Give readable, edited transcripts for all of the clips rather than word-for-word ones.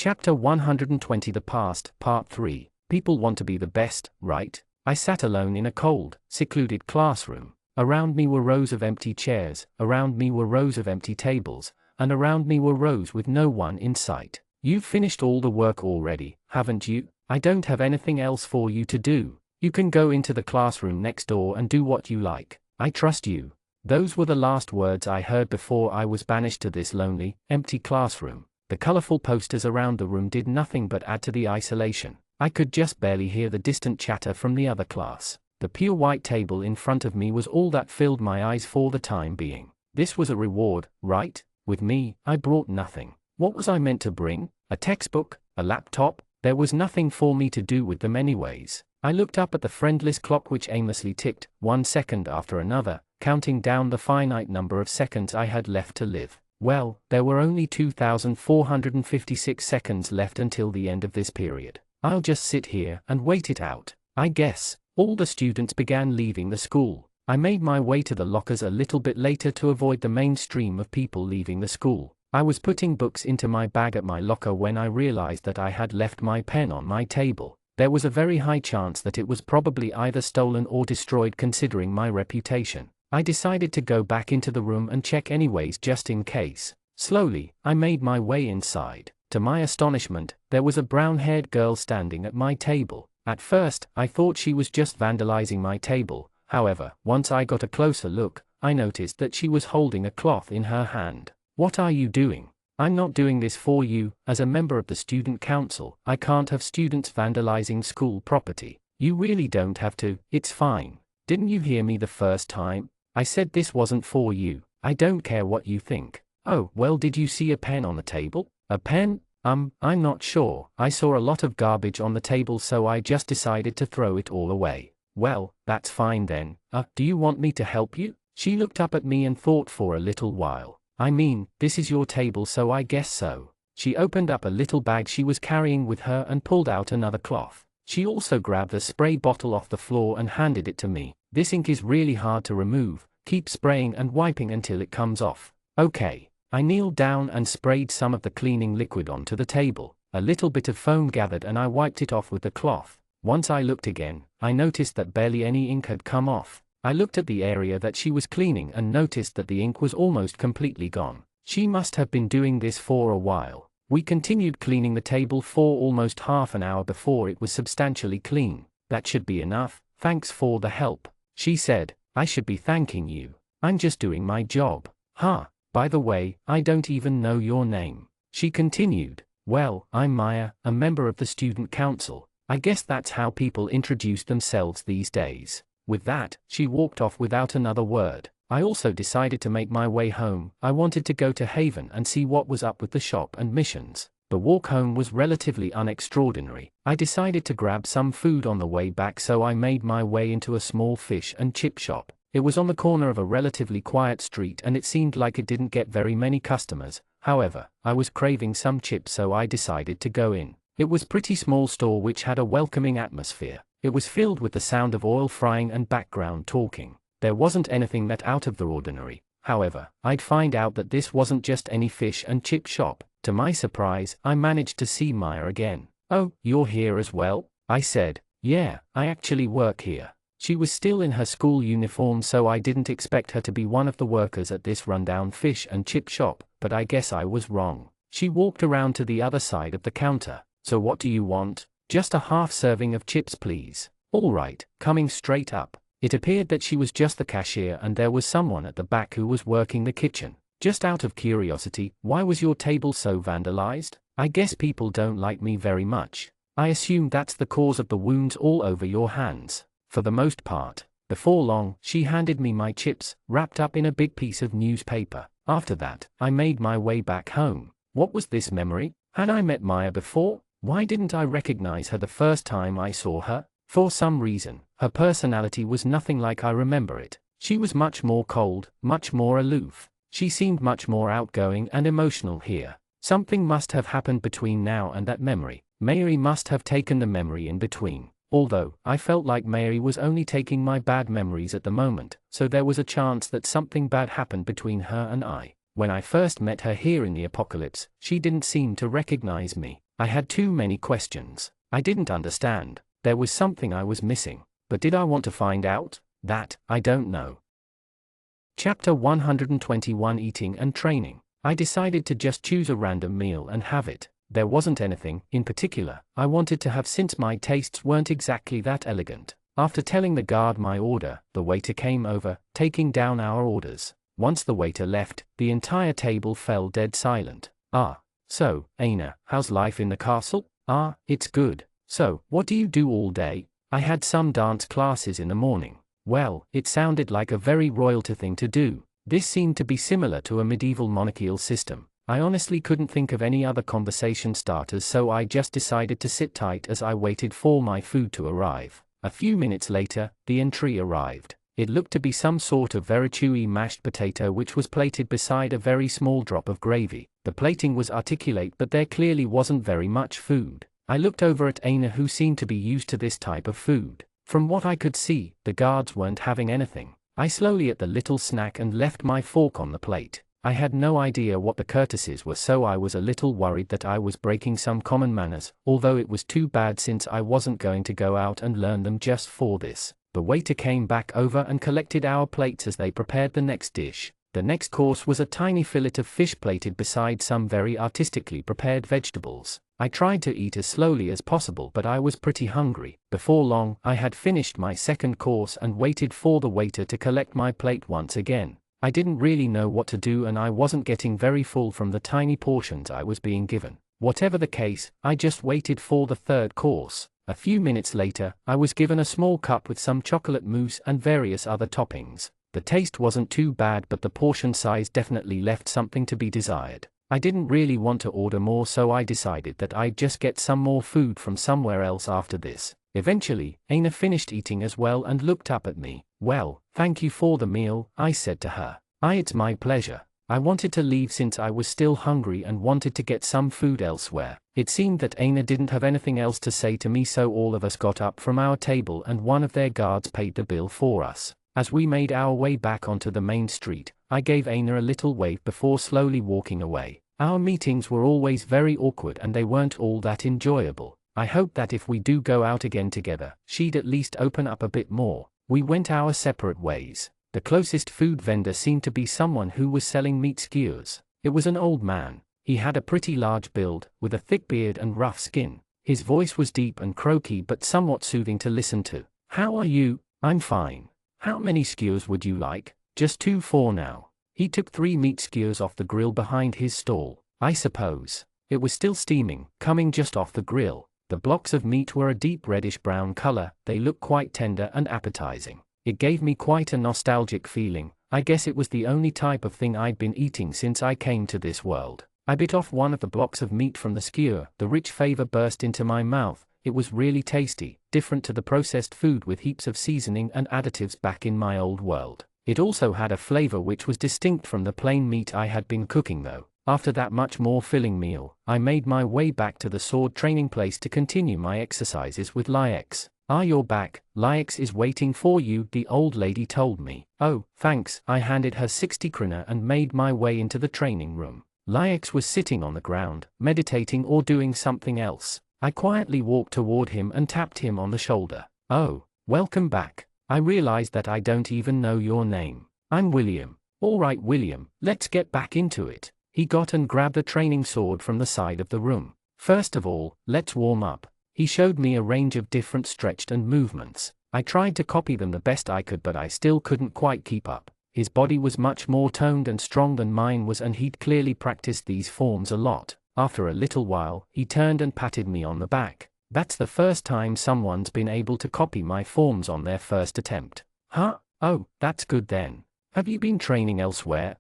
Chapter 120 The Past, Part 3. People want to be the best, right? I sat alone in a cold, secluded classroom. Around me were rows of empty chairs, around me were rows of empty tables, and around me were rows with no one in sight. You've finished all the work already, haven't you? I don't have anything else for you to do. You can go into the classroom next door and do what you like. I trust you. Those were the last words I heard before I was banished to this lonely, empty classroom. The colorful posters around the room did nothing but add to the isolation. I could just barely hear the distant chatter from the other class. The pure white table in front of me was all that filled my eyes for the time being. This was a reward, right? With me, I brought nothing. What was I meant to bring? A textbook? A laptop? There was nothing for me to do with them anyways. I looked up at the friendless clock which aimlessly ticked, 1 second after another, counting down the finite number of seconds I had left to live. Well, there were only 2,456 seconds left until the end of this period. I'll just sit here and wait it out, I guess. All the students began leaving the school. I made my way to the lockers a little bit later to avoid the main stream of people leaving the school. I was putting books into my bag at my locker when I realized that I had left my pen on my table. There was a very high chance that it was probably either stolen or destroyed considering my reputation. I decided to go back into the room and check anyways just in case. Slowly, I made my way inside. To my astonishment, there was a brown-haired girl standing at my table. At first, I thought she was just vandalizing my table. However, once I got a closer look, I noticed that she was holding a cloth in her hand. What are you doing? I'm not doing this for you. As a member of the student council, I can't have students vandalizing school property. You really don't have to, it's fine. Didn't you hear me the first time? I said this wasn't for you. I don't care what you think. Oh, well, did you see a pen on the table? A pen? I'm not sure. I saw a lot of garbage on the table, so I just decided to throw it all away. Well, that's fine then. Do you want me to help you? She looked up at me and thought for a little while. I mean, this is your table, so I guess so. She opened up a little bag she was carrying with her and pulled out another cloth. She also grabbed the spray bottle off the floor and handed it to me. This ink is really hard to remove. Keep spraying and wiping until it comes off. Okay. I kneeled down and sprayed some of the cleaning liquid onto the table. A little bit of foam gathered and I wiped it off with the cloth. Once I looked again, I noticed that barely any ink had come off. I looked at the area that she was cleaning and noticed that the ink was almost completely gone. She must have been doing this for a while. We continued cleaning the table for almost half an hour before it was substantially clean. That should be enough. Thanks for the help, she said. I should be thanking you. I'm just doing my job. Huh. By the way, I don't even know your name. She continued. Well, I'm Maya, a member of the student council. I guess that's how people introduce themselves these days. With that, she walked off without another word. I also decided to make my way home. I wanted to go to Haven and see what was up with the shop and missions. The walk home was relatively unextraordinary. I decided to grab some food on the way back, so I made my way into a small fish and chip shop. It was on the corner of a relatively quiet street and it seemed like it didn't get very many customers. However, I was craving some chips, so I decided to go in. It was a pretty small store which had a welcoming atmosphere. It was filled with the sound of oil frying and background talking. There wasn't anything that out of the ordinary. However, I'd find out that this wasn't just any fish and chip shop. To my surprise, I managed to see Maya again. Oh, you're here as well? I said. Yeah, I actually work here. She was still in her school uniform, so I didn't expect her to be one of the workers at this rundown fish and chip shop, but I guess I was wrong. She walked around to the other side of the counter. So what do you want? Just a half serving of chips, please. All right, coming straight up. It appeared that she was just the cashier and there was someone at the back who was working the kitchen. Just out of curiosity, why was your table so vandalized? I guess people don't like me very much. I assume that's the cause of the wounds all over your hands. For the most part. Before long, she handed me my chips, wrapped up in a big piece of newspaper. After that, I made my way back home. What was this memory? Had I met Maya before? Why didn't I recognize her the first time I saw her? For some reason, her personality was nothing like I remember it. She was much more cold, much more aloof. She seemed much more outgoing and emotional here. Something must have happened between now and that memory. Mary must have taken the memory in between. Although, I felt like Mary was only taking my bad memories at the moment, so there was a chance that something bad happened between her and I. When I first met her here in the apocalypse, she didn't seem to recognize me. I had too many questions. I didn't understand. There was something I was missing. But did I want to find out? That, I don't know. Chapter 121 Eating and Training. I decided to just choose a random meal and have it. There wasn't anything, in particular, I wanted to have since my tastes weren't exactly that elegant. After telling the guard my order, the waiter came over, taking down our orders. Once the waiter left, the entire table fell dead silent. So, Aina, how's life in the castle? It's good. So, what do you do all day? I had some dance classes in the morning. Well, it sounded like a very royalty thing to do. This seemed to be similar to a medieval monarchical system. I honestly couldn't think of any other conversation starters, so I just decided to sit tight as I waited for my food to arrive. A few minutes later, the entree arrived. It looked to be some sort of very chewy mashed potato which was plated beside a very small drop of gravy. The plating was articulate, but there clearly wasn't very much food. I looked over at Aina, who seemed to be used to this type of food. From what I could see, the guards weren't having anything. I slowly ate the little snack and left my fork on the plate. I had no idea what the courtesies were, so I was a little worried that I was breaking some common manners, although it was too bad since I wasn't going to go out and learn them just for this. The waiter came back over and collected our plates as they prepared the next dish. The next course was a tiny fillet of fish plated beside some very artistically prepared vegetables. I tried to eat as slowly as possible, but I was pretty hungry. Before long, I had finished my second course and waited for the waiter to collect my plate once again. I didn't really know what to do, and I wasn't getting very full from the tiny portions I was being given. Whatever the case, I just waited for the third course. A few minutes later, I was given a small cup with some chocolate mousse and various other toppings. The taste wasn't too bad, but the portion size definitely left something to be desired. I didn't really want to order more, so I decided that I'd just get some more food from somewhere else after this. Eventually, Aina finished eating as well and looked up at me. Well, thank you for the meal, I said to her. It's my pleasure. I wanted to leave since I was still hungry and wanted to get some food elsewhere. It seemed that Aina didn't have anything else to say to me, so all of us got up from our table and one of their guards paid the bill for us. As we made our way back onto the main street, I gave Aina a little wave before slowly walking away. Our meetings were always very awkward and they weren't all that enjoyable. I hoped that if we do go out again together, she'd at least open up a bit more. We went our separate ways. The closest food vendor seemed to be someone who was selling meat skewers. It was an old man. He had a pretty large build, with a thick beard and rough skin. His voice was deep and croaky but somewhat soothing to listen to. "How are you?" "I'm fine." "How many skewers would you like?" "Just 2 for now." He took 3 meat skewers off the grill behind his stall. I suppose. It was still steaming, coming just off the grill. The blocks of meat were a deep reddish-brown color. They looked quite tender and appetizing. It gave me quite a nostalgic feeling. I guess it was the only type of thing I'd been eating since I came to this world. I bit off one of the blocks of meat from the skewer. The rich flavor burst into my mouth. It was really tasty, different to the processed food with heaps of seasoning and additives back in my old world. It also had a flavor which was distinct from the plain meat I had been cooking though. After that much more filling meal, I made my way back to the sword training place to continue my exercises with Lyax. "You're back. Lyax is waiting for you," the old lady told me. "Oh, thanks." I handed her 60 krona and made my way into the training room. Lyax was sitting on the ground, meditating or doing something else. I quietly walked toward him and tapped him on the shoulder. "Oh, welcome back. I realized that I don't even know your name." "I'm William." "All right, William, let's get back into it." He got and grabbed the training sword from the side of the room. "First of all, let's warm up." He showed me a range of different stretches and movements. I tried to copy them the best I could, but I still couldn't quite keep up. His body was much more toned and strong than mine was, and he'd clearly practiced these forms a lot. After a little while, he turned and patted me on the back. "That's the first time someone's been able to copy my forms on their first attempt." "Huh? Oh, that's good then. Have you been training elsewhere?"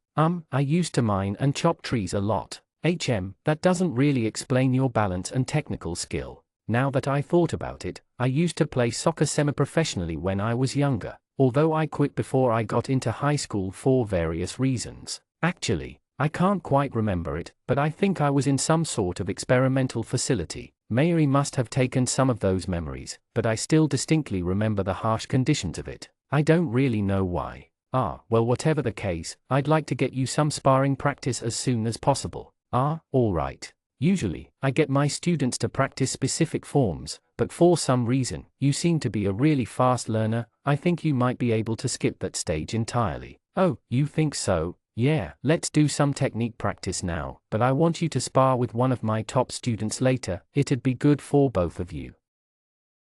I used to mine and chop trees a lot." That doesn't really explain your balance and technical skill." Now that I thought about it, I used to play soccer semi-professionally when I was younger, although I quit before I got into high school for various reasons. Actually, I can't quite remember it, but I think I was in some sort of experimental facility. Mary must have taken some of those memories, but I still distinctly remember the harsh conditions of it. I don't really know why. Well, whatever the case, I'd like to get you some sparring practice as soon as possible. All right. Usually, I get my students to practice specific forms, but for some reason, you seem to be a really fast learner. I think you might be able to skip that stage entirely. Oh, you think so? Yeah, let's do some technique practice now, but I want you to spar with one of my top students later. It'd be good for both of you.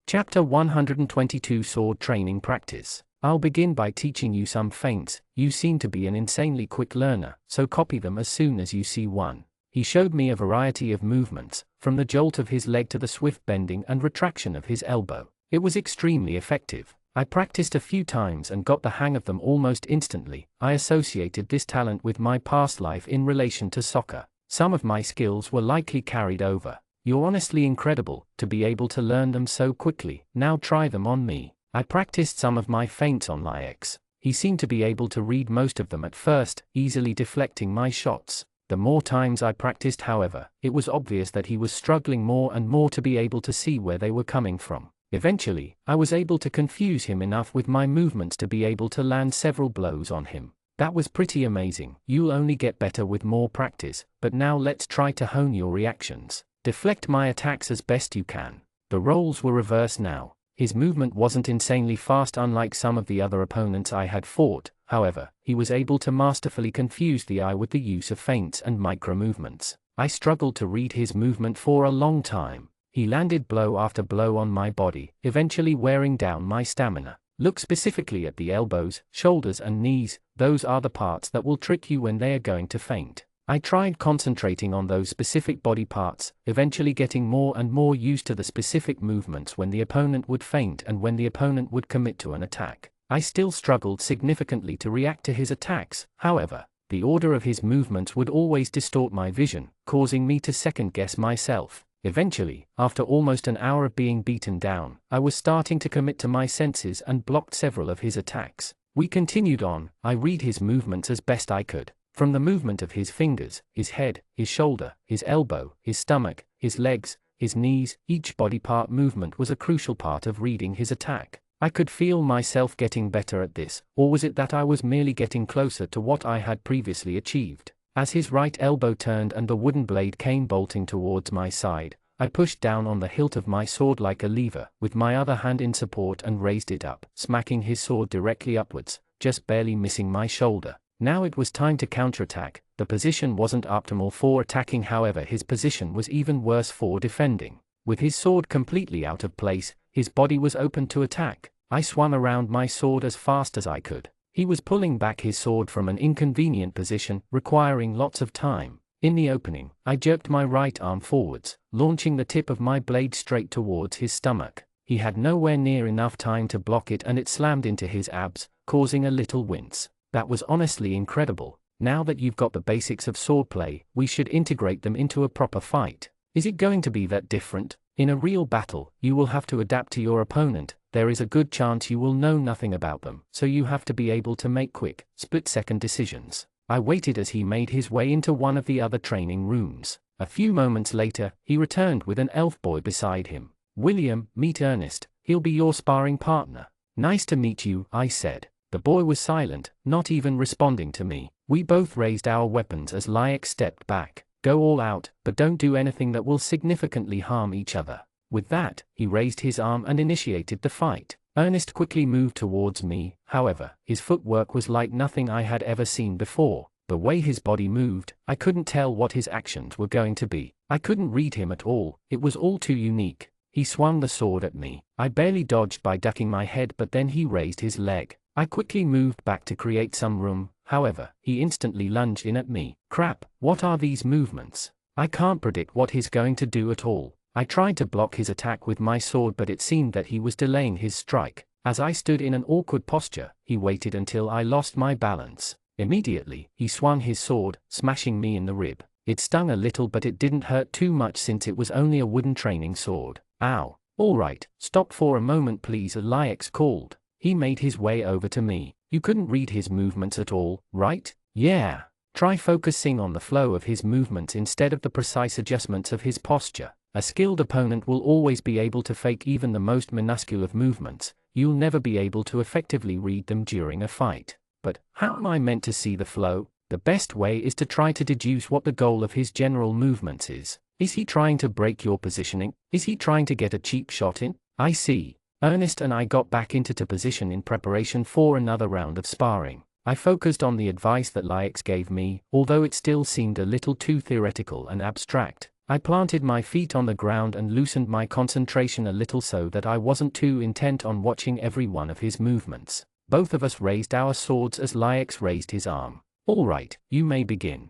Chapter 122 Sword Training Practice. I'll begin by teaching you some feints. You seem to be an insanely quick learner, so copy them as soon as you see one. He showed me a variety of movements, from the jolt of his leg to the swift bending and retraction of his elbow. It was extremely effective. I practiced a few times and got the hang of them almost instantly. I associated this talent with my past life in relation to soccer. Some of my skills were likely carried over. You're honestly incredible to be able to learn them so quickly. Now try them on me. I practiced some of my feints on Lix. He seemed to be able to read most of them at first, easily deflecting my shots. The more times I practiced, however, it was obvious that he was struggling more and more to be able to see where they were coming from. Eventually, I was able to confuse him enough with my movements to be able to land several blows on him. That was pretty amazing. You'll only get better with more practice, but now let's try to hone your reactions. Deflect my attacks as best you can. The roles were reversed now. His movement wasn't insanely fast unlike some of the other opponents I had fought. However, he was able to masterfully confuse the eye with the use of feints and micro-movements. I struggled to read his movement for a long time. He landed blow after blow on my body, eventually wearing down my stamina. Look specifically at the elbows, shoulders and knees. Those are the parts that will trick you when they are going to feint. I tried concentrating on those specific body parts, eventually getting more and more used to the specific movements when the opponent would feint and when the opponent would commit to an attack. I still struggled significantly to react to his attacks. However, the order of his movements would always distort my vision, causing me to second-guess myself. Eventually, after almost an hour of being beaten down, I was starting to commit to my senses and blocked several of his attacks. We continued on. I read his movements as best I could. From the movement of his fingers, his head, his shoulder, his elbow, his stomach, his legs, his knees, each body part movement was a crucial part of reading his attack. I could feel myself getting better at this, or was it that I was merely getting closer to what I had previously achieved? As his right elbow turned and the wooden blade came bolting towards my side, I pushed down on the hilt of my sword like a lever, with my other hand in support and raised it up, smacking his sword directly upwards, just barely missing my shoulder. Now it was time to counterattack. The position wasn't optimal for attacking, however his position was even worse for defending. With his sword completely out of place, his body was open to attack. I swung around my sword as fast as I could. He was pulling back his sword from an inconvenient position, requiring lots of time. In the opening, I jerked my right arm forwards, launching the tip of my blade straight towards his stomach. He had nowhere near enough time to block it and it slammed into his abs, causing a little wince. That was honestly incredible. Now that you've got the basics of swordplay, we should integrate them into a proper fight. Is it going to be that different? In a real battle, you will have to adapt to your opponent. There is a good chance you will know nothing about them, so you have to be able to make quick, split-second decisions. I waited as he made his way into one of the other training rooms. A few moments later, he returned with an elf boy beside him. "William, meet Ernest. He'll be your sparring partner." "Nice to meet you," I said. The boy was silent, not even responding to me. We both raised our weapons as Lix stepped back. "Go all out, but don't do anything that will significantly harm each other." With that, he raised his arm and initiated the fight. Ernest quickly moved towards me. However, his footwork was like nothing I had ever seen before. The way his body moved, I couldn't tell what his actions were going to be. I couldn't read him at all. It was all too unique. He swung the sword at me. I barely dodged by ducking my head, but then he raised his leg. I quickly moved back to create some room. However, he instantly lunged in at me. Crap, what are these movements? I can't predict what he's going to do at all. I tried to block his attack with my sword, but it seemed that he was delaying his strike. As I stood in an awkward posture, he waited until I lost my balance. Immediately, he swung his sword, smashing me in the rib. It stung a little, but it didn't hurt too much since it was only a wooden training sword. Ow. "All right, stop for a moment please," Lix called. He made his way over to me. "You couldn't read his movements at all, right?" "Yeah. Try focusing on the flow of his movements instead of the precise adjustments of his posture. A skilled opponent will always be able to fake even the most minuscule of movements. You'll never be able to effectively read them during a fight." "But how am I meant to see the flow?" "The best way is to try to deduce what the goal of his general movements is. Is he trying to break your positioning? Is he trying to get a cheap shot in? I see. Ernest and I got back into position in preparation for another round of sparring. I focused on the advice that Lix gave me, although it still seemed a little too theoretical and abstract. I planted my feet on the ground and loosened my concentration a little so that I wasn't too intent on watching every one of his movements. Both of us raised our swords as Lix raised his arm. All right, you may begin.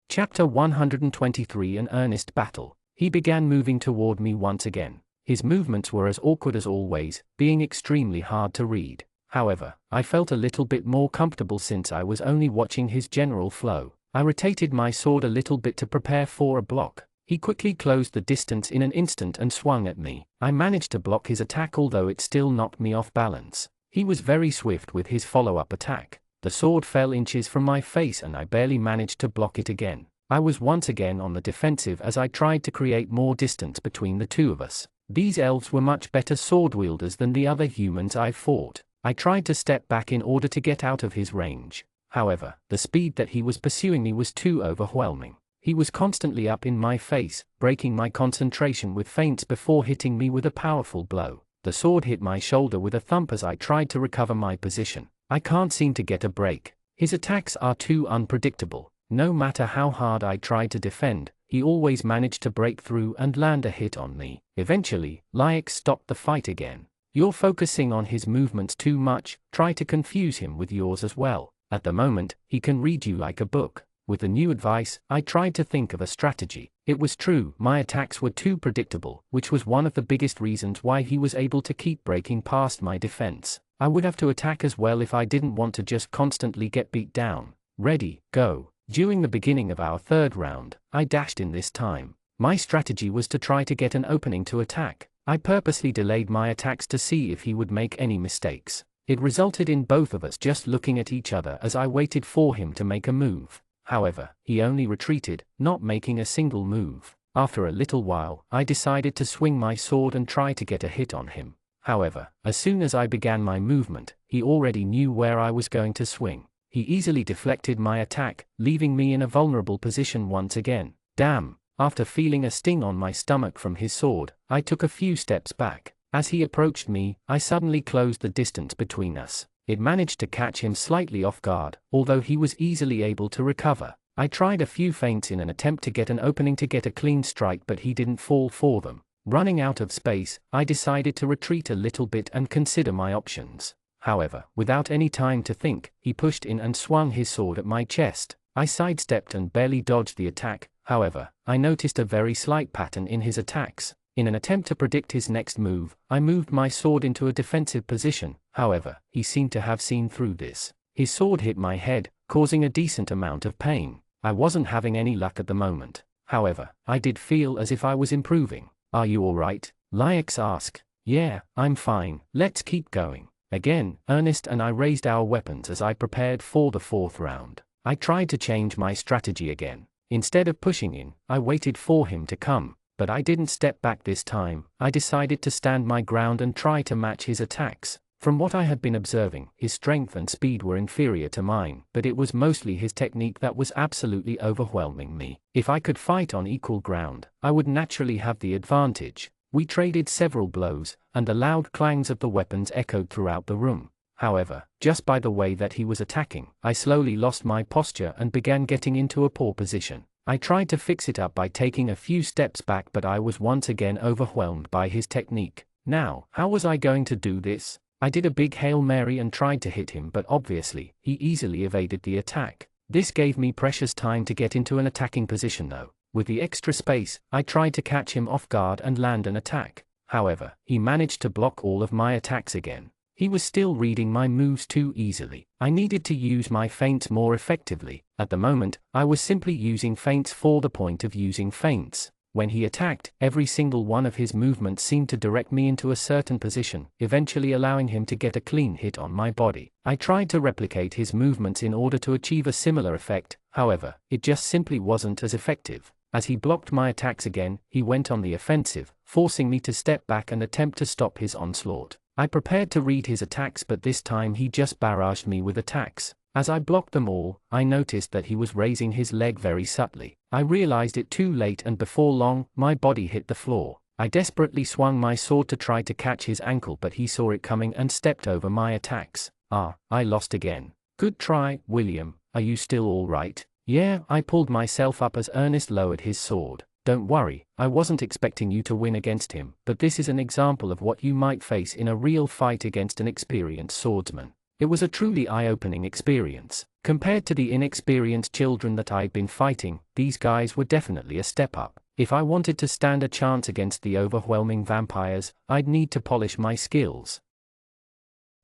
Chapter 123 An Earnest Battle. He began moving toward me once again. His movements were as awkward as always, being extremely hard to read. However, I felt a little bit more comfortable since I was only watching his general flow. I rotated my sword a little bit to prepare for a block. He quickly closed the distance in an instant and swung at me. I managed to block his attack, although it still knocked me off balance. He was very swift with his follow-up attack. The sword fell inches from my face and I barely managed to block it again. I was once again on the defensive as I tried to create more distance between the two of us. These elves were much better sword wielders than the other humans I fought. I tried to step back in order to get out of his range. However, the speed that he was pursuing me was too overwhelming. He was constantly up in my face, breaking my concentration with feints before hitting me with a powerful blow. The sword hit my shoulder with a thump as I tried to recover my position. I can't seem to get a break. His attacks are too unpredictable. No matter how hard I tried to defend, he always managed to break through and land a hit on me. Eventually, Lix stopped the fight again. You're focusing on his movements too much, try to confuse him with yours as well. At the moment, he can read you like a book. With the new advice, I tried to think of a strategy. It was true, my attacks were too predictable, which was one of the biggest reasons why he was able to keep breaking past my defense. I would have to attack as well if I didn't want to just constantly get beat down. Ready, go. During the beginning of our third round, I dashed in this time. My strategy was to try to get an opening to attack. I purposely delayed my attacks to see if he would make any mistakes. It resulted in both of us just looking at each other as I waited for him to make a move. However, he only retreated, not making a single move. After a little while, I decided to swing my sword and try to get a hit on him. However, as soon as I began my movement, he already knew where I was going to swing. He easily deflected my attack, leaving me in a vulnerable position once again. Damn! After feeling a sting on my stomach from his sword, I took a few steps back. As he approached me, I suddenly closed the distance between us. It managed to catch him slightly off guard, although he was easily able to recover. I tried a few feints in an attempt to get an opening to get a clean strike, but he didn't fall for them. Running out of space, I decided to retreat a little bit and consider my options. However, without any time to think, he pushed in and swung his sword at my chest. I sidestepped and barely dodged the attack. However, I noticed a very slight pattern in his attacks. In an attempt to predict his next move, I moved my sword into a defensive position. However, he seemed to have seen through this. His sword hit my head, causing a decent amount of pain. I wasn't having any luck at the moment. However, I did feel as if I was improving. Are you alright? Lix asked. Yeah, I'm fine, let's keep going. Again, Ernest and I raised our weapons as I prepared for the fourth round. I tried to change my strategy again. Instead of pushing in, I waited for him to come, but I didn't step back this time. I decided to stand my ground and try to match his attacks. From what I had been observing, his strength and speed were inferior to mine, but it was mostly his technique that was absolutely overwhelming me. If I could fight on equal ground, I would naturally have the advantage. We traded several blows, and the loud clangs of the weapons echoed throughout the room. However, just by the way that he was attacking, I slowly lost my posture and began getting into a poor position. I tried to fix it up by taking a few steps back, but I was once again overwhelmed by his technique. Now, how was I going to do this? I did a big Hail Mary and tried to hit him, but obviously, he easily evaded the attack. This gave me precious time to get into an attacking position though. With the extra space, I tried to catch him off guard and land an attack. However, he managed to block all of my attacks again. He was still reading my moves too easily. I needed to use my feints more effectively. At the moment, I was simply using feints for the point of using feints. When he attacked, every single one of his movements seemed to direct me into a certain position, eventually allowing him to get a clean hit on my body. I tried to replicate his movements in order to achieve a similar effect, however, it just simply wasn't as effective. As he blocked my attacks again, he went on the offensive, forcing me to step back and attempt to stop his onslaught. I prepared to read his attacks, but this time he just barraged me with attacks. As I blocked them all, I noticed that he was raising his leg very subtly. I realized it too late, and before long, my body hit the floor. I desperately swung my sword to try to catch his ankle, but he saw it coming and stepped over my attacks. I lost again. Good try, William. Are you still all right? Yeah, I pulled myself up as Ernest lowered his sword. Don't worry, I wasn't expecting you to win against him, but this is an example of what you might face in a real fight against an experienced swordsman. It was a truly eye-opening experience. Compared to the inexperienced children that I'd been fighting, these guys were definitely a step up. If I wanted to stand a chance against the overwhelming vampires, I'd need to polish my skills.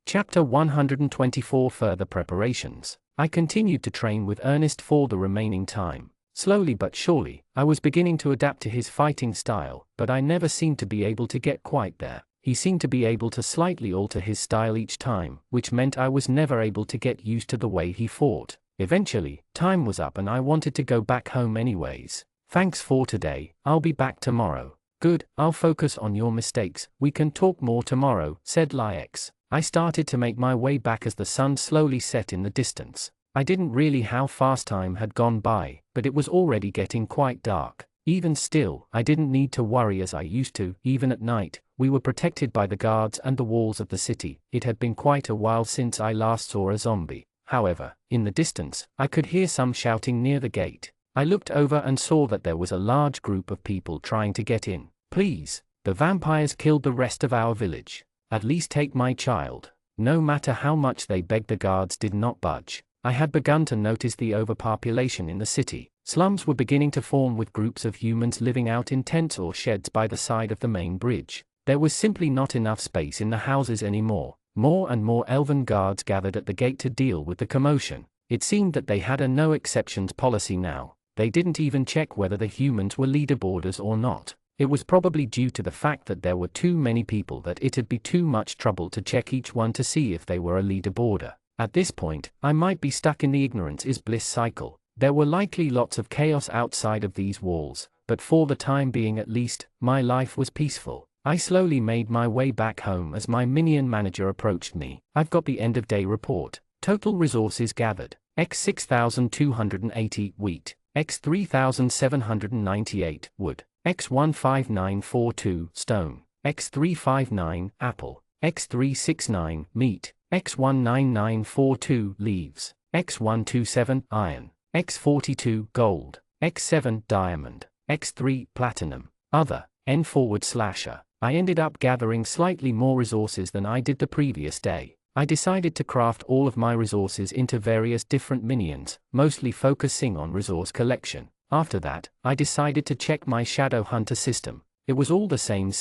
Chapter 124 Further Preparations. I continued to train with Ernest for the remaining time. Slowly but surely, I was beginning to adapt to his fighting style, but I never seemed to be able to get quite there. He seemed to be able to slightly alter his style each time, which meant I was never able to get used to the way he fought. Eventually, time was up and I wanted to go back home anyways. Thanks for today, I'll be back tomorrow. Good, I'll focus on your mistakes, we can talk more tomorrow, said Lix. I started to make my way back as the sun slowly set in the distance. I didn't really how fast time had gone by, but it was already getting quite dark. Even still, I didn't need to worry as I used to. Even at night, we were protected by the guards and the walls of the city. It had been quite a while since I last saw a zombie. However, in the distance, I could hear some shouting near the gate. I looked over and saw that there was a large group of people trying to get in. Please, the vampires killed the rest of our village. At least take my child. No matter how much they begged, the guards did not budge. I had begun to notice the overpopulation in the city. Slums were beginning to form with groups of humans living out in tents or sheds by the side of the main bridge. There was simply not enough space in the houses anymore. More and more elven guards gathered at the gate to deal with the commotion. It seemed that they had a no exceptions policy now. They didn't even check whether the humans were leaderboarders or not. It was probably due to the fact that there were too many people that it'd be too much trouble to check each one to see if they were a leaderboarder. At this point, I might be stuck in the ignorance is bliss cycle. There were likely lots of chaos outside of these walls, but for the time being at least, my life was peaceful. I slowly made my way back home as my minion manager approached me. I've got the end of day report. Total resources gathered. X 6,280 wheat. X 3,798 wood. X 15942 stone. X 359 apple. X 369 meat. X 19942 leaves. X 127 iron. X 42 gold. X 7 diamond. X 3 platinum. Other. N /. I ended up gathering slightly more resources than I did the previous day. I decided to craft all of my resources into various different minions, mostly focusing on resource collection. After that, I decided to check my shadow hunter system. It was all the same.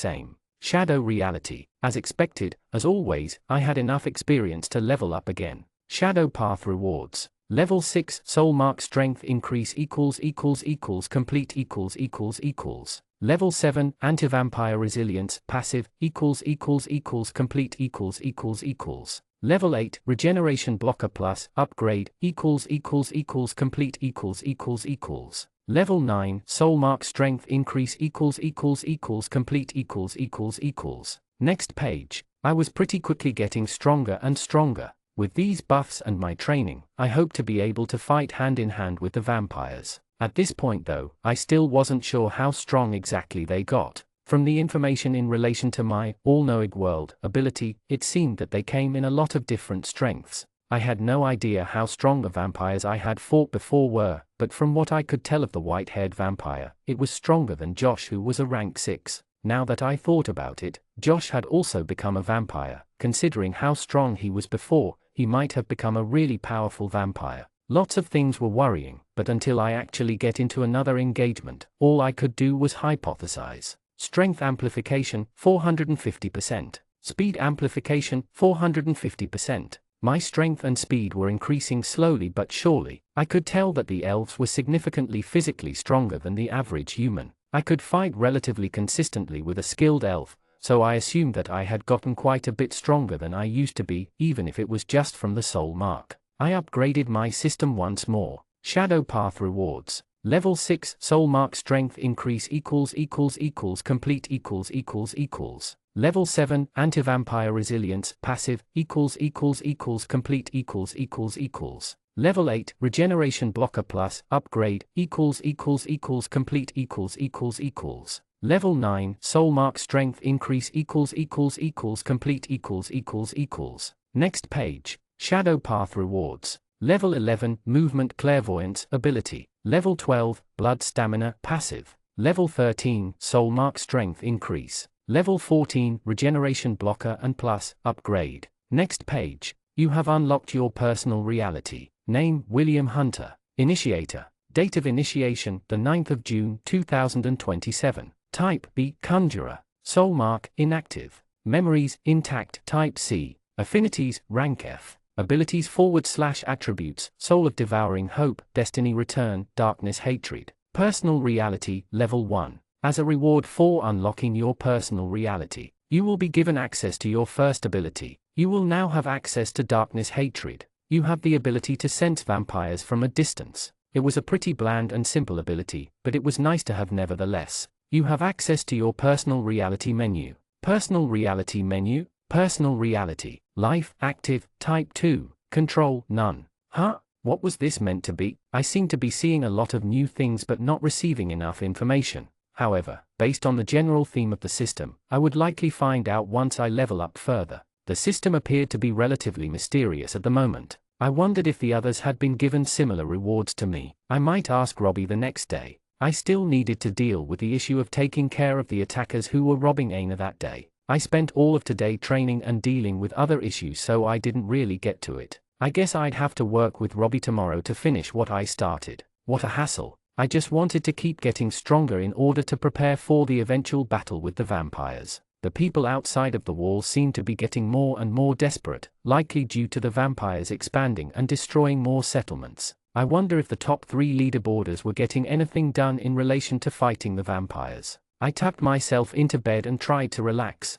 Shadow reality. As expected, as always, I had enough experience to level up again. Shadow path rewards. Level 6 soul mark strength increase complete . Level 7 anti-vampire resilience passive complete . Level 8 regeneration blocker plus upgrade complete . Level 9 soul mark strength increase complete . Next page. I was pretty quickly getting stronger and stronger. With these buffs and my training, I hope to be able to fight hand in hand with the vampires. At this point though, I still wasn't sure how strong exactly they got. From the information in relation to my all-knowing world ability, it seemed that they came in a lot of different strengths. I had no idea how strong the vampires I had fought before were, but from what I could tell of the white-haired vampire, it was stronger than Josh, who was a rank 6. Now that I thought about it, Josh had also become a vampire. Considering how strong he was before, he might have become a really powerful vampire. Lots of things were worrying, but until I actually get into another engagement, all I could do was hypothesize. Strength amplification, 450%. Speed amplification, 450%. My strength and speed were increasing slowly but surely. I could tell that the elves were significantly physically stronger than the average human. I could fight relatively consistently with a skilled elf, so I assumed that I had gotten quite a bit stronger than I used to be, even if it was just from the soul mark. I upgraded my system once more. Shadow path rewards. Level 6 soul mark strength increase complete . Level 7, Anti-Vampire Resilience, passive, complete Level 8, Regeneration Blocker plus, upgrade, complete Level 9, Soul Mark Strength Increase complete Next page, Shadow Path Rewards. Level 11, Movement Clairvoyance, ability. Level 12, Blood Stamina, passive. Level 13, Soul Mark Strength Increase. Level 14, Regeneration Blocker and plus, upgrade. Next page, you have unlocked your personal reality. Name, William Hunter. Initiator. Date of initiation, the 9th of June, 2027. Type, B, Conjurer. Soul Mark, inactive. Memories, intact, type C. Affinities, rank F. Abilities / attributes, Soul of Devouring Hope, Destiny Return, Darkness Hatred. Personal Reality, Level 1. As a reward for unlocking your personal reality, you will be given access to your first ability. You will now have access to Darkness Hatred. You have the ability to sense vampires from a distance. It was a pretty bland and simple ability, but it was nice to have nevertheless. You have access to your personal reality menu. Personal reality menu, personal reality, life, active, type 2, control, none. Huh? What was this meant to be? I seem to be seeing a lot of new things but not receiving enough information. However, based on the general theme of the system, I would likely find out once I level up further. The system appeared to be relatively mysterious at the moment. I wondered if the others had been given similar rewards to me. I might ask Robbie the next day. I still needed to deal with the issue of taking care of the attackers who were robbing Aina that day. I spent all of today training and dealing with other issues, so I didn't really get to it. I guess I'd have to work with Robbie tomorrow to finish what I started. What a hassle. I just wanted to keep getting stronger in order to prepare for the eventual battle with the vampires. The people outside of the wall seemed to be getting more and more desperate, likely due to the vampires expanding and destroying more settlements. I wonder if the top 3 leaderboarders were getting anything done in relation to fighting the vampires. I tucked myself into bed and tried to relax.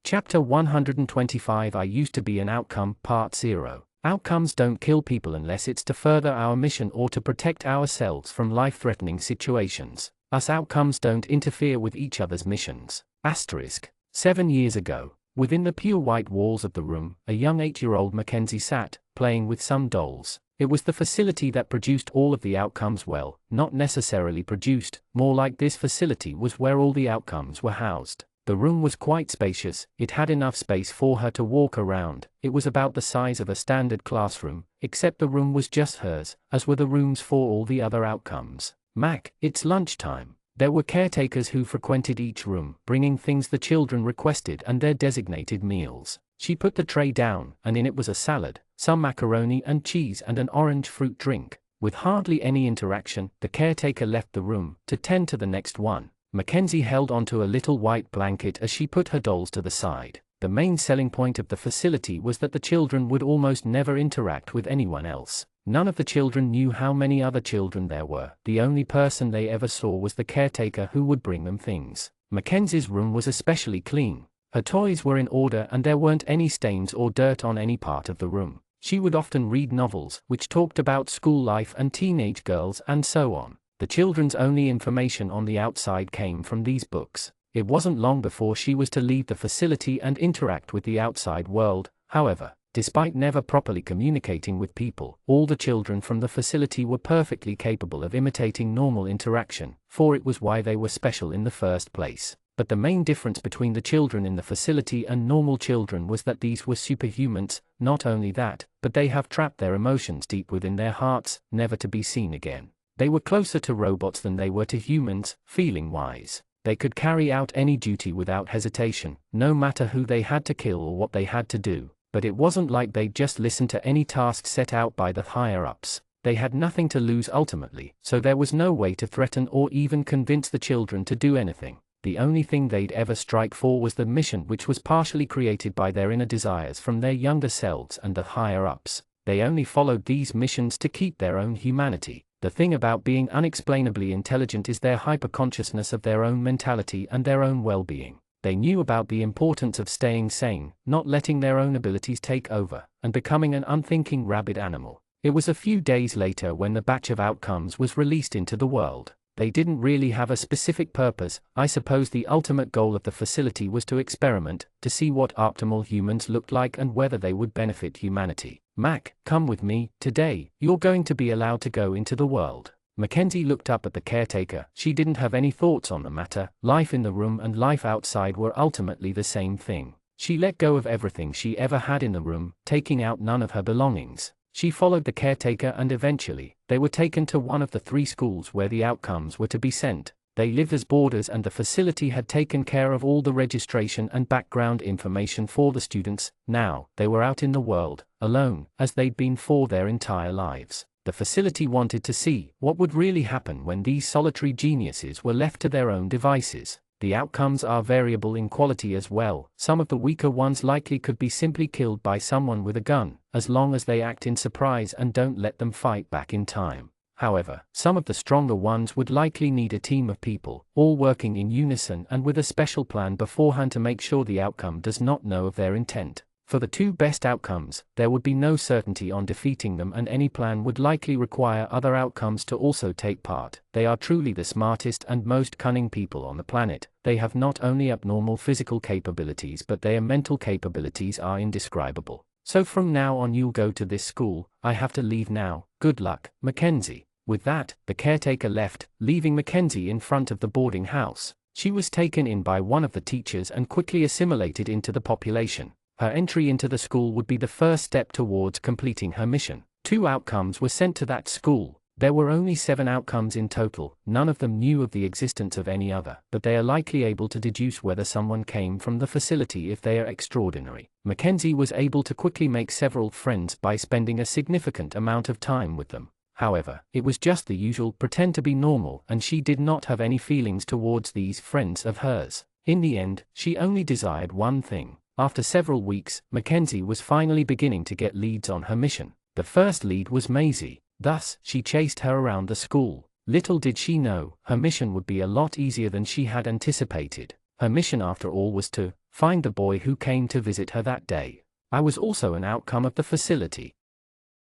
Chapter 125. I used to be an outcome, Part 0. Outcomes don't kill people unless it's to further our mission or to protect ourselves from life-threatening situations. Us outcomes don't interfere with each other's missions. Asterisk. 7 years ago, within the pure white walls of the room, a young 8-year-old Mackenzie sat, playing with some dolls. It was the facility that produced all of the outcomes, well, not necessarily produced, more like this facility was where all the outcomes were housed. The room was quite spacious, it had enough space for her to walk around, it was about the size of a standard classroom, except the room was just hers, as were the rooms for all the other outcomes. Mac, it's lunchtime. There were caretakers who frequented each room, bringing things the children requested and their designated meals. She put the tray down, and in it was a salad, some macaroni and cheese and an orange fruit drink. With hardly any interaction, the caretaker left the room, to tend to the next one. Mackenzie held onto a little white blanket as she put her dolls to the side. The main selling point of the facility was that the children would almost never interact with anyone else. None of the children knew how many other children there were. The only person they ever saw was the caretaker who would bring them things. Mackenzie's room was especially clean. Her toys were in order and there weren't any stains or dirt on any part of the room. She would often read novels, which talked about school life and teenage girls and so on. The children's only information on the outside came from these books. It wasn't long before she was to leave the facility and interact with the outside world. However, despite never properly communicating with people, all the children from the facility were perfectly capable of imitating normal interaction, for it was why they were special in the first place. But the main difference between the children in the facility and normal children was that these were superhumans. Not only that, but they have trapped their emotions deep within their hearts, never to be seen again. They were closer to robots than they were to humans, feeling-wise. They could carry out any duty without hesitation, no matter who they had to kill or what they had to do. But it wasn't like they'd just listen to any task set out by the higher-ups. They had nothing to lose ultimately, so there was no way to threaten or even convince the children to do anything. The only thing they'd ever strike for was the mission, which was partially created by their inner desires from their younger selves and the higher-ups. They only followed these missions to keep their own humanity. The thing about being unexplainably intelligent is their hyper-consciousness of their own mentality and their own well-being. They knew about the importance of staying sane, not letting their own abilities take over, and becoming an unthinking rabid animal. It was a few days later when the batch of outcomes was released into the world. They didn't really have a specific purpose. I suppose the ultimate goal of the facility was to experiment, to see what optimal humans looked like and whether they would benefit humanity. Mac, come with me. Today, you're going to be allowed to go into the world. Mackenzie looked up at the caretaker. She didn't have any thoughts on the matter. Life in the room and life outside were ultimately the same thing. She let go of everything she ever had in the room, taking out none of her belongings. She followed the caretaker and eventually, they were taken to one of the 3 schools where the outcomes were to be sent. They lived as boarders and the facility had taken care of all the registration and background information for the students. Now, they were out in the world, alone, as they'd been for their entire lives. The facility wanted to see what would really happen when these solitary geniuses were left to their own devices. The outcomes are variable in quality as well. Some of the weaker ones likely could be simply killed by someone with a gun, as long as they act in surprise and don't let them fight back in time. However, some of the stronger ones would likely need a team of people, all working in unison and with a special plan beforehand to make sure the outcome does not know of their intent. For the 2 best outcomes, there would be no certainty on defeating them and any plan would likely require other outcomes to also take part. They are truly the smartest and most cunning people on the planet. They have not only abnormal physical capabilities but their mental capabilities are indescribable. So from now on you'll go to this school. I have to leave now. Good luck, Mackenzie. With that, the caretaker left, leaving Mackenzie in front of the boarding house. She was taken in by one of the teachers and quickly assimilated into the population. Her entry into the school would be the first step towards completing her mission. 2 outcomes were sent to that school. There were only 7 outcomes in total. None of them knew of the existence of any other, but they are likely able to deduce whether someone came from the facility if they are extraordinary. Mackenzie was able to quickly make several friends by spending a significant amount of time with them. However, it was just the usual pretend to be normal and she did not have any feelings towards these friends of hers. In the end, she only desired one thing. After several weeks, Mackenzie was finally beginning to get leads on her mission. The first lead was Maisie. Thus, she chased her around the school. Little did she know, her mission would be a lot easier than she had anticipated. Her mission after all was to find the boy who came to visit her that day. I was also an outcome of the facility.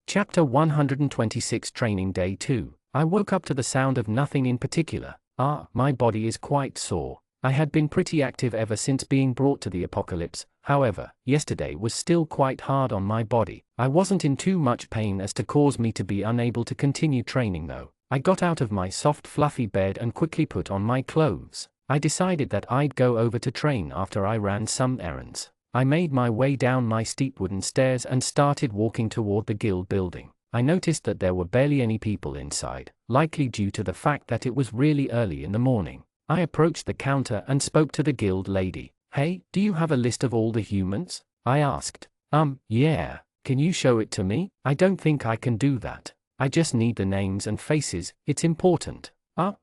Chapter 126 Training Day 2. I woke up to the sound of nothing in particular. My body is quite sore. I had been pretty active ever since being brought to the apocalypse. However, yesterday was still quite hard on my body. I wasn't in too much pain as to cause me to be unable to continue training though. I got out of my soft fluffy bed and quickly put on my clothes. I decided that I'd go over to train after I ran some errands. I made my way down my steep wooden stairs and started walking toward the guild building. I noticed that there were barely any people inside, likely due to the fact that it was really early in the morning. I approached the counter and spoke to the guild lady. "Hey, do you have a list of all the humans?" I asked. Yeah. Can you show it to me? I don't think I can do that. I just need the names and faces. It's important."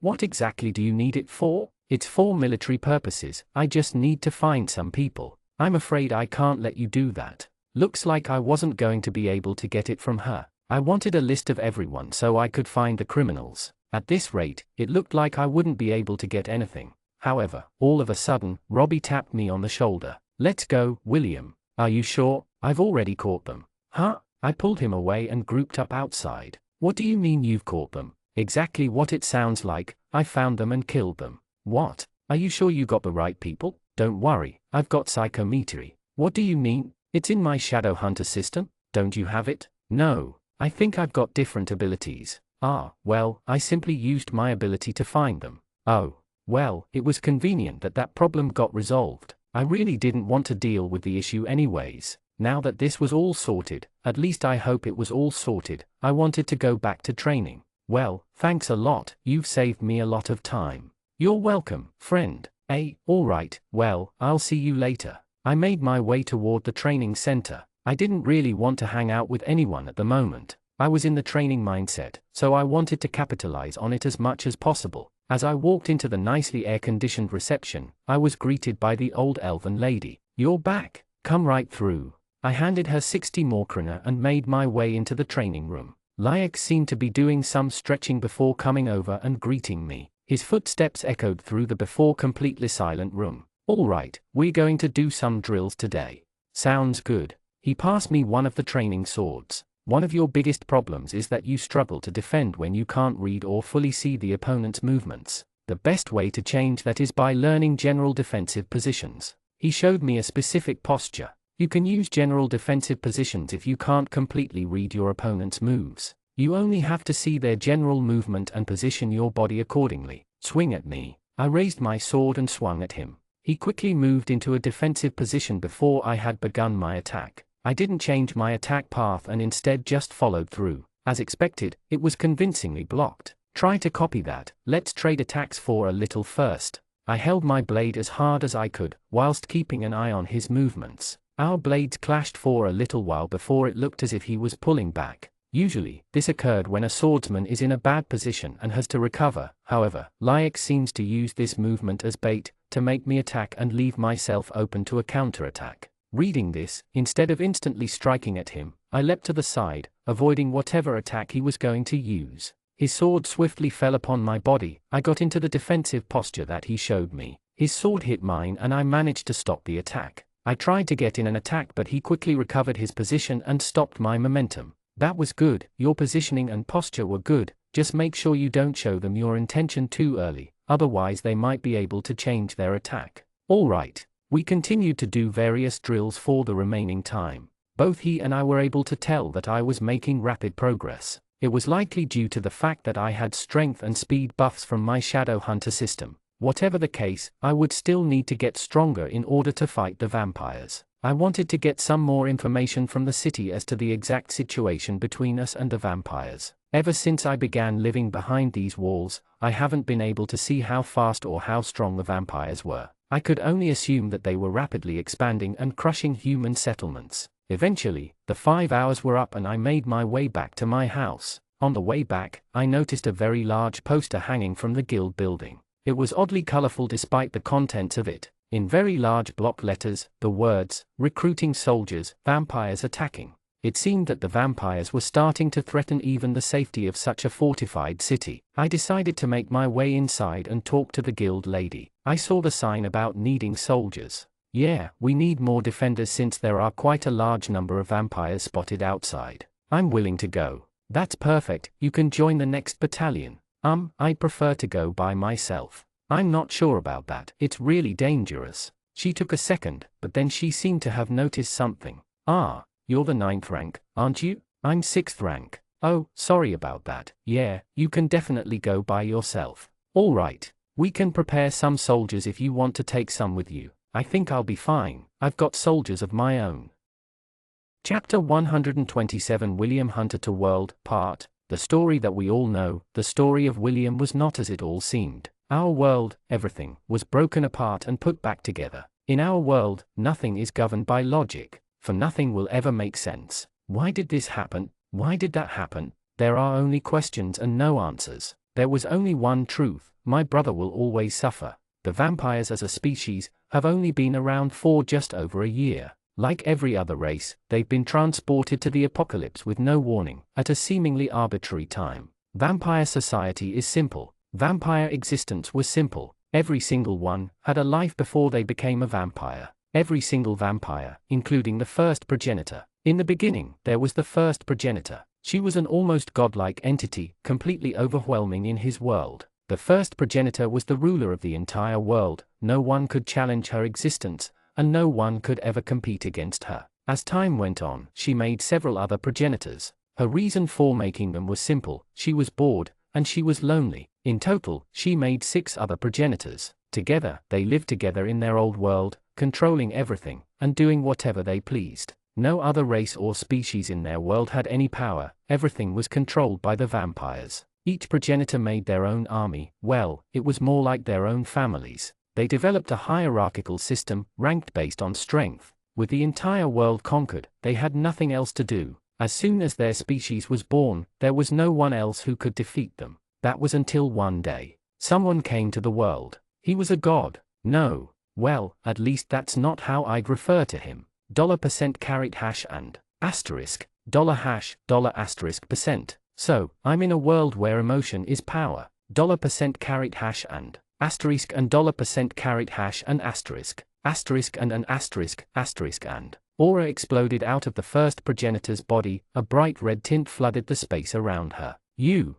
What exactly do you need it for?" "It's for military purposes. I just need to find some people." "I'm afraid I can't let you do that." Looks like I wasn't going to be able to get it from her. I wanted a list of everyone so I could find the criminals. At this rate, it looked like I wouldn't be able to get anything. However, all of a sudden, Robbie tapped me on the shoulder. "Let's go, William." "Are you sure? I've already caught them." "Huh?" I pulled him away and grouped up outside. "What do you mean you've caught them?" "Exactly what it sounds like. I found them and killed them." "What? Are you sure you got the right people?" "Don't worry, I've got psychometry." "What do you mean?" "It's in my shadow hunter system." "Don't you have it?" "No. I think I've got different abilities." Well, I simply used my ability to find them." "Oh. Well, it was convenient that that problem got resolved. I really didn't want to deal with the issue anyways. Now that this was all sorted, at least I hope it was all sorted, I wanted to go back to training." "Well, thanks a lot, you've saved me a lot of time." "You're welcome, friend." Alright, well, I'll see you later." I made my way toward the training center. I didn't really want to hang out with anyone at the moment. I was in the training mindset, so I wanted to capitalize on it as much as possible. As I walked into the nicely air-conditioned reception, I was greeted by the old elven lady. "You're back. Come right through." I handed her 60 more krona and made my way into the training room. Lyax seemed to be doing some stretching before coming over and greeting me. His footsteps echoed through the before completely silent room. "Alright, we're going to do some drills today." "Sounds good." He passed me one of the training swords. One of your biggest problems is that you struggle to defend when you can't read or fully see the opponent's movements. The best way to change that is by learning general defensive positions. He showed me a specific posture. You can use general defensive positions if you can't completely read your opponent's moves. You only have to see their general movement and position your body accordingly. Swing at me. I raised my sword and swung at him. He quickly moved into a defensive position before I had begun my attack. I didn't change my attack path and instead just followed through. As expected, it was convincingly blocked. Try to copy that. Let's trade attacks for a little first. I held my blade as hard as I could, whilst keeping an eye on his movements. Our blades clashed for a little while before it looked as if he was pulling back. Usually, this occurred when a swordsman is in a bad position and has to recover. However, Lyax seems to use this movement as bait, to make me attack and leave myself open to a counterattack. Reading this, instead of instantly striking at him, I leapt to the side, avoiding whatever attack he was going to use. His sword swiftly fell upon my body. I got into the defensive posture that he showed me. His sword hit mine and I managed to stop the attack. I tried to get in an attack but he quickly recovered his position and stopped my momentum. That was good. Your positioning and posture were good. Just make sure you don't show them your intention too early, otherwise they might be able to change their attack. Alright. We continued to do various drills for the remaining time. Both he and I were able to tell that I was making rapid progress. It was likely due to the fact that I had strength and speed buffs from my Shadow Hunter system. Whatever the case, I would still need to get stronger in order to fight the vampires. I wanted to get some more information from the city as to the exact situation between us and the vampires. Ever since I began living behind these walls, I haven't been able to see how fast or how strong the vampires were. I could only assume that they were rapidly expanding and crushing human settlements. Eventually, the 5 hours were up and I made my way back to my house. On the way back, I noticed a very large poster hanging from the guild building. It was oddly colorful despite the contents of it. In very large block letters, the words, "Recruiting soldiers, vampires attacking." It seemed that the vampires were starting to threaten even the safety of such a fortified city. I decided to make my way inside and talk to the guild lady. I saw the sign about needing soldiers. Yeah, we need more defenders since there are quite a large number of vampires spotted outside. I'm willing to go. That's perfect, you can join the next battalion. I'd prefer to go by myself. I'm not sure about that. It's really dangerous. She took a second, but then she seemed to have noticed something. Ah, you're the 9th rank, aren't you? I'm 6th rank. Oh, sorry about that. Yeah, you can definitely go by yourself. All right. We can prepare some soldiers if you want to take some with you. I think I'll be fine. I've got soldiers of my own. Chapter 127 William Hunter to World, Part. The story that we all know, the story of William was not as it all seemed. Our world, everything, was broken apart and put back together. In our world, nothing is governed by logic, for nothing will ever make sense. Why did this happen? Why did that happen? There are only questions and no answers. There was only one truth: my brother will always suffer. The vampires as a species have only been around for just over a year. Like every other race, they've been transported to the apocalypse with no warning, at a seemingly arbitrary time. Vampire society is simple. Vampire existence was simple. Every single one had a life before they became a vampire. Every single vampire, including the first progenitor. In the beginning, there was the first progenitor. She was an almost godlike entity, completely overwhelming in his world. The first progenitor was the ruler of the entire world. No one could challenge her existence, and no one could ever compete against her. As time went on, she made several other progenitors. Her reason for making them was simple: she was bored, and she was lonely. In total, she made 6 other progenitors. Together, they lived together in their old world, controlling everything, and doing whatever they pleased. No other race or species in their world had any power. Everything was controlled by the vampires. Each progenitor made their own army. Well, it was more like their own families. They developed a hierarchical system, ranked based on strength. With the entire world conquered, they had nothing else to do. As soon as their species was born, there was no one else who could defeat them. That was until one day, someone came to the world. He was a god. No. Well, at least that's not how I'd refer to him. $% and asterisk, $$, $%. I'm in a world where emotion is power. $% and asterisk and $% and asterisk and an asterisk, and Aura exploded out of the first progenitor's body, a bright red tint flooded the space around her. You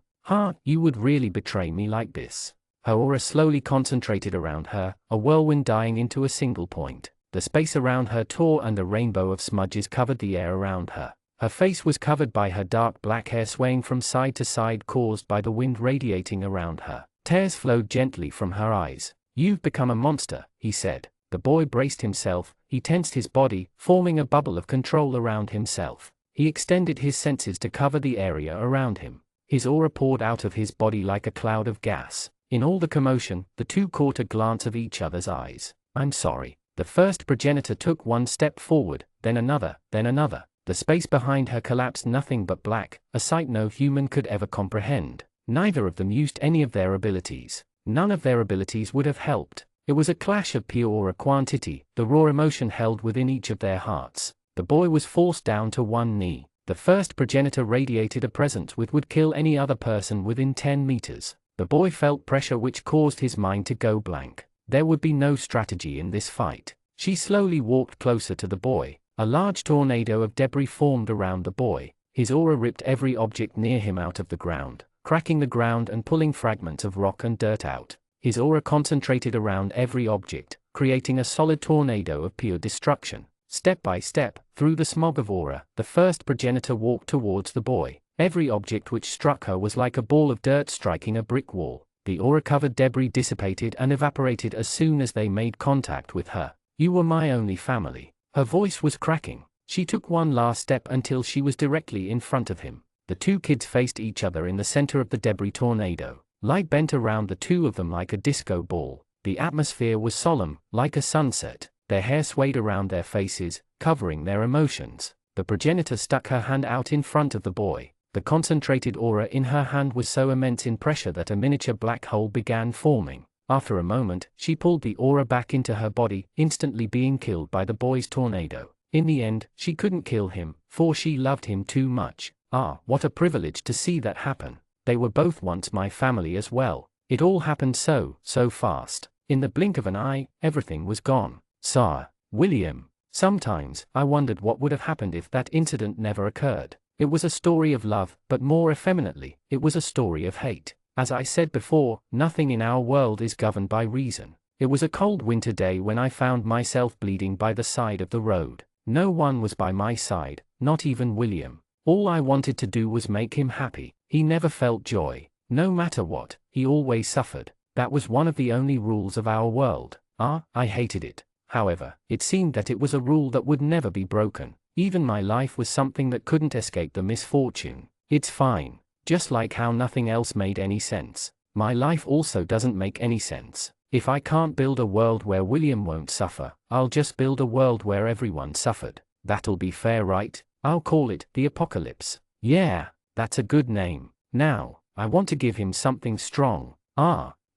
would really betray me like this? Her aura slowly concentrated around her, a whirlwind dying into a single point. The space around her tore and a rainbow of smudges covered the air around her. Her face was covered by her dark black hair swaying from side to side caused by the wind radiating around her. Tears flowed gently from her eyes. You've become a monster, he said. The boy braced himself, he tensed his body, forming a bubble of control around himself. He extended his senses to cover the area around him. His aura poured out of his body like a cloud of gas. In all the commotion, the two caught a glance of each other's eyes. I'm sorry. The first progenitor took one step forward, then another, then another. The space behind her collapsed, nothing but black, a sight no human could ever comprehend. Neither of them used any of their abilities. None of their abilities would have helped. It was a clash of pure aura quantity, the raw emotion held within each of their hearts. The boy was forced down to one knee. The first progenitor radiated a presence which would kill any other person within 10 meters. The boy felt pressure which caused his mind to go blank. There would be no strategy in this fight. She slowly walked closer to the boy. A large tornado of debris formed around the boy. His aura ripped every object near him out of the ground, cracking the ground and pulling fragments of rock and dirt out. His aura concentrated around every object, creating a solid tornado of pure destruction. Step by step, through the smog of aura, the first progenitor walked towards the boy. Every object which struck her was like a ball of dirt striking a brick wall. The aura-covered debris dissipated and evaporated as soon as they made contact with her. You were my only family. Her voice was cracking. She took one last step until she was directly in front of him. The two kids faced each other in the center of the debris tornado. Light bent around the two of them like a disco ball. The atmosphere was solemn, like a sunset. Their hair swayed around their faces, covering their emotions. The progenitor stuck her hand out in front of the boy. The concentrated aura in her hand was so immense in pressure that a miniature black hole began forming. After a moment, she pulled the aura back into her body, instantly being killed by the boy's tornado. In the end, she couldn't kill him, for she loved him too much. What a privilege to see that happen. They were both once my family as well. It all happened so fast. In the blink of an eye, everything was gone. Sir William. Sometimes, I wondered what would have happened if that incident never occurred. It was a story of love, but more effeminately, it was a story of hate. As I said before, nothing in our world is governed by reason. It was a cold winter day when I found myself bleeding by the side of the road. No one was by my side, not even William. All I wanted to do was make him happy. He never felt joy. No matter what, he always suffered. That was one of the only rules of our world. I hated it. However, it seemed that it was a rule that would never be broken. Even my life was something that couldn't escape the misfortune. It's fine. Just like how nothing else made any sense. My life also doesn't make any sense. If I can't build a world where William won't suffer, I'll just build a world where everyone suffered. That'll be fair, right? I'll call it the apocalypse. Yeah, that's a good name. Now, I want to give him something strong.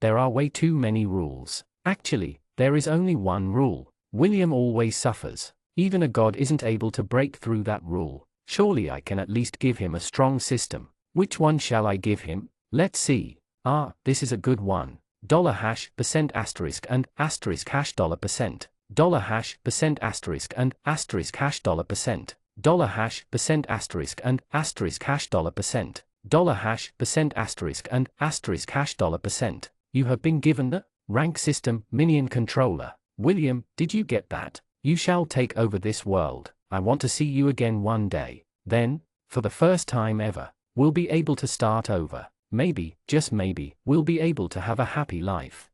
There are way too many rules. Actually, there is only one rule. William always suffers. Even a god isn't able to break through that rule. Surely I can at least give him a strong system. Which one shall I give him? Let's see. This is a good one. $% asterisk and asterisk hash $%. $% asterisk and asterisk hash $%. $% asterisk and asterisk hash $%. $% asterisk and asterisk hash $%. You have been given the rank system minion controller. William, did you get that? You shall take over this world. I want to see you again one day. Then, for the first time ever, we'll be able to start over. Maybe, just maybe, we'll be able to have a happy life.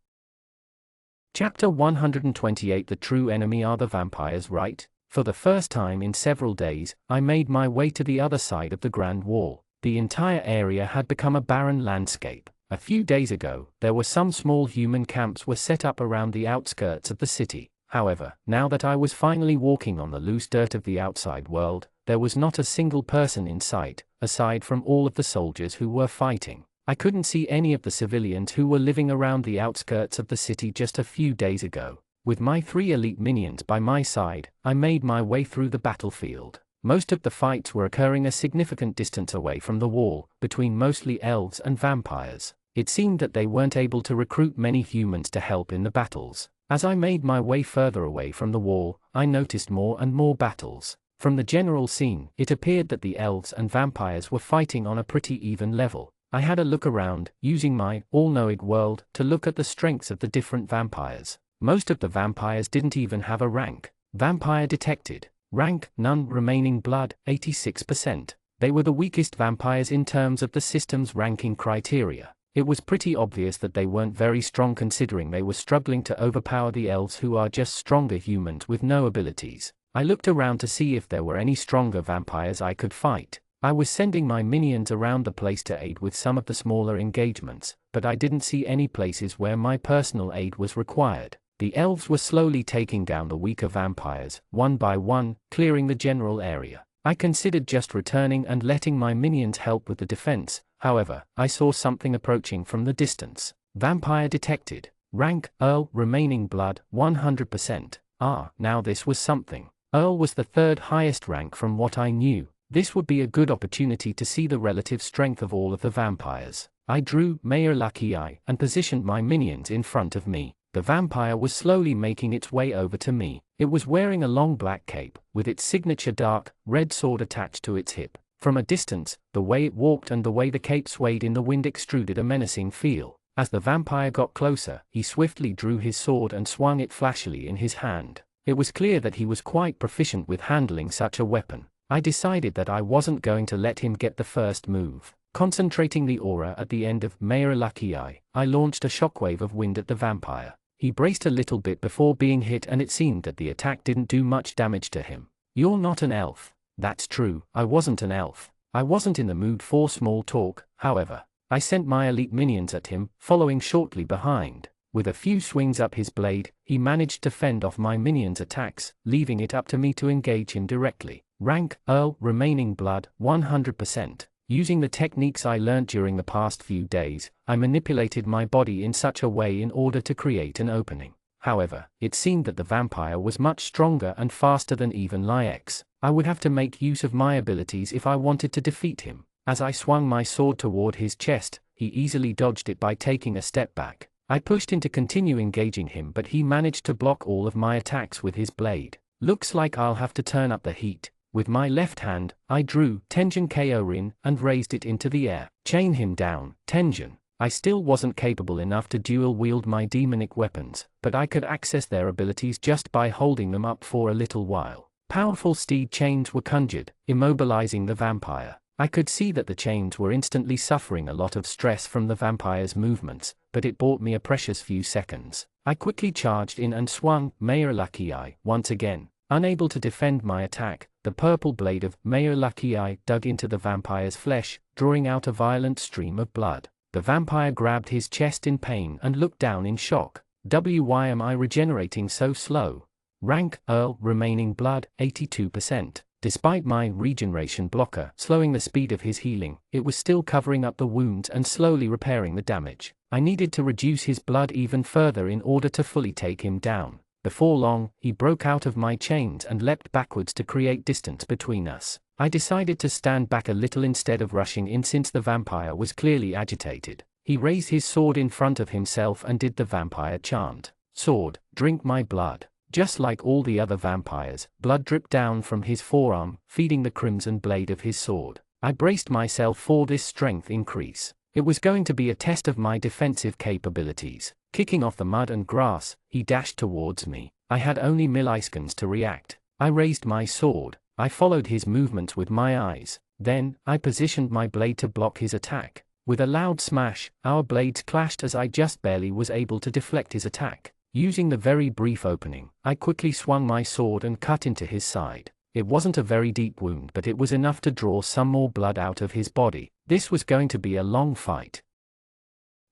Chapter 128. The true enemy are the vampires, right? For the first time in several days, I made my way to the other side of the Grand Wall. The entire area had become a barren landscape. A few days ago, there were some small human camps were set up around the outskirts of the city. However, now that I was finally walking on the loose dirt of the outside world, there was not a single person in sight, aside from all of the soldiers who were fighting. I couldn't see any of the civilians who were living around the outskirts of the city just a few days ago. With my 3 elite minions by my side, I made my way through the battlefield. Most of the fights were occurring a significant distance away from the wall, between mostly elves and vampires. It seemed that they weren't able to recruit many humans to help in the battles. As I made my way further away from the wall, I noticed more and more battles. From the general scene, it appeared that the elves and vampires were fighting on a pretty even level. I had a look around, using my all-knowing world to look at the strengths of the different vampires. Most of the vampires didn't even have a rank. Vampire detected. Rank, none. Remaining blood, 86%. They were the weakest vampires in terms of the system's ranking criteria. It was pretty obvious that they weren't very strong considering they were struggling to overpower the elves, who are just stronger humans with no abilities. I looked around to see if there were any stronger vampires I could fight. I was sending my minions around the place to aid with some of the smaller engagements, but I didn't see any places where my personal aid was required. The elves were slowly taking down the weaker vampires, one by one, clearing the general area. I considered just returning and letting my minions help with the defense. However, I saw something approaching from the distance. Vampire detected. Rank, Earl. Remaining blood, 100%. Now this was something. Earl was the third highest rank from what I knew. This would be a good opportunity to see the relative strength of all of the vampires. I drew Mayor Lucky Eye and positioned my minions in front of me. The vampire was slowly making its way over to me. It was wearing a long black cape, with its signature dark, red sword attached to its hip. From a distance, the way it walked and the way the cape swayed in the wind extruded a menacing feel. As the vampire got closer, he swiftly drew his sword and swung it flashily in his hand. It was clear that he was quite proficient with handling such a weapon. I decided that I wasn't going to let him get the first move. Concentrating the aura at the end of Mayor Lucky Eye, I launched a shockwave of wind at the vampire. He braced a little bit before being hit, and it seemed that the attack didn't do much damage to him. You're not an elf. That's true, I wasn't an elf. I wasn't in the mood for small talk, however. I sent my elite minions at him, following shortly behind. With a few swings up his blade, he managed to fend off my minions' attacks, leaving it up to me to engage him directly. Rank, Earl. Remaining blood, 100%. Using the techniques I learned during the past few days, I manipulated my body in such a way in order to create an opening. However, it seemed that the vampire was much stronger and faster than even Lyex. I would have to make use of my abilities if I wanted to defeat him. As I swung my sword toward his chest, he easily dodged it by taking a step back. I pushed in to continue engaging him, but he managed to block all of my attacks with his blade. Looks like I'll have to turn up the heat. With my left hand, I drew Tenjin Kyo-rin and raised it into the air. Chain him down, Tenjin. I still wasn't capable enough to dual-wield my demonic weapons, but I could access their abilities just by holding them up for a little while. Powerful steed chains were conjured, immobilizing the vampire. I could see that the chains were instantly suffering a lot of stress from the vampire's movements, but it bought me a precious few seconds. I quickly charged in and swung Mayor Lucky Eye once again. Unable to defend my attack, the purple blade of Mayor Lucky Eye dug into the vampire's flesh, drawing out a violent stream of blood. The vampire grabbed his chest in pain and looked down in shock. Why am I regenerating so slow? Rank, Earl. Remaining blood, 82%. Despite my regeneration blocker slowing the speed of his healing, it was still covering up the wounds and slowly repairing the damage. I needed to reduce his blood even further in order to fully take him down. Before long, he broke out of my chains and leapt backwards to create distance between us. I decided to stand back a little instead of rushing in, since the vampire was clearly agitated. He raised his sword in front of himself and did the vampire chant. Sword, drink my blood. Just like all the other vampires, blood dripped down from his forearm, feeding the crimson blade of his sword. I braced myself for this strength increase. It was going to be a test of my defensive capabilities. Kicking off the mud and grass, he dashed towards me. I had only milliseconds to react. I raised my sword. I followed his movements with my eyes. Then, I positioned my blade to block his attack. With a loud smash, our blades clashed as I just barely was able to deflect his attack. Using the very brief opening, I quickly swung my sword and cut into his side. It wasn't a very deep wound, but it was enough to draw some more blood out of his body. This was going to be a long fight.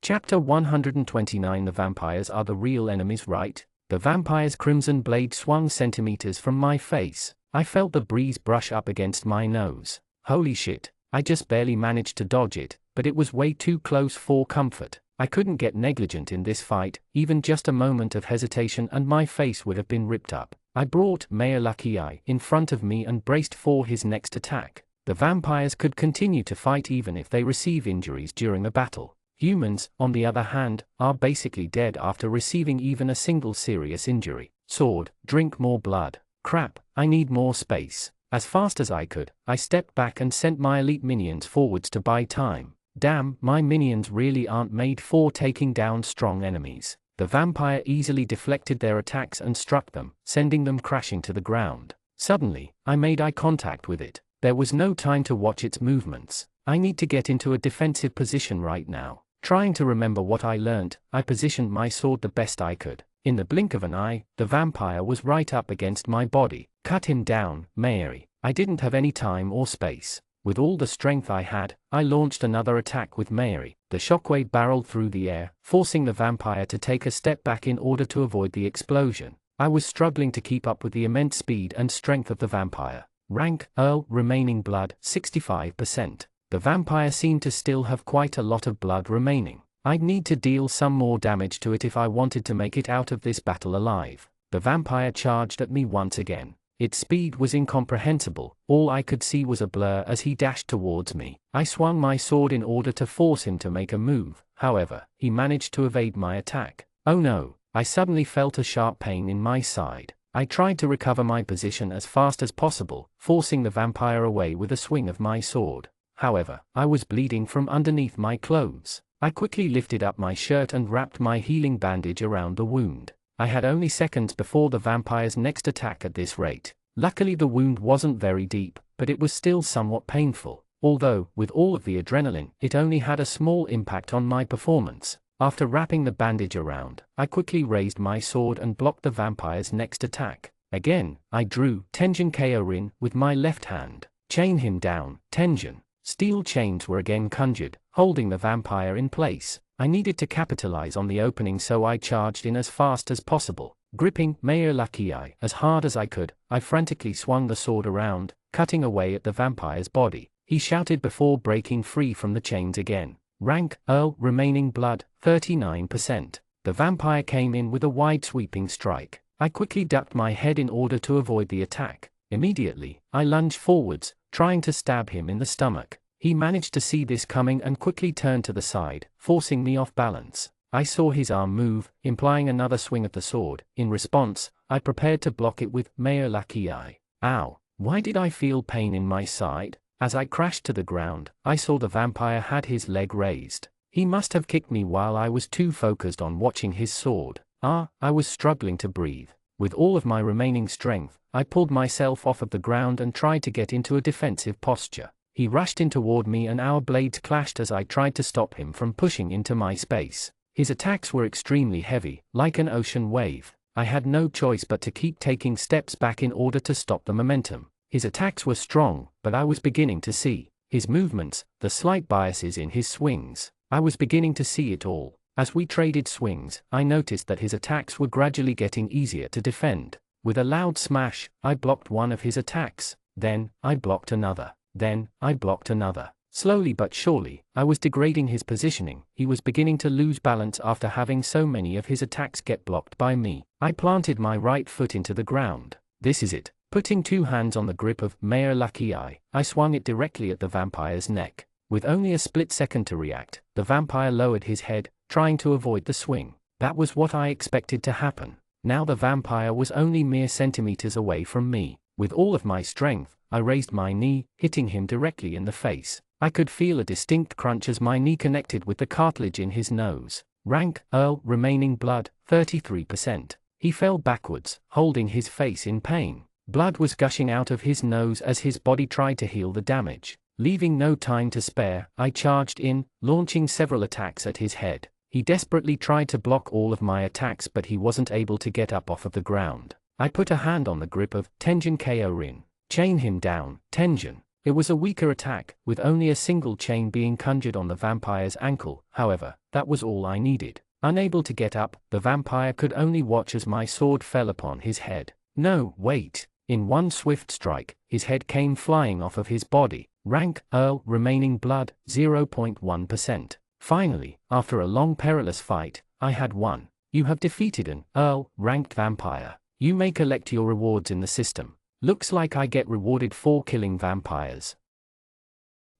Chapter 129. The vampires are the real enemies, right? The vampire's crimson blade swung centimeters from my face. I felt the breeze brush up against my nose. Holy shit, I just barely managed to dodge it, but it was way too close for comfort. I couldn't get negligent in this fight. Even just a moment of hesitation and my face would have been ripped up. I brought Mayor Lucky Eye in front of me and braced for his next attack. The vampires could continue to fight even if they receive injuries during the battle. Humans, on the other hand, are basically dead after receiving even a single serious injury. Sword, drink more blood. Crap, I need more space. As fast as I could, I stepped back and sent my elite minions forwards to buy time. Damn, my minions really aren't made for taking down strong enemies. The vampire easily deflected their attacks and struck them, sending them crashing to the ground. Suddenly, I made eye contact with it. There was no time to watch its movements. I need to get into a defensive position right now. Trying to remember what I learned, I positioned my sword the best I could. In the blink of an eye, the vampire was right up against my body. Cut him down, Mary. I didn't have any time or space. With all the strength I had, I launched another attack with Mary. The shockwave barreled through the air, forcing the vampire to take a step back in order to avoid the explosion. I was struggling to keep up with the immense speed and strength of the vampire. Rank, Earl, remaining blood, 65%. The vampire seemed to still have quite a lot of blood remaining. I'd need to deal some more damage to it if I wanted to make it out of this battle alive. The vampire charged at me once again. Its speed was incomprehensible. All I could see was a blur as he dashed towards me. I swung my sword in order to force him to make a move. However, he managed to evade my attack. Oh no, I suddenly felt a sharp pain in my side. I tried to recover my position as fast as possible, forcing the vampire away with a swing of my sword. However, I was bleeding from underneath my clothes. I quickly lifted up my shirt and wrapped my healing bandage around the wound. I had only seconds before the vampire's next attack at this rate. Luckily the wound wasn't very deep, but it was still somewhat painful. Although, with all of the adrenaline, it only had a small impact on my performance. After wrapping the bandage around, I quickly raised my sword and blocked the vampire's next attack. Again, I drew Tenjin Kyo-rin with my left hand. Chain him down, Tenjin. Steel chains were again conjured, holding the vampire in place. I needed to capitalize on the opening, so I charged in as fast as possible. Gripping Mayor Lucky Eye as hard as I could, I frantically swung the sword around, cutting away at the vampire's body. He shouted before breaking free from the chains again. Rank, Earl, remaining blood, 39%. The vampire came in with a wide sweeping strike. I quickly ducked my head in order to avoid the attack. Immediately, I lunged forwards, trying to stab him in the stomach. He managed to see this coming and quickly turned to the side, forcing me off balance. I saw his arm move, implying another swing of the sword. In response, I prepared to block it with Mayor Lucky Eye. Ow! Why did I feel pain in my side? As I crashed to the ground, I saw the vampire had his leg raised. He must have kicked me while I was too focused on watching his sword. I was struggling to breathe. With all of my remaining strength, I pulled myself off of the ground and tried to get into a defensive posture. He rushed in toward me and our blades clashed as I tried to stop him from pushing into my space. His attacks were extremely heavy, like an ocean wave. I had no choice but to keep taking steps back in order to stop the momentum. His attacks were strong, but I was beginning to see his movements, the slight biases in his swings. I was beginning to see it all. As we traded swings, I noticed that his attacks were gradually getting easier to defend. With a loud smash, I blocked one of his attacks. Then, I blocked another. Then, I blocked another. Slowly but surely, I was degrading his positioning. He was beginning to lose balance after having so many of his attacks get blocked by me. I planted my right foot into the ground. This is it. Putting two hands on the grip of Mayor Lucky Eye, I swung it directly at the vampire's neck. With only a split second to react, the vampire lowered his head, trying to avoid the swing. That was what I expected to happen. Now the vampire was only mere centimeters away from me. With all of my strength, I raised my knee, hitting him directly in the face. I could feel a distinct crunch as my knee connected with the cartilage in his nose. Rank, Earl, remaining blood, 33%. He fell backwards, holding his face in pain. Blood was gushing out of his nose as his body tried to heal the damage. Leaving no time to spare, I charged in, launching several attacks at his head. He desperately tried to block all of my attacks, but he wasn't able to get up off of the ground. I put a hand on the grip of Tenjin Kyo-rin. Chain him down, Tenjin. It was a weaker attack, with only a single chain being conjured on the vampire's ankle. However, that was all I needed. Unable to get up, the vampire could only watch as my sword fell upon his head. No, wait. In one swift strike, his head came flying off of his body. Rank, Earl, remaining blood, 0.1%. Finally, after a long perilous fight, I had won. You have defeated an Earl, ranked vampire. You may collect your rewards in the system. Looks like I get rewarded for killing vampires.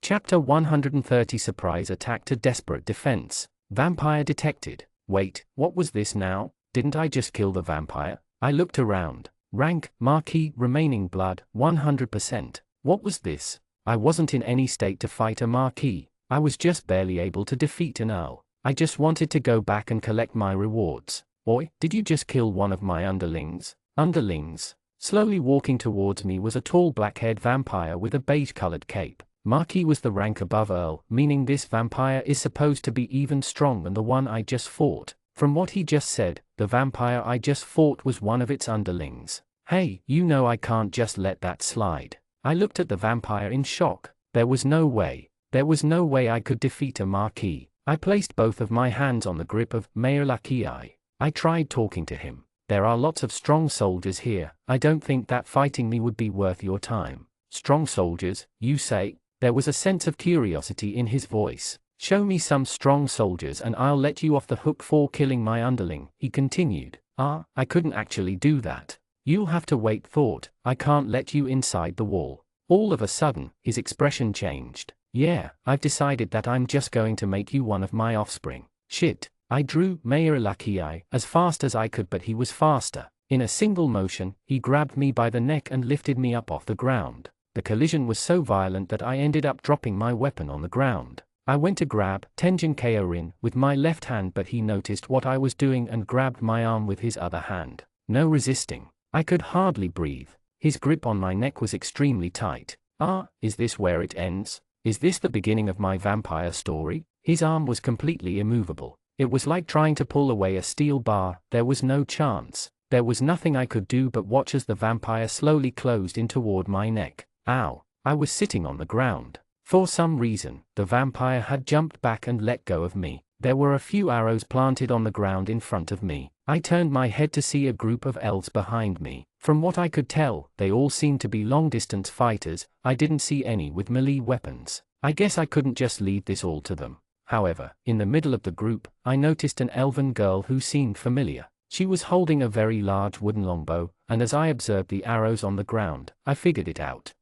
Chapter 130 Surprise Attack to Desperate Defense. Vampire detected. Wait, what was this now? Didn't I just kill the vampire? I looked around. Rank, Marquis, remaining blood, 100%. What was this? I wasn't in any state to fight a Marquis. I was just barely able to defeat an Earl. I just wanted to go back and collect my rewards. Oi, did you just kill one of my underlings? Underlings? Slowly walking towards me was a tall black-haired vampire with a beige-colored cape. Marquis was the rank above Earl, meaning this vampire is supposed to be even stronger than the one I just fought. From what he just said, the vampire I just fought was one of its underlings. Hey, you know I can't just let that slide. I looked at the vampire in shock. There was no way. There was no way I could defeat a Marquis. I placed both of my hands on the grip of Mayor Lucky Eye. I tried talking to him. There are lots of strong soldiers here. I don't think that fighting me would be worth your time. Strong soldiers, you say? There was a sense of curiosity in his voice. Show me some strong soldiers and I'll let you off the hook for killing my underling, he continued. I couldn't actually do that. You'll have to wait. Thought, I can't let you inside the wall. All of a sudden, his expression changed. Yeah, I've decided that I'm just going to make you one of my offspring. Shit. I drew Mayor Lucky Eye as fast as I could, but he was faster. In a single motion, he grabbed me by the neck and lifted me up off the ground. The collision was so violent that I ended up dropping my weapon on the ground. I went to grab Tenjin Kaorin with my left hand, but he noticed what I was doing and grabbed my arm with his other hand. No resisting. I could hardly breathe. His grip on my neck was extremely tight. Is this where it ends? Is this the beginning of my vampire story? His arm was completely immovable. It was like trying to pull away a steel bar. There was no chance. There was nothing I could do but watch as the vampire slowly closed in toward my neck. Ow. I was sitting on the ground. For some reason, the vampire had jumped back and let go of me. There were a few arrows planted on the ground in front of me. I turned my head to see a group of elves behind me. From what I could tell, they all seemed to be long-distance fighters. I didn't see any with melee weapons. I guess I couldn't just leave this all to them. However, in the middle of the group, I noticed an elven girl who seemed familiar. She was holding a very large wooden longbow, and as I observed the arrows on the ground, I figured it out.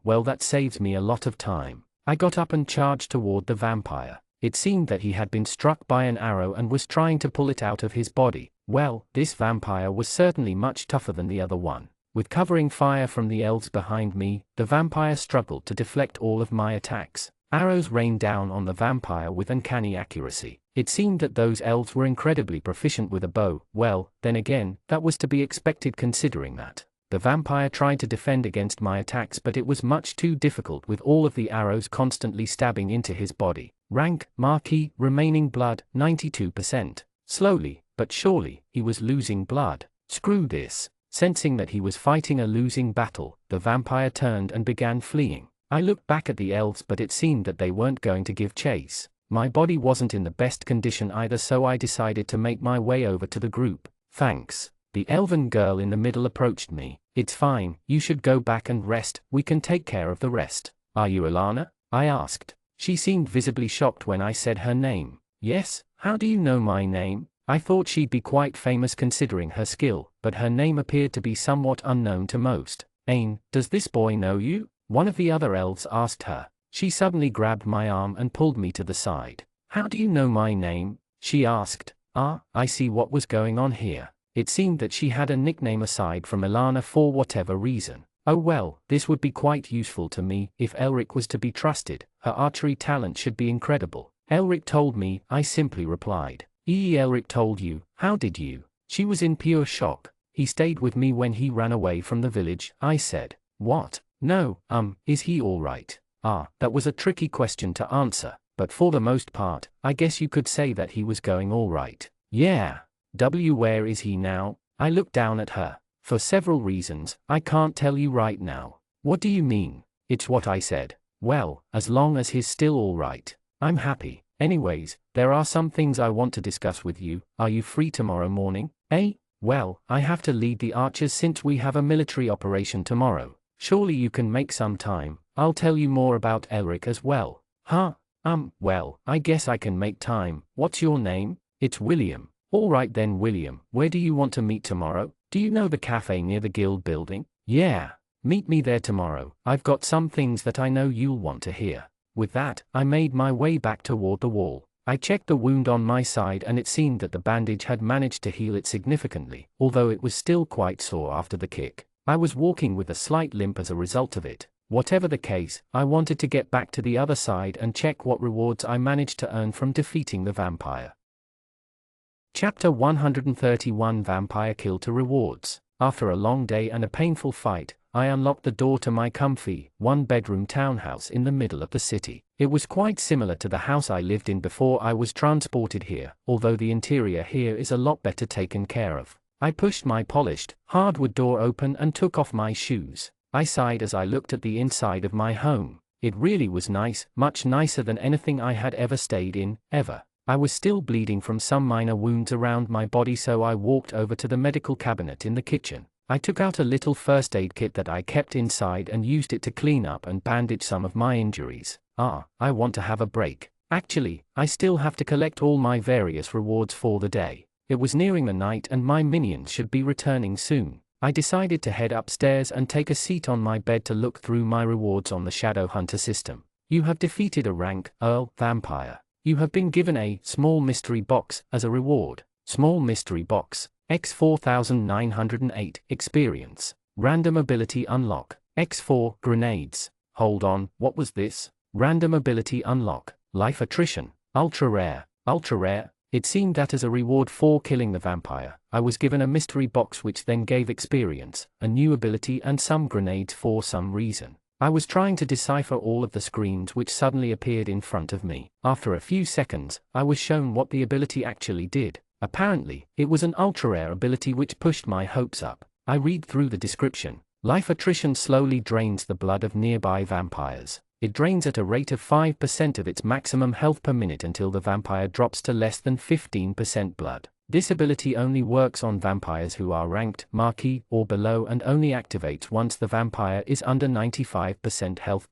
Well, that saves me a lot of time. I got up and charged toward the vampire. It seemed that he had been struck by an arrow and was trying to pull it out of his body. Well, this vampire was certainly much tougher than the other one. With covering fire from the elves behind me, the vampire struggled to deflect all of my attacks. Arrows rained down on the vampire with uncanny accuracy. It seemed that those elves were incredibly proficient with a bow. Well, then again, that was to be expected considering that. The vampire tried to defend against my attacks, but it was much too difficult with all of the arrows constantly stabbing into his body. Rank, Marquis, remaining blood, 92%. Slowly, but surely, he was losing blood. Screw this. Sensing that he was fighting a losing battle, the vampire turned and began fleeing. I looked back at the elves, but it seemed that they weren't going to give chase. My body wasn't in the best condition either, so I decided to make my way over to the group. Thanks. The elven girl in the middle approached me. It's fine, you should go back and rest, we can take care of the rest. Are you Alana? I asked. She seemed visibly shocked when I said her name. Yes, how do you know my name? I thought she'd be quite famous considering her skill, but her name appeared to be somewhat unknown to most. Ain, does this boy know you? One of the other elves asked her. She suddenly grabbed my arm and pulled me to the side. How do you know my name? She asked. I see what was going on here. It seemed that she had a nickname aside from Ilana for whatever reason. Oh well, this would be quite useful to me if Elric was to be trusted. Her archery talent should be incredible. Elric told me, I simply replied. Elric told you, how did you? She was in pure shock. He stayed with me when he ran away from the village, I said. What? No, is he alright? That was a tricky question to answer, but for the most part, I guess you could say that he was going alright. Yeah. Where is he now? I looked down at her. For several reasons, I can't tell you right now. What do you mean? It's what I said. Well, as long as he's still alright, I'm happy. Anyways, there are some things I want to discuss with you. Are you free tomorrow morning? Well, I have to lead the archers since we have a military operation tomorrow. Surely you can make some time. I'll tell you more about Elric as well. Well, I guess I can make time. What's your name? It's William. Alright then, William, where do you want to meet tomorrow? Do you know the cafe near the guild building? Yeah. Meet me there tomorrow. I've got some things that I know you'll want to hear. With that, I made my way back toward the wall. I checked the wound on my side and it seemed that the bandage had managed to heal it significantly, although it was still quite sore after the kick. I was walking with a slight limp as a result of it. Whatever the case, I wanted to get back to the other side and check what rewards I managed to earn from defeating the vampire. Chapter 131 Vampire Kill to Rewards. After a long day and a painful fight, I unlocked the door to my comfy, one-bedroom townhouse in the middle of the city. It was quite similar to the house I lived in before I was transported here, although the interior here is a lot better taken care of. I pushed my polished, hardwood door open and took off my shoes. I sighed as I looked at the inside of my home. It really was nice, much nicer than anything I had ever stayed in, ever. I was still bleeding from some minor wounds around my body, so I walked over to the medical cabinet in the kitchen. I took out a little first aid kit that I kept inside and used it to clean up and bandage some of my injuries. I want to have a break. Actually, I still have to collect all my various rewards for the day. It was nearing the night and my minions should be returning soon. I decided to head upstairs and take a seat on my bed to look through my rewards on the Shadow Hunter system. You have defeated a rank Earl vampire. You have been given a small mystery box as a reward. Small mystery box, X4908 experience. Random ability unlock, X4 grenades. Hold on, what was this? Random ability unlock, life attrition, ultra rare. Ultra rare. It seemed that as a reward for killing the vampire, I was given a mystery box which then gave experience, a new ability and some grenades for some reason. I was trying to decipher all of the screens which suddenly appeared in front of me. After a few seconds, I was shown what the ability actually did. Apparently, it was an ultra-rare ability which pushed my hopes up. I read through the description. Life attrition slowly drains the blood of nearby vampires. It drains at a rate of 5% of its maximum health per minute until the vampire drops to less than 15% blood. This ability only works on vampires who are ranked Marquis or below and only activates once the vampire is under 95% health.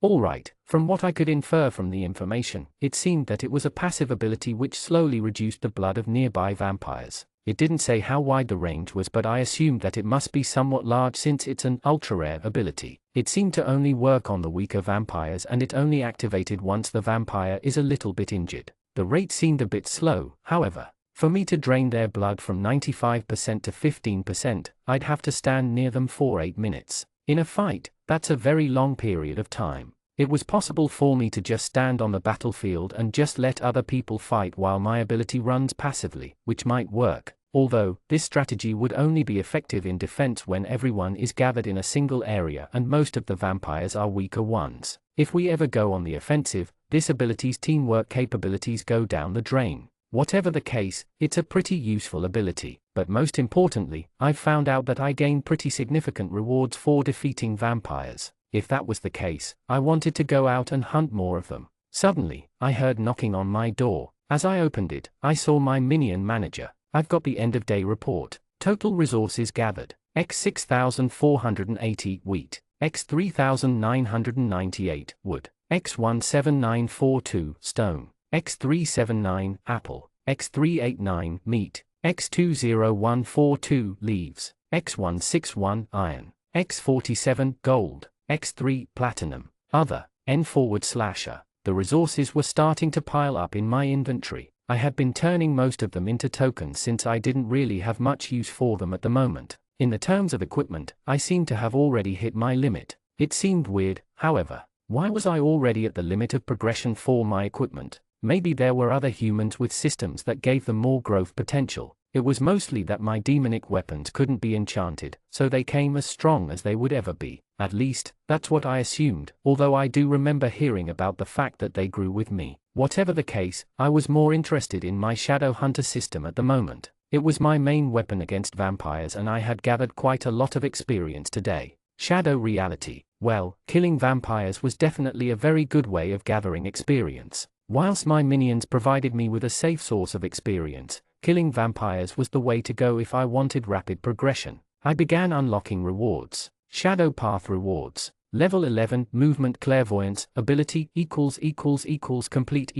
Alright, from what I could infer from the information, it seemed that it was a passive ability which slowly reduced the blood of nearby vampires. It didn't say how wide the range was, but I assumed that it must be somewhat large since it's an ultra-rare ability. It seemed to only work on the weaker vampires and it only activated once the vampire is a little bit injured. The rate seemed a bit slow, however. For me to drain their blood from 95% to 15%, I'd have to stand near them for 8 minutes. In a fight, that's a very long period of time. It was possible for me to just stand on the battlefield and just let other people fight while my ability runs passively, which might work. Although, this strategy would only be effective in defense when everyone is gathered in a single area and most of the vampires are weaker ones. If we ever go on the offensive, this ability's teamwork capabilities go down the drain. Whatever the case, it's a pretty useful ability, but most importantly, I've found out that I gain pretty significant rewards for defeating vampires. If that was the case, I wanted to go out and hunt more of them. Suddenly, I heard knocking on my door. As I opened it, I saw my minion manager. I've got the end of day report. Total resources gathered, X6480 wheat, X3998 wood, X17942 stone, X379 apple, X389 meat, X20142 leaves, X161 iron, X47 gold, X3 platinum, other, N//. The resources were starting to pile up in my inventory. I had been turning most of them into tokens since I didn't really have much use for them at the moment. In the terms of equipment, I seemed to have already hit my limit. It seemed weird, however. Why was I already at the limit of progression for my equipment? Maybe there were other humans with systems that gave them more growth potential. It was mostly that my demonic weapons couldn't be enchanted, so they came as strong as they would ever be. At least, that's what I assumed, although I do remember hearing about the fact that they grew with me. Whatever the case, I was more interested in my Shadow Hunter system at the moment. It was my main weapon against vampires and I had gathered quite a lot of experience today. Shadow reality. Well, killing vampires was definitely a very good way of gathering experience. Whilst my minions provided me with a safe source of experience, killing vampires was the way to go if I wanted rapid progression. I began unlocking rewards. Shadow Path rewards. Level 11 Movement Clairvoyance Ability complete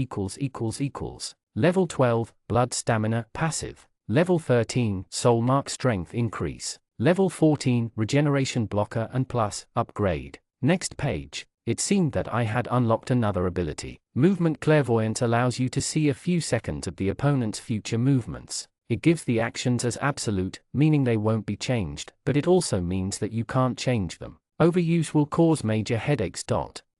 Level 12 Blood Stamina Passive. Level 13 Soul Mark Strength Increase. Level 14 Regeneration Blocker and Plus Upgrade. Next page. It seemed that I had unlocked another ability. Movement clairvoyance allows you to see a few seconds of the opponent's future movements. It gives the actions as absolute, meaning they won't be changed, but it also means that you can't change them. Overuse will cause major headaches.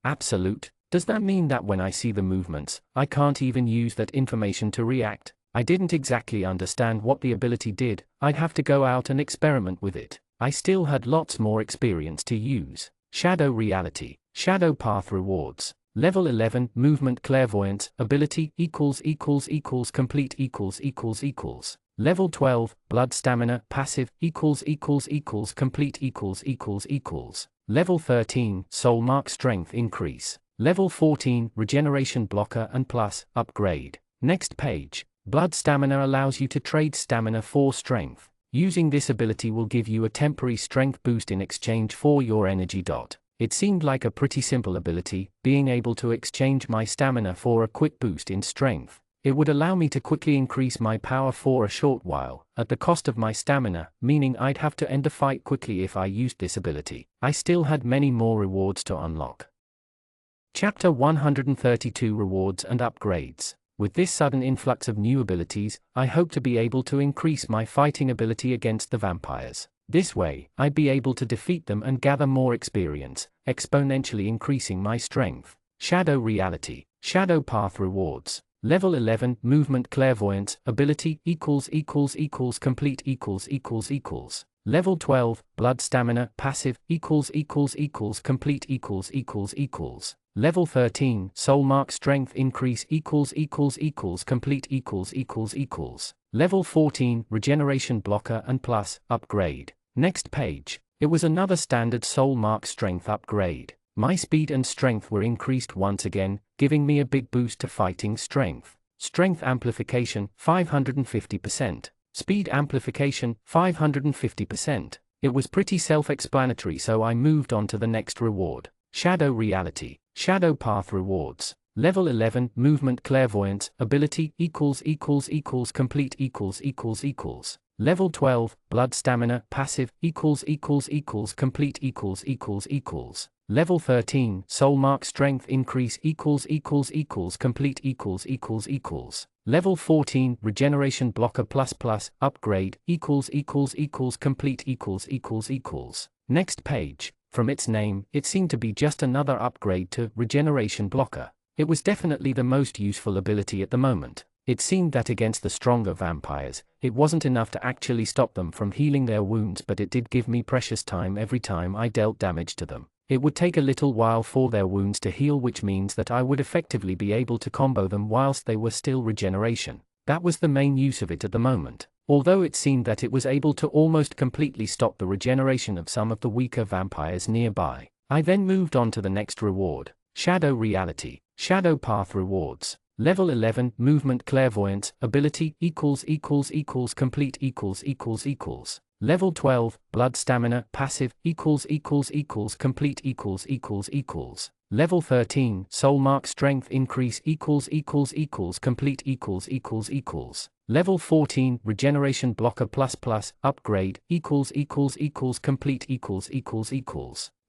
Absolute? Does that mean that when I see the movements, I can't even use that information to react? I didn't exactly understand what the ability did. I'd have to go out and experiment with it. I still had lots more experience to use. Shadow reality. Shadow path rewards. Level 11, movement clairvoyance, ability complete Level 12, blood stamina, passive complete Level 13, soul mark strength increase. Level 14, regeneration blocker and plus, upgrade. Next page. Blood stamina allows you to trade stamina for strength. Using this ability will give you a temporary strength boost in exchange for your energy. It seemed like a pretty simple ability, being able to exchange my stamina for a quick boost in strength. It would allow me to quickly increase my power for a short while, at the cost of my stamina, meaning I'd have to end the fight quickly if I used this ability. I still had many more rewards to unlock. Chapter 132 Rewards and Upgrades. With this sudden influx of new abilities, I hope to be able to increase my fighting ability against the vampires. This way, I'd be able to defeat them and gather more experience, exponentially increasing my strength. Shadow reality. Shadow path rewards. Level 11, movement clairvoyance, ability complete Level 12, blood stamina, passive complete Level 13, soul mark strength increase complete Level 14, regeneration blocker and plus, upgrade. Next page. It was another standard soul mark strength upgrade. My speed and strength were increased once again, giving me a big boost to fighting strength. Strength amplification, 550%. Speed amplification, 550%. It was pretty self-explanatory, so I moved on to the next reward. Shadow reality. Shadow path rewards. Level 11, movement clairvoyance, ability complete Level 12, blood stamina, passive complete Level 13, soul mark strength increase complete Level 14, regeneration blocker plus, upgrade complete Next page. From its name, it seemed to be just another upgrade to regeneration blocker. It was definitely the most useful ability at the moment. It seemed that against the stronger vampires, it wasn't enough to actually stop them from healing their wounds, but it did give me precious time every time I dealt damage to them. It would take a little while for their wounds to heal, which means that I would effectively be able to combo them whilst they were still regeneration. That was the main use of it at the moment. Although it seemed that it was able to almost completely stop the regeneration of some of the weaker vampires nearby. I then moved on to the next reward. Shadow reality. Shadow path rewards. Level 11, movement clairvoyance, ability complete Level 12, blood stamina, passive complete Level 13, soul mark strength increase complete Level 14, regeneration blocker plus, upgrade complete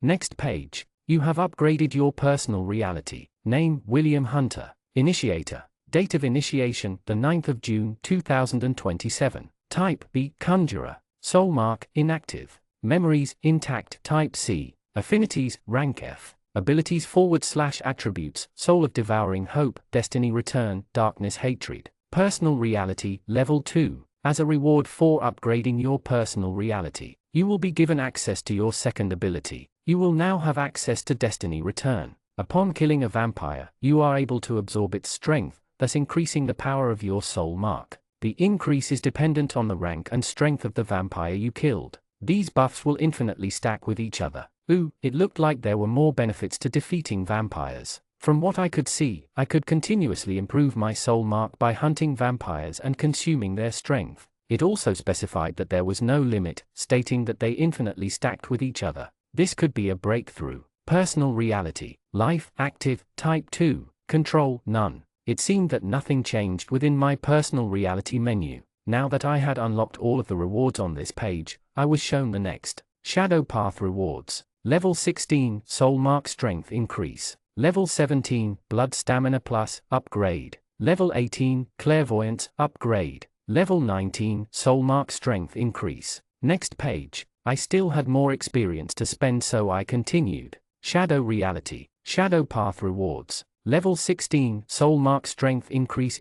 Next page. You have upgraded your personal reality. Name, William Hunter. Initiator. Date of initiation, the 9th of June 2027. Type, B, Conjurer. Soul mark, inactive. Memories, intact. Type C. Affinities, rank F. Abilities / attributes, soul of devouring hope, destiny return, darkness hatred. Personal reality, level 2. As a reward for upgrading your personal reality, you will be given access to your second ability. You will now have access to destiny return. Upon killing a vampire, you are able to absorb its strength, thus increasing the power of your soul mark. The increase is dependent on the rank and strength of the vampire you killed. These buffs will infinitely stack with each other. Ooh, it looked like there were more benefits to defeating vampires. From what I could see, I could continuously improve my soul mark by hunting vampires and consuming their strength. It also specified that there was no limit, stating that they infinitely stacked with each other. This could be a breakthrough. Personal reality. Life, active, type 2, control, none. It seemed that nothing changed within my personal reality menu. Now that I had unlocked all of the rewards on this page, I was shown the next. Shadow path rewards. Level 16, Soul Mark Strength Increase. Level 17, Blood Stamina Plus, Upgrade. Level 18, Clairvoyance, Upgrade. Level 19, Soul Mark Strength Increase. Next page. I still had more experience to spend, so I continued. Shadow Reality. Shadow Path Rewards. Level 16, Soul Mark Strength Increase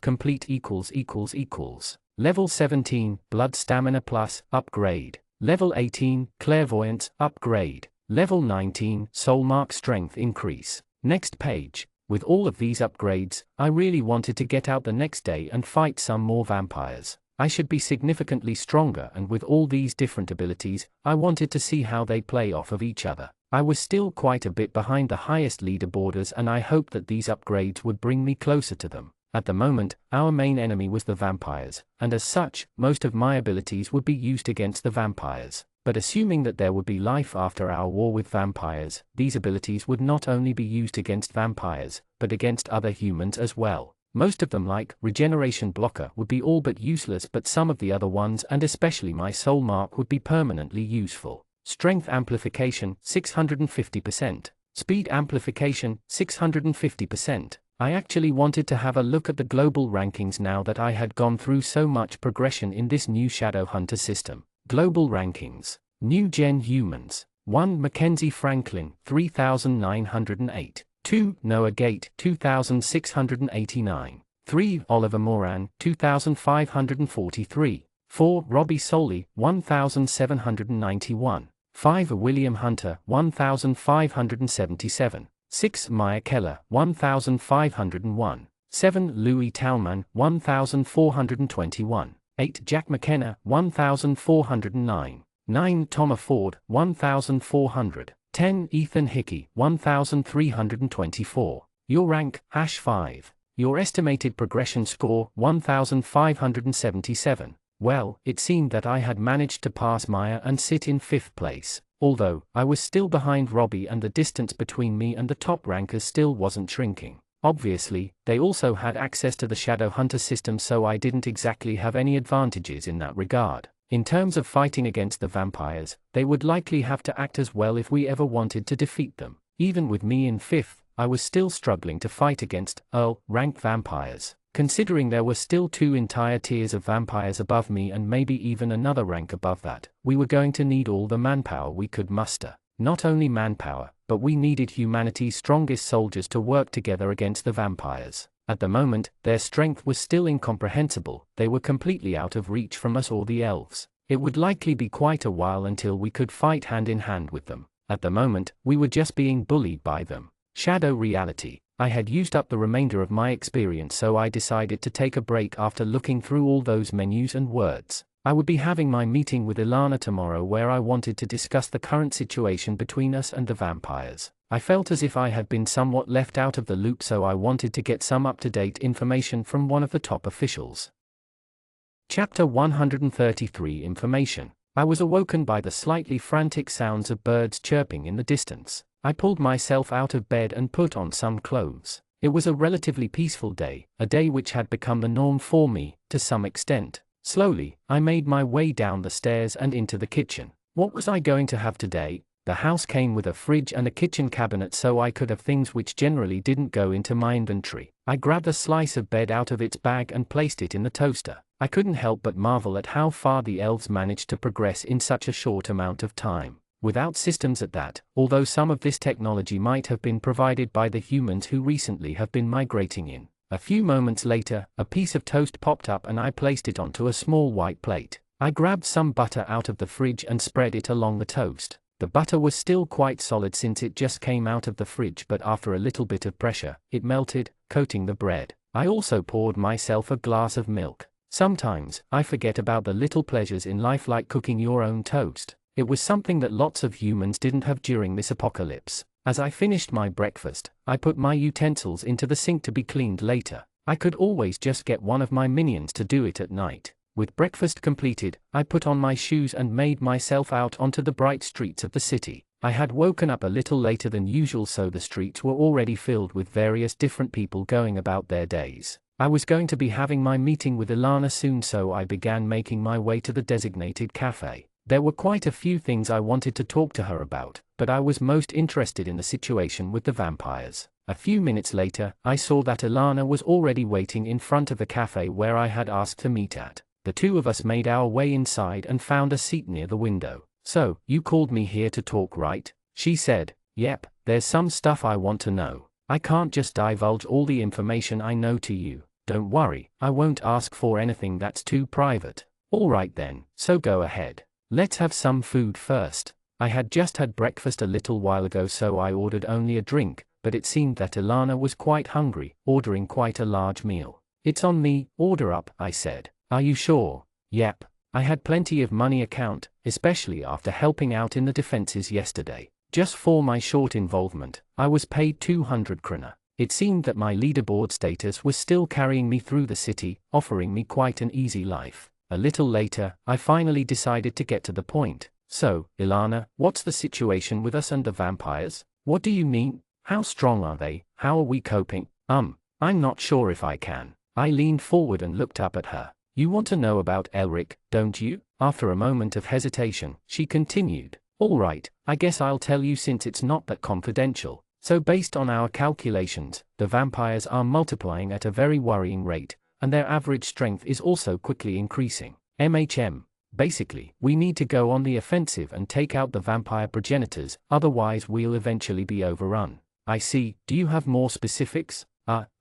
complete . Level 17, Blood Stamina Plus, Upgrade. Level 18, Clairvoyance, Upgrade. Level 19, Soul Mark Strength Increase. Next page. With all of these upgrades, I really wanted to get out the next day and fight some more vampires. I should be significantly stronger, and with all these different abilities, I wanted to see how they play off of each other. I was still quite a bit behind the highest leaderboarders, and I hoped that these upgrades would bring me closer to them. At the moment, our main enemy was the vampires, and as such, most of my abilities would be used against the vampires. But assuming that there would be life after our war with vampires, these abilities would not only be used against vampires, but against other humans as well. Most of them, like Regeneration Blocker, would be all but useless, but some of the other ones, and especially my Soul Mark, would be permanently useful. Strength Amplification, 650%. Speed Amplification, 650%. I actually wanted to have a look at the global rankings now that I had gone through so much progression in this new Shadow Hunter system. Global rankings. New Gen Humans. 1. Mackenzie Franklin, 3908. 2. Noah Gate, 2689. 3. Oliver Moran, 2543. 4. Robbie Soley, 1791. 5. William Hunter, 1577. 6. Maya Keller, 1501. 7. Louis Talman, 1421. 8. Jack McKenna, 1409. 9. Thomas Ford, 1400. 10. Ethan Hickey, 1324. Your rank, #5. Your estimated progression score, 1577. Well, it seemed that I had managed to pass Maya and sit in 5th place. Although, I was still behind Robbie, and the distance between me and the top rankers still wasn't shrinking. Obviously, they also had access to the Shadow Hunter system, so I didn't exactly have any advantages in that regard. In terms of fighting against the vampires, they would likely have to act as well if we ever wanted to defeat them. Even with me in 5th, I was still struggling to fight against Earl-ranked vampires. Considering there were still 2 entire tiers of vampires above me and maybe even another rank above that, we were going to need all the manpower we could muster. Not only manpower, but we needed humanity's strongest soldiers to work together against the vampires. At the moment, their strength was still incomprehensible. They were completely out of reach from us or the elves. It would likely be quite a while until we could fight hand in hand with them. At the moment, we were just being bullied by them. Shadow Reality. I had used up the remainder of my experience, so I decided to take a break after looking through all those menus and words. I would be having my meeting with Ilana tomorrow, where I wanted to discuss the current situation between us and the vampires. I felt as if I had been somewhat left out of the loop, so I wanted to get some up-to-date information from one of the top officials. Chapter 133 Information. I was awoken by the slightly frantic sounds of birds chirping in the distance. I pulled myself out of bed and put on some clothes. It was a relatively peaceful day, a day which had become the norm for me, to some extent. Slowly, I made my way down the stairs and into the kitchen. What was I going to have today? The house came with a fridge and a kitchen cabinet, so I could have things which generally didn't go into my inventory. I grabbed a slice of bread out of its bag and placed it in the toaster. I couldn't help but marvel at how far the elves managed to progress in such a short amount of time. Without systems at that, although some of this technology might have been provided by the humans who recently have been migrating in. A few moments later, a piece of toast popped up and I placed it onto a small white plate. I grabbed some butter out of the fridge and spread it along the toast. The butter was still quite solid since it just came out of the fridge, but after a little bit of pressure, it melted, coating the bread. I also poured myself a glass of milk. Sometimes, I forget about the little pleasures in life, like cooking your own toast. It was something that lots of humans didn't have during this apocalypse. As I finished my breakfast, I put my utensils into the sink to be cleaned later. I could always just get one of my minions to do it at night. With breakfast completed, I put on my shoes and made myself out onto the bright streets of the city. I had woken up a little later than usual, so the streets were already filled with various different people going about their days. I was going to be having my meeting with Ilana soon, so I began making my way to the designated cafe. There were quite a few things I wanted to talk to her about, but I was most interested in the situation with the vampires. A few minutes later, I saw that Ilana was already waiting in front of the cafe where I had asked to meet at. The two of us made our way inside and found a seat near the window. "So, you called me here to talk, right?" she said. "Yep, there's some stuff I want to know. I can't just divulge all the information I know to you. Don't worry, I won't ask for anything that's too private." "Alright then, so go ahead. Let's have some food first." I had just had breakfast a little while ago, so I ordered only a drink, but it seemed that Ilana was quite hungry, ordering quite a large meal. "It's on me, order up," I said. "Are you sure?" "Yep. I had plenty of money account, especially after helping out in the defenses yesterday. Just for my short involvement, I was paid 200 krona. It seemed that my leaderboard status was still carrying me through the city, offering me quite an easy life. A little later, I finally decided to get to the point. "So, Ilana, what's the situation with us and the vampires? What do you mean? How strong are they? How are we coping?" I'm not sure if I can." I leaned forward and looked up at her. "You want to know about Elric, don't you?" After a moment of hesitation, she continued. "Alright, I guess I'll tell you since it's not that confidential. So based on our calculations, the vampires are multiplying at a very worrying rate, and their average strength is also quickly increasing. Basically, we need to go on the offensive and take out the vampire progenitors, otherwise we'll eventually be overrun." "I see, do you have more specifics?"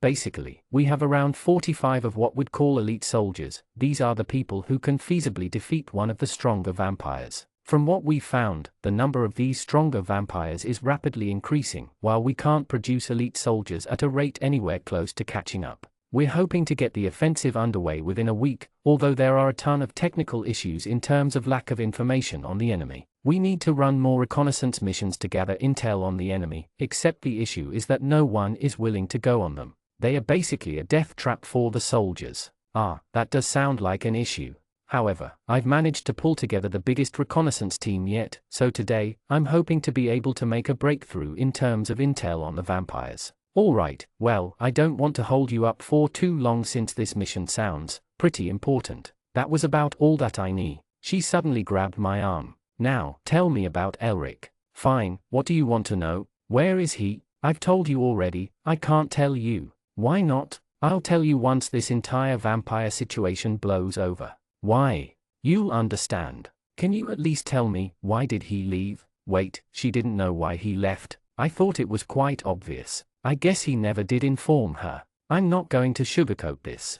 Basically, we have around 45 of what we'd call elite soldiers. These are the people who can feasibly defeat one of the stronger vampires. From what we found, the number of these stronger vampires is rapidly increasing, while we can't produce elite soldiers at a rate anywhere close to catching up. We're hoping to get the offensive underway within a week, although there are a ton of technical issues in terms of lack of information on the enemy. We need to run more reconnaissance missions to gather intel on the enemy, except the issue is that no one is willing to go on them. They are basically a death trap for the soldiers. That does sound like an issue. However, I've managed to pull together the biggest reconnaissance team yet, so today, I'm hoping to be able to make a breakthrough in terms of intel on the vampires. Alright, well, I don't want to hold you up for too long since this mission sounds pretty important. That was about all that I need. She suddenly grabbed my arm. "Now, tell me about Elric." "Fine, what do you want to know? Where is he?" "I've told you already, I can't tell you." "Why not?" "I'll tell you once this entire vampire situation blows over." "Why?" "You'll understand." "Can you at least tell me, why did he leave?" Wait, she didn't know why he left? I thought it was quite obvious. I guess he never did inform her. I'm not going to sugarcoat this.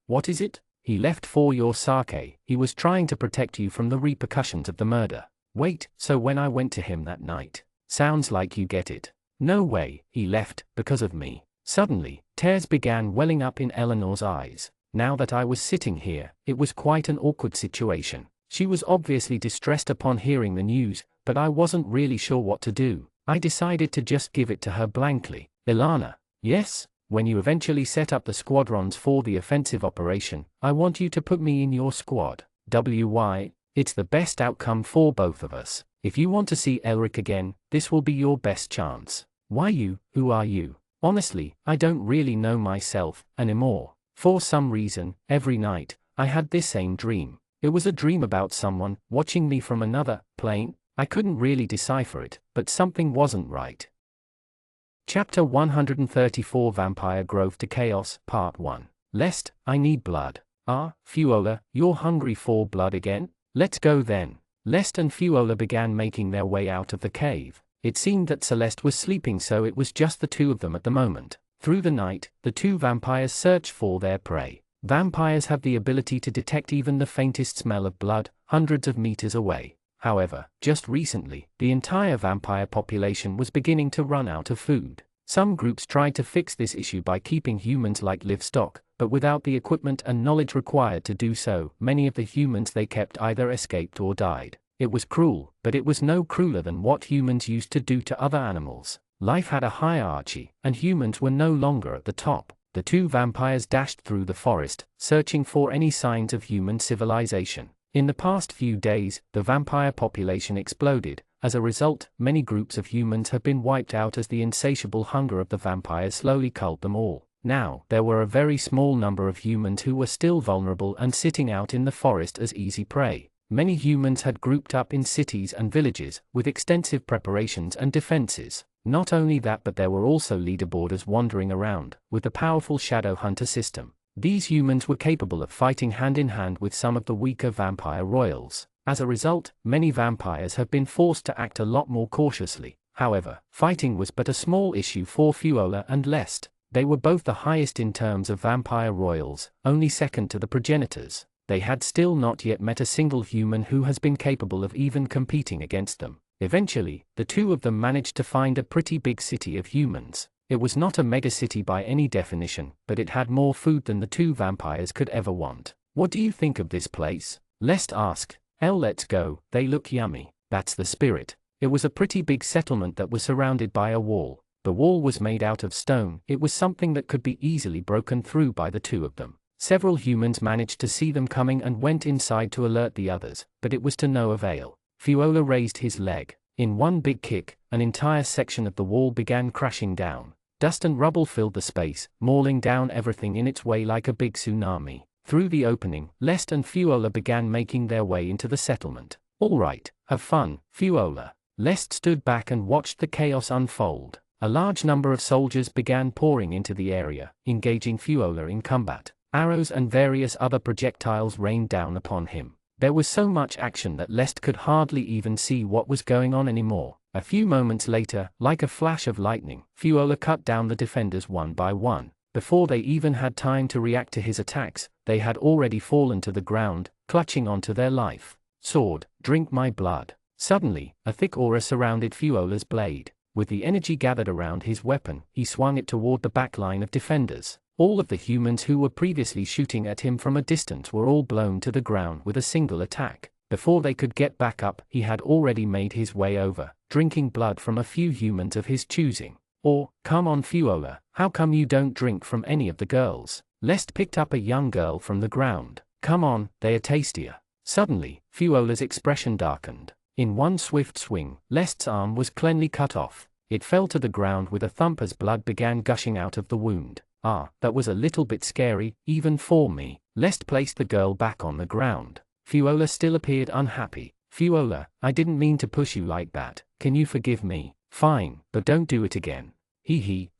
What is it? "He left for your sake. He was trying to protect you from the repercussions of the murder." "Wait, so when I went to him that night?" "Sounds like you get it." "No way, he left because of me." Suddenly, tears began welling up in Eleanor's eyes. Now that I was sitting here, it was quite an awkward situation. She was obviously distressed upon hearing the news, but I wasn't really sure what to do. I decided to just give it to her blankly. "Ilana." "Yes?" "When you eventually set up the squadrons for the offensive operation, I want you to put me in your squad." "Why?" "It's the best outcome for both of us. If you want to see Elric again, this will be your best chance." "Why you? Who are you?" "Honestly, I don't really know myself anymore. For some reason, every night, I had this same dream. It was a dream about someone watching me from another plane. I couldn't really decipher it, but something wasn't right." Chapter 134 Vampire Growth to Chaos, Part 1. "Lest, I need blood." Fuola, you're hungry for blood again? Let's go then." Lest and Fuola began making their way out of the cave. It seemed that Celeste was sleeping, so it was just the two of them at the moment. Through the night, the two vampires searched for their prey. Vampires have the ability to detect even the faintest smell of blood, hundreds of meters away. However, just recently, the entire vampire population was beginning to run out of food. Some groups tried to fix this issue by keeping humans like livestock, but without the equipment and knowledge required to do so, many of the humans they kept either escaped or died. It was cruel, but it was no crueler than what humans used to do to other animals. Life had a hierarchy, and humans were no longer at the top. The two vampires dashed through the forest, searching for any signs of human civilization. In the past few days, the vampire population exploded. As a result, many groups of humans have been wiped out as the insatiable hunger of the vampires slowly culled them all. Now, there were a very small number of humans who were still vulnerable and sitting out in the forest as easy prey. Many humans had grouped up in cities and villages, with extensive preparations and defenses. Not only that, but there were also leaderboarders wandering around, with the powerful shadow hunter system. These humans were capable of fighting hand in hand with some of the weaker vampire royals. As a result, many vampires have been forced to act a lot more cautiously. However, fighting was but a small issue for Fuola and Lest. They were both the highest in terms of vampire royals, only second to the progenitors. They had still not yet met a single human who has been capable of even competing against them. Eventually, the two of them managed to find a pretty big city of humans. It was not a megacity by any definition, but it had more food than the two vampires could ever want. "What do you think of this place?" Lest asked. "Let's go, they look yummy." That's the spirit. It was a pretty big settlement that was surrounded by a wall. The wall was made out of stone. It was something that could be easily broken through by the two of them. Several humans managed to see them coming and went inside to alert the others, but it was to no avail. Fuola raised his leg. In one big kick, an entire section of the wall began crashing down. Dust and rubble filled the space, mauling down everything in its way like a big tsunami. Through the opening, Lest and Fuola began making their way into the settlement. "All right, have fun, Fuola." Lest stood back and watched the chaos unfold. A large number of soldiers began pouring into the area, engaging Fuola in combat. Arrows and various other projectiles rained down upon him. There was so much action that Lest could hardly even see what was going on anymore. A few moments later, like a flash of lightning, Fuola cut down the defenders one by one. Before they even had time to react to his attacks, they had already fallen to the ground, clutching onto their life. "Sword, drink my blood." Suddenly, a thick aura surrounded Fuola's blade. With the energy gathered around his weapon, he swung it toward the back line of defenders. All of the humans who were previously shooting at him from a distance were all blown to the ground with a single attack. Before they could get back up, he had already made his way over, drinking blood from a few humans of his choosing. "Come on Fuola, how come you don't drink from any of the girls?" Lest picked up a young girl from the ground. "Come on, they are tastier." Suddenly, Fuola's expression darkened. In one swift swing, Lest's arm was cleanly cut off. It fell to the ground with a thump as blood began gushing out of the wound. That was a little bit scary, even for me. Lest placed the girl back on the ground. Fuola still appeared unhappy. "Fuola, I didn't mean to push you like that. Can you forgive me?" "Fine, but don't do it again."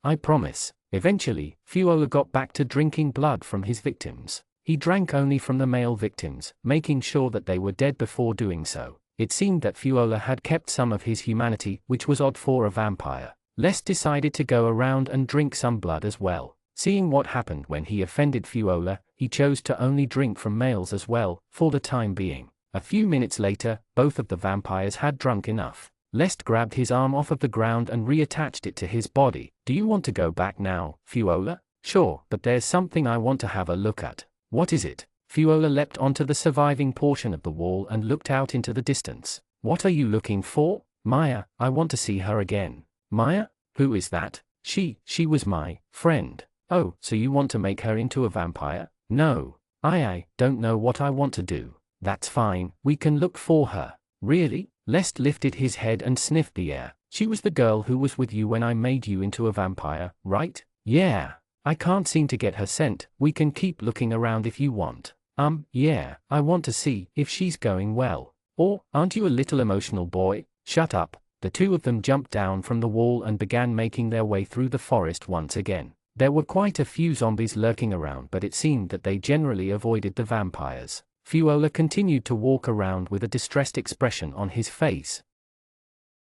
I promise." Eventually, Fuola got back to drinking blood from his victims. He drank only from the male victims, making sure that they were dead before doing so. It seemed that Fuola had kept some of his humanity, which was odd for a vampire. Lest decided to go around and drink some blood as well. Seeing what happened when he offended Fuola, he chose to only drink from males as well, for the time being. A few minutes later, both of the vampires had drunk enough. Lest grabbed his arm off of the ground and reattached it to his body. "Do you want to go back now, Fuola?" "Sure, but there's something I want to have a look at." "What is it?" Fuola leapt onto the surviving portion of the wall and looked out into the distance. "What are you looking for?" "Maya, I want to see her again." "Maya? Who is that?" She was my friend." "Oh, so you want to make her into a vampire?" "No. I don't know what I want to do." "That's fine, we can look for her." "Really?" Lest lifted his head and sniffed the air. "She was the girl who was with you when I made you into a vampire, right?" "Yeah. I can't seem to get her scent. We can keep looking around if you want." Yeah, I want to see if she's going well." "Or, aren't you a little emotional boy?" "Shut up." The two of them jumped down from the wall and began making their way through the forest once again. There were quite a few zombies lurking around, but it seemed that they generally avoided the vampires. Fuola continued to walk around with a distressed expression on his face.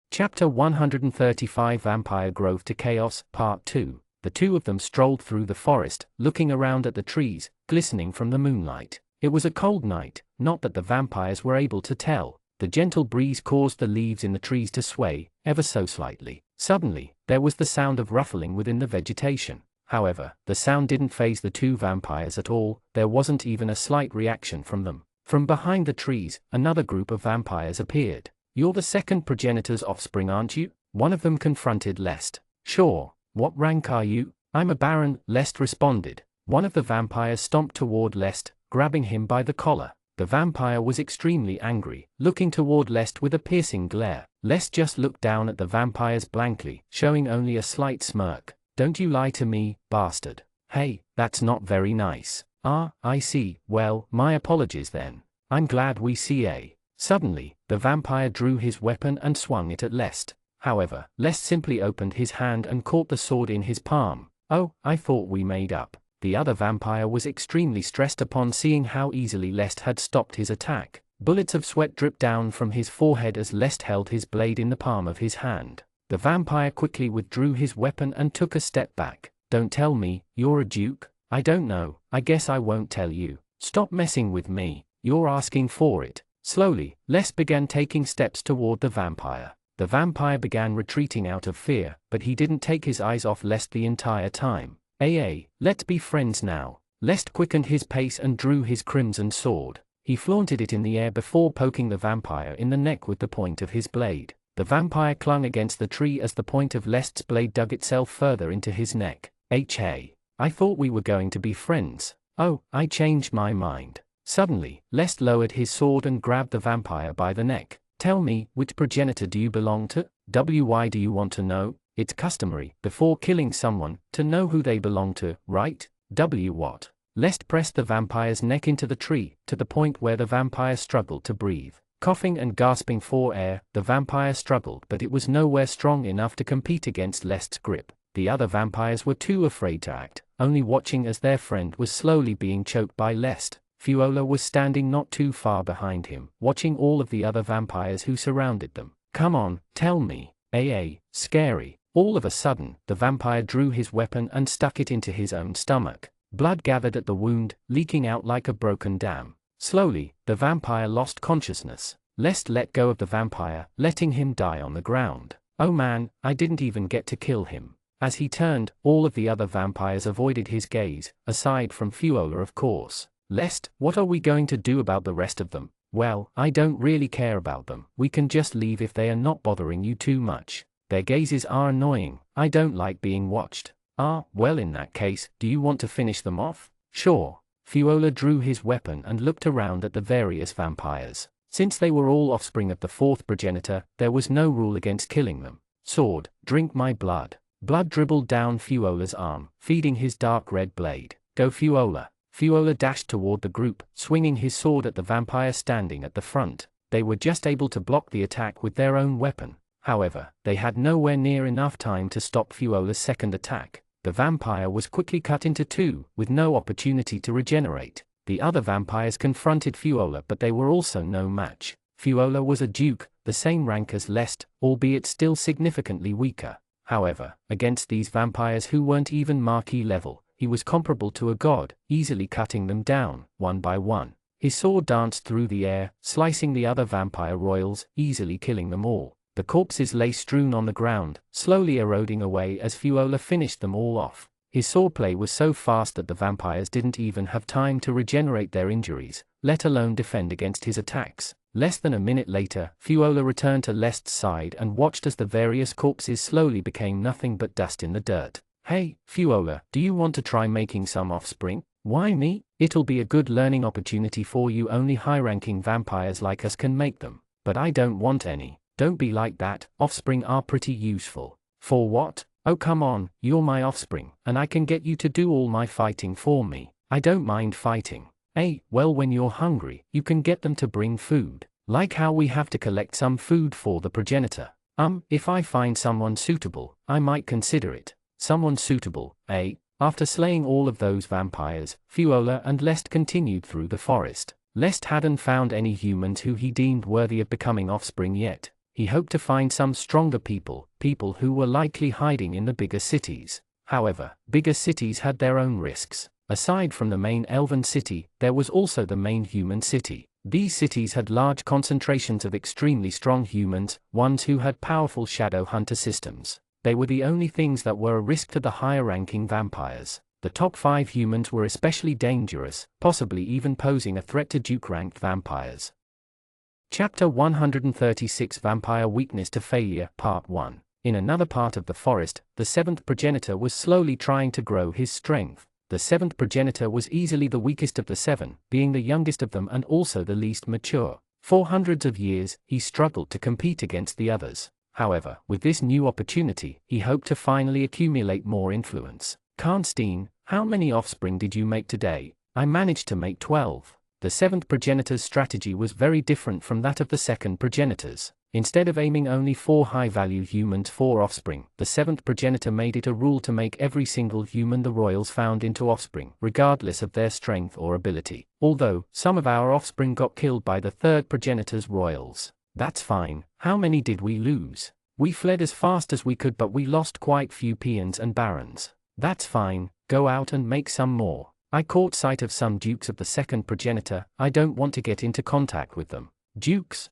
Chapter 135 Vampire Growth to Chaos, Part 2. The two of them strolled through the forest, looking around at the trees, glistening from the moonlight. It was a cold night, not that the vampires were able to tell. The gentle breeze caused the leaves in the trees to sway, ever so slightly. Suddenly, there was the sound of ruffling within the vegetation. However, the sound didn't faze the two vampires at all. There wasn't even a slight reaction from them. From behind the trees, another group of vampires appeared. "You're the second progenitor's offspring, aren't you?" One of them confronted Lest. "Sure. What rank are you?" "I'm a baron," Lest responded. One of the vampires stomped toward Lest, grabbing him by the collar. The vampire was extremely angry, looking toward Lest with a piercing glare. Lest just looked down at the vampires blankly, showing only a slight smirk. "Don't you lie to me, bastard." "Hey, that's not very nice." "I see, well, my apologies then." I'm glad we see a. Suddenly, the vampire drew his weapon and swung it at Lest. However, Lest simply opened his hand and caught the sword in his palm. Oh, I thought we made up. The other vampire was extremely stressed upon seeing how easily Lest had stopped his attack. Bullets of sweat dripped down from his forehead as Lest held his blade in the palm of his hand. The vampire quickly withdrew his weapon and took a step back. Don't tell me, you're a duke? I don't know, I guess I won't tell you. Stop messing with me, you're asking for it. Slowly, Lest began taking steps toward the vampire. The vampire began retreating out of fear, but he didn't take his eyes off Lest the entire time. Let's be friends now. Lest quickened his pace and drew his crimson sword. He flaunted it in the air before poking the vampire in the neck with the point of his blade. The vampire clung against the tree as the point of Lest's blade dug itself further into his neck. I thought we were going to be friends. Oh, I changed my mind. Suddenly, Lest lowered his sword and grabbed the vampire by the neck. Tell me, which progenitor do you belong to? Why do you want to know? It's customary, before killing someone, to know who they belong to, right? What? Lest pressed the vampire's neck into the tree, to the point where the vampire struggled to breathe. Coughing and gasping for air, the vampire struggled, but it was nowhere strong enough to compete against Lest's grip. The other vampires were too afraid to act, only watching as their friend was slowly being choked by Lest. Fiola was standing not too far behind him, watching all of the other vampires who surrounded them. Come on, tell me. Scary. All of a sudden, the vampire drew his weapon and stuck it into his own stomach. Blood gathered at the wound, leaking out like a broken dam. Slowly, the vampire lost consciousness. Lest let go of the vampire, letting him die on the ground. Oh man, I didn't even get to kill him. As he turned, all of the other vampires avoided his gaze, aside from Fiola of course. Lest, what are we going to do about the rest of them? Well, I don't really care about them. We can just leave if they are not bothering you too much. Their gazes are annoying. I don't like being watched. Well in that case, do you want to finish them off? Sure. Fiola drew his weapon and looked around at the various vampires. Since they were all offspring of the fourth progenitor, there was no rule against killing them. Sword, drink my blood. Blood dribbled down Fiola's arm, feeding his dark red blade. Go Fiola. Fiola dashed toward the group, swinging his sword at the vampire standing at the front. They were just able to block the attack with their own weapon. However, they had nowhere near enough time to stop Fiola's second attack. The vampire was quickly cut into two, with no opportunity to regenerate. The other vampires confronted Fiola, but they were also no match. Fiola was a duke, the same rank as Lest, albeit still significantly weaker. However, against these vampires who weren't even marquis level, he was comparable to a god, easily cutting them down, one by one. His sword danced through the air, slicing the other vampire royals, easily killing them all. The corpses lay strewn on the ground, slowly eroding away as Fiola finished them all off. His swordplay was so fast that the vampires didn't even have time to regenerate their injuries, let alone defend against his attacks. Less than a minute later, Fiola returned to Lest's side and watched as the various corpses slowly became nothing but dust in the dirt. Hey, Fiola, do you want to try making some offspring? Why me? It'll be a good learning opportunity for you. Only high-ranking vampires like us can make them. But I don't want any. Don't be like that, offspring are pretty useful. For what? Oh come on, you're my offspring, and I can get you to do all my fighting for me. I don't mind fighting. Well when you're hungry, you can get them to bring food. Like how we have to collect some food for the progenitor. If I find someone suitable, I might consider it. Someone suitable, After slaying all of those vampires, Fiola and Lest continued through the forest. Lest hadn't found any humans who he deemed worthy of becoming offspring yet. He hoped to find some stronger people who were likely hiding in the bigger cities. However, bigger cities had their own risks. Aside from the main elven city, there was also the main human city. These cities had large concentrations of extremely strong humans, ones who had powerful shadow hunter systems. They were the only things that were a risk to the higher-ranking vampires. The top 5 humans were especially dangerous, possibly even posing a threat to Duke-ranked vampires. Chapter 136 Vampire Weakness to Failure, Part 1. In another part of the forest, the 7th progenitor was slowly trying to grow his strength. The 7th progenitor was easily the weakest of the 7, being the youngest of them and also the least mature. For hundreds of years, he struggled to compete against the others. However, with this new opportunity, he hoped to finally accumulate more influence. Karnstein, how many offspring did you make today? I managed to make 12. The The seventh progenitor's strategy was very different from that of the second progenitors. Instead of aiming only for high-value humans for offspring, the seventh progenitor made it a rule to make every single human the royals found into offspring, regardless of their strength or ability. Although, some of our offspring got killed by the third progenitor's royals. That's fine. How many did we lose? We fled as fast as we could, but we lost quite few peons and barons. That's fine. Go out and make some more. I caught sight of some dukes of the second progenitor. I don't want to get into contact with them. Dukes?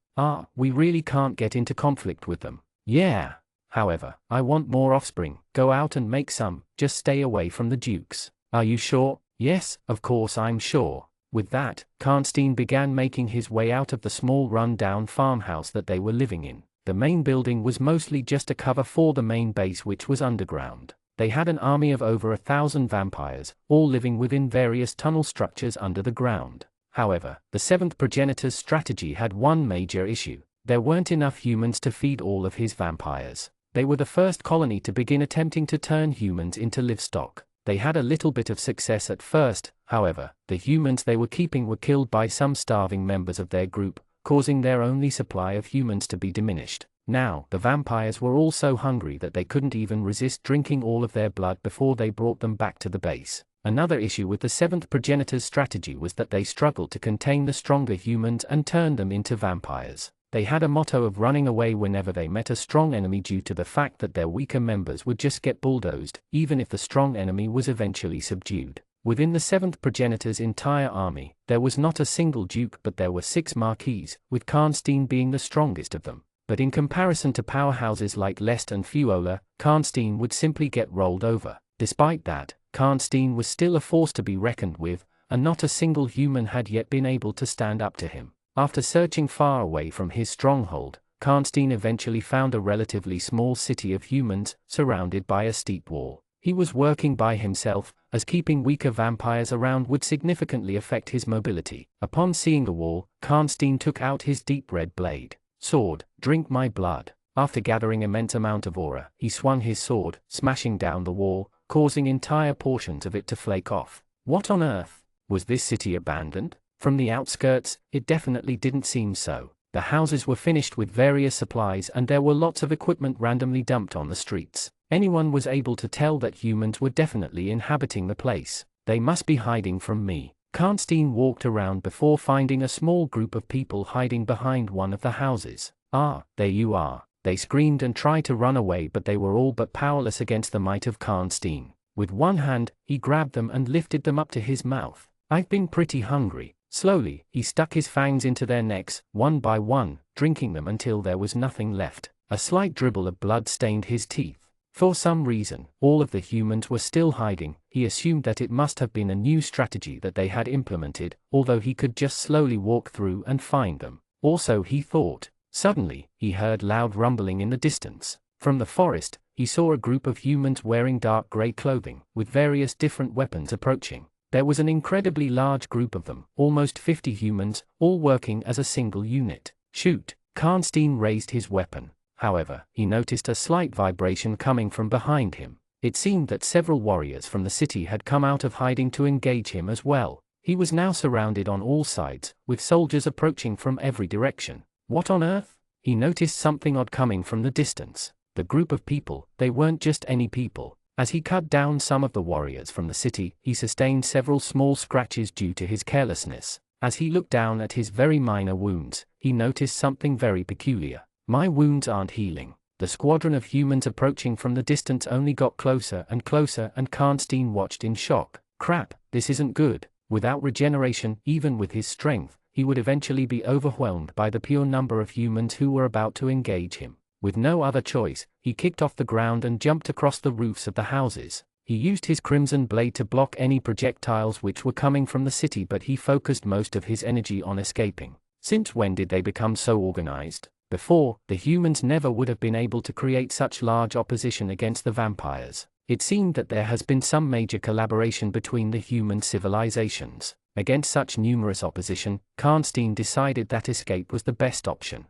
We really can't get into conflict with them. Yeah. However, I want more offspring. Go out and make some, just stay away from the dukes. Are you sure? Yes, of course I'm sure. With that, Karnstein began making his way out of the small run-down farmhouse that they were living in. The main building was mostly just a cover for the main base, which was underground. They had an army of over 1,000 vampires, all living within various tunnel structures under the ground. However, the seventh progenitor's strategy had one major issue. There weren't enough humans to feed all of his vampires. They were the first colony to begin attempting to turn humans into livestock. They had a little bit of success at first. However, the humans they were keeping were killed by some starving members of their group, causing their only supply of humans to be diminished. Now, the vampires were all so hungry that they couldn't even resist drinking all of their blood before they brought them back to the base. Another issue with the seventh progenitor's strategy was that they struggled to contain the stronger humans and turn them into vampires. They had a motto of running away whenever they met a strong enemy due to the fact that their weaker members would just get bulldozed, even if the strong enemy was eventually subdued. Within the seventh progenitor's entire army, there was not a single duke, but there were 6 marquises, with Karnstein being the strongest of them. But in comparison to powerhouses like Lest and Fuola, Karnstein would simply get rolled over. Despite that, Karnstein was still a force to be reckoned with, and not a single human had yet been able to stand up to him. After searching far away from his stronghold, Karnstein eventually found a relatively small city of humans, surrounded by a steep wall. He was working by himself, as keeping weaker vampires around would significantly affect his mobility. Upon seeing the wall, Karnstein took out his deep red blade. Sword, drink my blood. After gathering immense amount of aura, he swung his sword, smashing down the wall, causing entire portions of it to flake off. What on earth? Was this city abandoned? From the outskirts, it definitely didn't seem so. The houses were finished with various supplies and there were lots of equipment randomly dumped on the streets. Anyone was able to tell that humans were definitely inhabiting the place. They must be hiding from me. Karnstein walked around before finding a small group of people hiding behind one of the houses. There you are. They screamed and tried to run away, but they were all but powerless against the might of Karnstein. With one hand, he grabbed them and lifted them up to his mouth. I've been pretty hungry. Slowly, he stuck his fangs into their necks, one by one, drinking them until there was nothing left. A slight dribble of blood stained his teeth. For some reason, all of the humans were still hiding. He assumed that it must have been a new strategy that they had implemented, although he could just slowly walk through and find them. Also, he thought. Suddenly, he heard loud rumbling in the distance. From the forest, he saw a group of humans wearing dark gray clothing, with various different weapons approaching. There was an incredibly large group of them, almost 50 humans, all working as a single unit. Shoot! Karnstein raised his weapon. However, he noticed a slight vibration coming from behind him. It seemed that several warriors from the city had come out of hiding to engage him as well. He was now surrounded on all sides, with soldiers approaching from every direction. What on earth? He noticed something odd coming from the distance. The group of people, they weren't just any people. As he cut down some of the warriors from the city, he sustained several small scratches due to his carelessness. As he looked down at his very minor wounds, he noticed something very peculiar. My wounds aren't healing. The squadron of humans approaching from the distance only got closer and closer, and Karnstein watched in shock. Crap, this isn't good. Without regeneration, even with his strength, he would eventually be overwhelmed by the pure number of humans who were about to engage him. With no other choice, he kicked off the ground and jumped across the roofs of the houses. He used his crimson blade to block any projectiles which were coming from the city, but he focused most of his energy on escaping. Since when did they become so organized? Before, the humans never would have been able to create such large opposition against the vampires. It seemed that there has been some major collaboration between the human civilizations. Against such numerous opposition, Karnstein decided that escape was the best option.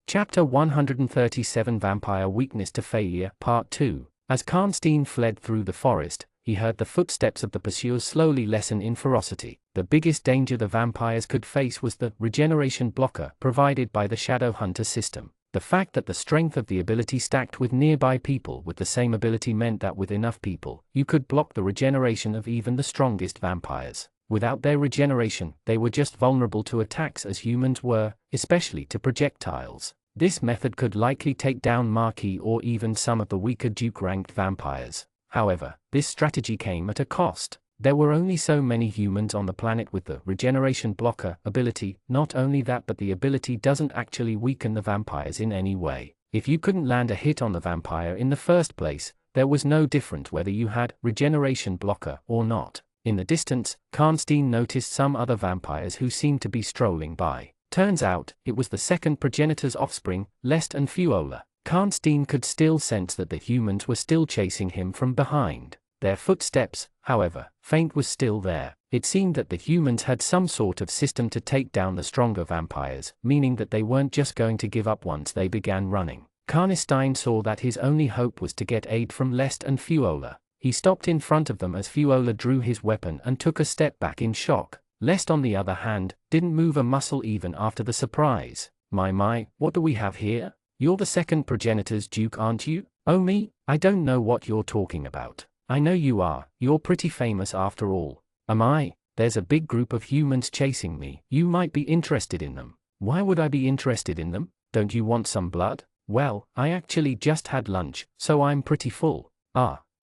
Chapter 137 Vampire Weakness to Failure, Part 2. As Karnstein fled through the forest, he heard the footsteps of the pursuers slowly lessen in ferocity. The biggest danger the vampires could face was the regeneration blocker provided by the Shadow Hunter system. The fact that the strength of the ability stacked with nearby people with the same ability meant that with enough people, you could block the regeneration of even the strongest vampires. Without their regeneration, they were just vulnerable to attacks as humans were, especially to projectiles. This method could likely take down Marquis or even some of the weaker Duke-ranked vampires. However, this strategy came at a cost. There were only so many humans on the planet with the regeneration blocker ability. Not only that, but the ability doesn't actually weaken the vampires in any way. If you couldn't land a hit on the vampire in the first place, there was no difference whether you had regeneration blocker or not. In the distance, Karnstein noticed some other vampires who seemed to be strolling by. Turns out, it was the second progenitor's offspring, Lest and Fuola. Karnstein could still sense that the humans were still chasing him from behind. Their footsteps, however, faint was still there. It seemed that the humans had some sort of system to take down the stronger vampires, meaning that they weren't just going to give up once they began running. Karnstein saw that his only hope was to get aid from Lest and Fuola. He stopped in front of them as Fuola drew his weapon and took a step back in shock. Lest, on the other hand, didn't move a muscle even after the surprise. My, what do we have here? You're the second progenitor's Duke, aren't you? Oh me? I don't know what you're talking about. I know you are, you're pretty famous after all. Am I? There's a big group of humans chasing me. You might be interested in them. Why would I be interested in them? Don't you want some blood? Well, I actually just had lunch, so I'm pretty full.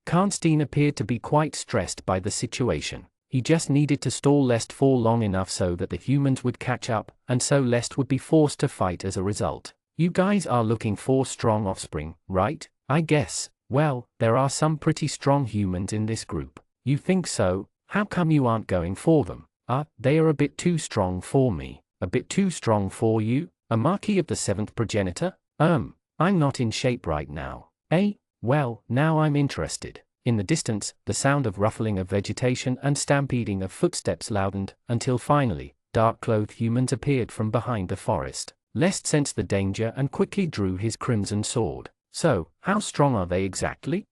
Karnstein appeared to be quite stressed by the situation. He just needed to stall Lest for long enough so that the humans would catch up, and so Lest would be forced to fight as a result. You guys are looking for strong offspring, right? I guess. Well, there are some pretty strong humans in this group. You think so? How come you aren't going for them? They are a bit too strong for me. A bit too strong for you? A Marquis of the 7th progenitor? I'm not in shape right now. Well, now I'm interested. In the distance, the sound of ruffling of vegetation and stampeding of footsteps loudened, until finally, dark-clothed humans appeared from behind the forest. Lest sensed the danger and quickly drew his crimson sword. So, how strong are they exactly?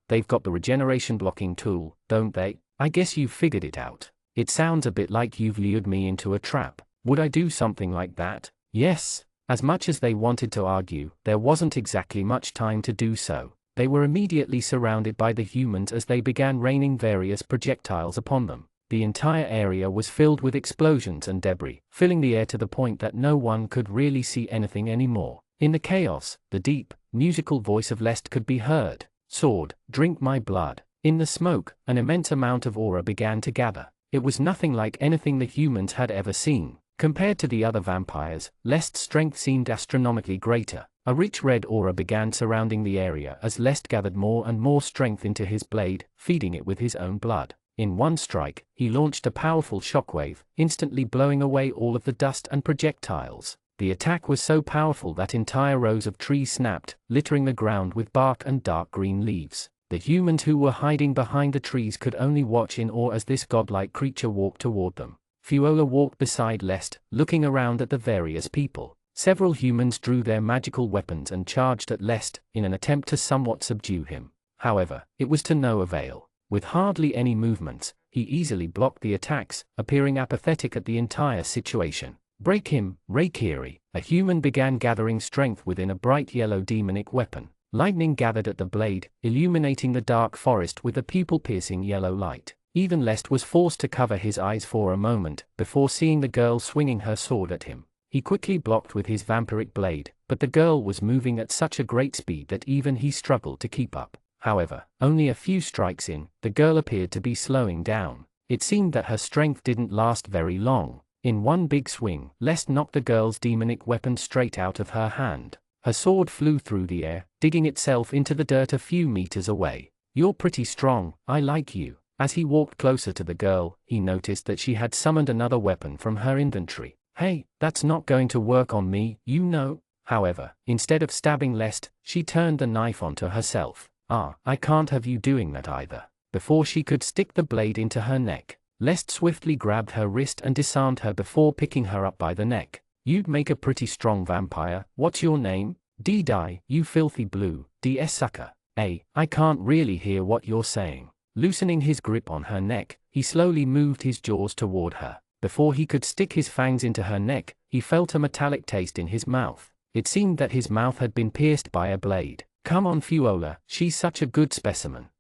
They've got the regeneration blocking tool, don't they? I guess you've figured it out. It sounds a bit like you've lured me into a trap. Would I do something like that? Yes. As much as they wanted to argue, there wasn't exactly much time to do so. They were immediately surrounded by the humans as they began raining various projectiles upon them. The entire area was filled with explosions and debris, filling the air to the point that no one could really see anything anymore. In the chaos, the deep, musical voice of Lest could be heard. Sword, drink my blood. In the smoke, an immense amount of aura began to gather. It was nothing like anything the humans had ever seen. Compared to the other vampires, Lest's strength seemed astronomically greater. A rich red aura began surrounding the area as Lest gathered more and more strength into his blade, feeding it with his own blood. In one strike, he launched a powerful shockwave, instantly blowing away all of the dust and projectiles. The attack was so powerful that entire rows of trees snapped, littering the ground with bark and dark green leaves. The humans who were hiding behind the trees could only watch in awe as this godlike creature walked toward them. Fuola walked beside Lest, looking around at the various people. Several humans drew their magical weapons and charged at Lest, in an attempt to somewhat subdue him. However, it was to no avail. With hardly any movements, he easily blocked the attacks, appearing apathetic at the entire situation. Break him, Reikiri. A human began gathering strength within a bright yellow demonic weapon. Lightning gathered at the blade, illuminating the dark forest with a pupil-piercing yellow light. Even Lest was forced to cover his eyes for a moment, before seeing the girl swinging her sword at him. He quickly blocked with his vampiric blade, but the girl was moving at such a great speed that even he struggled to keep up. However, only a few strikes in, the girl appeared to be slowing down. It seemed that her strength didn't last very long. In one big swing, Lest knocked the girl's demonic weapon straight out of her hand. Her sword flew through the air, digging itself into the dirt a few meters away. You're pretty strong, I like you. As he walked closer to the girl, he noticed that she had summoned another weapon from her inventory. Hey, that's not going to work on me, you know. However, instead of stabbing Lest, she turned the knife onto herself. I can't have you doing that either. Before she could stick the blade into her neck, Lest swiftly grabbed her wrist and disarmed her before picking her up by the neck. You'd make a pretty strong vampire. What's your name? D-Die, you filthy blue, DS sucker. I can't really hear what you're saying. Loosening his grip on her neck, he slowly moved his jaws toward her. Before he could stick his fangs into her neck, he felt a metallic taste in his mouth. It seemed that his mouth had been pierced by a blade. Come on, Fuola, she's such a good specimen.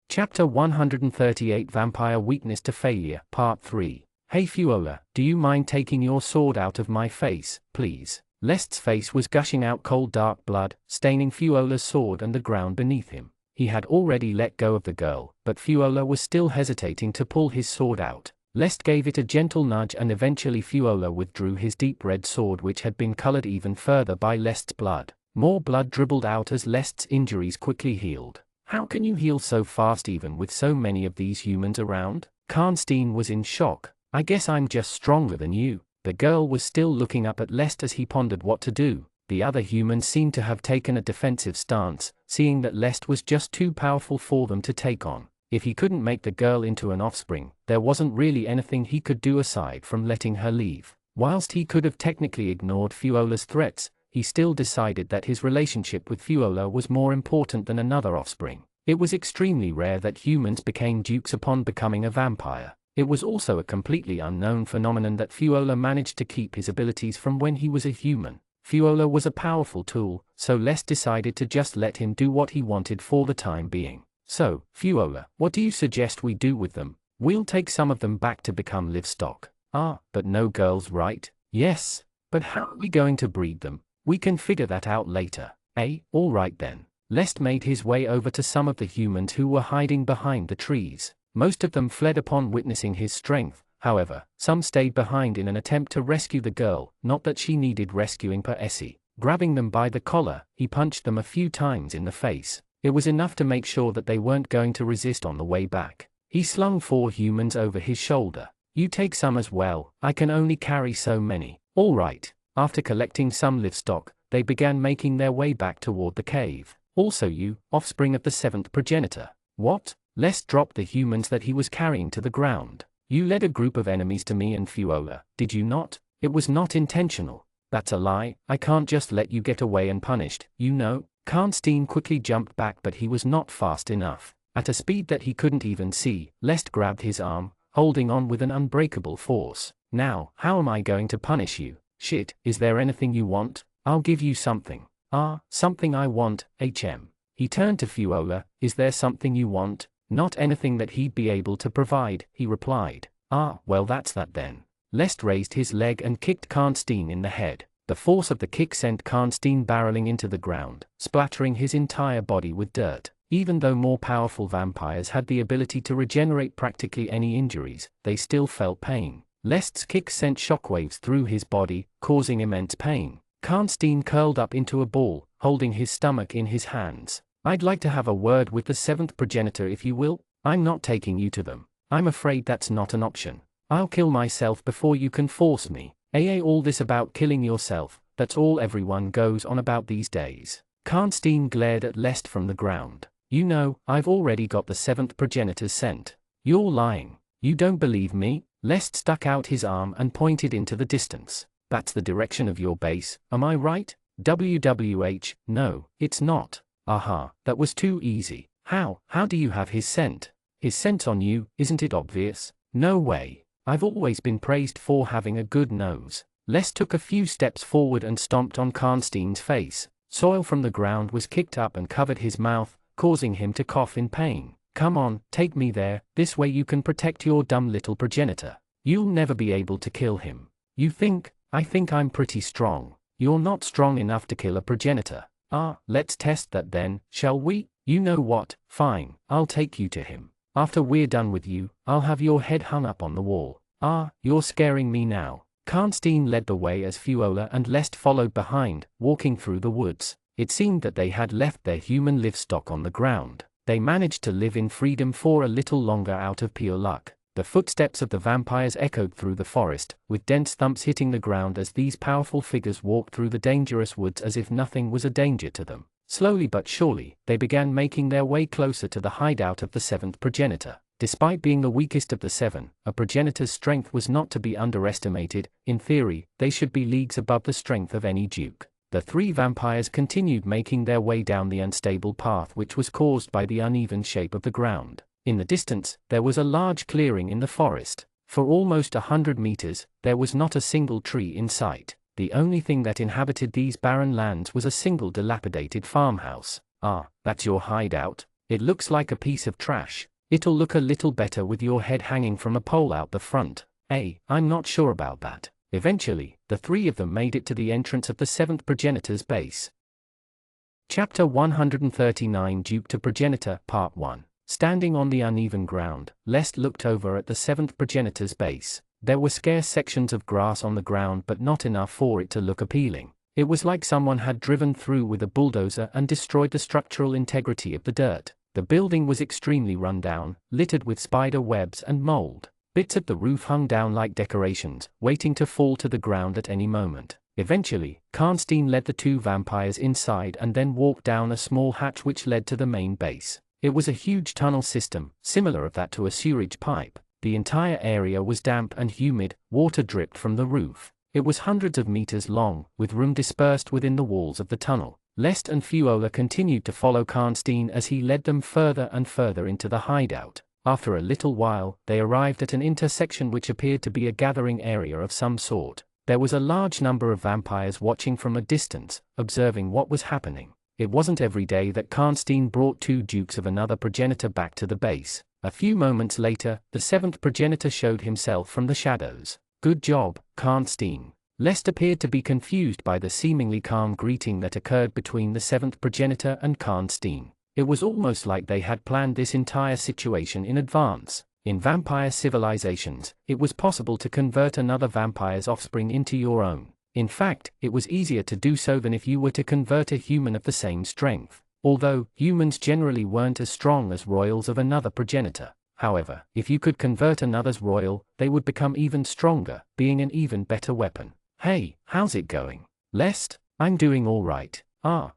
Chapter 138 Vampire Weakness to Failure, Part 3. Hey Fuola, do you mind taking your sword out of my face, please? Lest's face was gushing out cold dark blood, staining Fuola's sword and the ground beneath him. He had already let go of the girl, but Fuola was still hesitating to pull his sword out. Lest gave it a gentle nudge and eventually Fuola withdrew his deep red sword, which had been colored even further by Lest's blood. More blood dribbled out as Lest's injuries quickly healed. How can you heal so fast even with so many of these humans around? Karnstein was in shock. I guess I'm just stronger than you. The girl was still looking up at Lest as he pondered what to do. The other humans seemed to have taken a defensive stance, seeing that Lest was just too powerful for them to take on. If he couldn't make the girl into an offspring, there wasn't really anything he could do aside from letting her leave. Whilst he could have technically ignored Fuola's threats, he still decided that his relationship with Fuola was more important than another offspring. It was extremely rare that humans became dukes upon becoming a vampire. It was also a completely unknown phenomenon that Fuola managed to keep his abilities from when he was a human. Fuola was a powerful tool, so Lest decided to just let him do what he wanted for the time being. So, Fuola, what do you suggest we do with them? We'll take some of them back to become livestock. Ah, but no girls, right? Yes. But how are we going to breed them? We can figure that out later. All right then. Lest made his way over to some of the humans who were hiding behind the trees. Most of them fled upon witnessing his strength. However, some stayed behind in an attempt to rescue the girl, not that she needed rescuing per se. Grabbing them by the collar, he punched them a few times in the face. It was enough to make sure that they weren't going to resist on the way back. He slung 4 humans over his shoulder. You take some as well, I can only carry so many. All right. After collecting some livestock, they began making their way back toward the cave. Also you, offspring of the 7th progenitor. What? Lest dropped the humans that he was carrying to the ground. You led a group of enemies to me and Fuola, did you not? It was not intentional. That's a lie, I can't just let you get away unpunished, you know? Karnstein quickly jumped back, but he was not fast enough. At a speed that he couldn't even see, Lest grabbed his arm, holding on with an unbreakable force. Now, how am I going to punish you? Shit, is there anything you want? I'll give you something. Something I want, HM. He turned to Fuola, is there something you want? Not anything that he'd be able to provide, he replied. Well that's that then. Lest raised his leg and kicked Karnstein in the head. The force of the kick sent Karnstein barreling into the ground, splattering his entire body with dirt. Even though more powerful vampires had the ability to regenerate practically any injuries, they still felt pain. Lest's kick sent shockwaves through his body, causing immense pain. Karnstein curled up into a ball, holding his stomach in his hands. I'd like to have a word with the 7th progenitor if you will. I'm not taking you to them. I'm afraid that's not an option. I'll kill myself before you can force me. All this about killing yourself, that's all everyone goes on about these days. Karnstein glared at Lest from the ground. You know, I've already got the 7th progenitor's scent. You're lying. You don't believe me? Lest stuck out his arm and pointed into the distance. That's the direction of your base, am I right? WWH, no, it's not. Aha, that was too easy. How do you have his scent? His scent's on you, isn't it obvious? No way. I've always been praised for having a good nose. Lest took a few steps forward and stomped on Karnstein's face. Soil from the ground was kicked up and covered his mouth, causing him to cough in pain. Come on, take me there, this way you can protect your dumb little progenitor. You'll never be able to kill him. You think? I think I'm pretty strong. You're not strong enough to kill a progenitor. Let's test that then, shall we? You know what, fine, I'll take you to him. After we're done with you, I'll have your head hung up on the wall. You're scaring me now. Karnstein led the way as Fuola and Lest followed behind, walking through the woods. It seemed that they had left their human livestock on the ground. They managed to live in freedom for a little longer out of pure luck. The footsteps of the vampires echoed through the forest, with dense thumps hitting the ground as these powerful figures walked through the dangerous woods as if nothing was a danger to them. Slowly but surely, they began making their way closer to the hideout of the 7th progenitor. Despite being the weakest of the 7, a progenitor's strength was not to be underestimated. In theory, they should be leagues above the strength of any duke. The three vampires continued making their way down the unstable path which was caused by the uneven shape of the ground. In the distance, there was a large clearing in the forest. For almost 100 meters, there was not a single tree in sight. The only thing that inhabited these barren lands was a single dilapidated farmhouse. Ah, that's your hideout? It looks like a piece of trash. It'll look a little better with your head hanging from a pole out the front. I'm not sure about that. Eventually, the three of them made it to the entrance of the seventh progenitor's base. Chapter 139 Duke to Progenitor, Part 1. Standing on the uneven ground, Lest looked over at the seventh progenitor's base. There were scarce sections of grass on the ground but not enough for it to look appealing. It was like someone had driven through with a bulldozer and destroyed the structural integrity of the dirt. The building was extremely run down, littered with spider webs and mold. Bits of the roof hung down like decorations, waiting to fall to the ground at any moment. Eventually, Karnstein led the two vampires inside and then walked down a small hatch which led to the main base. It was a huge tunnel system, similar of that to a sewerage pipe. The entire area was damp and humid, water dripped from the roof. It was hundreds of meters long, with room dispersed within the walls of the tunnel. Lest and Fuola continued to follow Karnstein as he led them further and further into the hideout. After a little while, they arrived at an intersection which appeared to be a gathering area of some sort. There was a large number of vampires watching from a distance, observing what was happening. It wasn't every day that Karnstein brought two dukes of another progenitor back to the base. A few moments later, the seventh progenitor showed himself from the shadows. Good job, Karnstein. Lest appeared to be confused by the seemingly calm greeting that occurred between the seventh progenitor and Karnstein. It was almost like they had planned this entire situation in advance. In vampire civilizations, it was possible to convert another vampire's offspring into your own. In fact, it was easier to do so than if you were to convert a human of the same strength. Although, humans generally weren't as strong as royals of another progenitor. However, if you could convert another's royal, they would become even stronger, being an even better weapon. Hey, how's it going? Lest? I'm doing all right.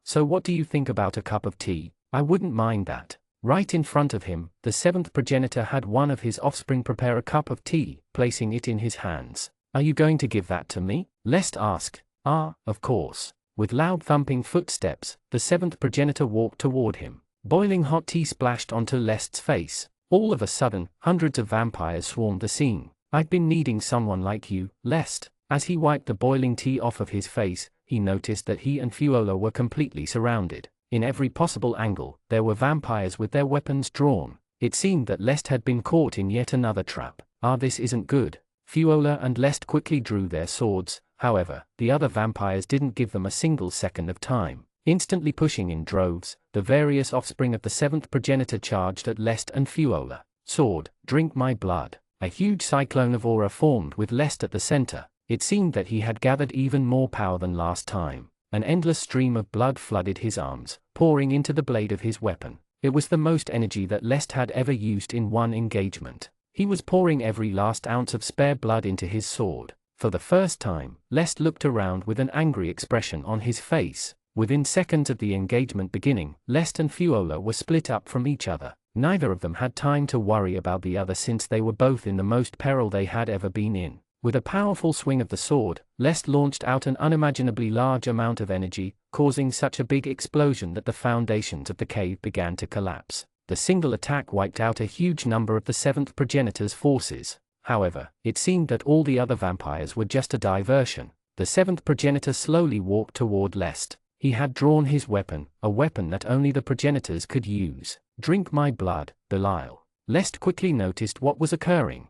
So what do you think about a cup of tea? I wouldn't mind that. Right in front of him, the seventh progenitor had one of his offspring prepare a cup of tea, placing it in his hands. Are you going to give that to me? Lest asked. Of course. With loud thumping footsteps, the seventh progenitor walked toward him. Boiling hot tea splashed onto Lest's face. All of a sudden, hundreds of vampires swarmed the scene. I've been needing someone like you, Lest. As he wiped the boiling tea off of his face, he noticed that he and Fuola were completely surrounded. In every possible angle, there were vampires with their weapons drawn. It seemed that Lest had been caught in yet another trap. This isn't good. Fuola and Lest quickly drew their swords. However, the other vampires didn't give them a single second of time. Instantly pushing in droves, the various offspring of the seventh progenitor charged at Lest and Fuola. Sword, drink my blood. A huge cyclone of aura formed with Lest at the center. It seemed that he had gathered even more power than last time. An endless stream of blood flooded his arms, pouring into the blade of his weapon. It was the most energy that Lest had ever used in one engagement. He was pouring every last ounce of spare blood into his sword. For the first time, Lest looked around with an angry expression on his face. Within seconds of the engagement beginning, Lest and Fuola were split up from each other. Neither of them had time to worry about the other since they were both in the most peril they had ever been in. With a powerful swing of the sword, Lest launched out an unimaginably large amount of energy, causing such a big explosion that the foundations of the cave began to collapse. The single attack wiped out a huge number of the seventh progenitor's forces. However, it seemed that all the other vampires were just a diversion. The seventh progenitor slowly walked toward Lest. He had drawn his weapon, a weapon that only the progenitors could use. Drink my blood, Belial. Lest quickly noticed what was occurring.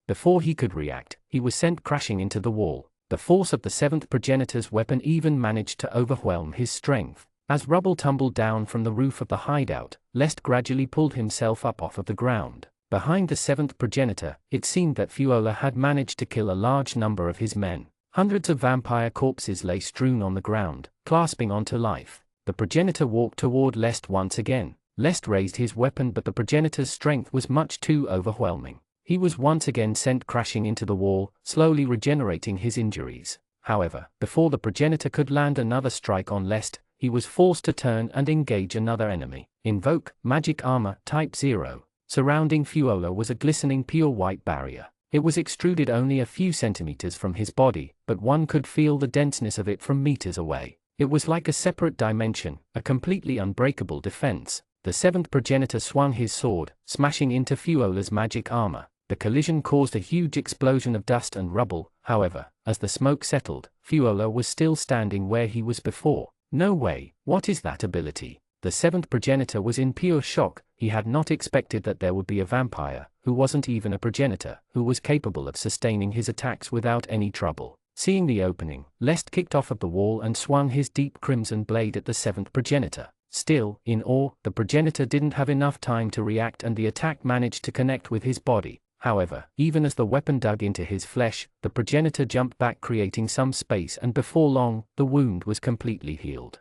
Before he could react, he was sent crashing into the wall. The force of the seventh progenitor's weapon even managed to overwhelm his strength. As rubble tumbled down from the roof of the hideout, Lest gradually pulled himself up off of the ground. Behind the seventh progenitor, it seemed that Fuola had managed to kill a large number of his men. Hundreds of vampire corpses lay strewn on the ground, clasping onto life. The progenitor walked toward Lest once again. Lest raised his weapon, but the progenitor's strength was much too overwhelming. He was once again sent crashing into the wall, slowly regenerating his injuries. However, before the progenitor could land another strike on Lest, he was forced to turn and engage another enemy. Invoke Magic Armor Type 0. Surrounding Fuola was a glistening pure white barrier. It was extruded only a few centimeters from his body, but one could feel the denseness of it from meters away. It was like a separate dimension, a completely unbreakable defense. The seventh progenitor swung his sword, smashing into Fuola's magic armor. The collision caused a huge explosion of dust and rubble. However, as the smoke settled, Fuola was still standing where he was before. No way, what is that ability? The seventh progenitor was in pure shock. He had not expected that there would be a vampire, who wasn't even a progenitor, who was capable of sustaining his attacks without any trouble. Seeing the opening, Lest kicked off of the wall and swung his deep crimson blade at the seventh progenitor. Still, in awe, the progenitor didn't have enough time to react and the attack managed to connect with his body. However, even as the weapon dug into his flesh, the progenitor jumped back, creating some space, and before long, the wound was completely healed.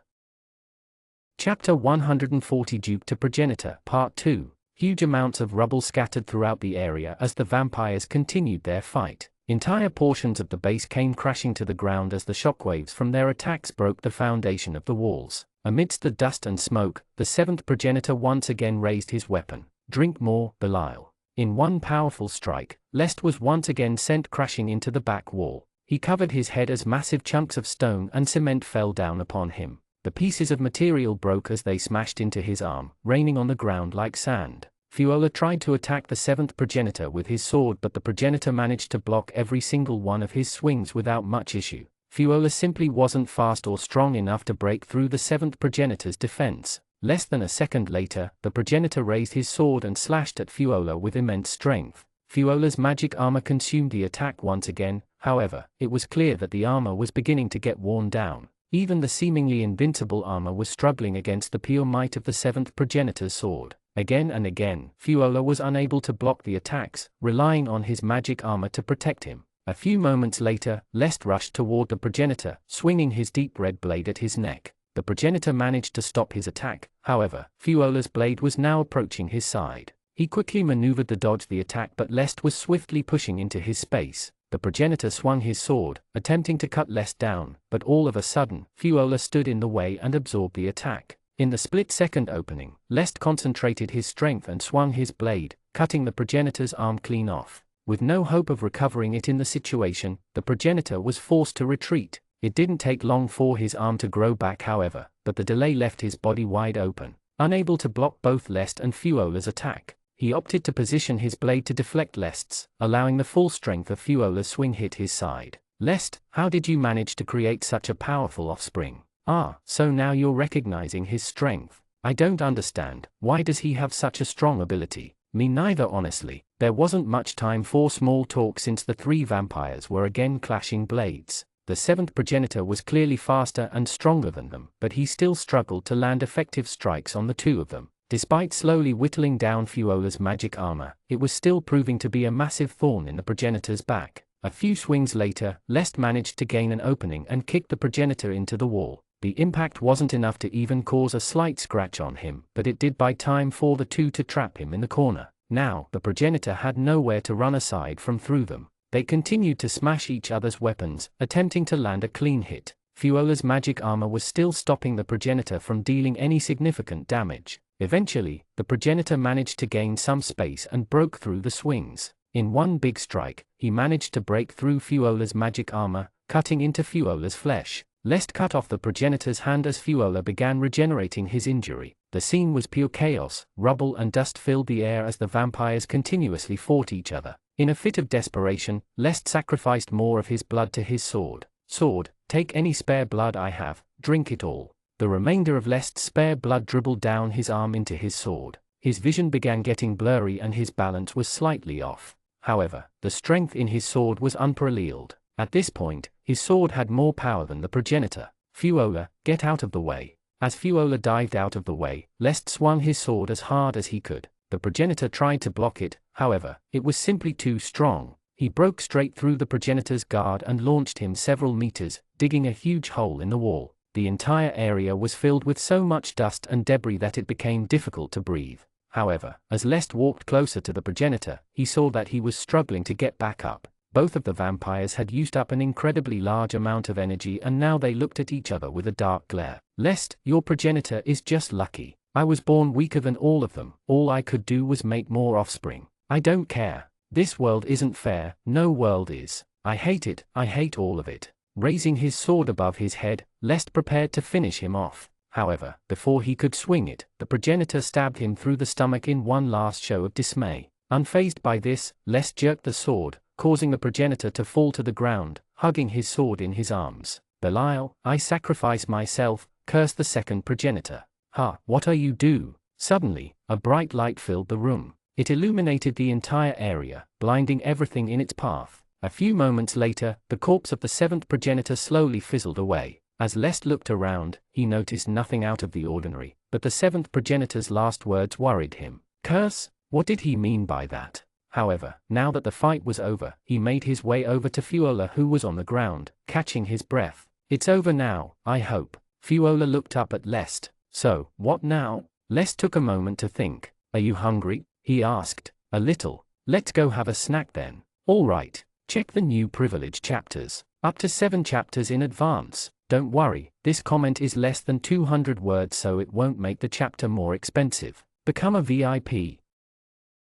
Chapter 140 Dupe to Progenitor Part 2. Huge amounts of rubble scattered throughout the area as the vampires continued their fight. Entire portions of the base came crashing to the ground as the shockwaves from their attacks broke the foundation of the walls. Amidst the dust and smoke, the seventh progenitor once again raised his weapon. Drink more, Belial. In one powerful strike, Lest was once again sent crashing into the back wall. He covered his head as massive chunks of stone and cement fell down upon him. The pieces of material broke as they smashed into his arm, raining on the ground like sand. Fuola tried to attack the seventh progenitor with his sword, but the progenitor managed to block every single one of his swings without much issue. Fuola simply wasn't fast or strong enough to break through the seventh progenitor's defense. Less than a second later, the progenitor raised his sword and slashed at Fuola with immense strength. Fuola's magic armor consumed the attack once again. However, it was clear that the armor was beginning to get worn down. Even the seemingly invincible armor was struggling against the pure might of the seventh progenitor's sword. Again and again, Fuola was unable to block the attacks, relying on his magic armor to protect him. A few moments later, Lest rushed toward the progenitor, swinging his deep red blade at his neck. The progenitor managed to stop his attack. However, Fuola's blade was now approaching his side. He quickly maneuvered to dodge the attack, but Lest was swiftly pushing into his space. The progenitor swung his sword, attempting to cut Lest down, but all of a sudden, Fuola stood in the way and absorbed the attack. In the split-second opening, Lest concentrated his strength and swung his blade, cutting the progenitor's arm clean off. With no hope of recovering it in the situation, the progenitor was forced to retreat. It didn't take long for his arm to grow back, however, but the delay left his body wide open. Unable to block both Lest and Fuola's attack, he opted to position his blade to deflect Lest's, allowing the full strength of Fuola's swing hit his side. Lest, how did you manage to create such a powerful offspring? Ah, so now you're recognizing his strength. I don't understand, why does he have such a strong ability? Me neither, honestly. There wasn't much time for small talk since the three vampires were again clashing blades. The seventh progenitor was clearly faster and stronger than them, but he still struggled to land effective strikes on the two of them. Despite slowly whittling down Fuola's magic armor, it was still proving to be a massive thorn in the progenitor's back. A few swings later, Lest managed to gain an opening and kicked the progenitor into the wall. The impact wasn't enough to even cause a slight scratch on him, but it did buy time for the two to trap him in the corner. Now, the progenitor had nowhere to run aside from through them. They continued to smash each other's weapons, attempting to land a clean hit. Fuola's magic armor was still stopping the progenitor from dealing any significant damage. Eventually, the progenitor managed to gain some space and broke through the swings. In one big strike, he managed to break through Fuola's magic armor, cutting into Fuola's flesh. Lest cut off the progenitor's hand as Fuola began regenerating his injury. The scene was pure chaos. Rubble and dust filled the air as the vampires continuously fought each other. In a fit of desperation, Lest sacrificed more of his blood to his sword. Sword, take any spare blood I have, drink it all. The remainder of Lest's spare blood dribbled down his arm into his sword. His vision began getting blurry and his balance was slightly off. However, the strength in his sword was unparalleled. At this point, his sword had more power than the progenitor. Fuola, get out of the way. As Fuola dived out of the way, Lest swung his sword as hard as he could. The progenitor tried to block it, however, it was simply too strong. He broke straight through the progenitor's guard and launched him several meters, digging a huge hole in the wall. The entire area was filled with so much dust and debris that it became difficult to breathe. However, as Lest walked closer to the progenitor, he saw that he was struggling to get back up. Both of the vampires had used up an incredibly large amount of energy and now they looked at each other with a dark glare. Lest, your progenitor is just lucky. I was born weaker than all of them. All I could do was make more offspring. I don't care. This world isn't fair, no world is. I hate it, I hate all of it. Raising his sword above his head, Lest prepared to finish him off. However, before he could swing it, the progenitor stabbed him through the stomach in one last show of dismay. Unfazed by this, Lest jerked the sword, causing the progenitor to fall to the ground, hugging his sword in his arms. Belial, I sacrifice myself, cursed the second progenitor. Ha, what are you do? Suddenly, a bright light filled the room. It illuminated the entire area, blinding everything in its path. A few moments later, the corpse of the seventh progenitor slowly fizzled away. As Lest looked around, he noticed nothing out of the ordinary, but the seventh progenitor's last words worried him. Curse? What did he mean by that? However, now that the fight was over, he made his way over to Fuola, who was on the ground, catching his breath. It's over now, I hope. Fuola looked up at Lest. So, what now? Lest took a moment to think. Are you hungry? He asked. A little. Let's go have a snack then. All right. Check the new privilege chapters. Up to 7 chapters in advance. Don't worry, this comment is less than 200 words, so it won't make the chapter more expensive. Become a VIP.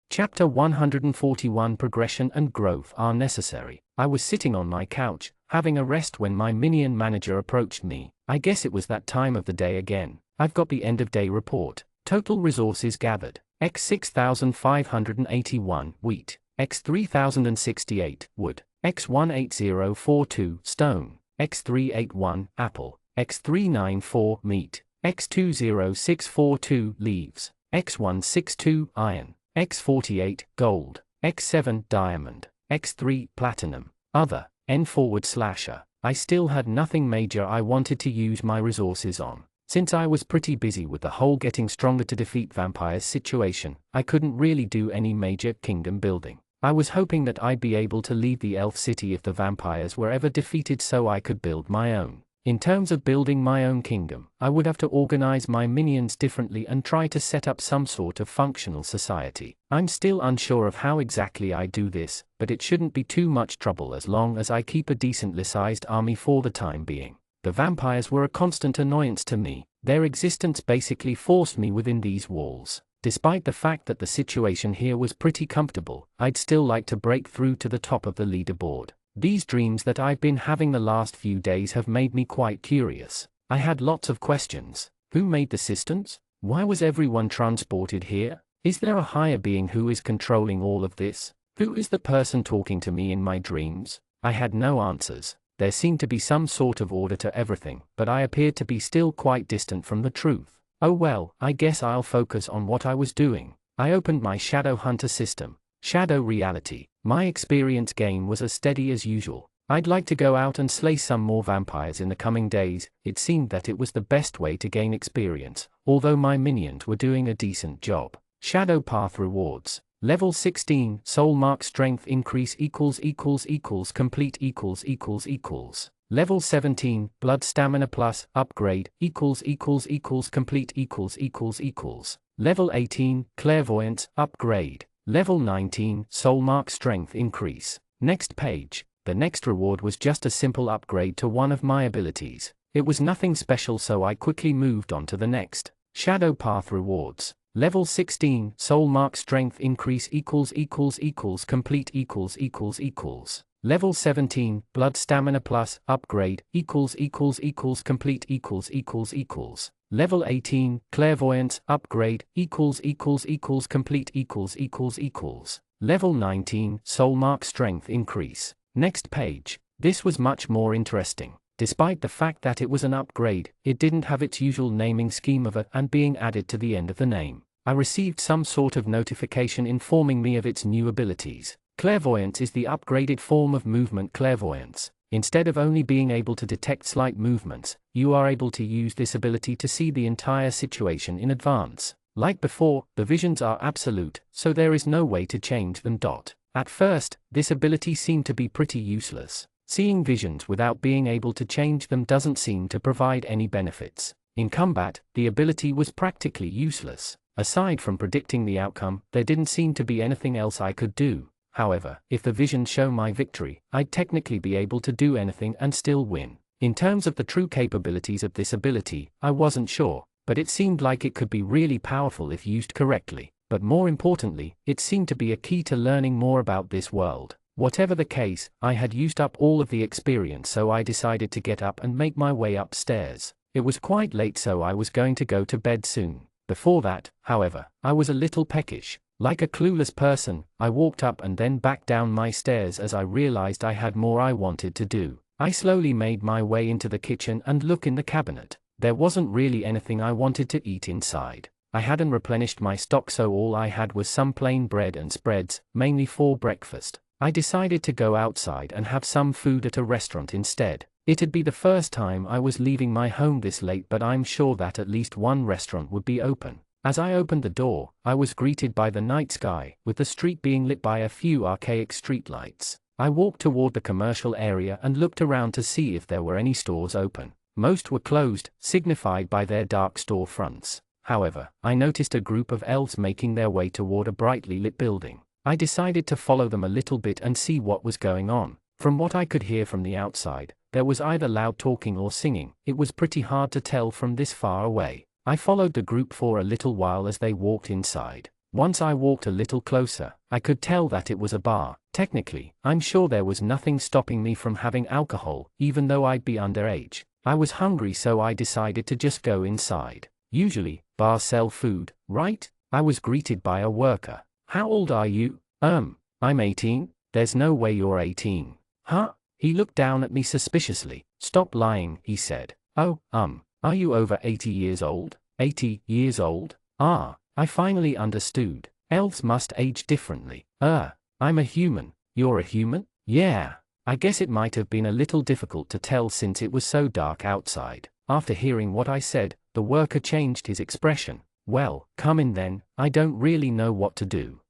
Chapter 141. Progression and growth are necessary. I was sitting on my couch, having a rest, when my Minion manager approached me. I guess it was that time of the day again. I've got the end of day report. Total resources gathered. X 6581 wheat. X 3068 wood. X 18042 stone. X 381 apple. X 394 meat. X 20642 leaves. X 162 iron. X 48 gold. X 7 diamond. X 3 platinum. Other. N/. I still had nothing major I wanted to use my resources on. Since I was pretty busy with the whole getting stronger to defeat vampires situation, I couldn't really do any major kingdom building. I was hoping that I'd be able to leave the elf city if the vampires were ever defeated, so I could build my own. In terms of building my own kingdom, I would have to organize my minions differently and try to set up some sort of functional society. I'm still unsure of how exactly I do this, but it shouldn't be too much trouble as long as I keep a decently sized army for the time being. The vampires were a constant annoyance to me. Their existence basically forced me within these walls. Despite the fact that the situation here was pretty comfortable, I'd still like to break through to the top of the leaderboard. These dreams that I've been having the last few days have made me quite curious. I had lots of questions. Who made the systems? Why was everyone transported here? Is there a higher being who is controlling all of this? Who is the person talking to me in my dreams? I had no answers. There seemed to be some sort of order to everything, but I appeared to be still quite distant from the truth. Oh well, I guess I'll focus on what I was doing. I opened my Shadow Hunter system. Shadow reality. My experience gain was as steady as usual. I'd like to go out and slay some more vampires in the coming days. It seemed that it was the best way to gain experience, although my minions were doing a decent job. Shadow Path rewards. Level 16, Soul Mark Strength increase complete . Level 17, Blood Stamina Plus, upgrade, complete . Level 18, Clairvoyance, upgrade. Level 19, Soul Mark Strength increase. Next page. The next reward was just a simple upgrade to one of my abilities. It was nothing special, so I quickly moved on to the next. Shadow Path rewards. Level 16, Soul Mark Strength increase complete . Level 17, Blood Stamina Plus, upgrade, complete . Level 18, Clairvoyance, upgrade, complete . Level 19, Soul Mark Strength increase. Next page. This was much more interesting. Despite the fact that it was an upgrade, it didn't have its usual naming scheme of a and being added to the end of the name. I received some sort of notification informing me of its new abilities. Clairvoyance is the upgraded form of movement clairvoyance. Instead of only being able to detect slight movements, you are able to use this ability to see the entire situation in advance. Like before, the visions are absolute, so there is no way to change them. At first, this ability seemed to be pretty useless. Seeing visions without being able to change them doesn't seem to provide any benefits. In combat, the ability was practically useless. Aside from predicting the outcome, there didn't seem to be anything else I could do. However, if the visions show my victory, I'd technically be able to do anything and still win. In terms of the true capabilities of this ability, I wasn't sure, but it seemed like it could be really powerful if used correctly. but more importantly, it seemed to be a key to learning more about this world. Whatever the case, I had used up all of the experience, so I decided to get up and make my way upstairs. It was quite late, so I was going to go to bed soon. Before that, however, I was a little peckish. Like a clueless person, I walked up and then back down my stairs as I realized I had more I wanted to do. I slowly made my way into the kitchen and looked in the cabinet. There wasn't really anything I wanted to eat inside. I hadn't replenished my stock, so all I had was some plain bread and spreads, mainly for breakfast. I decided to go outside and have some food at a restaurant instead. It'd be the first time I was leaving my home this late, but I'm sure that at least one restaurant would be open. As I opened the door, I was greeted by the night sky, with the street being lit by a few archaic streetlights. I walked toward the commercial area and looked around to see if there were any stores open. Most were closed, signified by their dark storefronts. However, I noticed a group of elves making their way toward a brightly lit building. I decided to follow them a little bit and see what was going on. From what I could hear from the outside, there was either loud talking or singing. It was pretty hard to tell from this far away. I followed the group for a little while as they walked inside. Once I walked a little closer, I could tell that it was a bar. Technically, I'm sure there was nothing stopping me from having alcohol, even though I'd be underage. I was hungry, so I decided to just go inside. Usually, bars sell food, right? I was greeted by a worker. How old are you? I'm 18. There's no way you're 18. Huh? He looked down at me suspiciously. Stop lying, he said. Oh, are you over 80 years old? 80 years old? Ah, I finally understood. Elves must age differently. I'm a human. You're a human? Yeah. I guess it might have been a little difficult to tell since it was so dark outside. After hearing what I said, the worker changed his expression. Well, come in then, I don't really know what to do.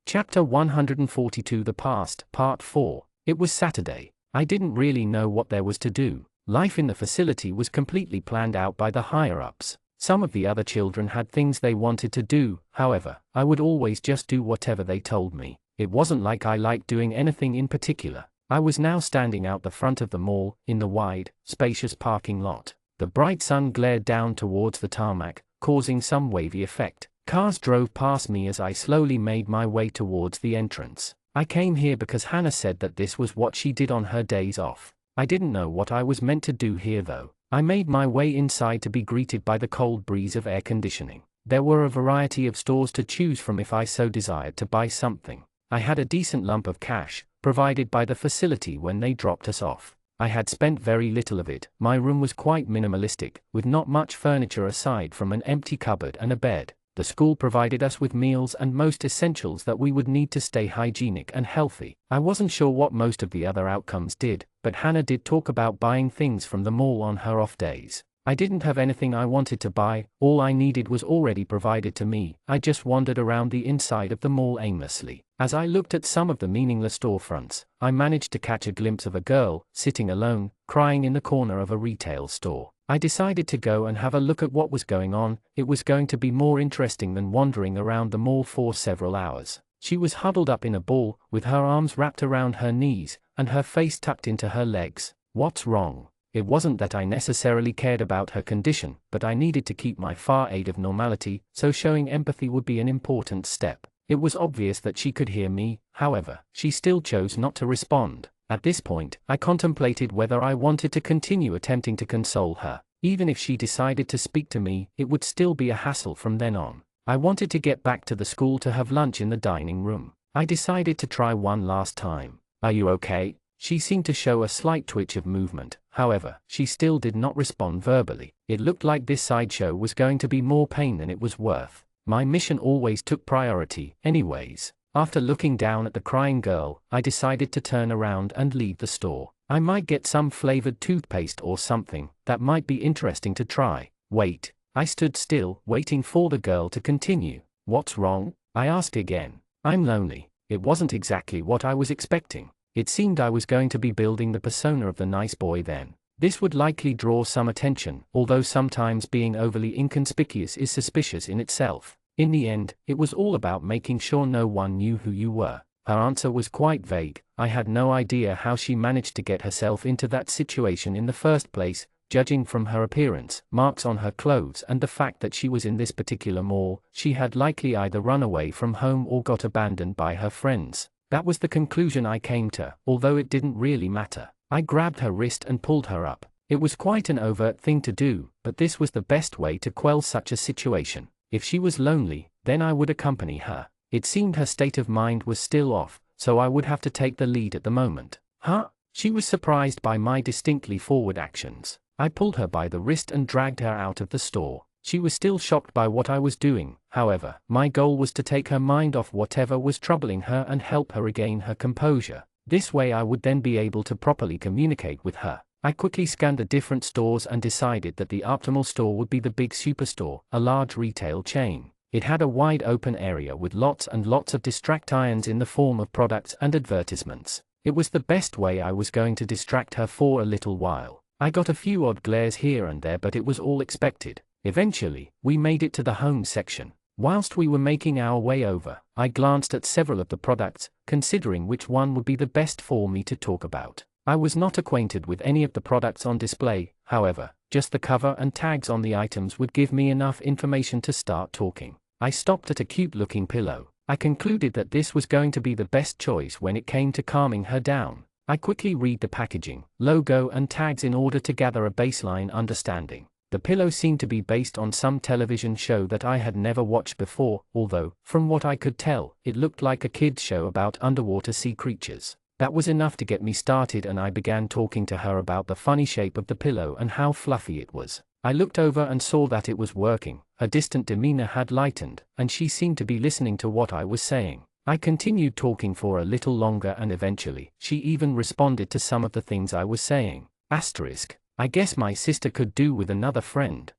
Chapter 142, The Past, Part 4. It was Saturday. I didn't really know what there was to do. Life in the facility was completely planned out by the higher-ups. Some of the other children had things they wanted to do, however, I would always just do whatever they told me. It wasn't like I liked doing anything in particular. I was now standing out the front of the mall, in the wide, spacious parking lot. The bright sun glared down towards the tarmac, causing some wavy effect. Cars drove past me as I slowly made my way towards the entrance. I came here because Hannah said that this was what she did on her days off. I didn't know what I was meant to do here though. I made my way inside to be greeted by the cold breeze of air conditioning. There were a variety of stores to choose from if I so desired to buy something. I had a decent lump of cash, provided by the facility when they dropped us off. I had spent very little of it. My room was quite minimalistic, with not much furniture aside from an empty cupboard and a bed. The school provided us with meals and most essentials that we would need to stay hygienic and healthy. I wasn't sure what most of the other outcomes did, but Hannah did talk about buying things from the mall on her off days. I didn't have anything I wanted to buy, all I needed was already provided to me. I just wandered around the inside of the mall aimlessly. As I looked at some of the meaningless storefronts, I managed to catch a glimpse of a girl, sitting alone, crying in the corner of a retail store. I decided to go and have a look at what was going on. It was going to be more interesting than wandering around the mall for several hours. She was huddled up in a ball, with her arms wrapped around her knees, and her face tucked into her legs. What's wrong? It wasn't that I necessarily cared about her condition, but I needed to keep my facade of normality, so showing empathy would be an important step. It was obvious that she could hear me, however, she still chose not to respond. At this point, I contemplated whether I wanted to continue attempting to console her. Even if she decided to speak to me, it would still be a hassle from then on. I wanted to get back to the school to have lunch in the dining room. I decided to try one last time. Are you okay? She seemed to show a slight twitch of movement, however, she still did not respond verbally. It looked like this sideshow was going to be more pain than it was worth. My mission always took priority, anyways. After looking down at the crying girl, I decided to turn around and leave the store. I might get some flavored toothpaste or something that might be interesting to try. Wait. I stood still, waiting for the girl to continue. What's wrong? I asked again. I'm lonely. It wasn't exactly what I was expecting. It seemed I was going to be building the persona of the nice boy then. This would likely draw some attention, although sometimes being overly inconspicuous is suspicious in itself. In the end, it was all about making sure no one knew who you were. Her answer was quite vague. I had no idea how she managed to get herself into that situation in the first place, judging from her appearance, marks on her clothes and the fact that she was in this particular mall, she had likely either run away from home or got abandoned by her friends. That was the conclusion I came to, although it didn't really matter. I grabbed her wrist and pulled her up. It was quite an overt thing to do, but this was the best way to quell such a situation. If she was lonely, then I would accompany her. It seemed her state of mind was still off, so I would have to take the lead at the moment. Huh? She was surprised by my distinctly forward actions. I pulled her by the wrist and dragged her out of the store. She was still shocked by what I was doing, however. My goal was to take her mind off whatever was troubling her and help her regain her composure. This way I would then be able to properly communicate with her. I quickly scanned the different stores and decided that the optimal store would be the big superstore, a large retail chain. It had a wide open area with lots and lots of distractions in the form of products and advertisements. It was the best way I was going to distract her for a little while. I got a few odd glares here and there, but it was all expected. Eventually, we made it to the home section. Whilst we were making our way over, I glanced at several of the products, considering which one would be the best for me to talk about. I was not acquainted with any of the products on display, however, just the cover and tags on the items would give me enough information to start talking. I stopped at a cute-looking pillow. I concluded that this was going to be the best choice when it came to calming her down. I quickly read the packaging, logo and tags in order to gather a baseline understanding. The pillow seemed to be based on some television show that I had never watched before, although, from what I could tell, it looked like a kid's show about underwater sea creatures. That was enough to get me started, and I began talking to her about the funny shape of the pillow and how fluffy it was. I looked over and saw that it was working. Her distant demeanor had lightened, and she seemed to be listening to what I was saying. I continued talking for a little longer, and eventually, she even responded to some of the things I was saying. Asterisk. I guess my sister could do with another friend.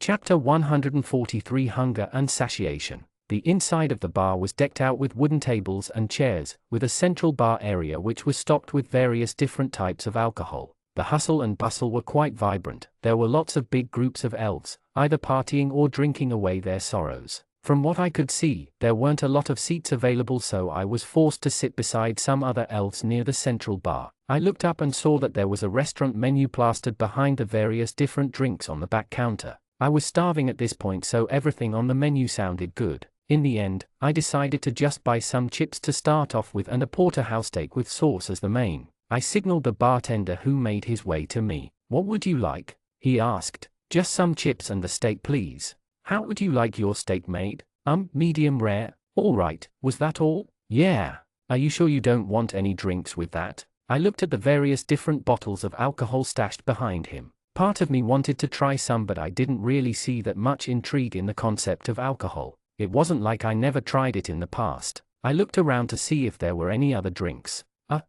Chapter 143: Hunger and Satiation. The inside of the bar was decked out with wooden tables and chairs, with a central bar area which was stocked with various different types of alcohol. The hustle and bustle were quite vibrant. There were lots of big groups of elves, either partying or drinking away their sorrows. From what I could see, there weren't a lot of seats available, so I was forced to sit beside some other elves near the central bar. I looked up and saw that there was a restaurant menu plastered behind the various different drinks on the back counter. I was starving at this point, so everything on the menu sounded good. In the end, I decided to just buy some chips to start off with and a porterhouse steak with sauce as the main. I signaled the bartender, who made his way to me. "What would you like?" he asked. "Just some chips and the steak, please." "How would you like your steak made?" Medium rare." "All right, was that all?" "Yeah. Are you sure you don't want any drinks with that?" I looked at the various different bottles of alcohol stashed behind him. Part of me wanted to try some, but I didn't really see that much intrigue in the concept of alcohol. It wasn't like I never tried it in the past. I looked around to see if there were any other drinks.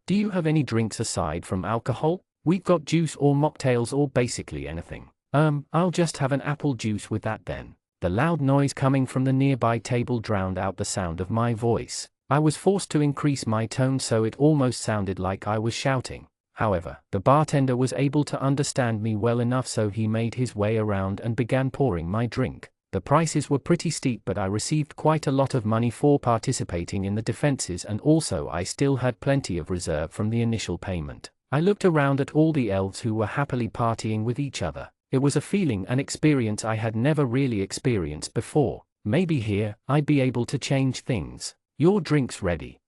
Do you have any drinks aside from alcohol?" "We've got juice or mocktails or basically anything." I'll just have an apple juice with that then." The loud noise coming from the nearby table drowned out the sound of my voice. I was forced to increase my tone so it almost sounded like I was shouting. However, the bartender was able to understand me well enough, so he made his way around and began pouring my drink. The prices were pretty steep, but I received quite a lot of money for participating in the defenses, and also I still had plenty of reserve from the initial payment. I looked around at all the elves who were happily partying with each other. It was a feeling and experience I had never really experienced before. Maybe here, I'd be able to change things. "Your drink's ready."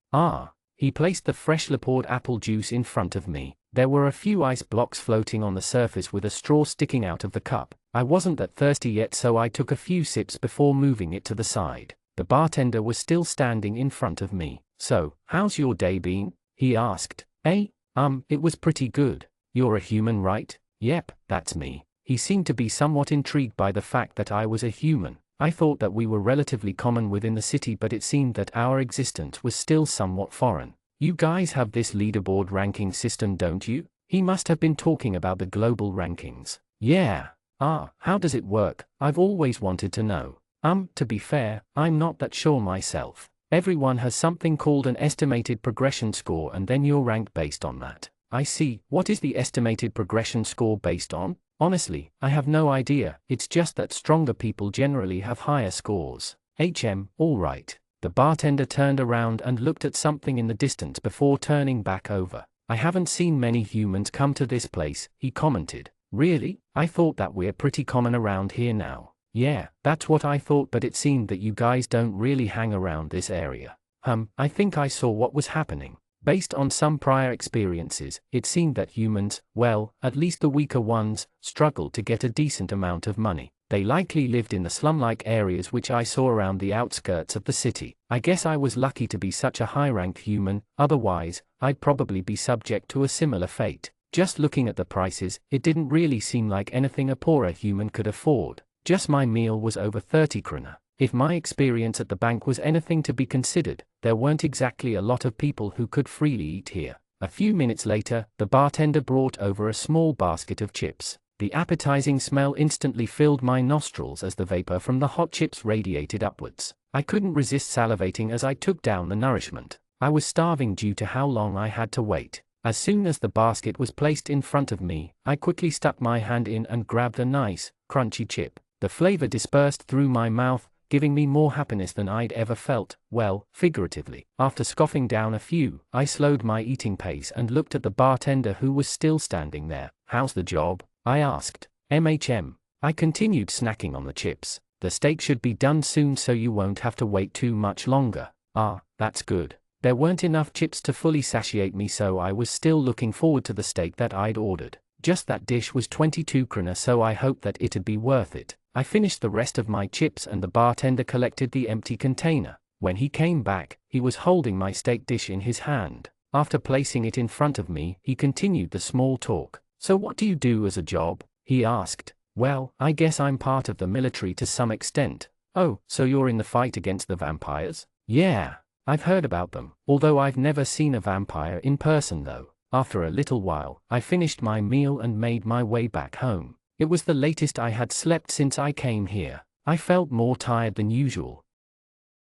He placed the freshly poured apple juice in front of me. There were a few ice blocks floating on the surface with a straw sticking out of the cup. I wasn't that thirsty yet, so I took a few sips before moving it to the side. The bartender was still standing in front of me. "So, how's your day been?" he asked. It was pretty good." "You're a human, right?" "Yep, that's me." He seemed to be somewhat intrigued by the fact that I was a human. I thought that we were relatively common within the city, but it seemed that our existence was still somewhat foreign. "You guys have this leaderboard ranking system, don't you?" He must have been talking about the global rankings. "Yeah. How does it work? I've always wanted to know." To be fair, I'm not that sure myself. Everyone has something called an estimated progression score, and then you're ranked based on that." "I see. What is the estimated progression score based on?" "Honestly, I have no idea. It's just that stronger people generally have higher scores." All right." The bartender turned around and looked at something in the distance before turning back over. "I haven't seen many humans come to this place," he commented. Really? I thought that we're pretty common around here now. Yeah, that's what I thought, but it seemed that you guys don't really hang around this area. I think I saw what was happening. Based on some prior experiences, it seemed that humans, well, at least the weaker ones, struggled to get a decent amount of money. They likely lived in the slum-like areas which I saw around the outskirts of the city. I guess I was lucky to be such a high-ranked human, otherwise, I'd probably be subject to a similar fate. Just looking at the prices, it didn't really seem like anything a poorer human could afford. Just my meal was over 30 krona. If my experience at the bank was anything to be considered, there weren't exactly a lot of people who could freely eat here. A few minutes later, the bartender brought over a small basket of chips. The appetizing smell instantly filled my nostrils as the vapor from the hot chips radiated upwards. I couldn't resist salivating as I took down the nourishment. I was starving due to how long I had to wait. As soon as the basket was placed in front of me, I quickly stuck my hand in and grabbed a nice, crunchy chip. The flavor dispersed through my mouth, giving me more happiness than I'd ever felt, well, figuratively. After scoffing down a few, I slowed my eating pace and looked at the bartender who was still standing there. "How's the job?" I asked. I continued snacking on the chips. "The steak should be done soon so you won't have to wait too much longer." "Ah, that's good." There weren't enough chips to fully satiate me, so I was still looking forward to the steak that I'd ordered. Just that dish was 22 krona, so I hoped that it'd be worth it. I finished the rest of my chips and the bartender collected the empty container. When he came back, he was holding my steak dish in his hand. After placing it in front of me, he continued the small talk. "So what do you do as a job?" he asked. "Well, I guess I'm part of the military to some extent." "Oh, so you're in the fight against the vampires?" "Yeah, I've heard about them, although I've never seen a vampire in person though." After a little while, I finished my meal and made my way back home. It was the latest I had slept since I came here. I felt more tired than usual.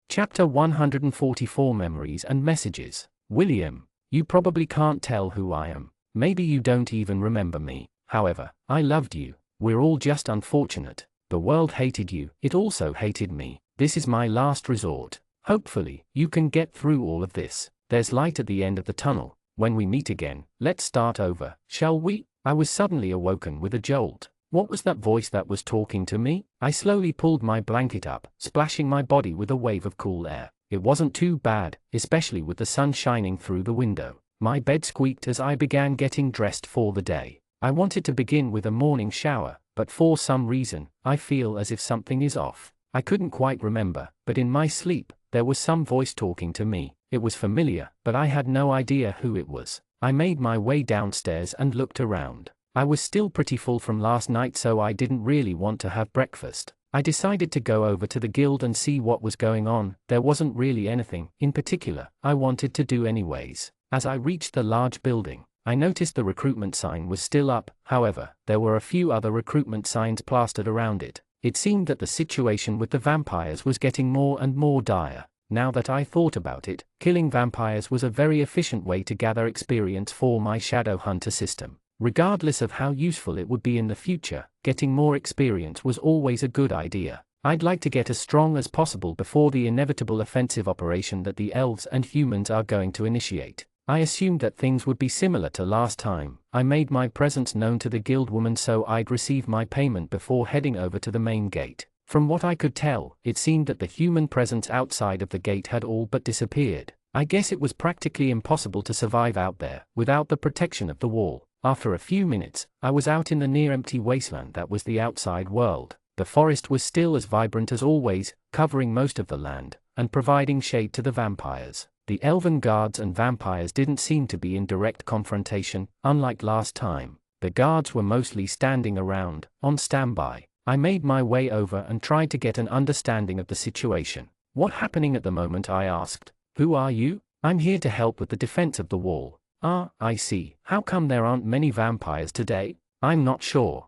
Chapter 144, Memories and Messages. William, you probably can't tell who I am. Maybe you don't even remember me. However, I loved you. We're all just unfortunate. The world hated you, it also hated me. This is my last resort. Hopefully, you can get through all of this. There's light at the end of the tunnel. When we meet again, let's start over, shall we? I was suddenly awoken with a jolt. What was that voice that was talking to me? I slowly pulled my blanket up, splashing my body with a wave of cool air. It wasn't too bad, especially with the sun shining through the window. My bed squeaked as I began getting dressed for the day. I wanted to begin with a morning shower, but for some reason, I feel as if something is off. I couldn't quite remember, but in my sleep, there was some voice talking to me. It was familiar, but I had no idea who it was. I made my way downstairs and looked around. I was still pretty full from last night, so I didn't really want to have breakfast. I decided to go over to the guild and see what was going on. There wasn't really anything, in particular, I wanted to do anyways. As I reached the large building, I noticed the recruitment sign was still up. However, there were a few other recruitment signs plastered around it. It seemed that the situation with the vampires was getting more and more dire. Now that I thought about it, killing vampires was a very efficient way to gather experience for my shadow hunter system. Regardless of how useful it would be in the future, getting more experience was always a good idea. I'd like to get as strong as possible before the inevitable offensive operation that the elves and humans are going to initiate. I assumed that things would be similar to last time. I made my presence known to the guild woman so I'd receive my payment before heading over to the main gate. From what I could tell, it seemed that the human presence outside of the gate had all but disappeared. I guess it was practically impossible to survive out there without the protection of the wall. After a few minutes, I was out in the near-empty wasteland that was the outside world. The forest was still as vibrant as always, covering most of the land, and providing shade to the vampires. The elven guards and vampires didn't seem to be in direct confrontation, unlike last time. The guards were mostly standing around, on standby. I made my way over and tried to get an understanding of the situation. "What's happening at the moment?" I asked. "Who are you?" "I'm here to help with the defense of the wall." "Ah, I see. How come there aren't many vampires today?" "I'm not sure."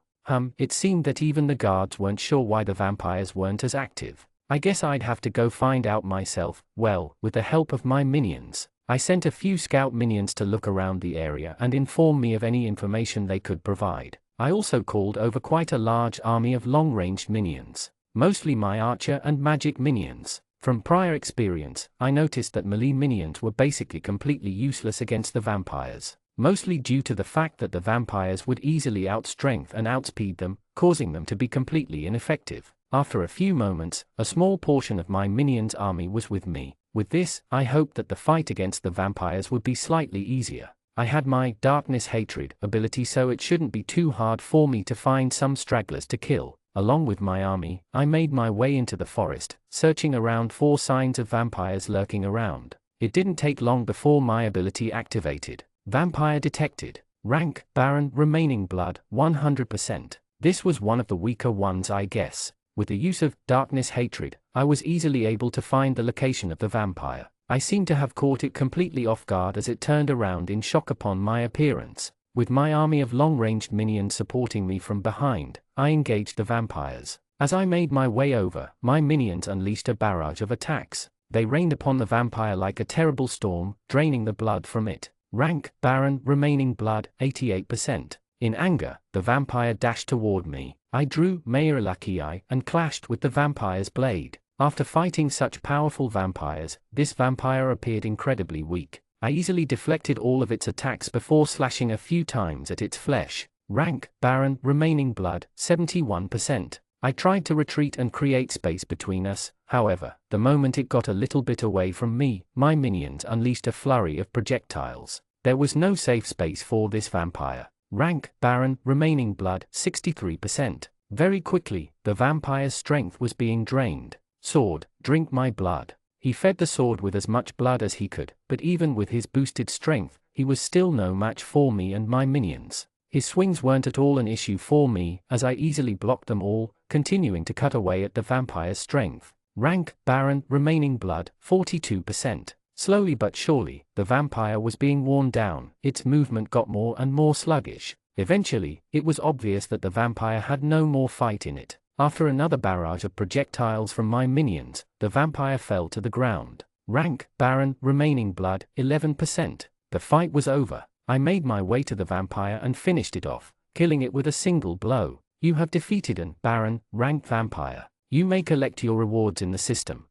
It seemed that even the guards weren't sure why the vampires weren't as active. I guess I'd have to go find out myself. Well, with the help of my minions, I sent a few scout minions to look around the area and inform me of any information they could provide. I also called over quite a large army of long-ranged minions, mostly my archer and magic minions. From prior experience, I noticed that melee minions were basically completely useless against the vampires. mostly due to the fact that the vampires would easily outstrength and outspeed them, causing them to be completely ineffective. After a few moments, a small portion of my minions' army was with me. With this, I hoped that the fight against the vampires would be slightly easier. I had my Darkness Hatred ability, so it shouldn't be too hard for me to find some stragglers to kill. Along with my army, I made my way into the forest, searching around for signs of vampires lurking around. It didn't take long before my ability activated. Vampire detected. Rank, Baron, remaining blood, 100%. This was one of the weaker ones, I guess. With the use of Darkness Hatred, I was easily able to find the location of the vampire. I seemed to have caught it completely off guard as it turned around in shock upon my appearance. With my army of long-ranged minions supporting me from behind, I engaged the vampires. As I made my way over, my minions unleashed a barrage of attacks. They rained upon the vampire like a terrible storm, draining the blood from it. Rank, Baron, remaining blood, 88%. In anger, the vampire dashed toward me. I drew Minion and clashed with the vampire's blade. After fighting such powerful vampires, this vampire appeared incredibly weak. I easily deflected all of its attacks before slashing a few times at its flesh. Rank, Baron, remaining blood, 71%. I tried to retreat and create space between us. However, the moment it got a little bit away from me, my minions unleashed a flurry of projectiles. There was no safe space for this vampire. Rank, Baron, remaining blood, 63%. Very quickly, the vampire's strength was being drained. Sword, drink my blood. He fed the sword with as much blood as he could, but even with his boosted strength, he was still no match for me and my minions. His swings weren't at all an issue for me, as I easily blocked them all, continuing to cut away at the vampire's strength. Rank, Baron, remaining blood, 42%. Slowly but surely, the vampire was being worn down. Its movement got more and more sluggish. Eventually, it was obvious that the vampire had no more fight in it. After another barrage of projectiles from my minions, the vampire fell to the ground. Rank, Baron, remaining blood, 11%. The fight was over. I made my way to the vampire and finished it off, killing it with a single blow. You have defeated an Baron, rank vampire. You may collect your rewards in the system.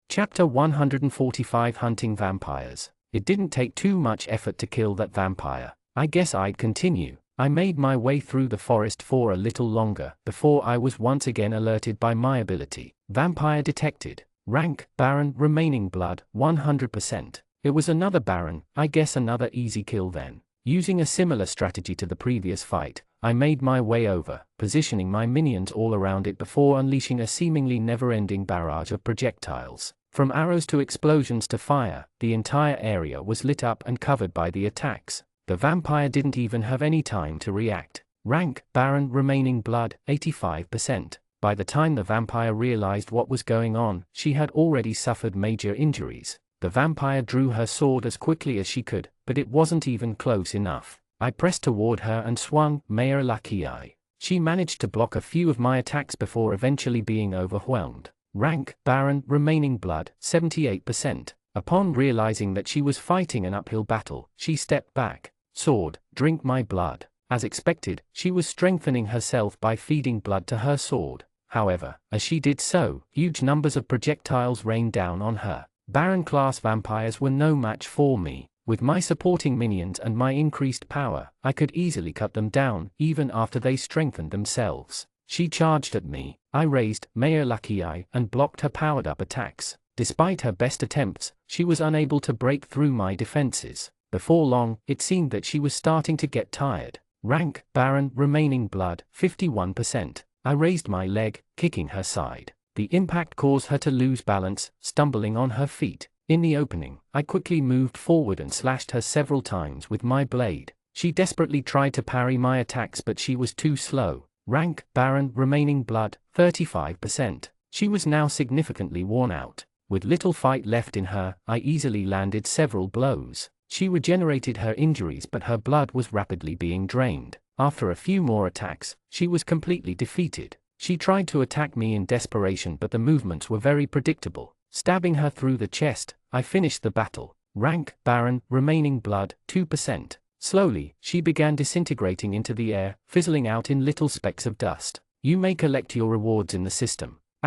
Chapter 145, Hunting Vampires. It didn't take too much effort to kill that vampire. I guess I'd continue. I made my way through the forest for a little longer before I was once again alerted by my ability. Vampire detected. Rank, Baron, remaining blood, 100%. It was another Baron, I guess another easy kill then. Using a similar strategy to the previous fight, I made my way over, positioning my minions all around it before unleashing a seemingly never-ending barrage of projectiles. From arrows to explosions to fire, the entire area was lit up and covered by the attacks. The vampire didn't even have any time to react. Rank, Baron, remaining blood, 85%. By the time the vampire realized what was going on, she had already suffered major injuries. The vampire drew her sword as quickly as she could, but it wasn't even close enough. I pressed toward her and swung Minion. She managed to block a few of my attacks before eventually being overwhelmed. Rank, Baron, remaining blood, 78%. Upon realizing that she was fighting an uphill battle, she stepped back. Sword, drink my blood. As expected, she was strengthening herself by feeding blood to her sword. However, as she did so, huge numbers of projectiles rained down on her. Baron-class vampires were no match for me. With my supporting minions and my increased power, I could easily cut them down, even after they strengthened themselves. She charged at me. I raised Minion and blocked her powered-up attacks. Despite her best attempts, she was unable to break through my defenses. Before long, it seemed that she was starting to get tired. Rank, Baron, remaining blood, 51%. I raised my leg, kicking her side. The impact caused her to lose balance, stumbling on her feet. In the opening, I quickly moved forward and slashed her several times with my blade. She desperately tried to parry my attacks, but she was too slow. Rank, Baron, remaining blood, 35%. She was now significantly worn out. With little fight left in her, I easily landed several blows. She regenerated her injuries, but her blood was rapidly being drained. After a few more attacks, she was completely defeated. She tried to attack me in desperation, but the movements were very predictable. Stabbing her through the chest, I finished the battle. Rank, Baron, remaining blood, 2%. Slowly, she began disintegrating into the air, fizzling out in little specks of dust. You may collect your rewards in the system. **.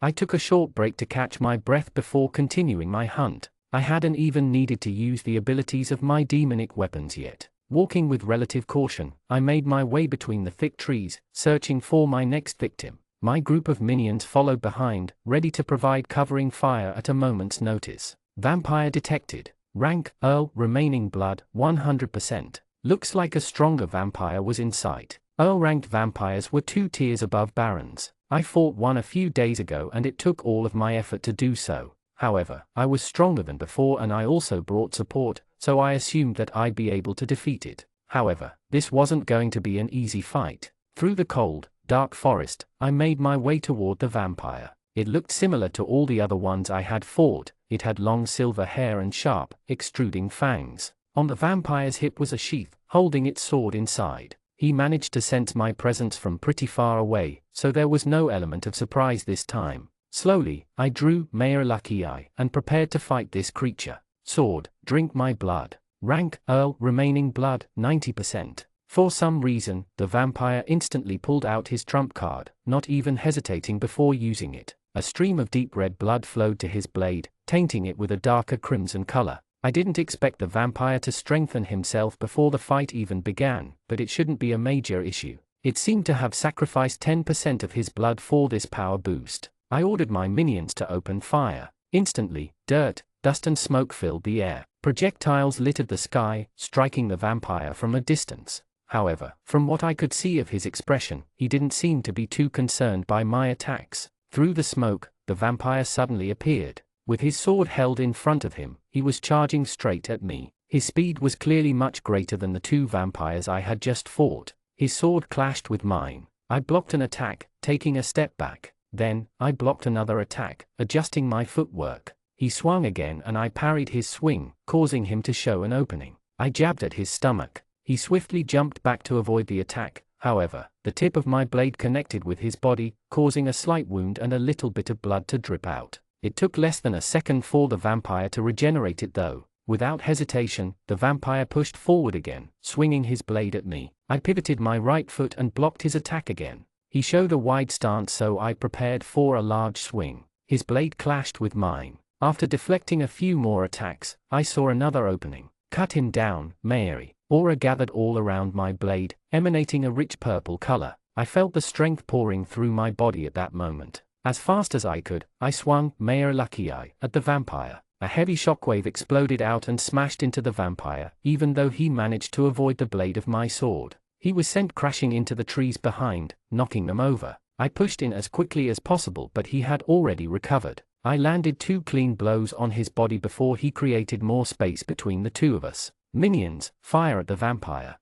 I took a short break to catch my breath before continuing my hunt. I hadn't even needed to use the abilities of my demonic weapons yet. Walking with relative caution, I made my way between the thick trees, searching for my next victim. My group of minions followed behind, ready to provide covering fire at a moment's notice. Vampire detected. Rank, Earl, remaining blood, 100%. Looks like a stronger vampire was in sight. Earl-ranked vampires were 2 tiers above barons. I fought one a few days ago and it took all of my effort to do so. However, I was stronger than before and I also brought support, so I assumed that I'd be able to defeat it. However, this wasn't going to be an easy fight. Through the cold, dark forest, I made my way toward the vampire. It looked similar to all the other ones I had fought. It had long silver hair and sharp, extruding fangs. On the vampire's hip was a sheath, holding its sword inside. He managed to sense my presence from pretty far away, so there was no element of surprise this time. Slowly, I drew Mayor Lucky Eye and prepared to fight this creature. Sword, drink my blood. Rank, Earl, remaining blood, 90%. For some reason, the vampire instantly pulled out his trump card, not even hesitating before using it. A stream of deep red blood flowed to his blade, tainting it with a darker crimson color. I didn't expect the vampire to strengthen himself before the fight even began, but it shouldn't be a major issue. It seemed to have sacrificed 10% of his blood for this power boost. I ordered my minions to open fire. Instantly, dirt, dust and smoke filled the air. Projectiles littered the sky, striking the vampire from a distance. However, from what I could see of his expression, he didn't seem to be too concerned by my attacks. Through the smoke, the vampire suddenly appeared. With his sword held in front of him, he was charging straight at me. His speed was clearly much greater than the 2 vampires I had just fought. His sword clashed with mine. I blocked an attack, taking a step back. Then, I blocked another attack, adjusting my footwork. He swung again and I parried his swing, causing him to show an opening. I jabbed at his stomach. He swiftly jumped back to avoid the attack. However, the tip of my blade connected with his body, causing a slight wound and a little bit of blood to drip out. It took less than a second for the vampire to regenerate it though. Without hesitation, the vampire pushed forward again, swinging his blade at me. I pivoted my right foot and blocked his attack again. He showed a wide stance so I prepared for a large swing. His blade clashed with mine. After deflecting a few more attacks, I saw another opening. Cut him down, Mayeri. Aura gathered all around my blade, emanating a rich purple color. I felt the strength pouring through my body at that moment. As fast as I could, I swung Mayor Lucky Eye at the vampire. A heavy shockwave exploded out and smashed into the vampire, even though he managed to avoid the blade of my sword. He was sent crashing into the trees behind, knocking them over. I pushed in as quickly as possible but he had already recovered. I landed 2 clean blows on his body before he created more space between the 2 of us. Minions, fire at the vampire.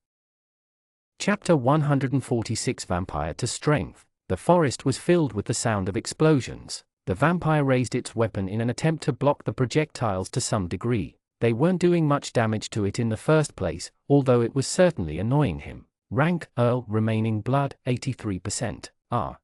Chapter 146 Vampire to Strength. The forest was filled with the sound of explosions. The vampire raised its weapon in an attempt to block the projectiles to some degree. They weren't doing much damage to it in the first place, although it was certainly annoying him. Rank, Earl, remaining blood, 83%.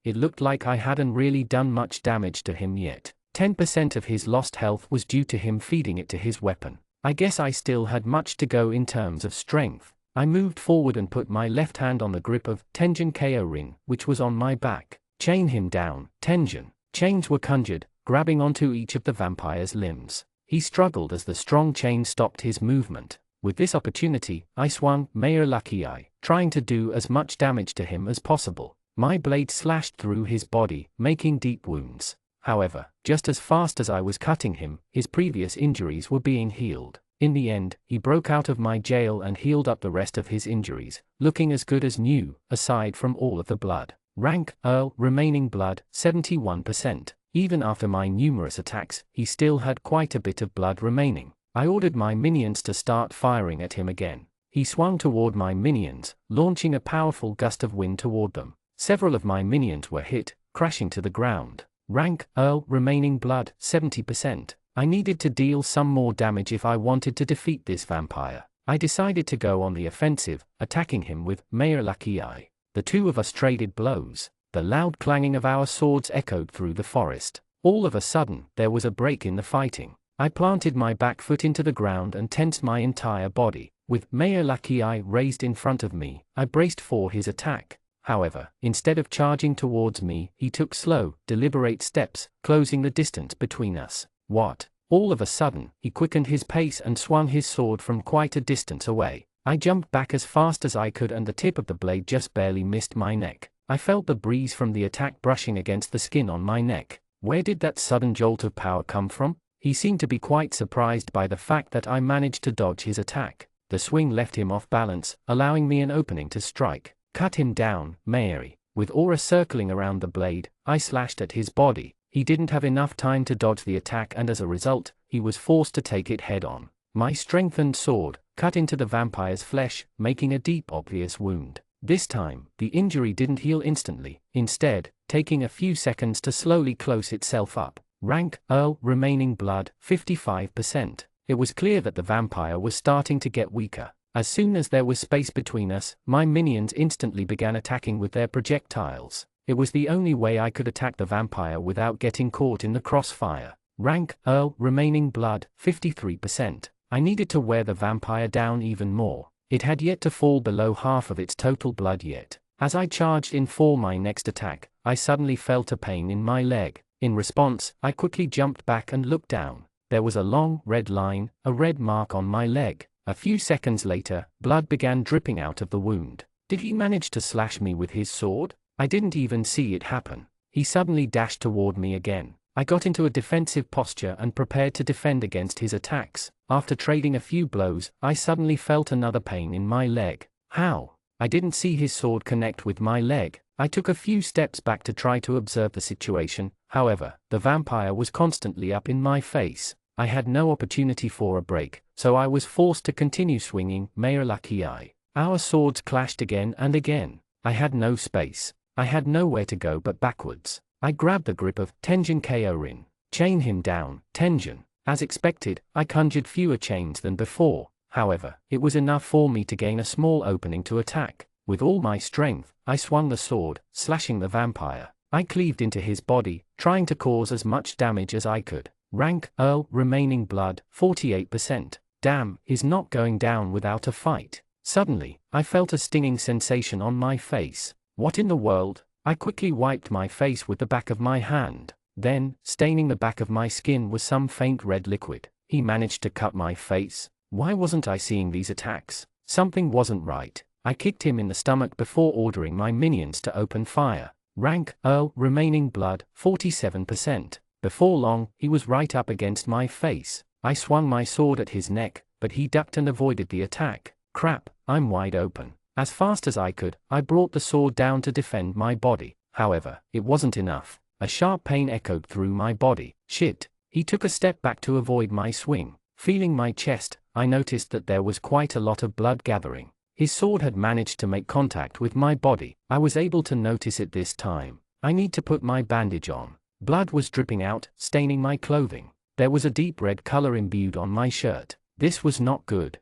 It looked like I hadn't really done much damage to him yet. 10% of his lost health was due to him feeding it to his weapon. I guess I still had much to go in terms of strength. I moved forward and put my left hand on the grip of Tenjin KO ring, which was on my back. Chain him down, Tenjin. Chains were conjured, grabbing onto each of the vampire's limbs. He struggled as the strong chain stopped his movement. With this opportunity, I swung Mayor Lucky Eye, trying to do as much damage to him as possible. My blade slashed through his body, making deep wounds. However, just as fast as I was cutting him, his previous injuries were being healed. In the end, he broke out of my jail and healed up the rest of his injuries, looking as good as new, aside from all of the blood. Rank, Earl, remaining blood, 71%. Even after my numerous attacks, he still had quite a bit of blood remaining. I ordered my minions to start firing at him again. He swung toward my minions, launching a powerful gust of wind toward them. Several of my minions were hit, crashing to the ground. Rank, Earl, remaining blood, 70%. I needed to deal some more damage if I wanted to defeat this vampire. I decided to go on the offensive, attacking him with Mayor Lucky Eye. The 2 of us traded blows. The loud clanging of our swords echoed through the forest. All of a sudden, there was a break in the fighting. I planted my back foot into the ground and tensed my entire body. With Mayor Lucky Eye raised in front of me, I braced for his attack. However, instead of charging towards me, he took slow, deliberate steps, closing the distance between us. What? All of a sudden, he quickened his pace and swung his sword from quite a distance away. I jumped back as fast as I could and the tip of the blade just barely missed my neck. I felt the breeze from the attack brushing against the skin on my neck. Where did that sudden jolt of power come from? He seemed to be quite surprised by the fact that I managed to dodge his attack. The swing left him off balance, allowing me an opening to strike. Cut him down, Mary. With aura circling around the blade, I slashed at his body. He didn't have enough time to dodge the attack and as a result, he was forced to take it head on. My strengthened sword cut into the vampire's flesh, making a deep obvious wound. This time, the injury didn't heal instantly, instead, taking a few seconds to slowly close itself up. Rank, Earl, remaining blood, 55%. It was clear that the vampire was starting to get weaker. As soon as there was space between us, my minions instantly began attacking with their projectiles. It was the only way I could attack the vampire without getting caught in the crossfire. Rank, Earl, remaining blood, 53%. I needed to wear the vampire down even more. It had yet to fall below half of its total blood yet. As I charged in for my next attack, I suddenly felt a pain in my leg. In response, I quickly jumped back and looked down. There was a long, red line, a red mark on my leg. A few seconds later, blood began dripping out of the wound. Did he manage to slash me with his sword? I didn't even see it happen. He suddenly dashed toward me again. I got into a defensive posture and prepared to defend against his attacks. After trading a few blows, I suddenly felt another pain in my leg. How? I didn't see his sword connect with my leg. I took a few steps back to try to observe the situation. However, the vampire was constantly up in my face. I had no opportunity for a break, so I was forced to continue swinging. Mayor Lucky Eye. Our swords clashed again and again. I had no space. I had nowhere to go but backwards. I grabbed the grip of Tenjin Kyorin. Chain him down, Tenjin. As expected, I conjured fewer chains than before. However, it was enough for me to gain a small opening to attack. With all my strength, I swung the sword, slashing the vampire. I cleaved into his body, trying to cause as much damage as I could. Rank, Earl, remaining blood, 48%. Damn, he's not going down without a fight. Suddenly, I felt a stinging sensation on my face. What in the world? I quickly wiped my face with the back of my hand. Then, staining the back of my skin was some faint red liquid. He managed to cut my face. Why wasn't I seeing these attacks? Something wasn't right. I kicked him in the stomach before ordering my minions to open fire. Rank, Earl, remaining blood, 47%. Before long, he was right up against my face. I swung my sword at his neck, but he ducked and avoided the attack. Crap, I'm wide open. As fast as I could, I brought the sword down to defend my body. However, it wasn't enough. A sharp pain echoed through my body. Shit. He took a step back to avoid my swing. Feeling my chest, I noticed that there was quite a lot of blood gathering. His sword had managed to make contact with my body. I was able to notice it this time. I need to put my bandage on. Blood was dripping out, staining my clothing. There was a deep red color imbued on my shirt. This was not good.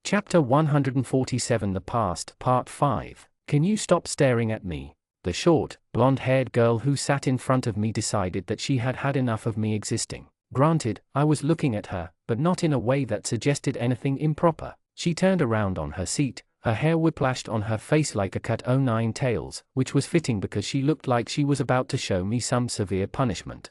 Chapter 147 The Past, Part 5. Can you stop staring at me? The short, blonde-haired girl who sat in front of me decided that she had had enough of me existing. Granted, I was looking at her, but not in a way that suggested anything improper. She turned around on her seat, her hair whiplashed on her face like a cat o' nine tails, which was fitting because she looked like she was about to show me some severe punishment.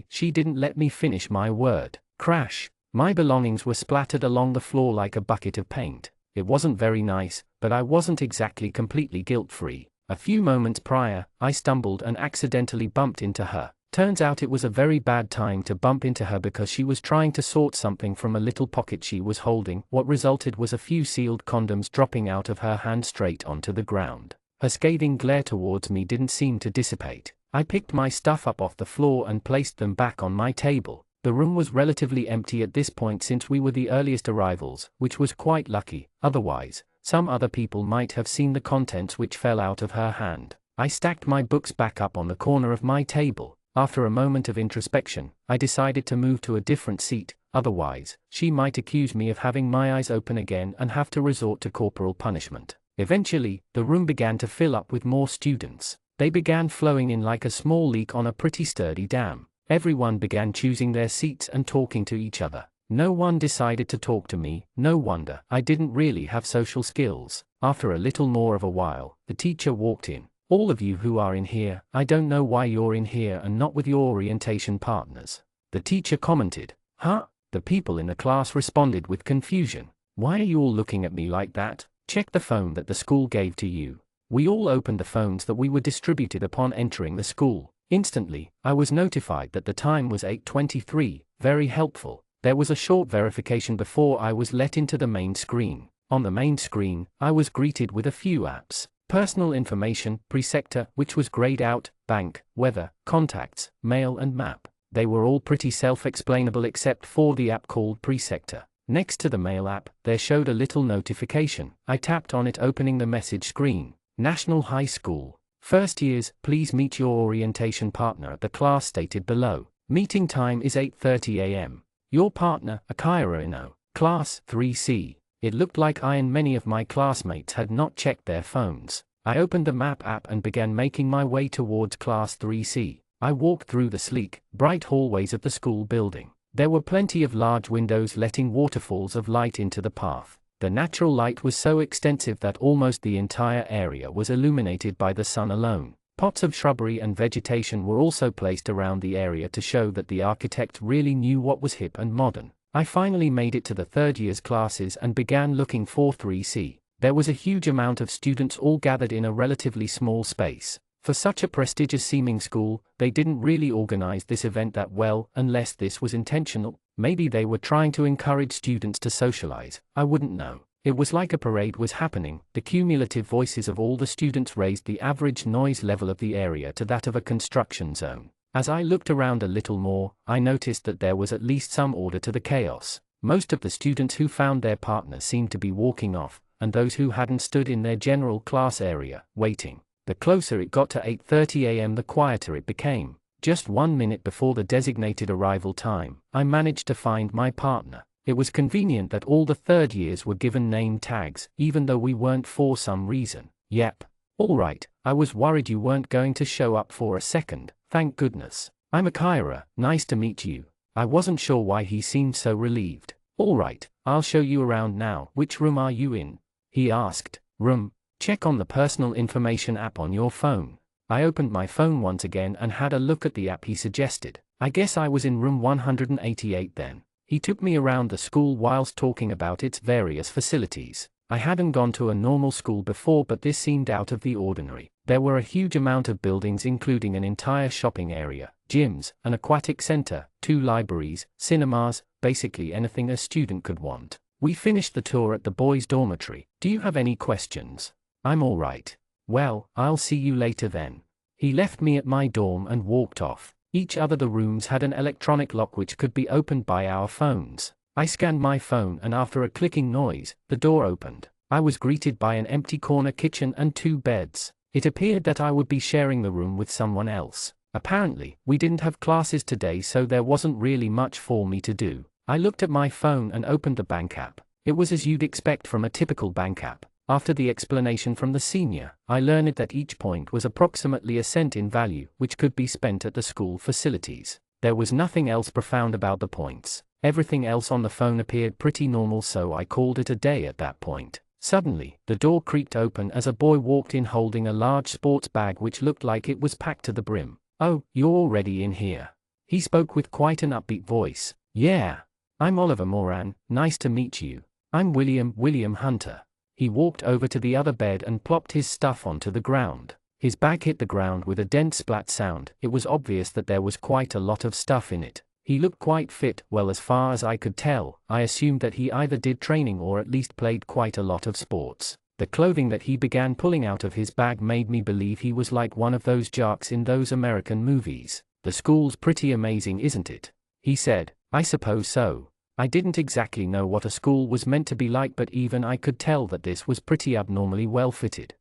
She didn't let me finish my word. Crash. My belongings were splattered along the floor like a bucket of paint. It wasn't very nice, but I wasn't exactly completely guilt-free. A few moments prior, I stumbled and accidentally bumped into her. Turns out it was a very bad time to bump into her because she was trying to sort something from a little pocket she was holding. What resulted was a few sealed condoms dropping out of her hand straight onto the ground. Her scathing glare towards me didn't seem to dissipate. I picked my stuff up off the floor and placed them back on my table. The room was relatively empty at this point since we were the earliest arrivals, which was quite lucky. Otherwise, some other people might have seen the contents which fell out of her hand. I stacked my books back up on the corner of my table. After a moment of introspection, I decided to move to a different seat. Otherwise, she might accuse me of having my eyes open again and have to resort to corporal punishment. Eventually, the room began to fill up with more students. They began flowing in like a small leak on a pretty sturdy dam. Everyone began choosing their seats and talking to each other. No one decided to talk to me. No wonder. I didn't really have social skills. After a little more of a while, the teacher walked in. All of you who are in here, I don't know why you're in here and not with your orientation partners. The teacher commented. Huh? The people in the class responded with confusion. Why are you all looking at me like that? Check the phone that the school gave to you. We all opened the phones that we were distributed upon entering the school. Instantly, I was notified that the time was 8:23, very helpful. There was a short verification before I was let into the main screen. On the main screen, I was greeted with a few apps. Personal information, pre-sector, which was grayed out, bank, weather, contacts, mail and map. They were all pretty self-explainable except for the app called pre-sector. Next to the mail app, there showed a little notification. I tapped on it, opening the message screen. National High School. First years, please meet your orientation partner at the class stated below. Meeting time is 8:30 a.m. Your partner, Akira Ino. Class 3C. It looked like I and many of my classmates had not checked their phones. I opened the map app and began making my way towards class 3C. I walked through the sleek, bright hallways of the school building. There were plenty of large windows letting waterfalls of light into the path. The natural light was so extensive that almost the entire area was illuminated by the sun alone. Pots of shrubbery and vegetation were also placed around the area to show that the architect really knew what was hip and modern. I finally made it to the third year's classes and began looking for 3C. There was a huge amount of students all gathered in a relatively small space. For such a prestigious-seeming school, they didn't really organize this event that well, unless this was intentional. Maybe they were trying to encourage students to socialize, I wouldn't know. It was like a parade was happening. The cumulative voices of all the students raised the average noise level of the area to that of a construction zone. As I looked around a little more, I noticed that there was at least some order to the chaos. Most of the students who found their partner seemed to be walking off, and those who hadn't stood in their general class area, waiting. The closer it got to 8:30 a.m. the quieter it became. Just 1 minute before the designated arrival time, I managed to find my partner. It was convenient that all the third years were given name tags, even though we weren't for some reason. Yep. Alright, I was worried you weren't going to show up for a second, thank goodness. I'm Akira, nice to meet you. I wasn't sure why he seemed so relieved. Alright, I'll show you around now. Which room are you in? He asked. Room. Check on the personal information app on your phone. I opened my phone once again and had a look at the app he suggested. I guess I was in room 188 then. He took me around the school whilst talking about its various facilities. I hadn't gone to a normal school before, but this seemed out of the ordinary. There were a huge amount of buildings, including an entire shopping area, gyms, an aquatic center, 2 libraries, cinemas, basically anything a student could want. We finished the tour at the boys' dormitory. Do you have any questions? I'm alright. Well, I'll see you later then. He left me at my dorm and walked off. Each other the rooms had an electronic lock which could be opened by our phones. I scanned my phone and after a clicking noise, the door opened. I was greeted by an empty corner kitchen and 2 beds. It appeared that I would be sharing the room with someone else. Apparently, we didn't have classes today, so there wasn't really much for me to do. I looked at my phone and opened the bank app. It was as you'd expect from a typical bank app. After the explanation from the senior, I learned that each point was approximately a cent in value, which could be spent at the school facilities. There was nothing else profound about the points. Everything else on the phone appeared pretty normal, so I called it a day at that point. Suddenly, the door creaked open as a boy walked in holding a large sports bag which looked like it was packed to the brim. Oh, you're already in here. He spoke with quite an upbeat voice. Yeah. I'm Oliver Moran, nice to meet you. I'm William Hunter. He walked over to the other bed and plopped his stuff onto the ground. His bag hit the ground with a dent splat sound. It was obvious that there was quite a lot of stuff in it. He looked quite fit. Well, as far as I could tell, I assumed that he either did training or at least played quite a lot of sports. The clothing that he began pulling out of his bag made me believe he was like one of those jocks in those American movies. The school's pretty amazing, isn't it? He said. I suppose so. I didn't exactly know what a school was meant to be like, but even I could tell that this was pretty abnormally well fitted.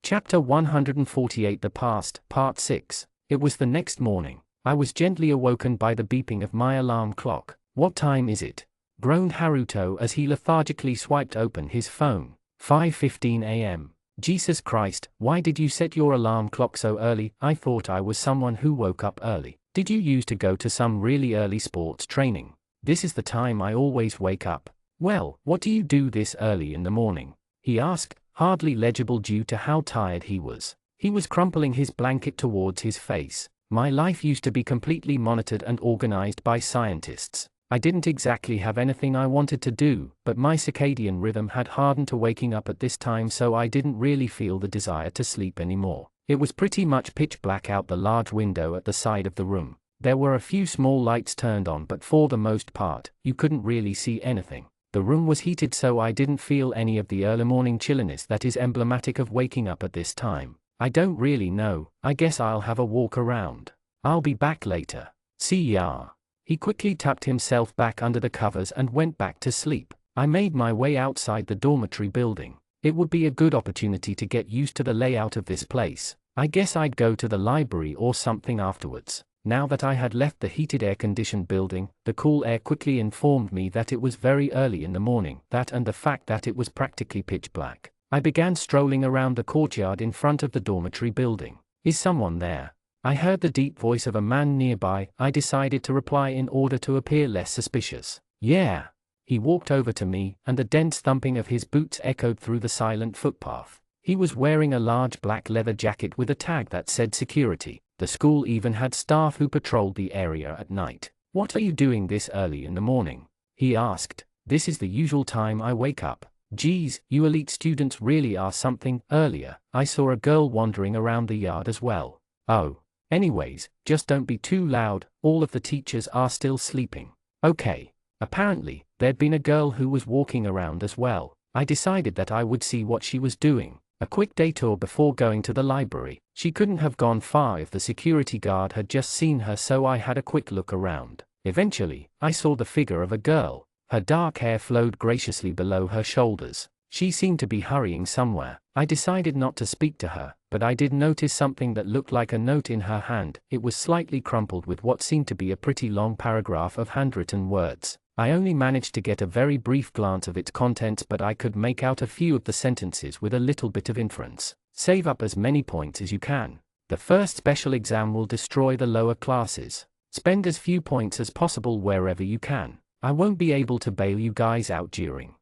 Chapter 148 The Past, Part 6. It was the next morning. I was gently awoken by the beeping of my alarm clock. What time is it? Groaned Haruto as he lethargically swiped open his phone. 5:15 a.m. Jesus Christ, why did you set your alarm clock so early? I thought I was someone who woke up early. Did you used to go to some really early sports training? This is the time I always wake up. Well, what do you do this early in the morning? He asked, hardly legible due to how tired he was. He was crumpling his blanket towards his face. My life used to be completely monitored and organized by scientists. I didn't exactly have anything I wanted to do, but my circadian rhythm had hardened to waking up at this time, so I didn't really feel the desire to sleep anymore. It was pretty much pitch black out the large window at the side of the room. There were a few small lights turned on, but for the most part, you couldn't really see anything. The room was heated, so I didn't feel any of the early morning chilliness that is emblematic of waking up at this time. I don't really know, I guess I'll have a walk around. I'll be back later. See ya. He quickly tucked himself back under the covers and went back to sleep. I made my way outside the dormitory building. It would be a good opportunity to get used to the layout of this place. I guess I'd go to the library or something afterwards. Now that I had left the heated air-conditioned building, the cool air quickly informed me that it was very early in the morning, that and the fact that it was practically pitch black. I began strolling around the courtyard in front of the dormitory building. Is someone there? I heard the deep voice of a man nearby. I decided to reply in order to appear less suspicious. Yeah. He walked over to me, and the dense thumping of his boots echoed through the silent footpath. He was wearing a large black leather jacket with a tag that said security. The school even had staff who patrolled the area at night. What are you doing this early in the morning? He asked. This is the usual time I wake up. Geez, you elite students really are something. Earlier, I saw a girl wandering around the yard as well. Oh. Anyways, just don't be too loud, all of the teachers are still sleeping. Okay. Apparently, there'd been a girl who was walking around as well. I decided that I would see what she was doing. A quick detour before going to the library. She couldn't have gone far if the security guard had just seen her, so I had a quick look around. Eventually, I saw the figure of a girl. Her dark hair flowed graciously below her shoulders. She seemed to be hurrying somewhere. I decided not to speak to her, but I did notice something that looked like a note in her hand. It was slightly crumpled with what seemed to be a pretty long paragraph of handwritten words. I only managed to get a very brief glance of its contents, but I could make out a few of the sentences with a little bit of inference. Save up as many points as you can. The first special exam will destroy the lower classes. Spend as few points as possible wherever you can. I won't be able to bail you guys out during.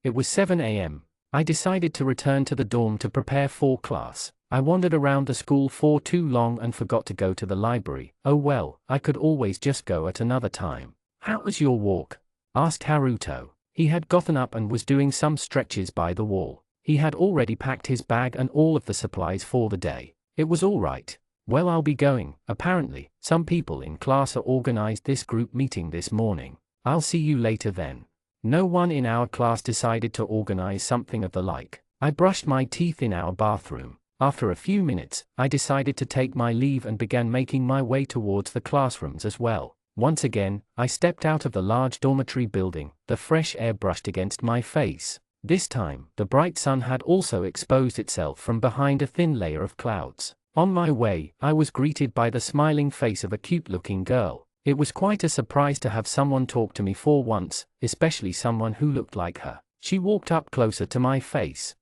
It was 7 a.m. I decided to return to the dorm to prepare for class. I wandered around the school for too long and forgot to go to the library. Oh well, I could always just go at another time. How was your walk? Asked Haruto. He had gotten up and was doing some stretches by the wall. He had already packed his bag and all of the supplies for the day. It was all right. Well, I'll be going. Apparently, some people in class are organized this group meeting this morning. I'll see you later then. No one in our class decided to organize something of the like. I brushed my teeth in our bathroom. After a few minutes, I decided to take my leave and began making my way towards the classrooms as well. Once again, I stepped out of the large dormitory building. The fresh air brushed against my face. This time, the bright sun had also exposed itself from behind a thin layer of clouds. On my way, I was greeted by the smiling face of a cute-looking girl. It was quite a surprise to have someone talk to me for once, especially someone who looked like her. She walked up closer to my face.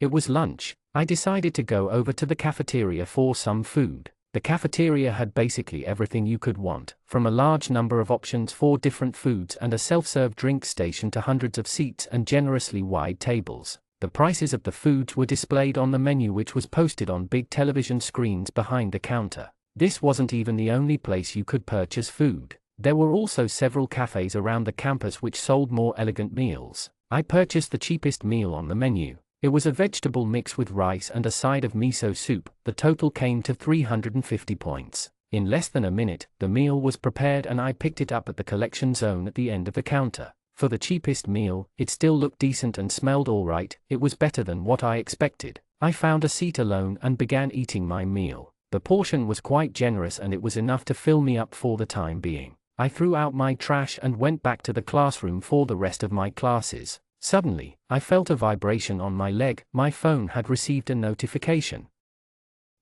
It was lunch. I decided to go over to the cafeteria for some food. The cafeteria had basically everything you could want, from a large number of options for different foods and a self-serve drink station to hundreds of seats and generously wide tables. The prices of the foods were displayed on the menu, which was posted on big television screens behind the counter. This wasn't even the only place you could purchase food. There were also several cafes around the campus which sold more elegant meals. I purchased the cheapest meal on the menu. It was a vegetable mix with rice and a side of miso soup. The total came to 350 points. In less than a minute, the meal was prepared and I picked it up at the collection zone at the end of the counter. For the cheapest meal, it still looked decent and smelled alright. It was better than what I expected. I found a seat alone and began eating my meal. The portion was quite generous and it was enough to fill me up for the time being. I threw out my trash and went back to the classroom for the rest of my classes. Suddenly, I felt a vibration on my leg. My phone had received a notification.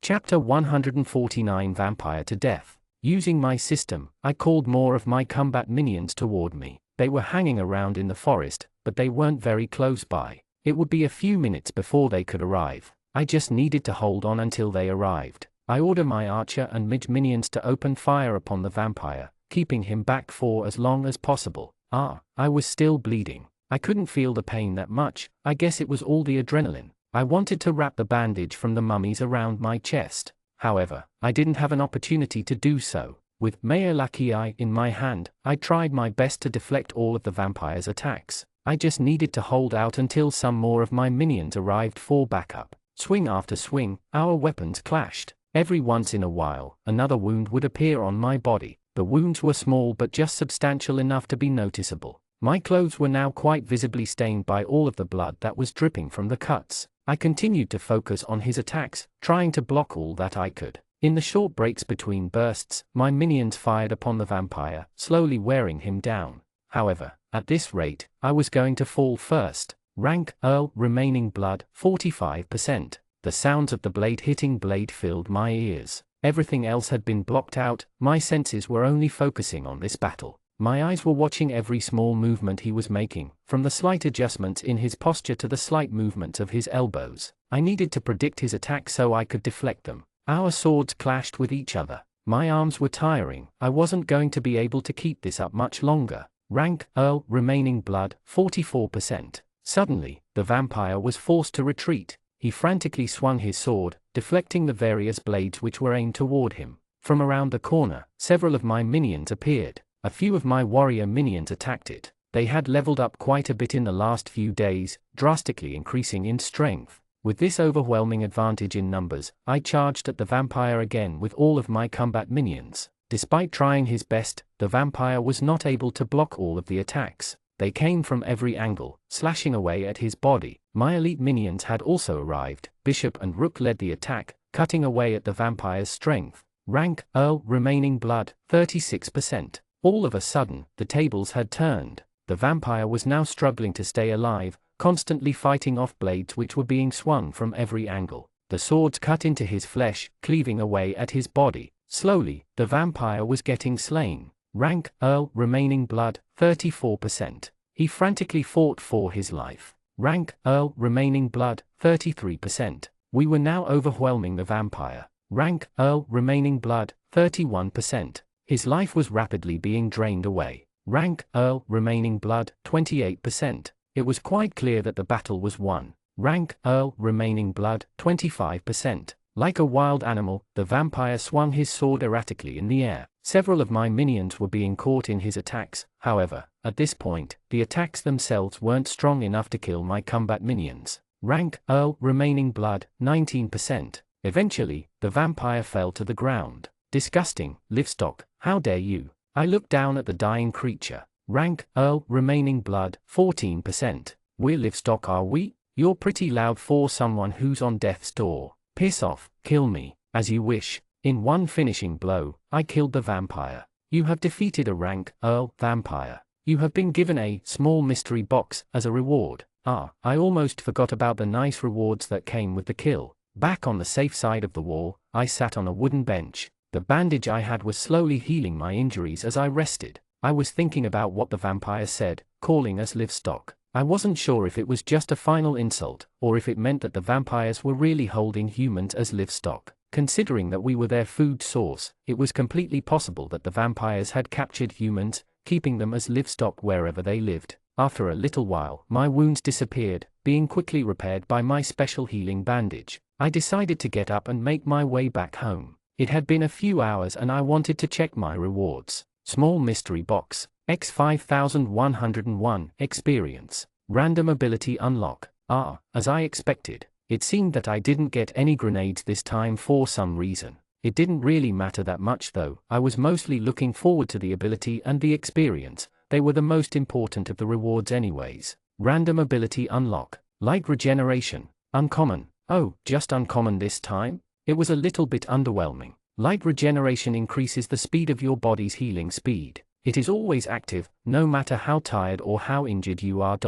Chapter 149 Vampire to Death. Using my system, I called more of my combat minions toward me. They were hanging around in the forest, but they weren't very close by. It would be a few minutes before they could arrive. I just needed to hold on until they arrived. I ordered my archer and mage minions to open fire upon the vampire, keeping him back for as long as possible. I was still bleeding. I couldn't feel the pain that much. I guess it was all the adrenaline. I wanted to wrap the bandage from the mummies around my chest. However, I didn't have an opportunity to do so. With Mea Lakii in my hand, I tried my best to deflect all of the vampire's attacks. I just needed to hold out until some more of my minions arrived for backup. Swing after swing, our weapons clashed. Every once in a while, another wound would appear on my body. The wounds were small but just substantial enough to be noticeable. My clothes were now quite visibly stained by all of the blood that was dripping from the cuts. I continued to focus on his attacks, trying to block all that I could. In the short breaks between bursts, my minions fired upon the vampire, slowly wearing him down. However, at this rate, I was going to fall first. Rank Earl, remaining blood, 45%. The sounds of the blade hitting blade filled my ears. Everything else had been blocked out, my senses were only focusing on this battle. My eyes were watching every small movement he was making, from the slight adjustments in his posture to the slight movements of his elbows. I needed to predict his attacks so I could deflect them. Our swords clashed with each other. My arms were tiring. I wasn't going to be able to keep this up much longer. Rank Earl, remaining blood, 44%. Suddenly, the vampire was forced to retreat. He frantically swung his sword, deflecting the various blades which were aimed toward him. From around the corner, several of my minions appeared. A few of my warrior minions attacked it. They had leveled up quite a bit in the last few days, drastically increasing in strength. With this overwhelming advantage in numbers, I charged at the vampire again with all of my combat minions. Despite trying his best, the vampire was not able to block all of the attacks. They came from every angle, slashing away at his body. My elite minions had also arrived. Bishop and Rook led the attack, cutting away at the vampire's strength. Rank Earl, remaining blood, 36%. All of a sudden, the tables had turned. The vampire was now struggling to stay alive, constantly fighting off blades which were being swung from every angle. The swords cut into his flesh, cleaving away at his body. Slowly, the vampire was getting slain. Rank Earl, remaining blood, 34%. He frantically fought for his life. Rank Earl, remaining blood, 33%. We were now overwhelming the vampire. Rank Earl, remaining blood, 31%. His life was rapidly being drained away. Rank Earl, remaining blood, 28%. It was quite clear that the battle was won. Rank Earl, remaining blood, 25%. Like a wild animal, the vampire swung his sword erratically in the air. Several of my minions were being caught in his attacks. However, at this point, the attacks themselves weren't strong enough to kill my combat minions. Rank Earl, remaining blood, 19%. Eventually, the vampire fell to the ground. Disgusting, Livestock, how dare you? I looked down at the dying creature. Rank Earl, remaining blood, 14%. We're Livestock, are we? You're pretty loud for someone who's on death's door. Piss off, kill me, as you wish. In one finishing blow, I killed the vampire. You have defeated a Rank Earl vampire. You have been given a small mystery box as a reward. Ah, I almost forgot about the nice rewards that came with the kill. Back on the safe side of the wall, I sat on a wooden bench. The bandage I had was slowly healing my injuries as I rested. I was thinking about what the vampire said, calling us livestock. I wasn't sure if it was just a final insult, or if it meant that the vampires were really holding humans as livestock. Considering that we were their food source, it was completely possible that the vampires had captured humans, keeping them as livestock wherever they lived. After a little while, my wounds disappeared, being quickly repaired by my special healing bandage. I decided to get up and make my way back home. It had been a few hours and I wanted to check my rewards. Small mystery box, X5101, experience. Random ability unlock. Ah, as I expected. It seemed that I didn't get any grenades this time for some reason. It didn't really matter that much though. I was mostly looking forward to the ability and the experience. They were the most important of the rewards anyways. Random ability unlock. Light regeneration. Uncommon. Oh, just uncommon this time? It was a little bit underwhelming. Light regeneration increases the speed of your body's healing speed. It is always active, no matter how tired or how injured you are.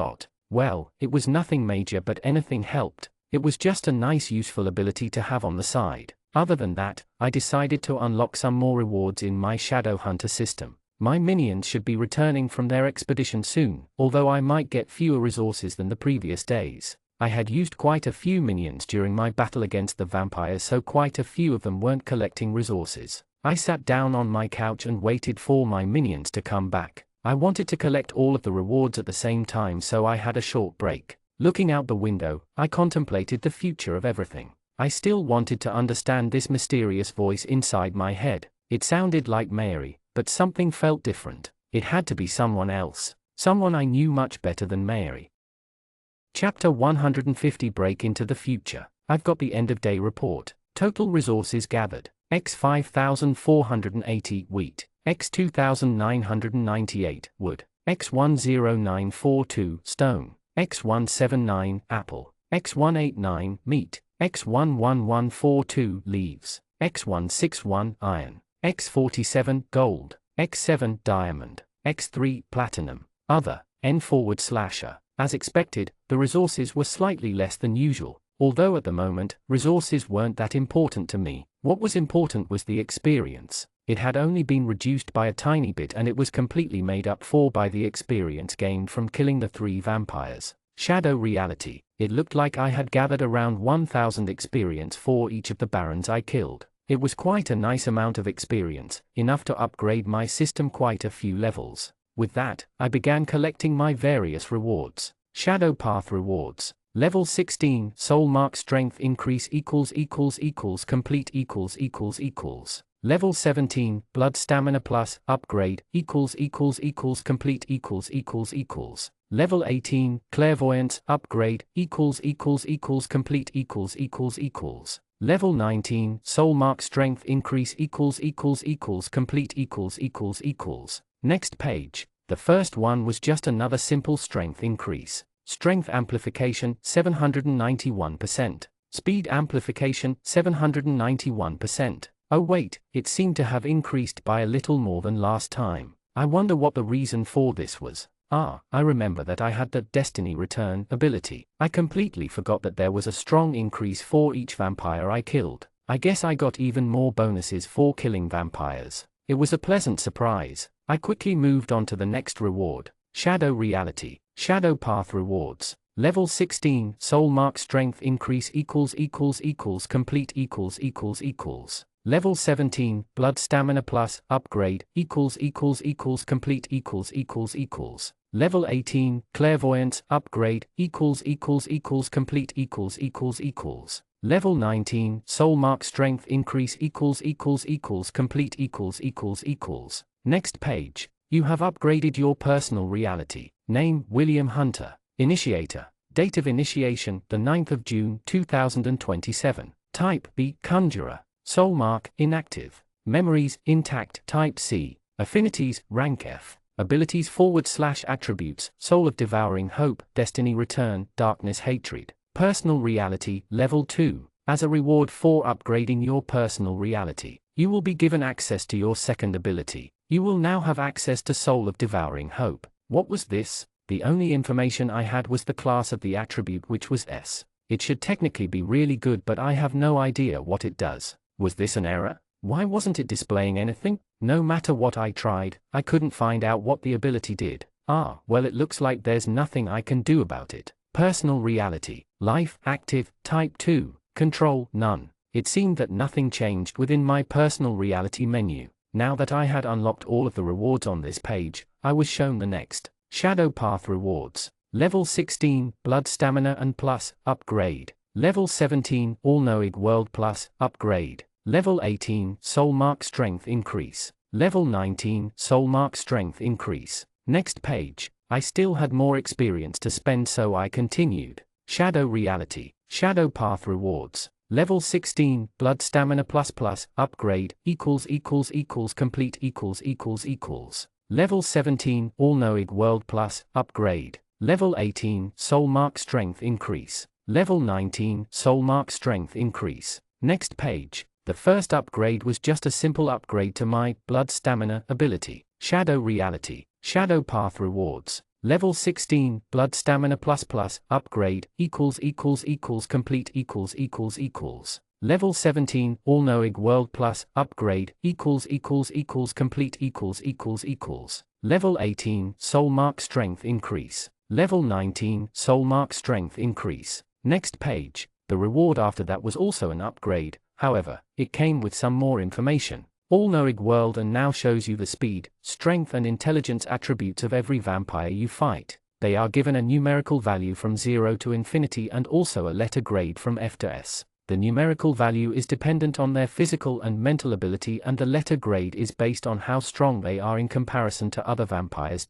Well, it was nothing major but anything helped. It was just a nice useful ability to have on the side. Other than that, I decided to unlock some more rewards in my Shadow Hunter system. My minions should be returning from their expedition soon, although I might get fewer resources than the previous days. I had used quite a few minions during my battle against the vampires, so quite a few of them weren't collecting resources. I sat down on my couch and waited for my minions to come back. I wanted to collect all of the rewards at the same time, so I had a short break. Looking out the window, I contemplated the future of everything. I still wanted to understand this mysterious voice inside my head. It sounded like Mary, but something felt different. It had to be someone else. Someone I knew much better than Mary. Chapter 150. Break into the future. I've got the end-of-day report. Total resources gathered. X 5,480 wheat. X 2,998 wood. X 10942 stone. X 179 apple. X 189 meat. X 11142 leaves. X 161 iron. X 47 gold. X 7 diamond. X 3 platinum. Other. N//. As expected, the resources were slightly less than usual, although at the moment, resources weren't that important to me. What was important was the experience. It had only been reduced by a tiny bit and it was completely made up for by the experience gained from killing the 3 vampires. Shadow reality. It looked like I had gathered around 1,000 experience for each of the barons I killed. It was quite a nice amount of experience, enough to upgrade my system quite a few levels. With that, I began collecting my various rewards. Shadow Path rewards. Level 16, Soul Mark Strength Increase complete . Level 17, Blood Stamina Plus Upgrade complete . Level 18, Clairvoyance Upgrade complete . Level 19, Soul Mark Strength Increase complete . Next page. The first one was just another simple strength increase. Strength amplification, 791%. Speed amplification, 791%. Oh wait, it seemed to have increased by a little more than last time. I wonder what the reason for this was. I remember that I had the Destiny Return ability. I completely forgot that there was a strong increase for each vampire I killed. I guess I got even more bonuses for killing vampires. It was a pleasant surprise. I quickly moved on to the next reward. Shadow reality. Shadow Path rewards. Level 16, Soul Mark Strength Increase complete . Level 17, Blood Stamina Plus Upgrade complete . Level 18, Clairvoyance Upgrade complete . Level 19, Soul Mark Strength Increase complete . Next page. You have upgraded your personal reality. Name, William Hunter. Initiator. Date of initiation, the 9th of June 2027. Type B, Conjurer. Soul Mark, inactive. Memories, intact. Type C. Affinities, rank F. Abilities / attributes, Soul of Devouring Hope, Destiny Return, Darkness Hatred. Personal reality, level 2. As a reward for upgrading your personal reality, you will be given access to your second ability. You will now have access to Soul of Devouring Hope. What was this? The only information I had was the class of the attribute, which was S. It should technically be really good, but I have no idea what it does. Was this an error? Why wasn't it displaying anything? No matter what I tried, I couldn't find out what the ability did. Well, it looks like there's nothing I can do about it. Personal reality. Life, active, type 2. Control, none. It seemed that nothing changed within my personal reality menu. Now that I had unlocked all of the rewards on this page, I was shown the next. Shadow Path rewards. Level 16, Blood Stamina and Plus, Upgrade. Level 17, All-Knowing World Plus, Upgrade. Level 18, Soul Mark Strength Increase. Level 19, Soul Mark Strength Increase. Next page. I still had more experience to spend, so I continued. Shadow Reality. Shadow Path rewards. Level 16, Blood Stamina Plus Upgrade complete . Level 17, All-Knowing World Plus, Upgrade. Level 18, Soul Mark Strength Increase. Level 19, Soul Mark Strength Increase. Next page. The first upgrade was just a simple upgrade to my Blood Stamina ability. Shadow Reality. Shadow Path rewards. Level 16, Blood Stamina Plus Upgrade complete . Level 17, All-Knowing World Plus, Upgrade complete . Level 18, Soul Mark Strength Increase. Level 19, Soul Mark Strength Increase. Next page. The reward after that was also an upgrade, however, it came with some more information. All-Knowing World, and now shows you the speed, strength and intelligence attributes of every vampire you fight. They are given a numerical value from 0 to infinity and also a letter grade from F to S. The numerical value is dependent on their physical and mental ability, and the letter grade is based on how strong they are in comparison to other vampires.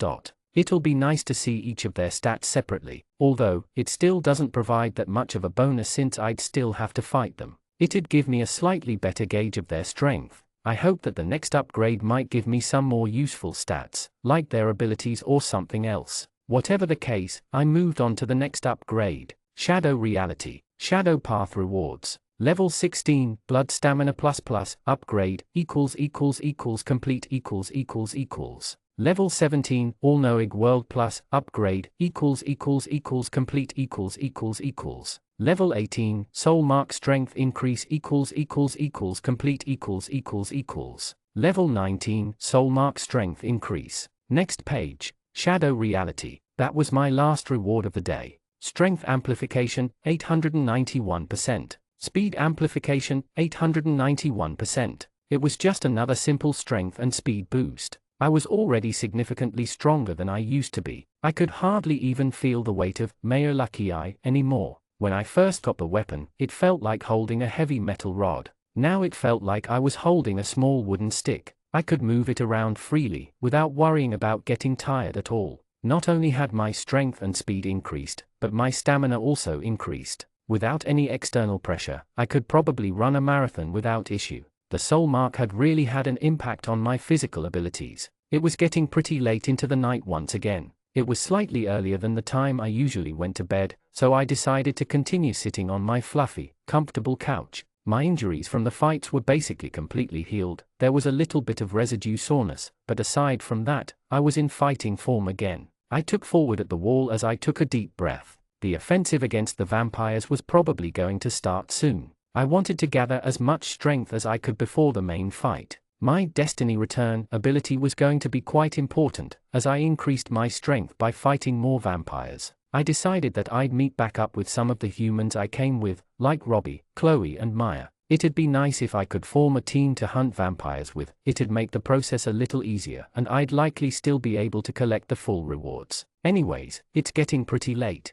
It'll be nice to see each of their stats separately, although it still doesn't provide that much of a bonus since I'd still have to fight them. It'd give me a slightly better gauge of their strength. I hope that the next upgrade might give me some more useful stats, like their abilities or something else. Whatever the case, I moved on to the next upgrade. Shadow Reality. Shadow Path Rewards. Level 16, Blood Stamina ++, upgrade, complete Level 17, All-Knowing World Plus, upgrade, complete Level 18, Soul Mark Strength Increase, complete Level 19, Soul Mark Strength Increase. Next page. Shadow Reality. That was my last reward of the day. Strength Amplification, 891%. Speed Amplification, 891%. It was just another simple strength and speed boost. I was already significantly stronger than I used to be. I could hardly even feel the weight of Mayor Lucky Eye anymore. When I first got the weapon, it felt like holding a heavy metal rod. Now it felt like I was holding a small wooden stick. I could move it around freely, without worrying about getting tired at all. Not only had my strength and speed increased, but my stamina also increased. Without any external pressure, I could probably run a marathon without issue. The soul mark had really had an impact on my physical abilities. It was getting pretty late into the night once again. It was slightly earlier than the time I usually went to bed, so I decided to continue sitting on my fluffy, comfortable couch. My injuries from the fights were basically completely healed. There was a little bit of residue soreness, but aside from that, I was in fighting form again. I took forward at the wall as I took a deep breath. The offensive against the vampires was probably going to start soon. I wanted to gather as much strength as I could before the main fight. My Destiny Return ability was going to be quite important, as I increased my strength by fighting more vampires. I decided that I'd meet back up with some of the humans I came with, like Robbie, Chloe and Maya. It'd be nice if I could form a team to hunt vampires with. It'd make the process a little easier, and I'd likely still be able to collect the full rewards. Anyways, it's getting pretty late.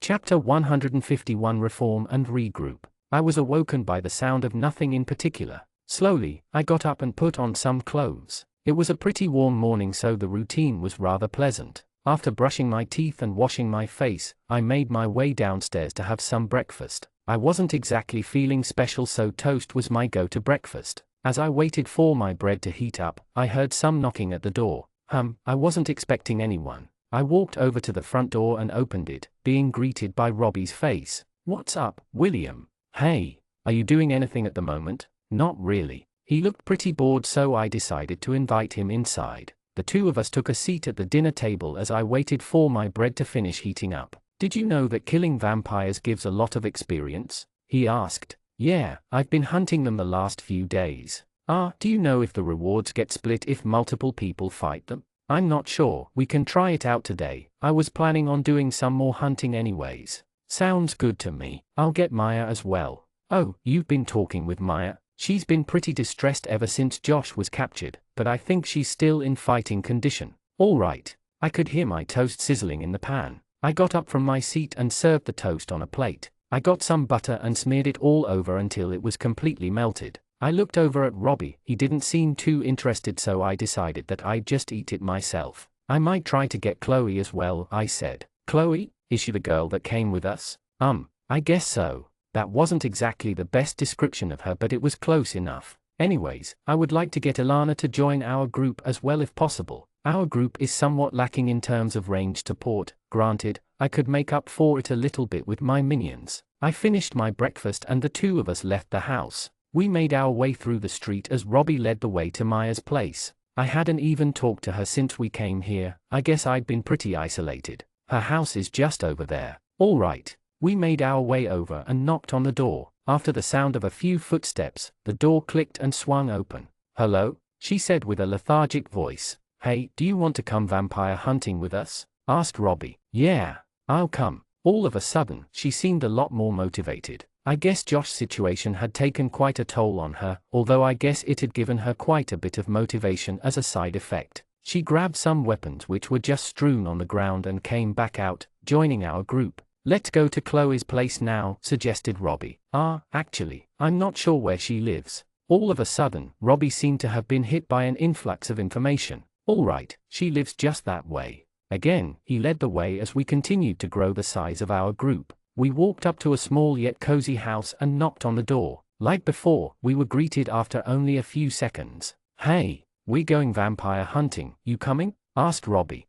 Chapter 151 Reform and Regroup. I was awoken by the sound of nothing in particular. Slowly, I got up and put on some clothes. It was a pretty warm morning, so the routine was rather pleasant. After brushing my teeth and washing my face, I made my way downstairs to have some breakfast. I wasn't exactly feeling special, so toast was my go-to breakfast. As I waited for my bread to heat up, I heard some knocking at the door. I wasn't expecting anyone. I walked over to the front door and opened it, being greeted by Robbie's face. "What's up, William? Hey, are you doing anything at the moment?" "Not really." He looked pretty bored, so I decided to invite him inside. The two of us took a seat at the dinner table as I waited for my bread to finish heating up. "Did you know that killing vampires gives a lot of experience?" he asked. "Yeah, I've been hunting them the last few days." Do you know if the rewards get split if multiple people fight them?" "I'm not sure. We can try it out today. I was planning on doing some more hunting anyways." "Sounds good to me. I'll get Maya as well." "Oh, you've been talking with Maya?" "She's been pretty distressed ever since Josh was captured, but I think she's still in fighting condition." "All right." I could hear my toast sizzling in the pan. I got up from my seat and served the toast on a plate. I got some butter and smeared it all over until it was completely melted. I looked over at Robbie. He didn't seem too interested, so I decided that I'd just eat it myself. "I might try to get Chloe as well," I said. "Chloe? Is she the girl that came with us?" I guess so." That wasn't exactly the best description of her, but it was close enough. "Anyways, I would like to get Ilana to join our group as well if possible. Our group is somewhat lacking in terms of ranged support. Granted, I could make up for it a little bit with my minions." I finished my breakfast and the two of us left the house. We made our way through the street as Robbie led the way to Maya's place. I hadn't even talked to her since we came here. I guess I'd been pretty isolated. Her house is just over there. "All right." We made our way over and knocked on the door. After the sound of a few footsteps, the door clicked and swung open. "Hello?" she said with a lethargic voice. "Hey, do you want to come vampire hunting with us?" asked Robbie. "Yeah, I'll come." All of a sudden, she seemed a lot more motivated. I guess Josh's situation had taken quite a toll on her, although I guess it had given her quite a bit of motivation as a side effect. She grabbed some weapons which were just strewn on the ground and came back out, joining our group. Let's go to Chloe's place now, suggested Robbie. Actually, I'm not sure where she lives. All of a sudden, Robbie seemed to have been hit by an influx of information. All right, she lives just that way. Again, he led the way as we continued to grow the size of our group. We walked up to a small yet cozy house and knocked on the door. Like before, we were greeted after only a few seconds. Hey, we're going vampire hunting, you coming? Asked Robbie.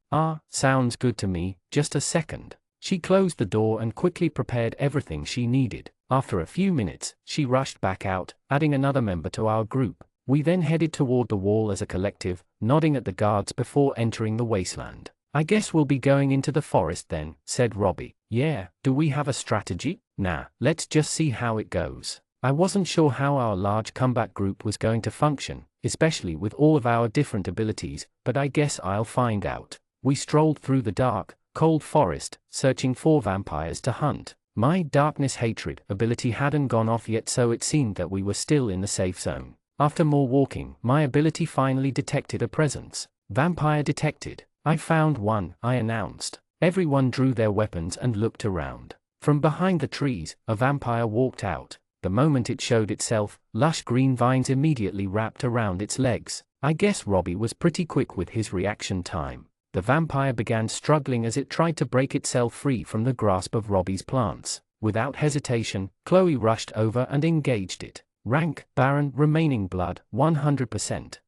Sounds good to me, just a second. She closed the door and quickly prepared everything she needed. After a few minutes, she rushed back out, adding another member to our group. We then headed toward the wall as a collective, nodding at the guards before entering the wasteland. I guess we'll be going into the forest then, said Robbie. Yeah, do we have a strategy? Nah, let's just see how it goes. I wasn't sure how our large combat group was going to function, especially with all of our different abilities, but I guess I'll find out. We strolled through the dark, cold forest, searching for vampires to hunt. My darkness hatred ability hadn't gone off yet, so it seemed that we were still in the safe zone. After more walking, my ability finally detected a presence. Vampire detected. I found one, I announced. Everyone drew their weapons and looked around. From behind the trees, a vampire walked out. The moment it showed itself, lush green vines immediately wrapped around its legs. I guess Robbie was pretty quick with his reaction time. The vampire began struggling as it tried to break itself free from the grasp of Robbie's plants. Without hesitation, Chloe rushed over and engaged it. Rank, Baron, remaining blood, 100%.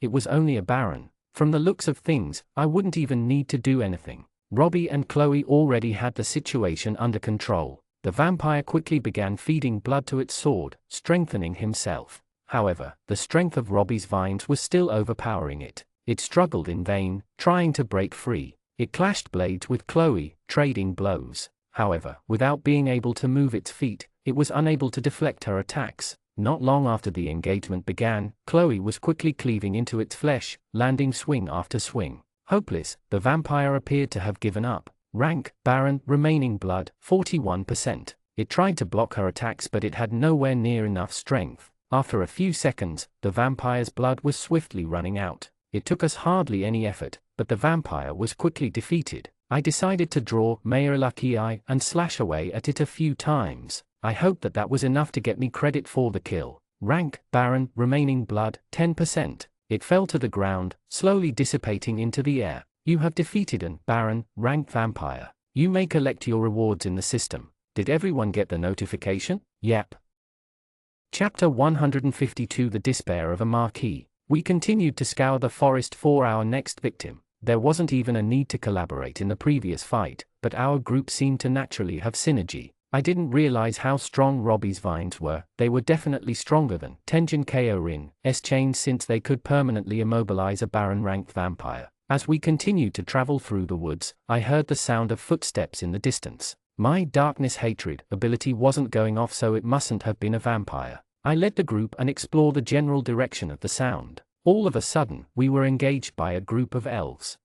It was only a Baron. From the looks of things, I wouldn't even need to do anything. Robbie and Chloe already had the situation under control. The vampire quickly began feeding blood to its sword, strengthening himself. However, the strength of Robbie's vines was still overpowering it. It struggled in vain, trying to break free. It clashed blades with Chloe, trading blows. However, without being able to move its feet, it was unable to deflect her attacks. Not long after the engagement began, Chloe was quickly cleaving into its flesh, landing swing after swing. Hopeless, the vampire appeared to have given up. Rank, Baron, remaining blood, 41%. It tried to block her attacks, but it had nowhere near enough strength. After a few seconds, the vampire's blood was swiftly running out. It took us hardly any effort, but the vampire was quickly defeated. I decided to draw Mayor Lucky Eye and slash away at it a few times. I hoped that was enough to get me credit for the kill. Rank, Baron, remaining blood, 10%. It fell to the ground, slowly dissipating into the air. You have defeated an Baron, rank vampire. You may collect your rewards in the system. Did everyone get the notification? Yep. Chapter 152 The Despair of a Marquis. We continued to scour the forest for our next victim. There wasn't even a need to collaborate in the previous fight, but our group seemed to naturally have synergy. I didn't realize how strong Robbie's vines were. They were definitely stronger than Tenjin Ko-Rin's chains, since they could permanently immobilize a Baron-ranked vampire. As we continued to travel through the woods, I heard the sound of footsteps in the distance. My darkness hatred ability wasn't going off, so it mustn't have been a vampire. I led the group and explored the general direction of the sound. All of a sudden, we were engaged by a group of elves.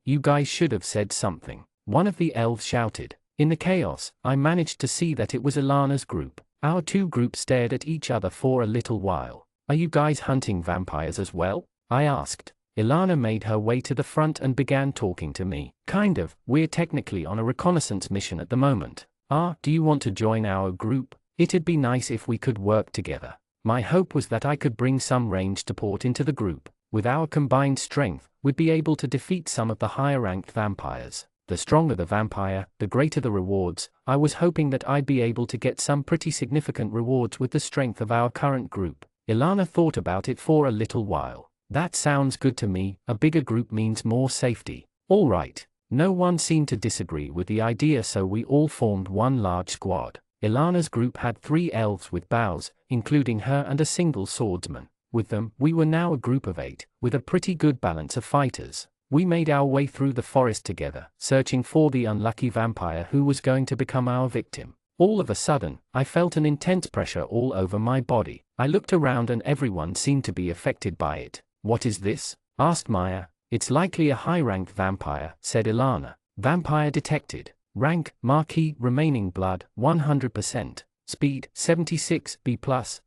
You guys should have said something. One of the elves shouted. In the chaos, I managed to see that it was Ilana's group. Our two groups stared at each other for a little while. Are you guys hunting vampires as well? I asked. Ilana made her way to the front and began talking to me. Kind of, we're technically on a reconnaissance mission at the moment. Do you want to join our group? It'd be nice if we could work together. My hope was that I could bring some ranged support into the group. With our combined strength, we'd be able to defeat some of the higher-ranked vampires. The stronger the vampire, the greater the rewards. I was hoping that I'd be able to get some pretty significant rewards with the strength of our current group. Ilana thought about it for a little while. That sounds good to me. A bigger group means more safety. All right. No one seemed to disagree with the idea, so we all formed one large squad. Ilana's group had 3 elves with bows, including her and a single swordsman. With them, we were now a group of 8, with a pretty good balance of fighters. We made our way through the forest together, searching for the unlucky vampire who was going to become our victim. All of a sudden, I felt an intense pressure all over my body. I looked around and everyone seemed to be affected by it. What is this? Asked Maya. It's likely a high-ranked vampire, said Ilana. Vampire detected. Rank, Marquis, remaining blood, 100%. Speed, 76, B+,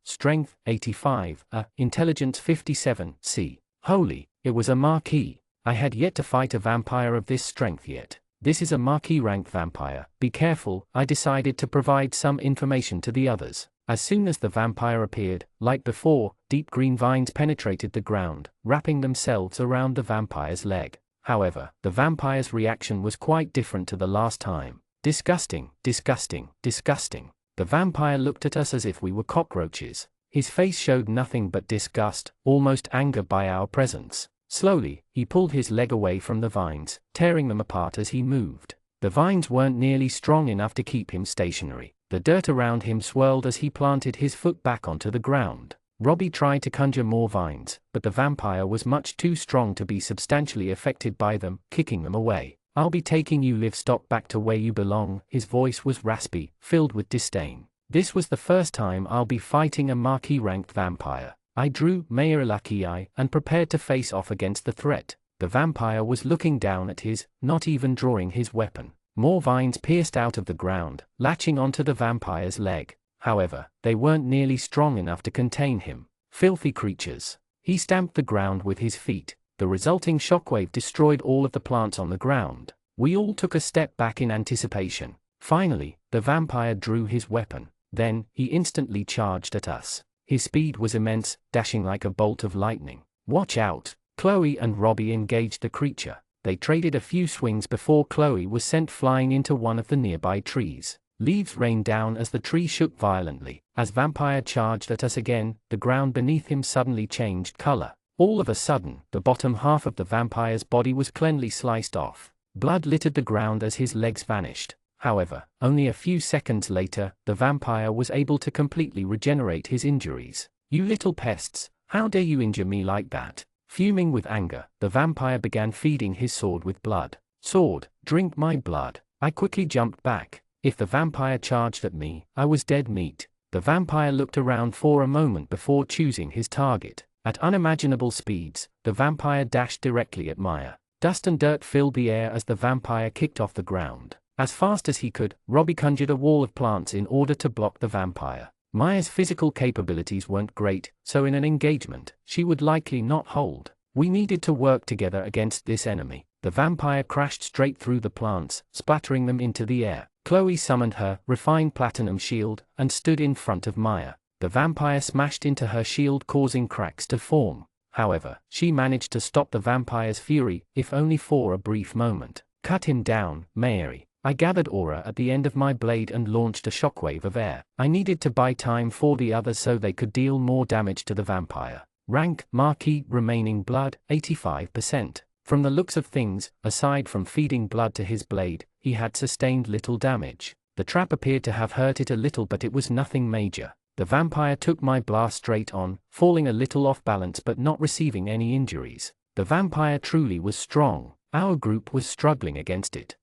Strength, 85, Intelligence 57, C. Holy, it was a Marquis. I had yet to fight a vampire of this strength yet. This is a marquee rank vampire, be careful. I decided to provide some information to the others. As soon as the vampire appeared, like before, deep green vines penetrated the ground, wrapping themselves around the vampire's leg. However, the vampire's reaction was quite different to the last time. Disgusting, disgusting, disgusting. The vampire looked at us as if we were cockroaches. His face showed nothing but disgust, almost anger by our presence. Slowly, he pulled his leg away from the vines, tearing them apart as he moved. The vines weren't nearly strong enough to keep him stationary. The dirt around him swirled as he planted his foot back onto the ground. Robbie tried to conjure more vines, but the vampire was much too strong to be substantially affected by them, kicking them away. I'll be taking you livestock back to where you belong. His voice was raspy, filled with disdain. This was the first time I'll be fighting a marquee-ranked vampire. I drew Mayor Lakii and prepared to face off against the threat. The vampire was looking down at his, not even drawing his weapon. More vines pierced out of the ground, latching onto the vampire's leg. However, they weren't nearly strong enough to contain him. Filthy creatures. He stamped the ground with his feet. The resulting shockwave destroyed all of the plants on the ground. We all took a step back in anticipation. Finally, the vampire drew his weapon. Then, he instantly charged at us. His speed was immense, dashing like a bolt of lightning. Watch out! Chloe and Robbie engaged the creature. They traded a few swings before Chloe was sent flying into one of the nearby trees. Leaves rained down as the tree shook violently. As vampire charged at us again, the ground beneath him suddenly changed color. All of a sudden, the bottom half of the vampire's body was cleanly sliced off. Blood littered the ground as his legs vanished. However, only a few seconds later, the vampire was able to completely regenerate his injuries. You little pests, how dare you injure me like that? Fuming with anger, the vampire began feeding his sword with blood. Sword, drink my blood. I quickly jumped back. If the vampire charged at me, I was dead meat. The vampire looked around for a moment before choosing his target. At unimaginable speeds, the vampire dashed directly at Maya. Dust and dirt filled the air as the vampire kicked off the ground. As fast as he could, Robbie conjured a wall of plants in order to block the vampire. Maya's physical capabilities weren't great, so in an engagement, she would likely not hold. We needed to work together against this enemy. The vampire crashed straight through the plants, splattering them into the air. Chloe summoned her refined platinum shield and stood in front of Maya. The vampire smashed into her shield, causing cracks to form. However, she managed to stop the vampire's fury, if only for a brief moment. Cut him down, Mayuri. I gathered aura at the end of my blade and launched a shockwave of air. I needed to buy time for the others so they could deal more damage to the vampire. Rank, Marquis, remaining blood, 85%. From the looks of things, aside from feeding blood to his blade, he had sustained little damage. The trap appeared to have hurt it a little, but it was nothing major. The vampire took my blast straight on, falling a little off balance but not receiving any injuries. The vampire truly was strong. Our group was struggling against it.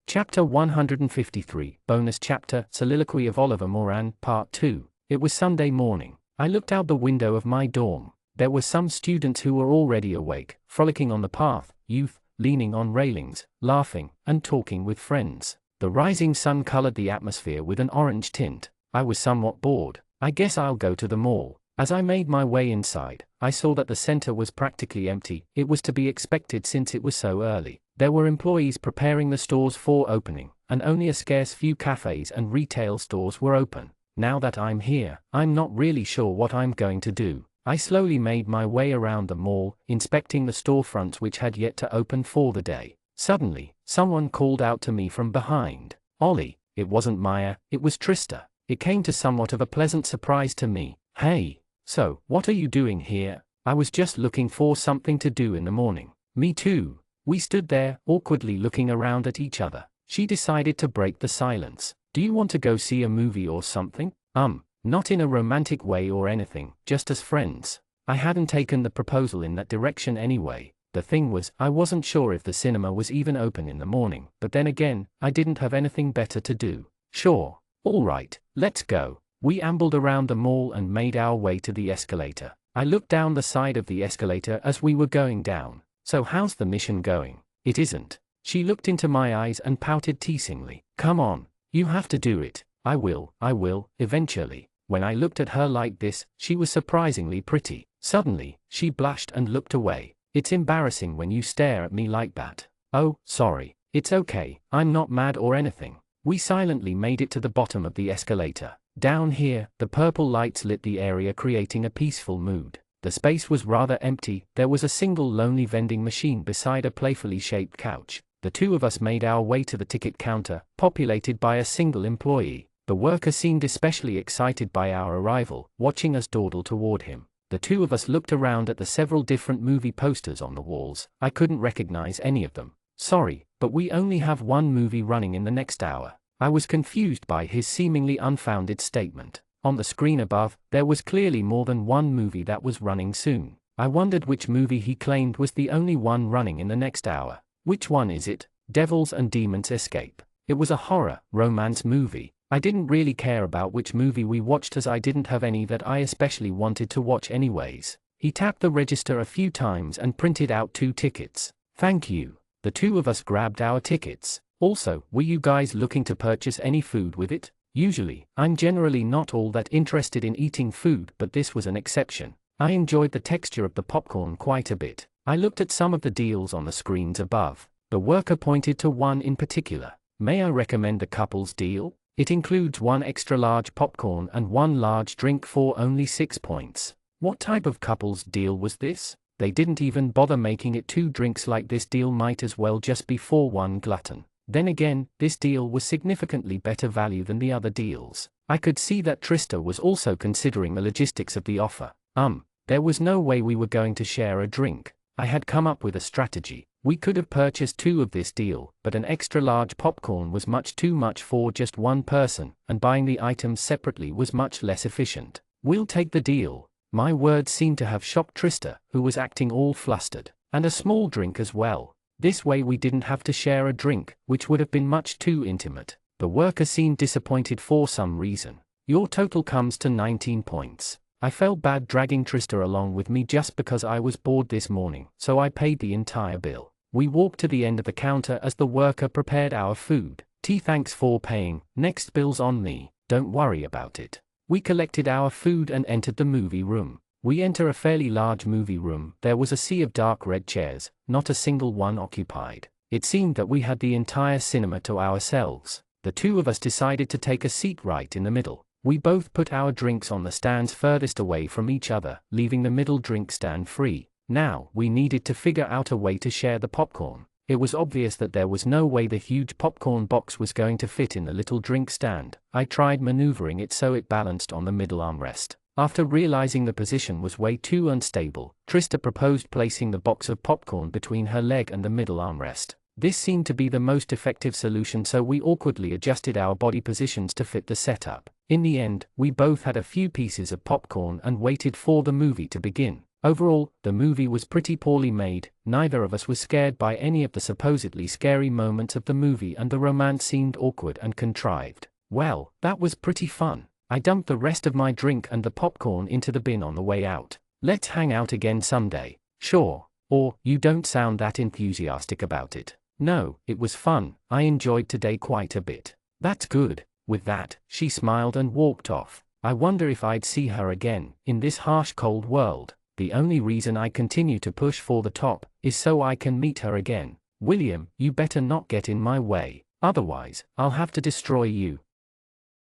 Chapter 153, Bonus Chapter, Soliloquy of Oliver Moran, Part 2. It was Sunday morning. I looked out the window of my dorm. There were some students who were already awake, frolicking on the path, youth, leaning on railings, laughing, and talking with friends. The rising sun colored the atmosphere with an orange tint. I was somewhat bored. I guess I'll go to the mall. As I made my way inside, I saw that the center was practically empty. It was to be expected since it was so early. There were employees preparing the stores for opening, and only a scarce few cafes and retail stores were open. Now that I'm here, I'm not really sure what I'm going to do. I slowly made my way around the mall, inspecting the storefronts which had yet to open for the day. Suddenly, someone called out to me from behind. Ollie. It wasn't Maya, it was Trista. It came to somewhat of a pleasant surprise to me. Hey. So, what are you doing here? I was just looking for something to do in the morning. Me too. We stood there, awkwardly looking around at each other. She decided to break the silence. Do you want to go see a movie or something? Not in a romantic way or anything, just as friends. I hadn't taken the proposal in that direction anyway. The thing was, I wasn't sure if the cinema was even open in the morning, but then again, I didn't have anything better to do. Sure. All right, let's go. We ambled around the mall and made our way to the escalator. I looked down the side of the escalator as we were going down. So how's the mission going? It isn't. She looked into my eyes and pouted teasingly. Come on, you have to do it. I will, eventually. When I looked at her like this, she was surprisingly pretty. Suddenly, she blushed and looked away. It's embarrassing when you stare at me like that. Oh, sorry. It's okay, I'm not mad or anything. We silently made it to the bottom of the escalator. Down here, the purple lights lit the area, creating a peaceful mood. The space was rather empty. There was a single lonely vending machine beside a playfully shaped couch. The two of us made our way to the ticket counter, populated by a single employee. The worker seemed especially excited by our arrival, watching us dawdle toward him. The two of us looked around at the several different movie posters on the walls. I couldn't recognize any of them. Sorry, but we only have one movie running in the next hour. I was confused by his seemingly unfounded statement. On the screen above, there was clearly more than one movie that was running soon. I wondered which movie he claimed was the only one running in the next hour. Which one is it? Devils and Demons Escape. It was a horror, romance movie. I didn't really care about which movie we watched as I didn't have any that I especially wanted to watch anyways. He tapped the register a few times and printed out 2 tickets. Thank you. The two of us grabbed our tickets. Also, were you guys looking to purchase any food with it? Usually, I'm generally not all that interested in eating food, but this was an exception. I enjoyed the texture of the popcorn quite a bit. I looked at some of the deals on the screens above. The worker pointed to one in particular. May I recommend the couple's deal? It includes 1 extra large popcorn and 1 large drink for only 6 points. What type of couple's deal was this? They didn't even bother making it 2 drinks. Like, this deal might as well just be for 1 glutton. Then again, this deal was significantly better value than the other deals. I could see that Trista was also considering the logistics of the offer. There was no way we were going to share a drink. I had come up with a strategy. We could have purchased 2 of this deal, but an extra large popcorn was much too much for just 1 person, and buying the items separately was much less efficient. We'll take the deal. My words seemed to have shocked Trista, who was acting all flustered. And a small drink as well. This way we didn't have to share a drink, which would have been much too intimate. The worker seemed disappointed for some reason. Your total comes to 19 points. I felt bad dragging Trista along with me just because I was bored this morning, so I paid the entire bill. We walked to the end of the counter as the worker prepared our food. Thanks for paying. Next bill's on me. Don't worry about it. We collected our food and entered the movie room. We enter a fairly large movie room. There was a sea of dark red chairs, not a single one occupied. It seemed that we had the entire cinema to ourselves. The two of us decided to take a seat right in the middle. We both put our drinks on the stands furthest away from each other, leaving the middle drink stand free. Now, we needed to figure out a way to share the popcorn. It was obvious that there was no way the huge popcorn box was going to fit in the little drink stand. I tried maneuvering it so it balanced on the middle armrest. After realizing the position was way too unstable, Trista proposed placing the box of popcorn between her leg and the middle armrest. This seemed to be the most effective solution, so we awkwardly adjusted our body positions to fit the setup. In the end, we both had a few pieces of popcorn and waited for the movie to begin. Overall, the movie was pretty poorly made. Neither of us was scared by any of the supposedly scary moments of the movie, and the romance seemed awkward and contrived. Well, that was pretty fun. I dumped the rest of my drink and the popcorn into the bin on the way out. Let's hang out again someday. Sure. Or, you don't sound that enthusiastic about it. No, it was fun. I enjoyed today quite a bit. That's good. With that, she smiled and walked off. I wonder if I'd see her again, in this harsh cold world. The only reason I continue to push for the top is so I can meet her again. William, you better not get in my way. Otherwise, I'll have to destroy you.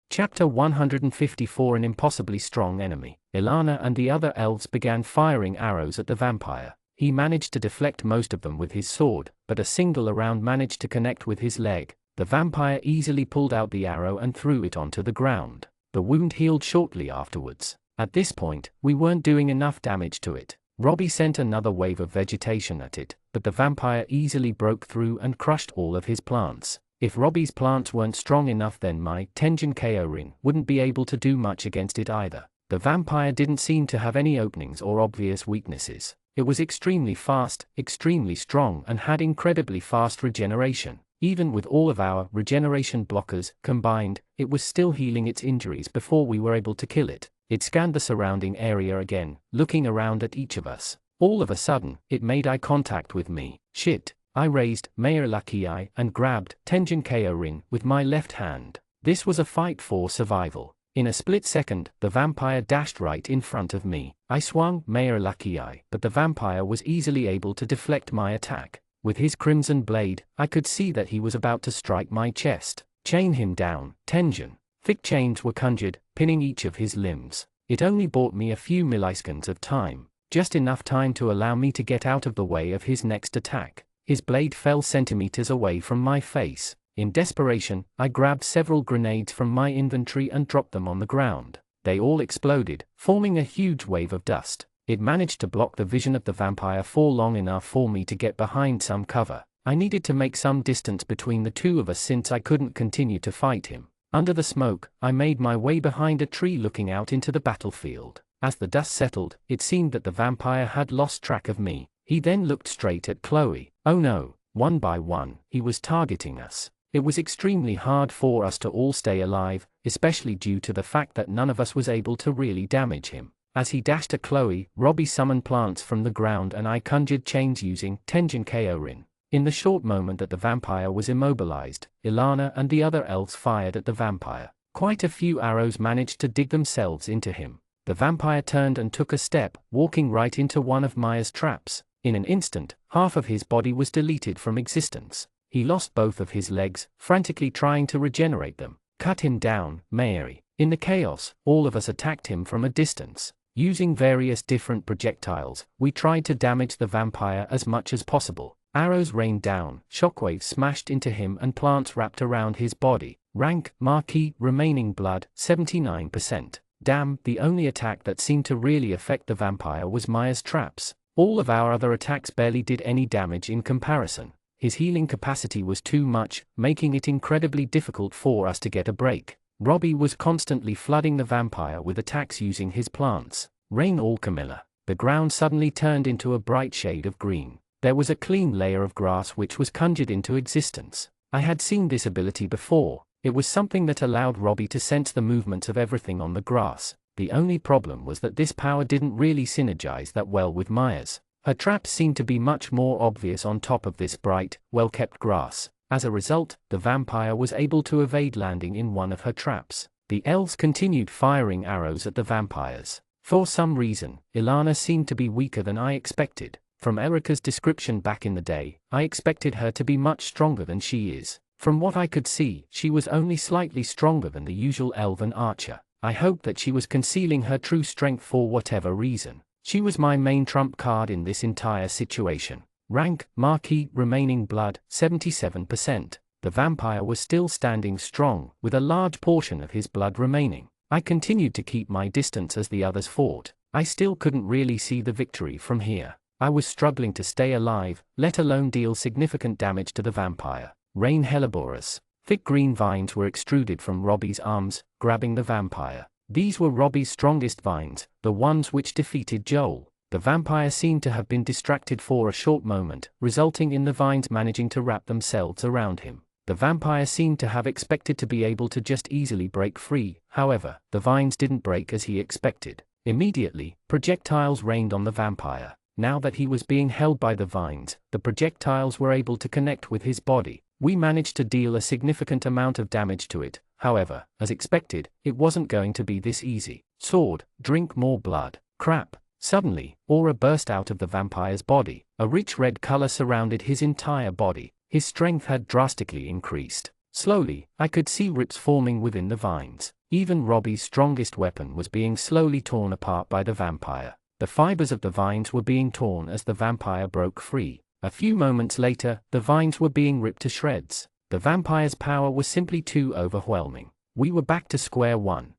Chapter 154. An impossibly strong enemy. Ilana and the other elves began firing arrows at the vampire. He managed to deflect most of them with his sword, but a single round managed to connect with his leg. The vampire easily pulled out the arrow and threw it onto the ground. The wound healed shortly afterwards. At this point, we weren't doing enough damage to it. Robbie sent another wave of vegetation at it, but the vampire easily broke through and crushed all of his plants. If Robbie's plants weren't strong enough, then my Tenjin Kyo-rin wouldn't be able to do much against it either. The vampire didn't seem to have any openings or obvious weaknesses. It was extremely fast, extremely strong, and had incredibly fast regeneration. Even with all of our regeneration blockers combined, it was still healing its injuries before we were able to kill it. It scanned the surrounding area again, looking around at each of us. All of a sudden, it made eye contact with me. Shit. I raised Mayor Lucky Eye and grabbed Tenjin Kyo-rin with my left hand. This was a fight for survival. In a split second, the vampire dashed right in front of me. I swung Mayor Lucky Eye, but the vampire was easily able to deflect my attack. With his crimson blade, I could see that he was about to strike my chest. Chain him down, tension. Thick chains were conjured, pinning each of his limbs. It only bought me a few milliseconds of time, just enough time to allow me to get out of the way of his next attack. His blade fell centimeters away from my face. In desperation, I grabbed several grenades from my inventory and dropped them on the ground. They all exploded, forming a huge wave of dust. It managed to block the vision of the vampire for long enough for me to get behind some cover. I needed to make some distance between the two of us since I couldn't continue to fight him. Under the smoke, I made my way behind a tree looking out into the battlefield. As the dust settled, it seemed that the vampire had lost track of me. He then looked straight at Chloe. Oh no, one by one, he was targeting us. It was extremely hard for us to all stay alive, especially due to the fact that none of us was able to really damage him. As he dashed at Chloe, Robbie summoned plants from the ground and I conjured chains using Tenjin Kyo-rin. In the short moment that the vampire was immobilized, Ilana and the other elves fired at the vampire. Quite a few arrows managed to dig themselves into him. The vampire turned and took a step, walking right into one of Maya's traps. In an instant, half of his body was deleted from existence. He lost both of his legs, frantically trying to regenerate them. Cut him down, Mayuri. In the chaos, all of us attacked him from a distance. Using various different projectiles, we tried to damage the vampire as much as possible. Arrows rained down, shockwaves smashed into him and plants wrapped around his body. Rank, Marquis, remaining blood, 79%. Damn, the only attack that seemed to really affect the vampire was Maya's traps. All of our other attacks barely did any damage in comparison. His healing capacity was too much, making it incredibly difficult for us to get a break. Robbie was constantly flooding the vampire with attacks using his plants. Rain all Camilla. The ground suddenly turned into a bright shade of green. There was a clean layer of grass which was conjured into existence. I had seen this ability before. It was something that allowed Robbie to sense the movements of everything on the grass. The only problem was that this power didn't really synergize that well with Maya's. Her traps seemed to be much more obvious on top of this bright, well-kept grass. As a result, the vampire was able to evade landing in one of her traps. The elves continued firing arrows at the vampires. For some reason, Ilana seemed to be weaker than I expected. From Erika's description back in the day, I expected her to be much stronger than she is. From what I could see, she was only slightly stronger than the usual elven archer. I hoped that she was concealing her true strength for whatever reason. She was my main trump card in this entire situation. Rank, Marquis, remaining blood, 77%. The vampire was still standing strong, with a large portion of his blood remaining. I continued to keep my distance as the others fought. I still couldn't really see the victory from here. I was struggling to stay alive, let alone deal significant damage to the vampire. Rain Helleborus. Thick green vines were extruded from Robbie's arms, grabbing the vampire. These were Robbie's strongest vines, the ones which defeated Joel. The vampire seemed to have been distracted for a short moment, resulting in the vines managing to wrap themselves around him. The vampire seemed to have expected to be able to just easily break free. However, the vines didn't break as he expected. Immediately, projectiles rained on the vampire. Now that he was being held by the vines, the projectiles were able to connect with his body. We managed to deal a significant amount of damage to it. However, as expected, it wasn't going to be this easy. Sword, drink more blood. Crap. Suddenly, aura burst out of the vampire's body. A rich red color surrounded his entire body. His strength had drastically increased. Slowly, I could see rips forming within the vines. Even Robbie's strongest weapon was being slowly torn apart by the vampire. The fibers of the vines were being torn as the vampire broke free. A few moments later, the vines were being ripped to shreds. The vampire's power was simply too overwhelming. We were back to square one.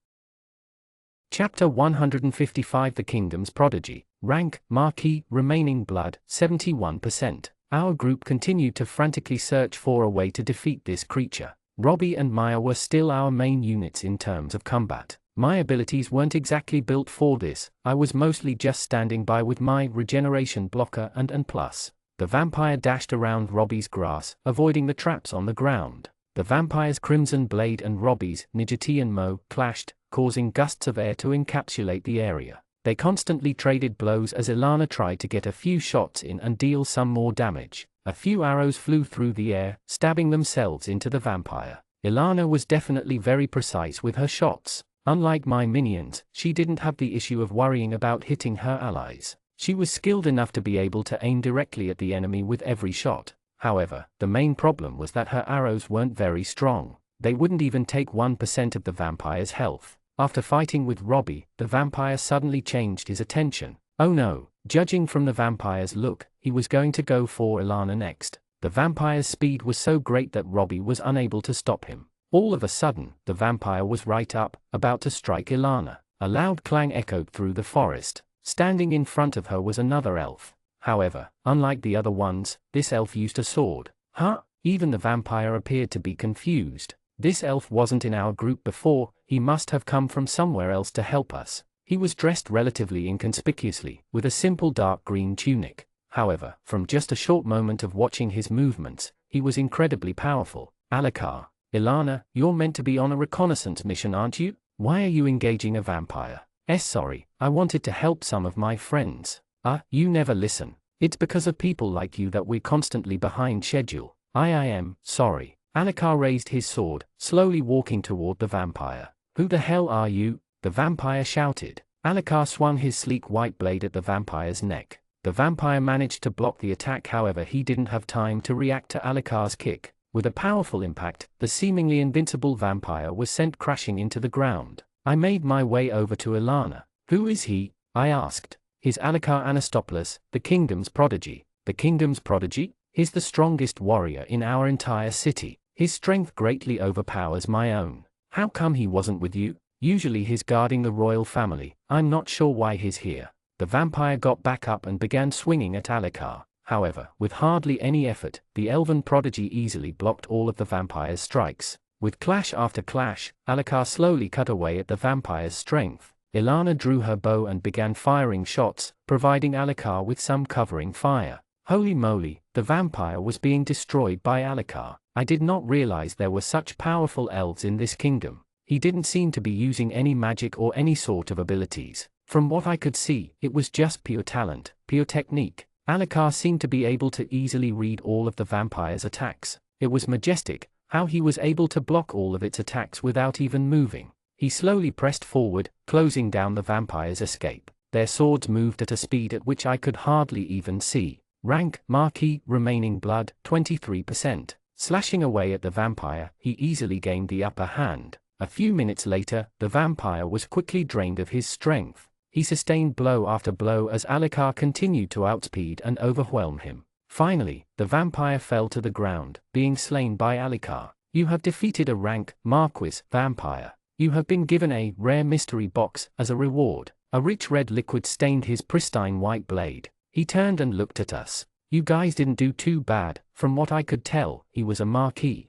Chapter 155 The Kingdom's Prodigy. Rank, Marquis, remaining blood, 71%. Our group continued to frantically search for a way to defeat this creature. Robbie and Maya were still our main units in terms of combat. My abilities weren't exactly built for this. I was mostly just standing by with my regeneration blocker and plus. The vampire dashed around Robbie's grass, avoiding the traps on the ground. The vampire's crimson blade and Robbie's Nijitian Mo clashed, causing gusts of air to encapsulate the area. They constantly traded blows as Ilana tried to get a few shots in and deal some more damage. A few arrows flew through the air, stabbing themselves into the vampire. Ilana was definitely very precise with her shots. Unlike my minions, she didn't have the issue of worrying about hitting her allies. She was skilled enough to be able to aim directly at the enemy with every shot. However, the main problem was that her arrows weren't very strong. They wouldn't even take 1% of the vampire's health. After fighting with Robbie, the vampire suddenly changed his attention. Oh no, judging from the vampire's look, he was going to go for Ilana next. The vampire's speed was so great that Robbie was unable to stop him. All of a sudden, the vampire was right up, about to strike Ilana. A loud clang echoed through the forest. Standing in front of her was another elf. However, unlike the other ones, this elf used a sword. Huh? Even the vampire appeared to be confused. This elf wasn't in our group before, he must have come from somewhere else to help us. He was dressed relatively inconspicuously, with a simple dark green tunic. However, from just a short moment of watching his movements, he was incredibly powerful. Alucard, Ilana, you're meant to be on a reconnaissance mission, aren't you? Why are you engaging a vampire? Sorry, I wanted to help some of my friends. You never listen. It's because of people like you that we're constantly behind schedule. I am sorry. Alucard raised his sword, slowly walking toward the vampire. Who the hell are you? The vampire shouted. Alucard swung his sleek white blade at the vampire's neck. The vampire managed to block the attack, however he didn't have time to react to Alucard's kick. With a powerful impact, the seemingly invincible vampire was sent crashing into the ground. I made my way over to Ilana. Who is he? I asked. He's Alucard Anastopoulos, the kingdom's prodigy. The kingdom's prodigy? He's the strongest warrior in our entire city. His strength greatly overpowers my own. How come he wasn't with you? Usually he's guarding the royal family. I'm not sure why he's here. The vampire got back up and began swinging at Alucard. However, with hardly any effort, the elven prodigy easily blocked all of the vampire's strikes. With clash after clash, Alucard slowly cut away at the vampire's strength. Ilana drew her bow and began firing shots, providing Alucard with some covering fire. Holy moly, the vampire was being destroyed by Alucard. I did not realize there were such powerful elves in this kingdom. He didn't seem to be using any magic or any sort of abilities. From what I could see, it was just pure talent, pure technique. Alucard seemed to be able to easily read all of the vampire's attacks. It was majestic how he was able to block all of its attacks without even moving. He slowly pressed forward, closing down the vampire's escape. Their swords moved at a speed at which I could hardly even see. Rank, Marquis, remaining blood, 23%. Slashing away at the vampire, he easily gained the upper hand. A few minutes later, the vampire was quickly drained of his strength. He sustained blow after blow as Alucard continued to outspeed and overwhelm him. Finally, the vampire fell to the ground, being slain by Alucard. You have defeated a rank, Marquis, vampire. You have been given a rare mystery box as a reward. A rich red liquid stained his pristine white blade. He turned and looked at us. You guys didn't do too bad. From what I could tell, he was a Marquis.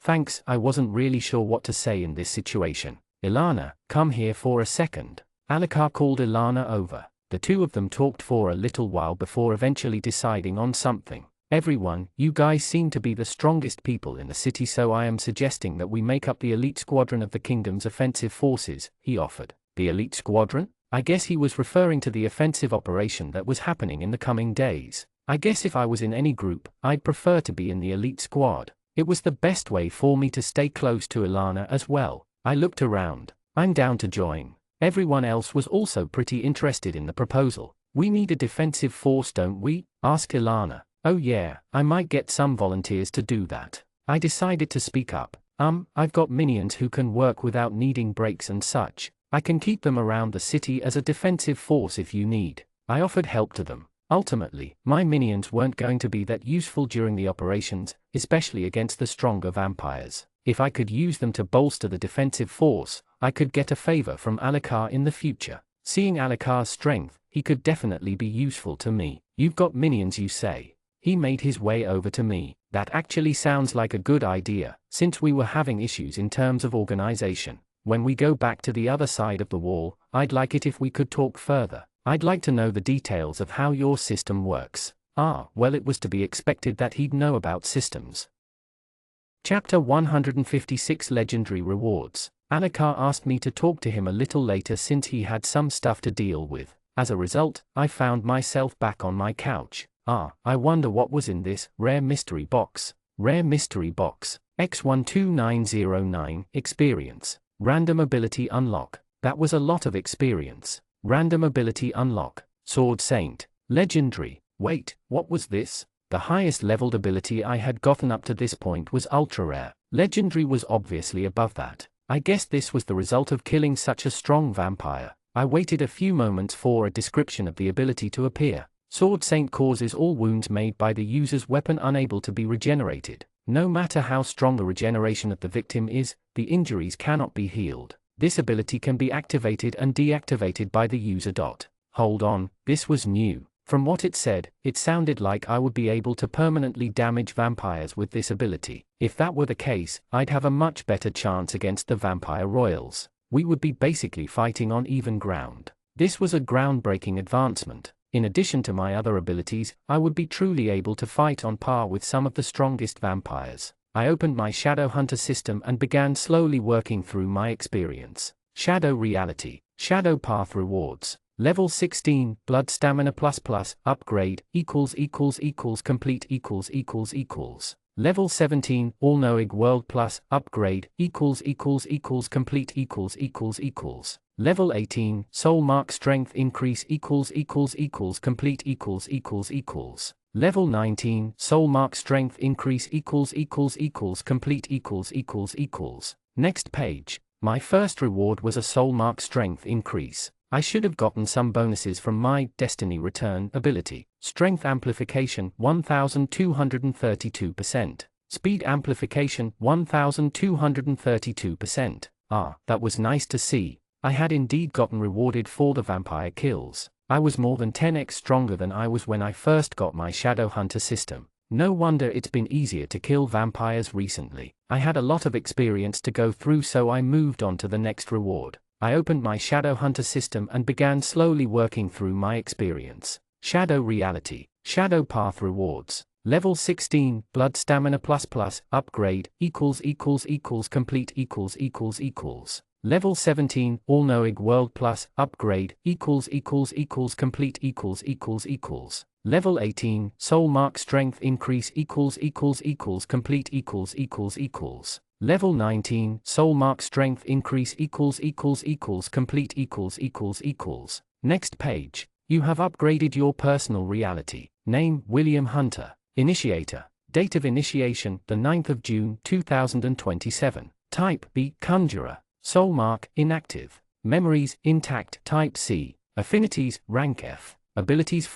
Thanks, I wasn't really sure what to say in this situation. Ilana, come here for a second. Alucard called Ilana over. The two of them talked for a little while before eventually deciding on something. Everyone, you guys seem to be the strongest people in the city, so I am suggesting that we make up the elite squadron of the kingdom's offensive forces, he offered. The elite squadron? I guess he was referring to the offensive operation that was happening in the coming days. I guess if I was in any group, I'd prefer to be in the elite squad. It was the best way for me to stay close to Ilana as well. I looked around. I'm down to join. Everyone else was also pretty interested in the proposal. We need a defensive force, don't we? Asked Ilana. Oh yeah, I might get some volunteers to do that. I decided to speak up. I've got minions who can work without needing breaks and such. I can keep them around the city as a defensive force if you need. I offered help to them. Ultimately, my minions weren't going to be that useful during the operations, especially against the stronger vampires. If I could use them to bolster the defensive force, I could get a favor from Alucard in the future. Seeing Alucard's strength, he could definitely be useful to me. You've got minions, you say? He made his way over to me. That actually sounds like a good idea, since we were having issues in terms of organization. When we go back to the other side of the wall, I'd like it if we could talk further. I'd like to know the details of how your system works. Well, it was to be expected that he'd know about systems. Chapter 156 Legendary Rewards. Alucard asked me to talk to him a little later since he had some stuff to deal with. As a result, I found myself back on my couch. I wonder what was in this rare mystery box. Rare mystery box. X12909. Experience. Random ability unlock. That was a lot of experience. Random ability unlock. Sword Saint. Legendary. Wait, what was this? The highest leveled ability I had gotten up to this point was ultra rare. Legendary was obviously above that. I guess this was the result of killing such a strong vampire. I waited a few moments for a description of the ability to appear. Sword Saint causes all wounds made by the user's weapon unable to be regenerated. No matter how strong the regeneration of the victim is, the injuries cannot be healed. This ability can be activated and deactivated by the user. Hold on, this was new. From what it said, it sounded like I would be able to permanently damage vampires with this ability. If that were the case, I'd have a much better chance against the vampire royals. We would be basically fighting on even ground. This was a groundbreaking advancement. In addition to my other abilities, I would be truly able to fight on par with some of the strongest vampires. I opened my Shadow Hunter system and began slowly working through my experience. Shadow Reality. Shadow Path Rewards. Level 16, Blood Stamina ++, upgrade, complete Level 17, All-Knowing World Plus, upgrade, complete Level 18, Soul Mark Strength Increase complete Level 19, Soul Mark Strength Increase complete Next page. My first reward was a Soul Mark Strength Increase. I should have gotten some bonuses from my Destiny Return ability. Strength Amplification 1232%. Speed Amplification 1232%. That was nice to see. I had indeed gotten rewarded for the vampire kills. I was more than 10x stronger than I was when I first got my Shadow Hunter system. No wonder it's been easier to kill vampires recently. I had a lot of experience to go through, so I moved on to the next reward. I opened my Shadow Hunter system and began slowly working through my experience. Shadow Reality. Shadow Path Rewards. Level 16, Blood Stamina ++, upgrade, complete Level 17, All-Knowing World Plus, upgrade, complete Level 18, Soul Mark Strength Increase complete Level 19, Soul Mark Strength Increase complete Next page. You have upgraded your personal reality. Name, William Hunter. Initiator. Date of initiation, the 9th of June 2027. Type, B, Conjurer. Soul Mark, inactive. Memories, intact, type C. Affinities, rank F. Abilities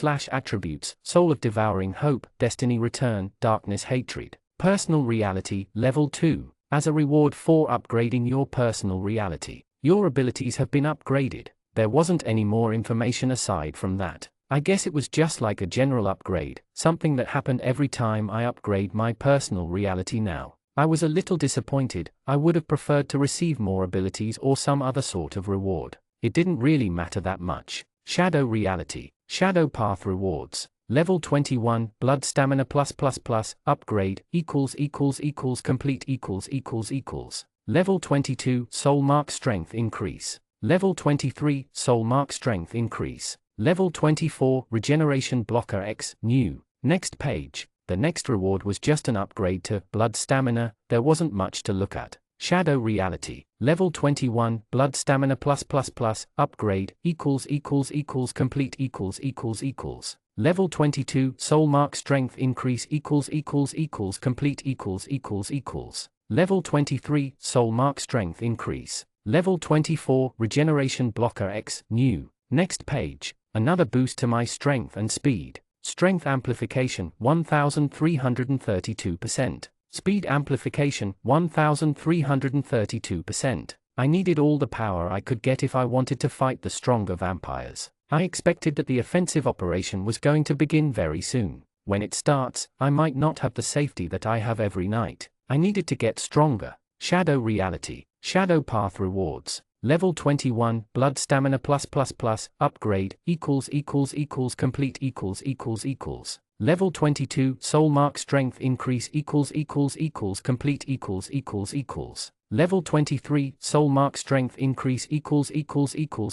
/ attributes, Soul of Devouring Hope, Destiny Return, Darkness Hatred. Personal Reality, Level 2. As a reward for upgrading your personal reality, your abilities have been upgraded. There wasn't any more information aside from that. I guess it was just like a general upgrade, something that happened every time I upgrade my personal reality now. I was a little disappointed. I would have preferred to receive more abilities or some other sort of reward. It didn't really matter that much. Shadow Reality. Shadow Path Rewards. Level 21, Blood Stamina +++, upgrade, complete Level 22, Soul Mark Strength Increase. Level 23, Soul Mark Strength Increase. Level 24, Regeneration Blocker X, new. Next page. The next reward was just an upgrade to Blood Stamina. There wasn't much to look at. Shadow Reality. Level 21, Blood Stamina +++, upgrade, complete Level 22, Soul Mark Strength Increase complete Level 23, Soul Mark Strength Increase. Level 24, Regeneration Blocker X, new. Next page. Another boost to my strength and speed. Strength Amplification 1332%. Speed Amplification 1332%. I needed all the power I could get if I wanted to fight the stronger vampires. I expected that the offensive operation was going to begin very soon. When it starts, I might not have the safety that I have every night. I needed to get stronger. Shadow Reality. Shadow Path Rewards. Level 21, Blood Stamina +++, upgrade, complete Level 22, Soul Mark Strength Increase complete Level 23, Soul Mark Strength Increase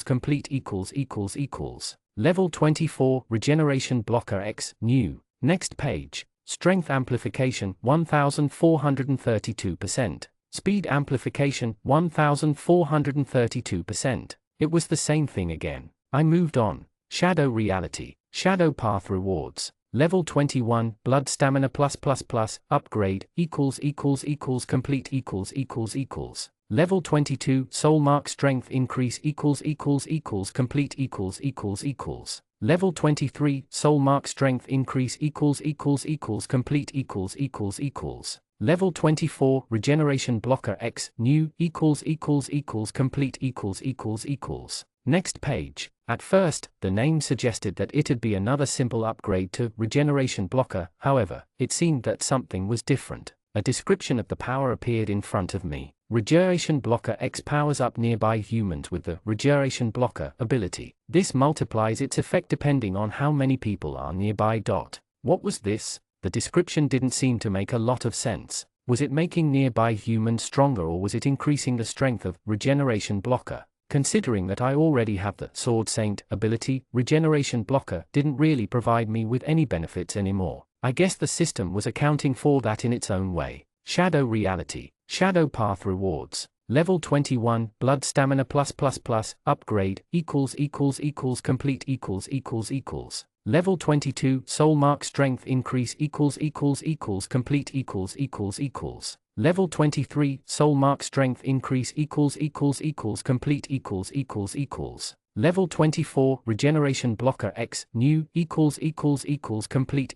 complete Level 24, Regeneration Blocker X, new. Next page. Strength Amplification 1432%. Speed Amplification 1432%. It was the same thing again. I moved on. Shadow reality. Shadow path rewards. Level 21, blood stamina upgrade, complete Level 22, soul mark strength increase complete Level 23, soul mark strength increase complete Level 24, regeneration blocker X, new complete Next page. At first, the name suggested that it'd be another simple upgrade to regeneration blocker, however, it seemed that something was different. A description of the power appeared in front of me. Regeneration blocker X powers up nearby humans with the regeneration blocker ability. This multiplies its effect depending on how many people are nearby. What was this? The description didn't seem to make a lot of sense. Was it making nearby humans stronger, or was it increasing the strength of regeneration blocker? Considering that I already have the Sword Saint ability, regeneration blocker didn't really provide me with any benefits anymore. I guess the system was accounting for that in its own way. Shadow reality. Shadow path rewards. Level 21, blood stamina upgrade, complete Level 22, soul mark strength increase complete Level 23, soul mark strength increase complete Level 24, regeneration blocker X, new complete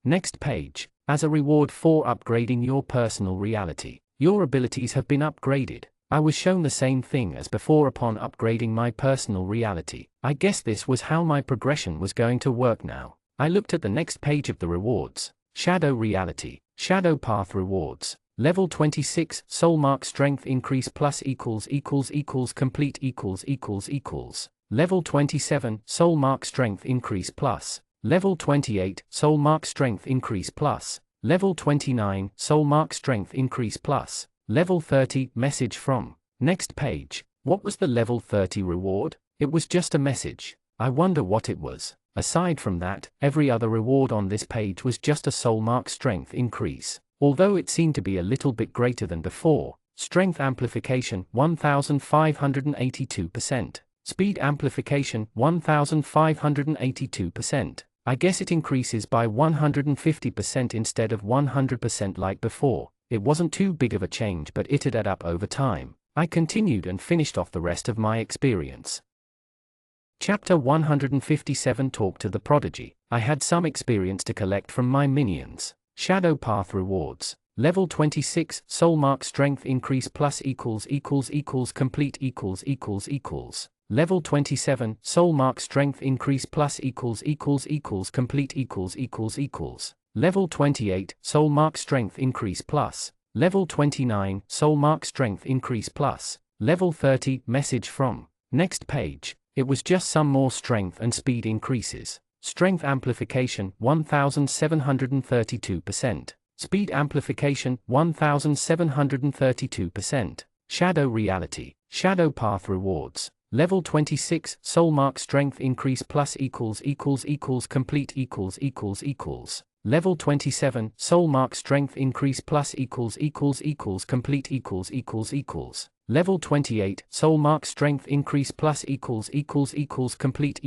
Next page. As a reward for upgrading your personal reality, your abilities have been upgraded. I was shown the same thing as before upon upgrading my personal reality. I guess this was how my progression was going to work now. I looked at the next page of the rewards. Shadow reality. Shadow path rewards. Level 26, soul mark strength increase complete Level 27, soul mark strength increase plus. Level 28, soul mark strength increase plus. Level 29, soul mark strength increase plus. Level 30, message from. Next page. What was the level 30 reward? It was just a message. I wonder what it was. Aside from that, every other reward on this page was just a soul mark strength increase. Although it seemed to be a little bit greater than before. Strength amplification 1582%. Speed amplification 1582%. I guess it increases by 150% instead of 100% like before. It wasn't too big of a change, but it'd add up over time. I continued and finished off the rest of my experience. Chapter 157, Talk to the Prodigy. I had some experience to collect from my minions. Shadow path rewards. Level 26, soul mark strength increase plus complete Level 27, soul mark strength increase plus complete Level 28, soul mark strength increase plus. Level 29, soul mark strength increase plus. Level 30, message from. Next page. It was just some more strength and speed increases. Strength amplification 1732%. Speed amplification 1732%. Shadow reality. Shadow path rewards. Level 26, soul mark strength increase plus complete Level 27, soul mark strength increase plus complete Level 28, soul mark strength increase plus complete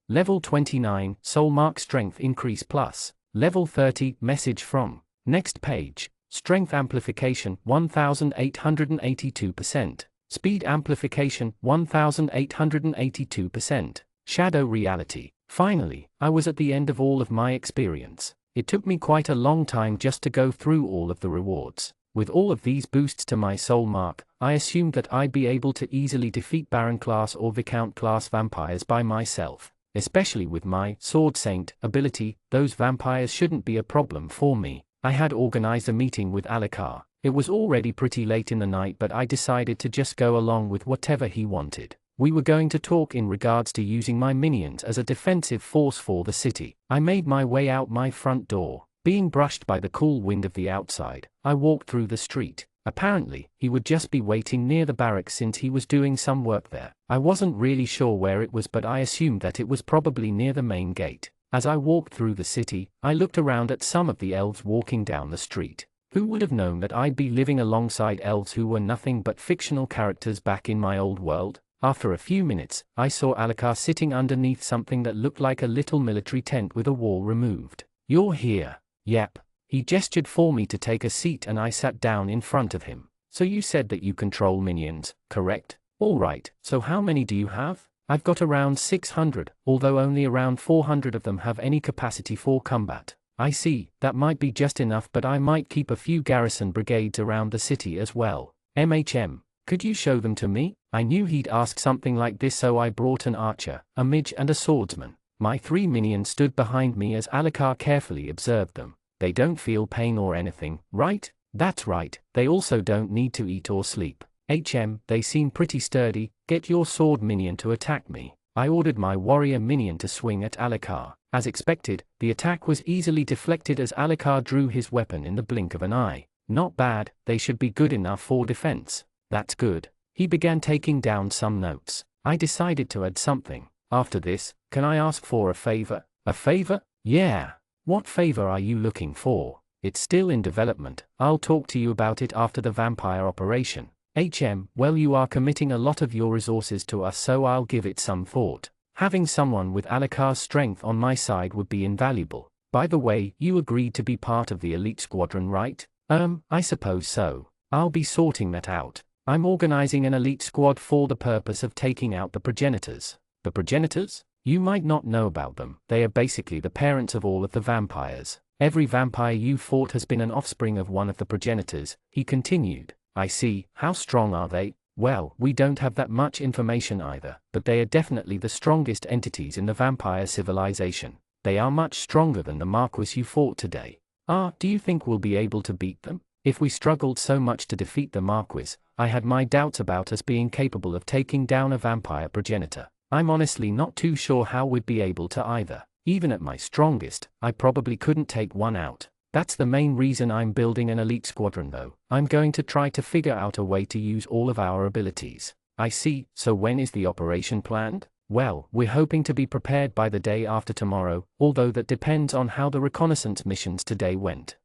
Level 29, soul mark strength increase plus. Level 30, message from. Next page. Strength amplification 1882%. Speed amplification 1882%. Shadow reality. Finally, I was at the end of all of my experience. It took me quite a long time just to go through all of the rewards. With all of these boosts to my soul mark, I assumed that I'd be able to easily defeat Baron class or Viscount class vampires by myself. Especially with my Sword Saint ability, those vampires shouldn't be a problem for me. I had organized a meeting with Alucard. It was already pretty late in the night, but I decided to just go along with whatever he wanted. We were going to talk in regards to using my minions as a defensive force for the city. I made my way out my front door. Being brushed by the cool wind of the outside, I walked through the street. Apparently, he would just be waiting near the barracks since he was doing some work there. I wasn't really sure where it was, but I assumed that it was probably near the main gate. As I walked through the city, I looked around at some of the elves walking down the street. Who would have known that I'd be living alongside elves who were nothing but fictional characters back in my old world? After a few minutes, I saw Alucard sitting underneath something that looked like a little military tent with a wall removed. "You're here." "Yep." He gestured for me to take a seat and I sat down in front of him. "So you said that you control minions, correct? All right, so how many do you have?" "I've got around 600, although only around 400 of them have any capacity for combat." "I see, that might be just enough, but I might keep a few garrison brigades around the city as well." Could you show them to me?" I knew he'd ask something like this, so I brought an archer, a mage and a swordsman. My 3 minions stood behind me as Alucard carefully observed them. "They don't feel pain or anything, right?" "That's right, they also don't need to eat or sleep." They seem pretty sturdy. Get your sword minion to attack me." I ordered my warrior minion to swing at Alucard. As expected, the attack was easily deflected as Alucard drew his weapon in the blink of an eye. "Not bad, they should be good enough for defense." "That's good." He began taking down some notes. I decided to add something. "After this, can I ask for a favor?" "A favor?" "Yeah. What favor are you looking for?" "It's still in development. I'll talk to you about it after the vampire operation." Well, you are committing a lot of your resources to us, so I'll give it some thought. Having someone with Alucard's strength on my side would be invaluable. By the way, you agreed to be part of the elite squadron, right? I suppose so. I'll be sorting that out. I'm organizing an elite squad for the purpose of taking out the progenitors. The progenitors? You might not know about them. They are basically the parents of all of the vampires. Every vampire you fought has been an offspring of one of the progenitors, he continued. "I see. How strong are they?" "Well, we don't have that much information either, but they are definitely the strongest entities in the vampire civilization. They are much stronger than the Marquis you fought today." Do you think we'll be able to beat them?" If we struggled so much to defeat the Marquis, I had my doubts about us being capable of taking down a vampire progenitor. I'm honestly not too sure how we'd be able to either. Even at my strongest, I probably couldn't take one out. That's the main reason I'm building an elite squadron though. I'm going to try to figure out a way to use all of our abilities. "I see, so when is the operation planned?" "Well, we're hoping to be prepared by the day after tomorrow, although that depends on how the reconnaissance missions today went."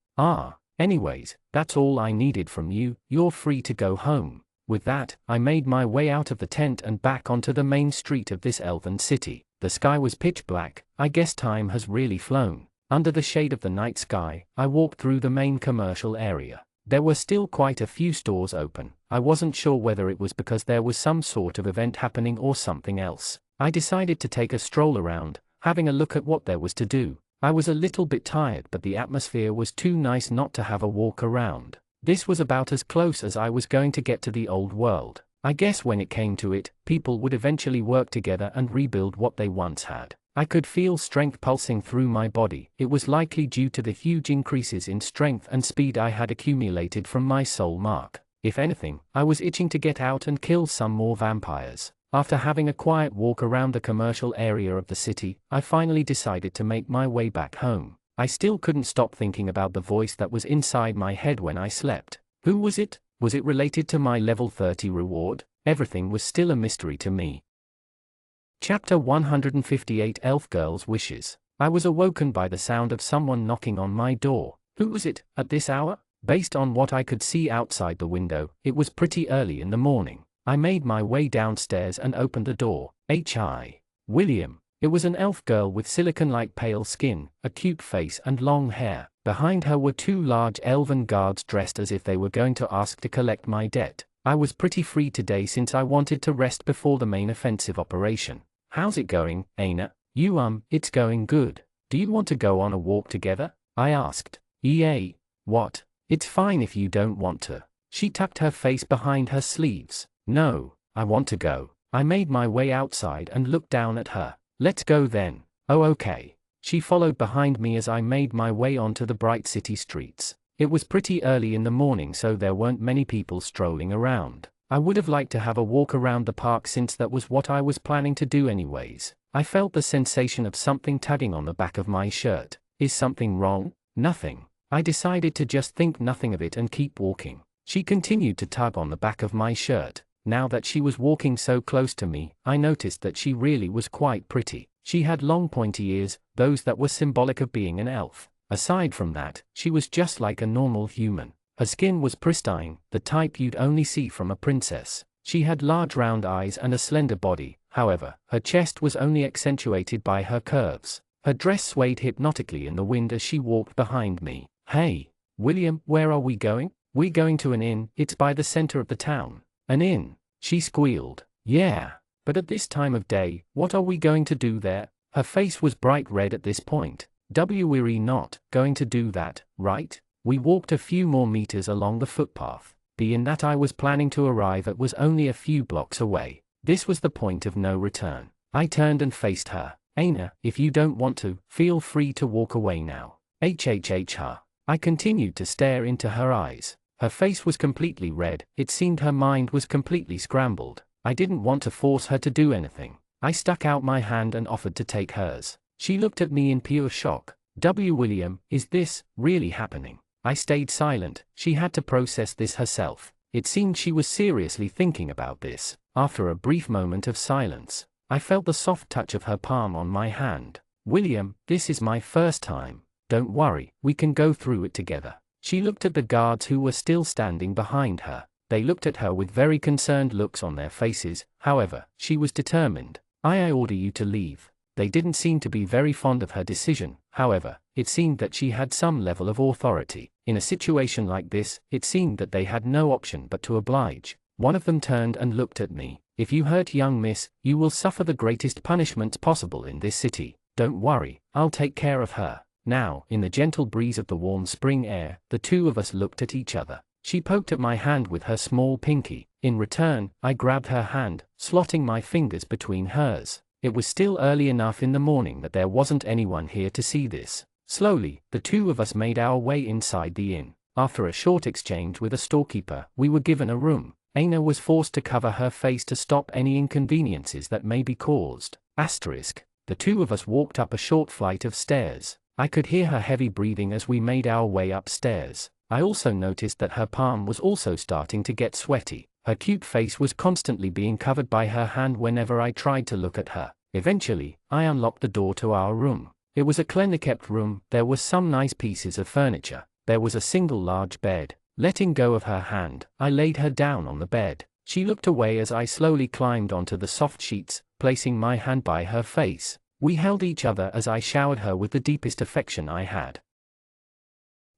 Anyways, that's all I needed from you. You're free to go home." With that, I made my way out of the tent and back onto the main street of this elven city. The sky was pitch black. I guess time has really flown. Under the shade of the night sky, I walked through the main commercial area. There were still quite a few stores open. I wasn't sure whether it was because there was some sort of event happening or something else. I decided to take a stroll around, having a look at what there was to do. I was a little bit tired, but the atmosphere was too nice not to have a walk around. This was about as close as I was going to get to the old world. I guess when it came to it, people would eventually work together and rebuild what they once had. I could feel strength pulsing through my body. It was likely due to the huge increases in strength and speed I had accumulated from my soul mark. If anything, I was itching to get out and kill some more vampires. After having a quiet walk around the commercial area of the city, I finally decided to make my way back home. I still couldn't stop thinking about the voice that was inside my head when I slept. Who was it? Was it related to my level 30 reward? Everything was still a mystery to me. Chapter 158 Elf Girl's Wishes. I was awoken by the sound of someone knocking on my door. Who was it, at this hour? Based on what I could see outside the window, it was pretty early in the morning. I made my way downstairs and opened the door. William. It was an elf girl with silicon-like pale skin, a cute face and long hair. Behind her were 2 large elven guards dressed as if they were going to ask to collect my debt. I was pretty free today since I wanted to rest before the main offensive operation. "How's it going, Aina?" It's going good. Do you want to go on a walk together?" I asked. What? It's fine if you don't want to." She tucked her face behind her sleeves. "No, I want to go." I made my way outside and looked down at her. "Let's go then." "Oh, okay." She followed behind me as I made my way onto the bright city streets. It was pretty early in the morning, so there weren't many people strolling around. I would have liked to have a walk around the park since that was what I was planning to do anyways. I felt the sensation of something tugging on the back of my shirt. Is something wrong? Nothing. I decided to just think nothing of it and keep walking. She continued to tug on the back of my shirt. Now that she was walking so close to me, I noticed that she really was quite pretty. She had long pointy ears, those that were symbolic of being an elf. Aside from that, she was just like a normal human. Her skin was pristine, the type you'd only see from a princess. She had large round eyes and a slender body, however, her chest was only accentuated by her curves. Her dress swayed hypnotically in the wind as she walked behind me. "Hey, William, where are we going?" "We're going to an inn, it's by the center of the town." "An inn?" she squealed. "Yeah. But at this time of day, what are we going to do there?" Her face was bright red at this point. "We're not going to do that, right?" We walked a few more meters along the footpath. The inn that I was planning to arrive at was only a few blocks away. This was the point of no return. I turned and faced her. "Aina, if you don't want to, feel free to walk away now." Her. I continued to stare into her eyes. Her face was completely red, it seemed her mind was completely scrambled. I didn't want to force her to do anything. I stuck out my hand and offered to take hers. She looked at me in pure shock. William, is this really happening?" I stayed silent. She had to process this herself. It seemed she was seriously thinking about this. After a brief moment of silence, I felt the soft touch of her palm on my hand. "William, this is my first time. Don't worry, we can go through it together." She looked at the guards who were still standing behind her. They looked at her with very concerned looks on their faces, however, she was determined. I order you to leave." They didn't seem to be very fond of her decision, however, it seemed that she had some level of authority. In a situation like this, it seemed that they had no option but to oblige. One of them turned and looked at me. "If you hurt young miss, you will suffer the greatest punishments possible in this city. Don't worry, I'll take care of her." Now, in the gentle breeze of the warm spring air, the two of us looked at each other. She poked at my hand with her small pinky. In return, I grabbed her hand, slotting my fingers between hers. It was still early enough in the morning that there wasn't anyone here to see this. Slowly, the two of us made our way inside the inn. After a short exchange with a storekeeper, we were given a room. Aina was forced to cover her face to stop any inconveniences that may be caused. The two of us walked up a short flight of stairs. I could hear her heavy breathing as we made our way upstairs. I also noticed that her palm was also starting to get sweaty. Her cute face was constantly being covered by her hand whenever I tried to look at her. Eventually, I unlocked the door to our room. It was a cleanly kept room. There were some nice pieces of furniture. There was a single large bed. Letting go of her hand, I laid her down on the bed. She looked away as I slowly climbed onto the soft sheets, placing my hand by her face. We held each other as I showered her with the deepest affection I had.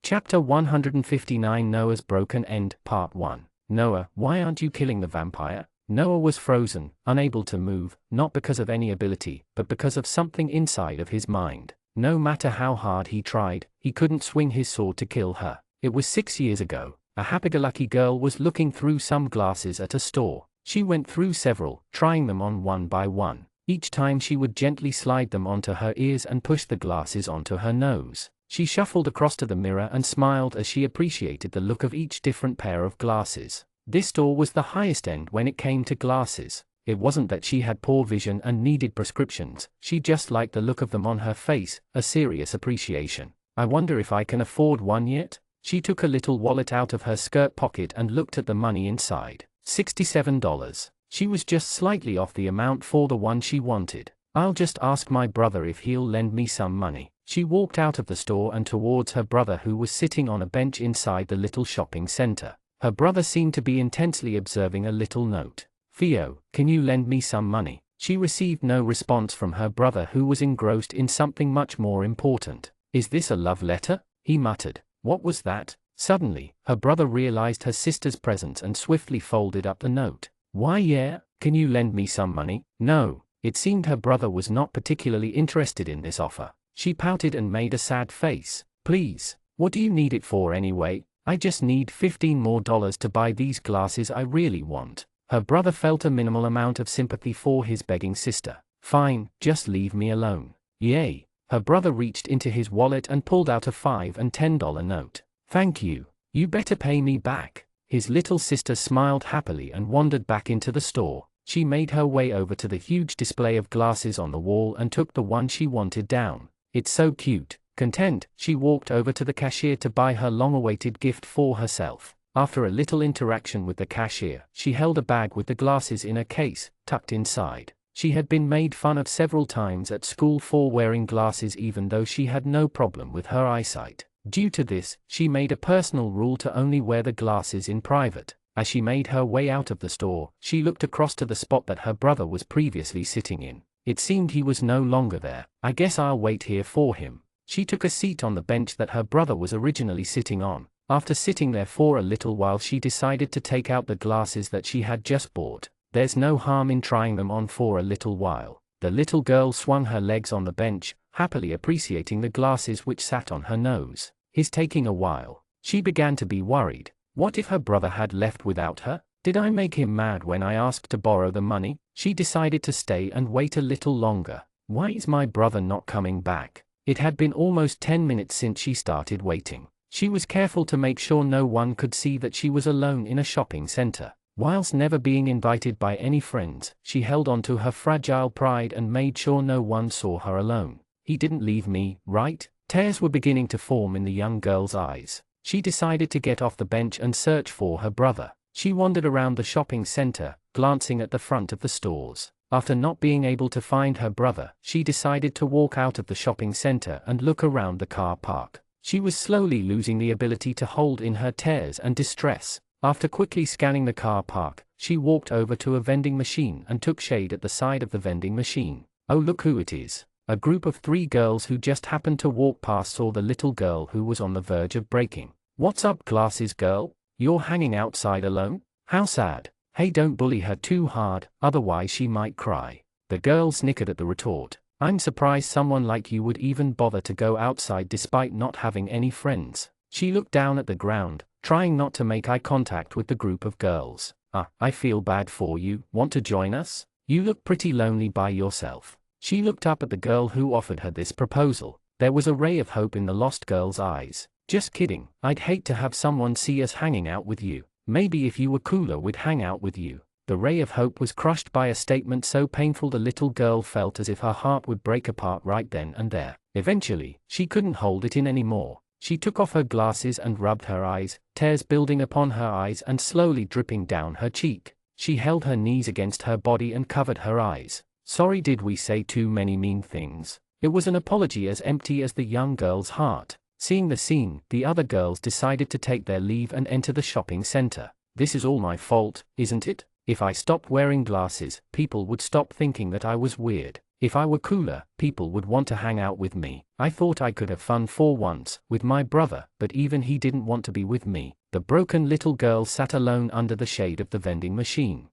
Chapter 159 Noah's Broken End, Part 1. "Noah, why aren't you killing the vampire?" Noah was frozen, unable to move, not because of any ability, but because of something inside of his mind. No matter how hard he tried, he couldn't swing his sword to kill her. It was 6 years ago. A happy-go-lucky girl was looking through some glasses at a store. She went through several, trying them on one by one. Each time she would gently slide them onto her ears and push the glasses onto her nose. She shuffled across to the mirror and smiled as she appreciated the look of each different pair of glasses. This store was the highest end when it came to glasses. It wasn't that she had poor vision and needed prescriptions, she just liked the look of them on her face, a serious appreciation. "I wonder if I can afford one yet?" She took a little wallet out of her skirt pocket and looked at the money inside. $67. She was just slightly off the amount for the one she wanted. "I'll just ask my brother if he'll lend me some money." She walked out of the store and towards her brother who was sitting on a bench inside the little shopping center. Her brother seemed to be intensely observing a little note. "Theo, can you lend me some money?" She received no response from her brother who was engrossed in something much more important. "Is this a love letter?" he muttered. What was that? Suddenly, her brother realized her sister's presence and swiftly folded up the note. "Why yeah, can you lend me some money?" No. It seemed her brother was not particularly interested in this offer. She pouted and made a sad face. "Please, what do you need it for anyway? I just need $15 more to buy these glasses I really want." Her brother felt a minimal amount of sympathy for his begging sister. "Fine, just leave me alone." "Yay." Her brother reached into his wallet and pulled out a $5 and $10 note. "Thank you. You better pay me back." His little sister smiled happily and wandered back into the store. She made her way over to the huge display of glasses on the wall and took the one she wanted down. "It's so cute." Content, she walked over to the cashier to buy her long-awaited gift for herself. After a little interaction with the cashier, she held a bag with the glasses in a case, tucked inside. She had been made fun of several times at school for wearing glasses even though she had no problem with her eyesight. Due to this, she made a personal rule to only wear the glasses in private. As she made her way out of the store, she looked across to the spot that her brother was previously sitting in. It seemed he was no longer there. I guess I'll wait here for him. She took a seat on the bench that her brother was originally sitting on. After sitting there for a little while, she decided to take out the glasses that she had just bought. There's no harm in trying them on for a little while. The little girl swung her legs on the bench, happily appreciating the glasses which sat on her nose. It's taking a while. She began to be worried. What if her brother had left without her? Did I make him mad when I asked to borrow the money? She decided to stay and wait a little longer. Why is my brother not coming back? It had been almost 10 minutes since she started waiting. She was careful to make sure no one could see that she was alone in a shopping center. Whilst never being invited by any friends, she held on to her fragile pride and made sure no one saw her alone. He didn't leave me, right? Tears were beginning to form in the young girl's eyes. She decided to get off the bench and search for her brother. She wandered around the shopping center, glancing at the front of the stores. After not being able to find her brother, she decided to walk out of the shopping center and look around the car park. She was slowly losing the ability to hold in her tears and distress. After quickly scanning the car park, she walked over to a vending machine and took shade at the side of the vending machine. Oh, look who it is. A group of 3 girls who just happened to walk past saw the little girl who was on the verge of breaking. What's up, glasses girl? You're hanging outside alone? How sad. Hey, don't bully her too hard, otherwise she might cry. The girl snickered at the retort. I'm surprised someone like you would even bother to go outside despite not having any friends. She looked down at the ground, trying not to make eye contact with the group of girls. I feel bad for you. Want to join us? You look pretty lonely by yourself. She looked up at the girl who offered her this proposal. There was a ray of hope in the lost girl's eyes. Just kidding. I'd hate to have someone see us hanging out with you. Maybe if you were cooler, we'd hang out with you. The ray of hope was crushed by a statement so painful the little girl felt as if her heart would break apart right then and there. Eventually, she couldn't hold it in anymore. She took off her glasses and rubbed her eyes, tears building upon her eyes and slowly dripping down her cheek. She held her knees against her body and covered her eyes. Sorry, did we say too many mean things? It was an apology as empty as the young girl's heart. Seeing the scene, the other girls decided to take their leave and enter the shopping center. This is all my fault, isn't it? If I stopped wearing glasses, people would stop thinking that I was weird. If I were cooler, people would want to hang out with me. I thought I could have fun for once with my brother, but even he didn't want to be with me. The broken little girl sat alone under the shade of the vending machine.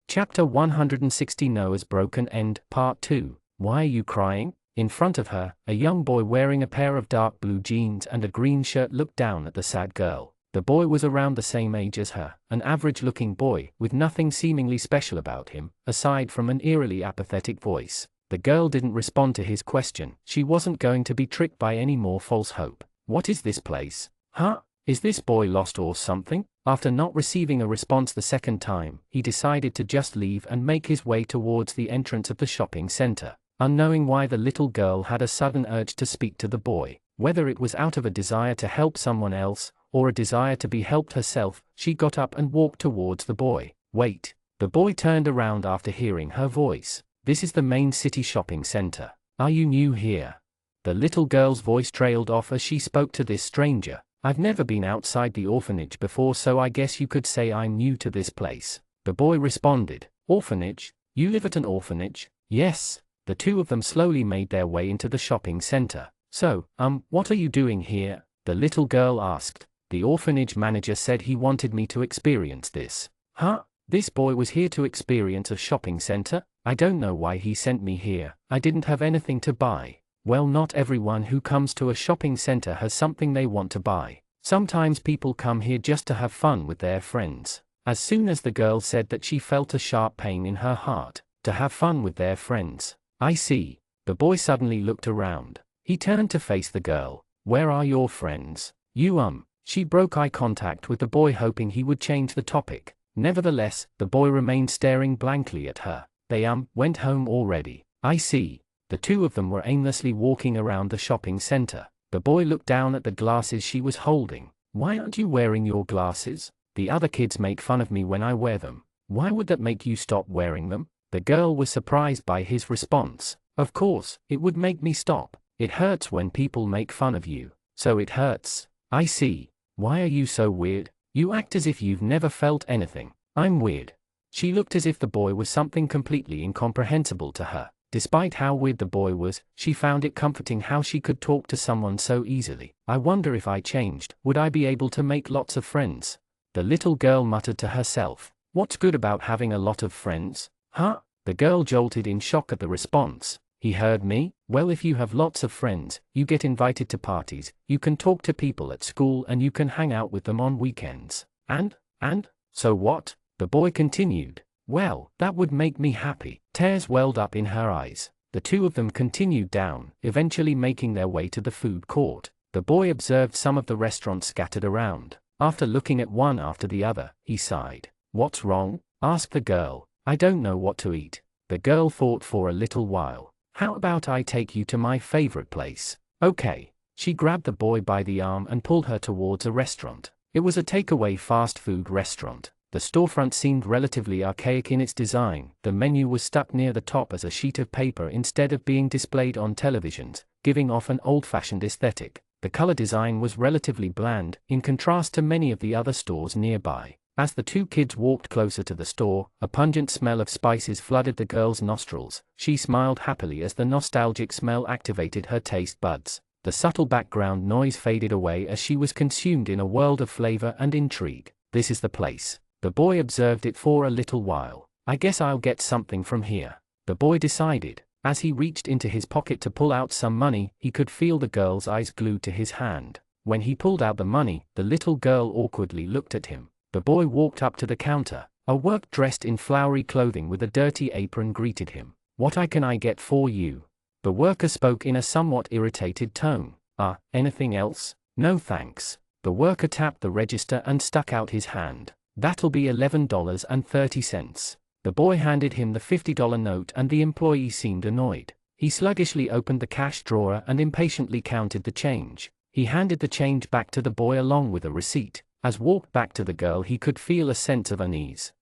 Chapter 160, Noah's Broken End, Part 2. Why are you crying? In front of her, a young boy wearing a pair of dark blue jeans and a green shirt looked down at the sad girl. The boy was around the same age as her, an average-looking boy, with nothing seemingly special about him, aside from an eerily apathetic voice. The girl didn't respond to his question. She wasn't going to be tricked by any more false hope. What is this place? Huh? Is this boy lost or something? After not receiving a response the second time, he decided to just leave and make his way towards the entrance of the shopping center. Unknowing why, the little girl had a sudden urge to speak to the boy. Whether it was out of a desire to help someone else, or a desire to be helped herself, she got up and walked towards the boy. Wait. The boy turned around after hearing her voice. This is the main city shopping center. Are you new here? The little girl's voice trailed off as she spoke to this stranger. I've never been outside the orphanage before, so I guess you could say I'm new to this place. The boy responded. Orphanage? You live at an orphanage? Yes. The two of them slowly made their way into the shopping center. So, what are you doing here? The little girl asked. The orphanage manager said he wanted me to experience this. Huh? This boy was here to experience a shopping center? I don't know why he sent me here. I didn't have anything to buy. Well, not everyone who comes to a shopping center has something they want to buy. Sometimes people come here just to have fun with their friends. As soon as the girl said that, she felt a sharp pain in her heart. To have fun with their friends. I see. The boy suddenly looked around. He turned to face the girl. Where are your friends? She broke eye contact with the boy, hoping he would change the topic. Nevertheless, the boy remained staring blankly at her. They went home already. I see. The two of them were aimlessly walking around the shopping center. The boy looked down at the glasses she was holding. Why aren't you wearing your glasses? The other kids make fun of me when I wear them. Why would that make you stop wearing them? The girl was surprised by his response. Of course, it would make me stop. It hurts when people make fun of you. So it hurts. I see. Why are you so weird? You act as if you've never felt anything. I'm weird. She looked as if the boy was something completely incomprehensible to her. Despite how weird the boy was, she found it comforting how she could talk to someone so easily. I wonder if I changed, would I be able to make lots of friends? The little girl muttered to herself. What's good about having a lot of friends? Huh? The girl jolted in shock at the response. He heard me? Well, if you have lots of friends, you get invited to parties, you can talk to people at school and you can hang out with them on weekends. And? So what? The boy continued. Well, that would make me happy. Tears welled up in her eyes. The two of them continued down, eventually making their way to the food court. The boy observed some of the restaurants scattered around. After looking at one after the other, he sighed. What's wrong? Asked the girl. I don't know what to eat. The girl thought for a little while. How about I take you to my favorite place? Okay. She grabbed the boy by the arm and pulled her towards a restaurant. It was a takeaway fast food restaurant. The storefront seemed relatively archaic in its design. The menu was stuck near the top as a sheet of paper instead of being displayed on televisions, giving off an old-fashioned aesthetic. The color design was relatively bland, in contrast to many of the other stores nearby. As the two kids walked closer to the store, a pungent smell of spices flooded the girl's nostrils. She smiled happily as the nostalgic smell activated her taste buds. The subtle background noise faded away as she was consumed in a world of flavor and intrigue. This is the place. The boy observed it for a little while. I guess I'll get something from here. The boy decided. As he reached into his pocket to pull out some money, he could feel the girl's eyes glued to his hand. When he pulled out the money, the little girl awkwardly looked at him. The boy walked up to the counter. A worker dressed in flowery clothing with a dirty apron greeted him. What can I get for you? The worker spoke in a somewhat irritated tone. Anything else? No thanks. The worker tapped the register and stuck out his hand. That'll be $11.30. The boy handed him the $50 note and the employee seemed annoyed. He sluggishly opened the cash drawer and impatiently counted the change. He handed the change back to the boy along with a receipt. As walked back to the girl, he could feel a sense of unease.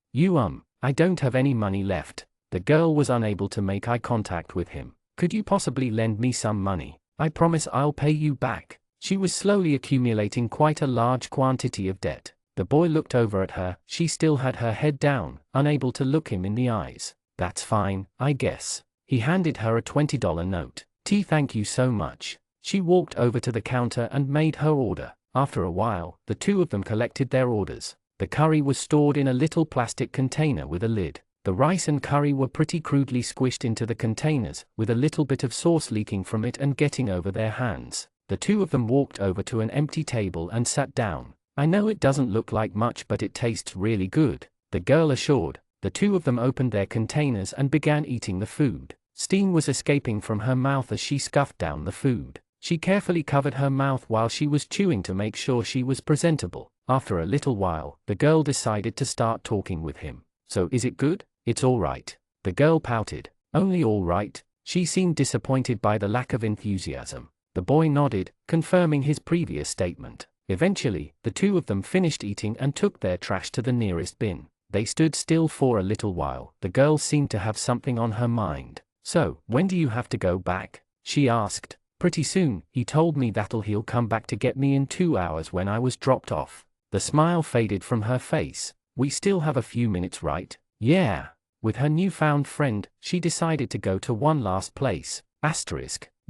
I don't have any money left. The girl was unable to make eye contact with him. Could you possibly lend me some money? I promise I'll pay you back. She was slowly accumulating quite a large quantity of debt. The boy looked over at her. She still had her head down, unable to look him in the eyes. That's fine, I guess. He handed her a $20 note. Thank you so much. She walked over to the counter and made her order. After a while, the two of them collected their orders. The curry was stored in a little plastic container with a lid. The rice and curry were pretty crudely squished into the containers, with a little bit of sauce leaking from it and getting over their hands. The two of them walked over to an empty table and sat down. I know it doesn't look like much, but it tastes really good, the girl assured. The two of them opened their containers and began eating the food. Steam was escaping from her mouth as she scuffed down the food. She carefully covered her mouth while she was chewing to make sure she was presentable. After a little while, the girl decided to start talking with him. So is it good? It's all right. The girl pouted. Only all right? She seemed disappointed by the lack of enthusiasm. The boy nodded, confirming his previous statement. Eventually, the two of them finished eating and took their trash to the nearest bin. They stood still for a little while. The girl seemed to have something on her mind. So, when do you have to go back? She asked. Pretty soon, he told me he'll come back to get me in 2 hours when I was dropped off. The smile faded from her face. We still have a few minutes, right? Yeah. With her newfound friend, she decided to go to one last place.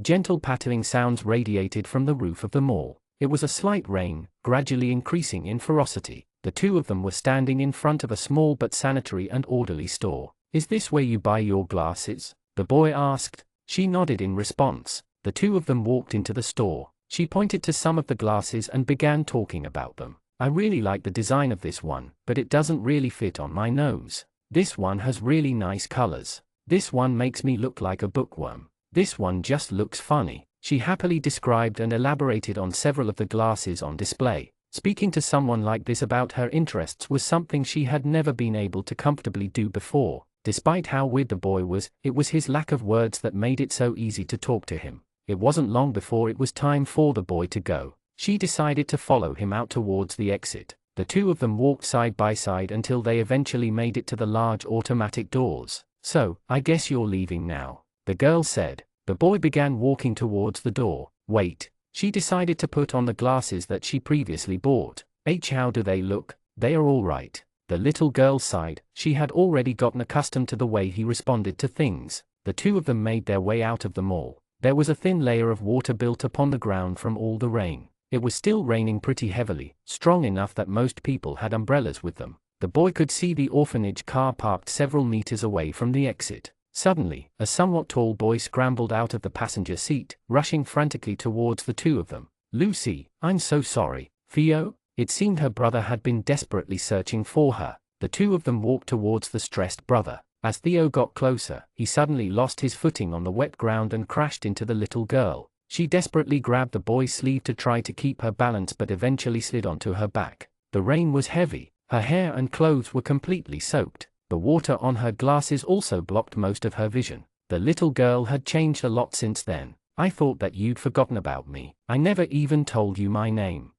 Gentle pattering sounds radiated from the roof of the mall. It was a slight rain, gradually increasing in ferocity. The two of them were standing in front of a small but sanitary and orderly store. Is this where you buy your glasses? The boy asked. She nodded in response. The two of them walked into the store. She pointed to some of the glasses and began talking about them. I really like the design of this one, but it doesn't really fit on my nose. This one has really nice colors. This one makes me look like a bookworm. This one just looks funny. She happily described and elaborated on several of the glasses on display. Speaking to someone like this about her interests was something she had never been able to comfortably do before. Despite how weird the boy was, it was his lack of words that made it so easy to talk to him. It wasn't long before it was time for the boy to go. She decided to follow him out towards the exit. The two of them walked side by side until they eventually made it to the large automatic doors. So, I guess you're leaving now, the girl said. The boy began walking towards the door. Wait. She decided to put on the glasses that she previously bought. How do they look? They are all right. The little girl sighed. She had already gotten accustomed to the way he responded to things. The two of them made their way out of the mall. There was a thin layer of water built upon the ground from all the rain. It was still raining pretty heavily, strong enough that most people had umbrellas with them. The boy could see the orphanage car parked several meters away from the exit. Suddenly, a somewhat tall boy scrambled out of the passenger seat, rushing frantically towards the two of them. "Lucy, I'm so sorry." "Theo?" It seemed her brother had been desperately searching for her. The two of them walked towards the stressed brother. As Theo got closer, he suddenly lost his footing on the wet ground and crashed into the little girl. She desperately grabbed the boy's sleeve to try to keep her balance but eventually slid onto her back. The rain was heavy. Her hair and clothes were completely soaked. The water on her glasses also blocked most of her vision. The little girl had changed a lot since then. "I thought that you'd forgotten about me. I never even told you my name."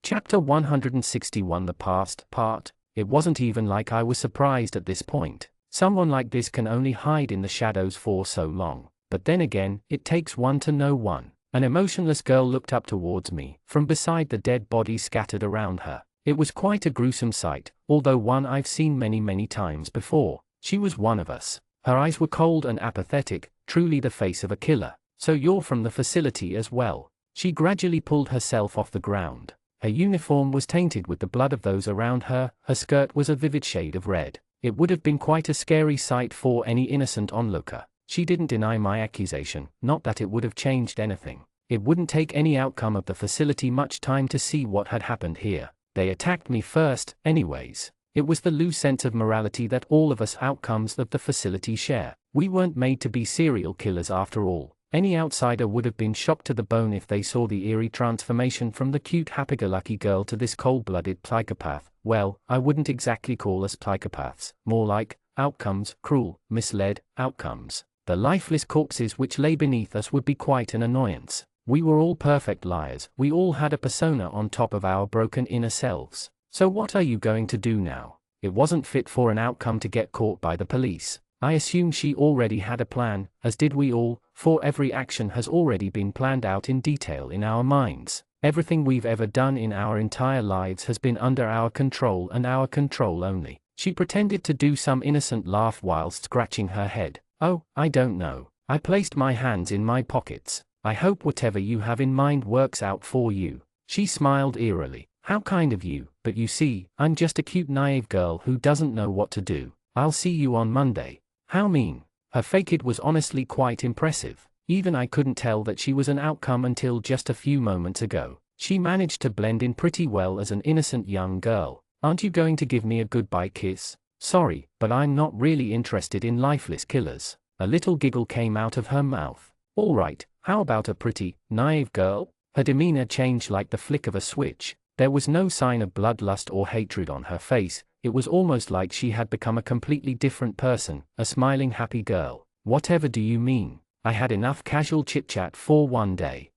Chapter 161 The Past Part. It wasn't even like I was surprised at this point. Someone like this can only hide in the shadows for so long. But then again, it takes one to know one. An emotionless girl looked up towards me, from beside the dead bodies scattered around her. It was quite a gruesome sight, although one I've seen many times before. She was one of us. Her eyes were cold and apathetic, truly the face of a killer. "So you're from the facility as well." She gradually pulled herself off the ground. Her uniform was tainted with the blood of those around her. Her skirt was a vivid shade of red. It would have been quite a scary sight for any innocent onlooker. She didn't deny my accusation, not that it would have changed anything. It wouldn't take any outcome of the facility much time to see what had happened here. They attacked me first, anyways. It was the loose sense of morality that all of us outcomes of the facility share. We weren't made to be serial killers after all. Any outsider would have been shocked to the bone if they saw the eerie transformation from the cute happy-go-lucky girl to this cold-blooded psychopath. Well, I wouldn't exactly call us psychopaths, more like outcomes, cruel, misled outcomes. The lifeless corpses which lay beneath us would be quite an annoyance. We were all perfect liars. We all had a persona on top of our broken inner selves. "So what are you going to do now?" It wasn't fit for an outcome to get caught by the police. I assume she already had a plan, as did we all, for every action has already been planned out in detail in our minds. Everything we've ever done in our entire lives has been under our control and our control only. She pretended to do some innocent laugh whilst scratching her head. "Oh, I don't know." I placed my hands in my pockets. "I hope whatever you have in mind works out for you." She smiled eerily. "How kind of you, but you see, I'm just a cute naive girl who doesn't know what to do. I'll see you on Monday." How mean. Her facade was honestly quite impressive. Even I couldn't tell that she was an outcome until just a few moments ago. She managed to blend in pretty well as an innocent young girl. "Aren't you going to give me a goodbye kiss?" "Sorry, but I'm not really interested in lifeless killers." A little giggle came out of her mouth. "All right, how about a pretty, naive girl?" Her demeanor changed like the flick of a switch. There was no sign of bloodlust or hatred on her face. It was almost like she had become a completely different person, a smiling happy girl. "Whatever do you mean? I had enough casual chit-chat for one day."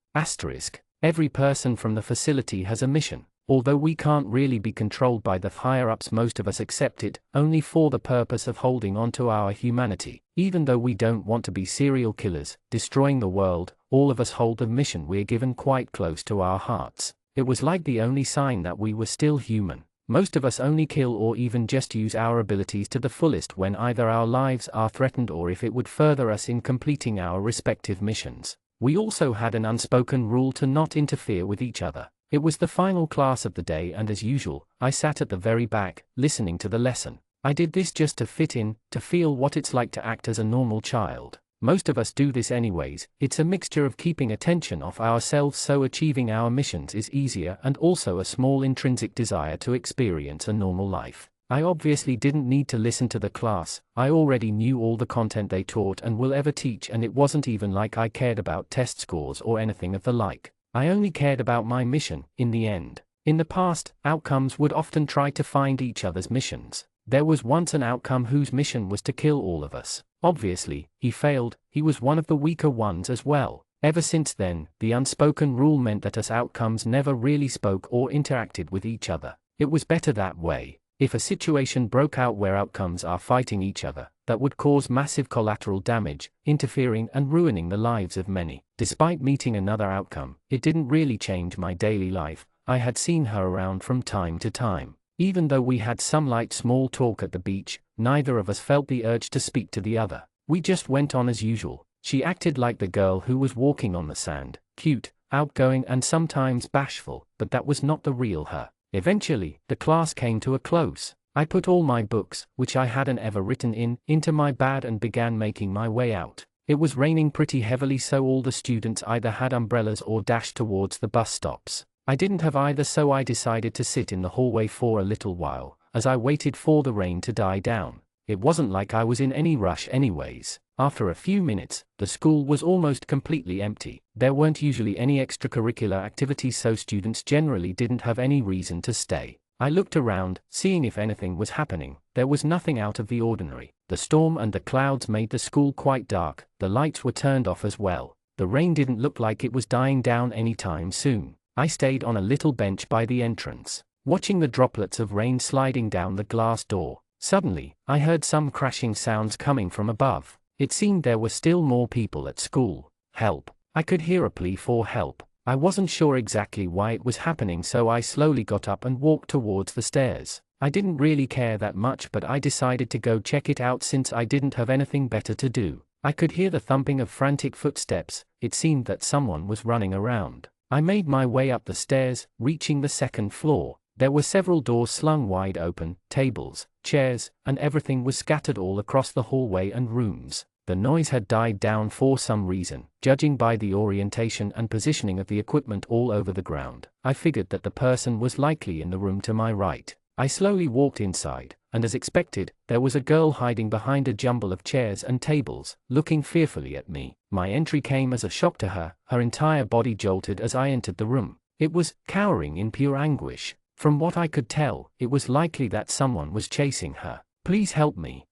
Every person from the facility has a mission. Although we can't really be controlled by the higher-ups, most of us accept it, only for the purpose of holding on to our humanity. Even though we don't want to be serial killers, destroying the world, all of us hold the mission we're given quite close to our hearts. It was like the only sign that we were still human. Most of us only kill or even just use our abilities to the fullest when either our lives are threatened or if it would further us in completing our respective missions. We also had an unspoken rule to not interfere with each other. It was the final class of the day and as usual, I sat at the very back, listening to the lesson. I did this just to fit in, to feel what it's like to act as a normal child. Most of us do this anyways. It's a mixture of keeping attention off ourselves so achieving our missions is easier and also a small intrinsic desire to experience a normal life. I obviously didn't need to listen to the class. I already knew all the content they taught and will ever teach, and it wasn't even like I cared about test scores or anything of the like. I only cared about my mission, in the end. In the past, outcomes would often try to find each other's missions. There was once an outcome whose mission was to kill all of us. Obviously, he failed. He was one of the weaker ones as well. Ever since then, the unspoken rule meant that us outcomes never really spoke or interacted with each other. It was better that way. If a situation broke out where outcomes are fighting each other, that would cause massive collateral damage, interfering and ruining the lives of many. Despite meeting another outcome, it didn't really change my daily life. I had seen her around from time to time. Even though we had some light small talk at the beach, neither of us felt the urge to speak to the other. We just went on as usual. She acted like the girl who was walking on the sand, cute, outgoing and sometimes bashful, but that was not the real her. Eventually, the class came to a close. I put all my books, which I hadn't ever written into my bag and began making my way out. It was raining pretty heavily, so all the students either had umbrellas or dashed towards the bus stops. I didn't have either, so I decided to sit in the hallway for a little while, as I waited for the rain to die down. It wasn't like I was in any rush anyways. After a few minutes, the school was almost completely empty. There weren't usually any extracurricular activities, so students generally didn't have any reason to stay. I looked around, seeing if anything was happening. There was nothing out of the ordinary. The storm and the clouds made the school quite dark. The lights were turned off as well. The rain didn't look like it was dying down anytime soon. I stayed on a little bench by the entrance, watching the droplets of rain sliding down the glass door. Suddenly, I heard some crashing sounds coming from above. It seemed there were still more people at school. Help! I could hear a plea for help. I wasn't sure exactly why it was happening, so I slowly got up and walked towards the stairs. I didn't really care that much, but I decided to go check it out since I didn't have anything better to do. I could hear the thumping of frantic footsteps. It seemed that someone was running around. I made my way up the stairs, reaching the second floor. There were several doors slung wide open, tables, chairs, and everything was scattered all across the hallway and rooms. The noise had died down for some reason. Judging by the orientation and positioning of the equipment all over the ground, I figured that the person was likely in the room to my right. I slowly walked inside, and as expected, there was a girl hiding behind a jumble of chairs and tables, looking fearfully at me. My entry came as a shock to her. Her entire body jolted as I entered the room. It was cowering in pure anguish. From what I could tell, it was likely that someone was chasing her. Please help me.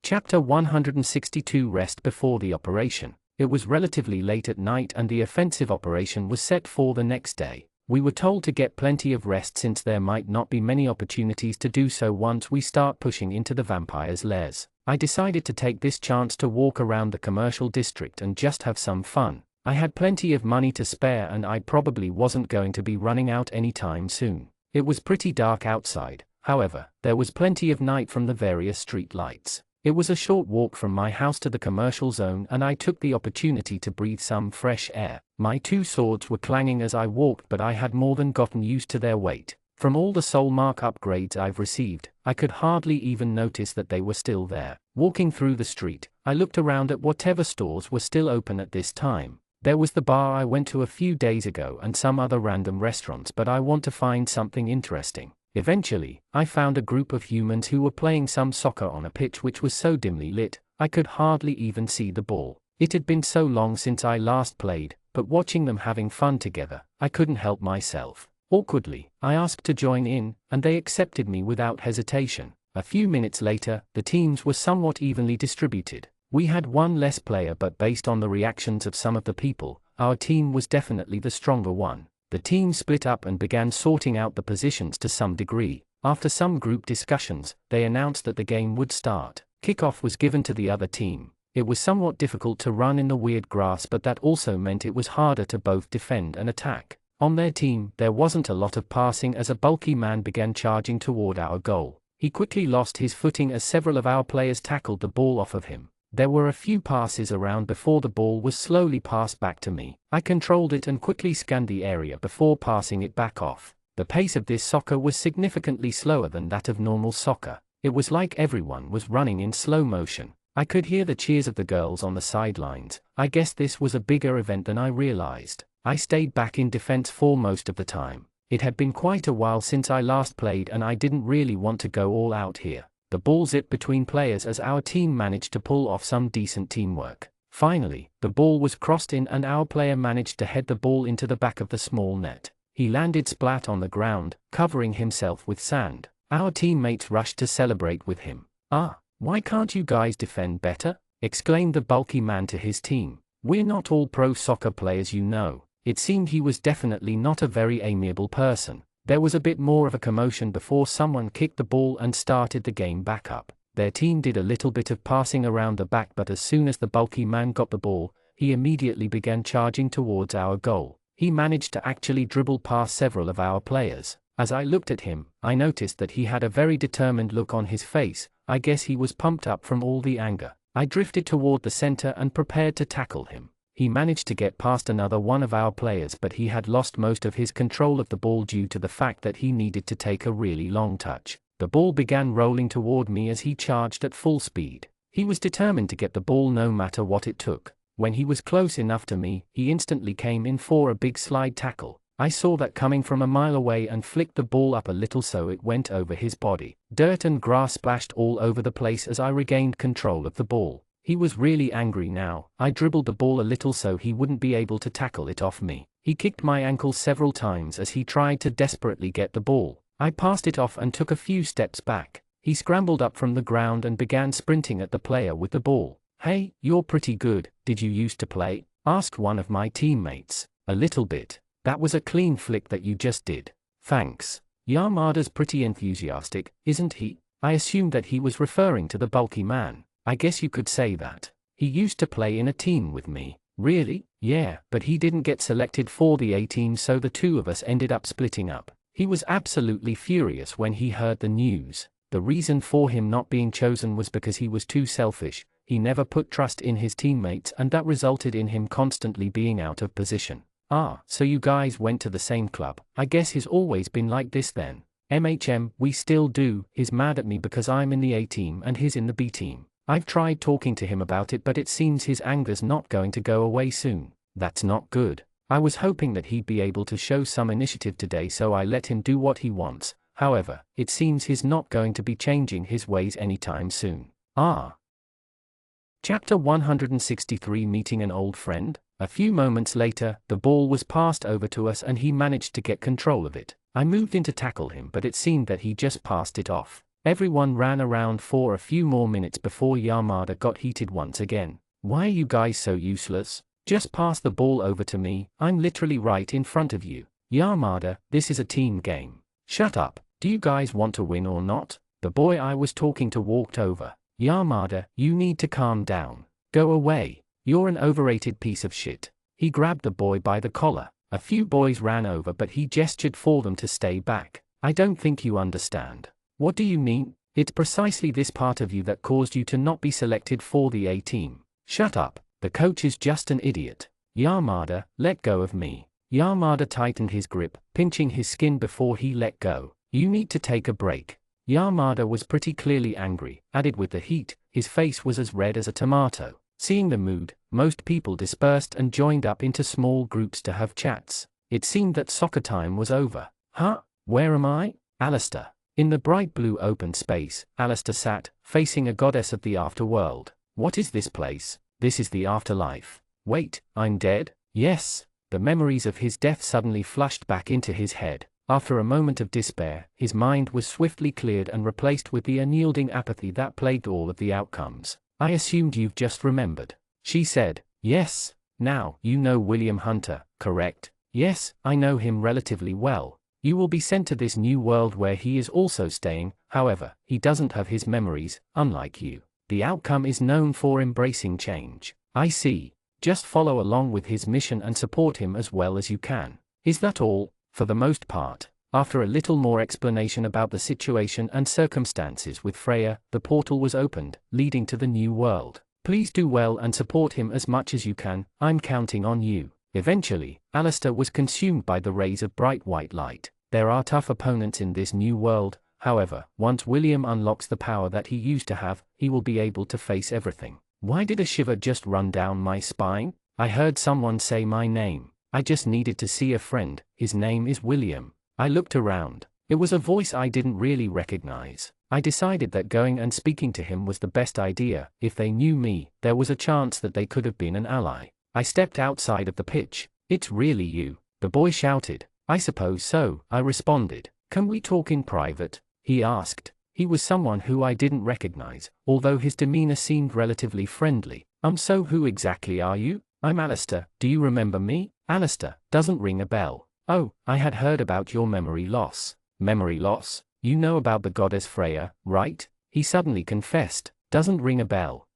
Chapter 162. Rest before the operation. It was relatively late at night and the offensive operation was set for the next day. We were told to get plenty of rest since there might not be many opportunities to do so once we start pushing into the vampires' lairs. I decided to take this chance to walk around the commercial district and just have some fun. I had plenty of money to spare and I probably wasn't going to be running out anytime soon. It was pretty dark outside, however, there was plenty of night from the various street lights. It was a short walk from my house to the commercial zone and I took the opportunity to breathe some fresh air. My two swords were clanging as I walked, but I had more than gotten used to their weight. From all the soul mark upgrades I've received, I could hardly even notice that they were still there. Walking through the street, I looked around at whatever stores were still open at this time. There was the bar I went to a few days ago and some other random restaurants, but I want to find something interesting. Eventually, I found a group of humans who were playing some soccer on a pitch which was so dimly lit, I could hardly even see the ball. It had been so long since I last played, but watching them having fun together, I couldn't help myself. Awkwardly, I asked to join in, and they accepted me without hesitation. A few minutes later, the teams were somewhat evenly distributed. We had one less player, but based on the reactions of some of the people, our team was definitely the stronger one. The team split up and began sorting out the positions to some degree. After some group discussions, they announced that the game would start. Kickoff was given to the other team. It was somewhat difficult to run in the weird grass, but that also meant it was harder to both defend and attack. On their team, there wasn't a lot of passing as a bulky man began charging toward our goal. He quickly lost his footing as several of our players tackled the ball off of him. There were a few passes around before the ball was slowly passed back to me. I controlled it and quickly scanned the area before passing it back off. The pace of this soccer was significantly slower than that of normal soccer. It was like everyone was running in slow motion. I could hear the cheers of the girls on the sidelines. I guess this was a bigger event than I realized. I stayed back in defense for most of the time. It had been quite a while since I last played and I didn't really want to go all out here. The ball zipped between players as our team managed to pull off some decent teamwork. Finally, the ball was crossed in and our player managed to head the ball into the back of the small net. He landed splat on the ground, covering himself with sand. Our teammates rushed to celebrate with him. Why can't you guys defend better? Exclaimed the bulky man to his team. We're not all pro soccer players, you know. It seemed he was definitely not a very amiable person. There was a bit more of a commotion before someone kicked the ball and started the game back up. Their team did a little bit of passing around the back, but as soon as the bulky man got the ball, he immediately began charging towards our goal. He managed to actually dribble past several of our players. As I looked at him, I noticed that he had a very determined look on his face. I guess he was pumped up from all the anger. I drifted toward the center and prepared to tackle him. He managed to get past another one of our players, but he had lost most of his control of the ball due to the fact that he needed to take a really long touch. The ball began rolling toward me as he charged at full speed. He was determined to get the ball no matter what it took. When he was close enough to me, he instantly came in for a big slide tackle. I saw that coming from a mile away and flicked the ball up a little so it went over his body. Dirt and grass splashed all over the place as I regained control of the ball. He was really angry now. I dribbled the ball a little so he wouldn't be able to tackle it off me. He kicked my ankle several times as he tried to desperately get the ball. I passed it off and took a few steps back. He scrambled up from the ground and began sprinting at the player with the ball. "Hey, you're pretty good, did you used to play?" asked one of my teammates. "A little bit. That was a clean flick that you just did." "Thanks." Yamada's pretty enthusiastic, isn't he? I assumed that he was referring to the bulky man. I guess you could say that. He used to play in a team with me. Really? Yeah, but he didn't get selected for the A team, so the two of us ended up splitting up. He was absolutely furious when he heard the news. The reason for him not being chosen was because he was too selfish. He never put trust in his teammates, and that resulted in him constantly being out of position. "Ah, so you guys went to the same club. I guess he's always been like this then." We still do. He's mad at me because I'm in the A team and he's in the B team. I've tried talking to him about it, but it seems his anger's not going to go away soon. That's not good. I was hoping that he'd be able to show some initiative today, so I let him do what he wants. However, it seems he's not going to be changing his ways anytime soon. Chapter 163, Meeting an Old Friend. A few moments later, the ball was passed over to us and he managed to get control of it. I moved in to tackle him, but it seemed that he just passed it off. Everyone ran around for a few more minutes before Yamada got heated once again. "Why are you guys so useless? Just pass the ball over to me, I'm literally right in front of you." "Yamada, this is a team game." "Shut up, do you guys want to win or not?" The boy I was talking to walked over. "Yamada, you need to calm down. Go away. You're an overrated piece of shit." He grabbed the boy by the collar. A few boys ran over, but he gestured for them to stay back. "I don't think you understand." "What do you mean?" "It's precisely this part of you that caused you to not be selected for the A team." "Shut up, the coach is just an idiot." "Yamada, let go of me." Yamada tightened his grip, pinching his skin before he let go. "You need to take a break." Yamada was pretty clearly angry. Added with the heat, his face was as red as a tomato. Seeing the mood, most people dispersed and joined up into small groups to have chats. It seemed that soccer time was over. "Huh? Where am I?" "Alistair." In the bright blue open space, Alistair sat, facing a goddess of the afterworld. "What is this place?" "This is the afterlife." "Wait, I'm dead?" "Yes." The memories of his death suddenly flashed back into his head. After a moment of despair, his mind was swiftly cleared and replaced with the unyielding apathy that plagued all of the outcomes. "I assumed you've just remembered." She said. "Yes. Now, you know William Hunter, correct?" "Yes, I know him relatively well. You will be sent to this new world where he is also staying. However, he doesn't have his memories, unlike you. The outcome is known for embracing change." "I see. Just follow along with his mission and support him as well as you can." "Is that all?" "For the most part." After a little more explanation about the situation and circumstances with Freya, the portal was opened, leading to the new world. "Please do well and support him as much as you can. I'm counting on you." Eventually, Alistair was consumed by the rays of bright white light. There are tough opponents in this new world. However, once William unlocks the power that he used to have, he will be able to face everything. Why did a shiver just run down my spine? I heard someone say my name. I just needed to see a friend. His name is William. I looked around. It was a voice I didn't really recognize. I decided that going and speaking to him was the best idea. If they knew me, there was a chance that they could have been an ally. I stepped outside of the pitch. "It's really you?" the boy shouted. "I suppose so," I responded. "Can we talk in private?" he asked. He was someone who I didn't recognize, although his demeanor seemed relatively friendly. So who exactly are you?" "I'm Alistair. Do you remember me?" "Alistair, doesn't ring a bell." "Oh, I had heard about your memory loss." "Memory loss? You know about the goddess Freya, right?" he suddenly confessed. "Doesn't ring a bell."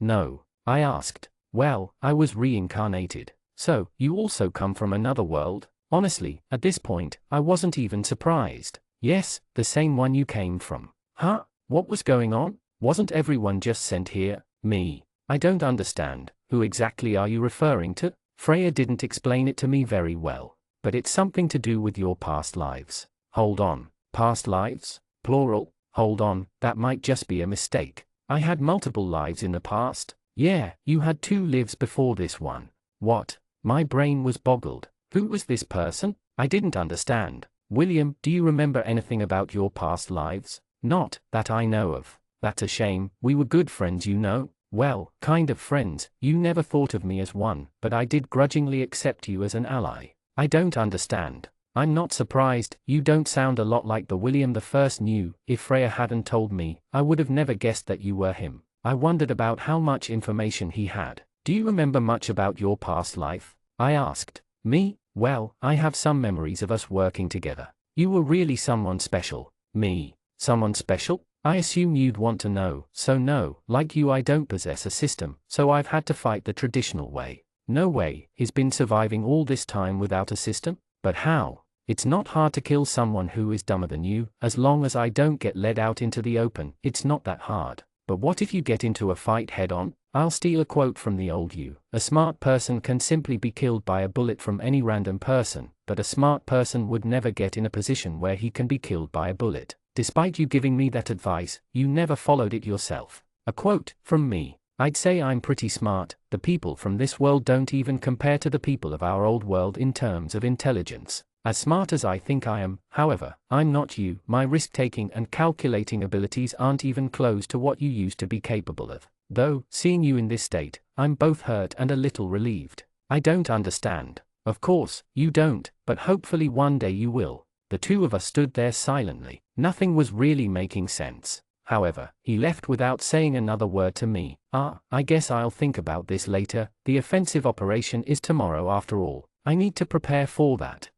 No." I asked. "Well, I was reincarnated. So, you also come from another world? Honestly, at this point, I wasn't even surprised. Yes, the same one you came from. Huh? What was going on? Wasn't everyone just sent here? Me. I don't understand. Who exactly are you referring to? Freya didn't explain it to me very well. But it's something to do with your past lives. Hold on. Past lives? Plural? Hold on, that might just be a mistake. I had multiple lives in the past. Yeah, you had 2 lives before this one. What? My brain was boggled. Who was this person? I didn't understand. William, do you remember anything about your past lives? Not that I know of. That's a shame, we were good friends, you know. Well, kind of friends. You never thought of me as one, but I did grudgingly accept you as an ally. I don't understand. I'm not surprised, you don't sound a lot like the William the First knew. If Freya hadn't told me, I would have never guessed that you were him. I wondered about how much information he had. Do you remember much about your past life? I asked. Me? Well, I have some memories of us working together. You were really someone special. Me? Someone special? I assume you'd want to know, so no, like you I don't possess a system, so I've had to fight the traditional way. No way, he's been surviving all this time without a system? But how? It's not hard to kill someone who is dumber than you, as long as I don't get led out into the open, it's not that hard. But what if you get into a fight head-on? I'll steal a quote from the old you. A smart person can simply be killed by a bullet from any random person, but a smart person would never get in a position where he can be killed by a bullet. Despite you giving me that advice, you never followed it yourself. A quote from me. I'd say I'm pretty smart. The people from this world don't even compare to the people of our old world in terms of intelligence. As smart as I think I am, however, I'm not you. My risk-taking and calculating abilities aren't even close to what you used to be capable of. Though, seeing you in this state, I'm both hurt and a little relieved. I don't understand. Of course, you don't, but hopefully one day you will. The 2 of us stood there silently. Nothing was really making sense. However, he left without saying another word to me. I guess I'll think about this later. The offensive operation is tomorrow after all. I need to prepare for that.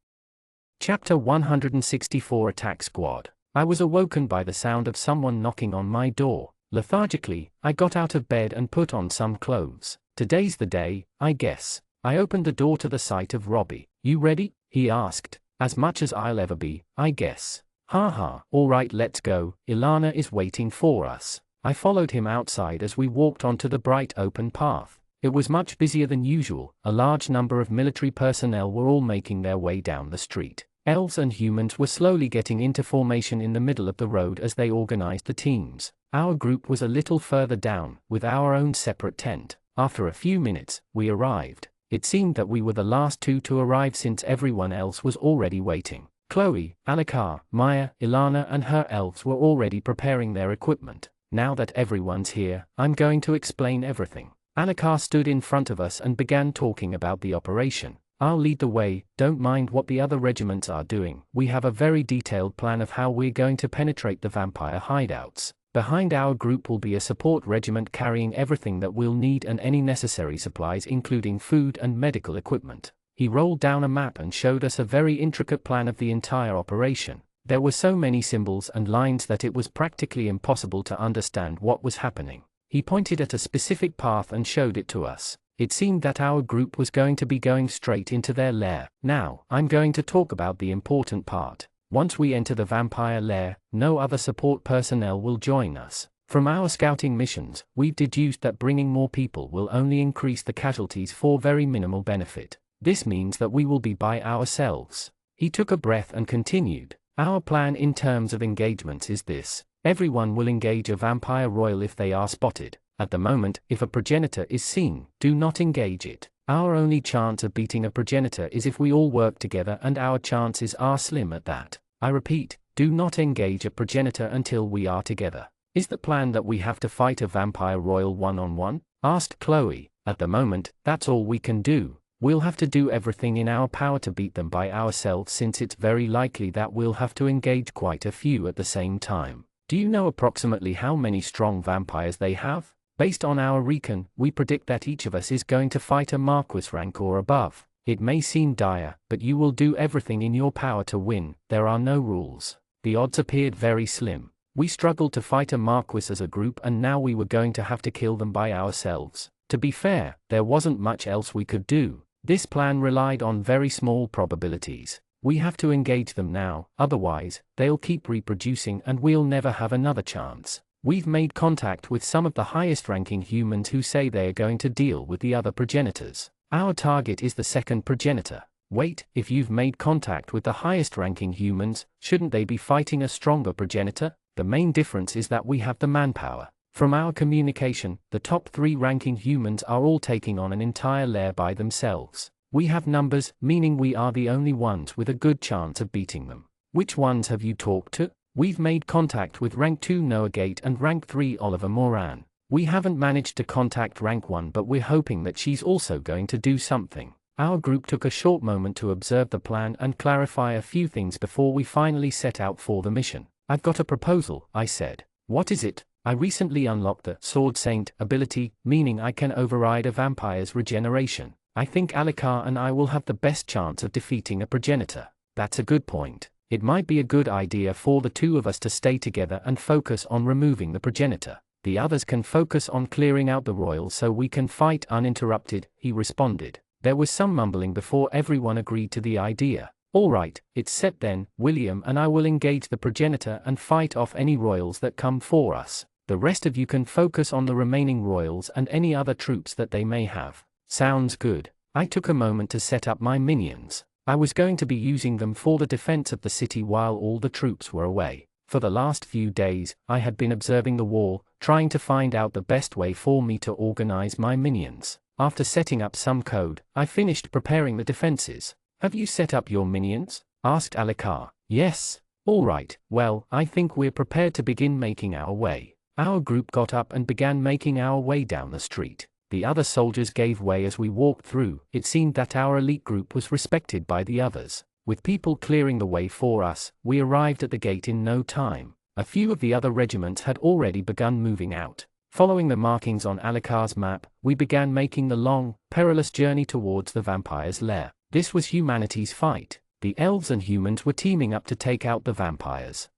Chapter 164 Attack Squad. I was awoken by the sound of someone knocking on my door. Lethargically, I got out of bed and put on some clothes. Today's the day, I guess. I opened the door to the sight of Robbie. You ready? He asked. As much as I'll ever be, I guess. Haha, alright, let's go. Ilana is waiting for us. I followed him outside as we walked onto the bright open path. It was much busier than usual. A large number of military personnel were all making their way down the street. Elves and humans were slowly getting into formation in the middle of the road as they organized the teams. Our group was a little further down, with our own separate tent. After a few minutes, we arrived. It seemed that we were the last 2 to arrive since everyone else was already waiting. Chloe, Alikar, Maya, Ilana and her elves were already preparing their equipment. Now that everyone's here, I'm going to explain everything. Alikar stood in front of us and began talking about the operation. I'll lead the way, don't mind what the other regiments are doing. We have a very detailed plan of how we're going to penetrate the vampire hideouts. Behind our group will be a support regiment carrying everything that we'll need and any necessary supplies including food and medical equipment. He rolled down a map and showed us a very intricate plan of the entire operation. There were so many symbols and lines that it was practically impossible to understand what was happening. He pointed at a specific path and showed it to us. It seemed that our group was going to be going straight into their lair. Now, I'm going to talk about the important part. Once we enter the vampire lair, no other support personnel will join us. From our scouting missions, we've deduced that bringing more people will only increase the casualties for very minimal benefit. This means that we will be by ourselves. He took a breath and continued. Our plan in terms of engagements is this. Everyone will engage a vampire royal if they are spotted. At the moment, if a progenitor is seen, do not engage it. Our only chance of beating a progenitor is if we all work together, and our chances are slim at that. I repeat, do not engage a progenitor until we are together. Is the plan that we have to fight a vampire royal one-on-one? Asked Chloe. At the moment, that's all we can do. We'll have to do everything in our power to beat them by ourselves, since it's very likely that we'll have to engage quite a few at the same time. Do you know approximately how many strong vampires they have? Based on our recon, we predict that each of us is going to fight a Marquis rank or above. It may seem dire, but you will do everything in your power to win. There are no rules. The odds appeared very slim. We struggled to fight a Marquis as a group, and now we were going to have to kill them by ourselves. To be fair, there wasn't much else we could do. This plan relied on very small probabilities. We have to engage them now, otherwise, they'll keep reproducing and we'll never have another chance. We've made contact with some of the highest-ranking humans who say they are going to deal with the other progenitors. Our target is the second progenitor. Wait, if you've made contact with the highest-ranking humans, shouldn't they be fighting a stronger progenitor? The main difference is that we have the manpower. From our communication, the top 3 ranking humans are all taking on an entire layer by themselves. We have numbers, meaning we are the only ones with a good chance of beating them. Which ones have you talked to? We've made contact with rank 2 Noah Gate and rank 3 Oliver Moran. We haven't managed to contact rank 1, but we're hoping that she's also going to do something. Our group took a short moment to observe the plan and clarify a few things before we finally set out for the mission. I've got a proposal, I said. What is it? I recently unlocked the Sword Saint ability, meaning I can override a vampire's regeneration. I think Alikar and I will have the best chance of defeating a progenitor. That's a good point. It might be a good idea for the 2 of us to stay together and focus on removing the progenitor. The others can focus on clearing out the royal so we can fight uninterrupted, he responded. There was some mumbling before everyone agreed to the idea. All right, it's set then. William and I will engage the progenitor and fight off any royals that come for us. The rest of you can focus on the remaining royals and any other troops that they may have. Sounds good. I took a moment to set up my minions. I was going to be using them for the defense of the city while all the troops were away. For the last few days, I had been observing the wall, trying to find out the best way for me to organize my minions. After setting up some code, I finished preparing the defenses. Have you set up your minions? Asked Alikar. Yes. All right, well, I think we're prepared to begin making our way. Our group got up and began making our way down the street. The other soldiers gave way as we walked through. It seemed that our elite group was respected by the others. With people clearing the way for us, we arrived at the gate in no time. A few of the other regiments had already begun moving out. Following the markings on Alikar's map, we began making the long, perilous journey towards the vampire's lair. This was humanity's fight. The elves and humans were teaming up to take out the vampires.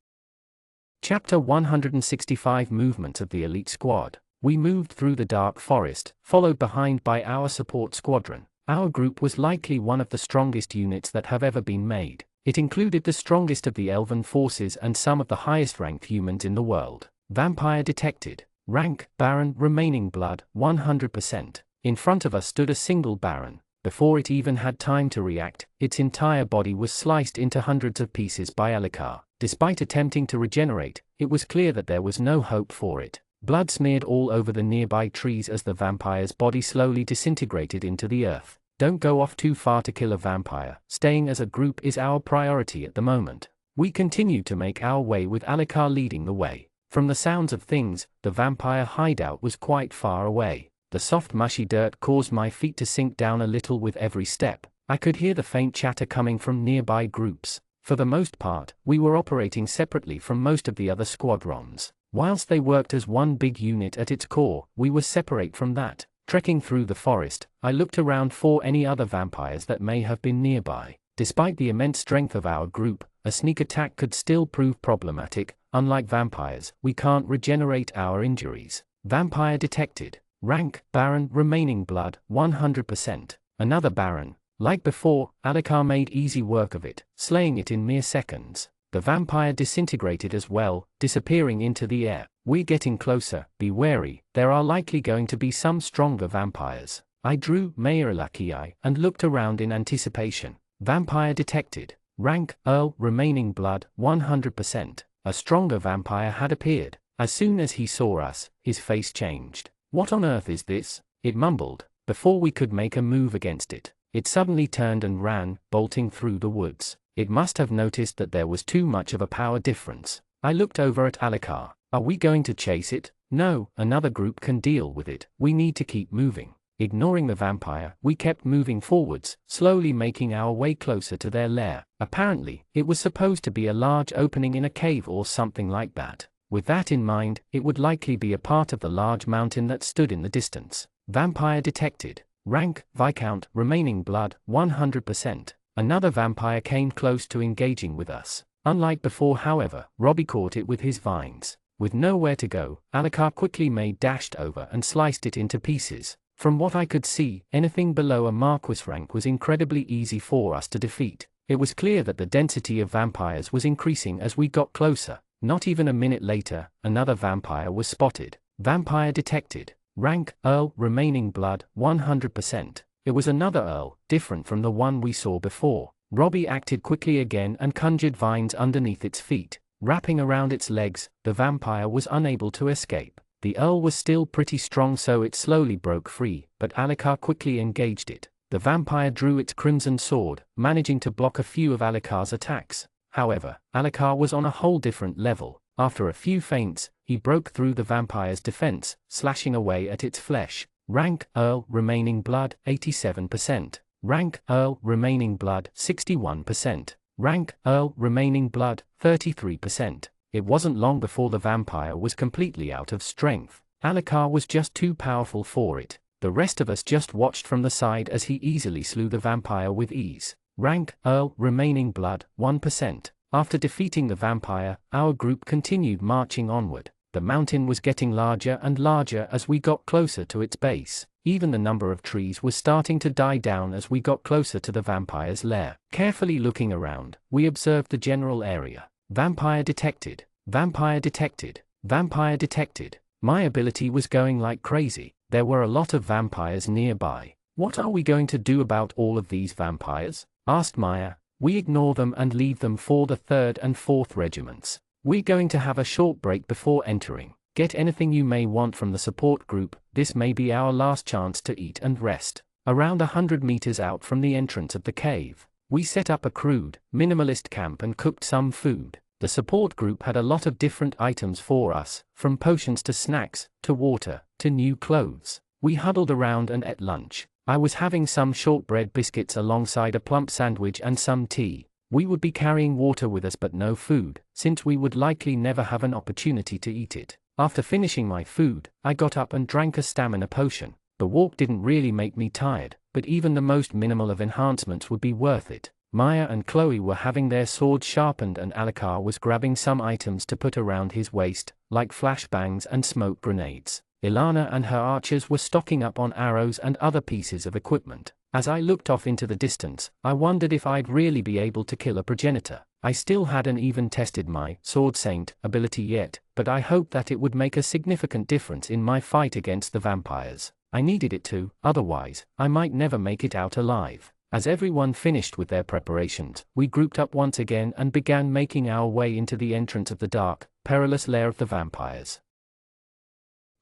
Chapter 165 Movement of the Elite Squad. We moved through the dark forest, followed behind by our support squadron. Our group was likely one of the strongest units that have ever been made. It included the strongest of the elven forces and some of the highest-ranked humans in the world. Vampire detected. Rank, Baron, remaining blood, 100%. In front of us stood a single Baron. Before it even had time to react, its entire body was sliced into hundreds of pieces by Alikar. Despite attempting to regenerate, it was clear that there was no hope for it. Blood smeared all over the nearby trees as the vampire's body slowly disintegrated into the earth. Don't go off too far to kill a vampire. Staying as a group is our priority at the moment. We continued to make our way with Alikar leading the way. From the sounds of things, the vampire hideout was quite far away. The soft mushy dirt caused my feet to sink down a little with every step. I could hear the faint chatter coming from nearby groups. For the most part, we were operating separately from most of the other squadrons. Whilst they worked as one big unit at its core, we were separate from that. Trekking through the forest, I looked around for any other vampires that may have been nearby. Despite the immense strength of our group, a sneak attack could still prove problematic. Unlike vampires, we can't regenerate our injuries. Vampire detected. Rank, Baron, remaining blood, 100%. Another Baron. Like before, Alikar made easy work of it, slaying it in mere seconds. The vampire disintegrated as well, disappearing into the air. We're getting closer, be wary, there are likely going to be some stronger vampires. I drew Mayor Lakii and looked around in anticipation. Vampire detected. Rank, Earl, remaining blood, 100%. A stronger vampire had appeared. As soon as he saw us, his face changed. What on earth is this? It mumbled. Before we could make a move against it, it suddenly turned and ran, bolting through the woods. It must have noticed that there was too much of a power difference. I looked over at Alikar. Are we going to chase it? No, another group can deal with it. We need to keep moving. Ignoring the vampire, we kept moving forwards, slowly making our way closer to their lair. Apparently, it was supposed to be a large opening in a cave or something like that. With that in mind, it would likely be a part of the large mountain that stood in the distance. Vampire detected. Rank, Viscount, remaining blood, 100%. Another vampire came close to engaging with us. Unlike before, however, Robbie caught it with his vines. With nowhere to go, Alikar quickly made dashed over and sliced it into pieces. From what I could see, anything below a Marquis rank was incredibly easy for us to defeat. It was clear that the density of vampires was increasing as we got closer. Not even a minute later, another vampire was spotted. Vampire detected. Rank, Earl, remaining blood, 100%. It was another Earl, different from the one we saw before. Robbie acted quickly again and conjured vines underneath its feet. Wrapping around its legs, the vampire was unable to escape. The Earl was still pretty strong, so it slowly broke free, but Alucard quickly engaged it. The vampire drew its crimson sword, managing to block a few of Alucard's attacks. However, Alucard was on a whole different level. After a few feints, he broke through the vampire's defense, slashing away at its flesh. Rank, Earl, remaining blood, 87%. Rank, Earl, remaining blood, 61%. Rank, Earl, remaining blood, 33%. It wasn't long before the vampire was completely out of strength. Alucard was just too powerful for it. The rest of us just watched from the side as he easily slew the vampire with ease. Rank, Earl, remaining blood, 1%. After defeating the vampire, our group continued marching onward. The mountain was getting larger and larger as we got closer to its base. Even the number of trees was starting to die down as we got closer to the vampire's lair. Carefully looking around, we observed the general area. Vampire detected. Vampire detected. Vampire detected. My ability was going like crazy. There were a lot of vampires nearby. What are we going to do about all of these vampires? Asked Maya. We ignore them and leave them for the 3rd and 4th regiments. We're going to have a short break before entering. Get anything you may want from the support group. This may be our last chance to eat and rest. Around 100 meters out from the entrance of the cave, we set up a crude, minimalist camp and cooked some food. The support group had a lot of different items for us, from potions to snacks, to water, to new clothes. We huddled around and ate lunch. I was having some shortbread biscuits alongside a plump sandwich and some tea. We would be carrying water with us but no food, since we would likely never have an opportunity to eat it. After finishing my food, I got up and drank a stamina potion. The walk didn't really make me tired, but even the most minimal of enhancements would be worth it. Maya and Chloe were having their swords sharpened and Alucard was grabbing some items to put around his waist, like flashbangs and smoke grenades. Ilana and her archers were stocking up on arrows and other pieces of equipment. As I looked off into the distance, I wondered if I'd really be able to kill a progenitor. I still hadn't even tested my Sword Saint ability yet, but I hoped that it would make a significant difference in my fight against the vampires. I needed it to, otherwise, I might never make it out alive. As everyone finished with their preparations, we grouped up once again and began making our way into the entrance of the dark, perilous lair of the vampires.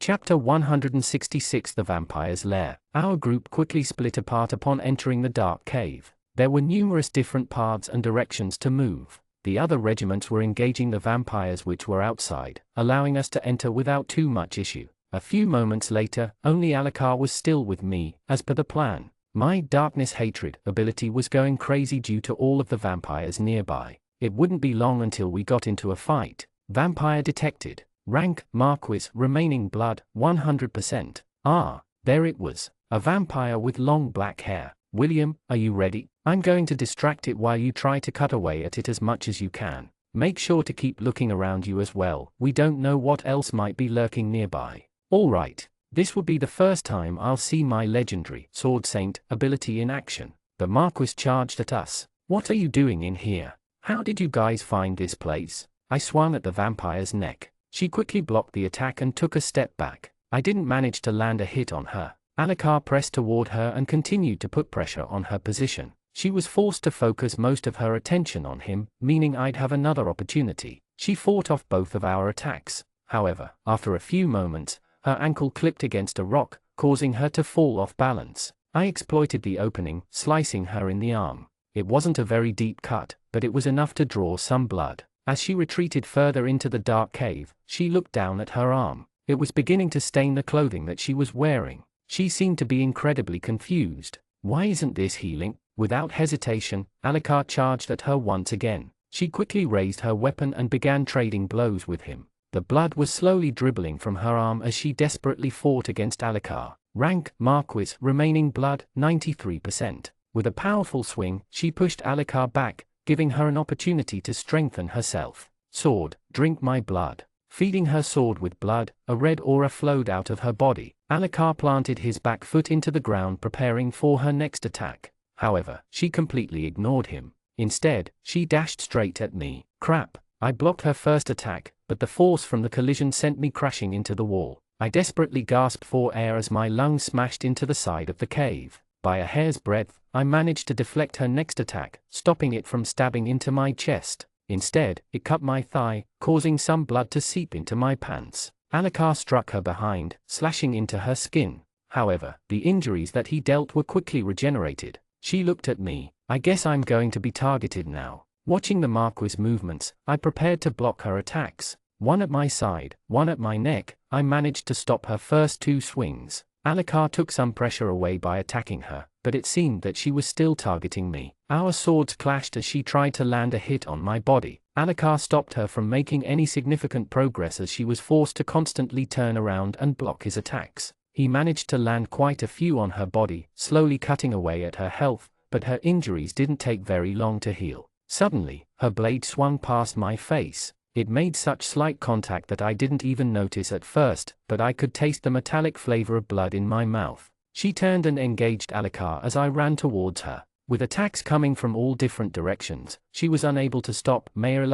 Chapter 166 The Vampire's Lair. Our group quickly split apart upon entering the dark cave. There were numerous different paths and directions to move. The other regiments were engaging the vampires which were outside, allowing us to enter without too much issue. A few moments later, only Alucard was still with me, as per the plan. My Darkness Hatred ability was going crazy due to all of the vampires nearby. It wouldn't be long until we got into a fight. Vampire detected. Rank, Marquis, remaining blood, 100%. Ah, there it was. A vampire with long black hair. William, are you ready? I'm going to distract it while you try to cut away at it as much as you can. Make sure to keep looking around you as well. We don't know what else might be lurking nearby. Alright. This would be the first time I'll see my legendary Sword Saint ability in action. The Marquis charged at us. What are you doing in here? How did you guys find this place? I swung at the vampire's neck. She quickly blocked the attack and took a step back. I didn't manage to land a hit on her. Alucard pressed toward her and continued to put pressure on her position. She was forced to focus most of her attention on him, meaning I'd have another opportunity. She fought off both of our attacks. However, after a few moments, her ankle clipped against a rock, causing her to fall off balance. I exploited the opening, slicing her in the arm. It wasn't a very deep cut, but it was enough to draw some blood. As she retreated further into the dark cave, she looked down at her arm. It was beginning to stain the clothing that she was wearing. She seemed to be incredibly confused. Why isn't this healing? Without hesitation, Alucard charged at her once again. She quickly raised her weapon and began trading blows with him. The blood was slowly dribbling from her arm as she desperately fought against Alucard. Rank, Marquis, remaining blood, 93%. With a powerful swing, she pushed Alucard back, giving her an opportunity to strengthen herself. Sword, drink my blood. feeding her sword with blood. A red aura flowed out of her body. Alucard planted his back foot into the ground, preparing for her next attack. However, she completely ignored him. Instead, she dashed straight at me. Crap! I blocked her first attack, but the force from the collision sent me crashing into the wall. I desperately gasped for air as my lungs smashed into the side of the cave. By a hair's breadth, I managed to deflect her next attack, stopping it from stabbing into my chest. Instead, it cut my thigh, causing some blood to seep into my pants. Alucard struck her behind, slashing into her skin. However, the injuries that he dealt were quickly regenerated. She looked at me. I guess I'm going to be targeted now. Watching the Marquis' movements, I prepared to block her attacks. One at my side, one at my neck. I managed to stop her first two swings. Alucard took some pressure away by attacking her, but it seemed that she was still targeting me. Our swords clashed as she tried to land a hit on my body. Alucard stopped her from making any significant progress as she was forced to constantly turn around and block his attacks. He managed to land quite a few on her body, slowly cutting away at her health, but her injuries didn't take very long to heal. Suddenly, her blade swung past my face. It made such slight contact that I didn't even notice at first, but I could taste the metallic flavor of blood in my mouth. She turned and engaged Alucard as I ran towards her. With attacks coming from all different directions, she was unable to stop Mayor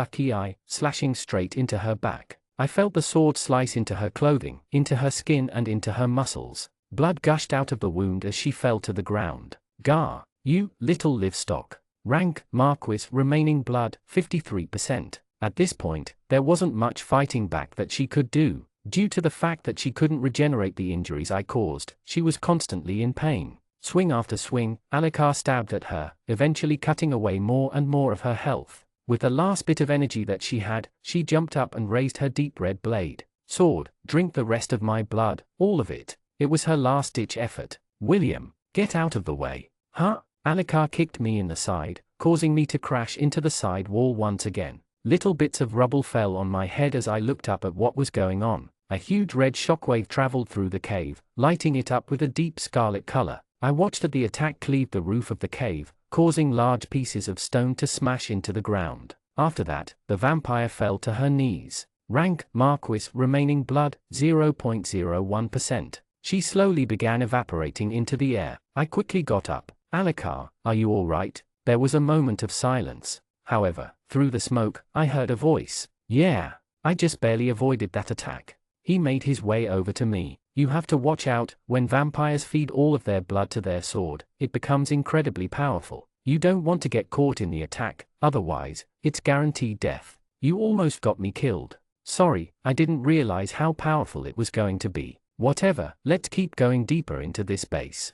slashing straight into her back. I felt the sword slice into her clothing, into her skin and into her muscles. Blood gushed out of the wound as she fell to the ground. Gah! You little livestock. Rank, Marquis, remaining blood, 53%. At this point, there wasn't much fighting back that she could do. Due to the fact that she couldn't regenerate the injuries I caused, she was constantly in pain. Swing after swing, Alucard stabbed at her, eventually cutting away more and more of her health. With the last bit of energy that she had, she jumped up and raised her deep red blade. Sword, drink the rest of my blood, all of it. It was her last-ditch effort. William, get out of the way. Huh? Alucard kicked me in the side, causing me to crash into the side wall once again. Little bits of rubble fell on my head as I looked up at what was going on. A huge red shockwave traveled through the cave, lighting it up with a deep scarlet color. I watched as the attack cleaved the roof of the cave, causing large pieces of stone to smash into the ground. After that, the vampire fell to her knees. Rank, Marquis, remaining blood, 0.01%. She slowly began evaporating into the air. I quickly got up. Alucard, are you all right? There was a moment of silence. However, through the smoke, I heard a voice. Yeah, I just barely avoided that attack. He made his way over to me. You have to watch out. When vampires feed all of their blood to their sword, it becomes incredibly powerful. You don't want to get caught in the attack, otherwise, it's guaranteed death. You almost got me killed. Sorry, I didn't realize how powerful it was going to be. Whatever, let's keep going deeper into this base.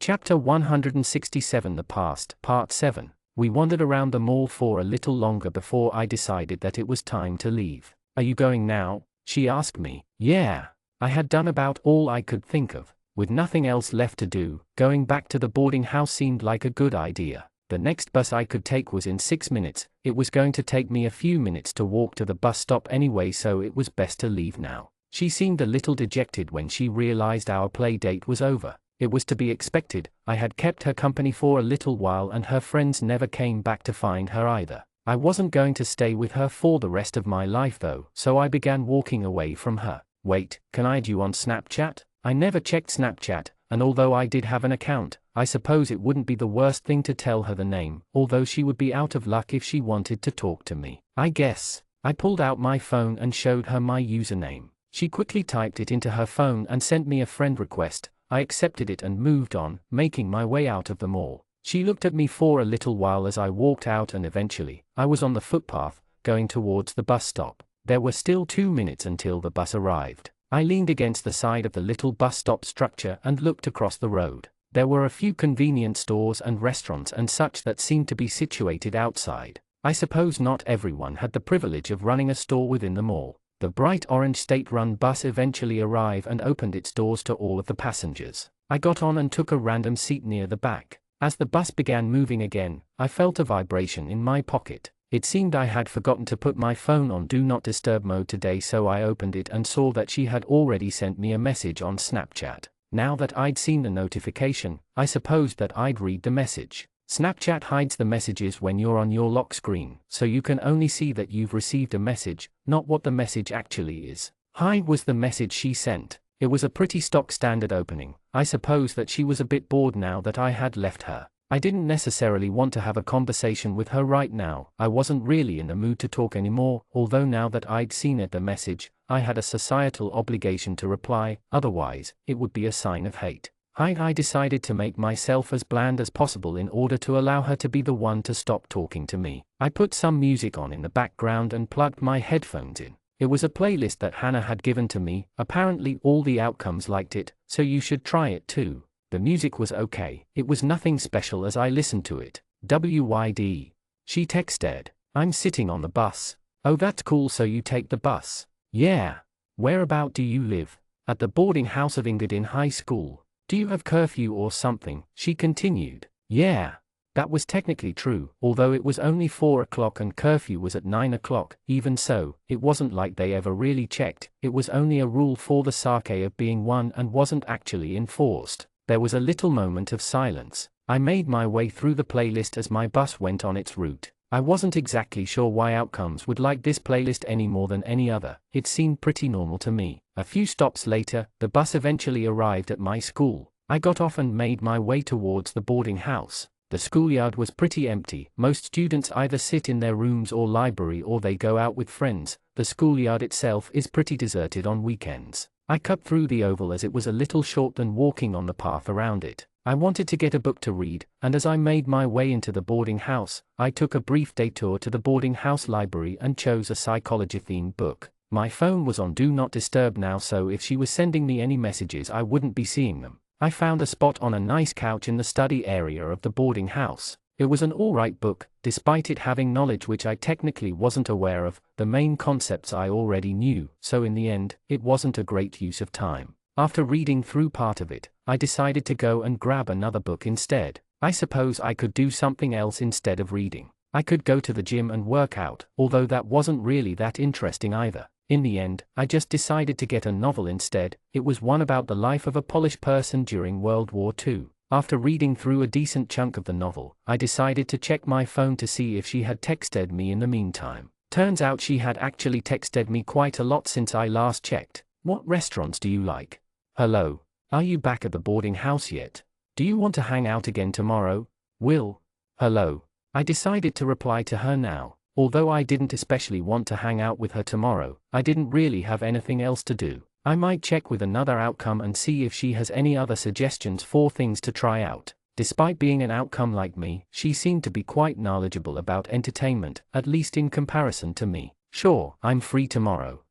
Chapter 167 The Past, Part 7. We wandered around the mall for a little longer before I decided that it was time to leave. Are you going now? She asked me. Yeah. I had done about all I could think of. With nothing else left to do, going back to the boarding house seemed like a good idea. The next bus I could take was in 6 minutes. It was going to take me a few minutes to walk to the bus stop anyway, so it was best to leave now. She seemed a little dejected when she realized our play date was over. It was to be expected. I had kept her company for a little while and her friends never came back to find her either. I wasn't going to stay with her for the rest of my life though, so I began walking away from her. Wait, can I add you on Snapchat? I never checked Snapchat, and although I did have an account, I suppose it wouldn't be the worst thing to tell her the name, although she would be out of luck if she wanted to talk to me. I guess. I pulled out my phone and showed her my username. She quickly typed it into her phone and sent me a friend request. I accepted it and moved on, making my way out of the mall. She looked at me for a little while as I walked out and eventually, I was on the footpath, going towards the bus stop. There were still 2 minutes until the bus arrived. I leaned against the side of the little bus stop structure and looked across the road. There were a few convenience stores and restaurants and such that seemed to be situated outside. I suppose not everyone had the privilege of running a store within the mall. The bright orange state-run bus eventually arrived and opened its doors to all of the passengers. I got on and took a random seat near the back. As the bus began moving again, I felt a vibration in my pocket. It seemed I had forgotten to put my phone on Do Not Disturb mode today, so I opened it and saw that she had already sent me a message on Snapchat. Now that I'd seen the notification, I supposed that I'd read the message. Snapchat hides the messages when you're on your lock screen, so you can only see that you've received a message, not what the message actually is. Hi was the message she sent. It was a pretty stock standard opening. I suppose that she was a bit bored now that I had left her. I didn't necessarily want to have a conversation with her right now. I wasn't really in the mood to talk anymore, although now that I'd seen the message, I had a societal obligation to reply, otherwise, it would be a sign of hate. I decided to make myself as bland as possible in order to allow her to be the one to stop talking to me. I put some music on in the background and plugged my headphones in. It was a playlist that Hannah had given to me. Apparently all the outcomes liked it, so you should try it too. The music was okay. It was nothing special as I listened to it. WYD. She texted. I'm sitting on the bus. Oh, that's cool, so you take the bus. Yeah. Whereabout do you live? At the boarding house of Ingrid in high school. Do you have curfew or something? She continued. Yeah. That was technically true, although it was only 4 o'clock and curfew was at 9 o'clock. Even so, it wasn't like they ever really checked. It was only a rule for the sake of being one and wasn't actually enforced. There was a little moment of silence. I made my way through the playlist as my bus went on its route. I wasn't exactly sure why outcomes would like this playlist any more than any other. It seemed pretty normal to me. A few stops later, the bus eventually arrived at my school. I got off and made my way towards the boarding house. The schoolyard was pretty empty. Most students either sit in their rooms or library or they go out with friends. The schoolyard itself is pretty deserted on weekends. I cut through the oval as it was a little short than walking on the path around it. I wanted to get a book to read, and as I made my way into the boarding house, I took a brief detour to the boarding house library and chose a psychology-themed book. My phone was on Do Not Disturb now, so if she was sending me any messages I wouldn't be seeing them. I found a spot on a nice couch in the study area of the boarding house. It was an alright book, despite it having knowledge which I technically wasn't aware of. The main concepts I already knew, so in the end, it wasn't a great use of time. After reading through part of it, I decided to go and grab another book instead. I suppose I could do something else instead of reading. I could go to the gym and work out, although that wasn't really that interesting either. In the end, I just decided to get a novel instead. It was one about the life of a Polish person during World War II. After reading through a decent chunk of the novel, I decided to check my phone to see if she had texted me in the meantime. Turns out she had actually texted me quite a lot since I last checked. What restaurants do you like? Hello. Are you back at the boarding house yet? Do you want to hang out again tomorrow? Will. Hello. I decided to reply to her now. Although I didn't especially want to hang out with her tomorrow, I didn't really have anything else to do. I might check with another outcome and see if she has any other suggestions for things to try out. Despite being an outcome like me, she seemed to be quite knowledgeable about entertainment, at least in comparison to me. Sure, I'm free tomorrow.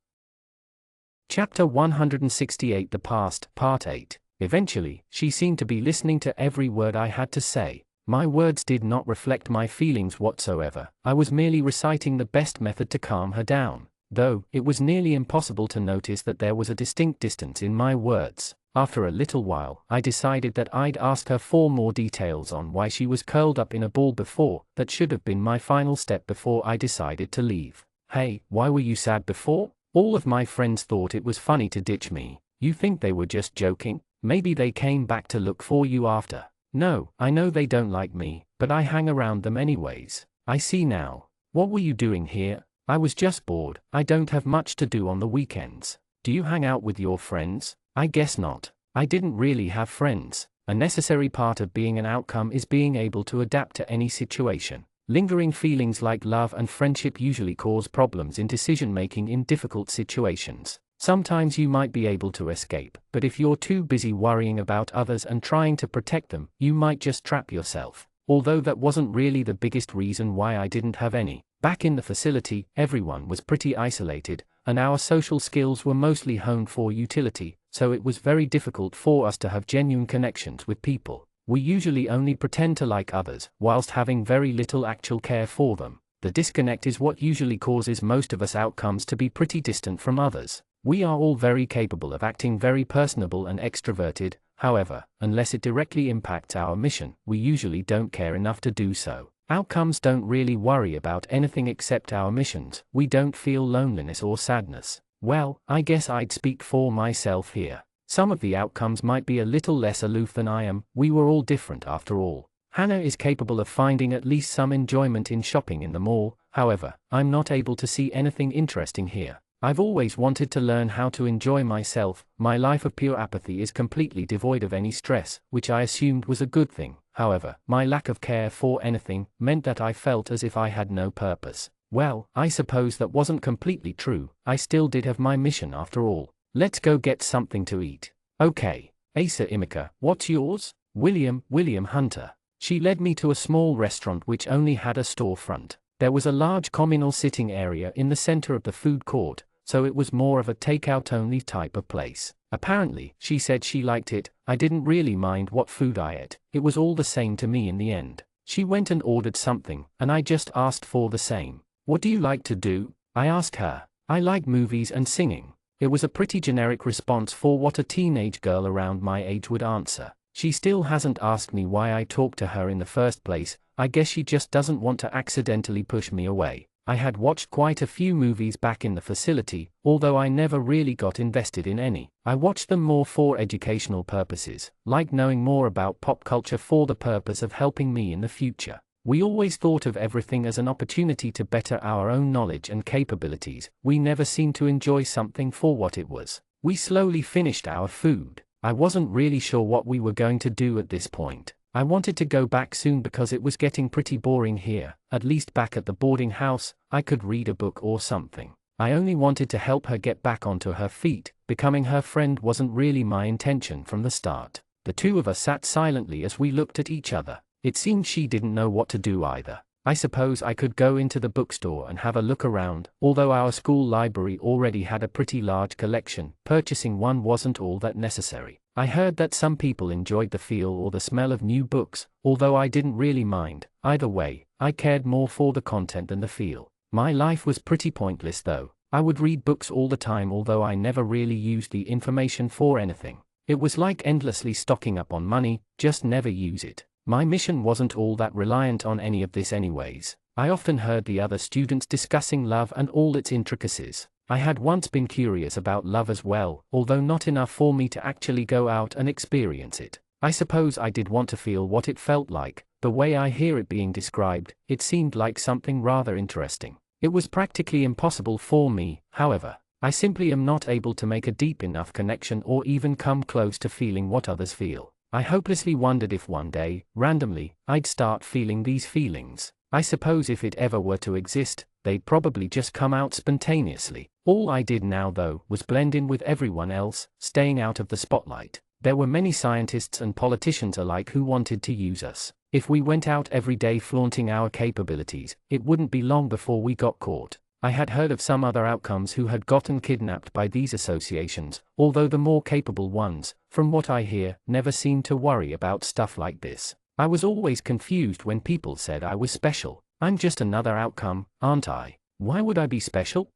Chapter 168 The Past, Part 8. Eventually, she seemed to be listening to every word I had to say. My words did not reflect my feelings whatsoever. I was merely reciting the best method to calm her down. Though, it was nearly impossible to notice that there was a distinct distance in my words. After a little while, I decided that I'd ask her for more details on why she was curled up in a ball before. That should have been my final step before I decided to leave. Hey, why were you sad before? All of my friends thought it was funny to ditch me. You think they were just joking? Maybe they came back to look for you after. No, I know they don't like me, but I hang around them anyways. I see now. What were you doing here? I was just bored. I don't have much to do on the weekends. Do you hang out with your friends? I guess not. I didn't really have friends. A necessary part of being an outcome is being able to adapt to any situation. Lingering feelings like love and friendship usually cause problems in decision-making in difficult situations. Sometimes you might be able to escape, but if you're too busy worrying about others and trying to protect them, you might just trap yourself. Although that wasn't really the biggest reason why I didn't have any. Back in the facility, everyone was pretty isolated, and our social skills were mostly honed for utility, so it was very difficult for us to have genuine connections with people. We usually only pretend to like others, whilst having very little actual care for them. The disconnect is what usually causes most of us outcomes to be pretty distant from others. We are all very capable of acting very personable and extroverted, however, unless it directly impacts our mission, we usually don't care enough to do so. Outcomes don't really worry about anything except our missions. We don't feel loneliness or sadness. Well, I guess I'd speak for myself here. Some of the outcomes might be a little less aloof than I am. We were all different after all. Hannah is capable of finding at least some enjoyment in shopping in the mall, however, I'm not able to see anything interesting here. I've always wanted to learn how to enjoy myself. My life of pure apathy is completely devoid of any stress, which I assumed was a good thing. However, my lack of care for anything meant that I felt as if I had no purpose. Well, I suppose that wasn't completely true. I still did have my mission after all. Let's go get something to eat. Okay. Asa Imika, what's yours? William Hunter. She led me to a small restaurant which only had a storefront. There was a large communal sitting area in the center of the food court, so it was more of a takeout-only type of place. Apparently, she said she liked it. I didn't really mind what food I ate. It was all the same to me in the end. She went and ordered something, and I just asked for the same. What do you like to do? I asked her. I like movies and singing. It was a pretty generic response for what a teenage girl around my age would answer. She still hasn't asked me why I talked to her in the first place. I guess she just doesn't want to accidentally push me away. I had watched quite a few movies back in the facility, although I never really got invested in any. I watched them more for educational purposes, like knowing more about pop culture for the purpose of helping me in the future. We always thought of everything as an opportunity to better our own knowledge and capabilities. We never seemed to enjoy something for what it was. We slowly finished our food. I wasn't really sure what we were going to do at this point. I wanted to go back soon because it was getting pretty boring here. At least back at the boarding house, I could read a book or something. I only wanted to help her get back onto her feet. Becoming her friend wasn't really my intention from the start. The two of us sat silently as we looked at each other. It seemed she didn't know what to do either. I suppose I could go into the bookstore and have a look around. Although our school library already had a pretty large collection, purchasing one wasn't all that necessary. I heard that some people enjoyed the feel or the smell of new books, although I didn't really mind. Either way, I cared more for the content than the feel. My life was pretty pointless though. I would read books all the time although I never really used the information for anything. It was like endlessly stocking up on money, just never use it. My mission wasn't all that reliant on any of this anyways. I often heard the other students discussing love and all its intricacies. I had once been curious about love as well, although not enough for me to actually go out and experience it. I suppose I did want to feel what it felt like. The way I hear it being described, it seemed like something rather interesting. It was practically impossible for me, however. I simply am not able to make a deep enough connection or even come close to feeling what others feel. I hopelessly wondered if one day, randomly, I'd start feeling these feelings. I suppose if it ever were to exist, they'd probably just come out spontaneously. All I did now though was blend in with everyone else, staying out of the spotlight. There were many scientists and politicians alike who wanted to use us. If we went out every day flaunting our capabilities, it wouldn't be long before we got caught. I had heard of some other outcomes who had gotten kidnapped by these associations, although the more capable ones, from what I hear, never seemed to worry about stuff like this. I was always confused when people said I was special. I'm just another outcome, aren't I? Why would I be special?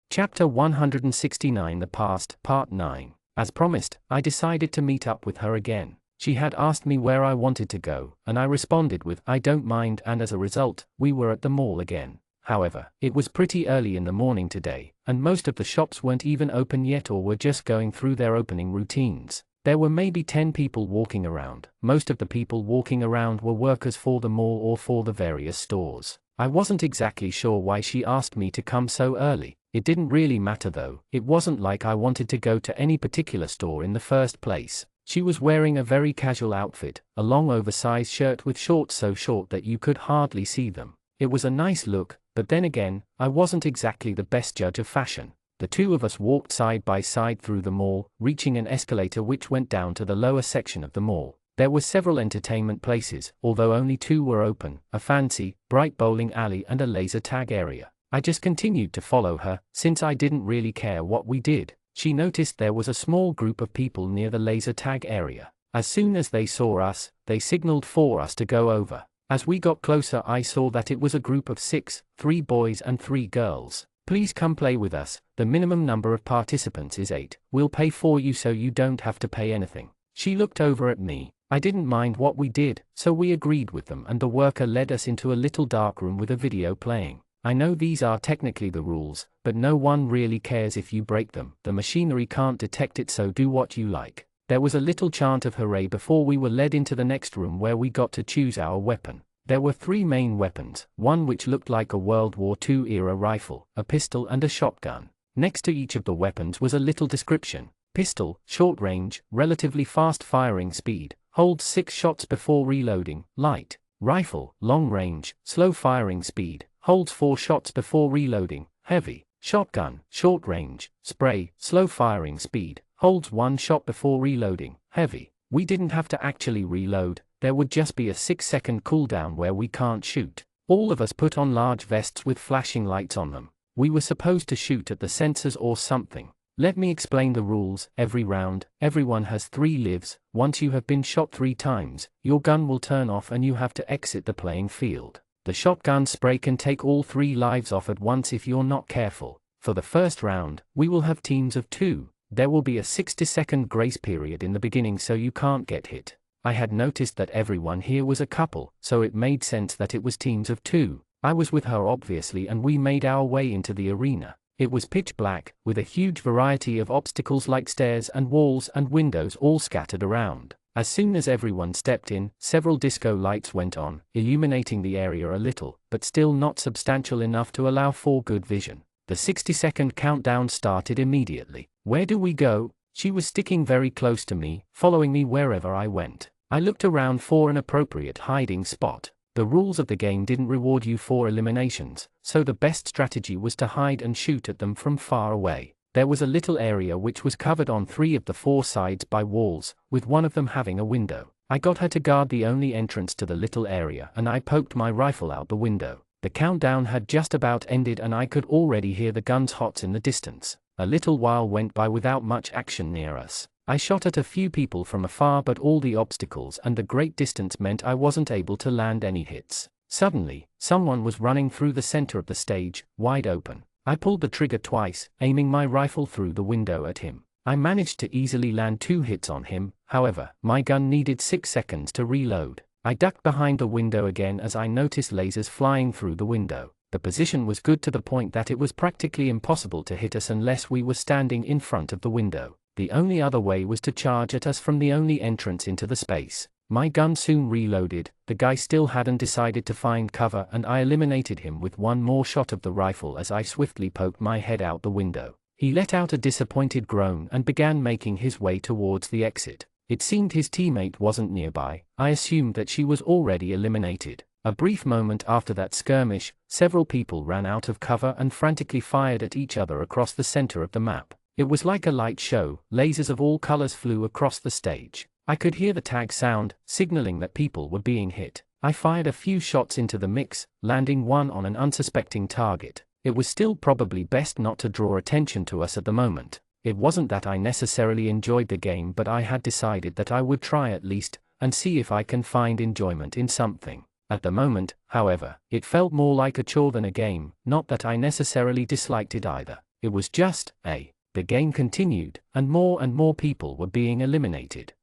Chapter 169 The Past, Part 9. As promised, I decided to meet up with her again. She had asked me where I wanted to go, and I responded with, I don't mind, and as a result, we were at the mall again. However, it was pretty early in the morning today, and most of the shops weren't even open yet or were just going through their opening routines. There were maybe 10 people walking around. Most of the people walking around were workers for the mall or for the various stores. I wasn't exactly sure why she asked me to come so early. It didn't really matter though. It wasn't like I wanted to go to any particular store in the first place. She was wearing a very casual outfit, a long oversized shirt with shorts so short that you could hardly see them. It was a nice look, but then again, I wasn't exactly the best judge of fashion. The two of us walked side by side through the mall, reaching an escalator which went down to the lower section of the mall. There were several entertainment places, although only 2 were open, a fancy, bright bowling alley and a laser tag area. I just continued to follow her, since I didn't really care what we did. She noticed there was a small group of people near the laser tag area. As soon as they saw us, they signaled for us to go over. As we got closer, I saw that it was a group of 6, 3 boys and 3 girls. Please come play with us. The minimum number of participants is 8. We'll pay for you so you don't have to pay anything. She looked over at me. I didn't mind what we did, so we agreed with them and the worker led us into a little dark room with a video playing. I know these are technically the rules, but no one really cares if you break them. The machinery can't detect it, so do what you like. There was a little chant of hooray before we were led into the next room where we got to choose our weapon. There were 3 main weapons, one which looked like a World War II era rifle, a pistol and a shotgun. Next to each of the weapons was a little description. Pistol, short range, relatively fast firing speed, holds 6 shots before reloading. Light rifle, long range, slow firing speed, holds 4 shots before reloading. Heavy shotgun, short range, spray, slow firing speed, holds 1 shot before reloading. Heavy. We didn't have to actually reload, there would just be a 6-second cooldown where we can't shoot. All of us put on large vests with flashing lights on them. We were supposed to shoot at the sensors or something. Let me explain the rules. Every round, everyone has 3 lives. Once you have been shot 3 times, your gun will turn off and you have to exit the playing field. The shotgun spray can take all 3 lives off at once if you're not careful. For the first round, we will have teams of 2. There will be a 60-second grace period in the beginning so you can't get hit. I had noticed that everyone here was a couple, so it made sense that it was teams of 2. I was with her obviously and we made our way into the arena. It was pitch black, with a huge variety of obstacles like stairs and walls and windows all scattered around. As soon as everyone stepped in, several disco lights went on, illuminating the area a little, but still not substantial enough to allow for good vision. The 60-second countdown started immediately. Where do we go? She was sticking very close to me, following me wherever I went. I looked around for an appropriate hiding spot. The rules of the game didn't reward you for eliminations, so the best strategy was to hide and shoot at them from far away. There was a little area which was covered on 3 of the 4 sides by walls, with one of them having a window. I got her to guard the only entrance to the little area and I poked my rifle out the window. The countdown had just about ended and I could already hear the guns' hots in the distance. A little while went by without much action near us. I shot at a few people from afar but all the obstacles and the great distance meant I wasn't able to land any hits. Suddenly, someone was running through the center of the stage, wide open. I pulled the trigger twice, aiming my rifle through the window at him. I managed to easily land 2 hits on him, however, my gun needed 6 seconds to reload. I ducked behind the window again as I noticed lasers flying through the window. The position was good to the point that it was practically impossible to hit us unless we were standing in front of the window. The only other way was to charge at us from the only entrance into the space. My gun soon reloaded, the guy still hadn't decided to find cover and I eliminated him with 1 more shot of the rifle as I swiftly poked my head out the window. He let out a disappointed groan and began making his way towards the exit. It seemed his teammate wasn't nearby. I assumed that she was already eliminated. A brief moment after that skirmish, several people ran out of cover and frantically fired at each other across the center of the map. It was like a light show, lasers of all colors flew across the stage. I could hear the tag sound, signaling that people were being hit. I fired a few shots into the mix, landing one on an unsuspecting target. It was still probably best not to draw attention to us at the moment. It wasn't that I necessarily enjoyed the game but I had decided that I would try at least, and see if I can find enjoyment in something. At the moment, however, it felt more like a chore than a game, not that I necessarily disliked it either. It was just, the game continued, and more people were being eliminated.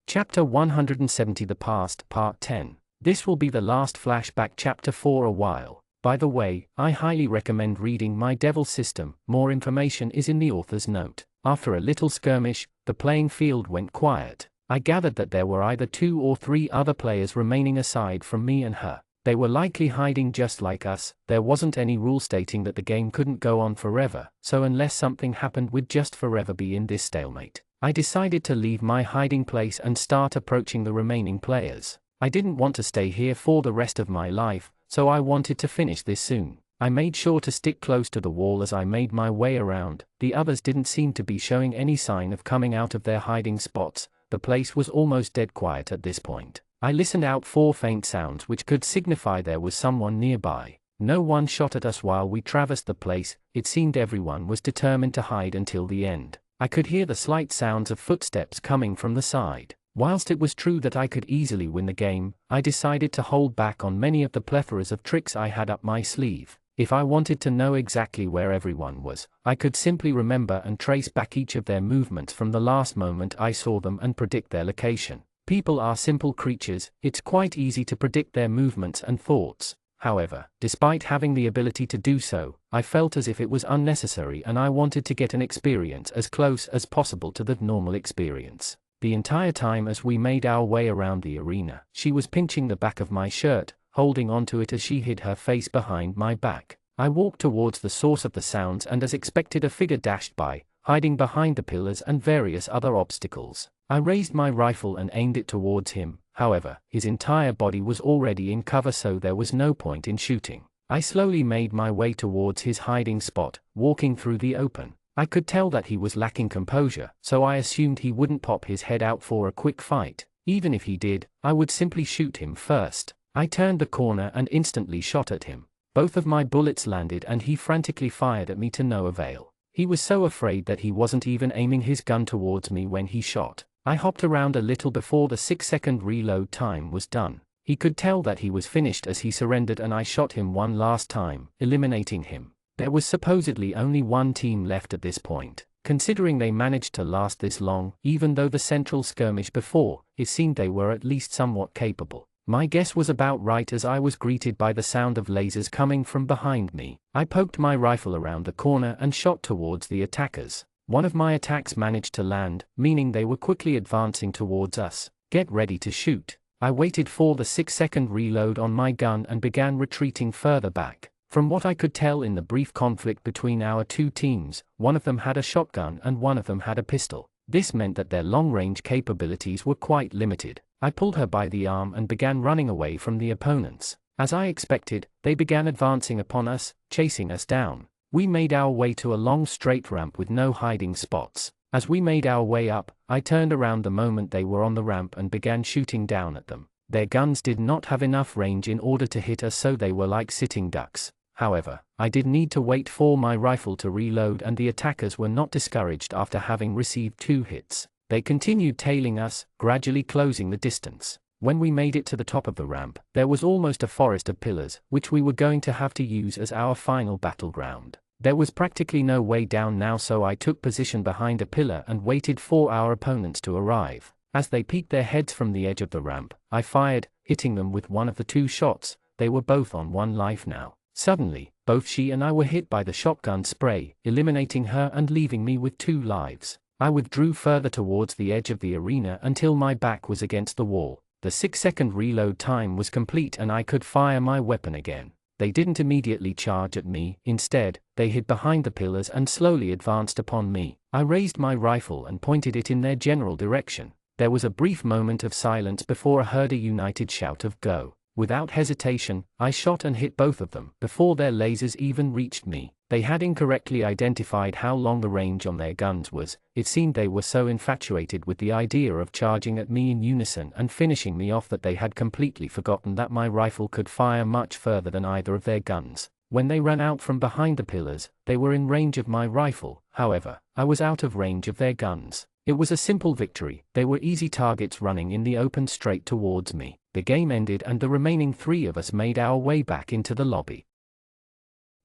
Chapter 170 The Past, Part 10. This will be the last flashback chapter for a while. By the way, I highly recommend reading My Devil System. More information is in the author's note. After a little skirmish, the playing field went quiet. I gathered that there were either 2 or 3 other players remaining aside from me and her. They were likely hiding just like us. There wasn't any rule stating that the game couldn't go on forever, so unless something happened we'd just forever be in this stalemate. I decided to leave my hiding place and start approaching the remaining players. I didn't want to stay here for the rest of my life, so I wanted to finish this soon. I made sure to stick close to the wall as I made my way around. The others didn't seem to be showing any sign of coming out of their hiding spots. The place was almost dead quiet at this point. I listened out for faint sounds which could signify there was someone nearby. No one shot at us while we traversed the place. It seemed everyone was determined to hide until the end. I could hear the slight sounds of footsteps coming from the side. Whilst it was true that I could easily win the game, I decided to hold back on many of the plethoras of tricks I had up my sleeve. If I wanted to know exactly where everyone was, I could simply remember and trace back each of their movements from the last moment I saw them and predict their location. People are simple creatures, it's quite easy to predict their movements and thoughts. However, despite having the ability to do so, I felt as if it was unnecessary and I wanted to get an experience as close as possible to the normal experience. The entire time as we made our way around the arena, she was pinching the back of my shirt, holding onto it as she hid her face behind my back. I walked towards the source of the sounds and as expected a figure dashed by, hiding behind the pillars and various other obstacles. I raised my rifle and aimed it towards him, however, his entire body was already in cover so there was no point in shooting. I slowly made my way towards his hiding spot, walking through the open. I could tell that he was lacking composure, so I assumed he wouldn't pop his head out for a quick fight. Even if he did, I would simply shoot him first. I turned the corner and instantly shot at him. Both of my bullets landed and he frantically fired at me to no avail. He was so afraid that he wasn't even aiming his gun towards me when he shot. I hopped around a little before the 6-second reload time was done. He could tell that he was finished as he surrendered and I shot him one last time, eliminating him. There was supposedly only one team left at this point. Considering they managed to last this long, even though the central skirmish before, it seemed they were at least somewhat capable. My guess was about right as I was greeted by the sound of lasers coming from behind me. I poked my rifle around the corner and shot towards the attackers. One of my attacks managed to land, meaning they were quickly advancing towards us. Get ready to shoot. I waited for the 6-second reload on my gun and began retreating further back. From what I could tell in the brief conflict between our two teams, one of them had a shotgun and one of them had a pistol. This meant that their long-range capabilities were quite limited. I pulled her by the arm and began running away from the opponents. As I expected, they began advancing upon us, chasing us down. We made our way to a long straight ramp with no hiding spots. As we made our way up, I turned around the moment they were on the ramp and began shooting down at them. Their guns did not have enough range in order to hit us, so they were like sitting ducks. However, I did need to wait for my rifle to reload and the attackers were not discouraged after having received 2 hits. They continued tailing us, gradually closing the distance. When we made it to the top of the ramp, there was almost a forest of pillars, which we were going to have to use as our final battleground. There was practically no way down now, so I took position behind a pillar and waited for our opponents to arrive. As they peeked their heads from the edge of the ramp, I fired, hitting them with one of the 2 shots. They were both on 1 life now. Suddenly, both she and I were hit by the shotgun spray, eliminating her and leaving me with 2 lives. I withdrew further towards the edge of the arena until my back was against the wall. The 6-second reload time was complete and I could fire my weapon again. They didn't immediately charge at me, instead, they hid behind the pillars and slowly advanced upon me. I raised my rifle and pointed it in their general direction. There was a brief moment of silence before I heard a united shout of "Go!" Without hesitation, I shot and hit both of them before their lasers even reached me. They had incorrectly identified how long the range on their guns was. It seemed they were so infatuated with the idea of charging at me in unison and finishing me off that they had completely forgotten that my rifle could fire much further than either of their guns. When they ran out from behind the pillars, they were in range of my rifle. However, I was out of range of their guns. It was a simple victory. They were easy targets running in the open straight towards me. The game ended and the remaining 3 of us made our way back into the lobby.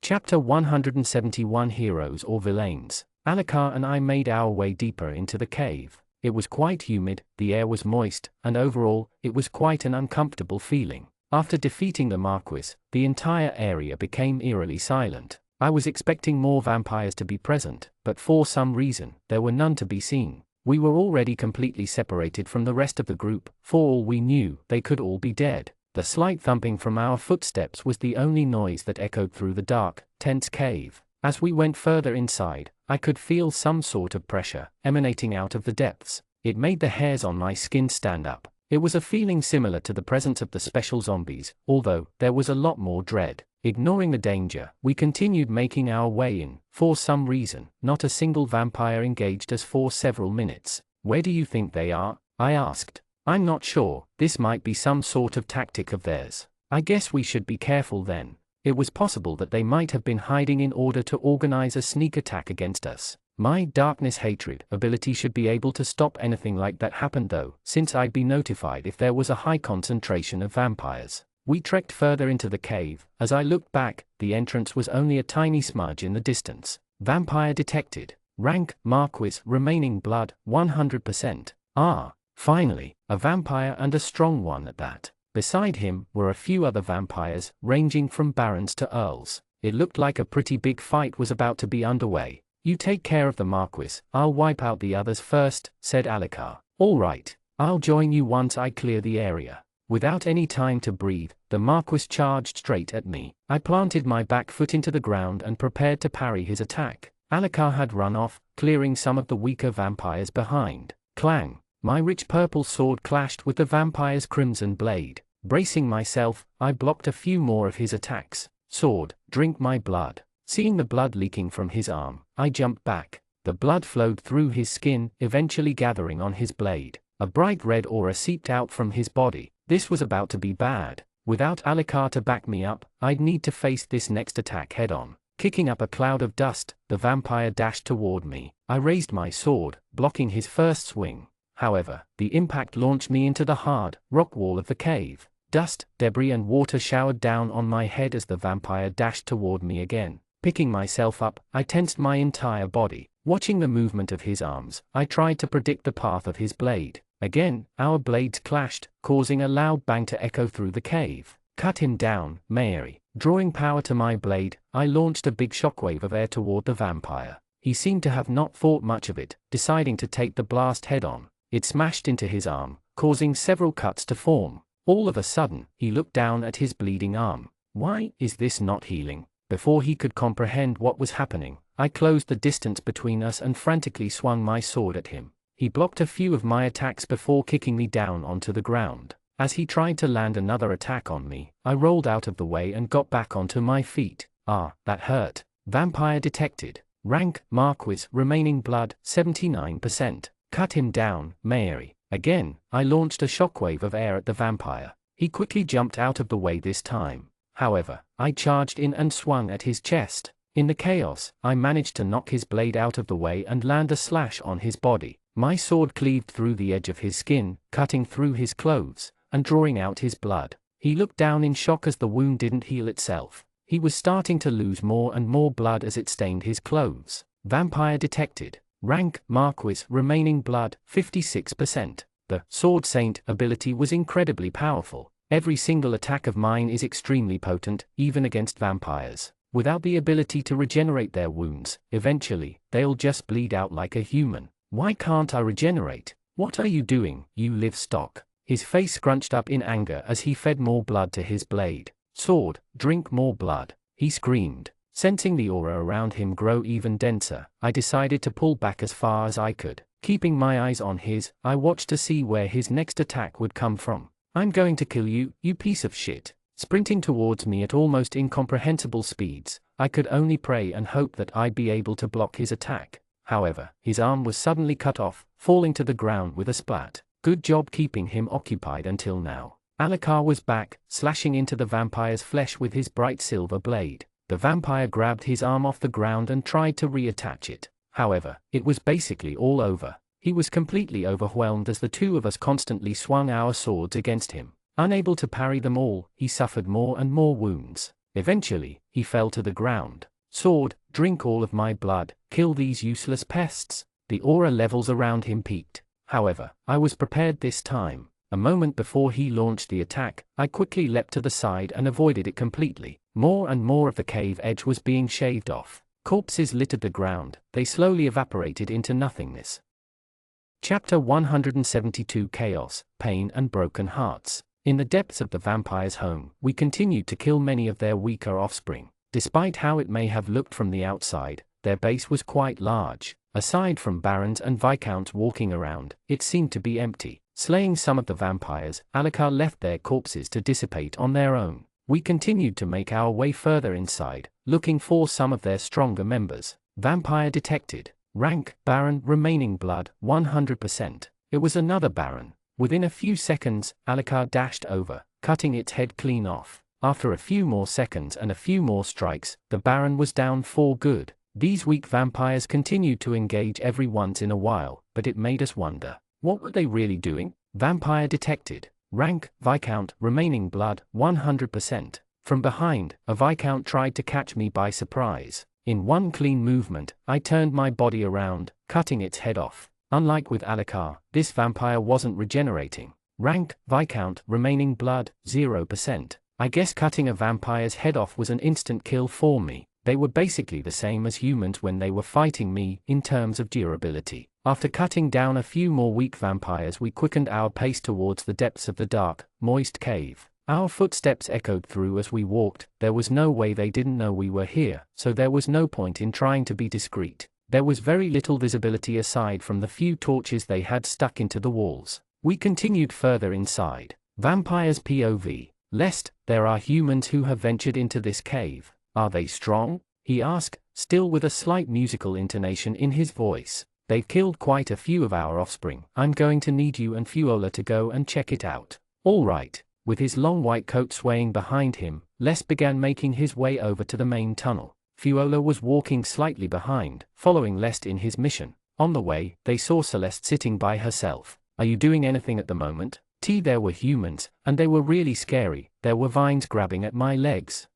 Chapter 171 Heroes or Villains. Alakar and I made our way deeper into the cave. It was quite humid, the air was moist, and overall, it was quite an uncomfortable feeling. After defeating the Marquis, the entire area became eerily silent. I was expecting more vampires to be present, but for some reason, there were none to be seen. We were already completely separated from the rest of the group. For all we knew, they could all be dead. The slight thumping from our footsteps was the only noise that echoed through the dark, tense cave. As we went further inside, I could feel some sort of pressure emanating out of the depths. It made the hairs on my skin stand up. It was a feeling similar to the presence of the special zombies, although there was a lot more dread. Ignoring the danger, we continued making our way in. For some reason, not a single vampire engaged us for several minutes. "Where do you think they are?" I asked. "I'm not sure, this might be some sort of tactic of theirs. I guess we should be careful then." It was possible that they might have been hiding in order to organize a sneak attack against us. My darkness hatred ability should be able to stop anything like that happen though, since I'd be notified if there was a high concentration of vampires. We trekked further into the cave. As I looked back, the entrance was only a tiny smudge in the distance. Vampire detected. Rank, Marquis, remaining blood, 100%. Ah, finally, a vampire and a strong one at that. Beside him were a few other vampires, ranging from barons to earls. It looked like a pretty big fight was about to be underway. "You take care of the Marquis, I'll wipe out the others first," said Alucard. "All right, I'll join you once I clear the area." Without any time to breathe, the Marquis charged straight at me. I planted my back foot into the ground and prepared to parry his attack. Alucard had run off, clearing some of the weaker vampires behind. Clang! My rich purple sword clashed with the vampire's crimson blade. Bracing myself, I blocked a few more of his attacks. "Sword, drink my blood." Seeing the blood leaking from his arm, I jumped back. The blood flowed through his skin, eventually gathering on his blade. A bright red aura seeped out from his body. This was about to be bad. Without Alucard to back me up, I'd need to face this next attack head-on. Kicking up a cloud of dust, the vampire dashed toward me. I raised my sword, blocking his first swing. However, the impact launched me into the hard, rock wall of the cave. Dust, debris and water showered down on my head as the vampire dashed toward me again. Picking myself up, I tensed my entire body. Watching the movement of his arms, I tried to predict the path of his blade. Again, our blades clashed, causing a loud bang to echo through the cave. "Cut him down, Mary." Drawing power to my blade, I launched a big shockwave of air toward the vampire. He seemed to have not thought much of it, deciding to take the blast head-on. It smashed into his arm, causing several cuts to form. All of a sudden, he looked down at his bleeding arm. "Why is this not healing?" Before he could comprehend what was happening, I closed the distance between us and frantically swung my sword at him. He blocked a few of my attacks before kicking me down onto the ground. As he tried to land another attack on me, I rolled out of the way and got back onto my feet. "Ah, that hurt." Vampire detected. Rank, Marquis, remaining blood, 79%. "Cut him down, Mary." Again, I launched a shockwave of air at the vampire. He quickly jumped out of the way this time. However, I charged in and swung at his chest. In the chaos, I managed to knock his blade out of the way and land a slash on his body. My sword cleaved through the edge of his skin, cutting through his clothes, and drawing out his blood. He looked down in shock as the wound didn't heal itself. He was starting to lose more and more blood as it stained his clothes. Vampire detected. Rank, Marquis, remaining blood, 56%. The Sword Saint ability was incredibly powerful. Every single attack of mine is extremely potent, even against vampires. Without the ability to regenerate their wounds, eventually, they'll just bleed out like a human. "Why can't I regenerate? What are you doing, you livestock?" His face scrunched up in anger as he fed more blood to his blade. "Sword, drink more blood," he screamed. Sensing the aura around him grow even denser, I decided to pull back as far as I could. Keeping my eyes on his, I watched to see where his next attack would come from. "I'm going to kill you, you piece of shit." Sprinting towards me at almost incomprehensible speeds, I could only pray and hope that I'd be able to block his attack. However, his arm was suddenly cut off, falling to the ground with a splat. Good job keeping him occupied until now. Alucard was back, slashing into the vampire's flesh with his bright silver blade. The vampire grabbed his arm off the ground and tried to reattach it. However, it was basically all over. He was completely overwhelmed as the two of us constantly swung our swords against him. Unable to parry them all, he suffered more and more wounds. Eventually, he fell to the ground. "Sword, drink all of my blood, kill these useless pests." The aura levels around him peaked. However, I was prepared this time. A moment before he launched the attack, I quickly leapt to the side and avoided it completely. More and more of the cave edge was being shaved off. Corpses littered the ground, they slowly evaporated into nothingness. Chapter 172 Chaos, Pain and Broken Hearts. In the depths of the vampire's home, we continued to kill many of their weaker offspring. Despite how it may have looked from the outside, their base was quite large. Aside from barons and viscounts walking around, it seemed to be empty. Slaying some of the vampires, Alucard left their corpses to dissipate on their own. We continued to make our way further inside, looking for some of their stronger members. Vampire detected. Rank, Baron, remaining blood, 100%. It was another Baron. Within a few seconds, Alucard dashed over, cutting its head clean off. After a few more seconds and a few more strikes, the Baron was down for good. These weak vampires continued to engage every once in a while, but it made us wonder, what were they really doing? Vampire detected. Rank, Viscount, remaining blood, 100%. From behind, a Viscount tried to catch me by surprise. In one clean movement, I turned my body around, cutting its head off. Unlike with Alucard, this vampire wasn't regenerating. Rank, Viscount, remaining blood, 0%. I guess cutting a vampire's head off was an instant kill for me. They were basically the same as humans when they were fighting me, in terms of durability. After cutting down a few more weak vampires, we quickened our pace towards the depths of the dark, moist cave. Our footsteps echoed through as we walked. There was no way they didn't know we were here, so there was no point in trying to be discreet. There was very little visibility aside from the few torches they had stuck into the walls. We continued further inside. Vampires POV. Lest, there are humans who have ventured into this cave. Are they strong? He asked, still with a slight musical intonation in his voice. They've killed quite a few of our offspring. I'm going to need you and Fuola to go and check it out. All right. With his long white coat swaying behind him, Lest began making his way over to the main tunnel. Fuola was walking slightly behind, following Lest in his mission. On the way, they saw Celeste sitting by herself. Are you doing anything at the moment? There were humans, and they were really scary. There were vines grabbing at my legs.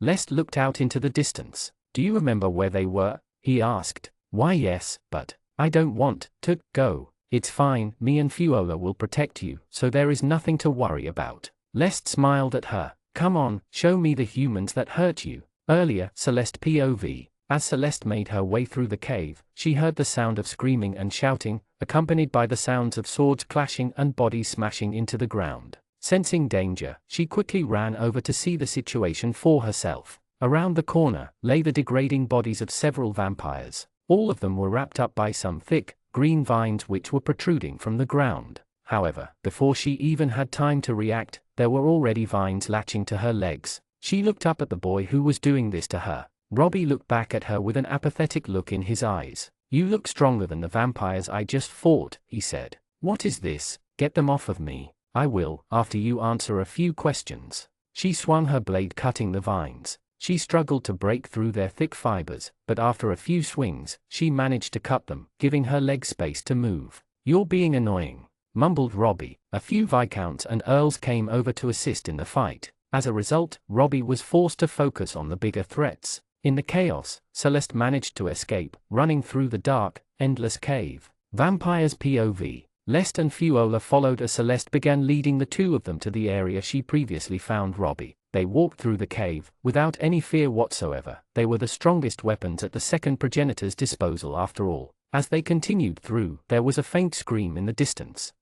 Lest looked out into the distance. Do you remember where they were? He asked. Why yes, but I don't want to go. It's fine, me and Fuola will protect you, so there is nothing to worry about. Lest smiled at her. Come on, show me the humans that hurt you. Earlier, Celeste POV. As Celeste made her way through the cave, she heard the sound of screaming and shouting, accompanied by the sounds of swords clashing and bodies smashing into the ground. Sensing danger, she quickly ran over to see the situation for herself. Around the corner lay the degrading bodies of several vampires. All of them were wrapped up by some thick, green vines which were protruding from the ground. However, before she even had time to react, there were already vines latching to her legs. She looked up at the boy who was doing this to her. Robbie looked back at her with an apathetic look in his eyes. You look stronger than the vampires I just fought, he said. What is this? Get them off of me. I will, after you answer a few questions. She swung her blade cutting the vines. She struggled to break through their thick fibers, but after a few swings, she managed to cut them, giving her legs space to move. You're being annoying, mumbled Robbie. A few viscounts and earls came over to assist in the fight. As a result, Robbie was forced to focus on the bigger threats. In the chaos, Celeste managed to escape, running through the dark, endless cave. Vampires POV. Lest and Fuola followed as Celeste began leading the two of them to the area she previously found Robbie. They walked through the cave, without any fear whatsoever. They were the strongest weapons at the second progenitor's disposal after all. As they continued through, there was a faint scream in the distance.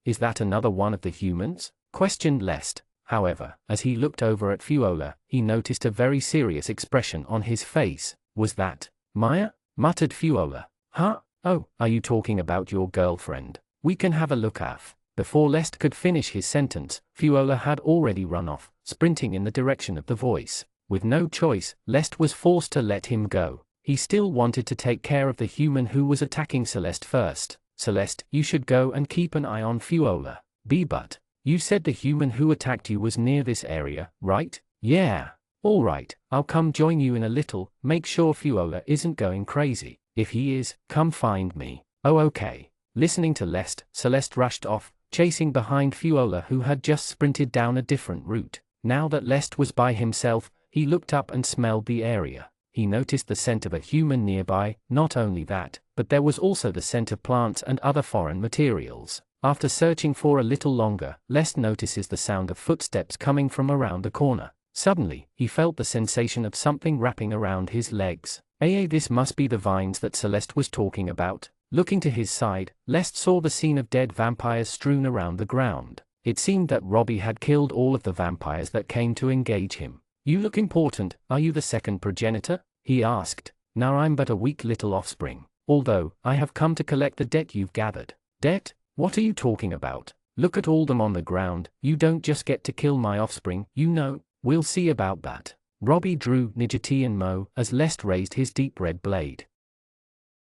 Is that another one of the humans? Questioned Lest. However, as he looked over at Fuola, he noticed a very serious expression on his face. Was that Maya? Muttered Fuola. Huh? Oh, are you talking about your girlfriend? We can have a look at. Before Lest could finish his sentence, Fuola had already run off, sprinting in the direction of the voice. With no choice, Lest was forced to let him go. He still wanted to take care of the human who was attacking Celeste first. Celeste, you should go and keep an eye on Fuola. But you said the human who attacked you was near this area, right? Yeah. All right, I'll come join you in a little. Make sure Fuola isn't going crazy. If he is, come find me. Oh okay. Listening to Lest, Celeste rushed off, chasing behind Fuola who had just sprinted down a different route. Now that Lest was by himself, he looked up and smelled the area. He noticed the scent of a human nearby. Not only that, but there was also the scent of plants and other foreign materials. After searching for a little longer, Lest notices the sound of footsteps coming from around the corner. Suddenly, he felt the sensation of something wrapping around his legs. This must be the vines that Celeste was talking about. Looking to his side, Lest saw the scene of dead vampires strewn around the ground. It seemed that Robbie had killed all of the vampires that came to engage him. You look important. Are you the second progenitor? He asked. Now I'm but a weak little offspring. Although, I have come to collect the debt you've gathered. Debt? What are you talking about? Look at all them on the ground. You don't just get to kill my offspring, you know. We'll see about that. Robbie drew Nijati and Mo as Lest raised his deep red blade.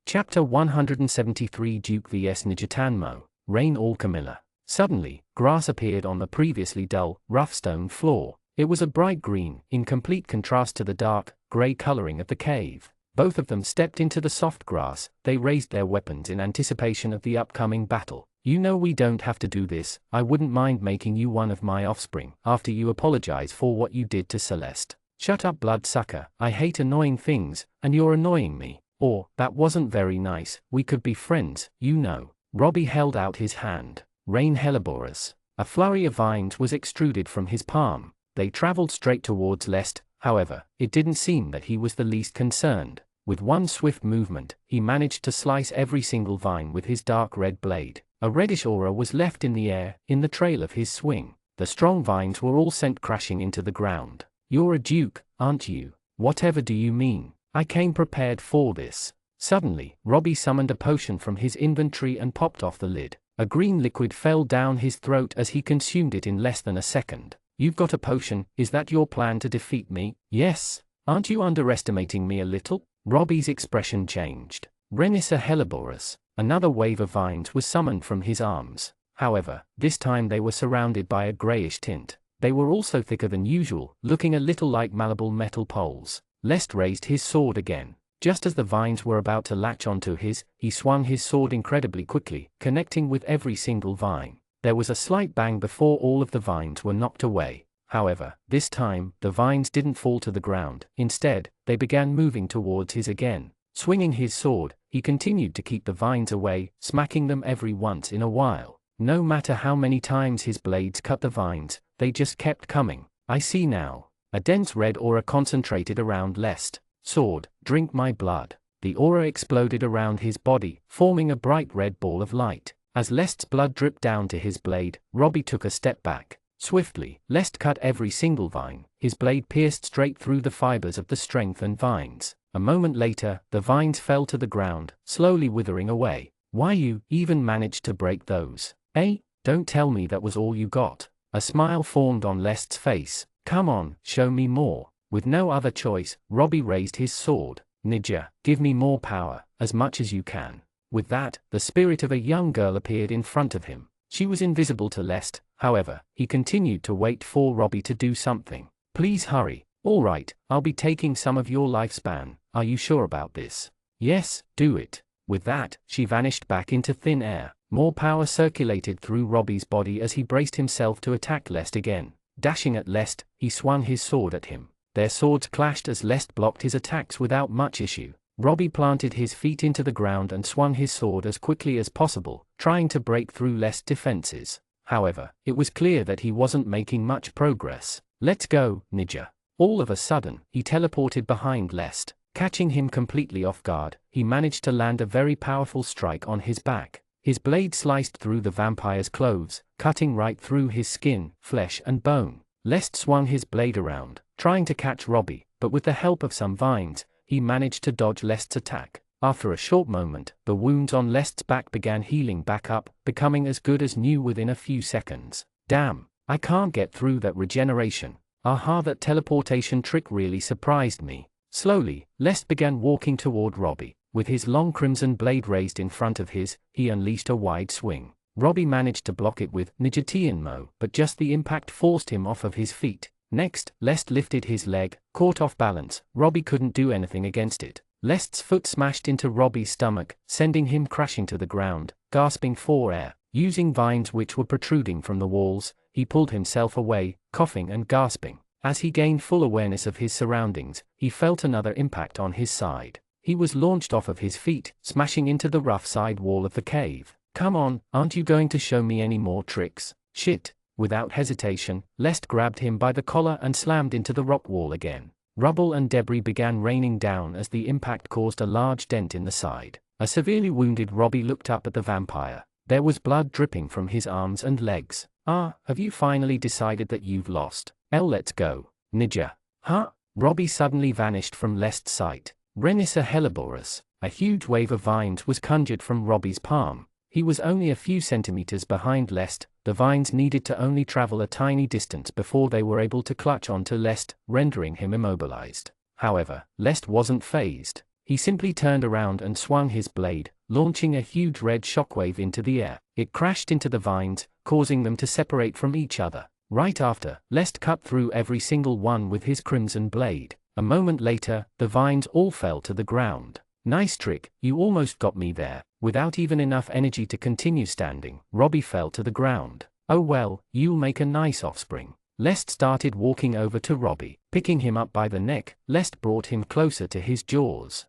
Chapter 173 Duke vs Nijatan Mo, Reign all Camilla. Suddenly, grass appeared on the previously dull, rough stone floor. It was a bright green, in complete contrast to the dark, grey coloring of the cave. Both of them stepped into the soft grass. They raised their weapons in anticipation of the upcoming battle. You know we don't have to do this. I wouldn't mind making you one of my offspring after you apologize for what you did to Celeste. Shut up, bloodsucker. I hate annoying things, and you're annoying me. Or, that wasn't very nice. We could be friends, you know. Robbie held out his hand. Rain Helleborus. A flurry of vines was extruded from his palm. They traveled straight towards Lest. However, it didn't seem that he was the least concerned. With one swift movement, he managed to slice every single vine with his dark red blade. A reddish aura was left in the air, in the trail of his swing. The strong vines were all sent crashing into the ground. "You're a duke, aren't you? Whatever do you mean? I came prepared for this." Suddenly, Robbie summoned a potion from his inventory and popped off the lid. A green liquid fell down his throat as he consumed it in less than a second. "You've got a potion, is that your plan to defeat me?" "Yes. Aren't you underestimating me a little?" Robbie's expression changed. Renissa Helleborus. Another wave of vines was summoned from his arms. However, this time they were surrounded by a grayish tint. They were also thicker than usual, looking a little like malleable metal poles. Lest raised his sword again. Just as the vines were about to latch onto his, he swung his sword incredibly quickly, connecting with every single vine. There was a slight bang before all of the vines were knocked away. However, this time, the vines didn't fall to the ground. Instead, they began moving towards his again. Swinging his sword, he continued to keep the vines away, smacking them every once in a while. No matter how many times his blades cut the vines, they just kept coming. "I see now." A dense red aura concentrated around Lest. "Sword, drink my blood." The aura exploded around his body, forming a bright red ball of light. As Lest's blood dripped down to his blade, Robbie took a step back. Swiftly, Lest cut every single vine. His blade pierced straight through the fibers of the strengthened vines. A moment later, the vines fell to the ground, slowly withering away. "Why you even managed to break those? Eh? Don't tell me that was all you got." A smile formed on Lest's face. "Come on, show me more." With no other choice, Robbie raised his sword. "Ninja, give me more power, as much as you can." With that, the spirit of a young girl appeared in front of him. She was invisible to Lest, however, he continued to wait for Robbie to do something. "Please hurry." "All right, I'll be taking some of your lifespan. Are you sure about this?" "Yes, do it." With that, she vanished back into thin air. More power circulated through Robbie's body as he braced himself to attack Lest again. Dashing at Lest, he swung his sword at him. Their swords clashed as Lest blocked his attacks without much issue. Robbie planted his feet into the ground and swung his sword as quickly as possible, trying to break through Lest's defenses. However, it was clear that he wasn't making much progress. "Let's go, Ninja." All of a sudden, he teleported behind Lest. Catching him completely off guard, he managed to land a very powerful strike on his back. His blade sliced through the vampire's clothes, cutting right through his skin, flesh and bone. Lest swung his blade around, trying to catch Robbie, but with the help of some vines, he managed to dodge Lest's attack. After a short moment, the wounds on Lest's back began healing back up, becoming as good as new within a few seconds. "Damn, I can't get through that regeneration. Aha, that teleportation trick really surprised me." Slowly, Lest began walking toward Robbie. With his long crimson blade raised in front of his, he unleashed a wide swing. Robbie managed to block it with Nijitianmo, but just the impact forced him off of his feet. Next, Lest lifted his leg, caught off balance. Robbie couldn't do anything against it. Lest's foot smashed into Robbie's stomach, sending him crashing to the ground, gasping for air. Using vines which were protruding from the walls, he pulled himself away, coughing and gasping. As he gained full awareness of his surroundings, he felt another impact on his side. He was launched off of his feet, smashing into the rough side wall of the cave. "Come on, aren't you going to show me any more tricks?" "Shit." Without hesitation, Lest grabbed him by the collar and slammed into the rock wall again. Rubble and debris began raining down as the impact caused a large dent in the side. A severely wounded Robbie looked up at the vampire. There was blood dripping from his arms and legs. "Ah, have you finally decided that you've lost? Let's go, Ninja." "Huh?" Robbie suddenly vanished from Lest's sight. Renissa Helleborus. A huge wave of vines was conjured from Robbie's palm. He was only a few centimeters behind Lest. The vines needed to only travel a tiny distance before they were able to clutch onto Lest, rendering him immobilized. However, Lest wasn't fazed. He simply turned around and swung his blade, launching a huge red shockwave into the air. It crashed into the vines, causing them to separate from each other. Right after, Lest cut through every single one with his crimson blade. A moment later, the vines all fell to the ground. "Nice trick, you almost got me there." Without even enough energy to continue standing, Robbie fell to the ground. "Oh well, you'll make a nice offspring." Lest started walking over to Robbie. Picking him up by the neck, Lest brought him closer to his jaws.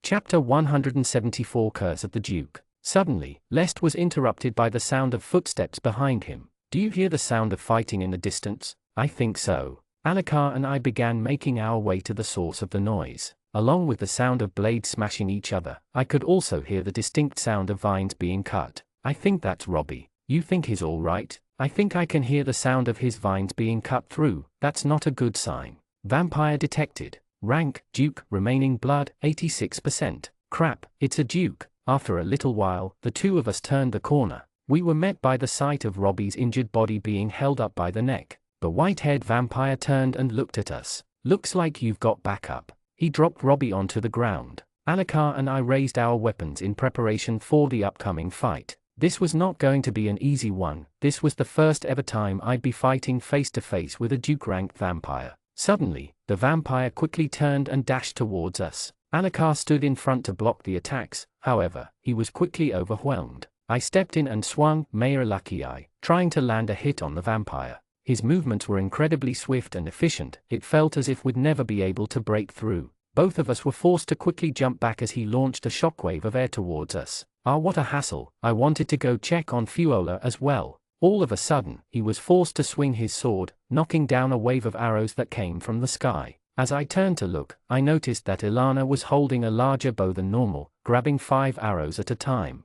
Chapter 174 Curse of the Duke. Suddenly, Lest was interrupted by the sound of footsteps behind him. Do you hear the sound of fighting in the distance? I think so. Alucard and I began making our way to the source of the noise. Along with the sound of blades smashing each other, I could also hear the distinct sound of vines being cut. I think that's Robbie. You think he's all right? I think I can hear the sound of his vines being cut through. That's not a good sign. Vampire detected. Rank, Duke, remaining blood, 86%. Crap, it's a Duke. After a little while, the two of us turned the corner. We were met by the sight of Robbie's injured body being held up by the neck. The white-haired vampire turned and looked at us. Looks like you've got backup. He dropped Robbie onto the ground. Alucard and I raised our weapons in preparation for the upcoming fight. This was not going to be an easy one. This was the first ever time I'd be fighting face to face with a Duke-ranked vampire. Suddenly, the vampire quickly turned and dashed towards us. Alucard stood in front to block the attacks, however, he was quickly overwhelmed. I stepped in and swung, Mayor Lucky Eye, trying to land a hit on the vampire. His movements were incredibly swift and efficient. It felt as if we'd never be able to break through. Both of us were forced to quickly jump back as he launched a shockwave of air towards us. What a hassle. I wanted to go check on Fuola as well. All of a sudden, he was forced to swing his sword, knocking down a wave of arrows that came from the sky. As I turned to look, I noticed that Ilana was holding a larger bow than normal, grabbing 5 arrows at a time.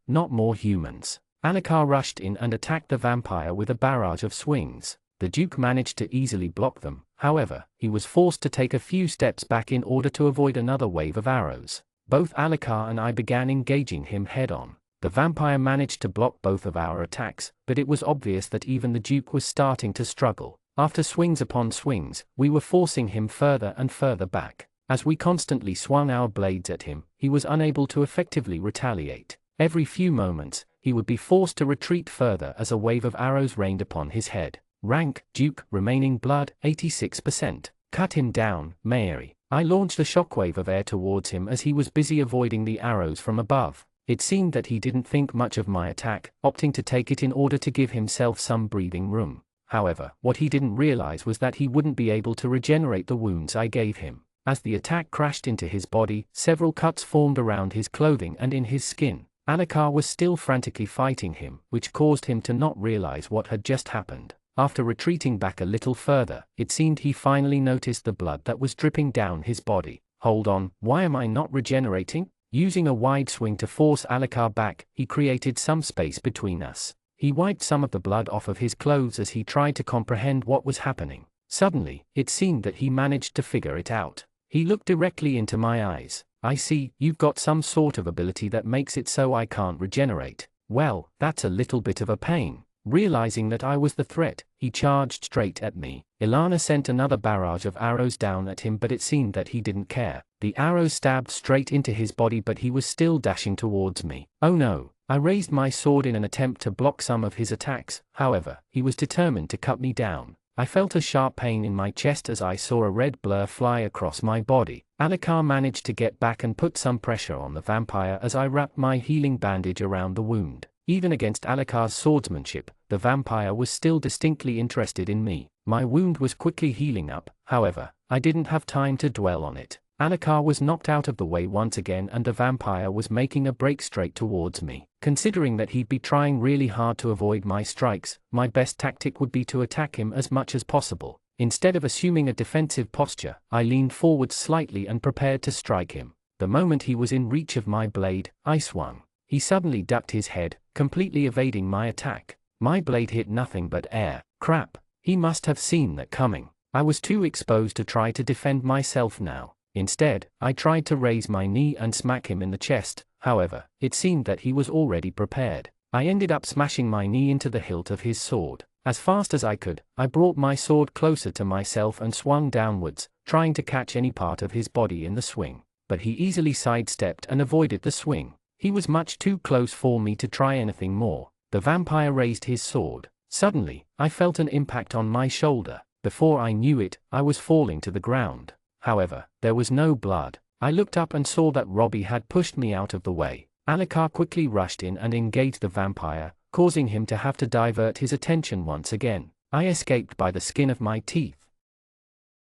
Not more humans. Alucard rushed in and attacked the vampire with a barrage of swings. The Duke managed to easily block them, however, he was forced to take a few steps back in order to avoid another wave of arrows. Both Alucard and I began engaging him head-on. The vampire managed to block both of our attacks, but it was obvious that even the Duke was starting to struggle. After swings upon swings, we were forcing him further and further back. As we constantly swung our blades at him, he was unable to effectively retaliate. Every few moments, he would be forced to retreat further as a wave of arrows rained upon his head. Rank, Duke, remaining blood, 86%. Cut him down, Mary. I launched a shockwave of air towards him as he was busy avoiding the arrows from above. It seemed that he didn't think much of my attack, opting to take it in order to give himself some breathing room. However, what he didn't realize was that he wouldn't be able to regenerate the wounds I gave him. As the attack crashed into his body, several cuts formed around his clothing and in his skin. Alucard was still frantically fighting him, which caused him to not realize what had just happened. After retreating back a little further, it seemed he finally noticed the blood that was dripping down his body. Hold on, why am I not regenerating? Using a wide swing to force Alucard back, he created some space between us. He wiped some of the blood off of his clothes as he tried to comprehend what was happening. Suddenly, it seemed that he managed to figure it out. He looked directly into my eyes. I see, you've got some sort of ability that makes it so I can't regenerate. Well, that's a little bit of a pain. Realizing that I was the threat, he charged straight at me. Ilana sent another barrage of arrows down at him, but it seemed that he didn't care. The arrows stabbed straight into his body, but he was still dashing towards me. Oh no. I raised my sword in an attempt to block some of his attacks, however, he was determined to cut me down. I felt a sharp pain in my chest as I saw a red blur fly across my body. Alucard managed to get back and put some pressure on the vampire as I wrapped my healing bandage around the wound. Even against Alucard's swordsmanship, the vampire was still distinctly interested in me. My wound was quickly healing up, however, I didn't have time to dwell on it. Alucard was knocked out of the way once again and the vampire was making a break straight towards me. Considering that he'd be trying really hard to avoid my strikes, my best tactic would be to attack him as much as possible. Instead of assuming a defensive posture, I leaned forward slightly and prepared to strike him. The moment he was in reach of my blade, I swung. He suddenly ducked his head, completely evading my attack. My blade hit nothing but air. Crap. He must have seen that coming. I was too exposed to try to defend myself now. Instead, I tried to raise my knee and smack him in the chest. However, it seemed that he was already prepared. I ended up smashing my knee into the hilt of his sword. As fast as I could, I brought my sword closer to myself and swung downwards, trying to catch any part of his body in the swing. But he easily sidestepped and avoided the swing. He was much too close for me to try anything more. The vampire raised his sword. Suddenly, I felt an impact on my shoulder. Before I knew it, I was falling to the ground. However, there was no blood. I looked up and saw that Robbie had pushed me out of the way. Alucard quickly rushed in and engaged the vampire, causing him to have to divert his attention once again. I escaped by the skin of my teeth.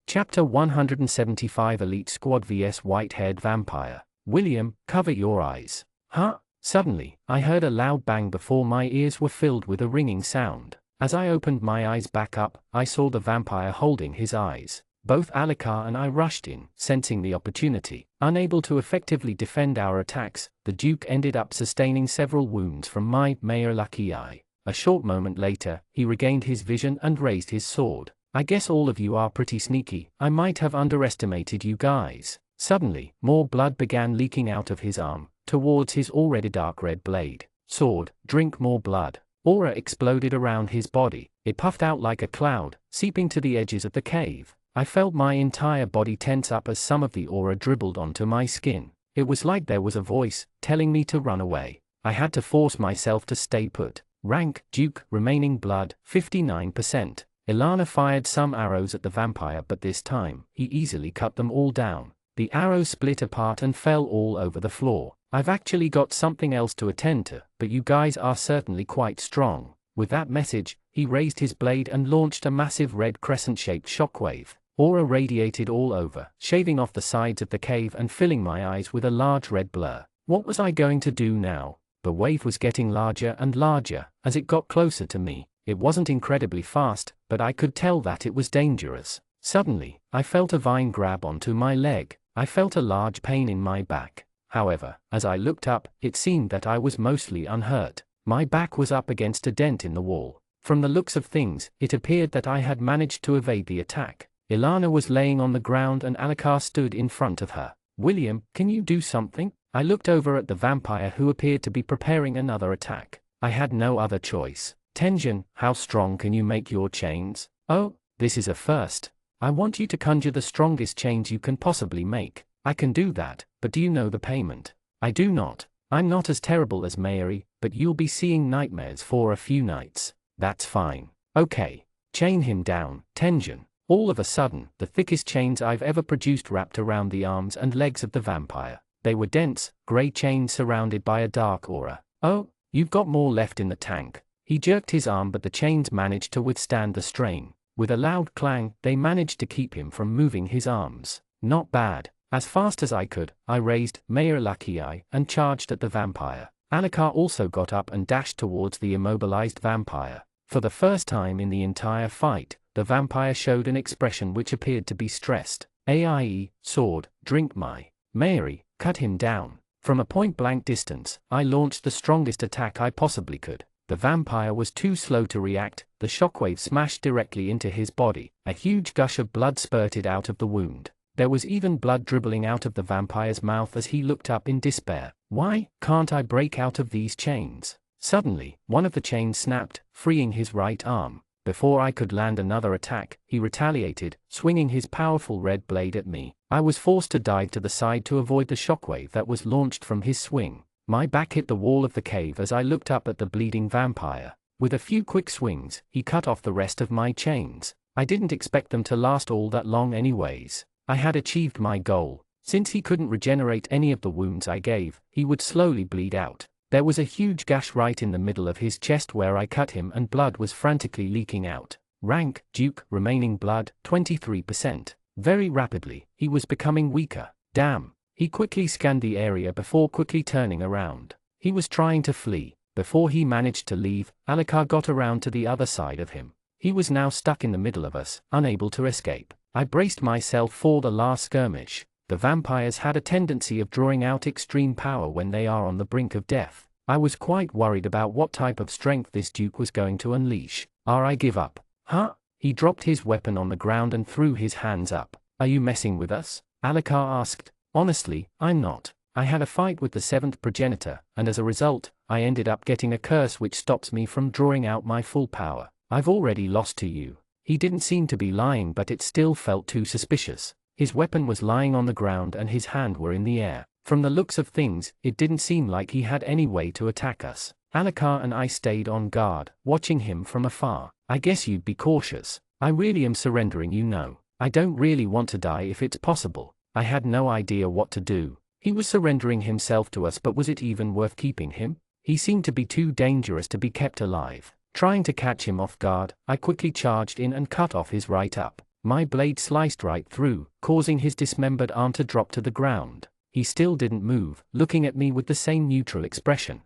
Chapter 175 Elite Squad vs White-Haired Vampire. William, cover your eyes. Huh? Suddenly, I heard a loud bang before my ears were filled with a ringing sound. As I opened my eyes back up, I saw the vampire holding his eyes. Both Alucard and I rushed in, sensing the opportunity. Unable to effectively defend our attacks, the Duke ended up sustaining several wounds from my mere lucky eye. A short moment later, he regained his vision and raised his sword. I guess all of you are pretty sneaky. I might have underestimated you guys. Suddenly, more blood began leaking out of his arm, towards his already dark red blade. Sword, drink more blood. Aura exploded around his body. It puffed out like a cloud, seeping to the edges of the cave. I felt my entire body tense up as some of the aura dribbled onto my skin. It was like there was a voice, telling me to run away. I had to force myself to stay put. Rank, Duke, remaining blood, 59%. Ilana fired some arrows at the vampire, but this time, he easily cut them all down. The arrows split apart and fell all over the floor. I've actually got something else to attend to, but you guys are certainly quite strong. With that message, he raised his blade and launched a massive red crescent-shaped shockwave. Aura radiated all over, shaving off the sides of the cave and filling my eyes with a large red blur. What was I going to do now? The wave was getting larger and larger as it got closer to me. It wasn't incredibly fast, but I could tell that it was dangerous. Suddenly, I felt a vine grab onto my leg. I felt a large pain in my back. However, as I looked up, it seemed that I was mostly unhurt. My back was up against a dent in the wall. From the looks of things, it appeared that I had managed to evade the attack. Ilana was laying on the ground and Alucard stood in front of her. William, can you do something? I looked over at the vampire who appeared to be preparing another attack. I had no other choice. Tension, how strong can you make your chains? Oh, this is a first. I want you to conjure the strongest chains you can possibly make. I can do that, but do you know the payment? I do not. I'm not as terrible as Mary, but you'll be seeing nightmares for a few nights. That's fine. Okay. Chain him down, Tension. All of a sudden, the thickest chains I've ever produced wrapped around the arms and legs of the vampire. They were dense, grey chains surrounded by a dark aura. Oh, you've got more left in the tank. He jerked his arm, but the chains managed to withstand the strain. With a loud clang, they managed to keep him from moving his arms. Not bad. As fast as I could, I raised Mayor Lucky Eye and charged at the vampire. Alucard also got up and dashed towards the immobilized vampire. For the first time in the entire fight, the vampire showed an expression which appeared to be stressed. AIE, sword, drink my. Mary, cut him down. From a point-blank distance, I launched the strongest attack I possibly could. The vampire was too slow to react. The shockwave smashed directly into his body. A huge gush of blood spurted out of the wound. There was even blood dribbling out of the vampire's mouth as he looked up in despair. Why can't I break out of these chains? Suddenly, one of the chains snapped, freeing his right arm. Before I could land another attack, he retaliated, swinging his powerful red blade at me. I was forced to dive to the side to avoid the shockwave that was launched from his swing. My back hit the wall of the cave as I looked up at the bleeding vampire. With a few quick swings, he cut off the rest of my chains. I didn't expect them to last all that long anyways. I had achieved my goal. Since he couldn't regenerate any of the wounds I gave, he would slowly bleed out. There was a huge gash right in the middle of his chest where I cut him and blood was frantically leaking out. Rank, Duke, remaining blood, 23%. Very rapidly, he was becoming weaker. Damn. He quickly scanned the area before quickly turning around. He was trying to flee. Before he managed to leave, Alucard got around to the other side of him. He was now stuck in the middle of us, unable to escape. I braced myself for the last skirmish. The vampires had a tendency of drawing out extreme power when they are on the brink of death. I was quite worried about what type of strength this Duke was going to unleash. I give up. Huh? He dropped his weapon on the ground and threw his hands up. Are you messing with us? Alucard asked. Honestly, I'm not. I had a fight with the seventh progenitor, and as a result, I ended up getting a curse which stops me from drawing out my full power. I've already lost to you. He didn't seem to be lying, but it still felt too suspicious. His weapon was lying on the ground and his hand were in the air. From the looks of things, it didn't seem like he had any way to attack us. Alucard and I stayed on guard, watching him from afar. I guess you'd be cautious. I really am surrendering, you know. I don't really want to die if it's possible. I had no idea what to do. He was surrendering himself to us, but was it even worth keeping him? He seemed to be too dangerous to be kept alive. Trying to catch him off guard, I quickly charged in and cut off his right up. My blade sliced right through, causing his dismembered arm to drop to the ground. he still didn't move, looking at me with the same neutral expression.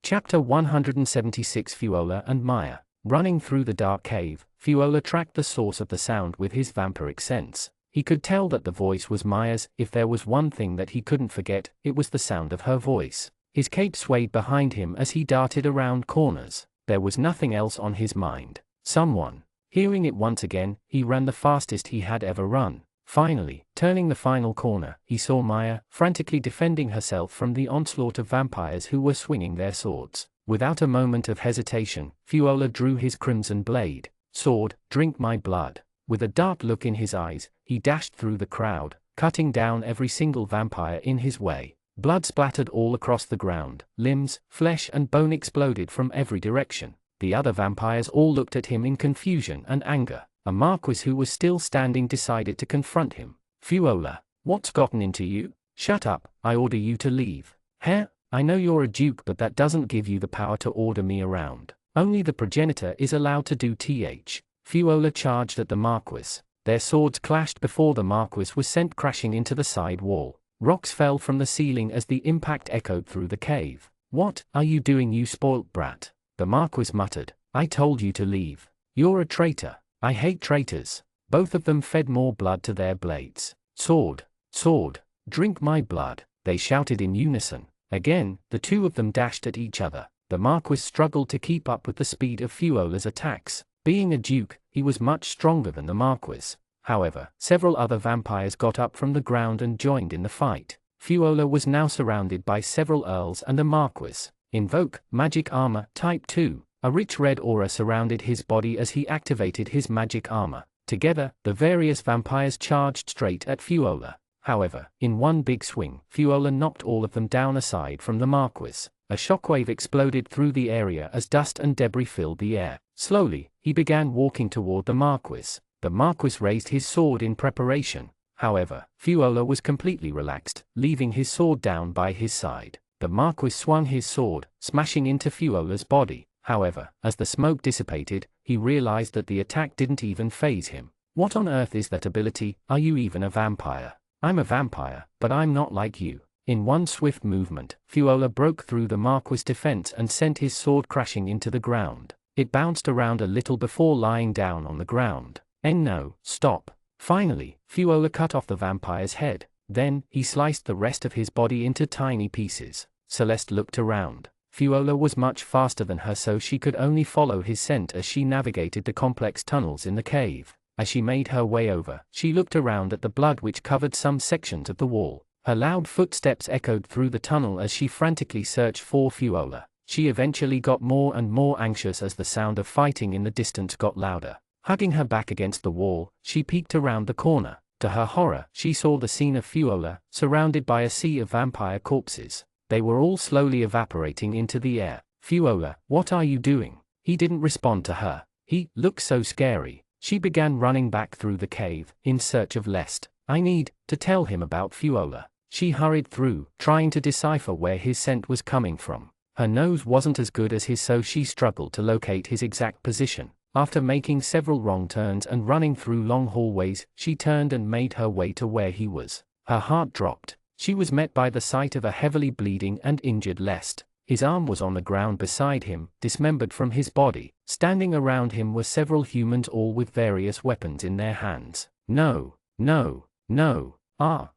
Chapter 176 Fuola and Maya. Running through the dark cave, Fuola tracked the source of the sound with his vampiric sense. He could tell that the voice was Maya's. If there was one thing that he couldn't forget, it was the sound of her voice. His cape swayed behind him as he darted around corners. There was nothing else on his mind. Someone. Hearing it once again, he ran the fastest he had ever run. Finally, turning the final corner, he saw Maya, frantically defending herself from the onslaught of vampires who were swinging their swords. Without a moment of hesitation, Fuola drew his crimson blade. Sword, drink my blood. With a dark look in his eyes, he dashed through the crowd, cutting down every single vampire in his way. Blood splattered all across the ground, limbs, flesh and bone exploded from every direction. The other vampires all looked at him in confusion and anger. A marquis who was still standing decided to confront him. Fuola, what's gotten into you? Shut up, I order you to leave. Heh? I know you're a duke, but that doesn't give you the power to order me around. Only the progenitor is allowed to do th. Fuola charged at the marquis. Their swords clashed before the marquis was sent crashing into the side wall. Rocks fell from the ceiling as the impact echoed through the cave. What are you doing, you spoilt brat? The marquis muttered. I told you to leave. You're a traitor. I hate traitors. Both of them fed more blood to their blades. Sword, sword, drink my blood, they shouted in unison. Again, the two of them dashed at each other. The marquis struggled to keep up with the speed of Fuola's attacks. Being a duke, he was much stronger than the marquis. However, several other vampires got up from the ground and joined in the fight. Fuola was now surrounded by several earls and a marquis. Invoke, magic armor, type 2. A rich red aura surrounded his body as he activated his magic armor. Together, the various vampires charged straight at Fuola. However, in one big swing, Fuola knocked all of them down aside from the marquis. A shockwave exploded through the area as dust and debris filled the air. Slowly, he began walking toward the marquis. The marquis raised his sword in preparation. However, Fuola was completely relaxed, leaving his sword down by his side. The marquis swung his sword, smashing into Fuola's body. However, as the smoke dissipated, he realized that the attack didn't even faze him. What on earth is that ability? Are you even a vampire? I'm a vampire, but I'm not like you. In one swift movement, Fuola broke through the marquis' defense and sent his sword crashing into the ground. It bounced around a little before lying down on the ground. No, stop. Finally, Fuola cut off the vampire's head. Then, he sliced the rest of his body into tiny pieces. Celeste looked around. Fuola was much faster than her, so she could only follow his scent as she navigated the complex tunnels in the cave. As she made her way over, she looked around at the blood which covered some sections of the wall. Her loud footsteps echoed through the tunnel as she frantically searched for Fuola. She eventually got more and more anxious as the sound of fighting in the distance got louder. Hugging her back against the wall, she peeked around the corner. To her horror, she saw the scene of Fuola, surrounded by a sea of vampire corpses. They were all slowly evaporating into the air. Fuola, what are you doing? He didn't respond to her. He looked so scary. She began running back through the cave, in search of Lest. I need to tell him about Fuola. She hurried through, trying to decipher where his scent was coming from. Her nose wasn't as good as his, so she struggled to locate his exact position. After making several wrong turns and running through long hallways, she turned and made her way to where he was. Her heart dropped. She was met by the sight of a heavily bleeding and injured Lest. His arm was on the ground beside him, dismembered from his body. Standing around him were several humans, all with various weapons in their hands. No, no, no.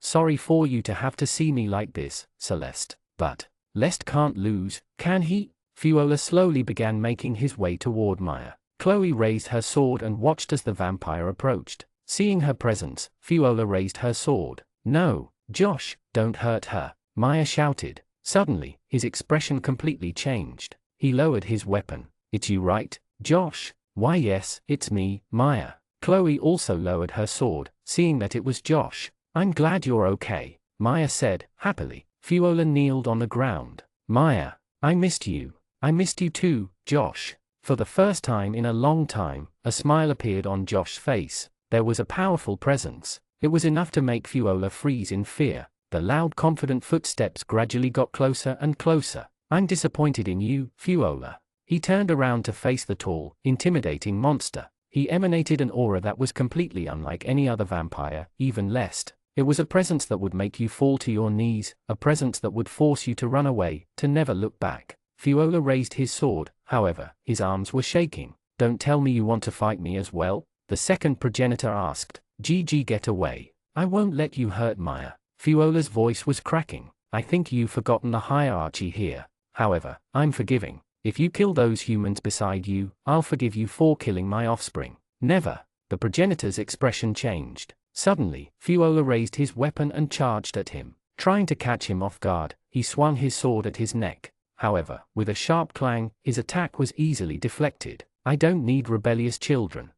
Sorry for you to have to see me like this, Celeste. But Lest can't lose, can he? Fuola slowly began making his way toward Maya. Chloe raised her sword and watched as the vampire approached. Seeing her presence, Fuola raised her sword. No, Josh, don't hurt her, Maya shouted. Suddenly, his expression completely changed. He lowered his weapon. It's you, right, Josh? Why yes, it's me, Maya. Chloe also lowered her sword, seeing that it was Josh. I'm glad you're okay, Maya said, happily. Fuola kneeled on the ground. Maya, I missed you. I missed you too, Josh. For the first time in a long time, a smile appeared on Josh's face. There was a powerful presence. It was enough to make Fuola freeze in fear. The loud, confident footsteps gradually got closer and closer. I'm disappointed in you, Fuola. He turned around to face the tall, intimidating monster. He emanated an aura that was completely unlike any other vampire, even Lest. It was a presence that would make you fall to your knees, a presence that would force you to run away, to never look back. Fiola raised his sword, however, his arms were shaking. Don't tell me you want to fight me as well? The second progenitor asked. Gigi, get away. I won't let you hurt Maya. Fiola's voice was cracking. I think you've forgotten the hierarchy here. However, I'm forgiving. If you kill those humans beside you, I'll forgive you for killing my offspring. Never. The progenitor's expression changed. Suddenly, Fiola raised his weapon and charged at him. Trying to catch him off guard, he swung his sword at his neck. However, with a sharp clang, his attack was easily deflected. I don't need rebellious children.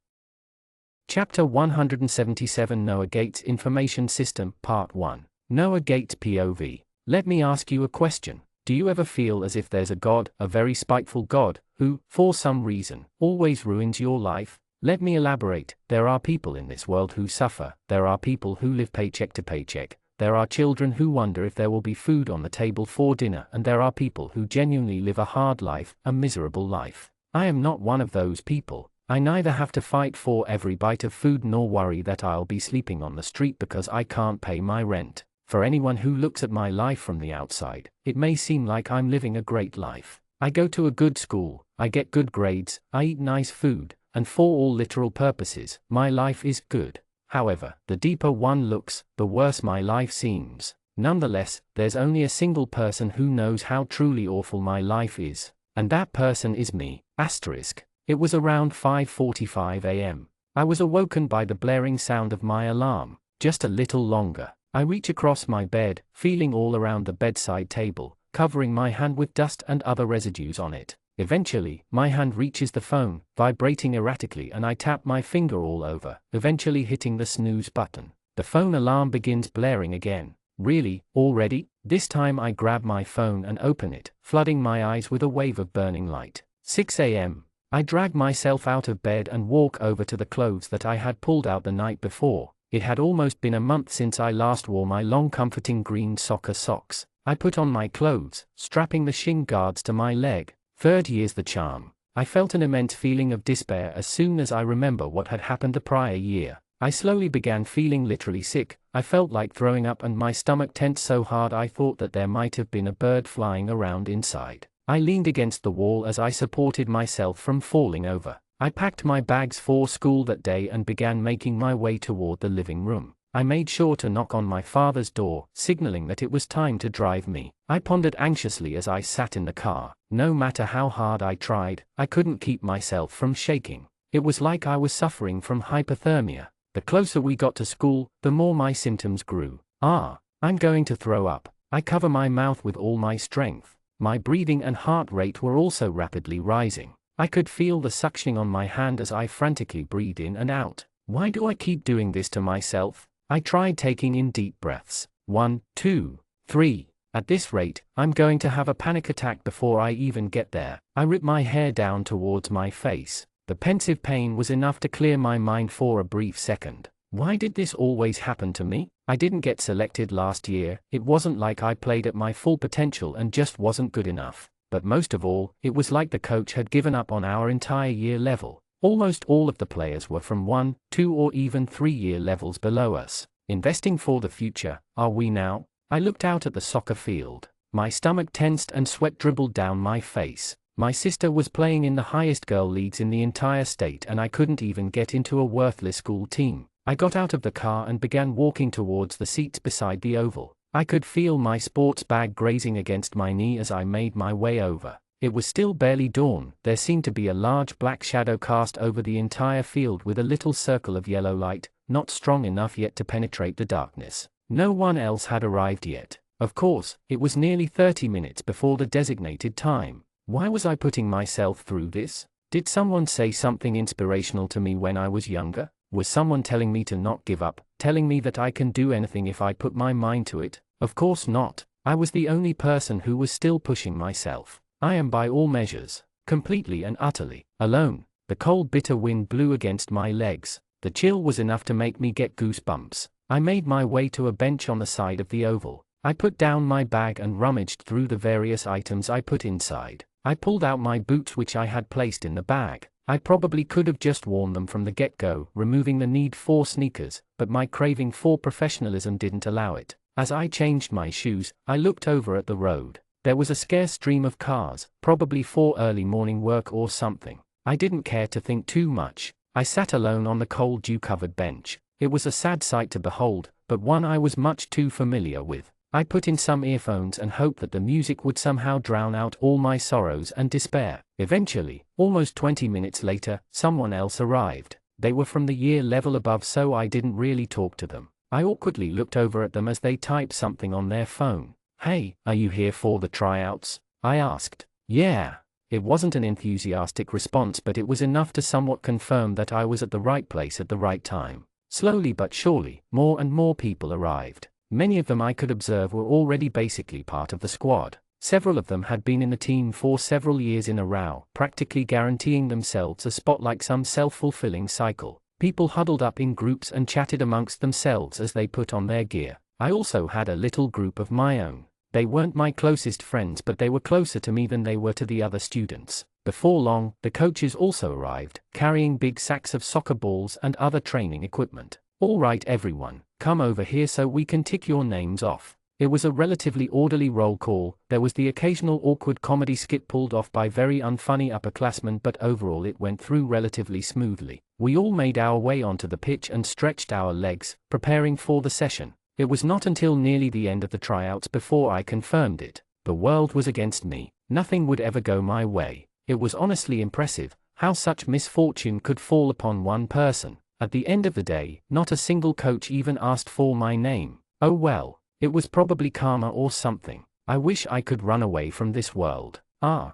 Chapter 177 Noah Gates Information System Part 1 Noah Gates POV. Let me ask you a question. Do you ever feel as if there's a God, a very spiteful God, who, for some reason, always ruins your life? Let me elaborate. There are people in this world who suffer, there are people who live paycheck to paycheck, there are children who wonder if there will be food on the table for dinner, and there are people who genuinely live a hard life, a miserable life. I am not one of those people. I neither have to fight for every bite of food nor worry that I'll be sleeping on the street because I can't pay my rent. For anyone who looks at my life from the outside, it may seem like I'm living a great life. I go to a good school, I get good grades, I eat nice food, and for all literal purposes, my life is good. However, the deeper one looks, the worse my life seems. Nonetheless, there's only a single person who knows how truly awful my life is, and that person is me. Asterisk. It was around 5:45 a.m. I was awoken by the blaring sound of my alarm. Just a little longer. I reach across my bed, feeling all around the bedside table, covering my hand with dust and other residues on it. Eventually, my hand reaches the phone, vibrating erratically, and I tap my finger all over, eventually hitting the snooze button. The phone alarm begins blaring again. Really? Already? This time I grab my phone and open it, flooding my eyes with a wave of burning light. 6 a.m. I drag myself out of bed and walk over to the clothes that I had pulled out the night before. It had almost been a month since I last wore my long comforting green soccer socks. I put on my clothes, strapping the shin guards to my leg. Third year's the charm. I felt an immense feeling of despair as soon as I remember what had happened the prior year. I slowly began feeling literally sick. I felt like throwing up and my stomach tensed so hard I thought that there might have been a bird flying around inside. I leaned against the wall as I supported myself from falling over. I packed my bags for school that day and began making my way toward the living room. I made sure to knock on my father's door, signaling that it was time to drive me. I pondered anxiously as I sat in the car. No matter how hard I tried, I couldn't keep myself from shaking. It was like I was suffering from hypothermia. The closer we got to school, the more my symptoms grew. I'm going to throw up. I cover my mouth with all my strength. My breathing and heart rate were also rapidly rising. I could feel the suctioning on my hand as I frantically breathed in and out. Why do I keep doing this to myself? I tried taking in deep breaths. 1, 2, 3. At this rate, I'm going to have a panic attack before I even get there. I ripped my hair down towards my face. The pensive pain was enough to clear my mind for a brief second. Why did this always happen to me? I didn't get selected last year. It wasn't like I played at my full potential and just wasn't good enough. But most of all, it was like the coach had given up on our entire year level. Almost all of the players were from 1, 2 or even 3 year levels below us. Investing for the future, are we now? I looked out at the soccer field. My stomach tensed and sweat dribbled down my face. My sister was playing in the highest girl leagues in the entire state and I couldn't even get into a worthless school team. I got out of the car and began walking towards the seats beside the oval. I could feel my sports bag grazing against my knee as I made my way over. It was still barely dawn. There seemed to be a large black shadow cast over the entire field with a little circle of yellow light, not strong enough yet to penetrate the darkness. No one else had arrived yet. Of course, it was nearly 30 minutes before the designated time. Why was I putting myself through this? Did someone say something inspirational to me when I was younger? Was someone telling me to not give up, telling me that I can do anything if I put my mind to it? Of course not. I was the only person who was still pushing myself. I am by all measures, completely and utterly, alone. The cold bitter wind blew against my legs. The chill was enough to make me get goosebumps. I made my way to a bench on the side of the oval. I put down my bag and rummaged through the various items I put inside. I pulled out my boots which I had placed in the bag. I probably could have just warned them from the get-go, removing the need for sneakers, but my craving for professionalism didn't allow it. As I changed my shoes, I looked over at the road. There was a scarce stream of cars, probably for early morning work or something. I didn't care to think too much. I sat alone on the cold dew-covered bench. It was a sad sight to behold, but one I was much too familiar with. I put in some earphones and hoped that the music would somehow drown out all my sorrows and despair. Eventually, almost 20 minutes later, someone else arrived. They were from the year level above, so I didn't really talk to them. I awkwardly looked over at them as they typed something on their phone. "Hey, are you here for the tryouts?" I asked. "Yeah." It wasn't an enthusiastic response, but it was enough to somewhat confirm that I was at the right place at the right time. Slowly but surely, more and more people arrived. Many of them I could observe were already basically part of the squad. Several of them had been in the team for several years in a row, practically guaranteeing themselves a spot like some self-fulfilling cycle. People huddled up in groups and chatted amongst themselves as they put on their gear. I also had a little group of my own. They weren't my closest friends, but they were closer to me than they were to the other students. Before long, the coaches also arrived, carrying big sacks of soccer balls and other training equipment. "All right everyone, come over here so we can tick your names off." It was a relatively orderly roll call. There was the occasional awkward comedy skit pulled off by very unfunny upperclassmen, but overall it went through relatively smoothly. We all made our way onto the pitch and stretched our legs, preparing for the session. It was not until nearly the end of the tryouts before I confirmed it. The world was against me. Nothing would ever go my way. It was honestly impressive how such misfortune could fall upon one person. At the end of the day, not a single coach even asked for my name. Oh well. It was probably karma or something. I wish I could run away from this world.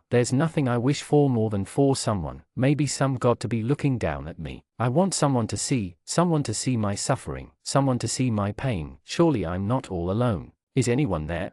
There's nothing I wish for more than for someone, maybe some god, to be looking down at me. I want someone to see my suffering, someone to see my pain. Surely I'm not all alone. Is anyone there?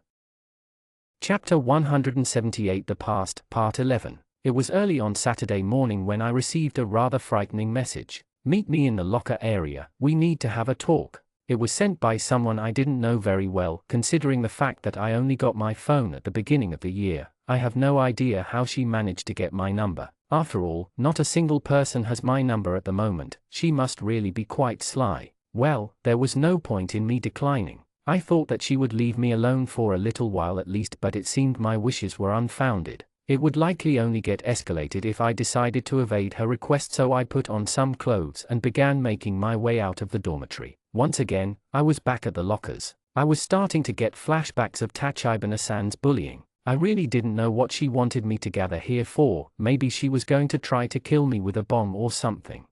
Chapter 178, The Past, Part 11. It was early on Saturday morning when I received a rather frightening message. "Meet me in the locker area, we need to have a talk." It was sent by someone I didn't know very well, considering the fact that I only got my phone at the beginning of the year. I have no idea how she managed to get my number. After all, not a single person has my number at the moment. She must really be quite sly. Well, there was no point in me declining. I thought that she would leave me alone for a little while at least, but it seemed my wishes were unfounded. It would likely only get escalated if I decided to evade her request, so I put on some clothes and began making my way out of the dormitory. Once again, I was back at the lockers. I was starting to get flashbacks of Tachibana-san's bullying. I really didn't know what she wanted me to gather here for. Maybe she was going to try to kill me with a bomb or something.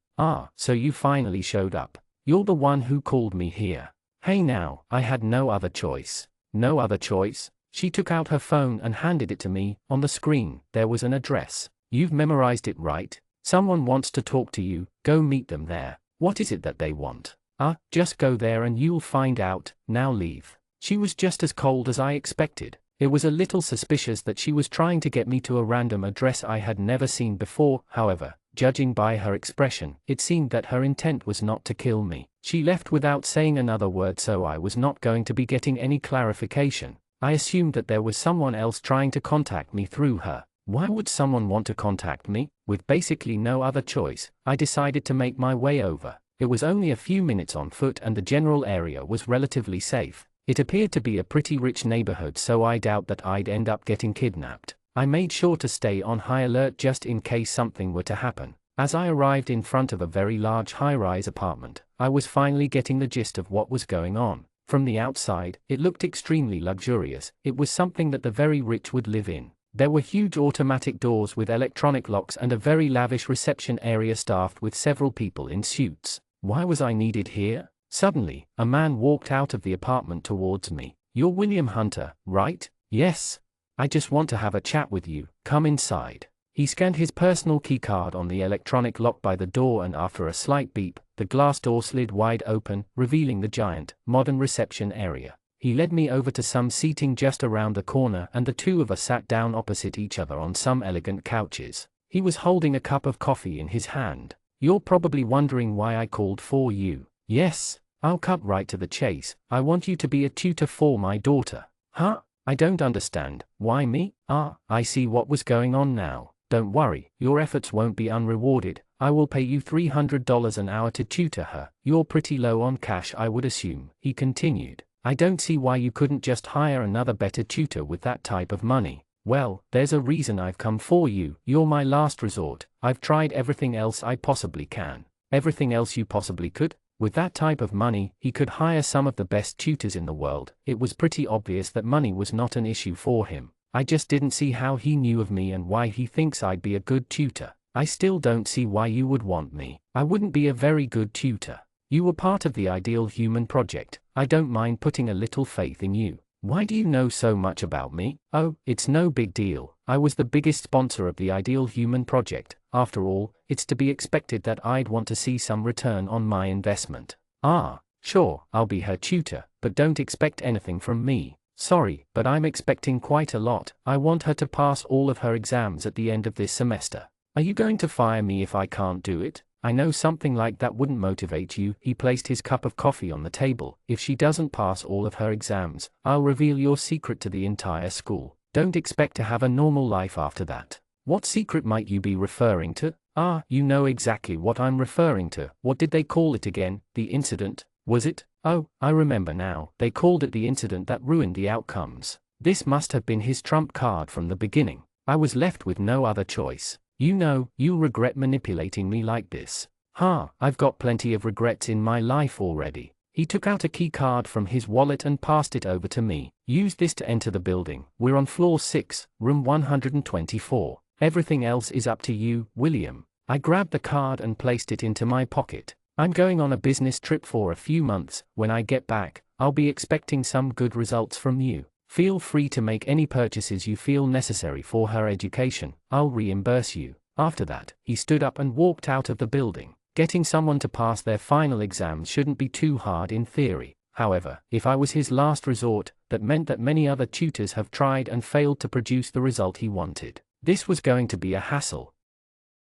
So you finally showed up. You're the one who called me here. Hey now, I had no other choice. No other choice? She took out her phone and handed it to me. On the screen, there was an address. You've memorized it, right? Someone wants to talk to you. Go meet them there. What is it that they want? Just go there and you'll find out. Now leave. She was just as cold as I expected. It was a little suspicious that she was trying to get me to a random address I had never seen before. However, judging by her expression, it seemed that her intent was not to kill me. She left without saying another word, so I was not going to be getting any clarification. I assumed that there was someone else trying to contact me through her. Why would someone want to contact me? With basically no other choice, I decided to make my way over. It was only a few minutes on foot and the general area was relatively safe. It appeared to be a pretty rich neighborhood, so I doubt that I'd end up getting kidnapped. I made sure to stay on high alert just in case something were to happen. As I arrived in front of a very large high-rise apartment, I was finally getting the gist of what was going on. From the outside, it looked extremely luxurious. It was something that the very rich would live in. There were huge automatic doors with electronic locks and a very lavish reception area staffed with several people in suits. Why was I needed here? Suddenly, a man walked out of the apartment towards me. "You're William Hunter, right?" "Yes. I just want to have a chat with you. Come inside." He scanned his personal keycard on the electronic lock by the door, and after a slight beep, the glass door slid wide open, revealing the giant, modern reception area. He led me over to some seating just around the corner, and the two of us sat down opposite each other on some elegant couches. He was holding a cup of coffee in his hand. "You're probably wondering why I called for you." "Yes. I'll cut right to the chase. I want you to be a tutor for my daughter." "Huh? I don't understand. Why me?" I see what was going on now. Don't worry, your efforts won't be unrewarded. I will pay you $300 an hour to tutor her. You're pretty low on cash, I would assume," he continued. "I don't see why you couldn't just hire another better tutor with that type of money." "Well, there's a reason I've come for you. You're my last resort. I've tried everything else I possibly can." "Everything else you possibly could?" With that type of money, he could hire some of the best tutors in the world. It was pretty obvious that money was not an issue for him. I just didn't see how he knew of me and why he thinks I'd be a good tutor. "I still don't see why you would want me. I wouldn't be a very good tutor. You were part of the Ideal Human Project. I don't mind putting a little faith in you." "Why do you know so much about me?" "Oh, it's no big deal. I was the biggest sponsor of the Ideal Human Project. After all, it's to be expected that I'd want to see some return on my investment." "Ah, sure, I'll be her tutor, but don't expect anything from me." "Sorry, but I'm expecting quite a lot. I want her to pass all of her exams at the end of this semester." "Are you going to fire me if I can't do it?" "I know something like that wouldn't motivate you." He placed his cup of coffee on the table. "If she doesn't pass all of her exams, I'll reveal your secret to the entire school. Don't expect to have a normal life after that." "What secret might you be referring to?" "Ah, you know exactly what I'm referring to. What did they call it again? The incident, was it?" "Oh, I remember now. They called it the incident that ruined the outcomes." This must have been his trump card from the beginning. I was left with no other choice. "You know, you'll regret manipulating me like this." I've got plenty of regrets in my life already." He took out a key card from his wallet and passed it over to me. "Use this to enter the building. We're on floor 6, room 124. Everything else is up to you, William." I grabbed the card and placed it into my pocket. "I'm going on a business trip for a few months. When I get back, I'll be expecting some good results from you. Feel free to make any purchases you feel necessary for her education. I'll reimburse you." After that, he stood up and walked out of the building. Getting someone to pass their final exams shouldn't be too hard in theory. However, if I was his last resort, that meant that many other tutors have tried and failed to produce the result he wanted. This was going to be a hassle.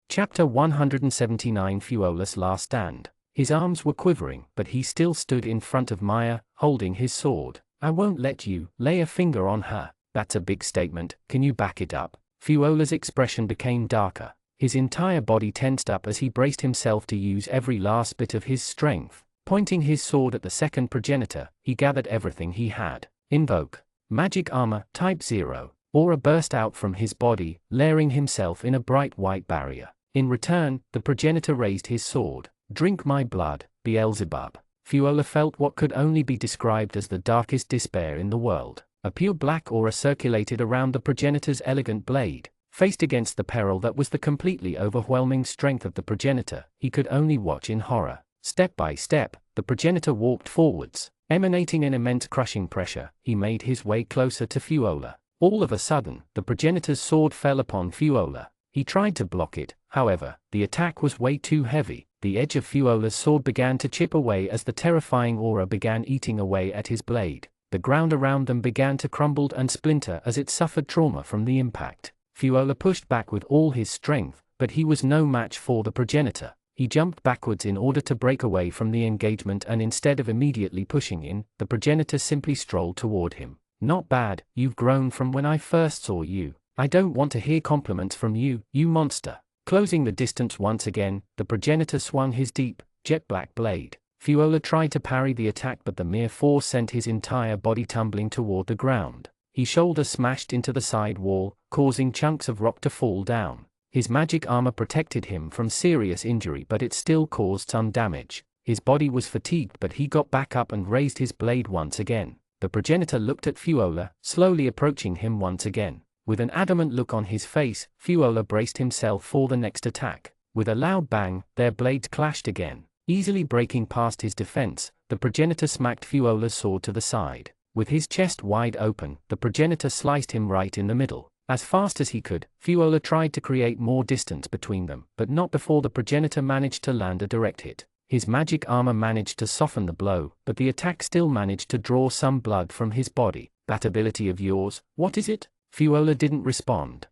Chapter 179: Fuola's Last Stand. His arms were quivering, but he still stood in front of Maya, holding his sword. "I won't let you lay a finger on her." "That's a big statement. Can you back it up?" Fuola's expression became darker. His entire body tensed up as he braced himself to use every last bit of his strength. Pointing his sword at the second progenitor, he gathered everything he had. "Invoke magic armor, type 0. Aura burst out from his body, layering himself in a bright white barrier. In return, the progenitor raised his sword. "Drink my blood, Beelzebub." Fuola felt what could only be described as the darkest despair in the world. A pure black aura circulated around the progenitor's elegant blade. Faced against the peril that was the completely overwhelming strength of the progenitor, he could only watch in horror. Step by step, the progenitor walked forwards. Emanating an immense crushing pressure, he made his way closer to Fuola. All of a sudden, the progenitor's sword fell upon Fuola. He tried to block it, however, the attack was way too heavy. The edge of Fuola's sword began to chip away as the terrifying aura began eating away at his blade. The ground around them began to crumble and splinter as it suffered trauma from the impact. Fuola pushed back with all his strength, but he was no match for the progenitor. He jumped backwards in order to break away from the engagement, and instead of immediately pushing in, the progenitor simply strolled toward him. "Not bad, you've grown from when I first saw you. I don't want to hear compliments from you, you monster." Closing the distance once again, the progenitor swung his deep, jet-black blade. Fuola tried to parry the attack, but the mere force sent his entire body tumbling toward the ground. His shoulder smashed into the side wall, causing chunks of rock to fall down. His magic armor protected him from serious injury, but it still caused some damage. His body was fatigued, but he got back up and raised his blade once again. The progenitor looked at Fuola, slowly approaching him once again. With an adamant look on his face, Fuola braced himself for the next attack. With a loud bang, their blades clashed again. Easily breaking past his defense, the progenitor smacked Fuola's sword to the side. With his chest wide open, the progenitor sliced him right in the middle. As fast as he could, Fuola tried to create more distance between them, but not before the progenitor managed to land a direct hit. His magic armor managed to soften the blow, but the attack still managed to draw some blood from his body. "That ability of yours, what is it?" Fuola didn't respond.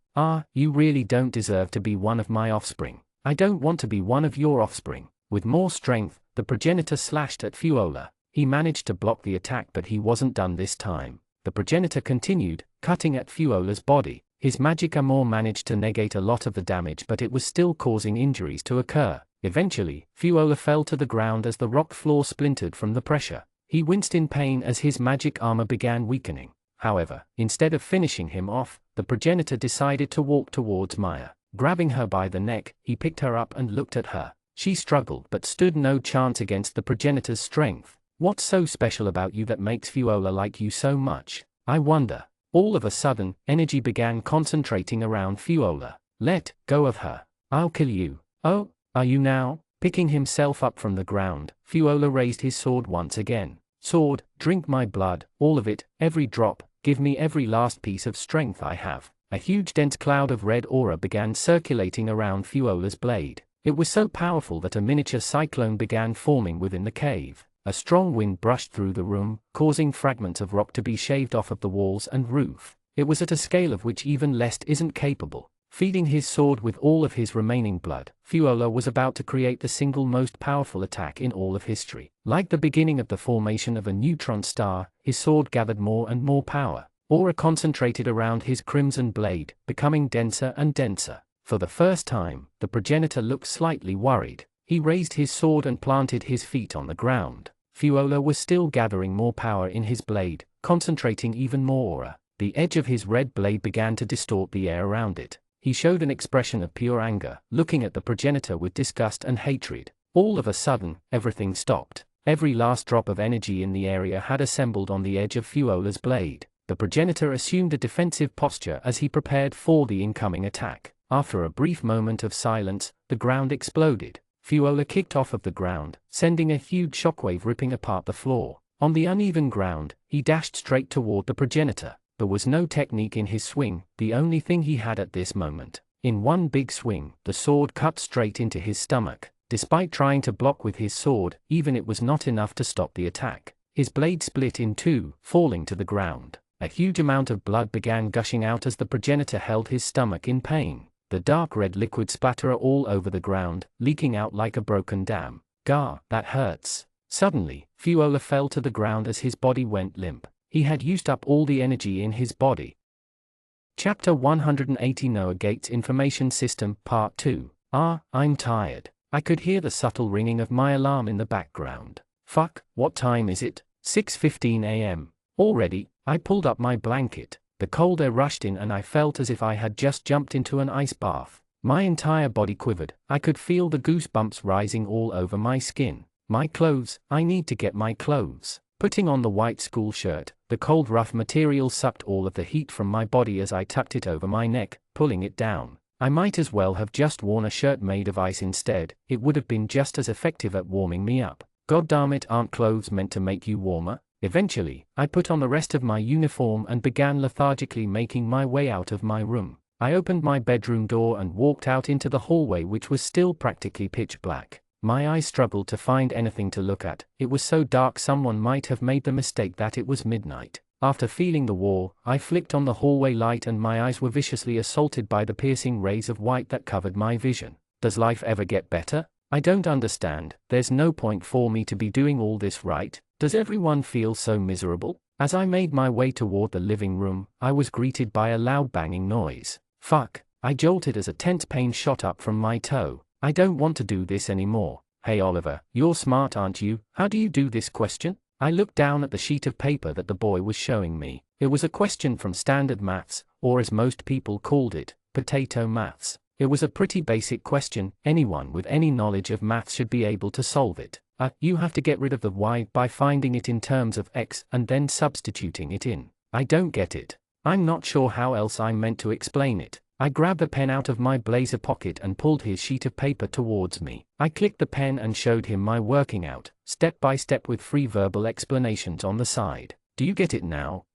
You really don't deserve to be one of my offspring." "I don't want to be one of your offspring." With more strength, the progenitor slashed at Fuola. He managed to block the attack, but he wasn't done this time. The progenitor continued, cutting at Fuola's body. His magic armor managed to negate a lot of the damage, but it was still causing injuries to occur. Eventually, Fuola fell to the ground as the rock floor splintered from the pressure. He winced in pain as his magic armor began weakening. However, instead of finishing him off, the progenitor decided to walk towards Maya. Grabbing her by the neck, he picked her up and looked at her. She struggled but stood no chance against the progenitor's strength. "What's so special about you that makes Fuola like you so much? I wonder." All of a sudden, energy began concentrating around Fuola. "Let go of her. I'll kill you." "Oh, are you now?" Picking himself up from the ground, Fuola raised his sword once again. "Sword, drink my blood, all of it, every drop, give me every last piece of strength I have." A huge dense cloud of red aura began circulating around Fuola's blade. It was so powerful that a miniature cyclone began forming within the cave. A strong wind brushed through the room, causing fragments of rock to be shaved off of the walls and roof. It was at a scale of which even Lest isn't capable. Feeding his sword with all of his remaining blood, Fuola was about to create the single most powerful attack in all of history. Like the beginning of the formation of a neutron star, his sword gathered more and more power. Aura concentrated around his crimson blade, becoming denser and denser. For the first time, the progenitor looked slightly worried. He raised his sword and planted his feet on the ground. Fuola was still gathering more power in his blade, concentrating even more aura. The edge of his red blade began to distort the air around it. He showed an expression of pure anger, looking at the progenitor with disgust and hatred. All of a sudden, everything stopped. Every last drop of energy in the area had assembled on the edge of Fuola's blade. The progenitor assumed a defensive posture as he prepared for the incoming attack. After a brief moment of silence, the ground exploded. Fuola kicked off of the ground, sending a huge shockwave ripping apart the floor. On the uneven ground, he dashed straight toward the progenitor. There was no technique in his swing, the only thing he had at this moment. In one big swing, the sword cut straight into his stomach. Despite trying to block with his sword, even it was not enough to stop the attack. His blade split in two, falling to the ground. A huge amount of blood began gushing out as the progenitor held his stomach in pain. The dark red liquid splattered all over the ground, leaking out like a broken dam. "Gah, that hurts." Suddenly, Fuola fell to the ground as his body went limp. He had used up all the energy in his body. Chapter 180 Noah Gates Information System Part 2. I'm tired. I could hear the subtle ringing of my alarm in the background. Fuck, what time is it? 6:15 a.m. Already? I pulled up my blanket. The cold air rushed in and I felt as if I had just jumped into an ice bath. My entire body quivered. I could feel the goosebumps rising all over my skin. My clothes, I need to get my clothes. Putting on the white school shirt, the cold rough material sucked all of the heat from my body as I tucked it over my neck, pulling it down. I might as well have just worn a shirt made of ice instead. It would have been just as effective at warming me up. Goddamn it, aren't clothes meant to make you warmer? Eventually, I put on the rest of my uniform and began lethargically making my way out of my room. I opened my bedroom door and walked out into the hallway, which was still practically pitch black. My eyes struggled to find anything to look at. It was so dark someone might have made the mistake that it was midnight. After feeling the wall, I flicked on the hallway light and my eyes were viciously assaulted by the piercing rays of white that covered my vision. Does life ever get better? I don't understand. There's no point for me to be doing all this, right? Does everyone feel so miserable? As I made my way toward the living room, I was greeted by a loud banging noise. Fuck, I jolted as a tense pain shot up from my toe. I don't want to do this anymore. Hey Oliver, you're smart, aren't you? How do you do this question? I looked down at the sheet of paper that the boy was showing me. It was a question from standard maths, or as most people called it, potato maths. It was a pretty basic question. Anyone with any knowledge of maths should be able to solve it. You have to get rid of the y by finding it in terms of x and then substituting it in. I don't get it. I'm not sure how else I'm meant to explain it. I grabbed a pen out of my blazer pocket and pulled his sheet of paper towards me. I clicked the pen and showed him my working out, step by step with free verbal explanations on the side. Do you get it now?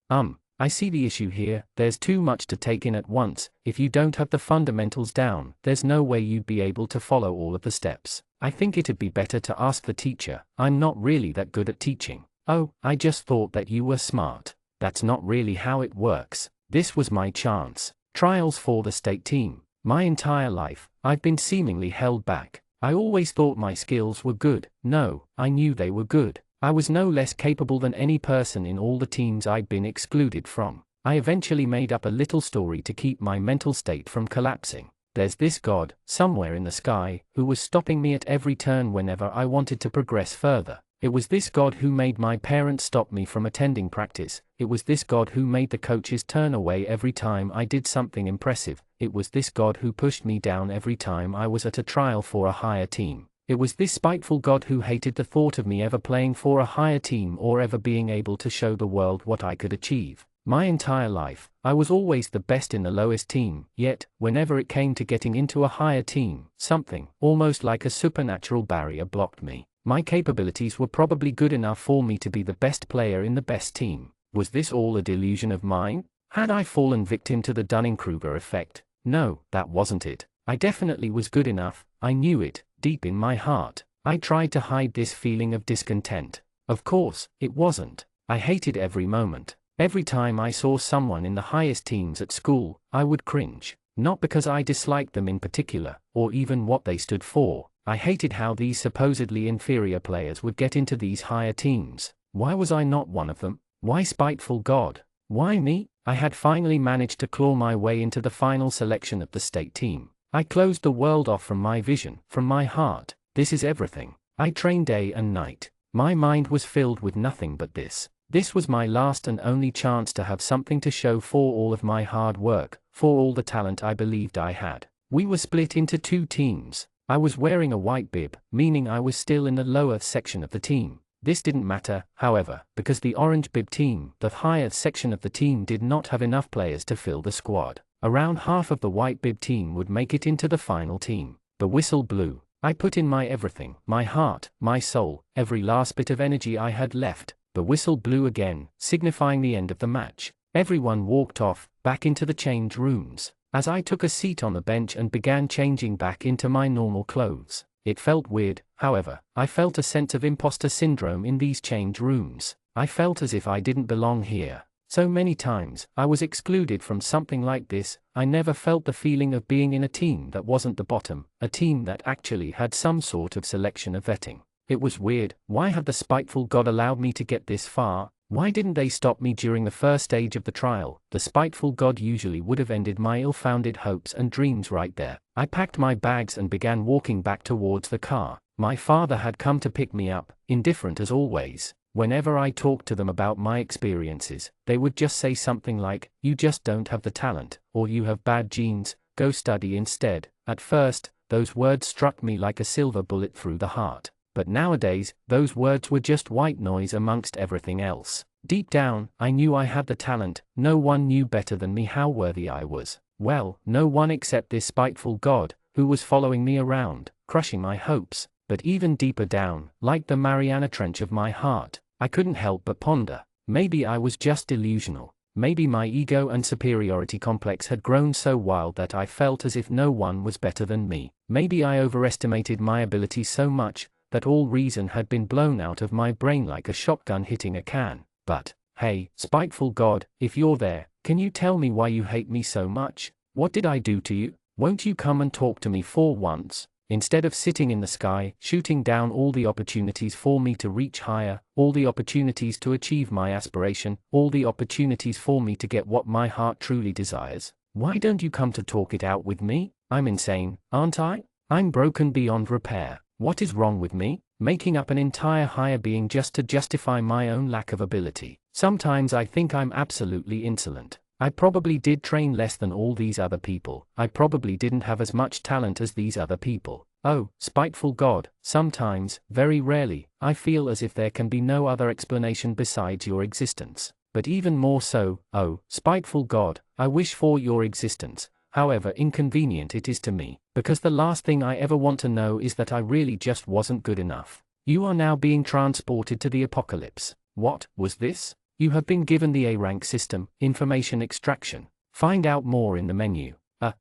I see the issue here. There's too much to take in at once. If you don't have the fundamentals down, there's no way you'd be able to follow all of the steps. I think it'd be better to ask the teacher. I'm not really that good at teaching. Oh, I just thought that you were smart. That's not really how it works. This was my chance. Trials for the state team. My entire life, I've been seemingly held back. I always thought my skills were good. No, I knew they were good. I was no less capable than any person in all the teams I'd been excluded from. I eventually made up a little story to keep my mental state from collapsing. There's this God, somewhere in the sky, who was stopping me at every turn whenever I wanted to progress further. It was this God who made my parents stop me from attending practice. It was this God who made the coaches turn away every time I did something impressive. It was this God who pushed me down every time I was at a trial for a higher team. It was this spiteful God who hated the thought of me ever playing for a higher team or ever being able to show the world what I could achieve. My entire life, I was always the best in the lowest team, yet, whenever it came to getting into a higher team, something, almost like a supernatural barrier, blocked me. My capabilities were probably good enough for me to be the best player in the best team. Was this all a delusion of mine? Had I fallen victim to the Dunning-Kruger effect? No, that wasn't it. I definitely was good enough. I knew it, deep in my heart. I tried to hide this feeling of discontent. Of course, it wasn't. I hated every moment. Every time I saw someone in the highest teams at school, I would cringe. Not because I disliked them in particular, or even what they stood for. I hated how these supposedly inferior players would get into these higher teams. Why was I not one of them? Why, spiteful God? Why me? I had finally managed to claw my way into the final selection of the state team. I closed the world off from my vision, from my heart. This is everything. I trained day and night. My mind was filled with nothing but this. This was my last and only chance to have something to show for all of my hard work, for all the talent I believed I had. We were split into two teams. I was wearing a white bib, meaning I was still in the lower section of the team. This didn't matter, however, because the orange bib team, the higher section of the team, did not have enough players to fill the squad. Around half of the white bib team would make it into the final team. The whistle blew. I put in my everything, my heart, my soul, every last bit of energy I had left. The whistle blew again, signifying the end of the match. Everyone walked off, back into the change rooms. As I took a seat on the bench and began changing back into my normal clothes, it felt weird. However, I felt a sense of imposter syndrome in these change rooms. I felt as if I didn't belong here. So many times, I was excluded from something like this. I never felt the feeling of being in a team that wasn't the bottom, a team that actually had some sort of selection of vetting. It was weird. Why had the spiteful God allowed me to get this far? Why didn't they stop me during the first stage of the trial? The spiteful God usually would have ended my ill-founded hopes and dreams right there. I packed my bags and began walking back towards the car. My father had come to pick me up, indifferent as always. Whenever I talked to them about my experiences, they would just say something like, "You just don't have the talent," or "You have bad genes, go study instead." At first, those words struck me like a silver bullet through the heart. But nowadays, those words were just white noise amongst everything else. Deep down, I knew I had the talent. No one knew better than me how worthy I was. Well, no one except this spiteful God, who was following me around, crushing my hopes. But even deeper down, like the Mariana Trench of my heart, I couldn't help but ponder. Maybe I was just delusional. Maybe my ego and superiority complex had grown so wild that I felt as if no one was better than me. Maybe I overestimated my abilities so much that all reason had been blown out of my brain like a shotgun hitting a can. But, hey, spiteful God, if you're there, can you tell me why you hate me so much? What did I do to you? Won't you come and talk to me for once? Instead of sitting in the sky, shooting down all the opportunities for me to reach higher, all the opportunities to achieve my aspiration, all the opportunities for me to get what my heart truly desires, why don't you come to talk it out with me? I'm insane, aren't I? I'm broken beyond repair. What is wrong with me? Making up an entire higher being just to justify my own lack of ability. Sometimes I think I'm absolutely insolent. I probably did train less than all these other people. I probably didn't have as much talent as these other people. Oh, spiteful God, sometimes, very rarely, I feel as if there can be no other explanation besides your existence. But even more so, oh, spiteful God, I wish for your existence, however inconvenient it is to me, because the last thing I ever want to know is that I really just wasn't good enough. You are now being transported to the apocalypse. What was this? You have been given the A rank system, information extraction. Find out more in the menu.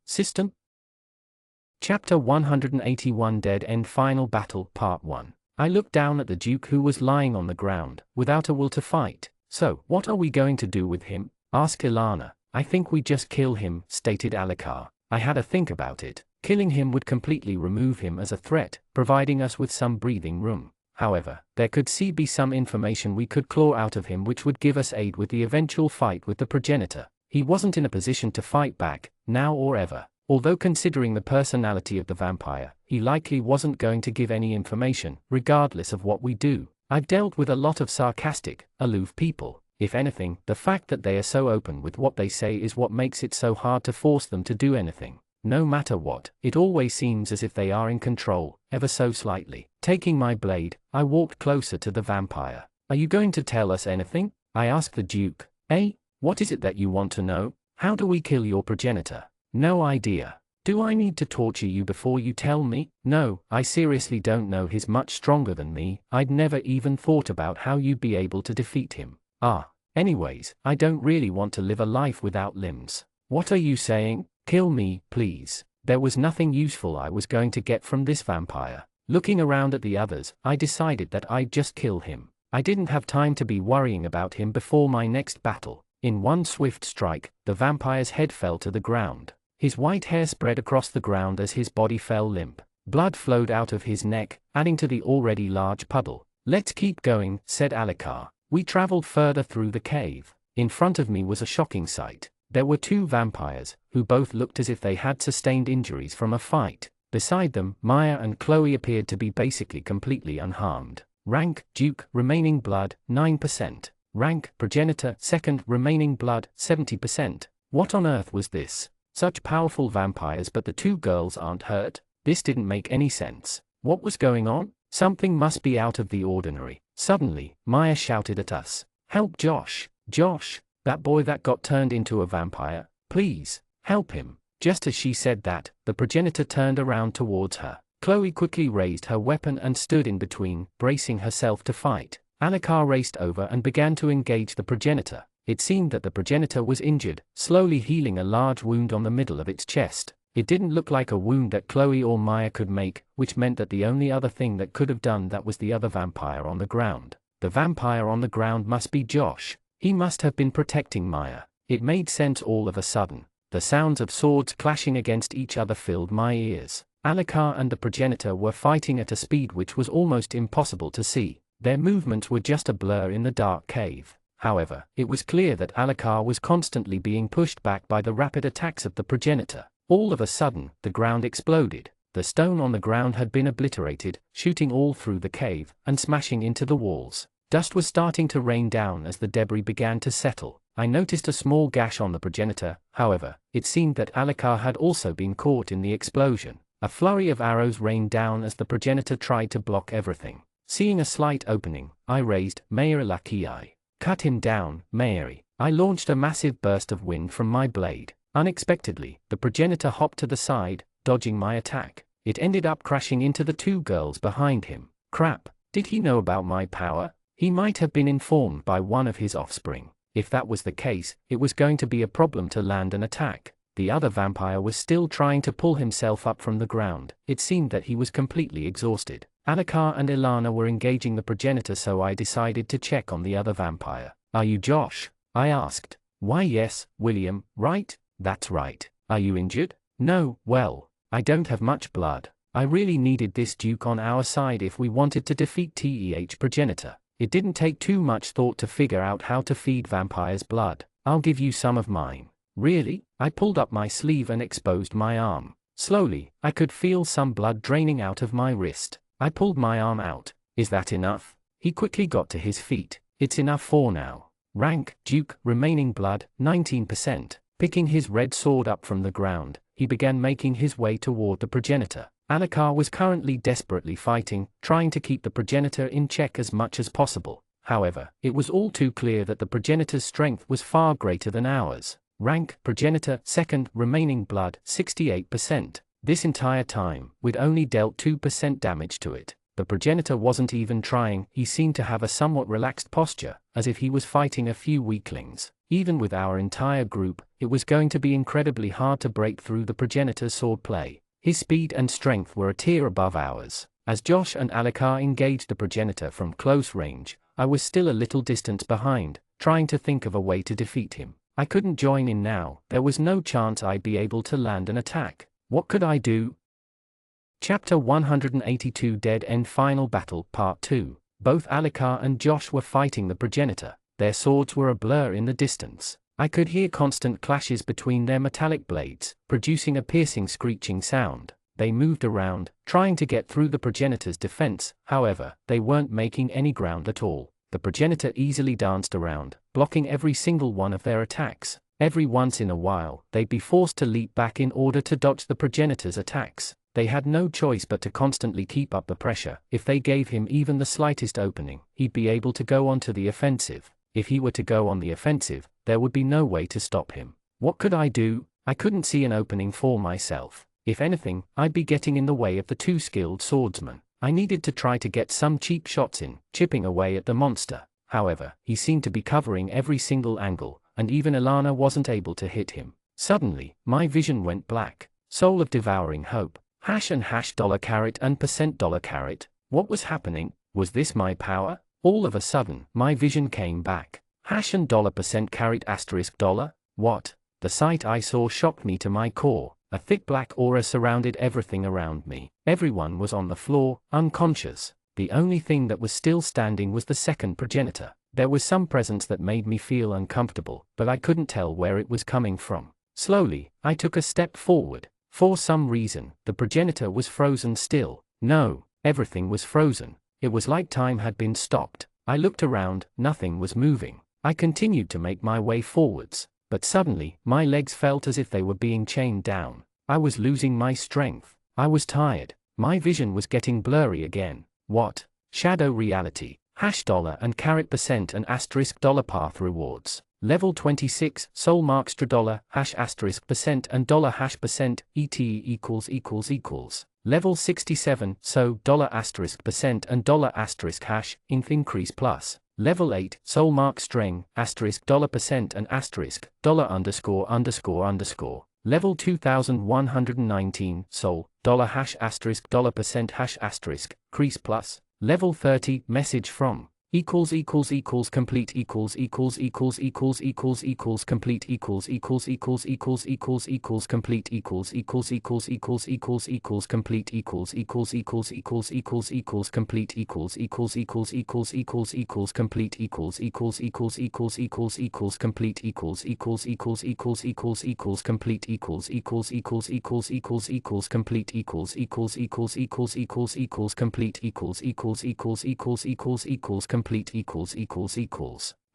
System? Chapter 181 Dead End Final Battle Part 1. I looked down at the Duke who was lying on the ground, without a will to fight. So, what are we going to do with him? Asked Ilana. I think we just kill him, stated Alikar. I had a think about it. Killing him would completely remove him as a threat, providing us with some breathing room. However, there could be some information we could claw out of him which would give us aid with the eventual fight with the progenitor. He wasn't in a position to fight back, now or ever. Although considering the personality of the vampire, he likely wasn't going to give any information, regardless of what we do. I've dealt with a lot of sarcastic, aloof people. If anything, the fact that they are so open with what they say is what makes it so hard to force them to do anything. No matter what, it always seems as if they are in control, ever so slightly. Taking my blade, I walked closer to the vampire. "Are you going to tell us anything?" I asked the Duke. "Eh? What is it that you want to know? How do we kill your progenitor?" "No idea. Do I need to torture you before you tell me?" "No, I seriously don't know. He's much stronger than me. I'd never even thought about how you'd be able to defeat him." Anyways, I don't really want to live a life without limbs." "What are you saying? Kill me, please." There was nothing useful I was going to get from this vampire. Looking around at the others, I decided that I'd just kill him. I didn't have time to be worrying about him before my next battle. In one swift strike, the vampire's head fell to the ground. His white hair spread across the ground as his body fell limp. Blood flowed out of his neck, adding to the already large puddle. "Let's keep going," said Alucard. We traveled further through the cave. In front of me was a shocking sight. There were two vampires, who both looked as if they had sustained injuries from a fight. Beside them, Maya and Chloe appeared to be basically completely unharmed. Rank, Duke, remaining blood, 9%. Rank, progenitor, second, remaining blood, 70%. What on earth was this? Such powerful vampires, but the two girls aren't hurt? This didn't make any sense. What was going on? Something must be out of the ordinary. Suddenly, Maya shouted at us. "Help Josh! Josh! That boy that got turned into a vampire. Please, help him." Just as she said that, the progenitor turned around towards her. Chloe quickly raised her weapon and stood in between, bracing herself to fight. Alucard raced over and began to engage the progenitor. It seemed that the progenitor was injured, slowly healing a large wound on the middle of its chest. It didn't look like a wound that Chloe or Maya could make, which meant that the only other thing that could have done that was the other vampire on the ground. The vampire on the ground must be Josh. He must have been protecting Maya. It made sense all of a sudden. The sounds of swords clashing against each other filled my ears. Alucard and the progenitor were fighting at a speed which was almost impossible to see. Their movements were just a blur in the dark cave. However, it was clear that Alucard was constantly being pushed back by the rapid attacks of the progenitor. All of a sudden, the ground exploded. The stone on the ground had been obliterated, shooting all through the cave, and smashing into the walls. Dust was starting to rain down as the debris began to settle. I noticed a small gash on the progenitor. However, it seemed that Alucard had also been caught in the explosion. A flurry of arrows rained down as the progenitor tried to block everything. Seeing a slight opening, I raised Mayer Lakii. "Cut him down, Mayeri." I launched a massive burst of wind from my blade. Unexpectedly, the progenitor hopped to the side, dodging my attack. It ended up crashing into the two girls behind him. Crap, did he know about my power? He might have been informed by one of his offspring. If that was the case, it was going to be a problem to land an attack. The other vampire was still trying to pull himself up from the ground. It seemed that he was completely exhausted. Alucard and Ilana were engaging the progenitor, so I decided to check on the other vampire. "Are you Josh?" I asked. "Why yes, William, right?" "That's right. Are you injured?" "No, well, I don't have much blood. I really needed this Duke on our side if we wanted to defeat TEH progenitor. It didn't take too much thought to figure out how to feed vampires blood. I'll give you some of mine." "Really?" I pulled up my sleeve and exposed my arm. Slowly, I could feel some blood draining out of my wrist. I pulled my arm out. "Is that enough?" He quickly got to his feet. "It's enough for now." Rank, Duke, remaining blood, 19%. Picking his red sword up from the ground, he began making his way toward the progenitor. Alucard was currently desperately fighting, trying to keep the progenitor in check as much as possible. However, it was all too clear that the progenitor's strength was far greater than ours. Rank, progenitor, second, remaining blood, 68%. This entire time, we'd only dealt 2% damage to it. The progenitor wasn't even trying. He seemed to have a somewhat relaxed posture, as if he was fighting a few weaklings. Even with our entire group, it was going to be incredibly hard to break through the progenitor's swordplay. His speed and strength were a tier above ours. As Josh and Alucard engaged the progenitor from close range, I was still a little distance behind, trying to think of a way to defeat him. I couldn't join in now. There was no chance I'd be able to land an attack. What could I do? Chapter 182 Dead End Final Battle Part 2. Both Alucard and Josh were fighting the progenitor. Their swords were a blur in the distance. I could hear constant clashes between their metallic blades, producing a piercing screeching sound. They moved around, trying to get through the progenitor's defense, however, they weren't making any ground at all. The progenitor easily danced around, blocking every single one of their attacks. Every once in a while, they'd be forced to leap back in order to dodge the progenitor's attacks. They had no choice but to constantly keep up the pressure. If they gave him even the slightest opening, he'd be able to go on to the offensive. If he were to go on the offensive, there would be no way to stop him. What could I do? I couldn't see an opening for myself. If anything, I'd be getting in the way of the two skilled swordsmen. I needed to try to get some cheap shots in, chipping away at the monster. However, he seemed to be covering every single angle, and even Ilana wasn't able to hit him. Suddenly, my vision went black. Soul of devouring hope. Hash and hash dollar caret and percent dollar caret. What was happening? Was this my power? All of a sudden, my vision came back. Hash and dollar percent caret asterisk dollar? What? The sight I saw shocked me to my core. A thick black aura surrounded everything around me. Everyone was on the floor, unconscious. The only thing that was still standing was the second progenitor. There was some presence that made me feel uncomfortable, but I couldn't tell where it was coming from. Slowly, I took a step forward. For some reason, the progenitor was frozen still. No, everything was frozen. It was like time had been stopped. I looked around, nothing was moving. I continued to make my way forwards, but suddenly, my legs felt as if they were being chained down. I was losing my strength. I was tired. My vision was getting blurry again. What? Shadow reality. Hash dollar and caret percent and asterisk dollar path rewards. Level 26, soul markstra dollar, hash asterisk percent and dollar hash percent, ET equals. Level 67, so dollar asterisk percent and dollar asterisk hash, inf increase plus. Level 8, soul mark string, asterisk dollar percent and asterisk, dollar underscore. Level 2119, soul, dollar hash asterisk dollar percent hash asterisk, crease plus. Level 30, message from. Complete complete complete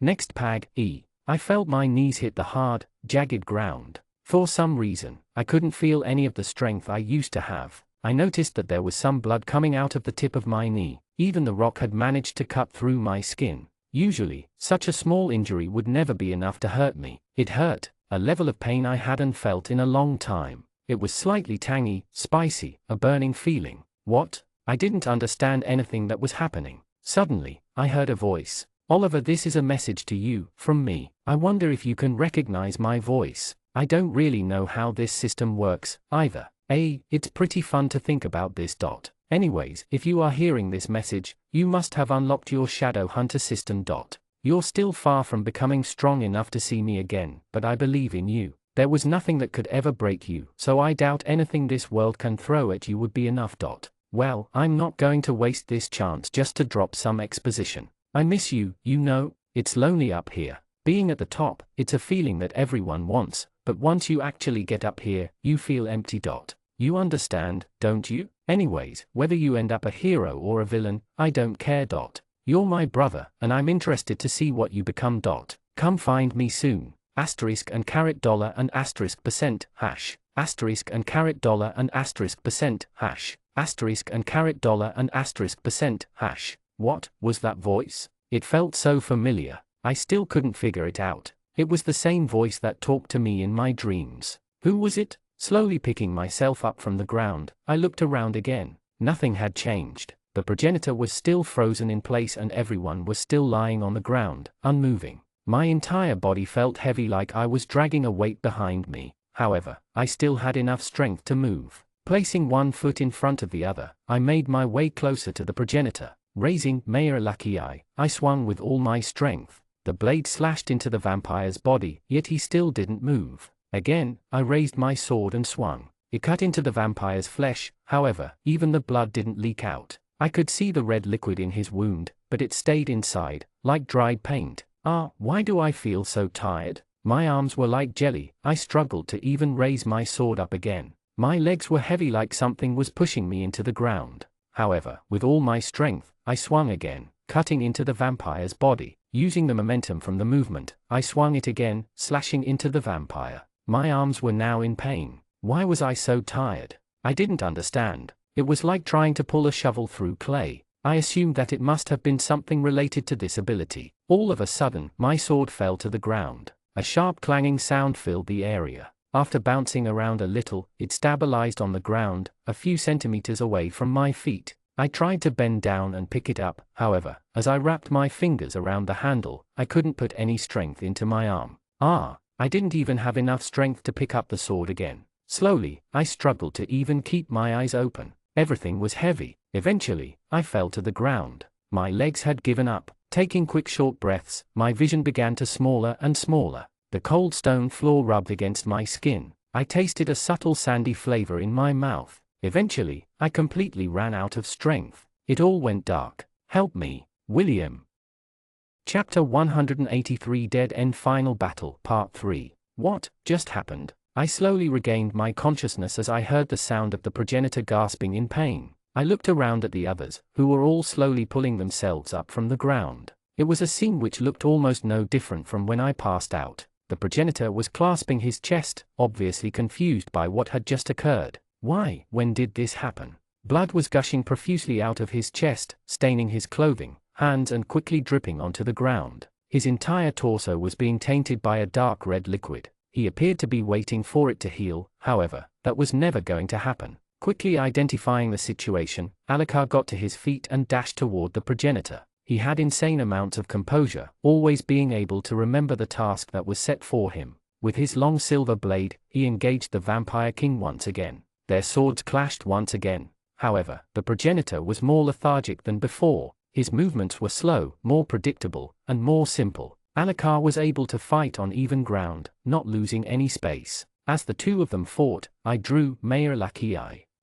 Next pag, E. I felt my knees hit the hard, jagged ground. For some reason, I couldn't feel any of the strength I used to have. I noticed that there was some blood coming out of the tip of my knee. Even the rock had managed to cut through my skin. Usually, such a small injury would never be enough to hurt me. It hurt, a level of pain I hadn't felt in a long time. It was slightly tangy, spicy, a burning feeling. What? I didn't understand anything that was happening. Suddenly, I heard a voice. Oliver, this is a message to you, from me. I wonder if you can recognize my voice. I don't really know how this system works, either. It's pretty fun to think about this. Anyways, if you are hearing this message, you must have unlocked your Shadow Hunter system. You're still far from becoming strong enough to see me again, but I believe in you. There was nothing that could ever break you, so I doubt anything this world can throw at you would be enough. Well, I'm not going to waste this chance just to drop some exposition. I miss you, you know. It's lonely up here. Being at the top, it's a feeling that everyone wants, but once you actually get up here, you feel empty. You understand, don't you? Anyways, whether you end up a hero or a villain, I don't care. You're my brother, and I'm interested to see what you become. Come find me soon. Asterisk and caret dollar and asterisk percent, hash. Asterisk and caret dollar and asterisk percent, hash. Asterisk and caret dollar and asterisk percent, hash. What was that voice? It felt so familiar. I still couldn't figure it out. It was the same voice that talked to me in my dreams. Who was it? Slowly picking myself up from the ground, I looked around again. Nothing had changed. The progenitor was still frozen in place and everyone was still lying on the ground, unmoving. My entire body felt heavy, like I was dragging a weight behind me. However, I still had enough strength to move. Placing one foot in front of the other, I made my way closer to the progenitor. Raising Mayor Lucky Eye, I swung with all my strength. The blade slashed into the vampire's body, yet he still didn't move. Again, I raised my sword and swung. It cut into the vampire's flesh, however, even the blood didn't leak out. I could see the red liquid in his wound, but it stayed inside, like dried paint. Why do I feel so tired? My arms were like jelly, I struggled to even raise my sword up again. My legs were heavy like something was pushing me into the ground. However, with all my strength, I swung again, cutting into the vampire's body. Using the momentum from the movement, I swung it again, slashing into the vampire. My arms were now in pain. Why was I so tired? I didn't understand. It was like trying to pull a shovel through clay. I assumed that it must have been something related to this ability. All of a sudden, my sword fell to the ground. A sharp clanging sound filled the area. After bouncing around a little, it stabilized on the ground, a few centimeters away from my feet. I tried to bend down and pick it up, however, as I wrapped my fingers around the handle, I couldn't put any strength into my arm. I didn't even have enough strength to pick up the sword again. Slowly, I struggled to even keep my eyes open. Everything was heavy. Eventually, I fell to the ground. My legs had given up. Taking quick short breaths, my vision began to smaller and smaller. The cold stone floor rubbed against my skin. I tasted a subtle sandy flavor in my mouth. Eventually, I completely ran out of strength. It all went dark. Help me, William. Chapter 183 Dead End Final Battle Part 3. What just happened? I slowly regained my consciousness as I heard the sound of the progenitor gasping in pain. I looked around at the others, who were all slowly pulling themselves up from the ground. It was a scene which looked almost no different from when I passed out. The progenitor was clasping his chest, obviously confused by what had just occurred. Why, when did this happen? Blood was gushing profusely out of his chest, staining his clothing, hands and quickly dripping onto the ground. His entire torso was being tainted by a dark red liquid. He appeared to be waiting for it to heal, however, that was never going to happen. Quickly identifying the situation, Alucard got to his feet and dashed toward the progenitor. He had insane amounts of composure, always being able to remember the task that was set for him. With his long silver blade, he engaged the Vampire King once again. Their swords clashed once again. However, the progenitor was more lethargic than before. His movements were slow, more predictable, and more simple. Alucard was able to fight on even ground, not losing any space. As the two of them fought, I drew Mayor Lackey.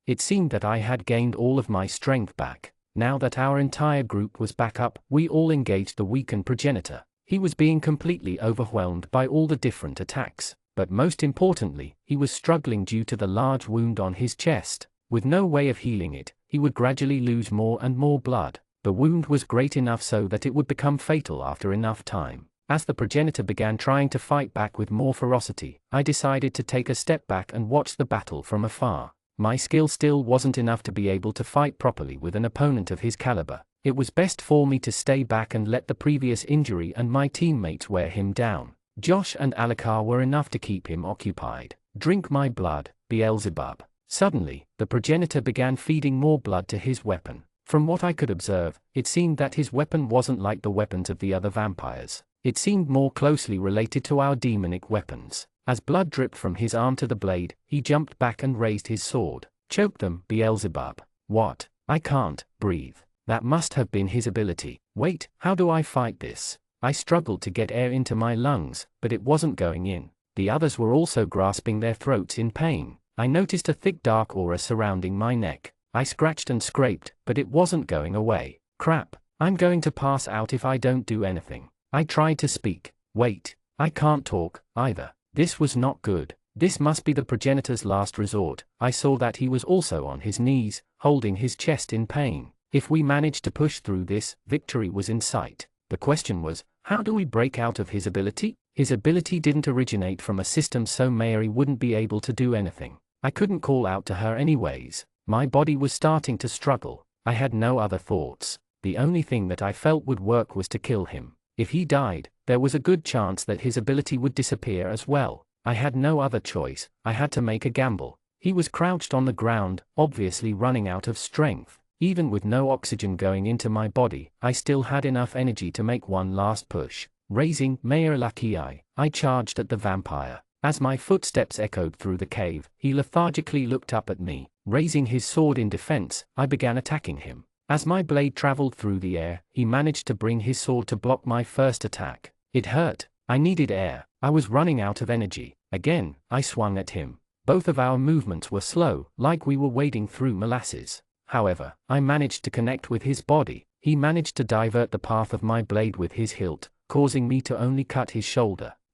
It seemed that I had gained all of my strength back. Now that our entire group was back up, we all engaged the weakened progenitor. He was being completely overwhelmed by all the different attacks. But most importantly, he was struggling due to the large wound on his chest. With no way of healing it, he would gradually lose more and more blood. The wound was great enough so that it would become fatal after enough time. As the progenitor began trying to fight back with more ferocity, I decided to take a step back and watch the battle from afar. My skill still wasn't enough to be able to fight properly with an opponent of his caliber. It was best for me to stay back and let the previous injury and my teammates wear him down. Josh and Alucard were enough to keep him occupied. Drink my blood, Beelzebub. Suddenly, the progenitor began feeding more blood to his weapon. From what I could observe, it seemed that his weapon wasn't like the weapons of the other vampires. It seemed more closely related to our demonic weapons. As blood dripped from his arm to the blade, he jumped back and raised his sword. Choke them, Beelzebub. What? I can't breathe. That must have been his ability. Wait, how do I fight this? I struggled to get air into my lungs, but it wasn't going in. The others were also grasping their throats in pain. I noticed a thick dark aura surrounding my neck. I scratched and scraped, but it wasn't going away. Crap, I'm going to pass out if I don't do anything. I tried to speak. Wait, I can't talk, either. This was not good. This must be the progenitor's last resort. I saw that he was also on his knees, holding his chest in pain. If we managed to push through this, victory was in sight. The question was, how do we break out of his ability? His ability didn't originate from a system, so Mary wouldn't be able to do anything. I couldn't call out to her anyways. My body was starting to struggle. I had no other thoughts. The only thing that I felt would work was to kill him. If he died, there was a good chance that his ability would disappear as well. I had no other choice. I had to make a gamble. He was crouched on the ground, obviously running out of strength. Even with no oxygen going into my body, I still had enough energy to make one last push. Raising Mayor Lackey, I charged at the vampire. As my footsteps echoed through the cave, he lethargically looked up at me. Raising his sword in defense, I began attacking him. As my blade traveled through the air, he managed to bring his sword to block my first attack. It hurt. I needed air. I was running out of energy. Again, I swung at him. Both of our movements were slow, like we were wading through molasses. However, I managed to connect with his body. He managed to divert the path of my blade with his hilt, causing me to only cut his shoulder.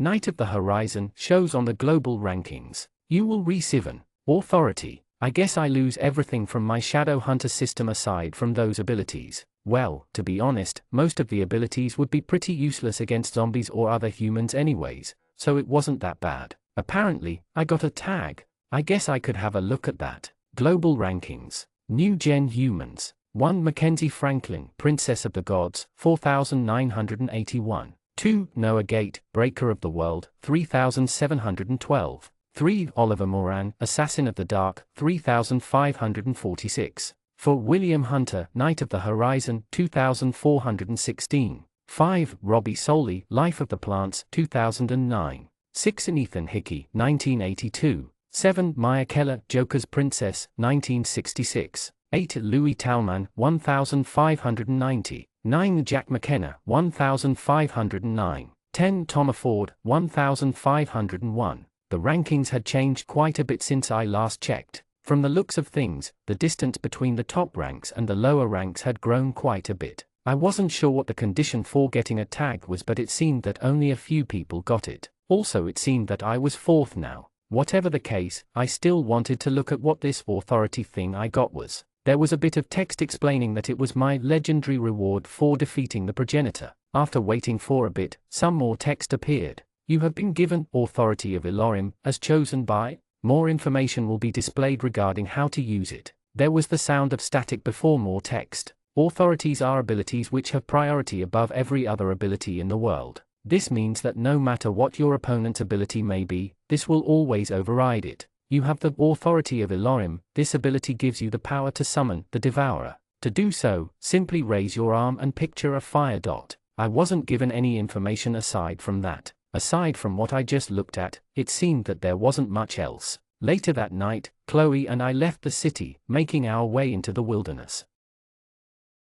Night of the Horizon shows on the global rankings. You will re-7. Authority. I guess I lose everything from my Shadow Hunter system aside from those abilities. Well, to be honest, most of the abilities would be pretty useless against zombies or other humans anyways, so it wasn't that bad. Apparently, I got a tag. I guess I could have a look at that. Global rankings. New Gen Humans. 1. Mackenzie Franklin, Princess of the Gods, 4,981. 2. Noah Gate, Breaker of the World, 3,712. 3. Oliver Moran, Assassin of the Dark, 3,546. 4. William Hunter, Knight of the Horizon, 2,416. 5. Robbie Soley, Life of the Plants, 2009. 6. Ethan Hickey, 1982. 7. Maya Keller, Joker's Princess, 1966. 8. Louis Talman, 1590. 9. Jack McKenna, 1509. 10. Tom Ford, 1501. The rankings had changed quite a bit since I last checked. From the looks of things, the distance between the top ranks and the lower ranks had grown quite a bit. I wasn't sure what the condition for getting a tag was, but it seemed that only a few people got it. Also, it seemed that I was 4th now. Whatever the case, I still wanted to look at what this authority thing I got was. There was a bit of text explaining that it was my legendary reward for defeating the progenitor. After waiting for a bit, some more text appeared. You have been given Authority of Elohim, as chosen by. More information will be displayed regarding how to use it. There was the sound of static before more text. Authorities are abilities which have priority above every other ability in the world. This means that no matter what your opponent's ability may be, this will always override it. You have the Authority of Elohim. This ability gives you the power to summon the Devourer. To do so, simply raise your arm and picture a fire dot. I wasn't given any information aside from that. Aside from what I just looked at, it seemed that there wasn't much else. Later that night, Chloe and I left the city, making our way into the wilderness.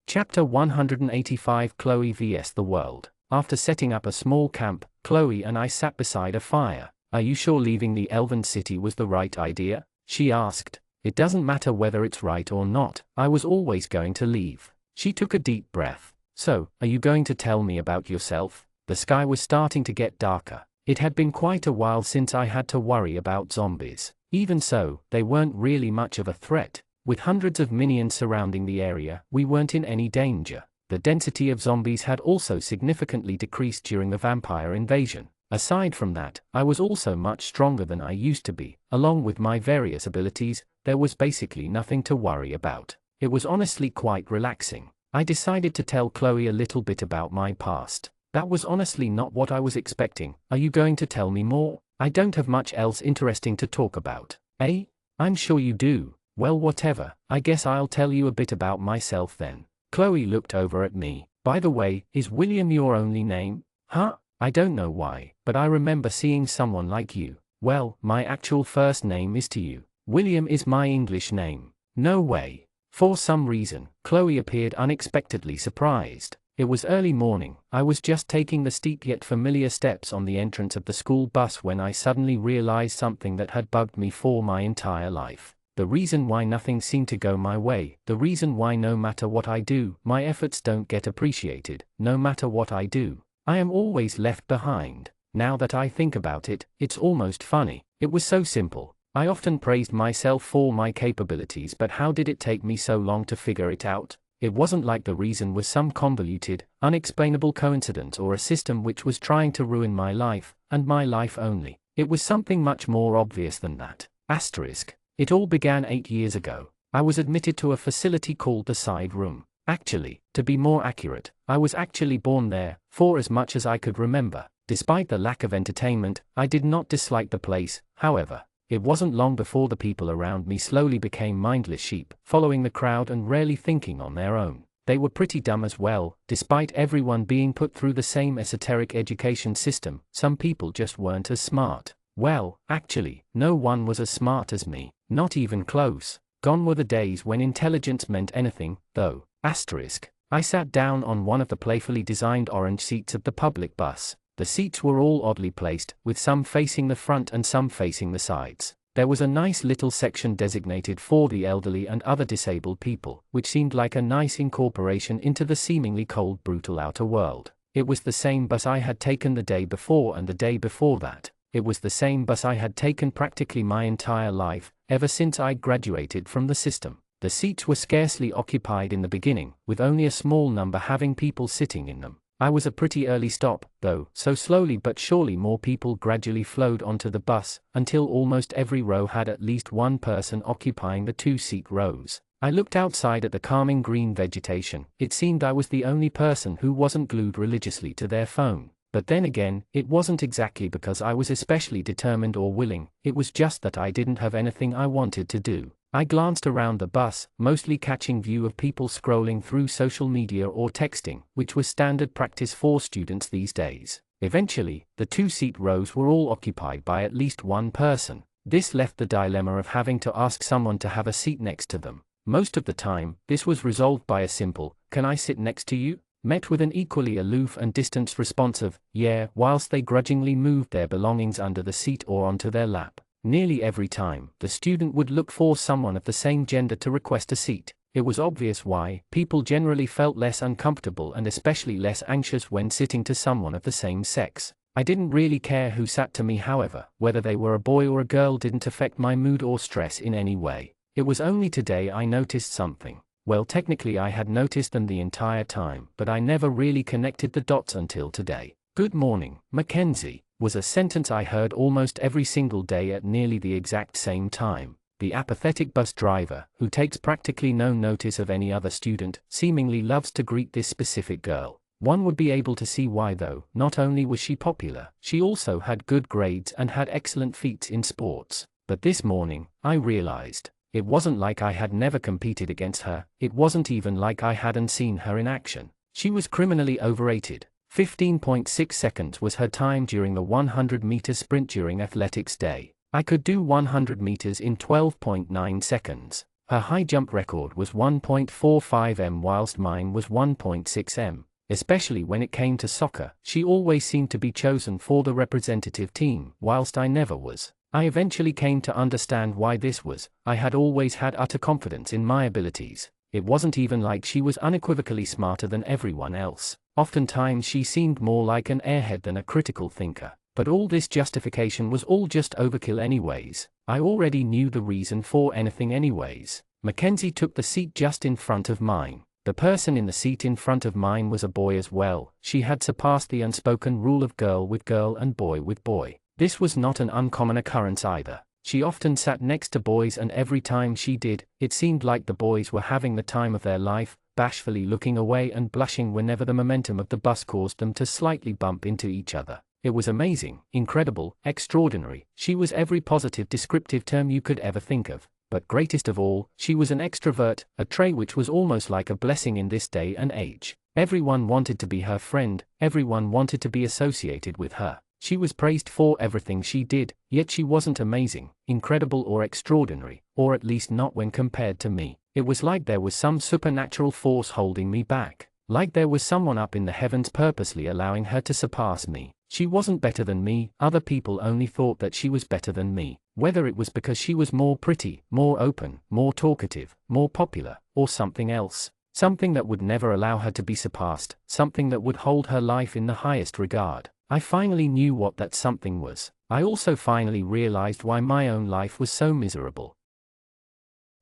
Chapter 185. Chloe vs. the World. After setting up a small camp, Chloe and I sat beside a fire. Are you sure leaving the Elven City was the right idea? She asked. It doesn't matter whether it's right or not, I was always going to leave. She took a deep breath. So, are you going to tell me about yourself? The sky was starting to get darker. It had been quite a while since I had to worry about zombies. Even so, they weren't really much of a threat. With hundreds of minions surrounding the area, we weren't in any danger. The density of zombies had also significantly decreased during the vampire invasion. Aside from that, I was also much stronger than I used to be. Along with my various abilities, there was basically nothing to worry about. It was honestly quite relaxing. I decided to tell Chloe a little bit about my past. That was honestly not what I was expecting. Are you going to tell me more? I don't have much else interesting to talk about. Eh? I'm sure you do. Well, whatever. I guess I'll tell you a bit about myself then. Chloe looked over at me. By the way, is William your only name? Huh? I don't know why, but I remember seeing someone like you. Well, my actual first name is to you. William is my English name. No way. For some reason, Chloe appeared unexpectedly surprised. It was early morning. I was just taking the steep yet familiar steps on the entrance of the school bus when I suddenly realized something that had bugged me for my entire life. The reason why nothing seemed to go my way, the reason why no matter what I do, my efforts don't get appreciated, no matter what I do, I am always left behind. Now that I think about it, it's almost funny. It was so simple. I often praised myself for my capabilities, but how did it take me so long to figure it out? It wasn't like the reason was some convoluted, unexplainable coincidence or a system which was trying to ruin my life, and my life only. It was something much more obvious than that. Asterisk. It all began 8 years ago. I was admitted to a facility called the Side Room. Actually, to be more accurate, I was actually born there, for as much as I could remember. Despite the lack of entertainment, I did not dislike the place. However, it wasn't long before the people around me slowly became mindless sheep, following the crowd and rarely thinking on their own. They were pretty dumb as well. Despite everyone being put through the same esoteric education system, some people just weren't as smart. Well, actually, no one was as smart as me, not even close. Gone were the days when intelligence meant anything, though. Asterisk. I sat down on one of the playfully designed orange seats of the public bus. The seats were all oddly placed, with some facing the front and some facing the sides. There was a nice little section designated for the elderly and other disabled people, which seemed like a nice incorporation into the seemingly cold, brutal outer world. It was the same bus I had taken the day before and the day before that. It was the same bus I had taken practically my entire life, ever since I graduated from the system. The seats were scarcely occupied in the beginning, with only a small number having people sitting in them. I was a pretty early stop, though, so slowly but surely more people gradually flowed onto the bus, until almost every row had at least one person occupying the two-seat rows. I looked outside at the calming green vegetation. It seemed I was the only person who wasn't glued religiously to their phone. But then again, it wasn't exactly because I was especially determined or willing, it was just that I didn't have anything I wanted to do. I glanced around the bus, mostly catching view of people scrolling through social media or texting, which was standard practice for students these days. Eventually, the two-seat rows were all occupied by at least one person. This left the dilemma of having to ask someone to have a seat next to them. Most of the time, this was resolved by a simple, "Can I sit next to you?" met with an equally aloof and distant response of, "Yeah," whilst they grudgingly moved their belongings under the seat or onto their lap. Nearly every time, the student would look for someone of the same gender to request a seat. It was obvious why. People generally felt less uncomfortable and especially less anxious when sitting to someone of the same sex. I didn't really care who sat to me, however. Whether they were a boy or a girl didn't affect my mood or stress in any way. It was only today I noticed something. Well, technically I had noticed them the entire time, but I never really connected the dots until today. "Good morning, Mackenzie," was a sentence I heard almost every single day at nearly the exact same time. The apathetic bus driver, who takes practically no notice of any other student, seemingly loves to greet this specific girl. One would be able to see why though. Not only was she popular, she also had good grades and had excellent feats in sports. But this morning, I realized, it wasn't like I had never competed against her, it wasn't even like I hadn't seen her in action. She was criminally overrated. 15.6 seconds was her time during the 100-meter sprint during athletics day. I could do 100 meters in 12.9 seconds. Her high jump record was 1.45 m whilst mine was 1.6 m. Especially when it came to soccer, she always seemed to be chosen for the representative team, whilst I never was. I eventually came to understand why this was. I had always had utter confidence in my abilities. It wasn't even like she was unequivocally smarter than everyone else. Oftentimes she seemed more like an airhead than a critical thinker. But all this justification was all just overkill anyways. I already knew the reason for anything anyways. Mackenzie took the seat just in front of mine. The person in the seat in front of mine was a boy as well. She had surpassed the unspoken rule of girl with girl and boy with boy. This was not an uncommon occurrence either. She often sat next to boys, and every time she did, it seemed like the boys were having the time of their life, bashfully looking away and blushing whenever the momentum of the bus caused them to slightly bump into each other. It was amazing, incredible, extraordinary. She was every positive descriptive term you could ever think of. But greatest of all, she was an extrovert, a trait which was almost like a blessing in this day and age. Everyone wanted to be her friend, everyone wanted to be associated with her. She was praised for everything she did, yet she wasn't amazing, incredible or extraordinary, or at least not when compared to me. It was like there was some supernatural force holding me back. Like there was someone up in the heavens purposely allowing her to surpass me. She wasn't better than me, other people only thought that she was better than me. Whether it was because she was more pretty, more open, more talkative, more popular, or something else. Something that would never allow her to be surpassed, something that would hold her life in the highest regard. I finally knew what that something was. I also finally realized why my own life was so miserable.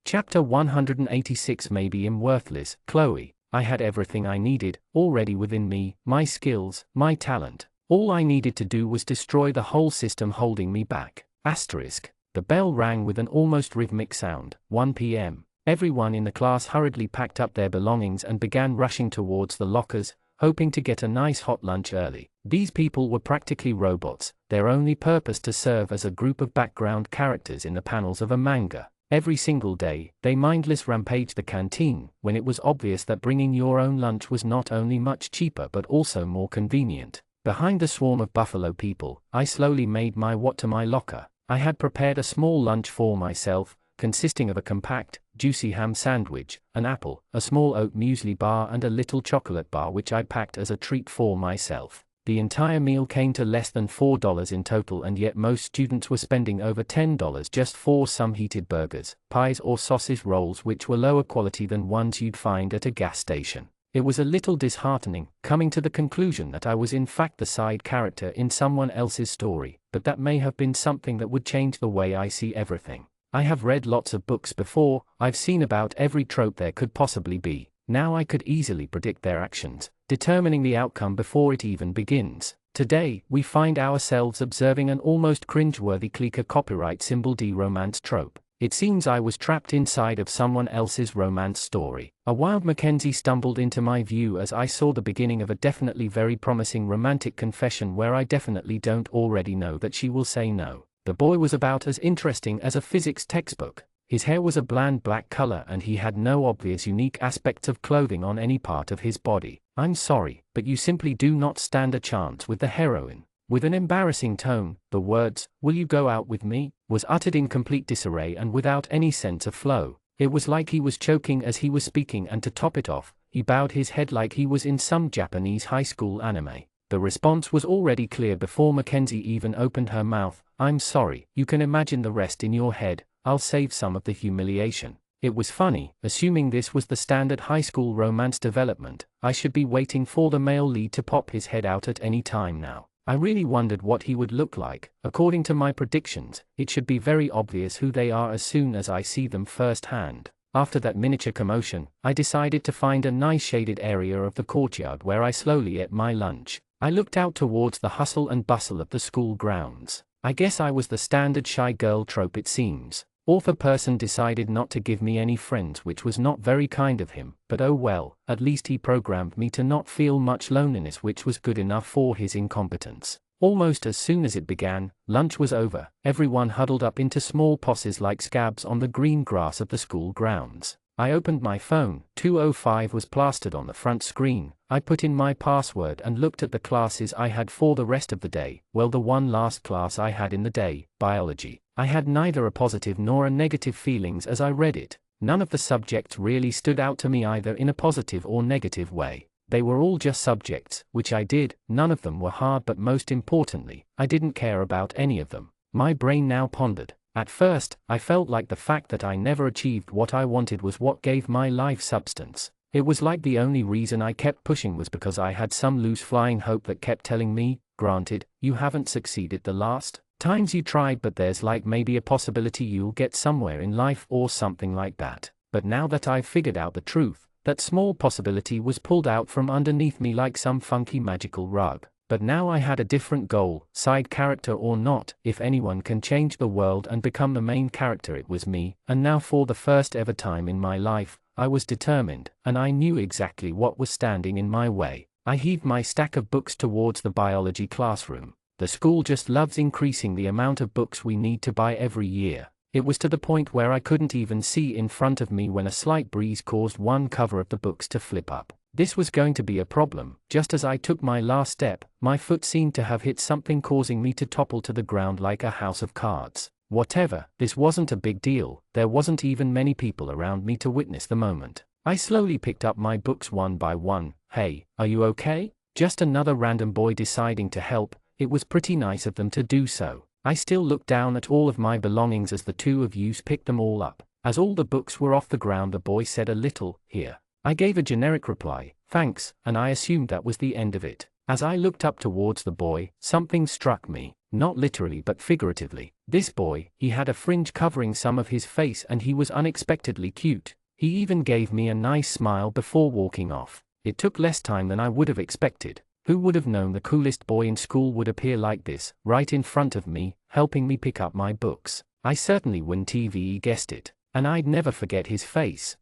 Chapter 186. Maybe I'm worthless, Chloe. I had everything I needed, already within me, my skills, my talent. All I needed to do was destroy the whole system holding me back. Asterisk. The bell rang with an almost rhythmic sound. 1 p.m. Everyone in the class hurriedly packed up their belongings and began rushing towards the lockers, hoping to get a nice hot lunch early. These people were practically robots, their only purpose to serve as a group of background characters in the panels of a manga. Every single day, they mindless rampaged the canteen, when it was obvious that bringing your own lunch was not only much cheaper but also more convenient. Behind the swarm of buffalo people, I slowly made my way to my locker. I had prepared a small lunch for myself, consisting of a compact, juicy ham sandwich, an apple, a small oat muesli bar and a little chocolate bar which I packed as a treat for myself. The entire meal came to less than $4 in total, and yet most students were spending over $10 just for some heated burgers, pies or sausage rolls which were lower quality than ones you'd find at a gas station. It was a little disheartening, coming to the conclusion that I was in fact the side character in someone else's story, but that may have been something that would change the way I see everything. I have read lots of books before, I've seen about every trope there could possibly be. Now I could easily predict their actions, determining the outcome before it even begins. Today, we find ourselves observing an almost cringe-worthy clicker copyright symbol D romance trope. It seems I was trapped inside of someone else's romance story. A wild Mackenzie stumbled into my view as I saw the beginning of a definitely very promising romantic confession where I definitely don't already know that she will say no. The boy was about as interesting as a physics textbook. His hair was a bland black color and he had no obvious unique aspects of clothing on any part of his body. I'm sorry, but you simply do not stand a chance with the heroine. With an embarrassing tone, the words, "Will you go out with me?" was uttered in complete disarray and without any sense of flow. It was like he was choking as he was speaking, and to top it off, he bowed his head like he was in some Japanese high school anime. The response was already clear before Mackenzie even opened her mouth. "I'm sorry, you can imagine the rest in your head. I'll save some of the humiliation." It was funny, assuming this was the standard high school romance development, I should be waiting for the male lead to pop his head out at any time now. I really wondered what he would look like. According to my predictions, it should be very obvious who they are as soon as I see them firsthand. After that miniature commotion, I decided to find a nice shaded area of the courtyard where I slowly ate my lunch. I looked out towards the hustle and bustle of the school grounds. I guess I was the standard shy girl trope, it seems. Author person decided not to give me any friends, which was not very kind of him, but oh well, at least he programmed me to not feel much loneliness, which was good enough for his incompetence. Almost as soon as it began, lunch was over, everyone huddled up into small posses like scabs on the green grass of the school grounds. I opened my phone, 2:05 was plastered on the front screen. I put in my password and looked at the classes I had for the rest of the day. Well, the one last class I had in the day, biology. I had neither a positive nor a negative feelings as I read it. None of the subjects really stood out to me either in a positive or negative way. They were all just subjects, which I did. None of them were hard, but most importantly, I didn't care about any of them. My brain now pondered. At first, I felt like the fact that I never achieved what I wanted was what gave my life substance. It was like the only reason I kept pushing was because I had some loose flying hope that kept telling me, "Granted, you haven't succeeded the last times you tried, but there's like maybe a possibility you'll get somewhere in life," or something like that. But now that I've figured out the truth, that small possibility was pulled out from underneath me like some funky magical rug. But now I had a different goal, side character or not. If anyone can change the world and become the main character, it was me, and now for the first ever time in my life, I was determined, and I knew exactly what was standing in my way. I heaved my stack of books towards the biology classroom. The school just loves increasing the amount of books we need to buy every year. It was to the point where I couldn't even see in front of me when a slight breeze caused one cover of the books to flip up. This was going to be a problem. Just as I took my last step, my foot seemed to have hit something, causing me to topple to the ground like a house of cards. Whatever, this wasn't a big deal. There wasn't even many people around me to witness the moment. I slowly picked up my books one by one. "Hey, are you okay?" Just another random boy deciding to help. It was pretty nice of them to do so. I still looked down at all of my belongings as the two of yous picked them all up. As all the books were off the ground, the boy said a little, "Here." I gave a generic reply, "Thanks," and I assumed that was the end of it. As I looked up towards the boy, something struck me, not literally but figuratively. This boy, he had a fringe covering some of his face and he was unexpectedly cute. He even gave me a nice smile before walking off. It took less time than I would have expected. Who would have known the coolest boy in school would appear like this, right in front of me, helping me pick up my books? I certainly wouldn't have guessed it, and I'd never forget his face.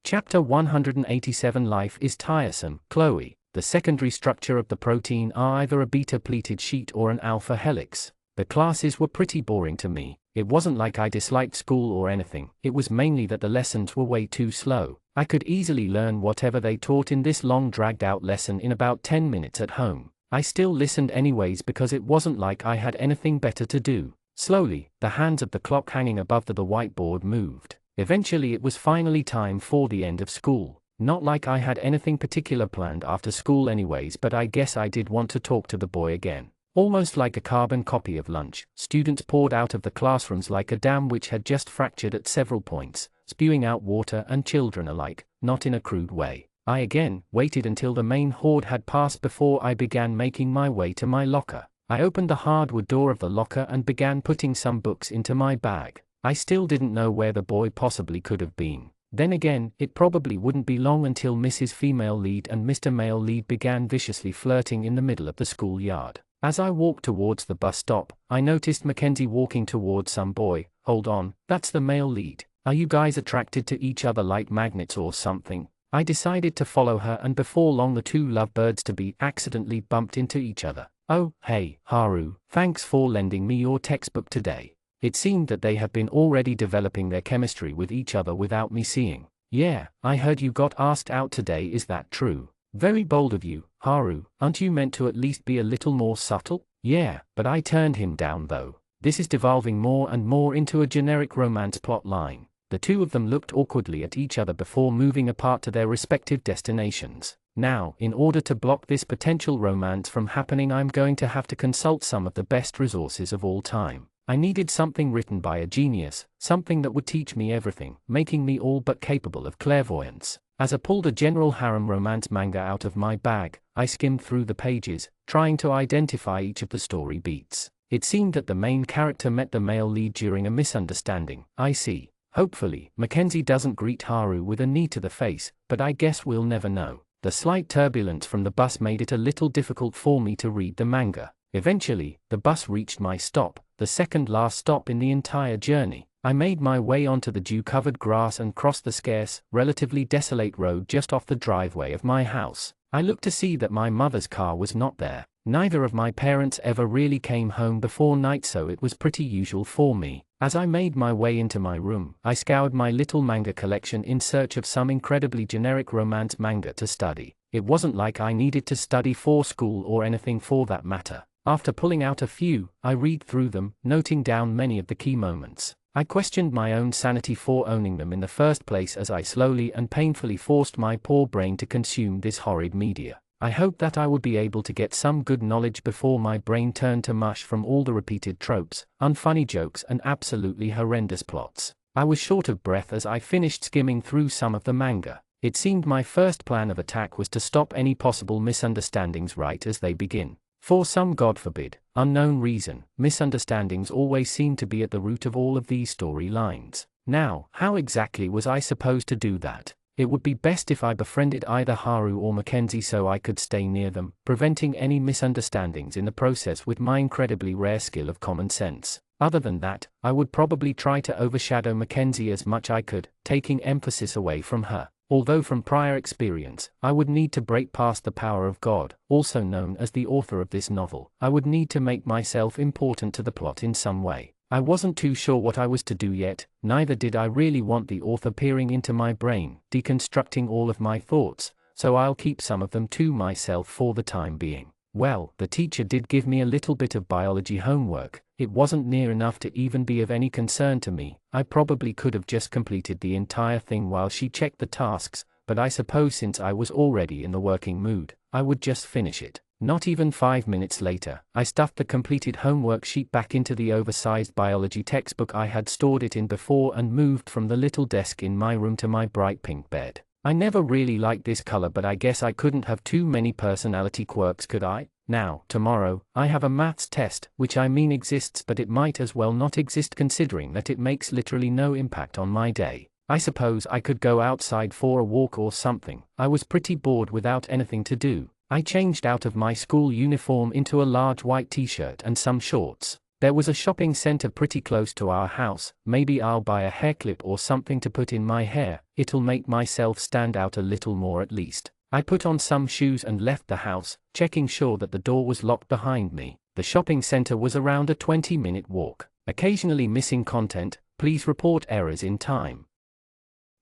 Chapter 187. Life is tiresome, Chloe. The secondary structure of the protein are either a beta-pleated sheet or an alpha helix. The classes were pretty boring to me. It wasn't like I disliked school or anything, it was mainly that the lessons were way too slow. I could easily learn whatever they taught in this long dragged-out lesson in about 10 minutes at home. I still listened anyways because it wasn't like I had anything better to do. Slowly, the hands of the clock hanging above the whiteboard moved. Eventually it was finally time for the end of school. Not like I had anything particular planned after school anyways, but I guess I did want to talk to the boy again. Almost like a carbon copy of lunch, students poured out of the classrooms like a dam which had just fractured at several points, spewing out water and children alike, not in a crude way. I again waited until the main horde had passed before I began making my way to my locker. I opened the hardwood door of the locker and began putting some books into my bag. I still didn't know where the boy possibly could have been. Then again, it probably wouldn't be long until Mrs. Female Lead and Mr. Male Lead began viciously flirting in the middle of the schoolyard. As I walked towards the bus stop, I noticed Mackenzie walking towards some boy. Hold on, that's the male lead. Are you guys attracted to each other like magnets or something? I decided to follow her, and before long the two lovebirds-to-be accidentally bumped into each other. Oh, hey, Haru, thanks for lending me your textbook today. It seemed that they had been already developing their chemistry with each other without me seeing. Yeah, I heard you got asked out today, is that true? Very bold of you, Haru, aren't you meant to at least be a little more subtle? Yeah, but I turned him down though. This is devolving more and more into a generic romance plot line. The two of them looked awkwardly at each other before moving apart to their respective destinations. Now, in order to block this potential romance from happening, I'm going to have to consult some of the best resources of all time. I needed something written by a genius, something that would teach me everything, making me all but capable of clairvoyance. As I pulled a general harem romance manga out of my bag, I skimmed through the pages, trying to identify each of the story beats. It seemed that the main character met the male lead during a misunderstanding. I see. Hopefully, Mackenzie doesn't greet Haru with a knee to the face, but I guess we'll never know. The slight turbulence from the bus made it a little difficult for me to read the manga. Eventually, the bus reached my stop, the second last stop in the entire journey. I made my way onto the dew-covered grass and crossed the scarce, relatively desolate road just off the driveway of my house. I looked to see that my mother's car was not there. Neither of my parents ever really came home before night, so it was pretty usual for me. As I made my way into my room, I scoured my little manga collection in search of some incredibly generic romance manga to study. It wasn't like I needed to study for school or anything for that matter. After pulling out a few, I read through them, noting down many of the key moments. I questioned my own sanity for owning them in the first place as I slowly and painfully forced my poor brain to consume this horrid media. I hoped that I would be able to get some good knowledge before my brain turned to mush from all the repeated tropes, unfunny jokes and absolutely horrendous plots. I was short of breath as I finished skimming through some of the manga. It seemed my first plan of attack was to stop any possible misunderstandings right as they begin. For some God forbid, unknown reason, misunderstandings always seem to be at the root of all of these storylines. Now, how exactly was I supposed to do that? It would be best if I befriended either Haru or Mackenzie so I could stay near them, preventing any misunderstandings in the process with my incredibly rare skill of common sense. Other than that, I would probably try to overshadow Mackenzie as much I could, taking emphasis away from her. Although from prior experience, I would need to break past the power of God, also known as the author of this novel. I would need to make myself important to the plot in some way. I wasn't too sure what I was to do yet, neither did I really want the author peering into my brain, deconstructing all of my thoughts, so I'll keep some of them to myself for the time being. Well, the teacher did give me a little bit of biology homework. It wasn't near enough to even be of any concern to me. I probably could have just completed the entire thing while she checked the tasks, but I suppose since I was already in the working mood, I would just finish it. Not even 5 minutes later, I stuffed the completed homework sheet back into the oversized biology textbook I had stored it in before and moved from the little desk in my room to my bright pink bed. I never really liked this color, but I guess I couldn't have too many personality quirks, could I? Now, tomorrow, I have a maths test, which I mean exists, but it might as well not exist considering that it makes literally no impact on my day. I suppose I could go outside for a walk or something. I was pretty bored without anything to do. I changed out of my school uniform into a large white t-shirt and some shorts. There was a shopping center pretty close to our house. Maybe I'll buy a hair clip or something to put in my hair. It'll make myself stand out a little more at least. I put on some shoes and left the house, checking sure that the door was locked behind me. The shopping center was around a 20-minute walk. Occasionally missing content, please report errors in time.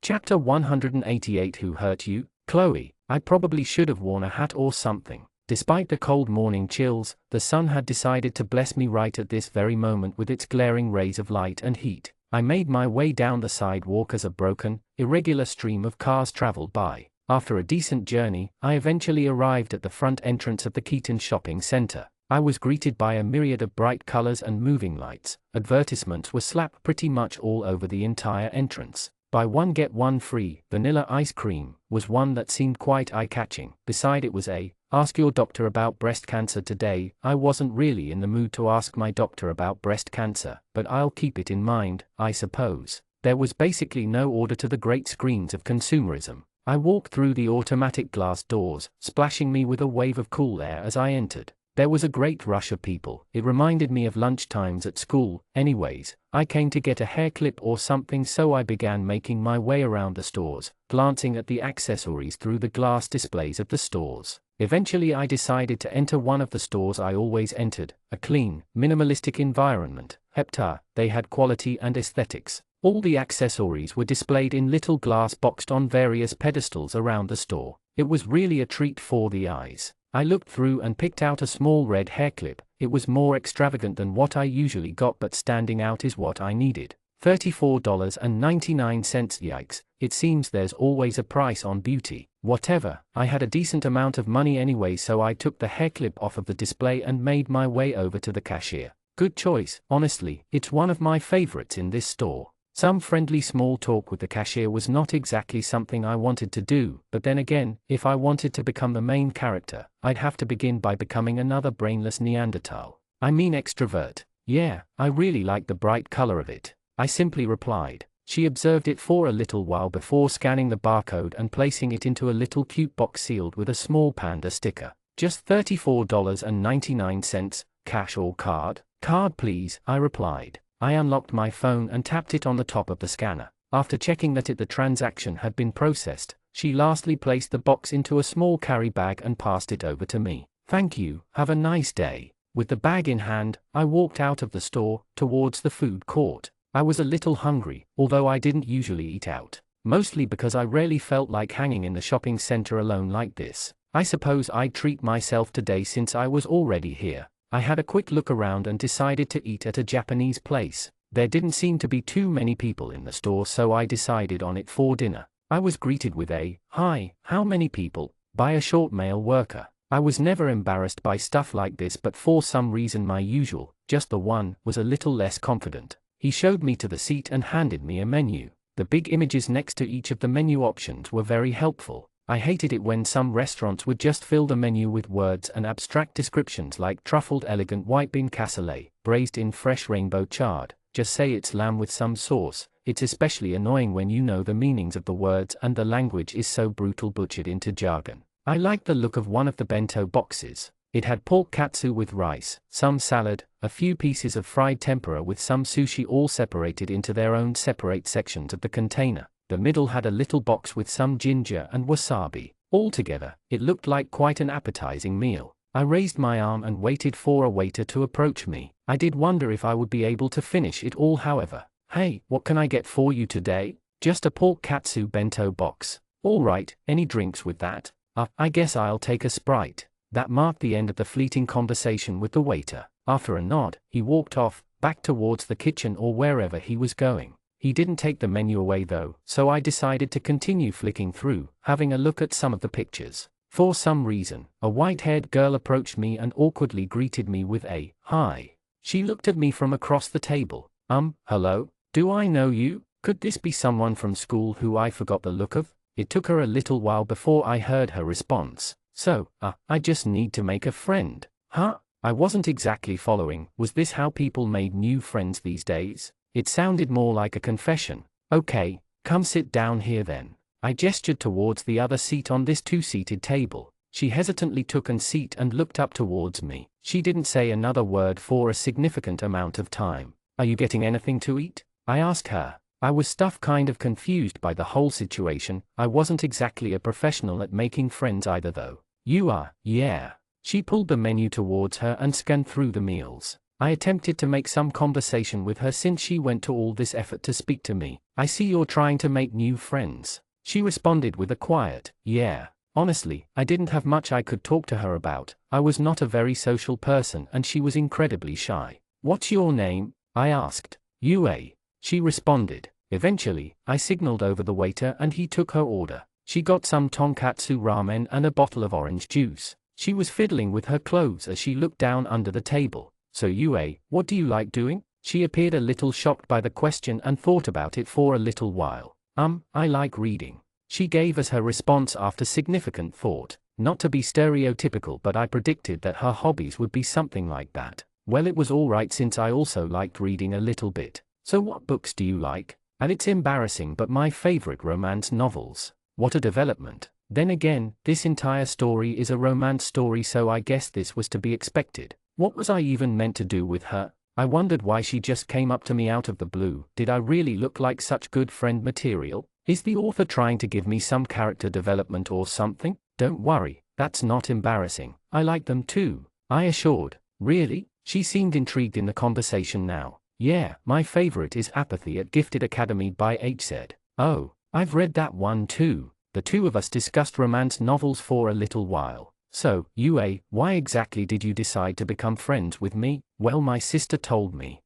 Chapter 188. Who hurt you? Chloe. I probably should have worn a hat or something. Despite the cold morning chills, the sun had decided to bless me right at this very moment with its glaring rays of light and heat. I made my way down the sidewalk as a broken, irregular stream of cars traveled by. After a decent journey, I eventually arrived at the front entrance of the Keaton Shopping Center. I was greeted by a myriad of bright colors and moving lights. Advertisements were slapped pretty much all over the entire entrance. Buy one get one free, vanilla ice cream, was one that seemed quite eye-catching. Beside it was ask your doctor about breast cancer today. I wasn't really in the mood to ask my doctor about breast cancer, but I'll keep it in mind, I suppose. There was basically no order to the great screens of consumerism. I walked through the automatic glass doors, splashing me with a wave of cool air as I entered. There was a great rush of people. It reminded me of lunch times at school. Anyways, I came to get a hair clip or something, so I began making my way around the stores, glancing at the accessories through the glass displays of the stores. Eventually I decided to enter one of the stores I always entered, a clean, minimalistic environment. They had quality and aesthetics. All the accessories were displayed in little glass boxed on various pedestals around the store. It was really a treat for the eyes. I looked through and picked out a small red hair clip. It was more extravagant than what I usually got, but standing out is what I needed. $34.99. Yikes, it seems there's always a price on beauty. Whatever, I had a decent amount of money anyway, so I took the hair clip off of the display and made my way over to the cashier. Good choice, honestly, it's one of my favorites in this store. Some friendly small talk with the cashier was not exactly something I wanted to do, but then again, if I wanted to become the main character, I'd have to begin by becoming another brainless Neanderthal. I mean extrovert. Yeah, I really like the bright color of it, I simply replied. She observed it for a little while before scanning the barcode and placing it into a little cute box sealed with a small panda sticker. Just $34.99, cash or card? Card please, I replied. I unlocked my phone and tapped it on the top of the scanner. After checking that the transaction had been processed, she lastly placed the box into a small carry bag and passed it over to me. Thank you, have a nice day. With the bag in hand, I walked out of the store, towards the food court. I was a little hungry, although I didn't usually eat out. Mostly because I rarely felt like hanging in the shopping center alone like this. I suppose I'd treat myself today since I was already here. I had a quick look around and decided to eat at a Japanese place. There didn't seem to be too many people in the store, so I decided on it for dinner. I was greeted with a, "Hi, how many people?" by a short male worker. I was never embarrassed by stuff like this, but for some reason my usual, just the one, was a little less confident. He showed me to the seat and handed me a menu. The big images next to each of the menu options were very helpful. I hated it when some restaurants would just fill the menu with words and abstract descriptions like truffled elegant white bean cassoulet, braised in fresh rainbow chard. Just say it's lamb with some sauce. It's especially annoying when you know the meanings of the words and the language is so brutal butchered into jargon. I liked the look of one of the bento boxes. It had pork katsu with rice, some salad, a few pieces of fried tempura with some sushi, all separated into their own separate sections of the container. The middle had a little box with some ginger and wasabi. Altogether, it looked like quite an appetizing meal. I raised my arm and waited for a waiter to approach me. I did wonder if I would be able to finish it all, however. "Hey, what can I get for you today?" "Just a pork katsu bento box." "All right, any drinks with that?" I guess I'll take a Sprite." That marked the end of the fleeting conversation with the waiter. After a nod, he walked off, back towards the kitchen or wherever he was going. He didn't take the menu away though, so I decided to continue flicking through, having a look at some of the pictures. For some reason, a white-haired girl approached me and awkwardly greeted me with a, "Hi." She looked at me from across the table. Hello? Do I know you? Could this be someone from school who I forgot the look of? It took her a little while before I heard her response. "So, I just need to make a friend." Huh? I wasn't exactly following. Was this how people made new friends these days? It sounded more like a confession. "Okay, come sit down here then." I gestured towards the other seat on this two-seated table. She hesitantly took a seat and looked up towards me. She didn't say another word for a significant amount of time. "Are you getting anything to eat?" I asked her. I was stuffed, kind of confused by the whole situation. I wasn't exactly a professional at making friends either though. "You are, yeah." She pulled the menu towards her and scanned through the meals. I attempted to make some conversation with her since she went to all this effort to speak to me. "I see you're trying to make new friends." She responded with a quiet, "Yeah." Honestly, I didn't have much I could talk to her about. I was not a very social person and she was incredibly shy. "What's your name?" I asked. "Yue." She responded. Eventually, I signaled over the waiter and he took her order. She got some tonkatsu ramen and a bottle of orange juice. She was fiddling with her clothes as she looked down under the table. "So Yue, what do you like doing?" She appeared a little shocked by the question and thought about it for a little while. I like reading. She gave us her response after significant thought. Not to be stereotypical, but I predicted that her hobbies would be something like that. Well, it was alright since I also liked reading a little bit. So what books do you like? And it's embarrassing, but my favorite romance novels. What a development. Then again, this entire story is a romance story, so I guess this was to be expected. What was I even meant to do with her? I wondered why she just came up to me out of the blue. Did I really look like such good friend material? Is the author trying to give me some character development or something? Don't worry, that's not embarrassing. I like them too, I assured. Really? She seemed intrigued in the conversation now. Yeah, my favorite is Apathy at Gifted Academy by H. said. Oh, I've read that one too. The two of us discussed romance novels for a little while. So, Yue, why exactly did you decide to become friends with me? Well, my sister told me.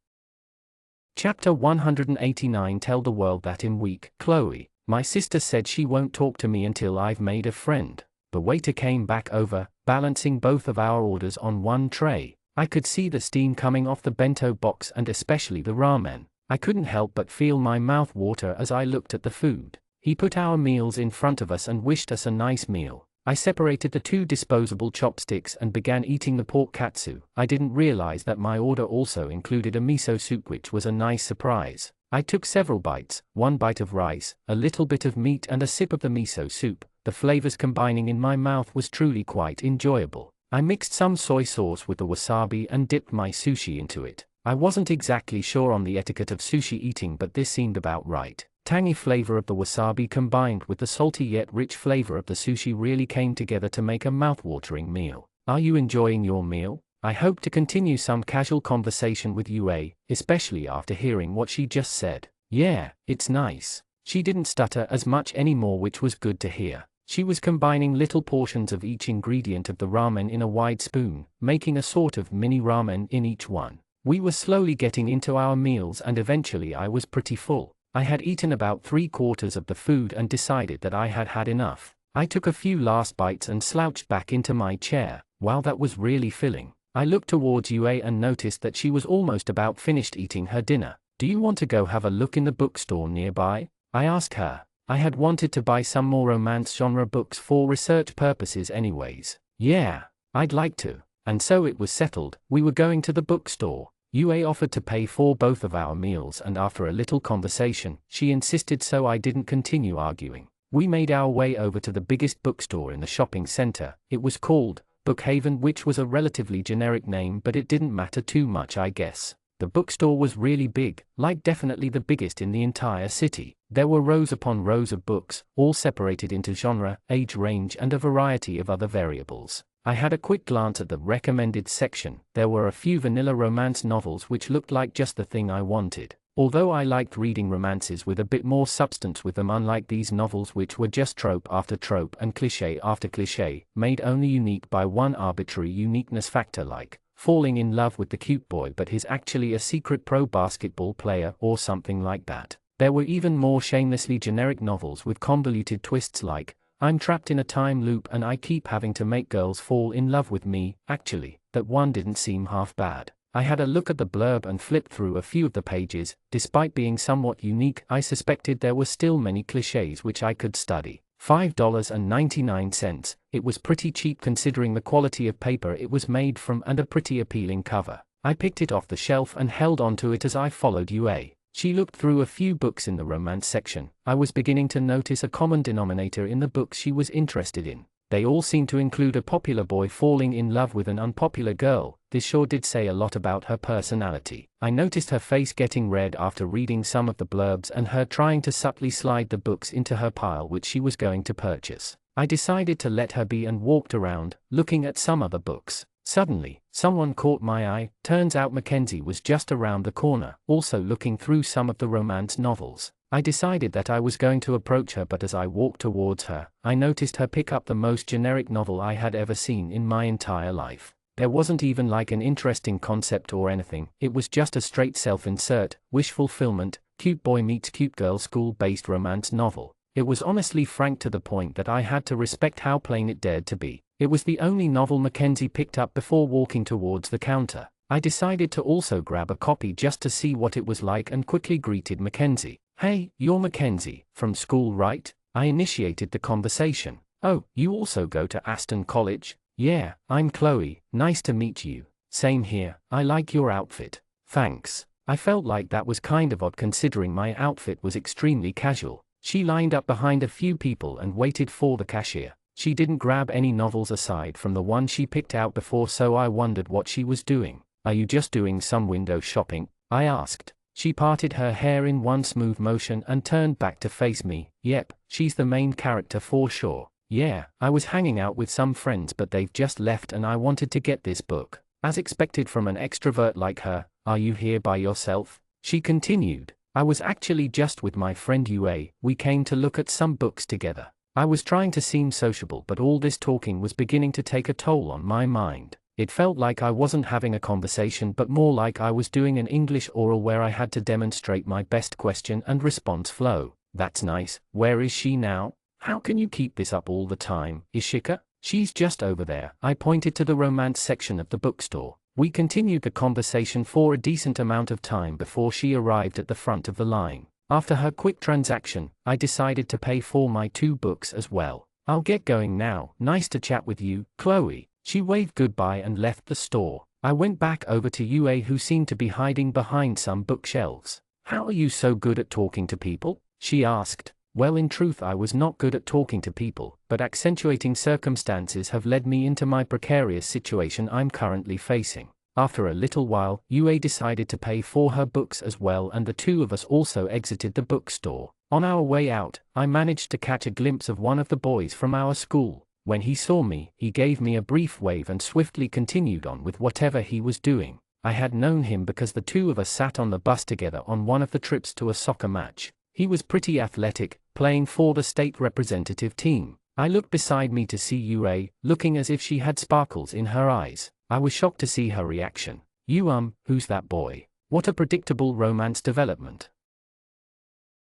Chapter 189. Tell the world that I'm weak. Chloe, my sister said she won't talk to me until I've made a friend. The waiter came back over, balancing both of our orders on one tray. I could see the steam coming off the bento box and especially the ramen. I couldn't help but feel my mouth water as I looked at the food. He put our meals in front of us and wished us a nice meal. I separated the two disposable chopsticks and began eating the pork katsu. I didn't realize that my order also included a miso soup, which was a nice surprise. I took several bites, one bite of rice, a little bit of meat and a sip of the miso soup. The flavors combining in my mouth was truly quite enjoyable. I mixed some soy sauce with the wasabi and dipped my sushi into it. I wasn't exactly sure on the etiquette of sushi eating, but this seemed about right. Tangy flavor of the wasabi combined with the salty yet rich flavor of the sushi really came together to make a mouth-watering meal. Are you enjoying your meal? I hope to continue some casual conversation with Yue, especially after hearing what she just said. Yeah, it's nice. She didn't stutter as much anymore, which was good to hear. She was combining little portions of each ingredient of the ramen in a wide spoon, making a sort of mini ramen in each one. We were slowly getting into our meals and eventually I was pretty full. I had eaten about 3/4 of the food and decided that I had had enough. I took a few last bites and slouched back into my chair. Wow, that was really filling. I looked towards Yue and noticed that she was almost about finished eating her dinner. Do you want to go have a look in the bookstore nearby? I asked her. I had wanted to buy some more romance genre books for research purposes anyways. Yeah, I'd like to. And so it was settled. We were going to the bookstore. Yue offered to pay for both of our meals, and after a little conversation, she insisted, so I didn't continue arguing. We made our way over to the biggest bookstore in the shopping center. It was called Bookhaven, which was a relatively generic name, but it didn't matter too much, I guess. The bookstore was really big, like definitely the biggest in the entire city. There were rows upon rows of books, all separated into genre, age range and a variety of other variables. I had a quick glance at the recommended section. There were a few vanilla romance novels which looked like just the thing I wanted. Although I liked reading romances with a bit more substance with them, unlike these novels which were just trope after trope and cliché after cliché, made only unique by one arbitrary uniqueness factor, like falling in love with the cute boy but he's actually a secret pro basketball player or something like that. There were even more shamelessly generic novels with convoluted twists like, I'm trapped in a time loop and I keep having to make girls fall in love with me. Actually, that one didn't seem half bad. I had a look at the blurb and flipped through a few of the pages. Despite being somewhat unique, I suspected there were still many clichés which I could study. $5.99. It was pretty cheap considering the quality of paper it was made from and a pretty appealing cover. I picked it off the shelf and held onto it as I followed Yue. She looked through a few books in the romance section. I was beginning to notice a common denominator in the books she was interested in. They all seemed to include a popular boy falling in love with an unpopular girl. This sure did say a lot about her personality. I noticed her face getting red after reading some of the blurbs and her trying to subtly slide the books into her pile which she was going to purchase. I decided to let her be and walked around, looking at some other books. Suddenly, someone caught my eye. Turns out Mackenzie was just around the corner, also looking through some of the romance novels. I decided that I was going to approach her, but as I walked towards her, I noticed her pick up the most generic novel I had ever seen in my entire life. There wasn't even like an interesting concept or anything. It was just a straight self-insert, wish fulfillment, cute boy meets cute girl school-based romance novel. It was honestly frank to the point that I had to respect how plain it dared to be. It was the only novel Mackenzie picked up before walking towards the counter. I decided to also grab a copy just to see what it was like and quickly greeted Mackenzie. Hey, you're Mackenzie, from school, right? I initiated the conversation. Oh, you also go to Aston College? Yeah, I'm Chloe, nice to meet you. Same here, I like your outfit. Thanks. I felt like that was kind of odd considering my outfit was extremely casual. She lined up behind a few people and waited for the cashier. She didn't grab any novels aside from the one she picked out before, so I wondered what she was doing. Are you just doing some window shopping? I asked. She parted her hair in one smooth motion and turned back to face me. Yep, she's the main character for sure. Yeah, I was hanging out with some friends but they've just left and I wanted to get this book. As expected from an extrovert like her. Are you here by yourself? She continued. I was actually just with my friend Yue, we came to look at some books together. I was trying to seem sociable but all this talking was beginning to take a toll on my mind. It felt like I wasn't having a conversation but more like I was doing an English oral where I had to demonstrate my best question and response flow. That's nice. Where is she now? How can you keep this up all the time, Ishika? She's just over there. I pointed to the romance section of the bookstore. We continued the conversation for a decent amount of time before she arrived at the front of the line. After her quick transaction, I decided to pay for my 2 books as well. I'll get going now. Nice to chat with you, Chloe. She waved goodbye and left the store. I went back over to Yue, who seemed to be hiding behind some bookshelves. How are you so good at talking to people? She asked. Well, in truth I was not good at talking to people, but accentuating circumstances have led me into my precarious situation I'm currently facing. After a little while, Yue decided to pay for her books as well and the 2 of us also exited the bookstore. On our way out, I managed to catch a glimpse of one of the boys from our school. When he saw me, he gave me a brief wave and swiftly continued on with whatever he was doing. I had known him because the 2 of us sat on the bus together on one of the trips to a soccer match. He was pretty athletic, playing for the state representative team. I looked beside me to see Yue, looking as if she had sparkles in her eyes. I was shocked to see her reaction. Who's that boy? What a predictable romance development.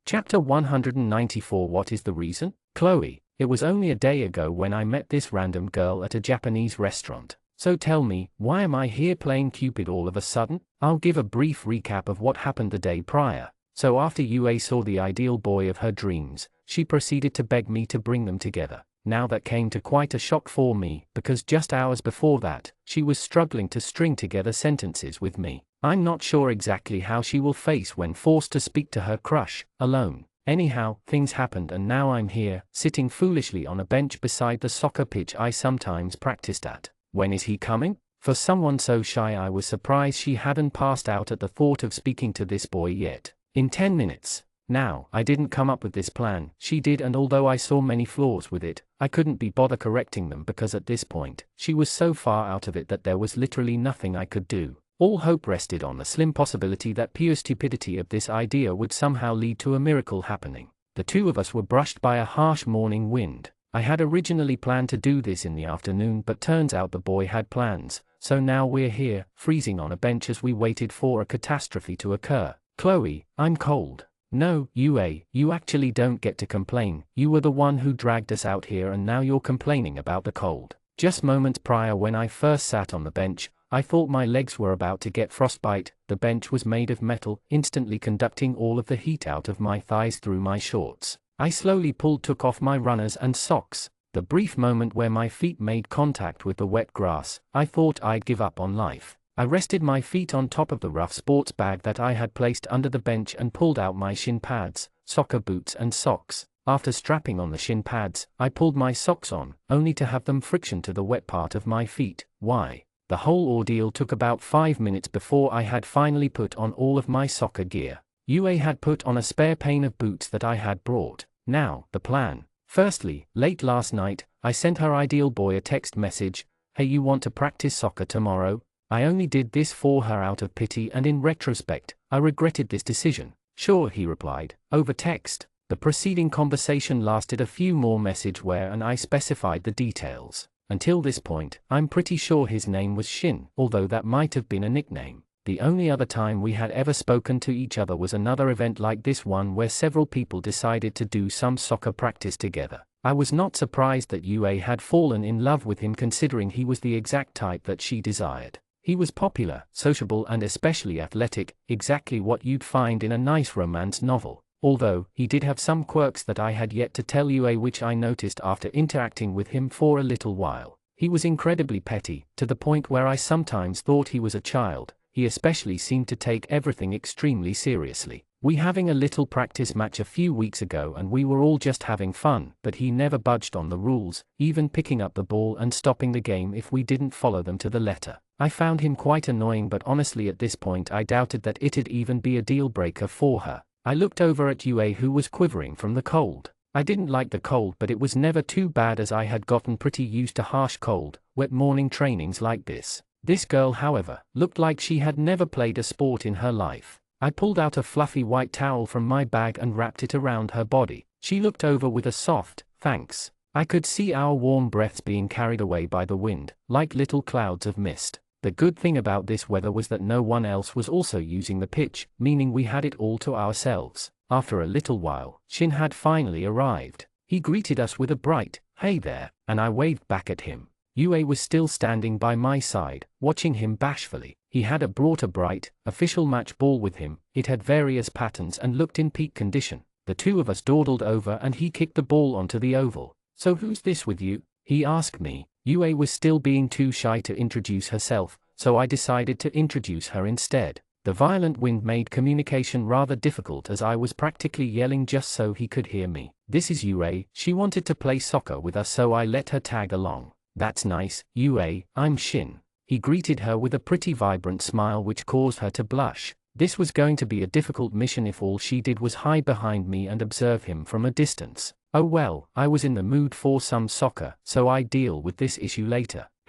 Chapter 194. What is the reason? Chloe, it was only a day ago when I met this random girl at a Japanese restaurant. So tell me, why am I here playing Cupid all of a sudden? I'll give a brief recap of what happened the day prior. So after Yue saw the ideal boy of her dreams, she proceeded to beg me to bring them together. Now that came to quite a shock for me, because just hours before that, she was struggling to string together sentences with me. I'm not sure exactly how she will face when forced to speak to her crush, alone. Anyhow, things happened and now I'm here, sitting foolishly on a bench beside the soccer pitch I sometimes practiced at. When is he coming? For someone so shy I was surprised she hadn't passed out at the thought of speaking to this boy yet. In 10 minutes. Now, I didn't come up with this plan, she did, and although I saw many flaws with it, I couldn't be bothered correcting them because at this point, she was so far out of it that there was literally nothing I could do. All hope rested on the slim possibility that pure stupidity of this idea would somehow lead to a miracle happening. The 2 of us were brushed by a harsh morning wind. I had originally planned to do this in the afternoon but turns out the boy had plans, so now we're here, freezing on a bench as we waited for a catastrophe to occur. Chloe, I'm cold. No, Yue, you actually don't get to complain. You were the one who dragged us out here and now you're complaining about the cold. Just moments prior when I first sat on the bench, I thought my legs were about to get frostbite. The bench was made of metal, instantly conducting all of the heat out of my thighs through my shorts. I slowly took off my runners and socks. The brief moment where my feet made contact with the wet grass, I thought I'd give up on life. I rested my feet on top of the rough sports bag that I had placed under the bench and pulled out my shin pads, soccer boots and socks. After strapping on the shin pads, I pulled my socks on, only to have them friction to the wet part of my feet. Why? The whole ordeal took about 5 minutes before I had finally put on all of my soccer gear. Yue had put on a spare pair of boots that I had brought. Now, the plan. Firstly, late last night, I sent her ideal boy a text message. Hey, you want to practice soccer tomorrow? I only did this for her out of pity and in retrospect, I regretted this decision. Sure, he replied, over text. The preceding conversation lasted a few more messages where and I specified the details. Until this point, I'm pretty sure his name was Shin, although that might have been a nickname. The only other time we had ever spoken to each other was another event like this one where several people decided to do some soccer practice together. I was not surprised that Yue had fallen in love with him considering he was the exact type that she desired. He was popular, sociable and especially athletic, exactly what you'd find in a nice romance novel. although he did have some quirks that I had yet to tell Yue, which I noticed after interacting with him for a little while. He was incredibly petty, to the point where I sometimes thought he was a child. He especially seemed to take everything extremely seriously. We having a little practice match a few weeks ago and we were all just having fun, but he never budged on the rules, even picking up the ball and stopping the game if we didn't follow them to the letter. I found him quite annoying, but honestly at this point I doubted that it'd even be a deal breaker for her. I looked over at Yue, who was quivering from the cold. I didn't like the cold, but it was never too bad as I had gotten pretty used to harsh cold, wet morning trainings like this. This girl, however, looked like she had never played a sport in her life. I pulled out a fluffy white towel from my bag and wrapped it around her body. She looked over with a soft, "Thanks." I could see our warm breaths being carried away by the wind, like little clouds of mist. The good thing about this weather was that no one else was also using the pitch, meaning we had it all to ourselves. After a little while, Shin had finally arrived. He greeted us with a bright, "Hey there," and I waved back at him. Yue was still standing by my side, watching him bashfully. He had brought a bright, official match ball with him. It had various patterns and looked in peak condition. The two of us dawdled over and he kicked the ball onto the oval. "So who's this with you?" he asked me. Yue was still being too shy to introduce herself, so I decided to introduce her instead. The violent wind made communication rather difficult as I was practically yelling just so he could hear me. "This is Yue. She wanted to play soccer with us, so I let her tag along." "That's nice, Yue. I'm Shin." He greeted her with a pretty vibrant smile which caused her to blush. This was going to be a difficult mission if all she did was hide behind me and observe him from a distance. Oh well, I was in the mood for some soccer, so I'd deal with this issue later. ***.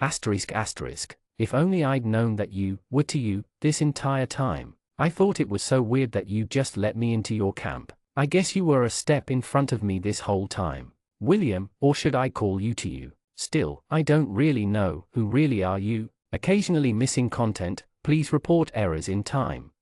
If only I'd known that you were to you this entire time. I thought it was so weird that you just let me into your camp. I guess you were a step in front of me this whole time. William, or should I call you to you? Still, I don't really know. Who really are you? Occasionally missing content. Please report errors in time.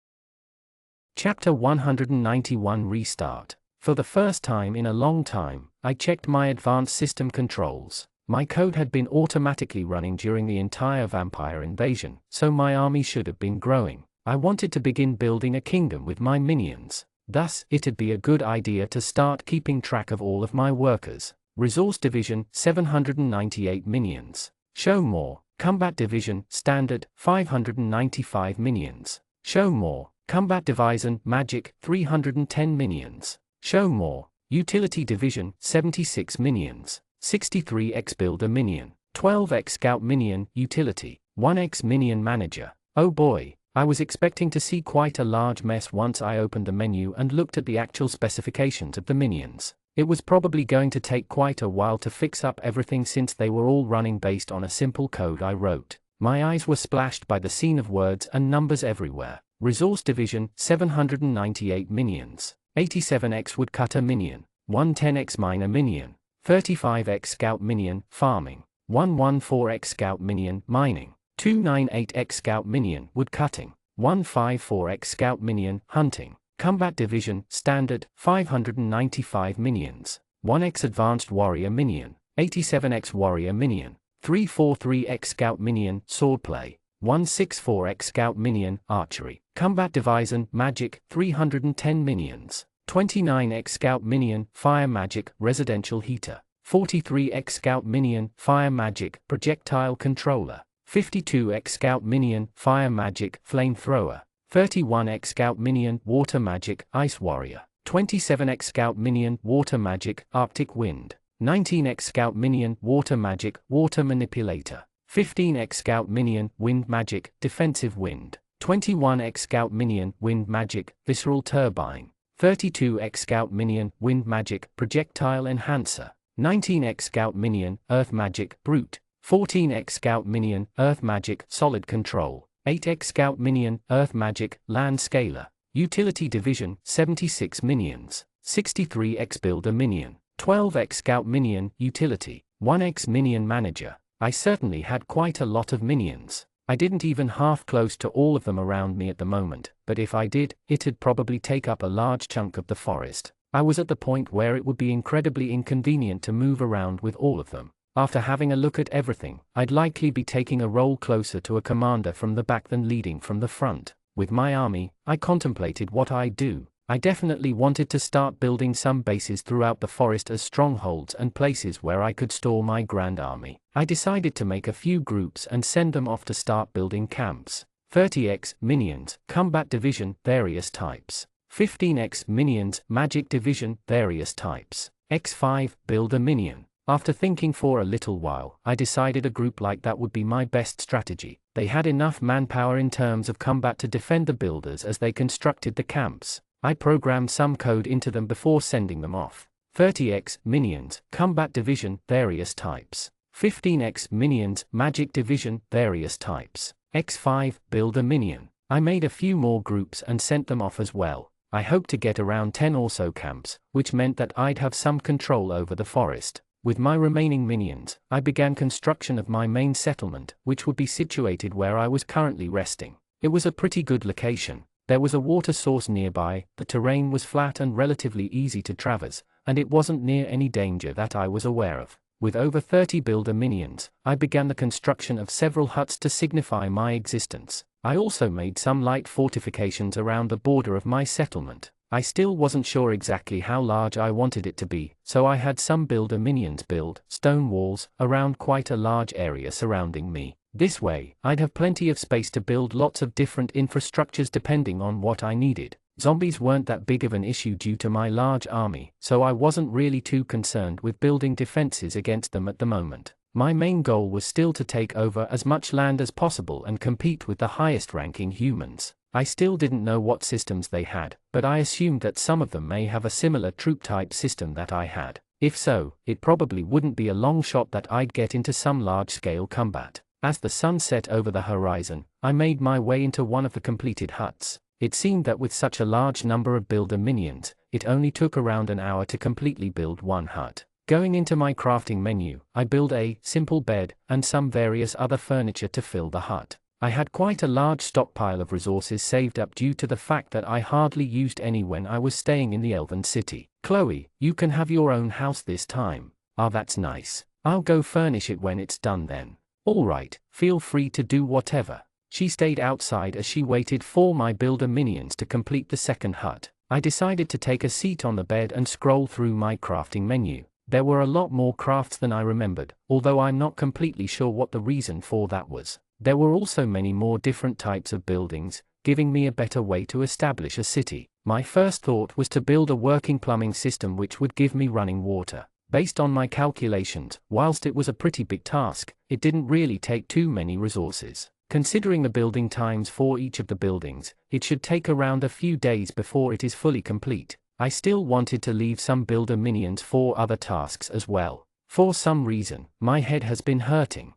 Chapter 191 Restart. For the first time in a long time, I checked my advanced system controls. My code had been automatically running during the entire vampire invasion, so my army should have been growing. I wanted to begin building a kingdom with my minions. Thus, it'd be a good idea to start keeping track of all of my workers. Resource Division, 798 minions. Show more. Combat Division, Standard, 595 minions. Show more. Combat Division, Magic, 310 minions. Show more. Utility Division, 76 minions. 63 X-Builder Minion. 12 X-Scout Minion, Utility. 1 X-Minion Manager. Oh boy, I was expecting to see quite a large mess once I opened the menu and looked at the actual specifications of the minions. It was probably going to take quite a while to fix up everything since they were all running based on a simple code I wrote. My eyes were splashed by the scene of words and numbers everywhere. Resource Division, 798 minions. 87 X-Woodcutter Minion. 110 X-Miner Minion. 35 X-Scout Minion, Farming. 114 X-Scout Minion, Mining. 298 X-Scout Minion, Woodcutting. 154 X-Scout Minion, Hunting. Combat Division, Standard, 595 minions. 1 X-Advanced Warrior Minion. 87 X-Warrior Minion. 343 X-Scout Minion, Swordplay. 164 X-Scout Minion, Archery. Combat Division, Magic, 310 minions. 29 X-Scout Minion, Fire Magic, Residential Heater. 43 X-Scout Minion, Fire Magic, Projectile Controller. 52 X-Scout Minion, Fire Magic, Flamethrower. 31 X-Scout Minion, Water Magic, Ice Warrior. 27 X-Scout Minion, Water Magic, Arctic Wind. 19 X-Scout Minion, Water Magic, Water Manipulator. 15 X-Scout Minion, Wind Magic, Defensive Wind. 21 X-Scout Minion, Wind Magic, Visceral Turbine. 32 X-Scout Minion, Wind Magic, Projectile Enhancer. 19 X-Scout Minion, Earth Magic, Brute. 14 X-Scout Minion, Earth Magic, Solid Control. 8 X-Scout Minion, Earth Magic, Land Scaler. Utility Division, 76 minions. 63 X-Builder Minion. 12 X-Scout Minion, Utility. 1 X-Minion Manager. I certainly had quite a lot of minions. I didn't even half close to all of them around me at the moment, but if I did, it'd probably take up a large chunk of the forest. I was at the point where it would be incredibly inconvenient to move around with all of them. After having a look at everything, I'd likely be taking a role closer to a commander from the back than leading from the front. With my army, I contemplated what I'd do. I definitely wanted to start building some bases throughout the forest as strongholds and places where I could store my grand army. I decided to make a few groups and send them off to start building camps. 30x Minions, Combat Division, various types. 15x Minions, Magic Division, various types. x5, Build a Minion. After thinking for a little while, I decided a group like that would be my best strategy. They had enough manpower in terms of combat to defend the builders as they constructed the camps. I programmed some code into them before sending them off. 30x Minions, Combat Division, various types. 15x Minions, Magic Division, various types. x5, Build a Minion. I made a few more groups and sent them off as well. I hoped to get around 10 or so camps, which meant that I'd have some control over the forest. With my remaining minions, I began construction of my main settlement, which would be situated where I was currently resting. It was a pretty good location. There was a water source nearby, the terrain was flat and relatively easy to traverse, and it wasn't near any danger that I was aware of. With over 30 builder minions, I began the construction of several huts to signify my existence. I also made some light fortifications around the border of my settlement. I still wasn't sure exactly how large I wanted it to be, so I had some builder minions build stone walls around quite a large area surrounding me. This way, I'd have plenty of space to build lots of different infrastructures depending on what I needed. Zombies weren't that big of an issue due to my large army, so I wasn't really too concerned with building defenses against them at the moment. My main goal was still to take over as much land as possible and compete with the highest-ranking humans. I still didn't know what systems they had, but I assumed that some of them may have a similar troop-type system that I had. If so, it probably wouldn't be a long shot that I'd get into some large-scale combat. As the sun set over the horizon, I made my way into one of the completed huts. It seemed that with such a large number of builder minions, it only took around an hour to completely build one hut. Going into my crafting menu, I built a simple bed and some various other furniture to fill the hut. I had quite a large stockpile of resources saved up due to the fact that I hardly used any when I was staying in the Elven City. Chloe, you can have your own house this time. Ah, that's nice. I'll go furnish it when it's done then. Alright, feel free to do whatever. She stayed outside as she waited for my builder minions to complete the second hut. I decided to take a seat on the bed and scroll through my crafting menu. There were a lot more crafts than I remembered, although I'm not completely sure what the reason for that was. There were also many more different types of buildings, giving me a better way to establish a city. My first thought was to build a working plumbing system which would give me running water. Based on my calculations, whilst it was a pretty big task, it didn't really take too many resources. Considering the building times for each of the buildings, it should take around a few days before it is fully complete. I still wanted to leave some builder minions for other tasks as well. For some reason, my head has been hurting.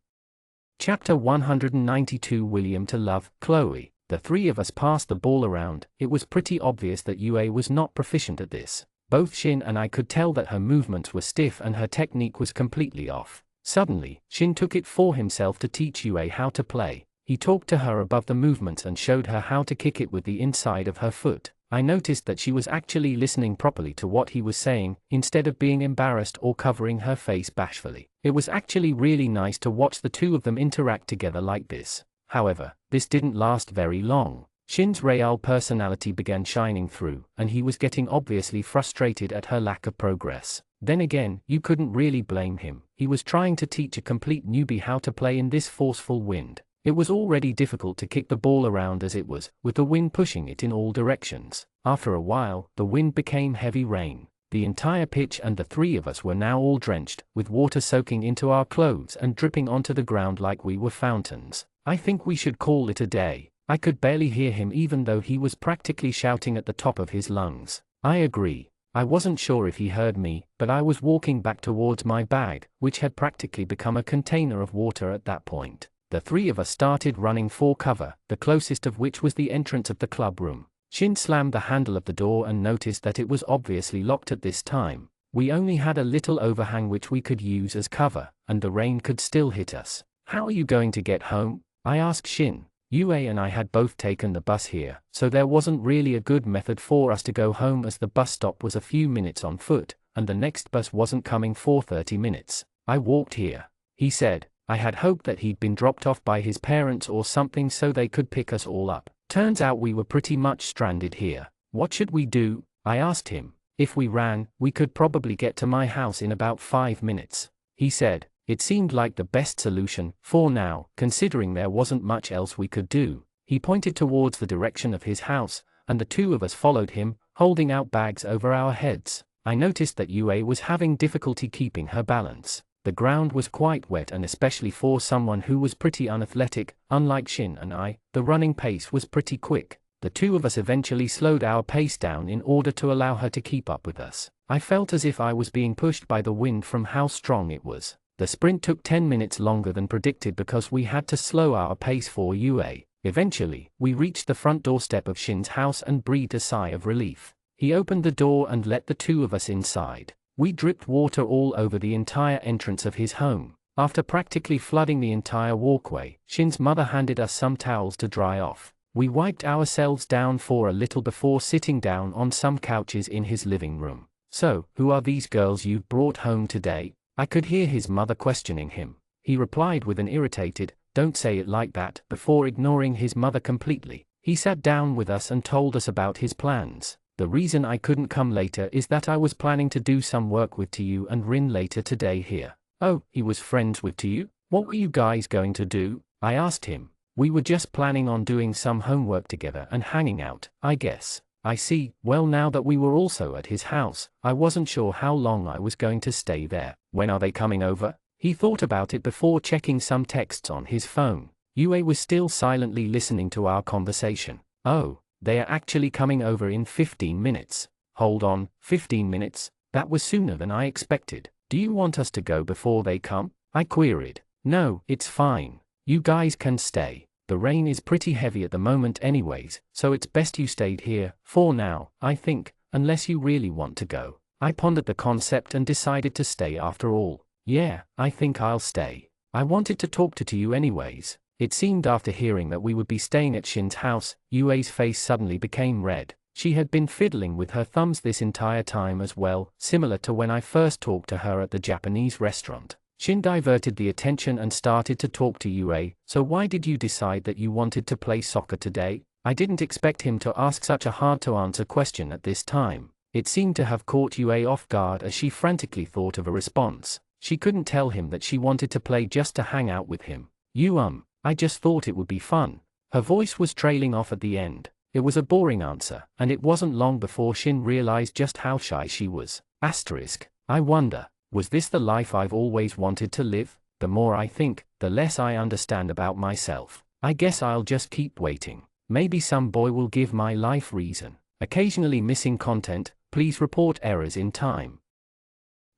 Chapter 192 William to love Chloe. The three of us passed the ball around. It was pretty obvious that Yue was not proficient at this. Both Shin and I could tell that her movements were stiff and her technique was completely off. Suddenly, Shin took it for himself to teach Yue how to play. He talked to her above the movements and showed her how to kick it with the inside of her foot. I noticed that she was actually listening properly to what he was saying, instead of being embarrassed or covering her face bashfully. It was actually really nice to watch the two of them interact together like this. However, this didn't last very long. Shin's real personality began shining through, and he was getting obviously frustrated at her lack of progress. Then again, you couldn't really blame him. He was trying to teach a complete newbie how to play in this forceful wind. It was already difficult to kick the ball around as it was, with the wind pushing it in all directions. After a while, the wind became heavy rain. The entire pitch and the three of us were now all drenched, with water soaking into our clothes and dripping onto the ground like we were fountains. I think we should call it a day. I could barely hear him even though he was practically shouting at the top of his lungs. I agree. I wasn't sure if he heard me, but I was walking back towards my bag, which had practically become a container of water at that point. The three of us started running for cover, the closest of which was the entrance of the club room. Shin slammed the handle of the door and noticed that it was obviously locked at this time. We only had a little overhang which we could use as cover, and the rain could still hit us. How are you going to get home? I asked Shin. Yue and I had both taken the bus here, so there wasn't really a good method for us to go home as the bus stop was a few minutes on foot, and the next bus wasn't coming for 30 minutes. I walked here, he said. I had hoped that he'd been dropped off by his parents or something so they could pick us all up. Turns out we were pretty much stranded here. What should we do? I asked him. If we ran, we could probably get to my house in about 5 minutes. He said, it seemed like the best solution, for now, considering there wasn't much else we could do. He pointed towards the direction of his house, and the two of us followed him, holding out bags over our heads. I noticed that Yue was having difficulty keeping her balance. The ground was quite wet, and especially for someone who was pretty unathletic, unlike Shin and I, the running pace was pretty quick. The two of us eventually slowed our pace down in order to allow her to keep up with us. I felt as if I was being pushed by the wind from how strong it was. The sprint took 10 minutes longer than predicted because we had to slow our pace for Yue. Eventually, we reached the front doorstep of Shin's house and breathed a sigh of relief. He opened the door and let the two of us inside. We dripped water all over the entire entrance of his home. After practically flooding the entire walkway, Shin's mother handed us some towels to dry off. We wiped ourselves down for a little before sitting down on some couches in his living room. So, who are these girls you've brought home today? I could hear his mother questioning him. He replied with an irritated, "Don't say it like that," before ignoring his mother completely. He sat down with us and told us about his plans. The reason I couldn't come later is that I was planning to do some work with Tiju and Rin later today here. Oh, he was friends with Tiju? What were you guys going to do? I asked him. We were just planning on doing some homework together and hanging out, I guess. I see. Well, now that we were also at his house, I wasn't sure how long I was going to stay there. When are they coming over? He thought about it before checking some texts on his phone. Yue was still silently listening to our conversation. Oh, they are actually coming over in 15 minutes. Hold on, 15 minutes? That was sooner than I expected. Do you want us to go before they come? I queried. No, it's fine. You guys can stay. The rain is pretty heavy at the moment anyways, so it's best you stayed here, for now, I think, unless you really want to go. I pondered the concept and decided to stay after all. Yeah, I think I'll stay. I wanted to talk to you anyways. It seemed after hearing that we would be staying at Shin's house, Yue's face suddenly became red. She had been fiddling with her thumbs this entire time as well, similar to when I first talked to her at the Japanese restaurant. Shin diverted the attention and started to talk to Yue. So why did you decide that you wanted to play soccer today? I didn't expect him to ask such a hard-to-answer question at this time. It seemed to have caught Yue off guard as she frantically thought of a response. She couldn't tell him that she wanted to play just to hang out with him. I just thought it would be fun. Her voice was trailing off at the end. It was a boring answer, and it wasn't long before Shin realized just how shy she was. I wonder, was this the life I've always wanted to live? The more I think, the less I understand about myself. I guess I'll just keep waiting. Maybe some boy will give my life reason. Occasionally missing content, please report errors in time.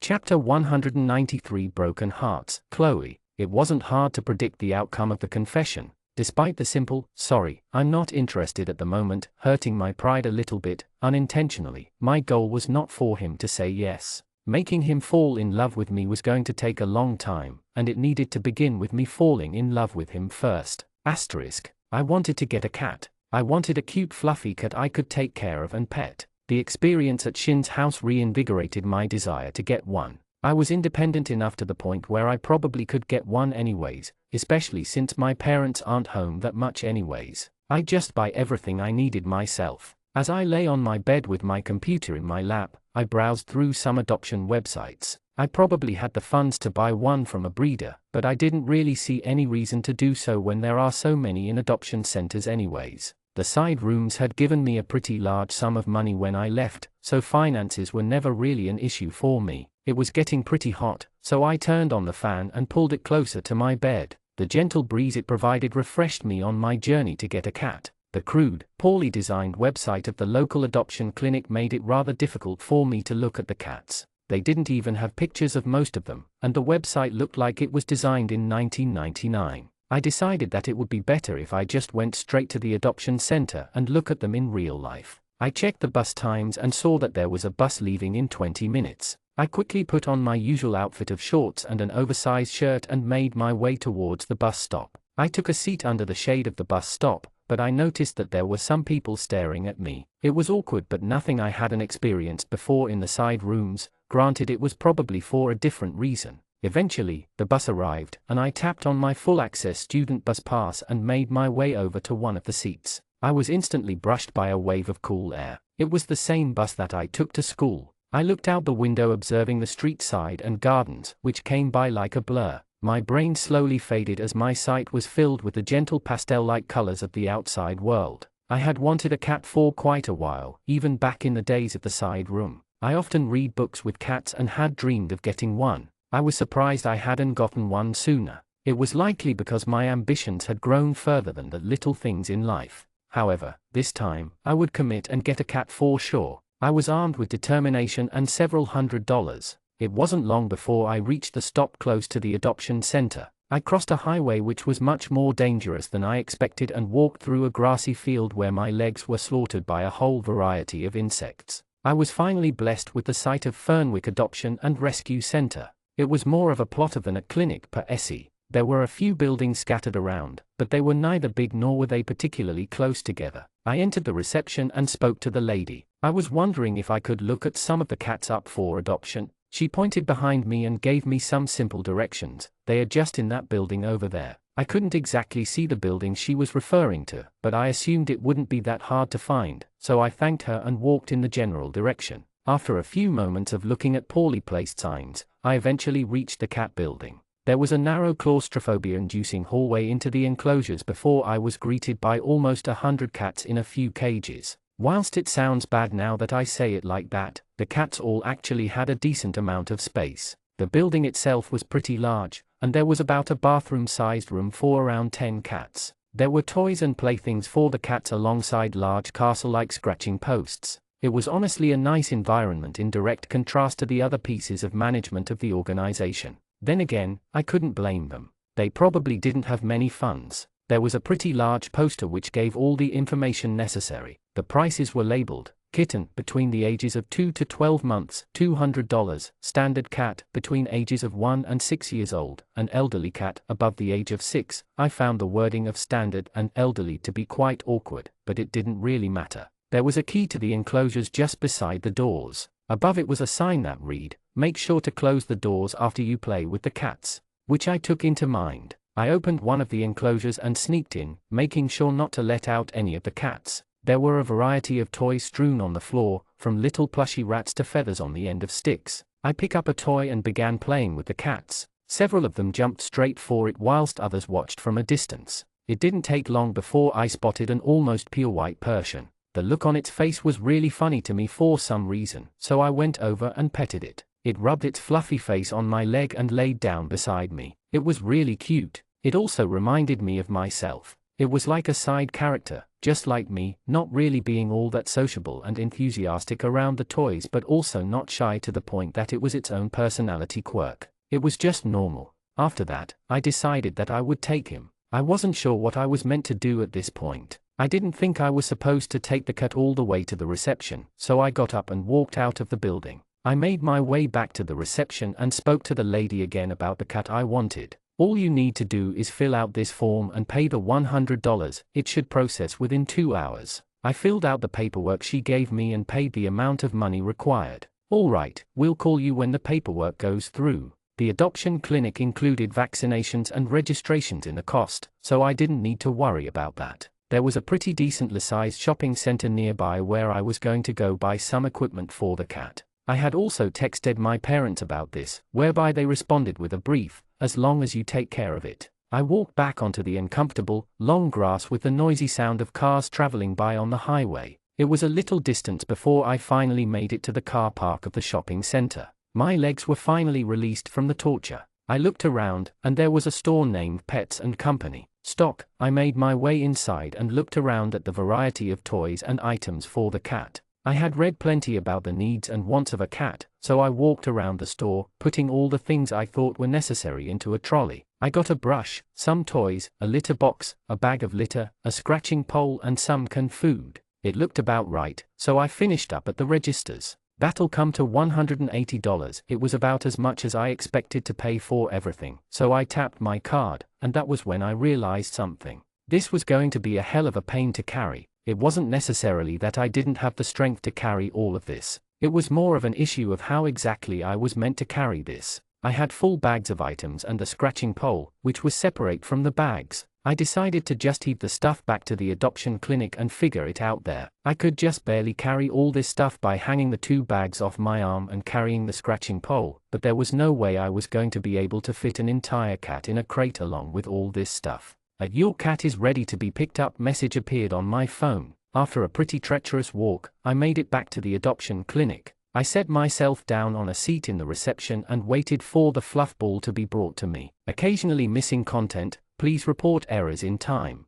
Chapter 193 Broken Hearts. Chloe. It wasn't hard to predict the outcome of the confession. Despite the simple, "Sorry, I'm not interested at the moment," hurting my pride a little bit, unintentionally, my goal was not for him to say yes. Making him fall in love with me was going to take a long time, and it needed to begin with me falling in love with him first. I wanted to get a cat. I wanted a cute fluffy cat I could take care of and pet. The experience at Shin's house reinvigorated my desire to get one. I was independent enough to the point where I probably could get one anyways, especially since my parents aren't home that much anyways. I just buy everything I needed myself. As I lay on my bed with my computer in my lap, I browsed through some adoption websites. I probably had the funds to buy one from a breeder, but I didn't really see any reason to do so when there are so many in adoption centers anyways. The side rooms had given me a pretty large sum of money when I left, so finances were never really an issue for me. It was getting pretty hot, so I turned on the fan and pulled it closer to my bed. The gentle breeze it provided refreshed me on my journey to get a cat. The crude, poorly designed website of the local adoption clinic made it rather difficult for me to look at the cats. They didn't even have pictures of most of them, and the website looked like it was designed in 1999. I decided that it would be better if I just went straight to the adoption center and look at them in real life. I checked the bus times and saw that there was a bus leaving in 20 minutes. I quickly put on my usual outfit of shorts and an oversized shirt and made my way towards the bus stop. I took a seat under the shade of the bus stop, but I noticed that there were some people staring at me. It was awkward but nothing I hadn't experienced before in the side rooms, granted it was probably for a different reason. Eventually, the bus arrived, and I tapped on my full-access student bus pass and made my way over to one of the seats. I was instantly brushed by a wave of cool air. It was the same bus that I took to school. I looked out the window observing the street side and gardens, which came by like a blur. My brain slowly faded as my sight was filled with the gentle pastel-like colors of the outside world. I had wanted a cat for quite a while, even back in the days of the side room. I often read books with cats and had dreamed of getting one. I was surprised I hadn't gotten one sooner. It was likely because my ambitions had grown further than the little things in life. However, this time, I would commit and get a cat for sure. I was armed with determination and several $100s. It wasn't long before I reached the stop close to the adoption center. I crossed a highway which was much more dangerous than I expected and walked through a grassy field where my legs were slaughtered by a whole variety of insects. I was finally blessed with the sight of Fernwick Adoption and Rescue Center. It was more of a plotter than a clinic per se. There were a few buildings scattered around, but they were neither big nor were they particularly close together. I entered the reception and spoke to the lady. I was wondering if I could look at some of the cats up for adoption. She pointed behind me and gave me some simple directions. They are just in that building over there. I couldn't exactly see the building she was referring to, but I assumed it wouldn't be that hard to find, so I thanked her and walked in the general direction. After a few moments of looking at poorly placed signs, I eventually reached the cat building. There was a narrow claustrophobia-inducing hallway into the enclosures before I was greeted by almost 100 cats in a few cages. Whilst it sounds bad now that I say it like that, the cats all actually had a decent amount of space. The building itself was pretty large, and there was about a bathroom-sized room for around 10 cats. There were toys and playthings for the cats alongside large castle-like scratching posts. It was honestly a nice environment in direct contrast to the other pieces of management of the organization. Then again, I couldn't blame them. They probably didn't have many funds. There was a pretty large poster which gave all the information necessary. The prices were labeled: kitten between the ages of 2 to 12 months, $200, standard cat between ages of 1 and 6 years old, an elderly cat above the age of 6. I found the wording of standard and elderly to be quite awkward, but it didn't really matter. There was a key to the enclosures just beside the doors. Above it was a sign that read, "Make sure to close the doors after you play with the cats," which I took into mind. I opened one of the enclosures and sneaked in, making sure not to let out any of the cats. There were a variety of toys strewn on the floor, from little plushy rats to feathers on the end of sticks. I picked up a toy and began playing with the cats. Several of them jumped straight for it whilst others watched from a distance. It didn't take long before I spotted an almost pure white Persian. The look on its face was really funny to me for some reason, so I went over and petted it. It rubbed its fluffy face on my leg and laid down beside me. It was really cute. It also reminded me of myself. It was like a side character, just like me, not really being all that sociable and enthusiastic around the toys but also not shy to the point that it was its own personality quirk. It was just normal. After that, I decided that I would take him. I wasn't sure what I was meant to do at this point. I didn't think I was supposed to take the cat all the way to the reception, so I got up and walked out of the building. I made my way back to the reception and spoke to the lady again about the cat I wanted. "All you need to do is fill out this form and pay the $100. It should process within 2 hours." I filled out the paperwork she gave me and paid the amount of money required. "All right, we'll call you when the paperwork goes through." The adoption clinic included vaccinations and registrations in the cost, so I didn't need to worry about that. There was a pretty decently sized shopping center nearby where I was going to go buy some equipment for the cat. I had also texted my parents about this, whereby they responded with a brief, "As long as you take care of it." I walked back onto the uncomfortable, long grass with the noisy sound of cars traveling by on the highway. It was a little distance before I finally made it to the car park of the shopping center. My legs were finally released from the torture. I looked around, and there was a store named Pets and Company Stock. I made my way inside and looked around at the variety of toys and items for the cat. I had read plenty about the needs and wants of a cat, so I walked around the store, putting all the things I thought were necessary into a trolley. I got a brush, some toys, a litter box, a bag of litter, a scratching pole and some canned food. It looked about right, so I finished up at the registers. That'll come to $180. It was about as much as I expected to pay for everything, so I tapped my card, and that was when I realized something. This was going to be a hell of a pain to carry. It wasn't necessarily that I didn't have the strength to carry all of this. It was more of an issue of how exactly I was meant to carry this. I had full bags of items and the scratching pole, which was separate from the bags. I decided to just heave the stuff back to the adoption clinic and figure it out there. I could just barely carry all this stuff by hanging the 2 bags off my arm and carrying the scratching pole, but there was no way I was going to be able to fit an entire cat in a crate along with all this stuff. Your cat is ready to be picked up message appeared on my phone. After a pretty treacherous walk, I made it back to the adoption clinic. I set myself down on a seat in the reception and waited for the fluff ball to be brought to me. Occasionally missing content, please report errors in time.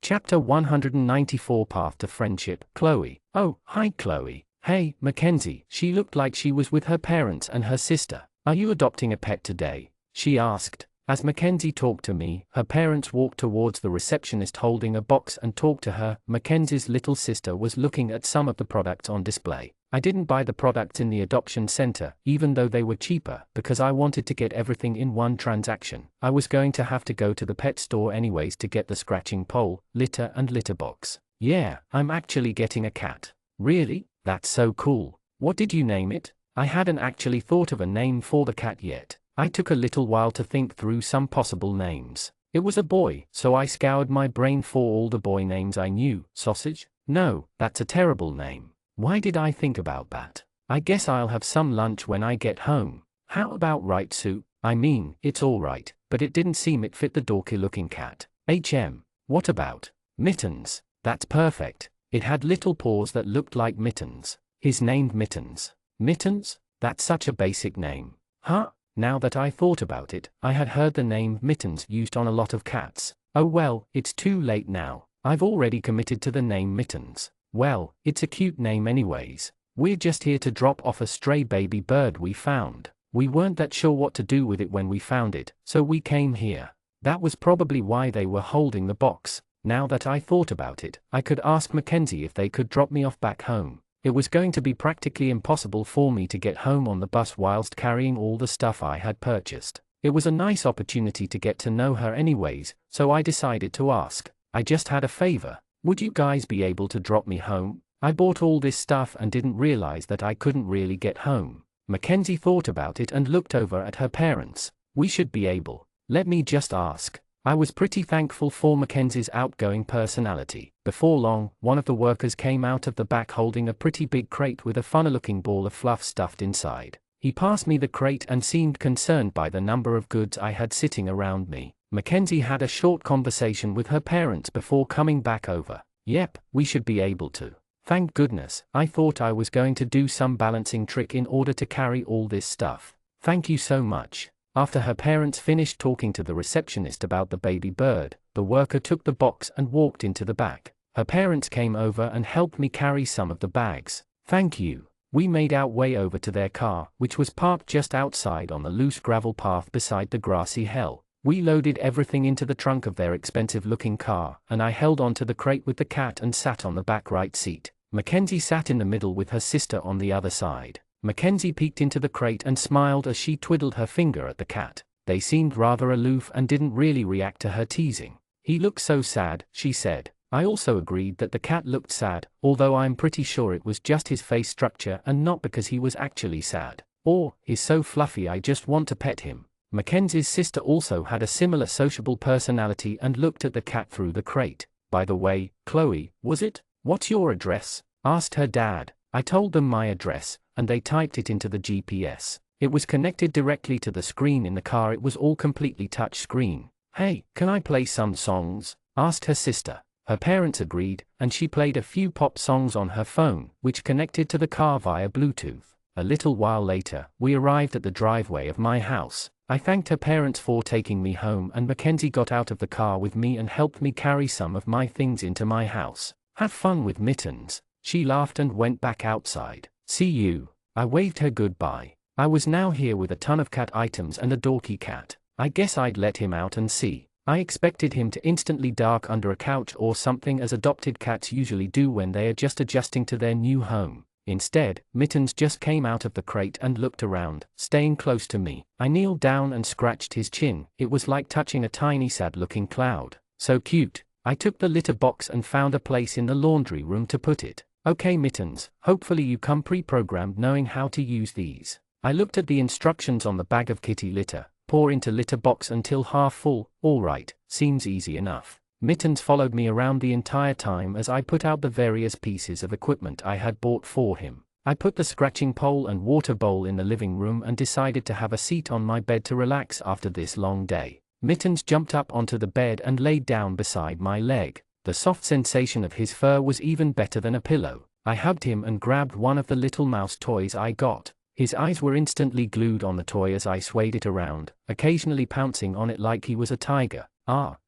Chapter 194 Path to Friendship. Chloe. Oh, hi Chloe. Hey, Mackenzie. She looked like she was with her parents and her sister. Are you adopting a pet today? She asked. As Mackenzie talked to me, her parents walked towards the receptionist holding a box and talked to her. Mackenzie's little sister was looking at some of the products on display. I didn't buy the products in the adoption center, even though they were cheaper, because I wanted to get everything in one transaction. I was going to have to go to the pet store anyways to get the scratching pole, litter and litter box. Yeah, I'm actually getting a cat. Really? That's so cool. What did you name it? I hadn't actually thought of a name for the cat yet. I took a little while to think through some possible names. It was a boy, so I scoured my brain for all the boy names I knew. Sausage? No, that's a terrible name. Why did I think about that? I guess I'll have some lunch when I get home. How about right Sue? I mean, it's alright, but it didn't seem it fit the dorky looking cat. What about Mittens? That's perfect. It had little paws that looked like mittens. His named Mittens. Mittens? That's such a basic name. Huh? Now that I thought about it, I had heard the name Mittens used on a lot of cats. Oh well, it's too late now. I've already committed to the name Mittens. Well, it's a cute name anyways. We're just here to drop off a stray baby bird we found. We weren't that sure what to do with it when we found it, so we came here. That was probably why they were holding the box. Now that I thought about it, I could ask Mackenzie if they could drop me off back home. It was going to be practically impossible for me to get home on the bus whilst carrying all the stuff I had purchased. It was a nice opportunity to get to know her anyways, so I decided to ask. I just had a favor. Would you guys be able to drop me home? I bought all this stuff and didn't realize that I couldn't really get home. Mackenzie thought about it and looked over at her parents. We should be able. Let me just ask. I was pretty thankful for Mackenzie's outgoing personality. Before long, one of the workers came out of the back holding a pretty big crate with a funny-looking ball of fluff stuffed inside. He passed me the crate and seemed concerned by the number of goods I had sitting around me. Mackenzie had a short conversation with her parents before coming back over. Yep, we should be able to. Thank goodness, I thought I was going to do some balancing trick in order to carry all this stuff. Thank you so much. After her parents finished talking to the receptionist about the baby bird, the worker took the box and walked into the back. Her parents came over and helped me carry some of the bags. Thank you. We made our way over to their car, which was parked just outside on the loose gravel path beside the grassy hill. We loaded everything into the trunk of their expensive-looking car, and I held onto the crate with the cat and sat on the back right seat. Mackenzie sat in the middle with her sister on the other side. Mackenzie peeked into the crate and smiled as she twiddled her finger at the cat. They seemed rather aloof and didn't really react to her teasing. He looked so sad, she said. I also agreed that the cat looked sad, although I'm pretty sure it was just his face structure and not because he was actually sad. Or, he's so fluffy I just want to pet him. Mackenzie's sister also had a similar sociable personality and looked at the cat through the crate. By the way, Chloe, was it? What's your address? Asked her dad. I told them my address, and they typed it into the GPS. It was connected directly to the screen in the car. It was all completely touch screen. Hey, can I play some songs? Asked her sister. Her parents agreed, and she played a few pop songs on her phone, which connected to the car via Bluetooth. A little while later, we arrived at the driveway of my house. I thanked her parents for taking me home, and Mackenzie got out of the car with me and helped me carry some of my things into my house. Have fun with Mittens. She laughed and went back outside. See you. I waved her goodbye. I was now here with a ton of cat items and a dorky cat. I guess I'd let him out and see. I expected him to instantly duck under a couch or something, as adopted cats usually do when they are just adjusting to their new home. Instead, Mittens just came out of the crate and looked around, staying close to me. I kneeled down and scratched his chin. It was like touching a tiny sad-looking cloud. So cute. I took the litter box and found a place in the laundry room to put it. Okay Mittens, hopefully you come pre-programmed knowing how to use these. I looked at the instructions on the bag of kitty litter, pour into litter box until half full, alright, seems easy enough. Mittens followed me around the entire time as I put out the various pieces of equipment I had bought for him. I put the scratching pole and water bowl in the living room and decided to have a seat on my bed to relax after this long day. Mittens jumped up onto the bed and laid down beside my leg. The soft sensation of his fur was even better than a pillow. I hugged him and grabbed one of the little mouse toys I got. His eyes were instantly glued on the toy as I swayed it around, occasionally pouncing on it like he was a tiger.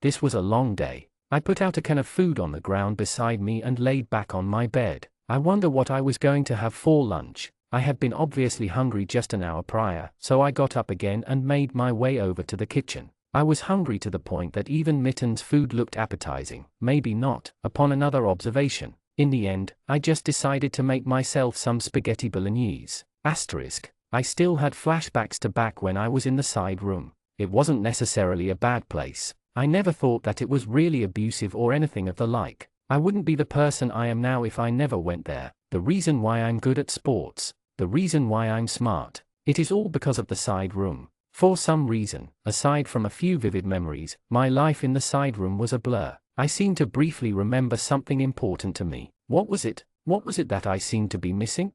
This was a long day. I put out a can of food on the ground beside me and laid back on my bed. I wonder what I was going to have for lunch. I had been obviously hungry just an hour prior, so I got up again and made my way over to the kitchen. I was hungry to the point that even Mittens' food looked appetizing. Maybe not, upon another observation. In the end, I just decided to make myself some spaghetti bolognese. I still had flashbacks to back when I was in the side room. It wasn't necessarily a bad place. I never thought that it was really abusive or anything of the like. I wouldn't be the person I am now if I never went there. The reason why I'm good at sports, the reason why I'm smart, it is all because of the side room. For some reason, aside from a few vivid memories, my life in the side room was a blur. I seemed to briefly remember something important to me. What was it? What was it that I seemed to be missing?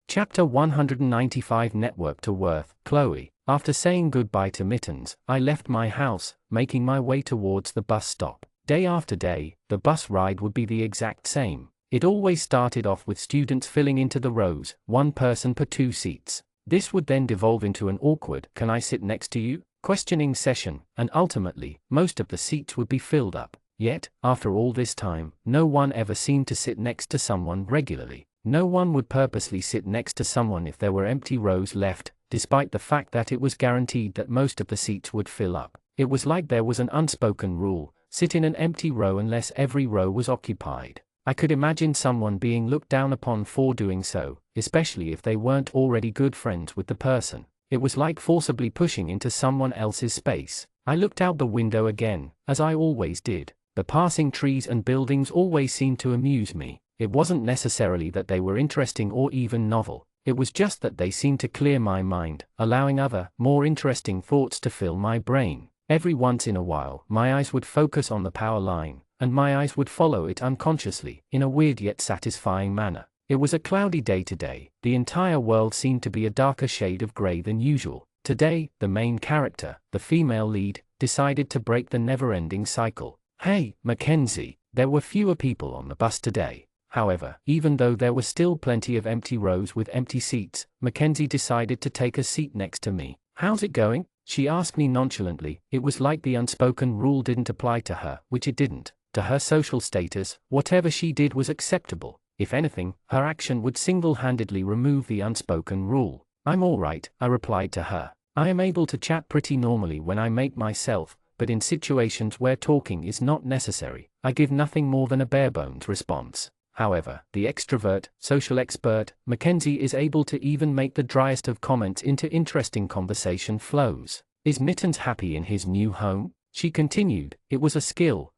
Chapter 195 Network to Worth. Chloe. After saying goodbye to Mittens, I left my house, making my way towards the bus stop. Day after day, the bus ride would be the exact same. It always started off with students filling into the rows, one person per 2 seats. This would then devolve into an awkward, "Can I sit next to you?" questioning session, and ultimately, most of the seats would be filled up. Yet, after all this time, no one ever seemed to sit next to someone regularly. No one would purposely sit next to someone if there were empty rows left, despite the fact that it was guaranteed that most of the seats would fill up. It was like there was an unspoken rule: sit in an empty row unless every row was occupied. I could imagine someone being looked down upon for doing so, especially if they weren't already good friends with the person. It was like forcibly pushing into someone else's space. I looked out the window again, as I always did. The passing trees and buildings always seemed to amuse me. It wasn't necessarily that they were interesting or even novel. It was just that they seemed to clear my mind, allowing other, more interesting thoughts to fill my brain. Every once in a while, my eyes would focus on the power line, and my eyes would follow it unconsciously, in a weird yet satisfying manner. It was a cloudy day today. The entire world seemed to be a darker shade of gray than usual. Today, the main character, the female lead, decided to break the never-ending cycle. Hey, Mackenzie, there were fewer people on the bus today. However, even though there were still plenty of empty rows with empty seats, Mackenzie decided to take a seat next to me. "How's it going?" she asked me nonchalantly. It was like the unspoken rule didn't apply to her, which it didn't. To her social status, whatever she did was acceptable. If anything, her action would single-handedly remove the unspoken rule. "I'm alright," I replied to her. "I am able to chat pretty normally when I make myself, but in situations where talking is not necessary, I give nothing more than a bare-bones response." However, the extrovert, social expert, Mackenzie is able to even make the driest of comments into interesting conversation flows. "Is Mittens happy in his new home?" she continued. "It was a skill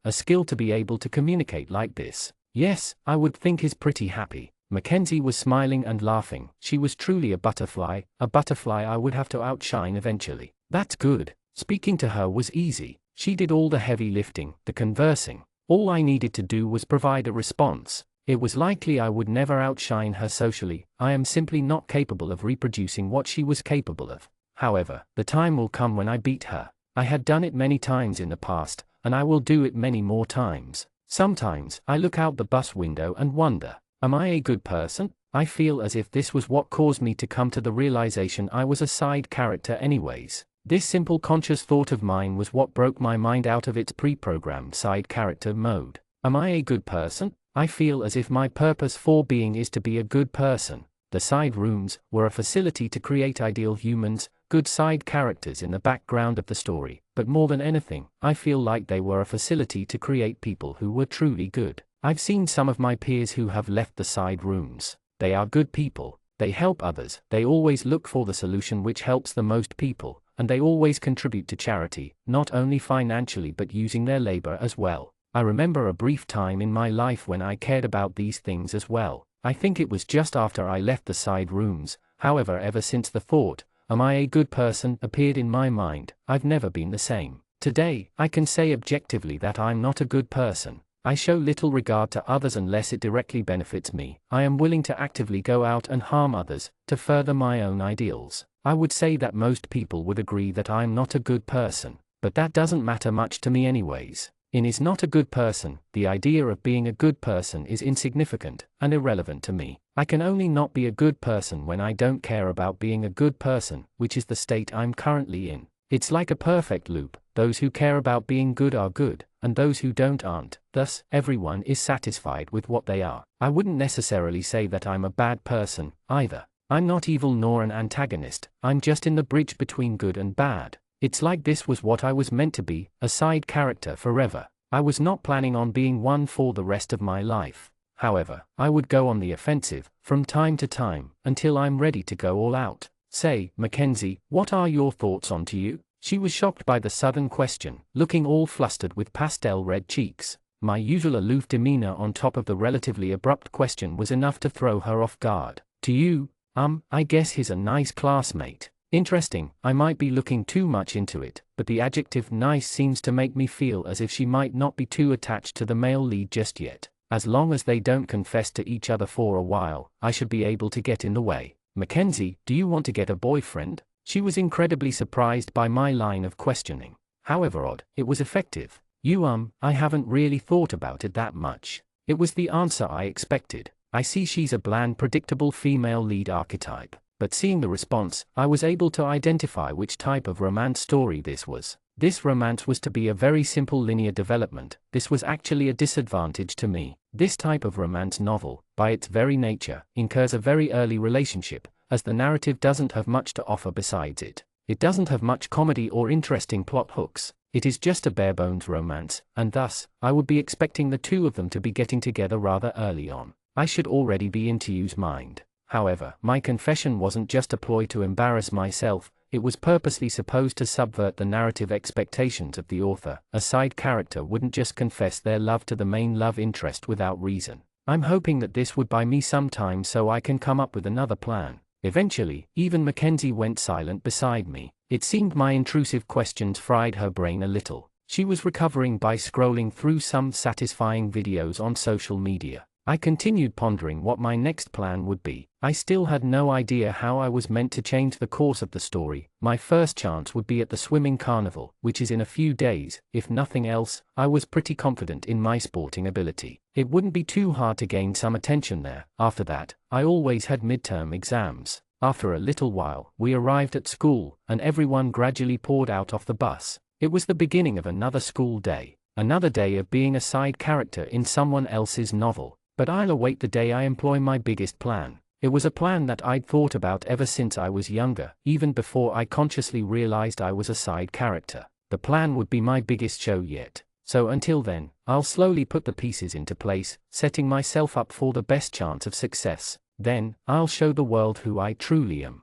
to be able to communicate like this." "Yes, I would think he's pretty happy." Mackenzie was smiling and laughing. She was truly a butterfly I would have to outshine eventually. "That's good." Speaking to her was easy. She did all the heavy lifting, the conversing. All I needed to do was provide a response. It was likely I would never outshine her socially. I am simply not capable of reproducing what she was capable of. However, the time will come when I beat her. I had done it many times in the past, and I will do it many more times. Sometimes, I look out the bus window and wonder, am I a good person? I feel as if this was what caused me to come to the realization I was a side character anyways. This simple conscious thought of mine was what broke my mind out of its pre-programmed side character mode. Am I a good person? I feel as if my purpose for being is to be a good person. The side rooms were a facility to create ideal humans, good side characters in the background of the story, but more than anything, I feel like they were a facility to create people who were truly good. I've seen some of my peers who have left the side rooms. They are good people, they help others, they always look for the solution which helps the most people, and they always contribute to charity, not only financially but using their labor as well. I remember a brief time in my life when I cared about these things as well. I think it was just after I left the side rooms. However, ever since the thought, Am I a good person? Appeared in my mind. I've never been the same. Today, I can say objectively that I'm not a good person. I show little regard to others unless it directly benefits me. I am willing to actively go out and harm others, to further my own ideals. I would say that most people would agree that I'm not a good person, but that doesn't matter much to me anyways. In is not a good person, the idea of being a good person is insignificant and irrelevant to me. I can only not be a good person when I don't care about being a good person, which is the state I'm currently in. It's like a perfect loop. Those who care about being good are good, and those who don't aren't. Thus, everyone is satisfied with what they are. I wouldn't necessarily say that I'm a bad person, either. I'm not evil nor an antagonist, I'm just in the bridge between good and bad. It's like this was what I was meant to be, a side character forever. I was not planning on being one for the rest of my life. However, I would go on the offensive, from time to time, until I'm ready to go all out. Say, Mackenzie, what are your thoughts on to you? She was shocked by the sudden question, looking all flustered with pastel red cheeks. My usual aloof demeanor on top of the relatively abrupt question was enough to throw her off guard. To you? I guess he's a nice classmate. Interesting, I might be looking too much into it, but the adjective nice seems to make me feel as if she might not be too attached to the male lead just yet. As long as they don't confess to each other for a while, I should be able to get in the way. Mackenzie, do you want to get a boyfriend? She was incredibly surprised by my line of questioning. However odd, it was effective. I haven't really thought about it that much. It was the answer I expected. I see she's a bland, predictable female lead archetype. But seeing the response, I was able to identify which type of romance story this was. This romance was to be a very simple linear development. This was actually a disadvantage to me. This type of romance novel, by its very nature, incurs a very early relationship, as the narrative doesn't have much to offer besides it. It doesn't have much comedy or interesting plot hooks. It is just a bare-bones romance, and thus, I would be expecting the two of them to be getting together rather early on. I should already be into you's mind. However, my confession wasn't just a ploy to embarrass myself, it was purposely supposed to subvert the narrative expectations of the author. A side character wouldn't just confess their love to the main love interest without reason. I'm hoping that this would buy me some time so I can come up with another plan. Eventually, even Mackenzie went silent beside me. It seemed my intrusive questions fried her brain a little. She was recovering by scrolling through some satisfying videos on social media. I continued pondering what my next plan would be. I still had no idea how I was meant to change the course of the story. My first chance would be at the swimming carnival, which is in a few days. If nothing else, I was pretty confident in my sporting ability. It wouldn't be too hard to gain some attention there. After that, I always had midterm exams. After a little while, we arrived at school, and everyone gradually poured out of the bus. It was the beginning of another school day. Another day of being a side character in someone else's novel. But I'll await the day I employ my biggest plan. It was a plan that I'd thought about ever since I was younger, even before I consciously realized I was a side character. The plan would be my biggest show yet. So until then, I'll slowly put the pieces into place, setting myself up for the best chance of success. Then, I'll show the world who I truly am.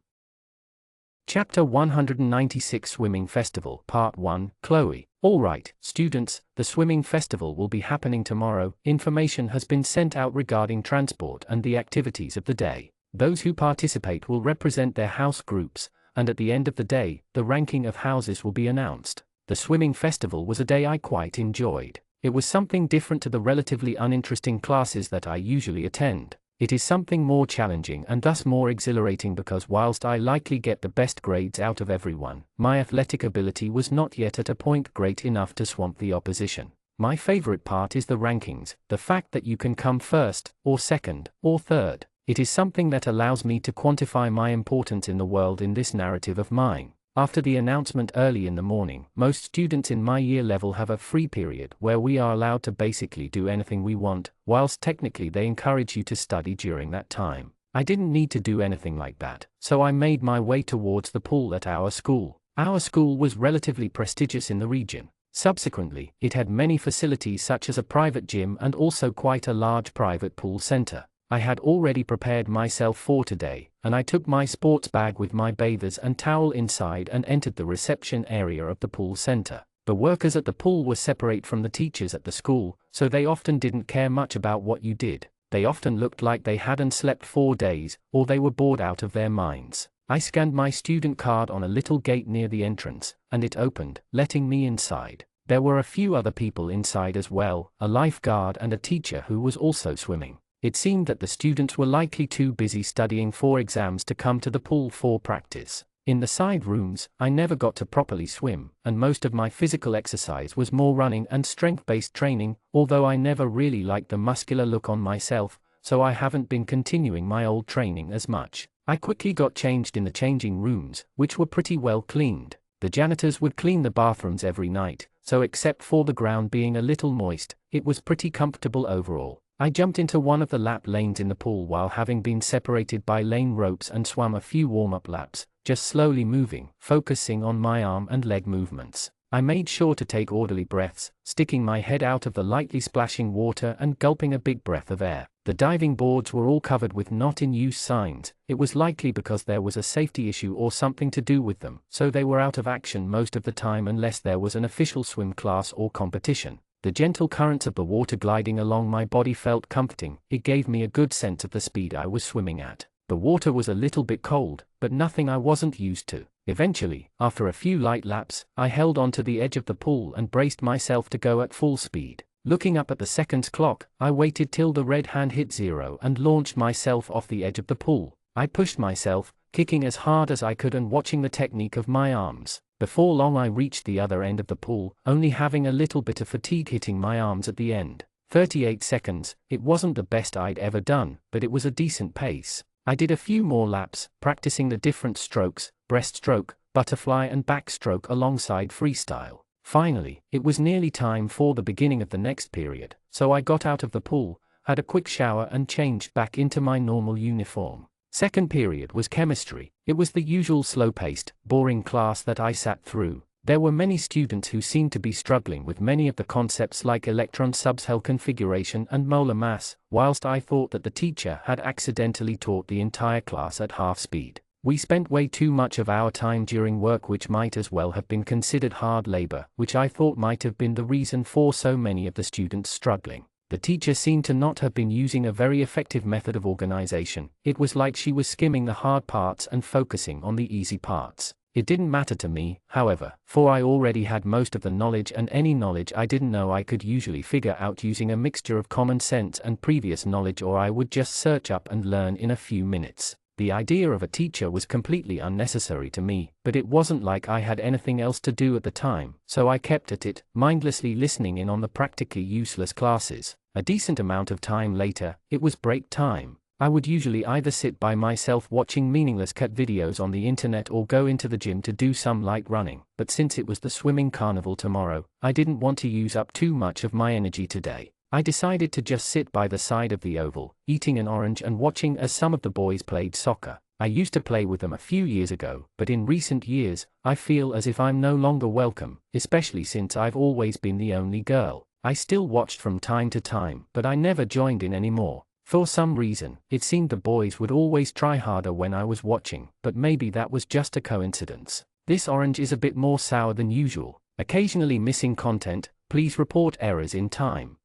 Chapter 196 Swimming Festival Part 1 Chloe. Alright, students, the swimming festival will be happening tomorrow. Information has been sent out regarding transport and the activities of the day. Those who participate will represent their house groups, and at the end of the day, the ranking of houses will be announced. The swimming festival was a day I quite enjoyed. It was something different to the relatively uninteresting classes that I usually attend. It is something more challenging and thus more exhilarating because whilst I likely get the best grades out of everyone, my athletic ability was not yet at a point great enough to swamp the opposition. My favorite part is the rankings, the fact that you can come first, or second, or third. It is something that allows me to quantify my importance in the world in this narrative of mine. After the announcement early in the morning, most students in my year level have a free period where we are allowed to basically do anything we want, whilst technically they encourage you to study during that time. I didn't need to do anything like that, so I made my way towards the pool at our school. Our school was relatively prestigious in the region. Subsequently, it had many facilities such as a private gym and also quite a large private pool center. I had already prepared myself for today, and I took my sports bag with my bathers and towel inside and entered the reception area of the pool center. The workers at the pool were separate from the teachers at the school, so they often didn't care much about what you did. They often looked like they hadn't slept 4 days, or they were bored out of their minds. I scanned my student card on a little gate near the entrance, and it opened, letting me inside. There were a few other people inside as well, a lifeguard and a teacher who was also swimming. It seemed that the students were likely too busy studying for exams to come to the pool for practice. In the side rooms, I never got to properly swim, and most of my physical exercise was more running and strength-based training, although I never really liked the muscular look on myself, so I haven't been continuing my old training as much. I quickly got changed in the changing rooms, which were pretty well cleaned. The janitors would clean the bathrooms every night, so except for the ground being a little moist, it was pretty comfortable overall. I jumped into one of the lap lanes in the pool while having been separated by lane ropes and swam a few warm-up laps, just slowly moving, focusing on my arm and leg movements. I made sure to take orderly breaths, sticking my head out of the lightly splashing water and gulping a big breath of air. The diving boards were all covered with not in use signs. It was likely because there was a safety issue or something to do with them, so they were out of action most of the time unless there was an official swim class or competition. The gentle currents of the water gliding along my body felt comforting. It gave me a good sense of the speed I was swimming at. The water was a little bit cold, but nothing I wasn't used to. Eventually, after a few light laps, I held onto the edge of the pool and braced myself to go at full speed. Looking up at the seconds clock, I waited till the red hand hit 0 and launched myself off the edge of the pool. I pushed myself, kicking as hard as I could and watching the technique of my arms. Before long I reached the other end of the pool, only having a little bit of fatigue hitting my arms at the end. 38 seconds, it wasn't the best I'd ever done, but it was a decent pace. I did a few more laps, practicing the different strokes, breaststroke, butterfly and backstroke alongside freestyle. Finally, it was nearly time for the beginning of the next period, so I got out of the pool, had a quick shower and changed back into my normal uniform. Second period was chemistry. It was the usual slow-paced, boring class that I sat through. There were many students who seemed to be struggling with many of the concepts like electron subcell configuration and molar mass, whilst I thought that the teacher had accidentally taught the entire class at half speed. We spent way too much of our time during work which might as well have been considered hard labor, which I thought might have been the reason for so many of the students struggling. The teacher seemed to not have been using a very effective method of organization. It was like she was skimming the hard parts and focusing on the easy parts. It didn't matter to me, however, for I already had most of the knowledge, and any knowledge I didn't know I could usually figure out using a mixture of common sense and previous knowledge, or I would just search up and learn in a few minutes. The idea of a teacher was completely unnecessary to me, but it wasn't like I had anything else to do at the time, so I kept at it, mindlessly listening in on the practically useless classes. A decent amount of time later, it was break time. I would usually either sit by myself watching meaningless cat videos on the internet or go into the gym to do some light running, but since it was the swimming carnival tomorrow, I didn't want to use up too much of my energy today. I decided to just sit by the side of the oval, eating an orange and watching as some of the boys played soccer. I used to play with them a few years ago, but in recent years, I feel as if I'm no longer welcome, especially since I've always been the only girl. I still watched from time to time, but I never joined in anymore. For some reason, it seemed the boys would always try harder when I was watching, but maybe that was just a coincidence. This orange is a bit more sour than usual. Occasionally missing content, please report errors in time.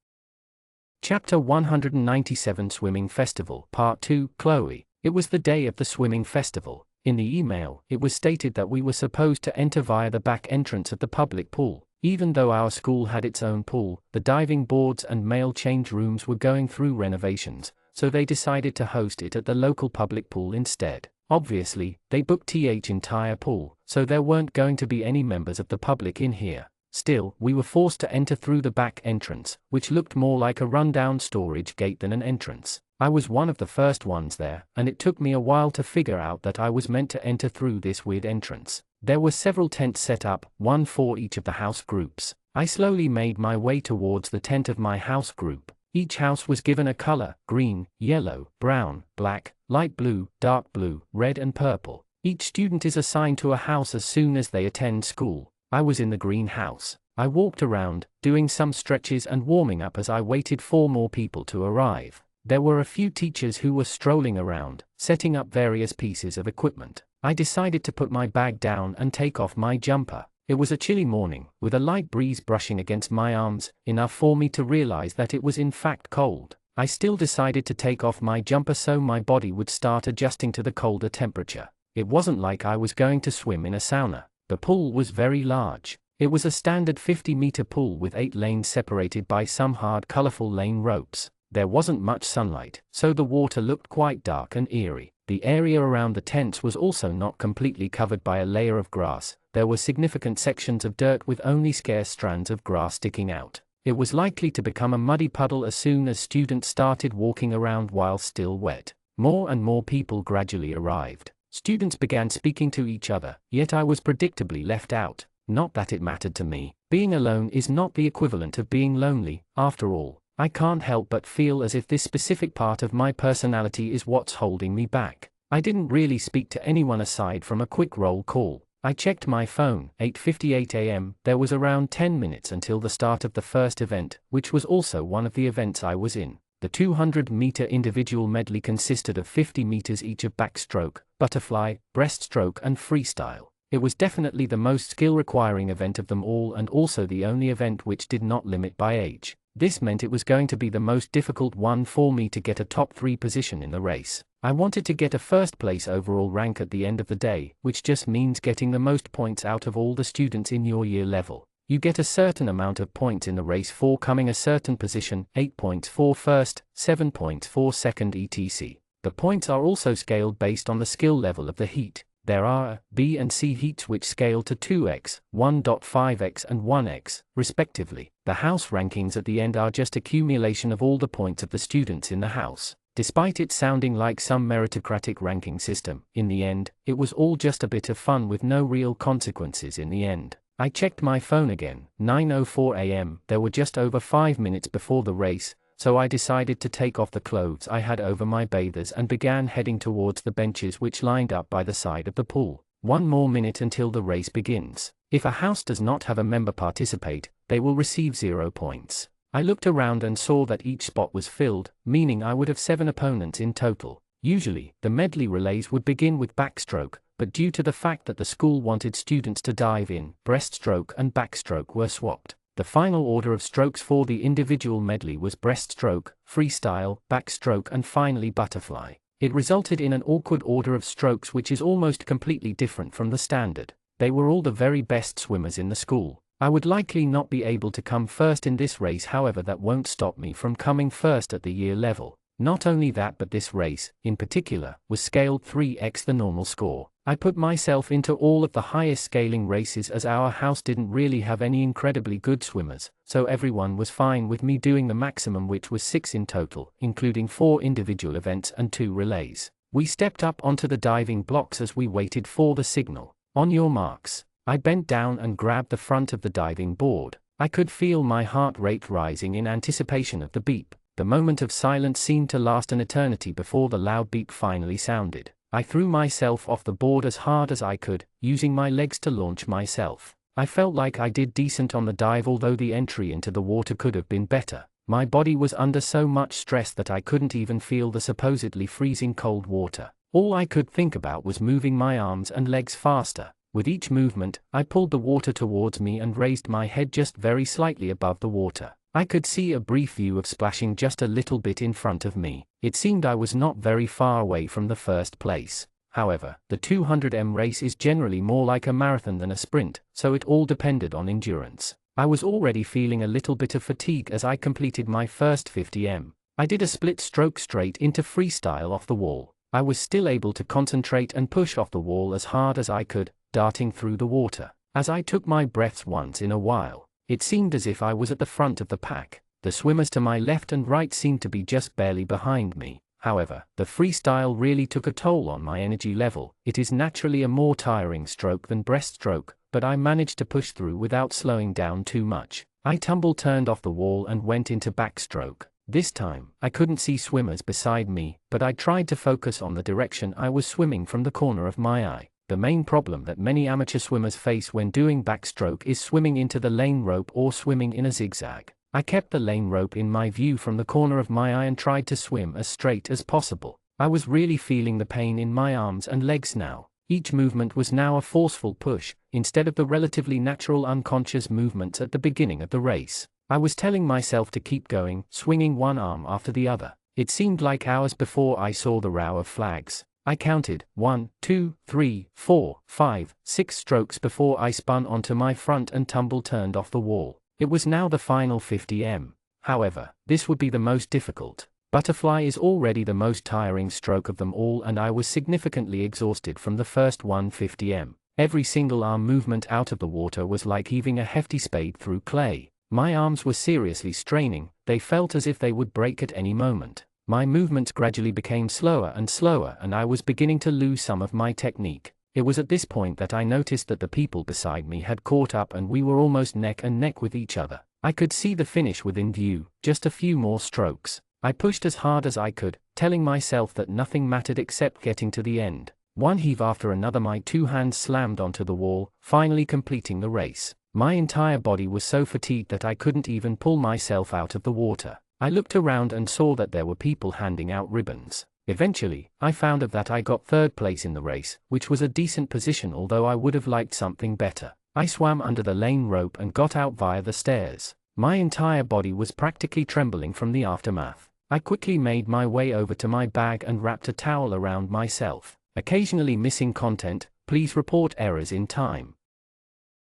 Chapter 197 Swimming Festival Part 2 Chloe. It was the day of the swimming festival. In the email, it was stated that we were supposed to enter via the back entrance at the public pool. Even though our school had its own pool, the diving boards and male change rooms were going through renovations, so they decided to host it at the local public pool instead. Obviously, they booked the entire pool, so there weren't going to be any members of the public in here. Still, we were forced to enter through the back entrance, which looked more like a rundown storage gate than an entrance. I was one of the first ones there, and it took me a while to figure out that I was meant to enter through this weird entrance. There were several tents set up, one for each of the house groups. I slowly made my way towards the tent of my house group. Each house was given a color: green, yellow, brown, black, light blue, dark blue, red and purple. Each student is assigned to a house as soon as they attend school. I was in the green house. I walked around, doing some stretches and warming up as I waited for more people to arrive. There were a few teachers who were strolling around, setting up various pieces of equipment. I decided to put my bag down and take off my jumper. It was a chilly morning, with a light breeze brushing against my arms, enough for me to realize that it was in fact cold. I still decided to take off my jumper so my body would start adjusting to the colder temperature. It wasn't like I was going to swim in a sauna. The pool was very large. It was a standard 50-meter pool with 8 lanes separated by some hard colorful lane ropes. There wasn't much sunlight, so the water looked quite dark and eerie. The area around the tents was also not completely covered by a layer of grass. There were significant sections of dirt with only scarce strands of grass sticking out. It was likely to become a muddy puddle as soon as students started walking around while still wet. More and more people gradually arrived. Students began speaking to each other, yet I was predictably left out. Not that it mattered to me. Being alone is not the equivalent of being lonely, after all. I can't help but feel as if this specific part of my personality is what's holding me back. I didn't really speak to anyone aside from a quick roll call. I checked my phone, 8:58 a.m. There was around 10 minutes until the start of the first event, which was also one of the events I was in. The 200-meter individual medley consisted of 50 meters each of backstroke, butterfly, breaststroke and freestyle. It was definitely the most skill-requiring event of them all and also the only event which did not limit by age. This meant it was going to be the most difficult one for me to get a top 3 position in the race. I wanted to get a first place overall rank at the end of the day, which just means getting the most points out of all the students in your year level. You get a certain amount of points in the race for coming a certain position, 8 points for first, 7 points for second etc. The points are also scaled based on the skill level of the heat. There are A, B and C heats which scale to 2x, 1.5x and 1x, respectively. The house rankings at the end are just accumulation of all the points of the students in the house. Despite it sounding like some meritocratic ranking system, in the end, it was all just a bit of fun with no real consequences in the end. I checked my phone again, 9:04 a.m. There were just over 5 minutes before the race, so I decided to take off the clothes I had over my bathers and began heading towards the benches which lined up by the side of the pool. 1 more minute until the race begins. If a house does not have a member participate, they will receive 0 points. I looked around and saw that each spot was filled, meaning I would have 7 opponents in total. Usually, the medley relays would begin with backstroke, but due to the fact that the school wanted students to dive in, breaststroke and backstroke were swapped. The final order of strokes for the individual medley was breaststroke, freestyle, backstroke and finally butterfly. It resulted in an awkward order of strokes which is almost completely different from the standard. They were all the very best swimmers in the school. I would likely not be able to come first in this race, however that won't stop me from coming first at the year level. Not only that, but this race, in particular, was scaled 3x the normal score. I put myself into all of the highest scaling races as our house didn't really have any incredibly good swimmers, so everyone was fine with me doing the maximum, which was 6 in total, including 4 individual events and 2 relays. We stepped up onto the diving blocks as we waited for the signal. On your marks. I bent down and grabbed the front of the diving board. I could feel my heart rate rising in anticipation of the beep. The moment of silence seemed to last an eternity before the loud beep finally sounded. I threw myself off the board as hard as I could, using my legs to launch myself. I felt like I did decent on the dive, although the entry into the water could have been better. My body was under so much stress that I couldn't even feel the supposedly freezing cold water. All I could think about was moving my arms and legs faster. With each movement, I pulled the water towards me and raised my head just very slightly above the water. I could see a brief view of splashing just a little bit in front of me. It seemed I was not very far away from the first place. However, the 200m race is generally more like a marathon than a sprint, so it all depended on endurance. I was already feeling a little bit of fatigue as I completed my first 50m. I did a split stroke straight into freestyle off the wall. I was still able to concentrate and push off the wall as hard as I could, darting through the water. As I took my breaths once in a while, it seemed as if I was at the front of the pack. The swimmers to my left and right seemed to be just barely behind me. However, the freestyle really took a toll on my energy level. It is naturally a more tiring stroke than breaststroke, but I managed to push through without slowing down too much. I turned off the wall and went into backstroke. This time, I couldn't see swimmers beside me, but I tried to focus on the direction I was swimming from the corner of my eye. The main problem that many amateur swimmers face when doing backstroke is swimming into the lane rope or swimming in a zigzag. I kept the lane rope in my view from the corner of my eye and tried to swim as straight as possible. I was really feeling the pain in my arms and legs now. Each movement was now a forceful push, instead of the relatively natural unconscious movements at the beginning of the race. I was telling myself to keep going, swinging one arm after the other. It seemed like hours before I saw the row of flags. I counted 1, 2, 3, 4, 5, 6 strokes before I spun onto my front and turned off the wall. It was now the final 50m. However, this would be the most difficult. Butterfly is already the most tiring stroke of them all, and I was significantly exhausted from the first 150m. Every single arm movement out of the water was like heaving a hefty spade through clay. My arms were seriously straining, they felt as if they would break at any moment. My movements gradually became slower and I was beginning to lose some of my technique. It was at this point that I noticed that the people beside me had caught up and we were almost neck and neck with each other. I could see the finish within view, just a few more strokes. I pushed as hard as I could, telling myself that nothing mattered except getting to the end. One heave after another, my 2 hands slammed onto the wall, finally completing the race. My entire body was so fatigued that I couldn't even pull myself out of the water. I looked around and saw that there were people handing out ribbons. Eventually, I found out that I got 3rd place in the race, which was a decent position, although I would have liked something better. I swam under the lane rope and got out via the stairs. My entire body was practically trembling from the aftermath. I quickly made my way over to my bag and wrapped a towel around myself. Occasionally missing content, please report errors in time.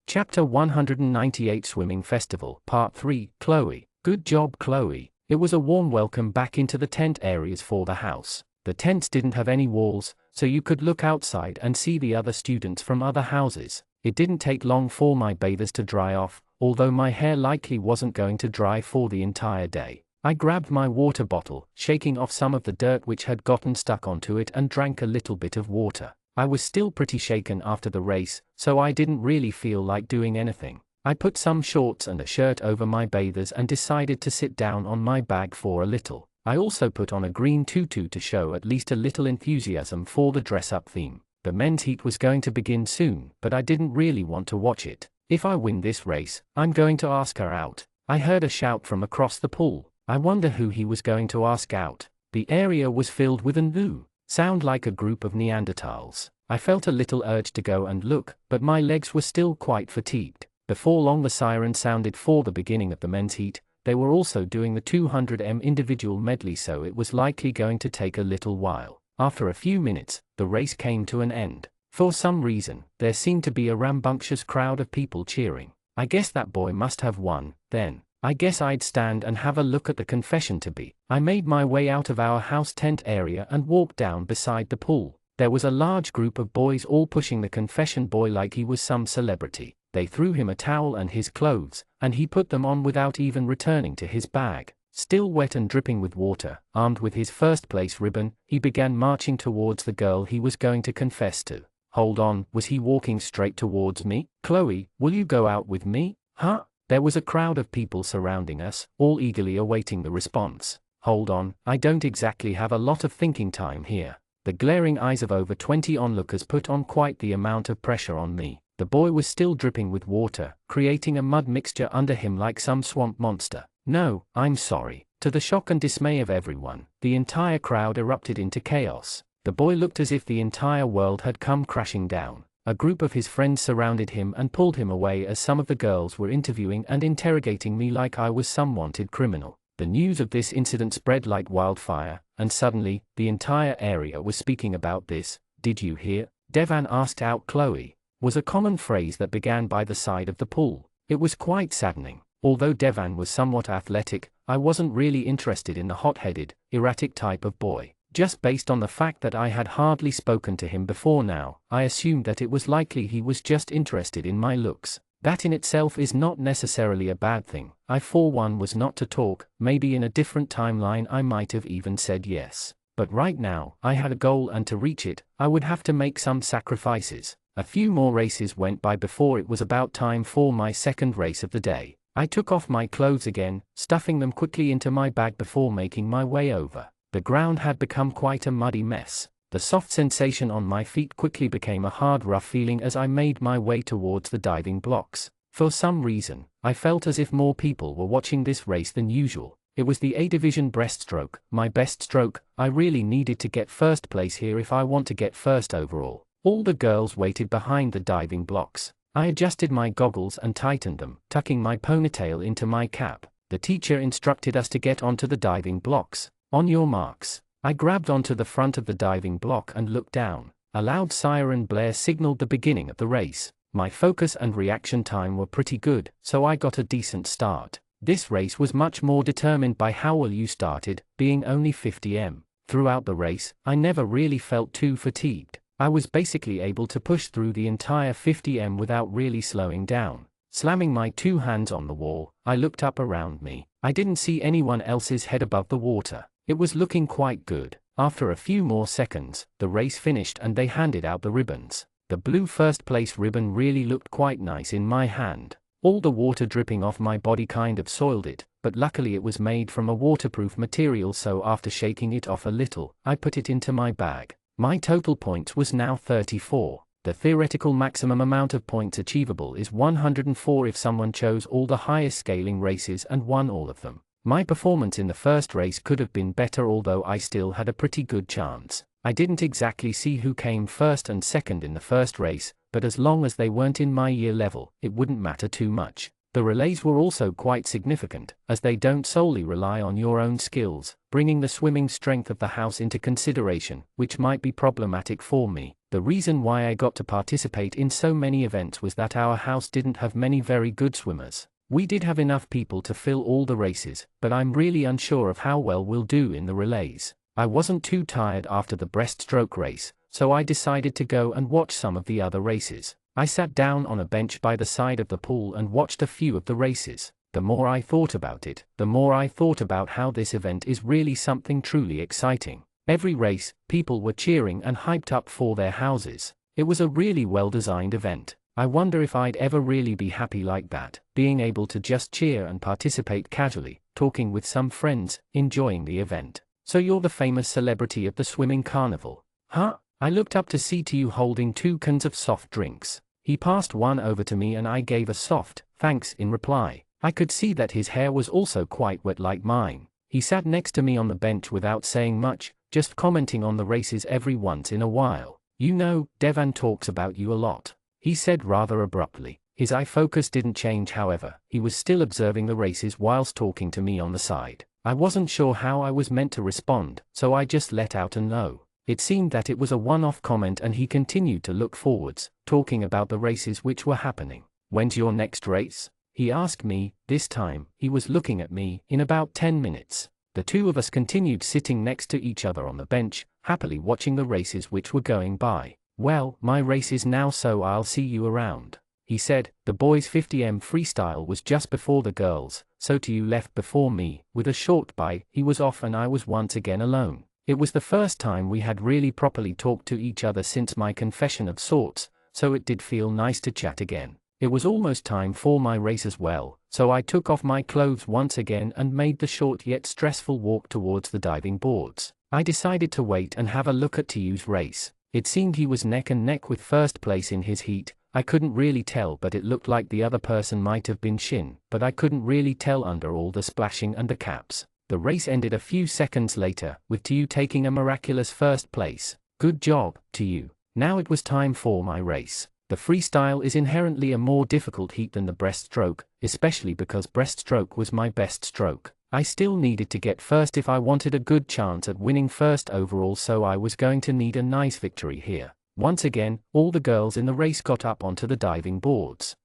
Chapter 198 Swimming Festival, Part 3, Chloe. Good job, Chloe. It was a warm welcome back into the tent areas for the house. The tents didn't have any walls, so you could look outside and see the other students from other houses. It didn't take long for my bathers to dry off, although my hair likely wasn't going to dry for the entire day. I grabbed my water bottle, shaking off some of the dirt which had gotten stuck onto it, and drank a little bit of water. I was still pretty shaken after the race, so I didn't really feel like doing anything. I put some shorts and a shirt over my bathers and decided to sit down on my bag for a little. I also put on a green tutu to show at least a little enthusiasm for the dress-up theme. The men's heat was going to begin soon, but I didn't really want to watch it. If I win this race, I'm going to ask her out. I heard a shout from across the pool. I wonder who he was going to ask out. The area was filled with an ooh sound like a group of Neanderthals. I felt a little urge to go and look, but my legs were still quite fatigued. Before long the siren sounded for the beginning of the men's heat. They were also doing the 200m individual medley, so it was likely going to take a little while. After a few minutes, the race came to an end. For some reason, there seemed to be a rambunctious crowd of people cheering. I guess that boy must have won, then. I guess I'd stand and have a look at the confession to be. I made my way out of our house tent area and walked down beside the pool. There was a large group of boys all pushing the confession boy like he was some celebrity. They threw him a towel and his clothes, and he put them on without even returning to his bag. Still wet and dripping with water, armed with his 1st place ribbon, he began marching towards the girl he was going to confess to. Hold on, was he walking straight towards me? Chloe, will you go out with me? Huh? There was a crowd of people surrounding us, all eagerly awaiting the response. Hold on, I don't exactly have a lot of thinking time here. The glaring eyes of over 20 onlookers put on quite the amount of pressure on me. The boy was still dripping with water, creating a mud mixture under him like some swamp monster. No, I'm sorry. To the shock and dismay of everyone, the entire crowd erupted into chaos. The boy looked as if the entire world had come crashing down. A group of his friends surrounded him and pulled him away as some of the girls were interviewing and interrogating me like I was some wanted criminal. The news of this incident spread like wildfire, and suddenly, the entire area was speaking about this. Did you hear? Devan asked out Chloe. Was a common phrase that began by the side of the pool. It was quite saddening. Although Devan was somewhat athletic, I wasn't really interested in the hot-headed, erratic type of boy. Just based on the fact that I had hardly spoken to him before now, I assumed that it was likely he was just interested in my looks. That in itself is not necessarily a bad thing. I for one was not to talk. Maybe in a different timeline I might have even said yes. But right now, I had a goal, and to reach it, I would have to make some sacrifices. A few more races went by before it was about time for my 2nd race of the day. I took off my clothes again, stuffing them quickly into my bag before making my way over. The ground had become quite a muddy mess. The soft sensation on my feet quickly became a hard, rough feeling as I made my way towards the diving blocks. For some reason, I felt as if more people were watching this race than usual. It was the A division breaststroke, my best stroke. I really needed to get 1st place here if I want to get 1st overall. All the girls waited behind the diving blocks. I adjusted my goggles and tightened them, tucking my ponytail into my cap. The teacher instructed us to get onto the diving blocks. On your marks, I grabbed onto the front of the diving block and looked down. A loud siren blare signaled the beginning of the race. My focus and reaction time were pretty good, so I got a decent start. This race was much more determined by how well you started, being only 50 m. Throughout the race, I never really felt too fatigued. I was basically able to push through the entire 50 m without really slowing down. Slamming my two hands on the wall, I looked up around me. I didn't see anyone else's head above the water. It was looking quite good. After a few more seconds, the race finished and they handed out the ribbons. The blue first place ribbon really looked quite nice in my hand. All the water dripping off my body kind of soiled it, but luckily it was made from a waterproof material, so after shaking it off a little, I put it into my bag. My total points was now 34. The theoretical maximum amount of points achievable is 104 if someone chose all the highest scaling races and won all of them. My performance in the first race could have been better, although I still had a pretty good chance. I didn't exactly see who came first and second in the first race, but as long as they weren't in my year level, it wouldn't matter too much. The relays were also quite significant, as they don't solely rely on your own skills, bringing the swimming strength of the house into consideration, which might be problematic for me. The reason why I got to participate in so many events was that our house didn't have many very good swimmers. We did have enough people to fill all the races, but I'm really unsure of how well we'll do in the relays. I wasn't too tired after the breaststroke race, so I decided to go and watch some of the other races. I sat down on a bench by the side of the pool and watched a few of the races. The more I thought about it, the more I thought about how this event is really something truly exciting. Every race, people were cheering and hyped up for their houses. It was a really well-designed event. I wonder if I'd ever really be happy like that, being able to just cheer and participate casually, talking with some friends, enjoying the event. So you're the famous celebrity of the swimming carnival, huh? I looked up to see you holding 2 cans of soft drinks. He passed one over to me and I gave a soft, thanks in reply. I could see that his hair was also quite wet like mine. He sat next to me on the bench without saying much, just commenting on the races every once in a while. You know, Devan talks about you a lot, he said rather abruptly. His eye focus didn't change, however. He was still observing the races whilst talking to me on the side. I wasn't sure how I was meant to respond, so I just let out a no. It seemed that it was a one-off comment and he continued to look forwards, talking about the races which were happening. When's your next race? He asked me. This time, he was looking at me. In about 10 minutes. The two of us continued sitting next to each other on the bench, happily watching the races which were going by. Well, my race is now, so I'll see you around, he said. The boys' 50 m freestyle was just before the girls, so you left before me. With a short bye, he was off and I was once again alone. It was the first time we had really properly talked to each other since my confession of sorts, so it did feel nice to chat again. It was almost time for my race as well, so I took off my clothes once again and made the short yet stressful walk towards the diving boards. I decided to wait and have a look at Tu's race. It seemed he was neck and neck with first place in his heat. I couldn't really tell, but it looked like the other person might have been Shin, but I couldn't really tell under all the splashing and the caps. The race ended a few seconds later, with Tu taking a miraculous first place. Good job, Tu. Now it was time for my race. The freestyle is inherently a more difficult heat than the breaststroke, especially because breaststroke was my best stroke. I still needed to get first if I wanted a good chance at winning first overall, so I was going to need a nice victory here. Once again, all the girls in the race got up onto the diving boards.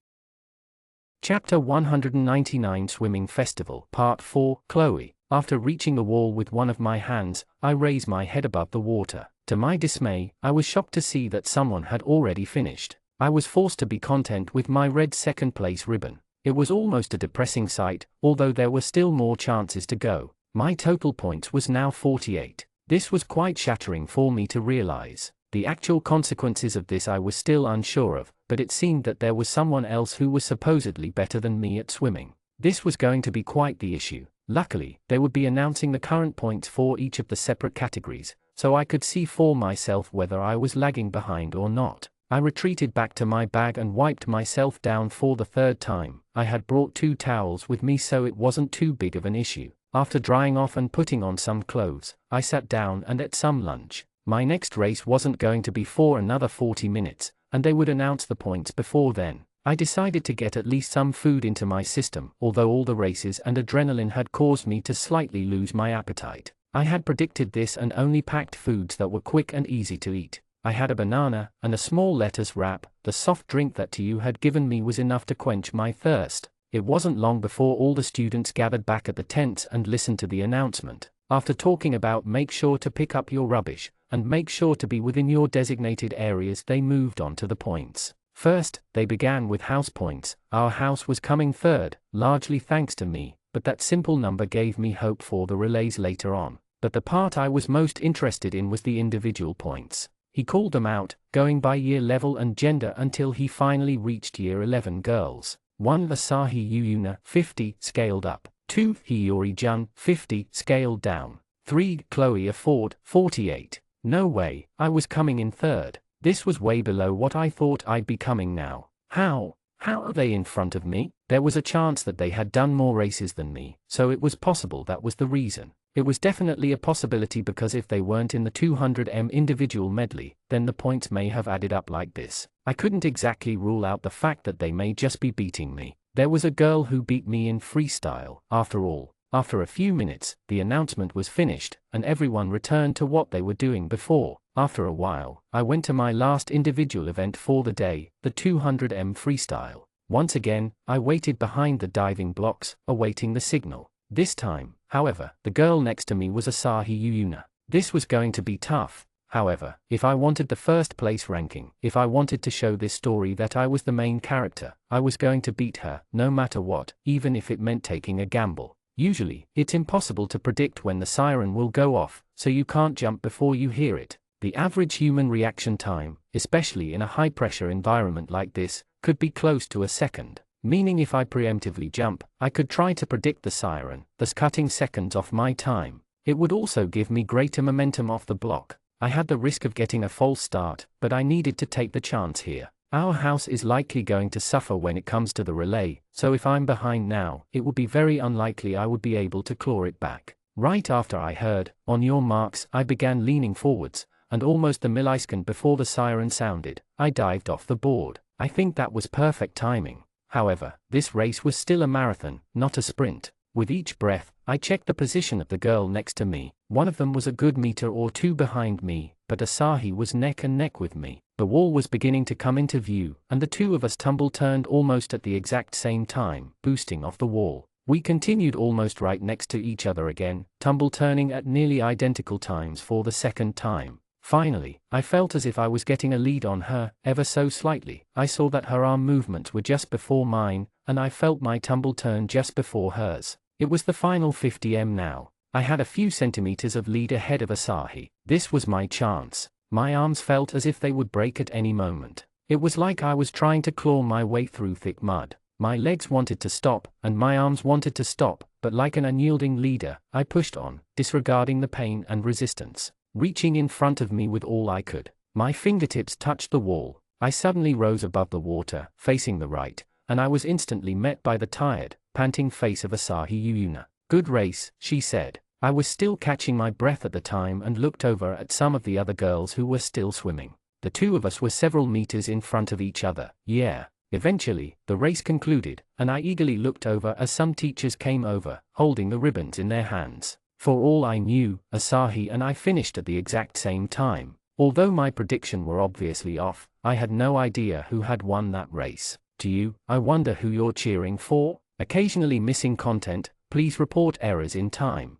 Chapter 199 Swimming Festival Part 4 Chloe. After reaching the wall with one of my hands, I raised my head above the water. To my dismay, I was shocked to see that someone had already finished. I was forced to be content with my red second place ribbon. It was almost a depressing sight, although there were still more chances to go. My total points was now 48. This was quite shattering for me to realize. The actual consequences of this I was still unsure of, but it seemed that there was someone else who was supposedly better than me at swimming. This was going to be quite the issue. Luckily, they would be announcing the current points for each of the separate categories, so I could see for myself whether I was lagging behind or not. I retreated back to my bag and wiped myself down for the third time. I had brought 2 towels with me, so it wasn't too big of an issue. After drying off and putting on some clothes, I sat down and ate some lunch. My next race wasn't going to be for another 40 minutes, and they would announce the points before then. I decided to get at least some food into my system, although all the races and adrenaline had caused me to slightly lose my appetite. I had predicted this and only packed foods that were quick and easy to eat. I had a banana and a small lettuce wrap. The soft drink that Tiu had given me was enough to quench my thirst. It wasn't long before all the students gathered back at the tents and listened to the announcement. After talking about make sure to pick up your rubbish, and make sure to be within your designated areas, they moved on to the points. First, they began with house points. Our house was coming third, largely thanks to me, but that simple number gave me hope for the relays later on. But the part I was most interested in was the individual points. He called them out, going by year level and gender until he finally reached year 11 girls. 1. Asahi Yuyuna, 50, scaled up. 2. Hiyori-jun, 50, scaled down. 3. Chloe Afford, 48. No way, I was coming in third. This was way below what I thought I'd be coming now. How are they in front of me? There was a chance that they had done more races than me, so it was possible that was the reason. It was definitely a possibility because if they weren't in the 200m individual medley, then the points may have added up like this. I couldn't exactly rule out the fact that they may just be beating me. There was a girl who beat me in freestyle. After all, after a few minutes, the announcement was finished, and everyone returned to what they were doing before. After a while, I went to my last individual event for the day, the 200m freestyle. Once again, I waited behind the diving blocks, awaiting the signal. This time, however, the girl next to me was Asahi Yuyuna. This was going to be tough. However, if I wanted the first place ranking, if I wanted to show this story that I was the main character, I was going to beat her, no matter what, even if it meant taking a gamble. Usually, it's impossible to predict when the siren will go off, so you can't jump before you hear it. The average human reaction time, especially in a high-pressure environment like this, could be close to a second. Meaning if I preemptively jump, I could try to predict the siren, thus cutting seconds off my time. It would also give me greater momentum off the block. I had the risk of getting a false start, but I needed to take the chance here. Our house is likely going to suffer when it comes to the relay, so if I'm behind now, it would be very unlikely I would be able to claw it back. Right after I heard, "On your marks," I began leaning forwards, and almost the millisecond before the siren sounded, I dived off the board. I think that was perfect timing. However, this race was still a marathon, not a sprint. With each breath, I checked the position of the girl next to me. One of them was a good meter or two behind me, but Asahi was neck and neck with me. The wall was beginning to come into view, and the two of us tumble-turned almost at the exact same time, boosting off the wall. We continued almost right next to each other again, tumble-turning at nearly identical times for the second time. Finally, I felt as if I was getting a lead on her, ever so slightly. I saw that her arm movements were just before mine, and I felt my tumble turn just before hers. It was the final 50m now. I had a few centimeters of lead ahead of Asahi. This was my chance. My arms felt as if they would break at any moment. It was like I was trying to claw my way through thick mud. My legs wanted to stop, and my arms wanted to stop, but like an unyielding leader, I pushed on, disregarding the pain and resistance. Reaching in front of me with all I could. My fingertips touched the wall. I suddenly rose above the water, facing the right, and I was instantly met by the tired, panting face of Asahi Yuyuna. "Good race," she said. I was still catching my breath at the time and looked over at some of the other girls who were still swimming. The two of us were several meters in front of each other. Yeah. Eventually, the race concluded, and I eagerly looked over as some teachers came over, holding the ribbons in their hands. For all I knew, Asahi and I finished at the exact same time. Although my prediction were obviously off, I had no idea who had won that race. Do you? I wonder who you're cheering for? Occasionally missing content, please report errors in time.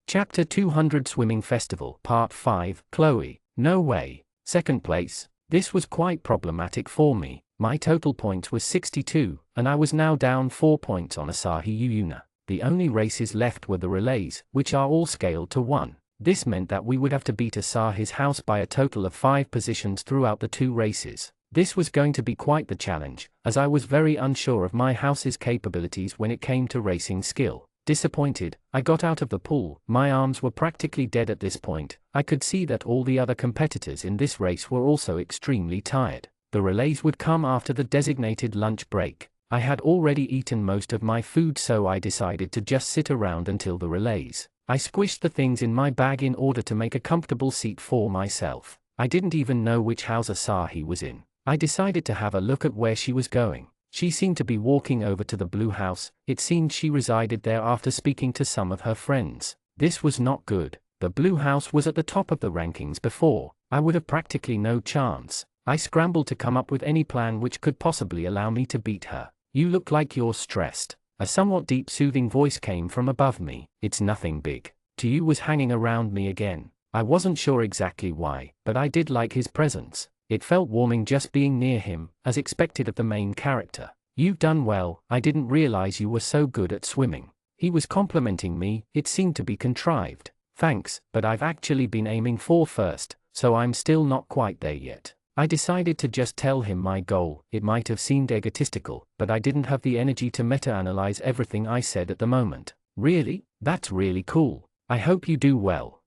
Chapter 200 Swimming Festival Part 5 Chloe, no way. Second place. This was quite problematic for me. My total points was 62, and I was now down 4 points on Asahi Yuyuna. The only races left were the relays, which are all scaled to 1. This meant that we would have to beat Asahi's house by a total of 5 positions throughout the 2 races. This was going to be quite the challenge, as I was very unsure of my house's capabilities when it came to racing skill. Disappointed, I got out of the pool. My arms were practically dead at this point. I could see that all the other competitors in this race were also extremely tired. The relays would come after the designated lunch break. I had already eaten most of my food, so I decided to just sit around until the relays. I squished the things in my bag in order to make a comfortable seat for myself. I didn't even know which house Asahi was in. I decided to have a look at where she was going. She seemed to be walking over to the blue house. It seemed she resided there after speaking to some of her friends. This was not good. The blue house was at the top of the rankings before. I would have practically no chance. I scrambled to come up with any plan which could possibly allow me to beat her. You look like you're stressed. A somewhat deep soothing voice came from above me. It's nothing big. Tu was hanging around me again. I wasn't sure exactly why, but I did like his presence. It felt warming just being near him, as expected of the main character. You've done well, I didn't realize you were so good at swimming. He was complimenting me, it seemed to be contrived. Thanks, but I've actually been aiming for first, so I'm still not quite there yet. I decided to just tell him my goal. It might have seemed egotistical, but I didn't have the energy to meta-analyze everything I said at the moment. Really? That's really cool. I hope you do well.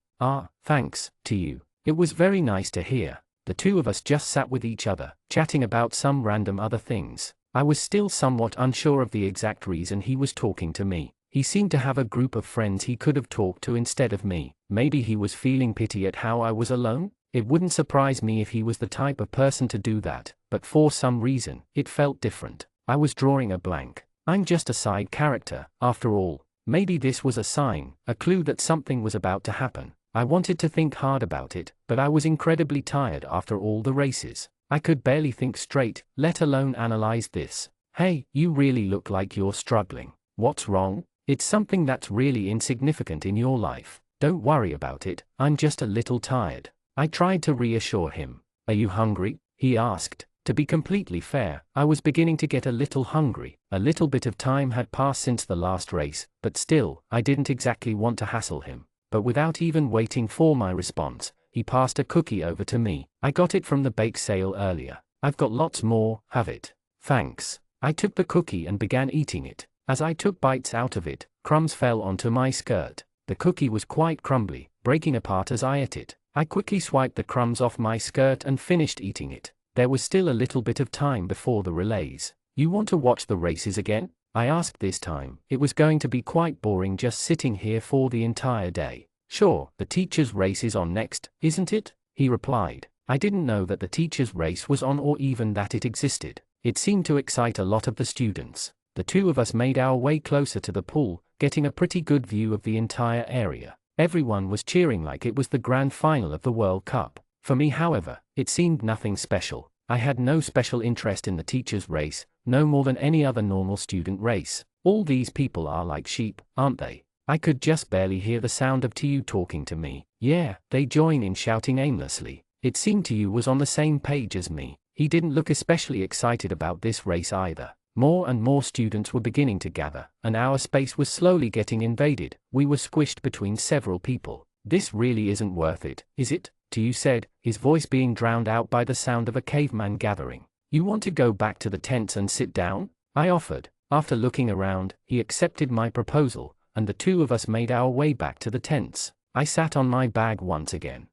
Thanks, to you. It was very nice to hear. The two of us just sat with each other, chatting about some random other things. I was still somewhat unsure of the exact reason he was talking to me. He seemed to have a group of friends he could have talked to instead of me. Maybe he was feeling pity at how I was alone? It wouldn't surprise me if he was the type of person to do that, but for some reason, it felt different. I was drawing a blank. I'm just a side character, after all. Maybe this was a sign, a clue that something was about to happen. I wanted to think hard about it, but I was incredibly tired after all the races. I could barely think straight, let alone analyze this. Hey, you really look like you're struggling. What's wrong? It's something that's really insignificant in your life. Don't worry about it, I'm just a little tired. I tried to reassure him. Are you hungry? He asked. To be completely fair, I was beginning to get a little hungry. A little bit of time had passed since the last race, but still, I didn't exactly want to hassle him. But without even waiting for my response, he passed a cookie over to me. I got it from the bake sale earlier. I've got lots more, have it. Thanks. I took the cookie and began eating it. As I took bites out of it, crumbs fell onto my skirt. The cookie was quite crumbly, breaking apart as I ate it. I quickly swiped the crumbs off my skirt and finished eating it. There was still a little bit of time before the relays. You want to watch the races again? I asked this time. It was going to be quite boring just sitting here for the entire day. Sure, the teacher's race is on next, isn't it? He replied. I didn't know that the teacher's race was on or even that it existed. It seemed to excite a lot of the students. The two of us made our way closer to the pool, getting a pretty good view of the entire area. Everyone was cheering like it was the grand final of the World Cup. For me, however, it seemed nothing special. I had no special interest in the teacher's race, no more than any other normal student race. All these people are like sheep, aren't they? I could just barely hear the sound of Tu talking to me. Yeah, they join in shouting aimlessly. It seemed Tu was on the same page as me. He didn't look especially excited about this race either. More and more students were beginning to gather, and our space was slowly getting invaded. We were squished between several people. This really isn't worth it, is it? Tu said, his voice being drowned out by the sound of a caveman gathering. You want to go back to the tents and sit down? I offered. After looking around, he accepted my proposal, and the two of us made our way back to the tents. I sat on my bag once again.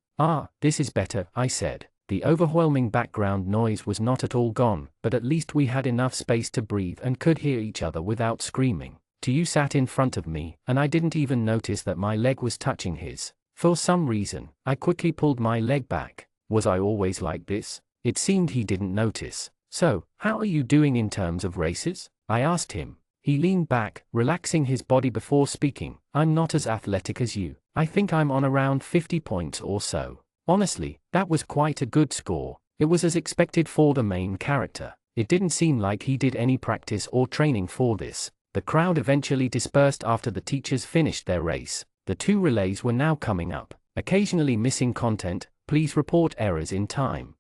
This is better, I said. The overwhelming background noise was not at all gone, but at least we had enough space to breathe and could hear each other without screaming. Tu sat in front of me, and I didn't even notice that my leg was touching his. For some reason, I quickly pulled my leg back. Was I always like this? It seemed he didn't notice. So, how are you doing in terms of races? I asked him. He leaned back, relaxing his body before speaking. I'm not as athletic as you. I think I'm on around 50 points or so. Honestly, that was quite a good score. It was as expected for the main character. It didn't seem like he did any practice or training for this. The crowd eventually dispersed after the teachers finished their race. The two relays were now coming up. Occasionally missing content, please report errors in time.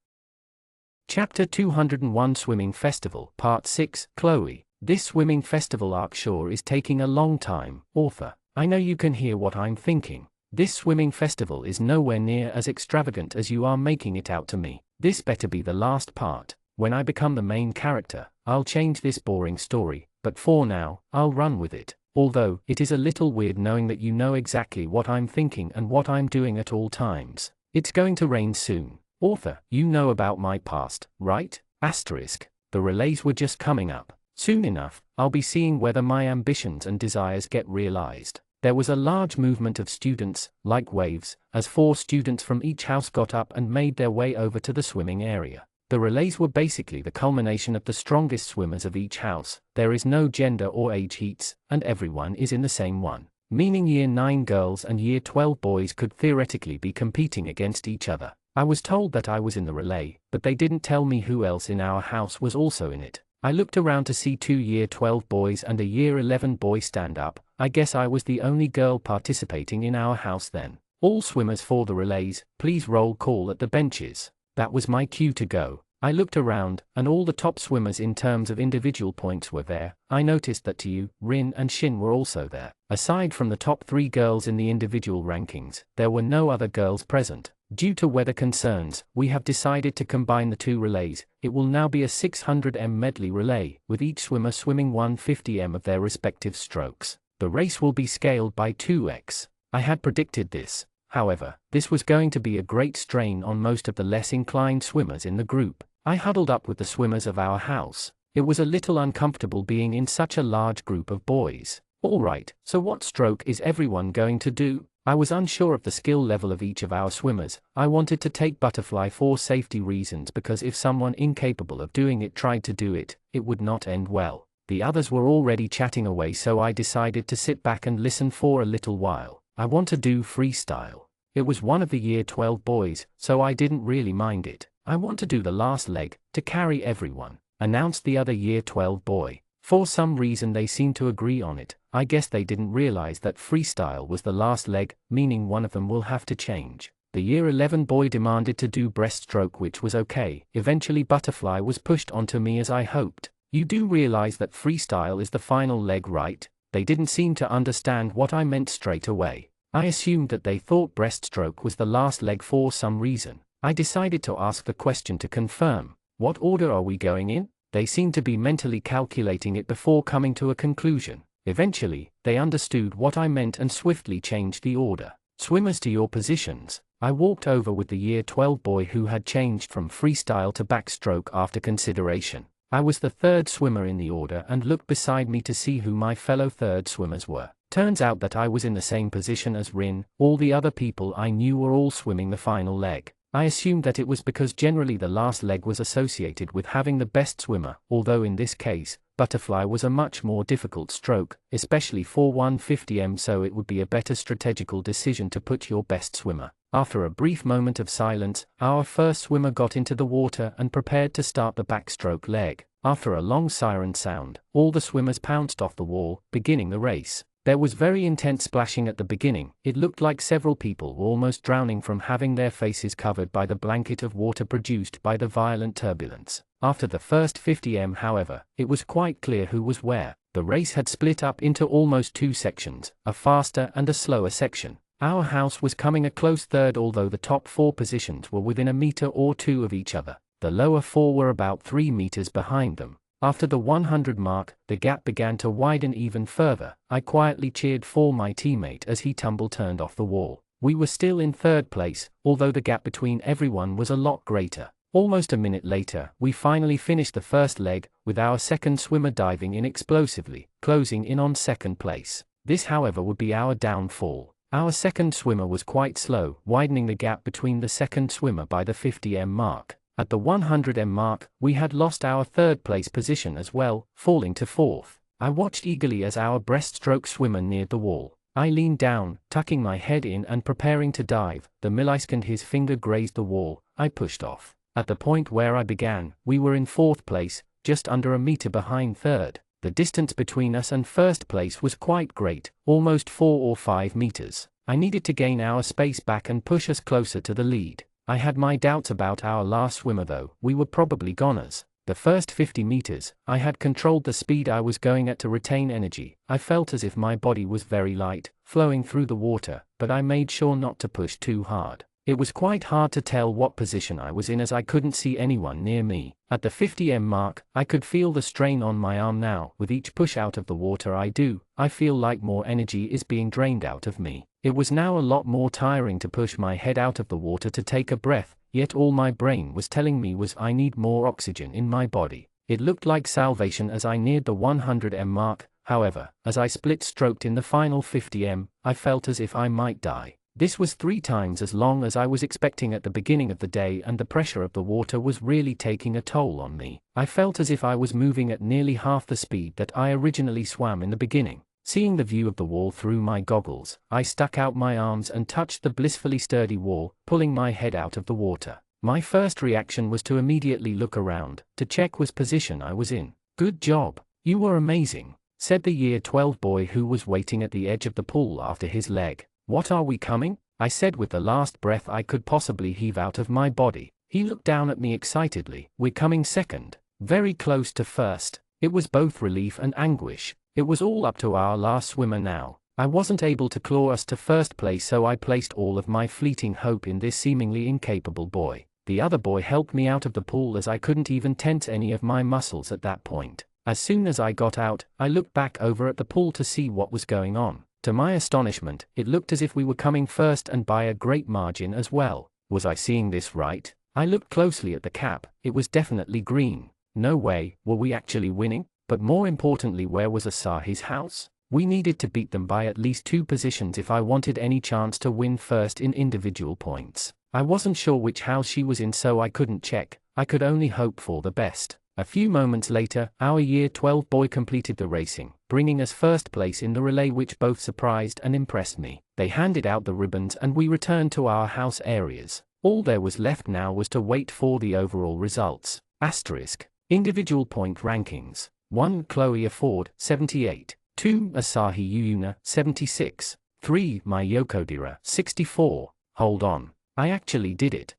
Chapter 201 Swimming Festival, Part 6, Chloe. This swimming festival arc sure is taking a long time, author. I know you can hear what I'm thinking. This swimming festival is nowhere near as extravagant as you are making it out to me. This better be the last part. When I become the main character, I'll change this boring story, but for now, I'll run with it. Although, it is a little weird knowing that you know exactly what I'm thinking and what I'm doing at all times. It's going to rain soon. Author, you know about my past, right? Asterisk. The relays were just coming up. Soon enough, I'll be seeing whether my ambitions and desires get realized. There was a large movement of students, like waves, as 4 students from each house got up and made their way over to the swimming area. The relays were basically the culmination of the strongest swimmers of each house. There is no gender or age heats, and everyone is in the same one. meaning Year 9 girls and Year 12 boys could theoretically be competing against each other. I was told that I was in the relay, but they didn't tell me who else in our house was also in it. I looked around to see 2 Year 12 boys and a Year 11 boy stand up. I guess I was the only girl participating in our house then. All swimmers for the relays, please roll call at the benches. That was my cue to go. I looked around, and all the top swimmers in terms of individual points were there. I noticed that Tiu, Rin and Shin were also there. Aside from the top 3 girls in the individual rankings, there were no other girls present. Due to weather concerns, we have decided to combine the 2 relays. It will now be a 600m medley relay, with each swimmer swimming 150m of their respective strokes. The race will be scaled by 2x. I had predicted this. However, this was going to be a great strain on most of the less inclined swimmers in the group. I huddled up with the swimmers of our house. It was a little uncomfortable being in such a large group of boys. Alright, so what stroke is everyone going to do? I was unsure of the skill level of each of our swimmers. I wanted to take butterfly for safety reasons because if someone incapable of doing it tried to do it, it would not end well. The others were already chatting away, so I decided to sit back and listen for a little while. I want to do freestyle. It was one of the Year 12 boys, so I didn't really mind it. I want to do the last leg, to carry everyone, announced the other Year 12 boy. For some reason they seemed to agree on it. I guess they didn't realize that freestyle was the last leg, meaning one of them will have to change. The Year 11 boy demanded to do breaststroke, which was okay. Eventually butterfly was pushed onto me as I hoped. You do realize that freestyle is the final leg, right? They didn't seem to understand what I meant straight away. I assumed that they thought breaststroke was the last leg for some reason. I decided to ask the question to confirm. What order are we going in? They seemed to be mentally calculating it before coming to a conclusion. Eventually, they understood what I meant and swiftly changed the order. Swimmers, to your positions. I walked over with the Year 12 boy who had changed from freestyle to backstroke after consideration. I was the 3rd swimmer in the order and looked beside me to see who my fellow 3rd swimmers were. Turns out that I was in the same position as Rin. All the other people I knew were all swimming the final leg. I assumed that it was because generally the last leg was associated with having the best swimmer, although in this case, butterfly was a much more difficult stroke, especially for 150m, so it would be a better strategical decision to put your best swimmer. After a brief moment of silence, our first swimmer got into the water and prepared to start the backstroke leg. After a long siren sound, all the swimmers pounced off the wall, beginning the race. There was very intense splashing at the beginning. It looked like several people were almost drowning from having their faces covered by the blanket of water produced by the violent turbulence. After the first 50m, however, it was quite clear who was where. The race had split up into almost 2 sections, a faster and a slower section. Our house was coming a close third, although the top 4 positions were within a meter or 2 of each other. The lower 4 were about 3 meters behind them. After the 100 mark, the gap began to widen even further. I quietly cheered for my teammate as he turned off the wall. We were still in 3rd place, although the gap between everyone was a lot greater. Almost a minute later, we finally finished the first leg, with our second swimmer diving in explosively, closing in on 2nd place. This, however, would be our downfall. Our second swimmer was quite slow, widening the gap between the second swimmer by the 50m mark. At the 100m mark, we had lost our 3rd place position as well, falling to 4th. I watched eagerly as our breaststroke swimmer neared the wall. I leaned down, tucking my head in and preparing to dive. The millisecond his finger grazed the wall, I pushed off. At the point where I began, we were in 4th place, just under a meter behind 3rd. The distance between us and 1st place was quite great, almost 4 or 5 meters. I needed to gain our space back and push us closer to the lead. I had my doubts about our last swimmer though. We were probably goners. The first 50 meters, I had controlled the speed I was going at to retain energy. I felt as if my body was very light, flowing through the water, but I made sure not to push too hard. It was quite hard to tell what position I was in as I couldn't see anyone near me. At the 50m mark, I could feel the strain on my arm now. With each push out of the water I feel like more energy is being drained out of me. It was now a lot more tiring to push my head out of the water to take a breath, yet all my brain was telling me was I need more oxygen in my body. It looked like salvation as I neared the 100m mark. However, as I split-stroked in the final 50m, I felt as if I might die. This was 3 times as long as I was expecting at the beginning of the day, and the pressure of the water was really taking a toll on me. I felt as if I was moving at nearly half the speed that I originally swam in the beginning. Seeing the view of the wall through my goggles, I stuck out my arms and touched the blissfully sturdy wall, pulling my head out of the water. My first reaction was to immediately look around, to check which position I was in. "Good job. You were amazing," said the Year 12 boy who was waiting at the edge of the pool after his leg. "What are we coming?" I said with the last breath I could possibly heave out of my body. He looked down at me excitedly. "We're coming second. Very close to first." It was both relief and anguish. It was all up to our last swimmer now. I wasn't able to claw us to first place, so I placed all of my fleeting hope in this seemingly incapable boy. The other boy helped me out of the pool as I couldn't even tense any of my muscles at that point. As soon as I got out, I looked back over at the pool to see what was going on. To my astonishment, it looked as if we were coming first and by a great margin as well. Was I seeing this right? I looked closely at the cap. It was definitely green. No way, were we actually winning? But more importantly, where was Asahi's house? We needed to beat them by at least 2 positions if I wanted any chance to win first in individual points. I wasn't sure which house she was in, so I couldn't check. I could only hope for the best. A few moments later, our Year 12 boy completed the racing, bringing us first place in the relay, which both surprised and impressed me. They handed out the ribbons and we returned to our house areas. All there was left now was to wait for the overall results. Asterisk. Individual point rankings. 1. Chloe Afford, 78. 2. Asahi Yuyuna, 76. 3. Yokodira, 64. Hold on. I actually did it.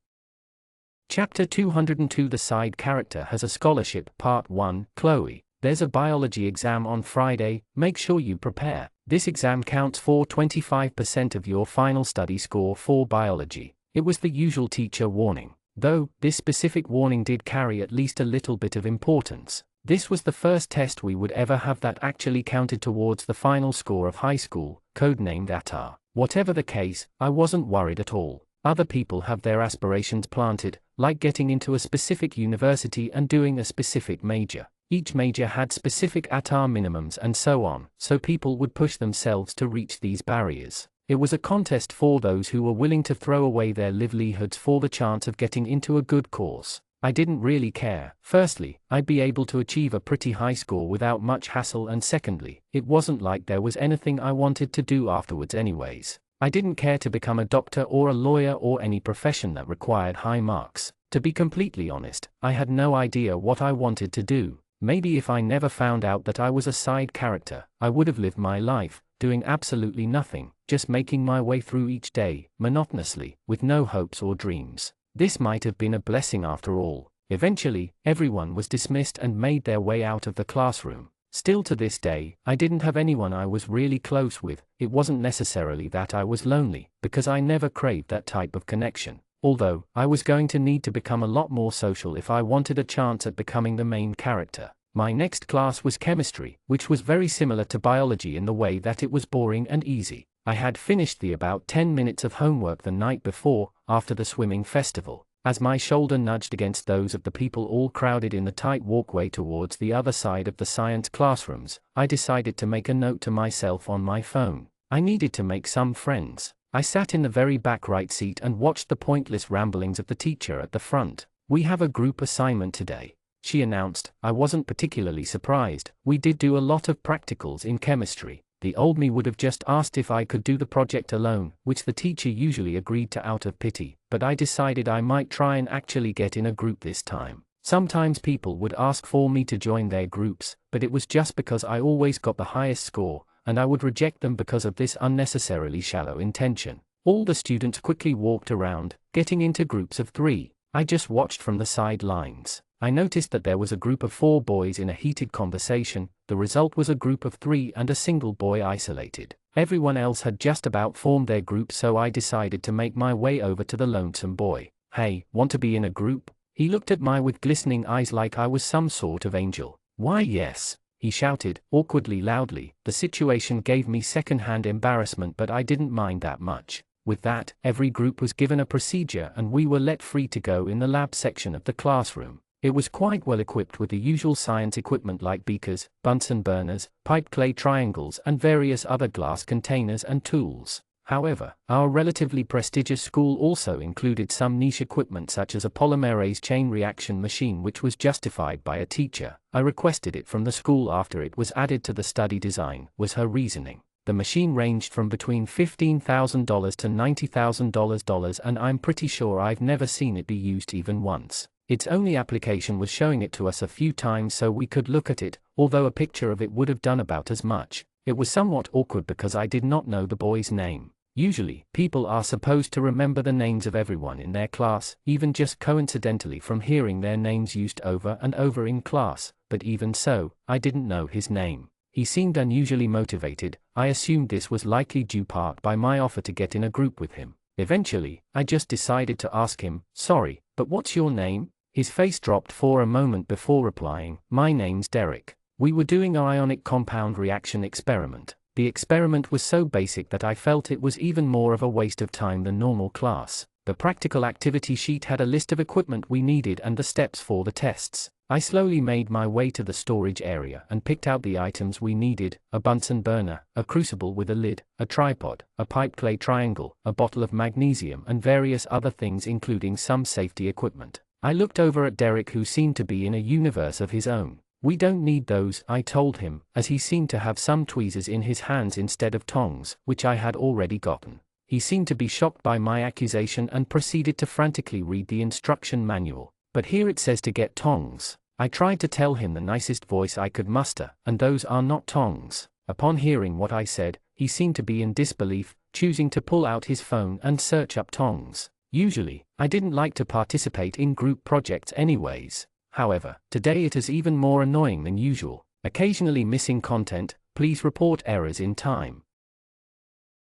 Chapter 202. The side character has a scholarship. Part 1. Chloe. There's a biology exam on Friday, make sure you prepare. This exam counts for 25% of your final study score for biology. It was the usual teacher warning. Though, this specific warning did carry at least a little bit of importance. This was the first test we would ever have that actually counted towards the final score of high school, codenamed ATAR. Whatever the case, I wasn't worried at all. Other people have their aspirations planted, like getting into a specific university and doing a specific major. Each major had specific ATAR minimums and so on, so people would push themselves to reach these barriers. It was a contest for those who were willing to throw away their livelihoods for the chance of getting into a good course. I didn't really care. Firstly, I'd be able to achieve a pretty high score without much hassle, and secondly, it wasn't like there was anything I wanted to do afterwards anyways. I didn't care to become a doctor or a lawyer or any profession that required high marks. To be completely honest, I had no idea what I wanted to do. Maybe if I never found out that I was a side character, I would have lived my life, doing absolutely nothing, just making my way through each day, monotonously, with no hopes or dreams. This might have been a blessing after all. Eventually, everyone was dismissed and made their way out of the classroom. Still to this day, I didn't have anyone I was really close with. It wasn't necessarily that I was lonely, because I never craved that type of connection. Although, I was going to need to become a lot more social if I wanted a chance at becoming the main character. My next class was chemistry, which was very similar to biology in the way that it was boring and easy. I had finished the about 10 minutes of homework the night before, after the swimming festival. As my shoulder nudged against those of the people all crowded in the tight walkway towards the other side of the science classrooms, I decided to make a note to myself on my phone. I needed to make some friends. I sat in the very back right seat and watched the pointless ramblings of the teacher at the front. "We have a group assignment today," she announced. I wasn't particularly surprised. We did do a lot of practicals in chemistry. The old me would have just asked if I could do the project alone, which the teacher usually agreed to out of pity, but I decided I might try and actually get in a group this time. Sometimes people would ask for me to join their groups, but it was just because I always got the highest score, and I would reject them because of this unnecessarily shallow intention. All the students quickly walked around, getting into groups of 3. I just watched from the sidelines. I noticed that there was a group of 4 boys in a heated conversation. The result was a group of 3 and a single boy isolated. Everyone else had just about formed their group, so I decided to make my way over to the lonesome boy. "Hey, want to be in a group?" He looked at me with glistening eyes like I was some sort of angel. "Why yes," he shouted, awkwardly loudly. The situation gave me second-hand embarrassment, but I didn't mind that much. With that, every group was given a procedure and we were let free to go in the lab section of the classroom. It was quite well equipped with the usual science equipment like beakers, Bunsen burners, piped clay triangles and various other glass containers and tools. However, our relatively prestigious school also included some niche equipment such as a polymerase chain reaction machine, which was justified by a teacher. I requested it from the school after it was added to the study design, was her reasoning. The machine ranged from between $15,000 to $90,000, and I'm pretty sure I've never seen it be used even once. Its only application was showing it to us a few times so we could look at it, although a picture of it would have done about as much. It was somewhat awkward because I did not know the boy's name. Usually, people are supposed to remember the names of everyone in their class, even just coincidentally from hearing their names used over and over in class, but even so, I didn't know his name. He seemed unusually motivated. I assumed this was likely due part by my offer to get in a group with him. Eventually, I just decided to ask him, "Sorry, but what's your name?" His face dropped for a moment before replying, "My name's Derek." We were doing an ionic compound reaction experiment. The experiment was so basic that I felt it was even more of a waste of time than normal class. The practical activity sheet had a list of equipment we needed and the steps for the tests. I slowly made my way to the storage area and picked out the items we needed: a Bunsen burner, a crucible with a lid, a tripod, a pipe clay triangle, a bottle of magnesium, and various other things including some safety equipment. I looked over at Derek, who seemed to be in a universe of his own. "We don't need those," I told him, as he seemed to have some tweezers in his hands instead of tongs, which I had already gotten. He seemed to be shocked by my accusation and proceeded to frantically read the instruction manual. "But here it says to get tongs." I tried to tell him the nicest voice I could muster, "and those are not tongs." Upon hearing what I said, he seemed to be in disbelief, choosing to pull out his phone and search up tongs. Usually, I didn't like to participate in group projects anyways. However, today it is even more annoying than usual. Occasionally missing content. Please report errors in time.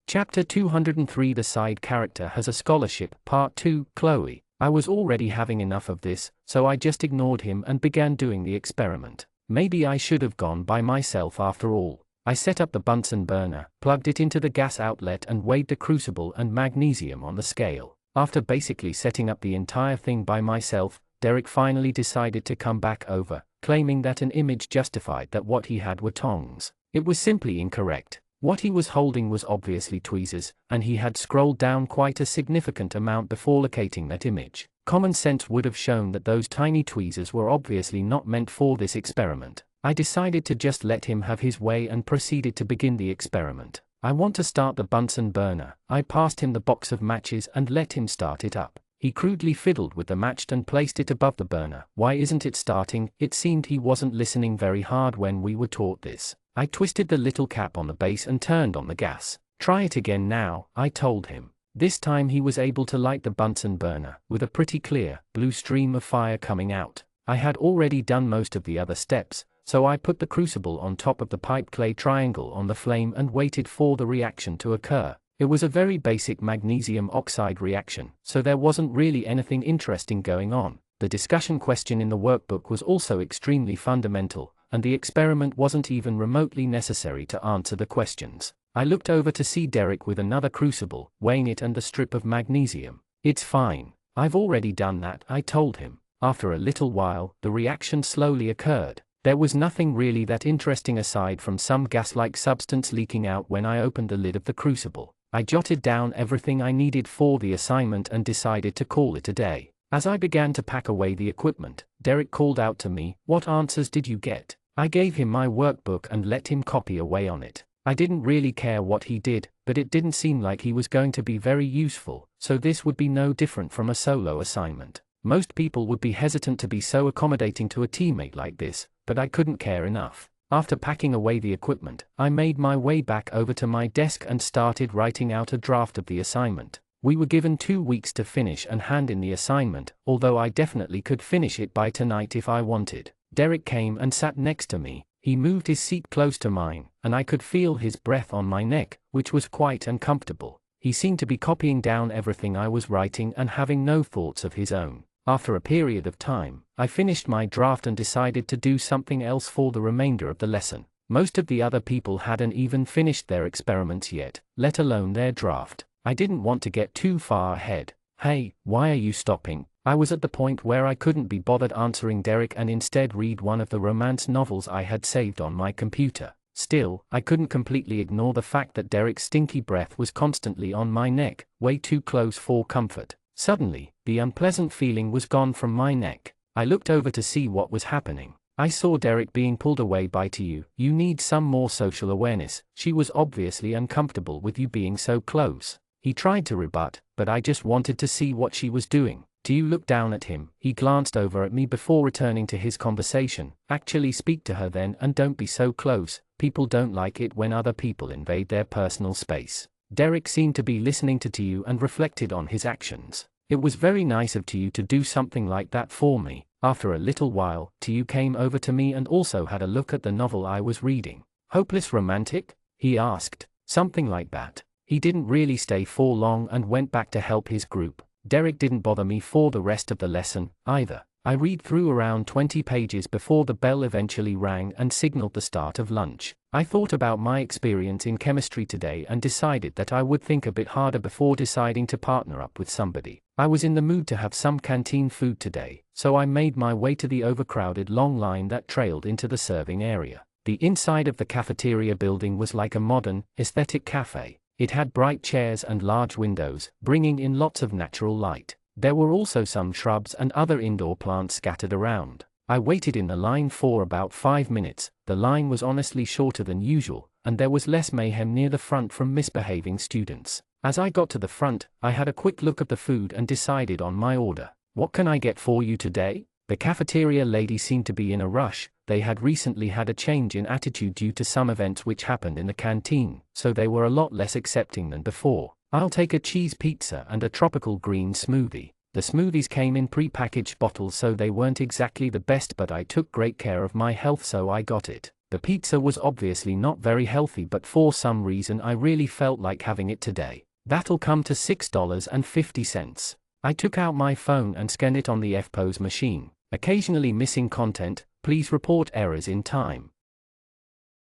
Chapter 203. The side character has a scholarship. Part 2. Chloe. I was already having enough of this, so I just ignored him and began doing the experiment. Maybe I should have gone by myself after all. I set up the Bunsen burner, plugged it into the gas outlet, and weighed the crucible and magnesium on the scale. After basically setting up the entire thing by myself, Derek finally decided to come back over, claiming that an image justified that what he had were tongs. It was simply incorrect. What he was holding was obviously tweezers, and he had scrolled down quite a significant amount before locating that image. Common sense would have shown that those tiny tweezers were obviously not meant for this experiment. I decided to just let him have his way and proceeded to begin the experiment. "I want to start the Bunsen burner." I passed him the box of matches and let him start it up. He crudely fiddled with the match and placed it above the burner. "Why isn't it starting?" It seemed he wasn't listening very hard when we were taught this. I twisted the little cap on the base and turned on the gas. "Try it again now," I told him. This time he was able to light the Bunsen burner, with a pretty clear, blue stream of fire coming out. I had already done most of the other steps, so I put the crucible on top of the pipe clay triangle on the flame and waited for the reaction to occur. It was a very basic magnesium oxide reaction, so there wasn't really anything interesting going on. The discussion question in the workbook was also extremely fundamental, and the experiment wasn't even remotely necessary to answer the questions. I looked over to see Derek with another crucible, weighing it and the strip of magnesium. "It's fine. I've already done that," I told him. After a little while, the reaction slowly occurred. There was nothing really that interesting aside from some gas-like substance leaking out when I opened the lid of the crucible. I jotted down everything I needed for the assignment and decided to call it a day. As I began to pack away the equipment, Derek called out to me, "What answers did you get?" I gave him my workbook and let him copy away on it. I didn't really care what he did, but it didn't seem like he was going to be very useful, so this would be no different from a solo assignment. Most people would be hesitant to be so accommodating to a teammate like this, but I couldn't care enough. After packing away the equipment, I made my way back over to my desk and started writing out a draft of the assignment. We were given 2 weeks to finish and hand in the assignment, although I definitely could finish it by tonight if I wanted. Derek came and sat next to me. He moved his seat close to mine, and I could feel his breath on my neck, which was quite uncomfortable. He seemed to be copying down everything I was writing and having no thoughts of his own. After a period of time, I finished my draft and decided to do something else for the remainder of the lesson. Most of the other people hadn't even finished their experiments yet, let alone their draft. I didn't want to get too far ahead. "Hey, why are you stopping?" I was at the point where I couldn't be bothered answering Derek and instead read one of the romance novels I had saved on my computer. Still, I couldn't completely ignore the fact that Derek's stinky breath was constantly on my neck, way too close for comfort. Suddenly, the unpleasant feeling was gone from my neck. I looked over to see what was happening. I saw Derek being pulled away by Tiu. You need some more social awareness. She was obviously uncomfortable with you being so close. He tried to rebut, but I just wanted to see what she was doing. Tiu looked down at him. He glanced over at me before returning to his conversation. Actually speak to her then and don't be so close. People don't like it when other people invade their personal space. Derek seemed to be listening to Tiu and reflected on his actions. It was very nice of Tiu to do something like that for me. After a little while, Tiu came over to me and also had a look at the novel I was reading. Hopeless romantic? He asked. Something like that. He didn't really stay for long and went back to help his group. Derek didn't bother me for the rest of the lesson, either. I read through around 20 pages before the bell eventually rang and signaled the start of lunch. I thought about my experience in chemistry today and decided that I would think a bit harder before deciding to partner up with somebody. I was in the mood to have some canteen food today, so I made my way to the overcrowded long line that trailed into the serving area. The inside of the cafeteria building was like a modern, aesthetic cafe. It had bright chairs and large windows, bringing in lots of natural light. There were also some shrubs and other indoor plants scattered around. I waited in the line for about 5 minutes. The line was honestly shorter than usual, and there was less mayhem near the front from misbehaving students. As I got to the front, I had a quick look at the food and decided on my order. What can I get for you today? The cafeteria lady seemed to be in a rush. They had recently had a change in attitude due to some events which happened in the canteen, so they were a lot less accepting than before. I'll take a cheese pizza and a tropical green smoothie. The smoothies came in pre-packaged bottles, so they weren't exactly the best, but I took great care of my health, so I got it. The pizza was obviously not very healthy, but for some reason I really felt like having it today. That'll come to $6.50. I took out my phone and scanned it on the FPOS machine. Occasionally missing content, please report errors in time.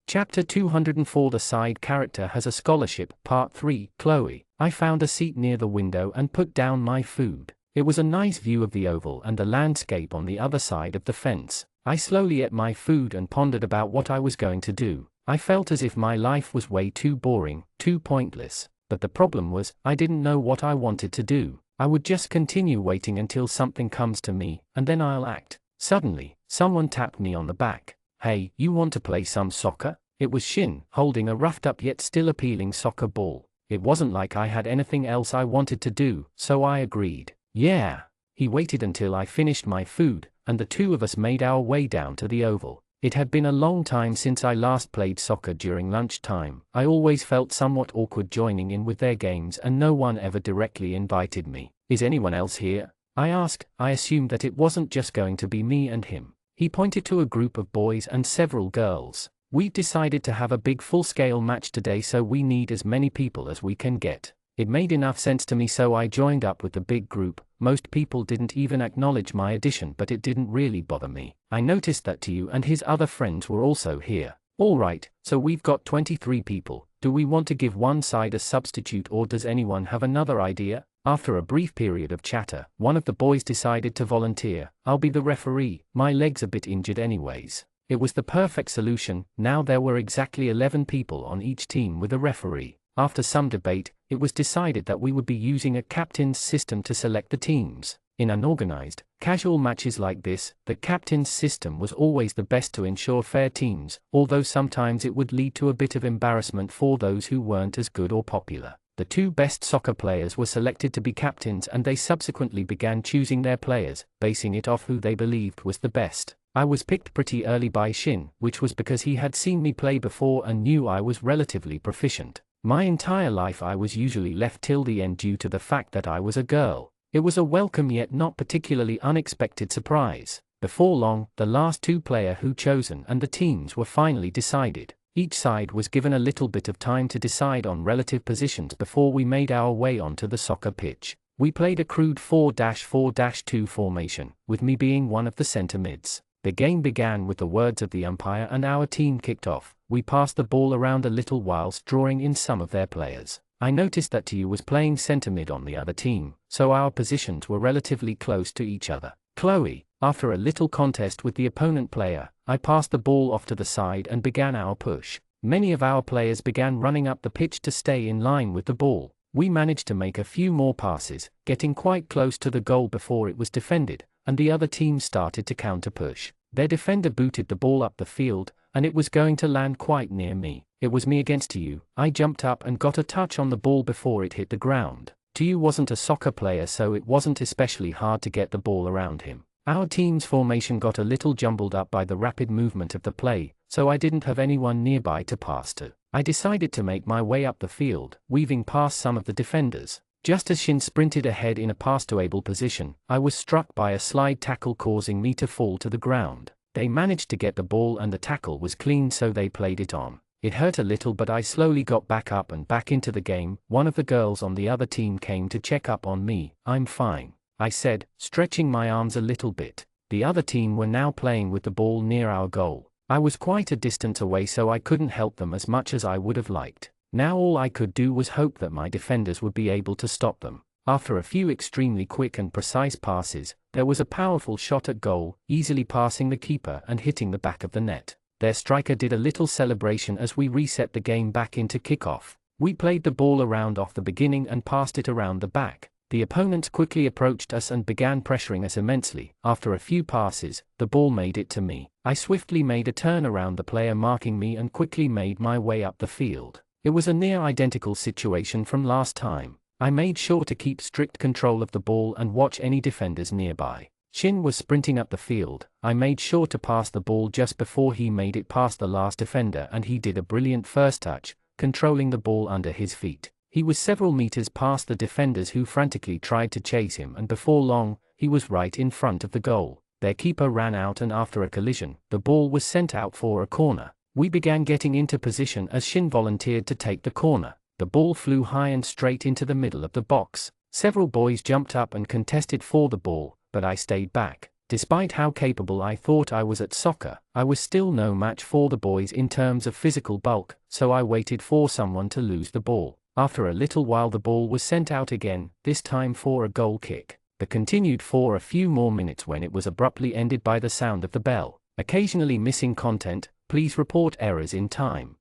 Chapter 204. The side character has a scholarship. Part 3. Chloe. I found a seat near the window and put down my food. It was a nice view of the oval and the landscape on the other side of the fence. I slowly ate my food and pondered about what I was going to do. I felt as if my life was way too boring, too pointless. But the problem was, I didn't know what I wanted to do. I would just continue waiting until something comes to me, and then I'll act. Suddenly, someone tapped me on the back. Hey, you want to play some soccer? It was Shin, holding a roughed-up yet still appealing soccer ball. It wasn't like I had anything else I wanted to do, so I agreed. Yeah. He waited until I finished my food, and the two of us made our way down to the oval. It had been a long time since I last played soccer during lunchtime. I always felt somewhat awkward joining in with their games, and no one ever directly invited me. Is anyone else here? I asked. I assumed that it wasn't just going to be me and him. He pointed to a group of boys and several girls. We've decided to have a big full-scale match today, so we need as many people as we can get. It made enough sense to me, so I joined up with the big group. Most people didn't even acknowledge my addition, but it didn't really bother me. I noticed that Tiu and his other friends were also here. Alright, so we've got 23 people. Do we want to give one side a substitute, or does anyone have another idea? After a brief period of chatter, one of the boys decided to volunteer. I'll be the referee. My leg's a bit injured anyways. It was the perfect solution. Now there were exactly 11 people on each team with a referee. After some debate, it was decided that we would be using a captain's system to select the teams. In unorganized, casual matches like this, the captain's system was always the best to ensure fair teams, although sometimes it would lead to a bit of embarrassment for those who weren't as good or popular. The two best soccer players were selected to be captains, and they subsequently began choosing their players, basing it off who they believed was the best. I was picked pretty early by Shin, which was because he had seen me play before and knew I was relatively proficient. My entire life I was usually left till the end due to the fact that I was a girl. It was a welcome yet not particularly unexpected surprise. Before long, the last two players who chosen and the teams were finally decided. Each side was given a little bit of time to decide on relative positions before we made our way onto the soccer pitch. We played a crude 4-4-2 formation, with me being one of the center mids. The game began with the words of the umpire and our team kicked off. We passed the ball around a little whilst drawing in some of their players. I noticed that Tiu was playing center mid on the other team, so our positions were relatively close to each other. Chloe, After a little contest with the opponent player, I passed the ball off to the side and began our push. Many of our players began running up the pitch to stay in line with the ball. We managed to make a few more passes, getting quite close to the goal before it was defended, and the other team started to counter-push. Their defender booted the ball up the field, and it was going to land quite near me. It was me against you. I jumped up and got a touch on the ball before it hit the ground. Tu wasn't a soccer player, so it wasn't especially hard to get the ball around him. Our team's formation got a little jumbled up by the rapid movement of the play, so I didn't have anyone nearby to pass to. I decided to make my way up the field, weaving past some of the defenders. Just as Shin sprinted ahead in a pass-to-able position, I was struck by a slide tackle causing me to fall to the ground. They managed to get the ball and the tackle was clean, so they played it on. It hurt a little, but I slowly got back up and back into the game. One of the girls on the other team came to check up on me. "I'm fine," I said, stretching my arms a little bit. The other team were now playing with the ball near our goal. I was quite a distance away, so I couldn't help them as much as I would have liked. Now all I could do was hope that my defenders would be able to stop them. After a few extremely quick and precise passes, there was a powerful shot at goal, easily passing the keeper and hitting the back of the net. Their striker did a little celebration as we reset the game back into kickoff. We played the ball around off the beginning and passed it around the back. The opponents quickly approached us and began pressuring us immensely. After a few passes, the ball made it to me. I swiftly made a turn around the player marking me and quickly made my way up the field. It was a near identical situation from last time. I made sure to keep strict control of the ball and watch any defenders nearby. Shin was sprinting up the field. I made sure to pass the ball just before he made it past the last defender, and he did a brilliant first touch, controlling the ball under his feet. He was several meters past the defenders who frantically tried to chase him, and before long, he was right in front of the goal. Their keeper ran out, and after a collision, the ball was sent out for a corner. We began getting into position as Shin volunteered to take the corner. The ball flew high and straight into the middle of the box. Several boys jumped up and contested for the ball, but I stayed back. Despite how capable I thought I was at soccer, I was still no match for the boys in terms of physical bulk, so I waited for someone to lose the ball. After a little while, the ball was sent out again, this time for a goal kick. The continued for a few more minutes when it was abruptly ended by the sound of the bell. Occasionally missing content. Please report errors in time.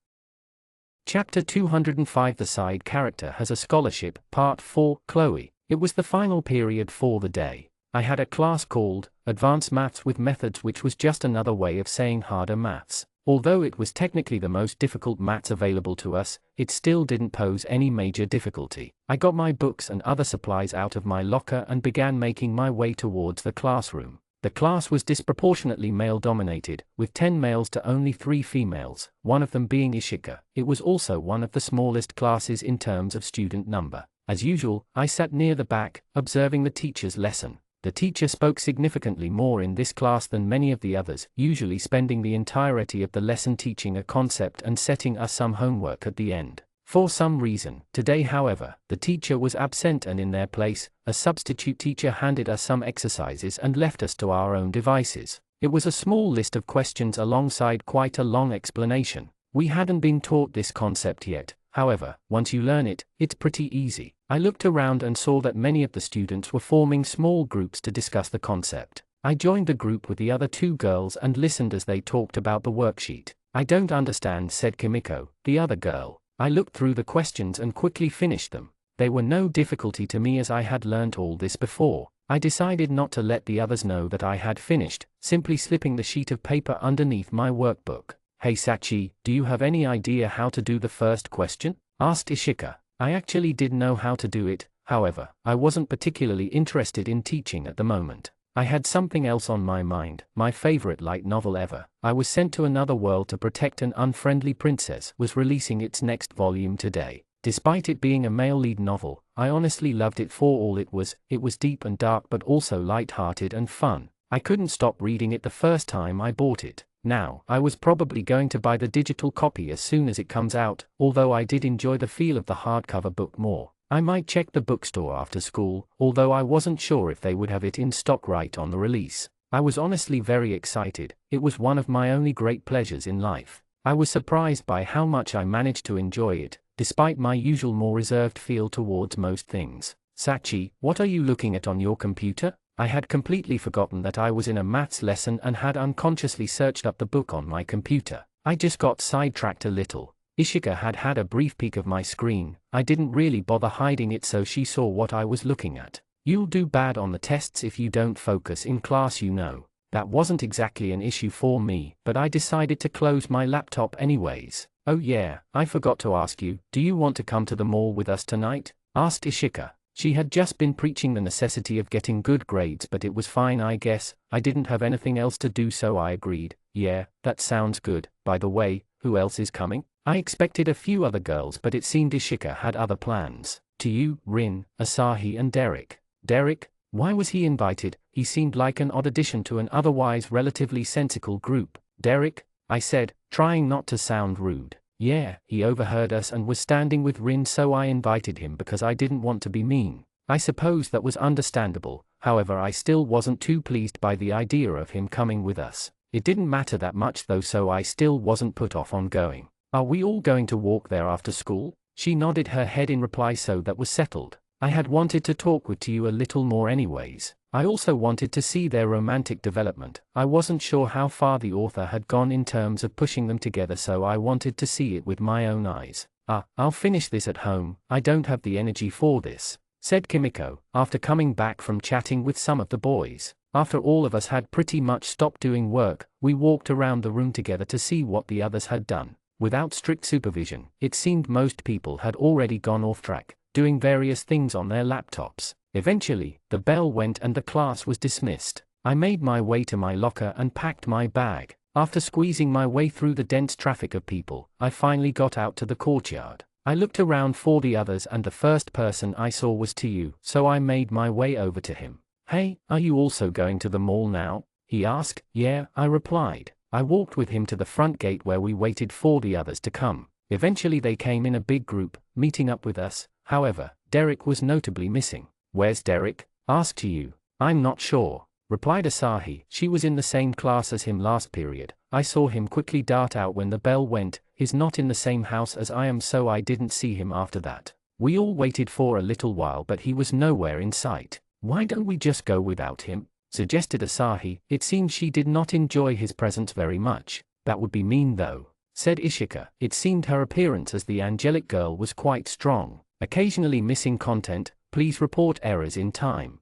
Chapter 205. The side character has a scholarship. Part 4. Chloe. It was the final period for the day. I had a class called Advanced Maths with Methods, which was just another way of saying harder maths. Although it was technically the most difficult maths available to us, it still didn't pose any major difficulty. I got my books and other supplies out of my locker and began making my way towards the classroom. The class was disproportionately male-dominated, with 10 males to only 3 females, one of them being Ishika. It was also one of the smallest classes in terms of student number. As usual, I sat near the back, observing the teacher's lesson. The teacher spoke significantly more in this class than many of the others, usually spending the entirety of the lesson teaching a concept and setting us some homework at the end. For some reason, today, however, the teacher was absent, and in their place, a substitute teacher handed us some exercises and left us to our own devices. It was a small list of questions alongside quite a long explanation. We hadn't been taught this concept yet. However, once you learn it, it's pretty easy. I looked around and saw that many of the students were forming small groups to discuss the concept. I joined the group with the other 2 girls and listened as they talked about the worksheet. "I don't understand," said Kimiko, the other girl. I looked through the questions and quickly finished them. They were no difficulty to me as I had learnt all this before. I decided not to let the others know that I had finished, simply slipping the sheet of paper underneath my workbook. "Hey Sachi, do you have any idea how to do the first question?" asked Ishika. I actually did know how to do it, however, I wasn't particularly interested in teaching at the moment. I had something else on my mind. My favorite light novel ever, I Was Sent to Another World to Protect an Unfriendly Princess, was releasing its next volume today. Despite it being a male lead novel, I honestly loved it for all it was. It was deep and dark, but also light-hearted and fun. I couldn't stop reading it the first time I bought it. Now, I was probably going to buy the digital copy as soon as it comes out, although I did enjoy the feel of the hardcover book more. I might check the bookstore after school, although I wasn't sure if they would have it in stock right on the release. I was honestly very excited. It was one of my only great pleasures in life. I was surprised by how much I managed to enjoy it, despite my usual more reserved feel towards most things. "Sachi, what are you looking at on your computer?" I had completely forgotten that I was in a maths lesson and had unconsciously searched up the book on my computer. I just got sidetracked a little. Ishika had had a brief peek of my screen. I didn't really bother hiding it so she saw what I was looking at. You'll do bad on the tests if you don't focus in class, you know. That wasn't exactly an issue for me, but I decided to close my laptop anyways. Oh yeah, I forgot to ask you, do you want to come to the mall with us tonight? Asked Ishika. She had just been preaching the necessity of getting good grades, but it was fine, I guess. I didn't have anything else to do, so I agreed. Yeah, that sounds good. By the way, who else is coming? I expected a few other girls, but it seemed Ishika had other plans. To you, Rin, Asahi and Derek. Derek? Why was he invited? He seemed like an odd addition to an otherwise relatively sensical group. Derek? I said, trying not to sound rude. Yeah, he overheard us and was standing with Rin, so I invited him because I didn't want to be mean. I suppose that was understandable, however I still wasn't too pleased by the idea of him coming with us. It didn't matter that much though, so I still wasn't put off on going. Are we all going to walk there after school? She nodded her head in reply, so that was settled. I had wanted to talk with you a little more anyways. I also wanted to see their romantic development. I wasn't sure how far the author had gone in terms of pushing them together, so I wanted to see it with my own eyes. I'll finish this at home. I don't have the energy for this, said Kimiko, after coming back from chatting with some of the boys. After all of us had pretty much stopped doing work, we walked around the room together to see what the others had done. Without strict supervision, it seemed most people had already gone off track, doing various things on their laptops. Eventually, the bell went and the class was dismissed. I made my way to my locker and packed my bag. After squeezing my way through the dense traffic of people, I finally got out to the courtyard. I looked around for the others and the first person I saw was Tiju, so I made my way over to him. Hey, are you also going to the mall now? He asked. Yeah, I replied. I walked with him to the front gate where we waited for the others to come. Eventually they came in a big group, meeting up with us. However, Derek was notably missing. Where's Derek? Asked Tiju. I'm not sure, replied Asahi. She was in the same class as him last period. I saw him quickly dart out when the bell went. He's not in the same house as I am, so I didn't see him after that. We all waited for a little while, but he was nowhere in sight. Why don't we just go without him? Suggested Asahi. It seemed she did not enjoy his presence very much. That would be mean though, said Ishika. It seemed her appearance as the angelic girl was quite strong. Occasionally missing content. Please report errors in time.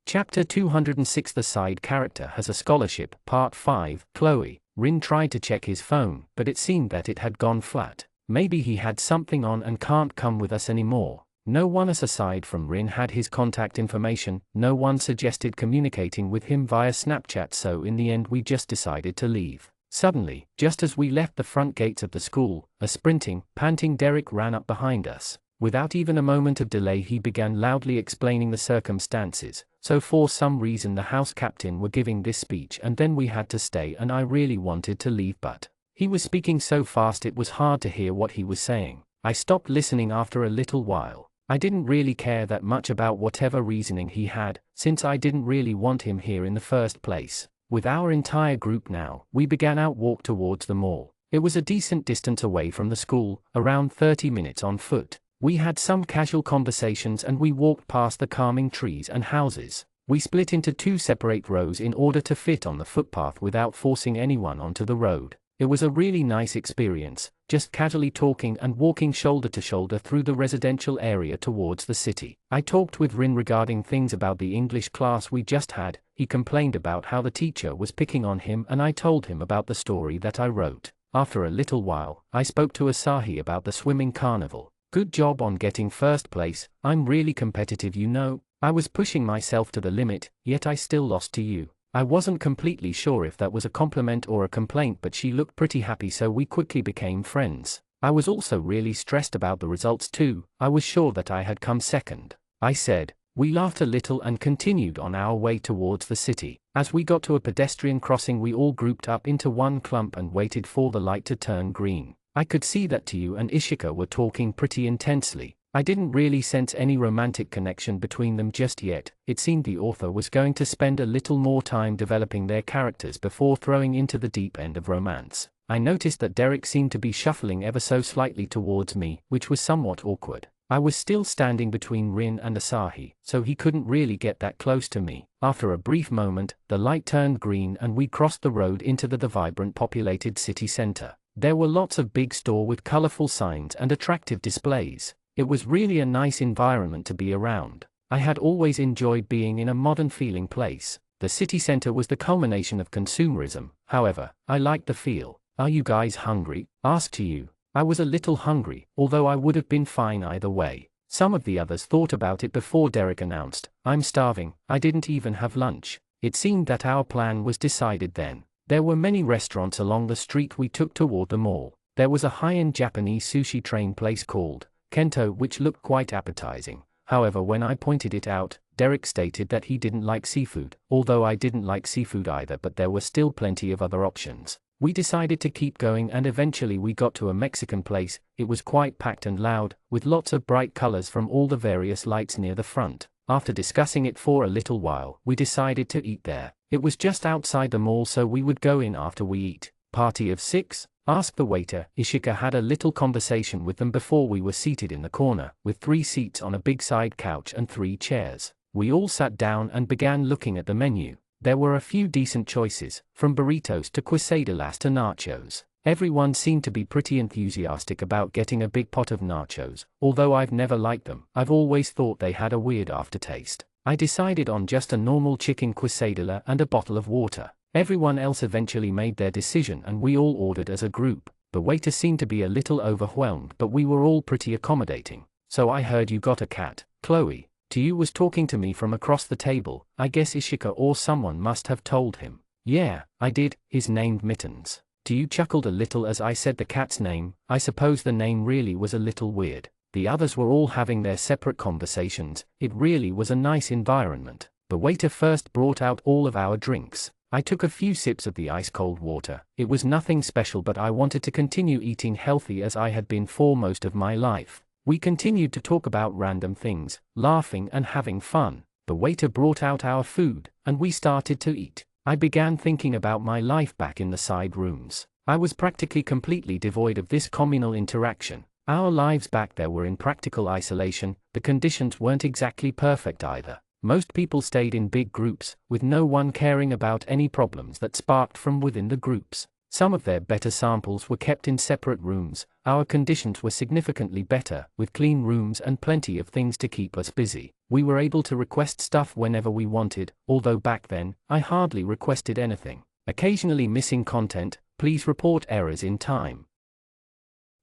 Chapter 206. The side character has a scholarship. Part 5. Chloe. Rin tried to check his phone, but it seemed that it had gone flat. Maybe he had something on and can't come with us anymore. No one else aside from Rin had his contact information. No one suggested communicating with him via Snapchat, so in the end we just decided to leave. Suddenly, just as we left the front gates of the school, a sprinting, panting Derek ran up behind us. Without even a moment of delay he began loudly explaining the circumstances. So for some reason the house captain were giving this speech and then we had to stay, and I really wanted to leave, but he was speaking so fast it was hard to hear what he was saying. I stopped listening after a little while. I didn't really care that much about whatever reasoning he had, since I didn't really want him here in the first place. With our entire group now, we began our walk towards the mall. It was a decent distance away from the school, around 30 minutes on foot. We had some casual conversations and we walked past the calming trees and houses. We split into two separate rows in order to fit on the footpath without forcing anyone onto the road. It was a really nice experience, just casually talking and walking shoulder to shoulder through the residential area towards the city. I talked with Rin regarding things about the English class we just had. He complained about how the teacher was picking on him and I told him about the story that I wrote. After a little while, I spoke to Asahi about the swimming carnival. Good job on getting first place. I'm really competitive, you know. I was pushing myself to the limit, yet I still lost to you. I wasn't completely sure if that was a compliment or a complaint, but she looked pretty happy, so we quickly became friends. I was also really stressed about the results too. I was sure that I had come second, I said. We laughed a little and continued on our way towards the city. As we got to a pedestrian crossing we all grouped up into one clump and waited for the light to turn green. I could see that Tiju and Ishika were talking pretty intensely. I didn't really sense any romantic connection between them just yet. It seemed the author was going to spend a little more time developing their characters before throwing into the deep end of romance. I noticed that Derek seemed to be shuffling ever so slightly towards me, which was somewhat awkward. I was still standing between Rin and Asahi, so he couldn't really get that close to me. After a brief moment, the light turned green and we crossed the road into the vibrant populated city center. There were lots of big stores with colorful signs and attractive displays. It was really a nice environment to be around. I had always enjoyed being in a modern-feeling place. The city center was the culmination of consumerism, however, I liked the feel. "Are you guys hungry?" asked Yu. I was a little hungry, although I would have been fine either way. Some of the others thought about it before Derek announced, "I'm starving, I didn't even have lunch." It seemed that our plan was decided then. There were many restaurants along the street we took toward the mall. There was a high-end Japanese sushi train place called Kento which looked quite appetizing. However, when I pointed it out, Derek stated that he didn't like seafood, although I didn't like seafood either, but there were still plenty of other options. We decided to keep going and eventually we got to a Mexican place. It was quite packed and loud, with lots of bright colors from all the various lights near the front. After discussing it for a little while, we decided to eat there. It was just outside the mall, so we would go in after we eat. "Party of 6? Asked the waiter. Ishika had a little conversation with them before we were seated in the corner, with 3 seats on a big side couch and 3 chairs. We all sat down and began looking at the menu. There were a few decent choices, from burritos to quesadillas to nachos. Everyone seemed to be pretty enthusiastic about getting a big pot of nachos. Although I've never liked them, I've always thought they had a weird aftertaste. I decided on just a normal chicken quesadilla and a bottle of water. Everyone else eventually made their decision and we all ordered as a group. The waiter seemed to be a little overwhelmed, but we were all pretty accommodating. "So I heard you got a cat, Chloe." Yu was talking to me from across the table. I guess Ishika or someone must have told him. "Yeah, I did, he's named Mittens." Yu chuckled a little as I said the cat's name. I suppose the name really was a little weird. The others were all having their separate conversations. It really was a nice environment. The waiter first brought out all of our drinks. I took a few sips of the ice-cold water. It was nothing special, but I wanted to continue eating healthy as I had been for most of my life. We continued to talk about random things, laughing and having fun. The waiter brought out our food, and we started to eat. I began thinking about my life back in the side rooms. I was practically completely devoid of this communal interaction. Our lives back there were in practical isolation. The conditions weren't exactly perfect either. Most people stayed in big groups, with no one caring about any problems that sparked from within the groups. Some of their better samples were kept in separate rooms. Our conditions were significantly better, with clean rooms and plenty of things to keep us busy. We were able to request stuff whenever we wanted, although back then, I hardly requested anything. Occasionally missing content, please report errors in time.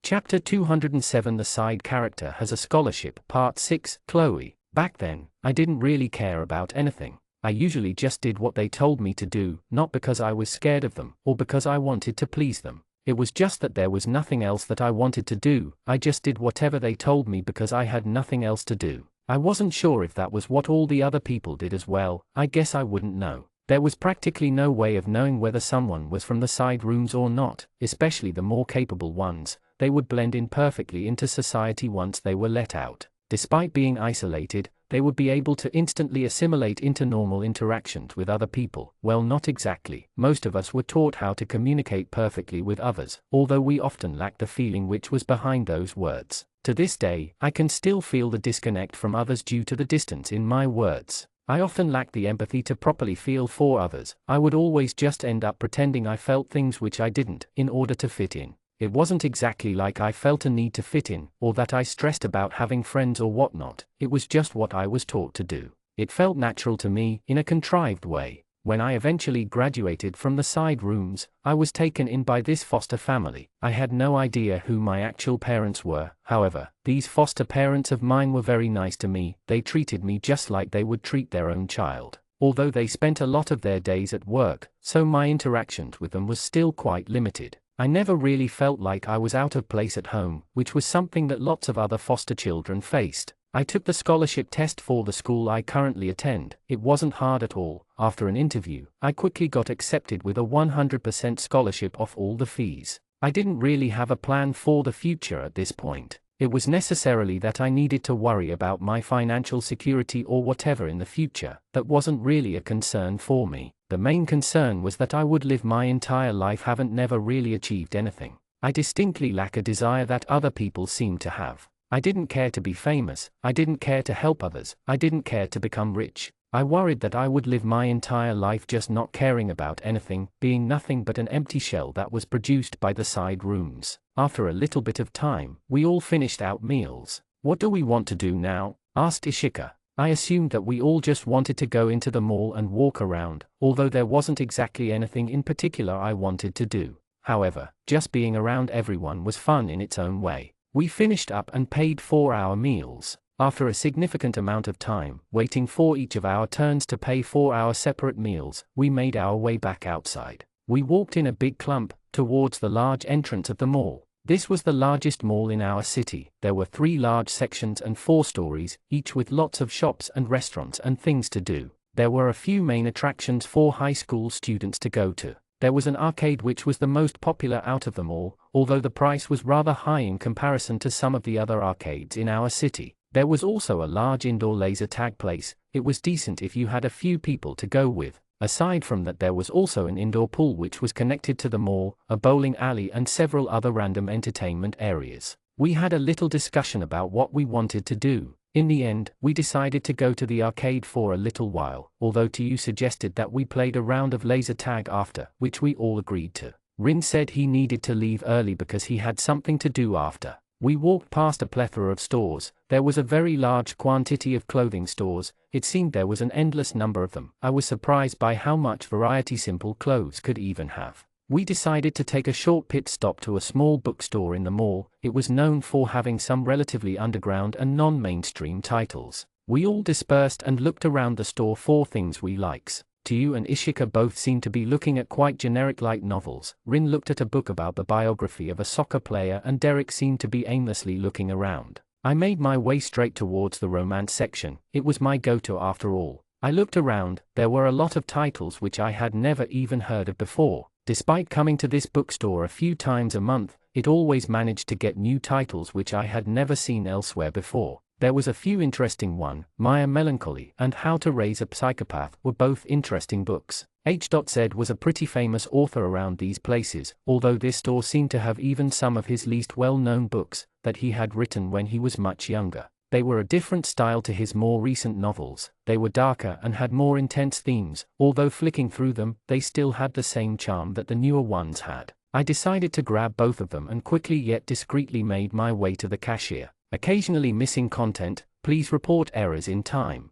Chapter 207. The side character has a scholarship. Part 6. Chloe. Back then, I didn't really care about anything. I usually just did what they told me to do, not because I was scared of them, or because I wanted to please them. It was just that there was nothing else that I wanted to do. I just did whatever they told me because I had nothing else to do. I wasn't sure if that was what all the other people did as well. I guess I wouldn't know. There was practically no way of knowing whether someone was from the side rooms or not, especially the more capable ones. They would blend in perfectly into society once they were let out. Despite being isolated, they would be able to instantly assimilate into normal interactions with other people. Well, not exactly. Most of us were taught how to communicate perfectly with others, although we often lacked the feeling which was behind those words. To this day, I can still feel the disconnect from others due to the distance in my words. I often lacked the empathy to properly feel for others. I would always just end up pretending I felt things which I didn't, in order to fit in. It wasn't exactly like I felt a need to fit in, or that I stressed about having friends or whatnot. It was just what I was taught to do. It felt natural to me, in a contrived way. When I eventually graduated from the side rooms, I was taken in by this foster family. I had no idea who my actual parents were. However, these foster parents of mine were very nice to me. They treated me just like they would treat their own child. Although they spent a lot of their days at work, so my interactions with them was still quite limited. I never really felt like I was out of place at home, which was something that lots of other foster children faced. I took the scholarship test for the school I currently attend. It wasn't hard at all. After an interview, I quickly got accepted with a 100% scholarship off all the fees. I didn't really have a plan for the future at this point. It was necessarily that I needed to worry about my financial security or whatever in the future. That wasn't really a concern for me. The main concern was that I would live my entire life haven't never really achieved anything. I distinctly lack a desire that other people seem to have. I didn't care to be famous, I didn't care to help others, I didn't care to become rich. I worried that I would live my entire life just not caring about anything, being nothing but an empty shell that was produced by the side rooms. After a little bit of time, we all finished our meals. "What do we want to do now?" asked Ishika. I assumed that we all just wanted to go into the mall and walk around, although there wasn't exactly anything in particular I wanted to do. However, just being around everyone was fun in its own way. We finished up and paid for our meals. After a significant amount of time, waiting for each of our turns to pay for our separate meals, we made our way back outside. We walked in a big clump, towards the large entrance of the mall. This was the largest mall in our city. There were 3 large sections and 4 stories, each with lots of shops and restaurants and things to do. There were a few main attractions for high school students to go to. There was an arcade which was the most popular out of them all, although the price was rather high in comparison to some of the other arcades in our city. There was also a large indoor laser tag place. It was decent if you had a few people to go with. Aside from that, there was also an indoor pool which was connected to the mall, a bowling alley and several other random entertainment areas. We had a little discussion about what we wanted to do. In the end, we decided to go to the arcade for a little while, although Tyu suggested that we played a round of laser tag after, which we all agreed to. Rin said he needed to leave early because he had something to do after. We walked past a plethora of stores. There was a very large quantity of clothing stores. It seemed there was an endless number of them. I was surprised by how much variety simple clothes could even have. We decided to take a short pit stop to a small bookstore in the mall. It was known for having some relatively underground and non-mainstream titles. We all dispersed and looked around the store for things we likes. Tyu and Ishika both seemed to be looking at quite generic light novels. Rin looked at a book about the biography of a soccer player and Derek seemed to be aimlessly looking around. I made my way straight towards the romance section. It was my go-to after all. I looked around. There were a lot of titles which I had never even heard of before. Despite coming to this bookstore a few times a month, it always managed to get new titles which I had never seen elsewhere before. There was a few interesting ones. Maya Melancholy and How to Raise a Psychopath were both interesting books. H.Z was a pretty famous author around these places, although this store seemed to have even some of his least well-known books that he had written when he was much younger. They were a different style to his more recent novels. They were darker and had more intense themes, although flicking through them, they still had the same charm that the newer ones had. I decided to grab both of them and quickly yet discreetly made my way to the cashier. Occasionally missing content, please report errors in time.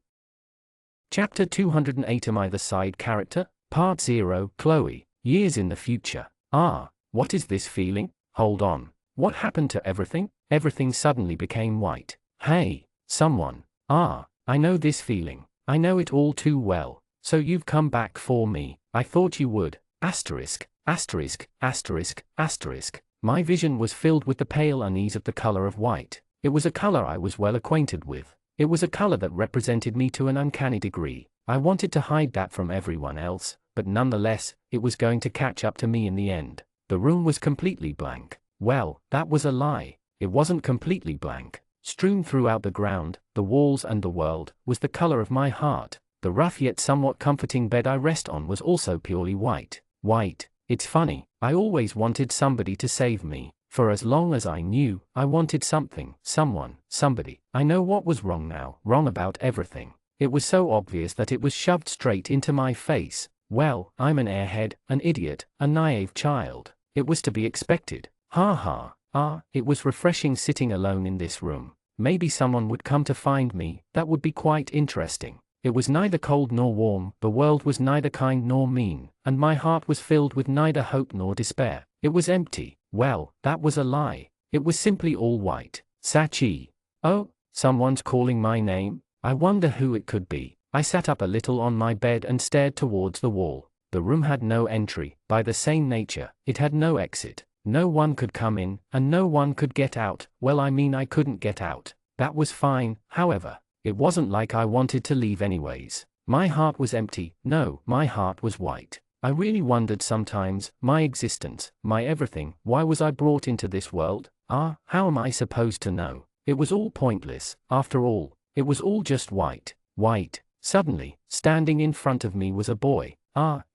Chapter 208. Am I the side character? Part 0. Chloe. Years in the future. What is this feeling? Hold on. What happened to everything? Everything suddenly became white. Hey, someone. I know this feeling. I know it all too well. So you've come back for me. I thought you would. Asterisk, asterisk, asterisk, asterisk. My vision was filled with the pale unease of the color of white. It was a color I was well acquainted with. It was a color that represented me to an uncanny degree. I wanted to hide that from everyone else, but nonetheless, it was going to catch up to me in the end. The room was completely blank. Well, that was a lie. It wasn't completely blank. Strewn throughout the ground, the walls and the world, was the color of my heart. The rough yet somewhat comforting bed I rest on was also purely white. White. It's funny, I always wanted somebody to save me. For as long as I knew, I wanted something, someone, somebody. I know what was wrong now, wrong about everything. It was so obvious that it was shoved straight into my face. Well, I'm an airhead, an idiot, a naive child. It was to be expected. It was refreshing sitting alone in this room. Maybe someone would come to find me. That would be quite interesting. It was neither cold nor warm, the world was neither kind nor mean, and my heart was filled with neither hope nor despair. It was empty. Well, that was a lie. It was simply all white. Sachi. Oh, someone's calling my name? I wonder who it could be. I sat up a little on my bed and stared towards the wall. The room had no entry. By the same nature, it had no exit. No one could come in, and no one could get out. Well, I mean, I couldn't get out. That was fine, however. It wasn't like I wanted to leave anyways. My heart was empty. No, my heart was white. I really wondered sometimes, my existence, my everything, why was I brought into this world? How am I supposed to know? It was all pointless, after all. It was all just white. White. Suddenly, standing in front of me was a boy.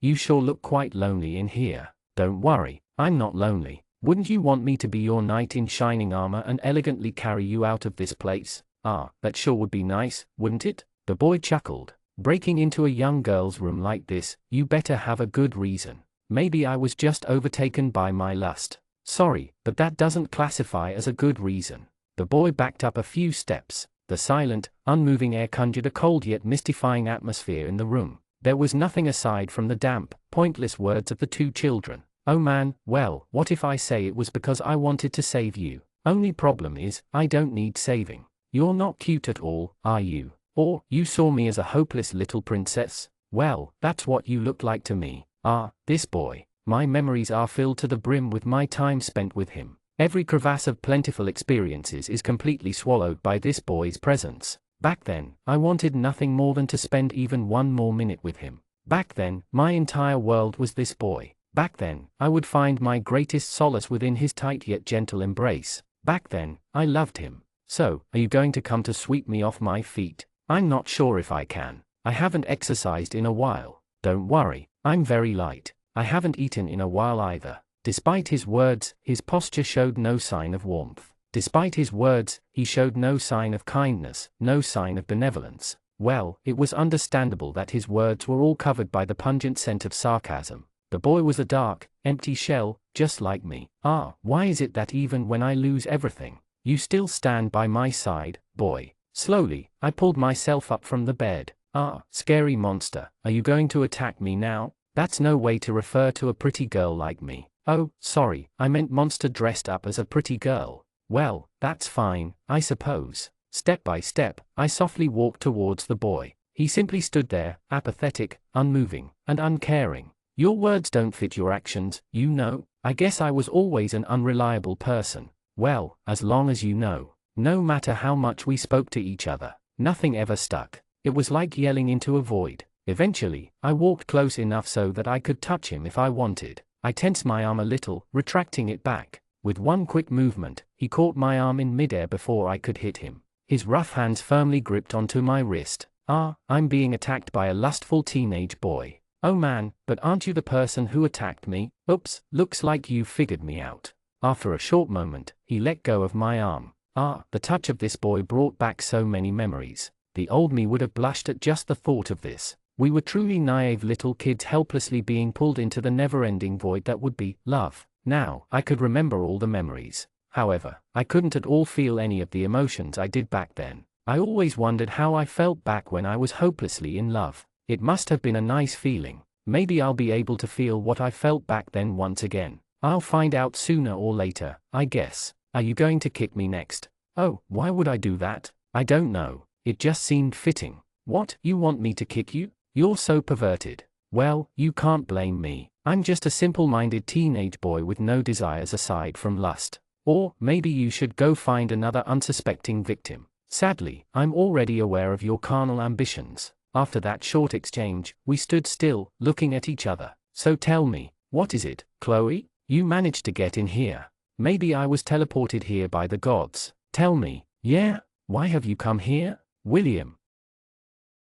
You sure look quite lonely in here. Don't worry, I'm not lonely. Wouldn't you want me to be your knight in shining armor and elegantly carry you out of this place? Ah, that sure would be nice, wouldn't it? The boy chuckled. Breaking into a young girl's room like this, you better have a good reason. Maybe I was just overtaken by my lust. Sorry, but that doesn't classify as a good reason. The boy backed up a few steps. The silent, unmoving air conjured a cold yet mystifying atmosphere in the room. There was nothing aside from the damp, pointless words of the two children. Oh man, well, what if I say it was because I wanted to save you? Only problem is, I don't need saving. You're not cute at all, are you? Or, you saw me as a hopeless little princess? Well, that's what you look like to me. Ah, this boy. My memories are filled to the brim with my time spent with him. Every crevasse of plentiful experiences is completely swallowed by this boy's presence. Back then, I wanted nothing more than to spend even one more minute with him. Back then, my entire world was this boy. Back then, I would find my greatest solace within his tight yet gentle embrace. Back then, I loved him. So, are you going to come to sweep me off my feet? I'm not sure if I can. I haven't exercised in a while. Don't worry, I'm very light. I haven't eaten in a while either. Despite his words, his posture showed no sign of warmth. Despite his words, he showed no sign of kindness, no sign of benevolence. Well, it was understandable that his words were all covered by the pungent scent of sarcasm. The boy was a dark, empty shell, just like me. Ah, why is it that even when I lose everything, you still stand by my side, boy? Slowly, I pulled myself up from the bed. Ah, scary monster, are you going to attack me now? That's no way to refer to a pretty girl like me. Oh, sorry, I meant monster dressed up as a pretty girl. Well, that's fine, I suppose. Step by step, I softly walked towards the boy. He simply stood there, apathetic, unmoving, and uncaring. Your words don't fit your actions, you know. I guess I was always an unreliable person. Well, as long as you know. No matter how much we spoke to each other, nothing ever stuck. It was like yelling into a void. Eventually, I walked close enough so that I could touch him if I wanted. I tensed my arm a little, retracting it back. With one quick movement, he caught my arm in midair before I could hit him. His rough hands firmly gripped onto my wrist. Ah, I'm being attacked by a lustful teenage boy. Oh man, but aren't you the person who attacked me? Oops, looks like you figured me out. After a short moment, he let go of my arm. Ah, the touch of this boy brought back so many memories. The old me would have blushed at just the thought of this. We were truly naive little kids helplessly being pulled into the never-ending void that would be love. Now, I could remember all the memories. However, I couldn't at all feel any of the emotions I did back then. I always wondered how I felt back when I was hopelessly in love. It must have been a nice feeling. Maybe I'll be able to feel what I felt back then once again. I'll find out sooner or later, I guess. Are you going to kick me next? Oh, why would I do that? I don't know. It just seemed fitting. What, you want me to kick you? You're so perverted. Well, you can't blame me. I'm just a simple-minded teenage boy with no desires aside from lust. Or, maybe you should go find another unsuspecting victim. Sadly, I'm already aware of your carnal ambitions. After that short exchange, we stood still, looking at each other. So tell me, what is it, Chloe? You managed to get in here. Maybe I was teleported here by the gods. Tell me, yeah? Why have you come here? William.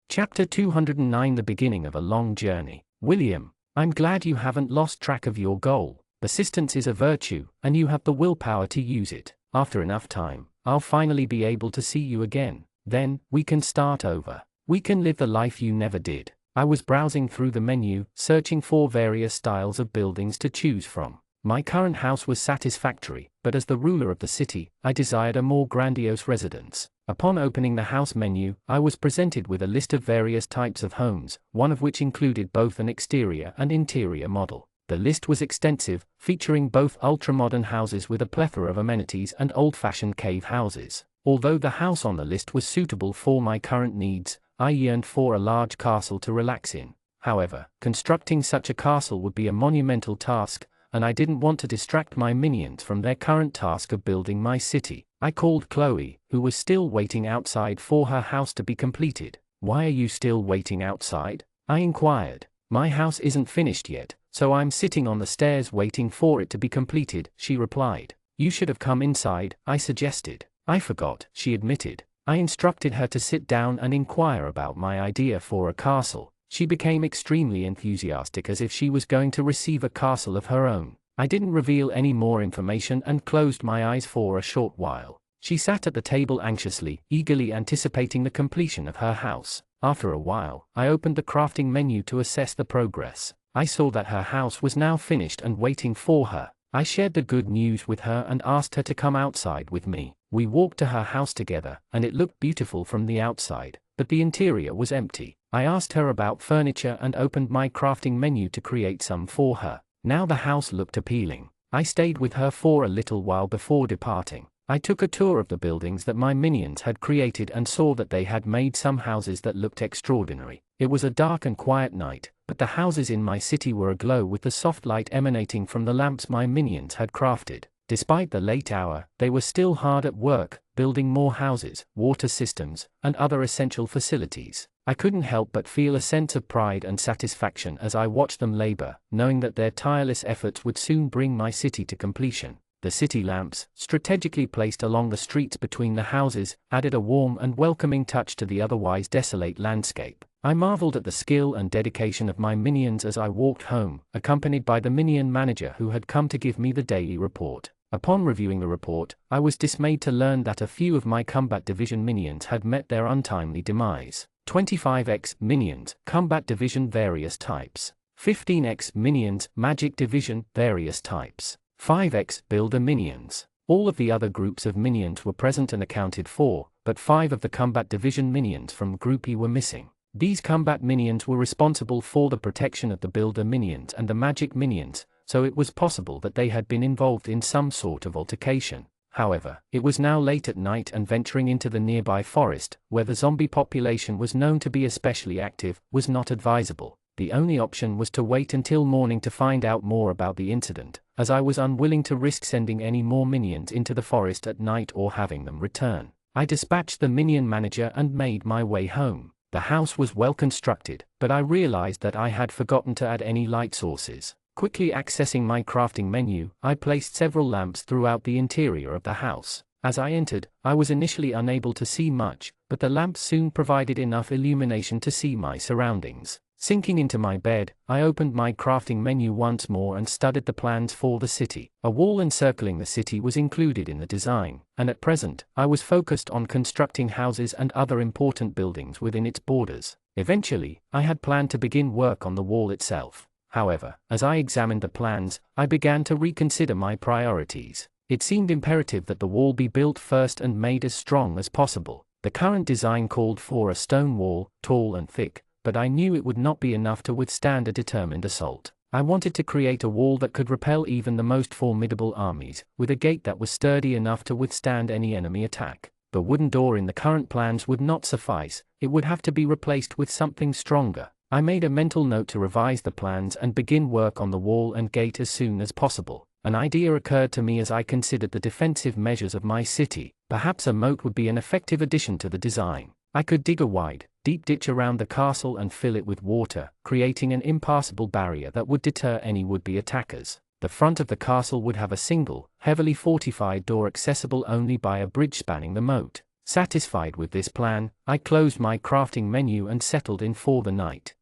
Chapter 209 The beginning of a long journey. William, I'm glad you haven't lost track of your goal. Persistence is a virtue, and you have the willpower to use it. After enough time, I'll finally be able to see you again. Then, we can start over. We can live the life you never did. I was browsing through the menu, searching for various styles of buildings to choose from. My current house was satisfactory, but as the ruler of the city, I desired a more grandiose residence. Upon opening the house menu, I was presented with a list of various types of homes, one of which included both an exterior and interior model. The list was extensive, featuring both ultra-modern houses with a plethora of amenities and old-fashioned cave houses. Although the house on the list was suitable for my current needs, I yearned for a large castle to relax in. However, constructing such a castle would be a monumental task, and I didn't want to distract my minions from their current task of building my city. I called Chloe, who was still waiting outside for her house to be completed. Why are you still waiting outside? I inquired. My house isn't finished yet, so I'm sitting on the stairs waiting for it to be completed, she replied. You should have come inside, I suggested. I forgot, she admitted. I instructed her to sit down and inquire about my idea for a castle. She became extremely enthusiastic as if she was going to receive a castle of her own. I didn't reveal any more information and closed my eyes for a short while. She sat at the table anxiously, eagerly anticipating the completion of her house. After a while, I opened the crafting menu to assess the progress. I saw that her house was now finished and waiting for her. I shared the good news with her and asked her to come outside with me. We walked to her house together, and it looked beautiful from the outside, but the interior was empty. I asked her about furniture and opened my crafting menu to create some for her. Now the house looked appealing. I stayed with her for a little while before departing. I took a tour of the buildings that my minions had created and saw that they had made some houses that looked extraordinary. It was a dark and quiet night, but the houses in my city were aglow with the soft light emanating from the lamps my minions had crafted. Despite the late hour, they were still hard at work, building more houses, water systems, and other essential facilities. I couldn't help but feel a sense of pride and satisfaction as I watched them labor, knowing that their tireless efforts would soon bring my city to completion. The city lamps, strategically placed along the streets between the houses, added a warm and welcoming touch to the otherwise desolate landscape. I marveled at the skill and dedication of my minions as I walked home, accompanied by the minion manager who had come to give me the daily report. Upon reviewing the report, I was dismayed to learn that a few of my combat division minions had met their untimely demise. 25x minions, combat division various types. 15x minions, magic division various types. 5x builder minions. All of the other groups of minions were present and accounted for, but 5 of the combat division minions from Group E were missing. These combat minions were responsible for the protection of the builder minions and the magic minions, so it was possible that they had been involved in some sort of altercation. However, it was now late at night and venturing into the nearby forest, where the zombie population was known to be especially active, was not advisable. The only option was to wait until morning to find out more about the incident, as I was unwilling to risk sending any more minions into the forest at night or having them return. I dispatched the minion manager and made my way home. The house was well constructed, but I realized that I had forgotten to add any light sources. Quickly accessing my crafting menu, I placed several lamps throughout the interior of the house. As I entered, I was initially unable to see much, but the lamps soon provided enough illumination to see my surroundings. Sinking into my bed, I opened my crafting menu once more and studied the plans for the city. A wall encircling the city was included in the design, and at present, I was focused on constructing houses and other important buildings within its borders. Eventually, I had planned to begin work on the wall itself. However, as I examined the plans, I began to reconsider my priorities. It seemed imperative that the wall be built first and made as strong as possible. The current design called for a stone wall, tall and thick, but I knew it would not be enough to withstand a determined assault. I wanted to create a wall that could repel even the most formidable armies, with a gate that was sturdy enough to withstand any enemy attack. The wooden door in the current plans would not suffice, it would have to be replaced with something stronger. I made a mental note to revise the plans and begin work on the wall and gate as soon as possible. An idea occurred to me as I considered the defensive measures of my city. Perhaps a moat would be an effective addition to the design. I could dig a wide, deep ditch around the castle and fill it with water, creating an impassable barrier that would deter any would-be attackers. The front of the castle would have a single, heavily fortified door accessible only by a bridge spanning the moat. Satisfied with this plan, I closed my crafting menu and settled in for the night.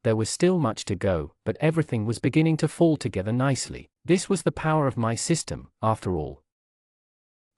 There was still much to go, but everything was beginning to fall together nicely. This was the power of my system, after all.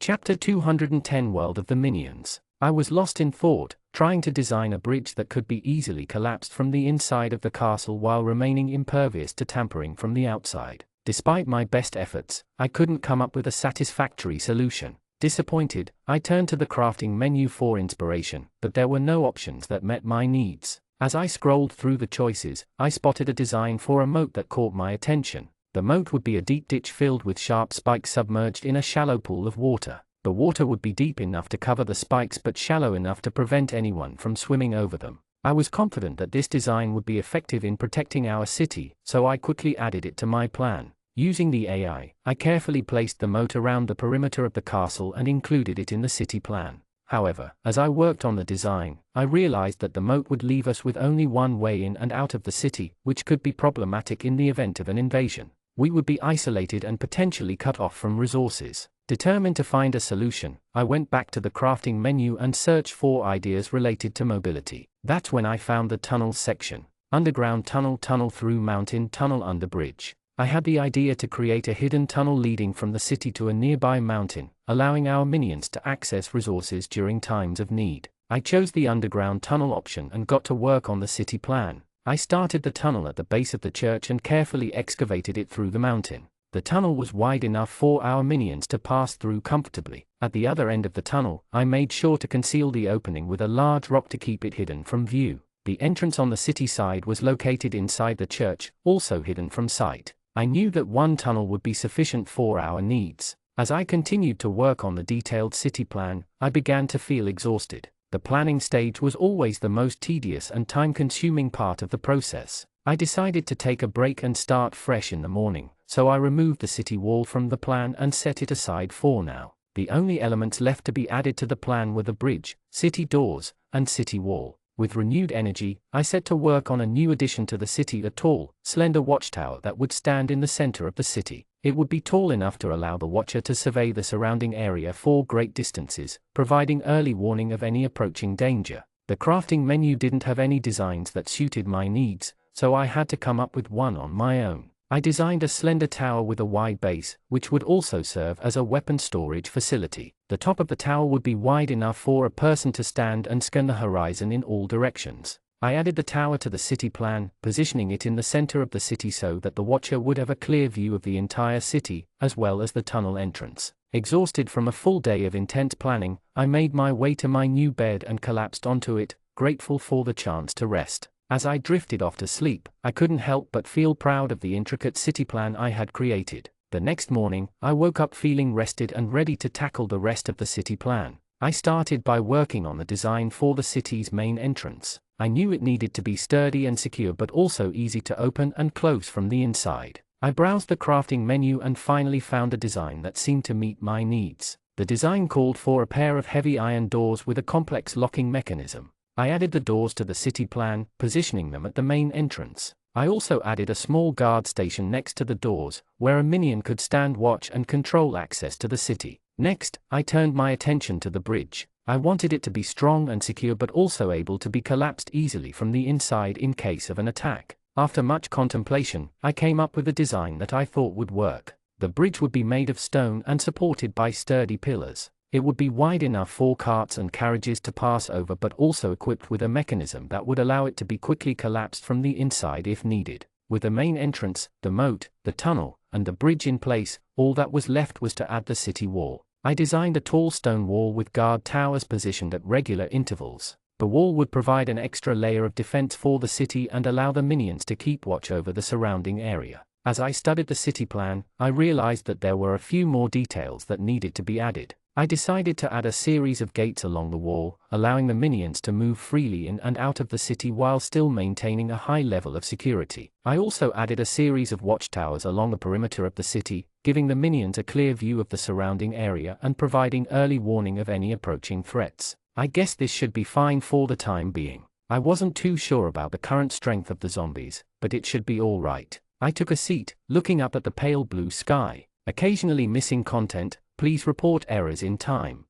Chapter 210 World of the Minions. I was lost in thought, trying to design a bridge that could be easily collapsed from the inside of the castle while remaining impervious to tampering from the outside. Despite my best efforts, I couldn't come up with a satisfactory solution. Disappointed, I turned to the crafting menu for inspiration, but there were no options that met my needs. As I scrolled through the choices, I spotted a design for a moat that caught my attention. The moat would be a deep ditch filled with sharp spikes submerged in a shallow pool of water. The water would be deep enough to cover the spikes but shallow enough to prevent anyone from swimming over them. I was confident that this design would be effective in protecting our city, so I quickly added it to my plan. Using the AI, I carefully placed the moat around the perimeter of the castle and included it in the city plan. However, as I worked on the design, I realized that the moat would leave us with only one way in and out of the city, which could be problematic in the event of an invasion. We would be isolated and potentially cut off from resources. Determined to find a solution, I went back to the crafting menu and searched for ideas related to mobility. That's when I found the tunnels section. Underground tunnel, tunnel through mountain, tunnel under bridge. I had the idea to create a hidden tunnel leading from the city to a nearby mountain, allowing our minions to access resources during times of need. I chose the underground tunnel option and got to work on the city plan. I started the tunnel at the base of the church and carefully excavated it through the mountain. The tunnel was wide enough for our minions to pass through comfortably. At the other end of the tunnel, I made sure to conceal the opening with a large rock to keep it hidden from view. The entrance on the city side was located inside the church, also hidden from sight. I knew that one tunnel would be sufficient for our needs. As I continued to work on the detailed city plan, I began to feel exhausted. The planning stage was always the most tedious and time-consuming part of the process. I decided to take a break and start fresh in the morning, so I removed the city wall from the plan and set it aside for now. The only elements left to be added to the plan were the bridge, city doors, and city wall. With renewed energy, I set to work on a new addition to the city, a tall, slender watchtower that would stand in the center of the city. It would be tall enough to allow the watcher to survey the surrounding area for great distances, providing early warning of any approaching danger. The crafting menu didn't have any designs that suited my needs, so I had to come up with one on my own. I designed a slender tower with a wide base, which would also serve as a weapon storage facility. The top of the tower would be wide enough for a person to stand and scan the horizon in all directions. I added the tower to the city plan, positioning it in the center of the city so that the watcher would have a clear view of the entire city, as well as the tunnel entrance. Exhausted from a full day of intense planning, I made my way to my new bed and collapsed onto it, grateful for the chance to rest. As I drifted off to sleep, I couldn't help but feel proud of the intricate city plan I had created. The next morning, I woke up feeling rested and ready to tackle the rest of the city plan. I started by working on the design for the city's main entrance. I knew it needed to be sturdy and secure but also easy to open and close from the inside. I browsed the crafting menu and finally found a design that seemed to meet my needs. The design called for a pair of heavy iron doors with a complex locking mechanism. I added the doors to the city plan, positioning them at the main entrance. I also added a small guard station next to the doors, where a minion could stand watch and control access to the city. Next, I turned my attention to the bridge. I wanted it to be strong and secure but also able to be collapsed easily from the inside in case of an attack. After much contemplation, I came up with a design that I thought would work. The bridge would be made of stone and supported by sturdy pillars. It would be wide enough for carts and carriages to pass over but also equipped with a mechanism that would allow it to be quickly collapsed from the inside if needed. With the main entrance, the moat, the tunnel, and the bridge in place, all that was left was to add the city wall. I designed a tall stone wall with guard towers positioned at regular intervals. The wall would provide an extra layer of defense for the city and allow the minions to keep watch over the surrounding area. As I studied the city plan, I realized that there were a few more details that needed to be added. I decided to add a series of gates along the wall, allowing the minions to move freely in and out of the city while still maintaining a high level of security. I also added a series of watchtowers along the perimeter of the city, giving the minions a clear view of the surrounding area and providing early warning of any approaching threats. I guess this should be fine for the time being. I wasn't too sure about the current strength of the zombies, but it should be alright. I took a seat, looking up at the pale blue sky. Occasionally missing content. Please report errors in time.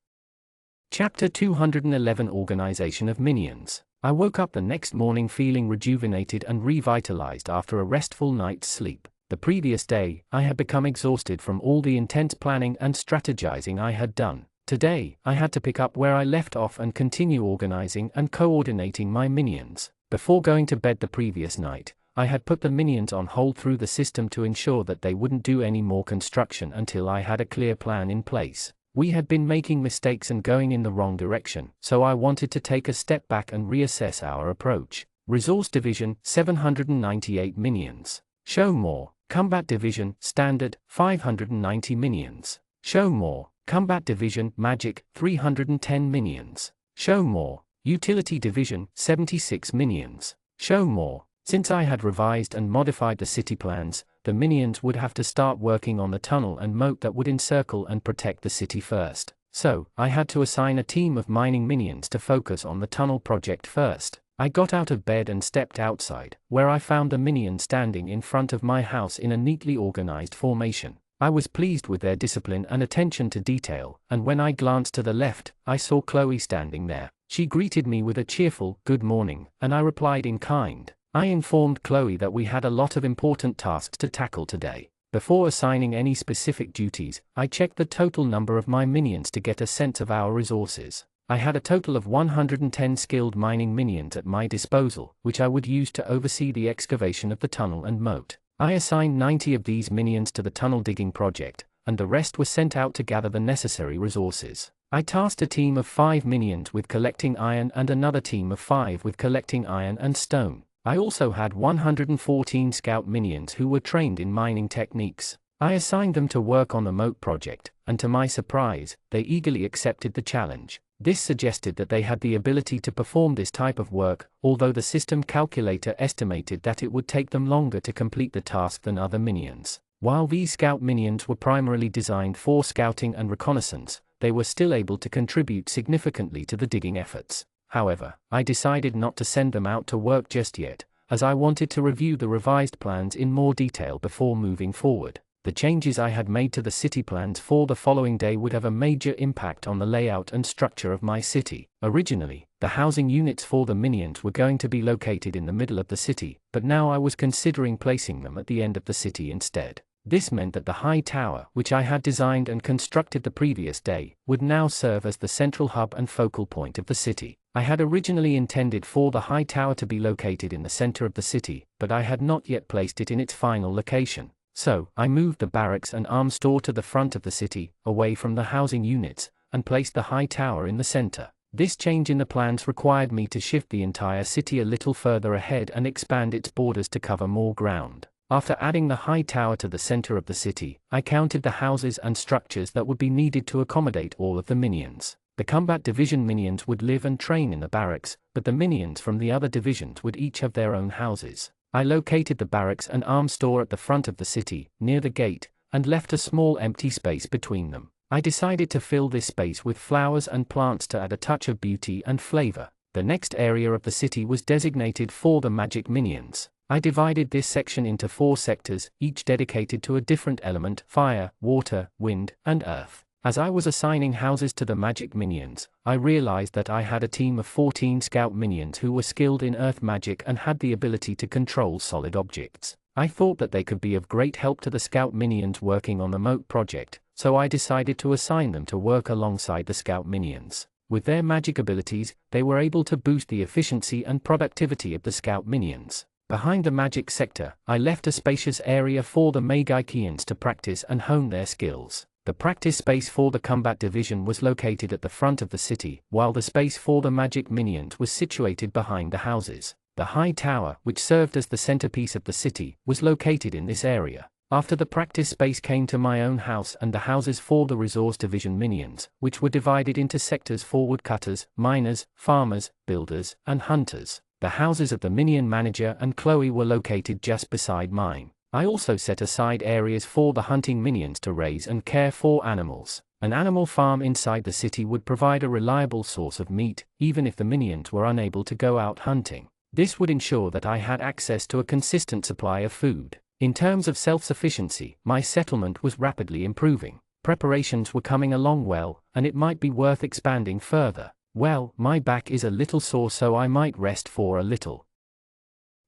Chapter 211 Organization of Minions. I woke up the next morning feeling rejuvenated and revitalized after a restful night's sleep. The previous day, I had become exhausted from all the intense planning and strategizing I had done. Today, I had to pick up where I left off and continue organizing and coordinating my minions. Before going to bed the previous night, I had put the minions on hold through the system to ensure that they wouldn't do any more construction until I had a clear plan in place. We had been making mistakes and going in the wrong direction, so I wanted to take a step back and reassess our approach. Resource Division, 798 minions. Show More. Combat Division, Standard, 590 minions. Show More. Combat Division, Magic, 310 minions. Show More. Utility Division, 76 minions. Show More. Since I had revised and modified the city plans, the minions would have to start working on the tunnel and moat that would encircle and protect the city first. So, I had to assign a team of mining minions to focus on the tunnel project first. I got out of bed and stepped outside, where I found the minions standing in front of my house in a neatly organized formation. I was pleased with their discipline and attention to detail, and when I glanced to the left, I saw Chloe standing there. She greeted me with a cheerful, "Good morning," and I replied in kind. I informed Chloe that we had a lot of important tasks to tackle today. Before assigning any specific duties, I checked the total number of my minions to get a sense of our resources. I had a total of 110 skilled mining minions at my disposal, which I would use to oversee the excavation of the tunnel and moat. I assigned 90 of these minions to the tunnel digging project, and the rest were sent out to gather the necessary resources. I tasked a team of 5 minions with collecting iron and another team of 5 with collecting iron and stone. I also had 114 scout minions who were trained in mining techniques. I assigned them to work on the moat project, and to my surprise, they eagerly accepted the challenge. This suggested that they had the ability to perform this type of work, although the system calculator estimated that it would take them longer to complete the task than other minions. While these scout minions were primarily designed for scouting and reconnaissance, they were still able to contribute significantly to the digging efforts. However, I decided not to send them out to work just yet, as I wanted to review the revised plans in more detail before moving forward. The changes I had made to the city plans for the following day would have a major impact on the layout and structure of my city. Originally, the housing units for the minions were going to be located in the middle of the city, but now I was considering placing them at the end of the city instead. This meant that the high tower, which I had designed and constructed the previous day, would now serve as the central hub and focal point of the city. I had originally intended for the high tower to be located in the center of the city, but I had not yet placed it in its final location. So, I moved the barracks and arms store to the front of the city, away from the housing units, and placed the high tower in the center. This change in the plans required me to shift the entire city a little further ahead and expand its borders to cover more ground. After adding the high tower to the center of the city, I counted the houses and structures that would be needed to accommodate all of the minions. The combat division minions would live and train in the barracks, but the minions from the other divisions would each have their own houses. I located the barracks and arms store at the front of the city, near the gate, and left a small empty space between them. I decided to fill this space with flowers and plants to add a touch of beauty and flavor. The next area of the city was designated for the magic minions. I divided this section into 4 sectors, each dedicated to a different element: fire, water, wind, and earth. As I was assigning houses to the magic minions, I realized that I had a team of 14 scout minions who were skilled in earth magic and had the ability to control solid objects. I thought that they could be of great help to the scout minions working on the moat project, so I decided to assign them to work alongside the scout minions. With their magic abilities, they were able to boost the efficiency and productivity of the scout minions. Behind the magic sector, I left a spacious area for the Magikians to practice and hone their skills. The practice space for the combat division was located at the front of the city, while the space for the magic minions was situated behind the houses. The high tower, which served as the centerpiece of the city, was located in this area. After the practice space came to my own house and the houses for the resource division minions, which were divided into sectors for woodcutters, miners, farmers, builders, and hunters. The houses of the minion manager and Chloe were located just beside mine. I also set aside areas for the hunting minions to raise and care for animals. An animal farm inside the city would provide a reliable source of meat, even if the minions were unable to go out hunting. This would ensure that I had access to a consistent supply of food. In terms of self-sufficiency, my settlement was rapidly improving. Preparations were coming along well, and it might be worth expanding further. Well, my back is a little sore, so I might rest for a little.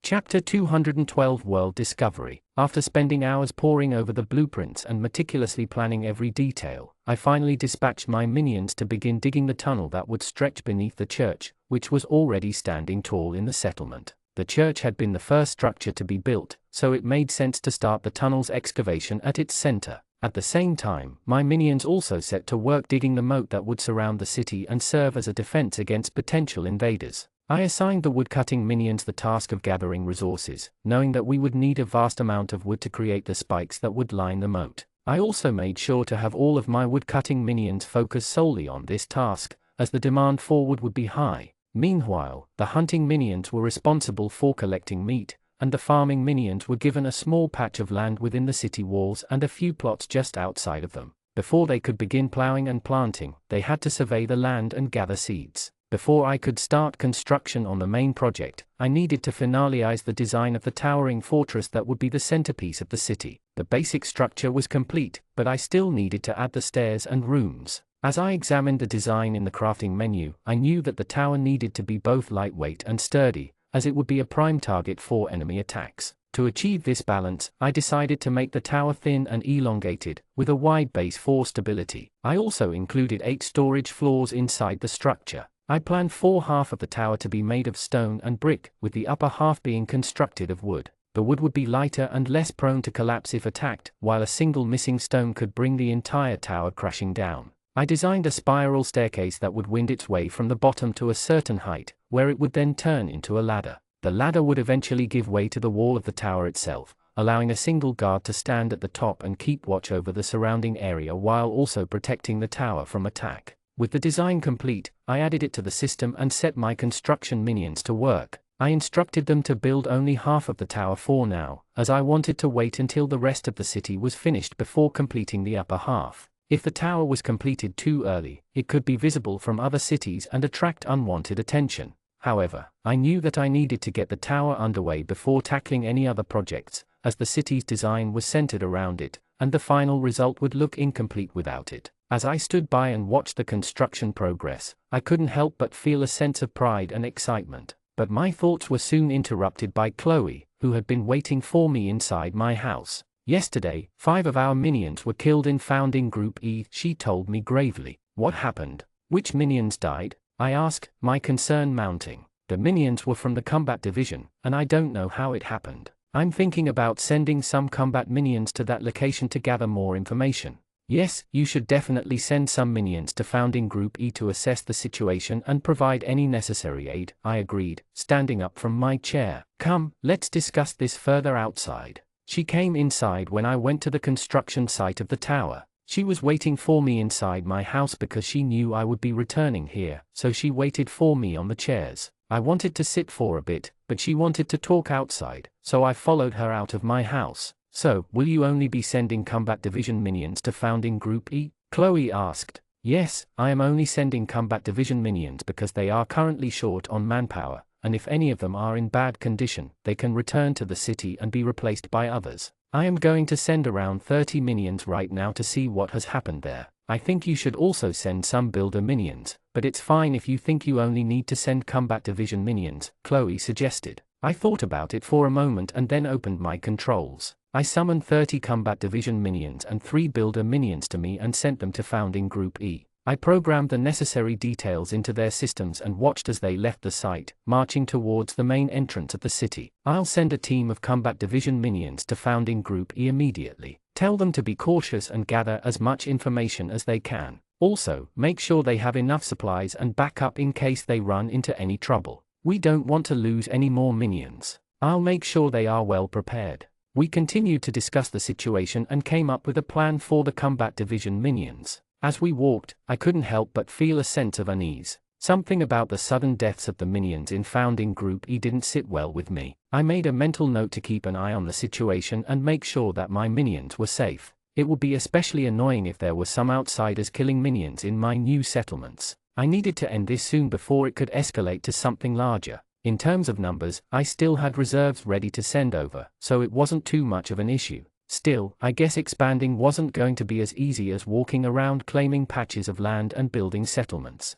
Chapter 212 World Discovery. After spending hours poring over the blueprints and meticulously planning every detail, I finally dispatched my minions to begin digging the tunnel that would stretch beneath the church, which was already standing tall in the settlement. The church had been the first structure to be built, so it made sense to start the tunnel's excavation at its center. At the same time, my minions also set to work digging the moat that would surround the city and serve as a defense against potential invaders. I assigned the woodcutting minions the task of gathering resources, knowing that we would need a vast amount of wood to create the spikes that would line the moat. I also made sure to have all of my woodcutting minions focus solely on this task, as the demand for wood would be high. Meanwhile, the hunting minions were responsible for collecting meat, and the farming minions were given a small patch of land within the city walls and a few plots just outside of them. Before they could begin plowing and planting, they had to survey the land and gather seeds. Before I could start construction on the main project, I needed to finalize the design of the towering fortress that would be the centerpiece of the city. The basic structure was complete, but I still needed to add the stairs and rooms. As I examined the design in the crafting menu, I knew that the tower needed to be both lightweight and sturdy, as it would be a prime target for enemy attacks. To achieve this balance, I decided to make the tower thin and elongated, with a wide base for stability. I also included 8 storage floors inside the structure. I planned for half of the tower to be made of stone and brick, with the upper half being constructed of wood. The wood would be lighter and less prone to collapse if attacked, while a single missing stone could bring the entire tower crashing down. I designed a spiral staircase that would wind its way from the bottom to a certain height, where it would then turn into a ladder. The ladder would eventually give way to the wall of the tower itself, allowing a single guard to stand at the top and keep watch over the surrounding area while also protecting the tower from attack. With the design complete, I added it to the system and set my construction minions to work. I instructed them to build only half of the tower for now, as I wanted to wait until the rest of the city was finished before completing the upper half. If the tower was completed too early, it could be visible from other cities and attract unwanted attention. However, I knew that I needed to get the tower underway before tackling any other projects, as the city's design was centered around it, and the final result would look incomplete without it. As I stood by and watched the construction progress, I couldn't help but feel a sense of pride and excitement. But my thoughts were soon interrupted by Chloe, who had been waiting for me inside my house. Yesterday, 5 of our minions were killed in founding Group E, she told me gravely. What happened? Which minions died? I asked, my concern mounting. The minions were from the combat division, and I don't know how it happened. I'm thinking about sending some combat minions to that location to gather more information. Yes, you should definitely send some minions to founding Group E to assess the situation and provide any necessary aid, I agreed, standing up from my chair. Come, let's discuss this further outside. She came inside when I went to the construction site of the tower. She was waiting for me inside my house because she knew I would be returning here, so she waited for me on the chairs. I wanted to sit for a bit, but she wanted to talk outside, so I followed her out of my house. So, will you only be sending combat division minions to founding Group E? Chloe asked. Yes, I am only sending combat division minions because they are currently short on manpower, and if any of them are in bad condition, they can return to the city and be replaced by others. I am going to send around 30 minions right now to see what has happened there. I think you should also send some builder minions, but it's fine if you think you only need to send combat division minions, Chloe suggested. I thought about it for a moment and then opened my controls. I summoned 30 combat division minions and 3 builder minions to me and sent them to founding Group E. I programmed the necessary details into their systems and watched as they left the site, marching towards the main entrance of the city. I'll send a team of combat division minions to founding Group E immediately. Tell them to be cautious and gather as much information as they can. Also, make sure they have enough supplies and backup in case they run into any trouble. We don't want to lose any more minions. I'll make sure they are well prepared. We continued to discuss the situation and came up with a plan for the combat division minions. As we walked, I couldn't help but feel a sense of unease. Something about the sudden deaths of the minions in founding Group E didn't sit well with me. I made a mental note to keep an eye on the situation and make sure that my minions were safe. It would be especially annoying if there were some outsiders killing minions in my new settlements. I needed to end this soon before it could escalate to something larger. In terms of numbers, I still had reserves ready to send over, so it wasn't too much of an issue. Still, I guess expanding wasn't going to be as easy as walking around claiming patches of land and building settlements.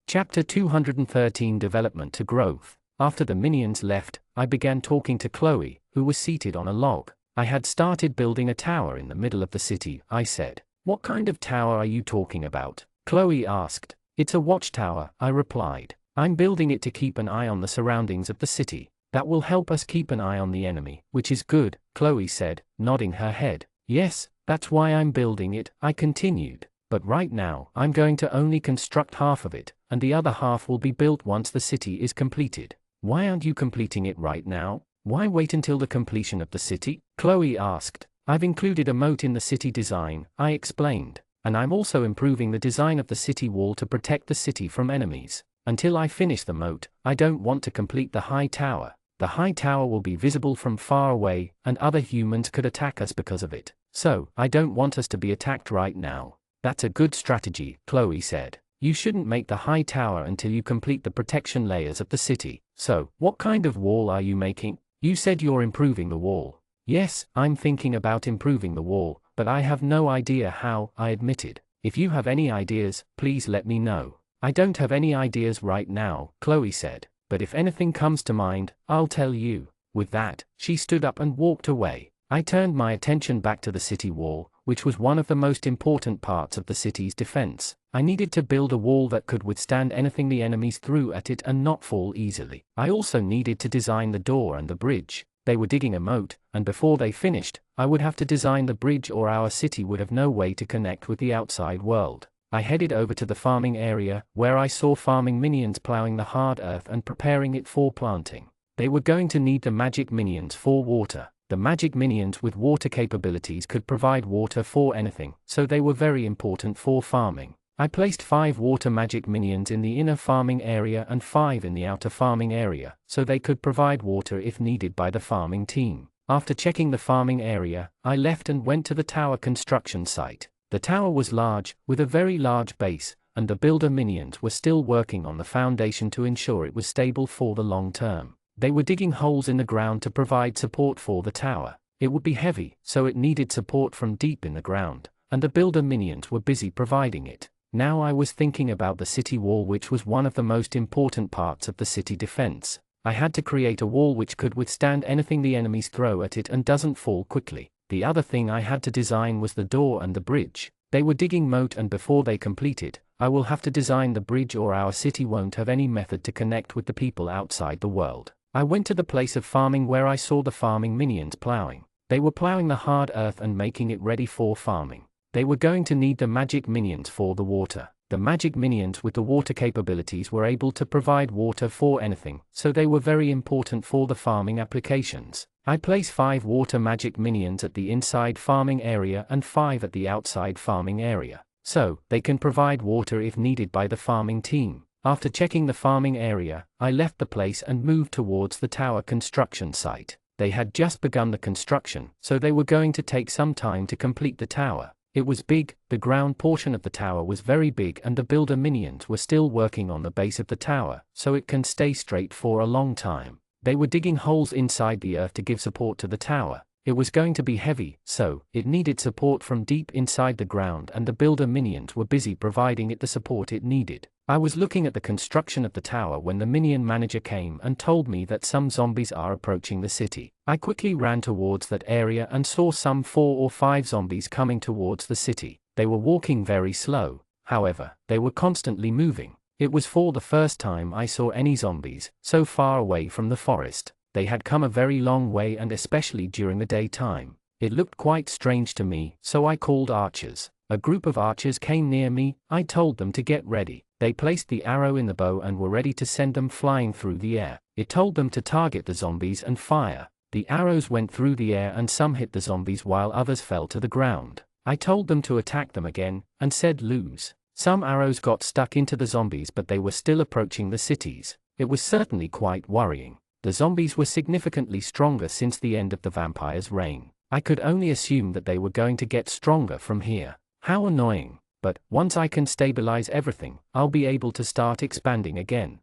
Chapter 213 Development to Growth. After the minions left, I began talking to Chloe, who was seated on a log. I had started building a tower in the middle of the city, I said. What kind of tower are you talking about? Chloe asked. It's a watchtower, I replied. I'm building it to keep an eye on the surroundings of the city. That will help us keep an eye on the enemy, which is good, Chloe said, nodding her head. Yes, that's why I'm building it, I continued. But right now, I'm going to only construct half of it, and the other half will be built once the city is completed. Why aren't you completing it right now? Why wait until the completion of the city? Chloe asked. I've included a moat in the city design, I explained. And I'm also improving the design of the city wall to protect the city from enemies. Until I finish the moat, I don't want to complete the high tower. The high tower will be visible from far away, and other humans could attack us because of it. So, I don't want us to be attacked right now. That's a good strategy, Chloe said. You shouldn't make the high tower until you complete the protection layers of the city. So, what kind of wall are you making? You said you're improving the wall. Yes, I'm thinking about improving the wall, but I have no idea how, I admitted. If you have any ideas, please let me know. I don't have any ideas right now, Chloe said. but if anything comes to mind, I'll tell you." With that, she stood up and walked away. I turned my attention back to the city wall, which was one of the most important parts of the city's defense. I needed to build a wall that could withstand anything the enemies threw at it and not fall easily. I also needed to design the door and the bridge. They were digging a moat, and before they finished, I would have to design the bridge or our city would have no way to connect with the outside world. I headed over to the farming area, where I saw farming minions plowing the hard earth and preparing it for planting. They were going to need the magic minions for water. The magic minions with water capabilities could provide water for anything, so they were very important for farming. I placed 5 water magic minions in the inner farming area and 5 in the outer farming area, so they could provide water if needed by the farming team. After checking the farming area, I left and went to the tower construction site. The tower was large, with a very large base, and the builder minions were still working on the foundation to ensure it was stable for the long term. They were digging holes in the ground to provide support for the tower. It would be heavy, so it needed support from deep in the ground, and the builder minions were busy providing it. Now I was thinking about the city wall, which was one of the most important parts of the city defense. I had to create a wall which could withstand anything the enemies throw at it and doesn't fall quickly. The other thing I had to design was the door and the bridge. They were digging moat, and before they complete it, I will have to design the bridge or our city won't have any method to connect with the people outside the world. I went to the place of farming where I saw the farming minions plowing. They were plowing the hard earth and making it ready for farming. They were going to need the magic minions for the water. The magic minions with the water capabilities were able to provide water for anything, so they were very important for the farming applications. I placed 5 water magic minions at the inside farming area and 5 at the outside farming area, so they can provide water if needed by the farming team. After checking the farming area, I left the place and moved towards the tower construction site. They had just begun the construction, so they were going to take some time to complete the tower. It was big, the ground portion of the tower was very big, and the builder minions were still working on the base of the tower, so it can stay straight for a long time. They were digging holes inside the earth to give support to the tower. It was going to be heavy, so it needed support from deep inside the ground, and the builder minions were busy providing it the support it needed. I was looking at the construction of the tower when the minion manager came and told me that some zombies are approaching the city. I quickly ran towards that area and saw some 4 or 5 zombies coming towards the city. They were walking very slow, however, they were constantly moving. It was for the first time I saw any zombies so far away from the forest. They had come a very long way, and especially during the daytime. It looked quite strange to me, so I called archers. A group of archers came near me. I told them to get ready. They placed the arrow in the bow and were ready to send them flying through the air. It told them to target the zombies and fire. The arrows went through the air and some hit the zombies while others fell to the ground. I told them to attack them again, and said lose. Some arrows got stuck into the zombies, but they were still approaching the cities. It was certainly quite worrying. The zombies were significantly stronger since the end of the vampire's reign. I could only assume that they were going to get stronger from here. How annoying. But once I can stabilize everything, I'll be able to start expanding again.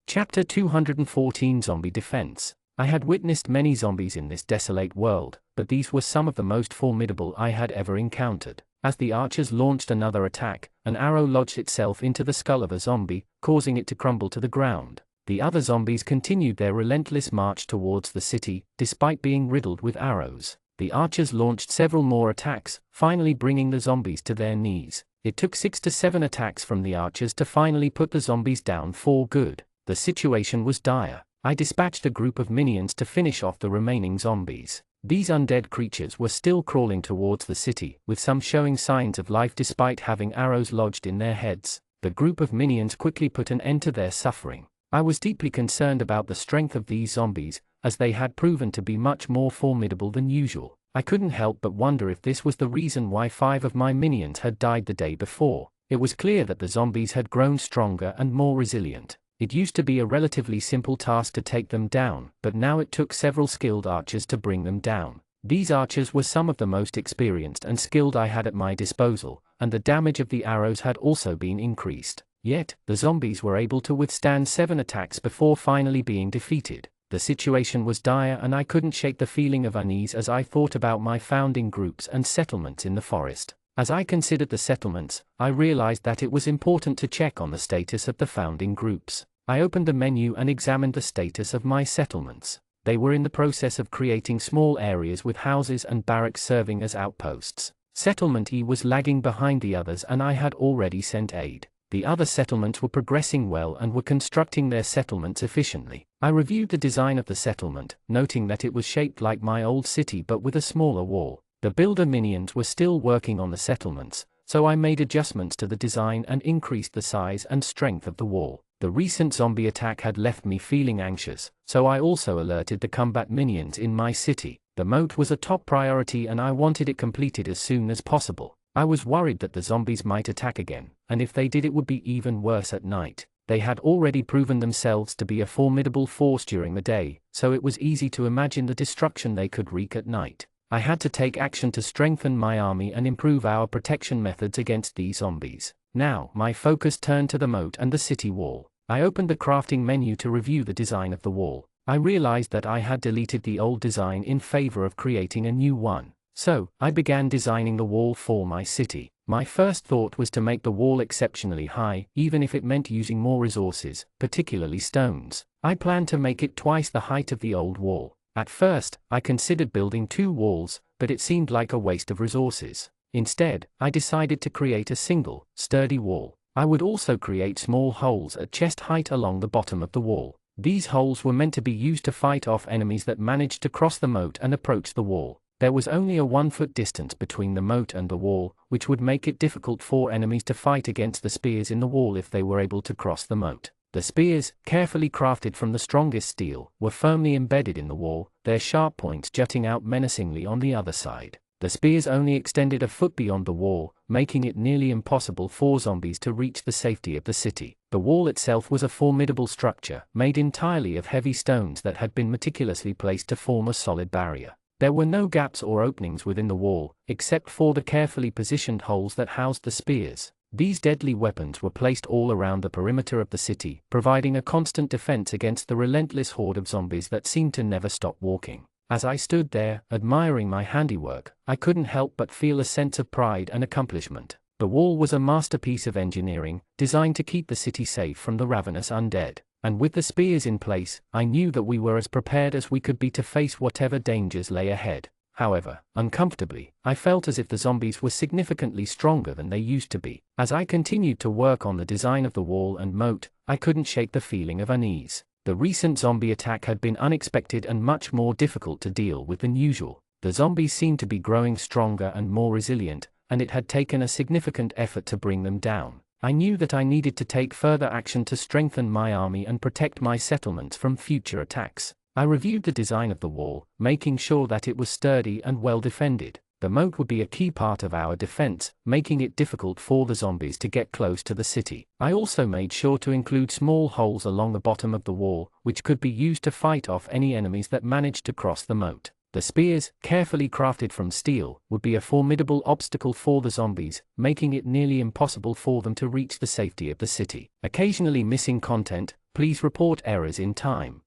Chapter 214 Zombie Defense. I had witnessed many zombies in this desolate world, but these were some of the most formidable I had ever encountered. As the archers launched another attack, an arrow lodged itself into the skull of a zombie, causing it to crumble to the ground. The other zombies continued their relentless march towards the city, despite being riddled with arrows. The archers launched several more attacks, finally bringing the zombies to their knees. It took 6 to 7 attacks from the archers to finally put the zombies down for good. The situation was dire. I dispatched a group of minions to finish off the remaining zombies. These undead creatures were still crawling towards the city, with some showing signs of life despite having arrows lodged in their heads. The group of minions quickly put an end to their suffering. I was deeply concerned about the strength of these zombies, as they had proven to be much more formidable than usual. I couldn't help but wonder if this was the reason why 5 of my minions had died the day before. It was clear that the zombies had grown stronger and more resilient. It used to be a relatively simple task to take them down, but now it took several skilled archers to bring them down. These archers were some of the most experienced and skilled I had at my disposal, and the damage of the arrows had also been increased. Yet, the zombies were able to withstand 7 attacks before finally being defeated. The situation was dire, and I couldn't shake the feeling of unease as I thought about my founding groups and settlements in the forest. As I considered the settlements, I realized that it was important to check on the status of the founding groups. I opened the menu and examined the status of my settlements. They were in the process of creating small areas with houses and barracks serving as outposts. Settlement E was lagging behind the others and I had already sent aid. The other settlements were progressing well and were constructing their settlements efficiently. I reviewed the design of the settlement, noting that it was shaped like my old city but with a smaller wall. The builder minions were still working on the settlements, so I made adjustments to the design and increased the size and strength of the wall. The recent zombie attack had left me feeling anxious, so I also alerted the combat minions in my city. The moat was a top priority and I wanted it completed as soon as possible. I was worried that the zombies might attack again, and if they did it would be even worse at night. They had already proven themselves to be a formidable force during the day, so it was easy to imagine the destruction they could wreak at night. I had to take action to strengthen my army and improve our protection methods against these zombies. Now, my focus turned to the moat and the city wall. I opened the crafting menu to review the design of the wall. I realized that I had deleted the old design in favor of creating a new one. So, I began designing the wall for my city. My first thought was to make the wall exceptionally high, even if it meant using more resources, particularly stones. I planned to make it twice the height of the old wall. At first, I considered building 2 walls, but it seemed like a waste of resources. Instead, I decided to create a single, sturdy wall. I would also create small holes at chest height along the bottom of the wall. These holes were meant to be used to fight off enemies that managed to cross the moat and approach the wall. There was only a 1-foot distance between the moat and the wall, which would make it difficult for enemies to fight against the spears in the wall if they were able to cross the moat. The spears, carefully crafted from the strongest steel, were firmly embedded in the wall, their sharp points jutting out menacingly on the other side. The spears only extended a foot beyond the wall, making it nearly impossible for zombies to reach the safety of the city. The wall itself was a formidable structure, made entirely of heavy stones that had been meticulously placed to form a solid barrier. There were no gaps or openings within the wall, except for the carefully positioned holes that housed the spears. These deadly weapons were placed all around the perimeter of the city, providing a constant defense against the relentless horde of zombies that seemed to never stop walking. As I stood there, admiring my handiwork, I couldn't help but feel a sense of pride and accomplishment. The wall was a masterpiece of engineering, designed to keep the city safe from the ravenous undead. And with the spears in place, I knew that we were as prepared as we could be to face whatever dangers lay ahead. However, uncomfortably, I felt as if the zombies were significantly stronger than they used to be. As I continued to work on the design of the wall and moat, I couldn't shake the feeling of unease. The recent zombie attack had been unexpected and much more difficult to deal with than usual. The zombies seemed to be growing stronger and more resilient, and it had taken a significant effort to bring them down. I knew that I needed to take further action to strengthen my army and protect my settlements from future attacks. I reviewed the design of the wall, making sure that it was sturdy and well defended. The moat would be a key part of our defense, making it difficult for the zombies to get close to the city. I also made sure to include small holes along the bottom of the wall, which could be used to fight off any enemies that managed to cross the moat. The spears, carefully crafted from steel, would be a formidable obstacle for the zombies, making it nearly impossible for them to reach the safety of the city. Occasionally missing content, please report errors in time.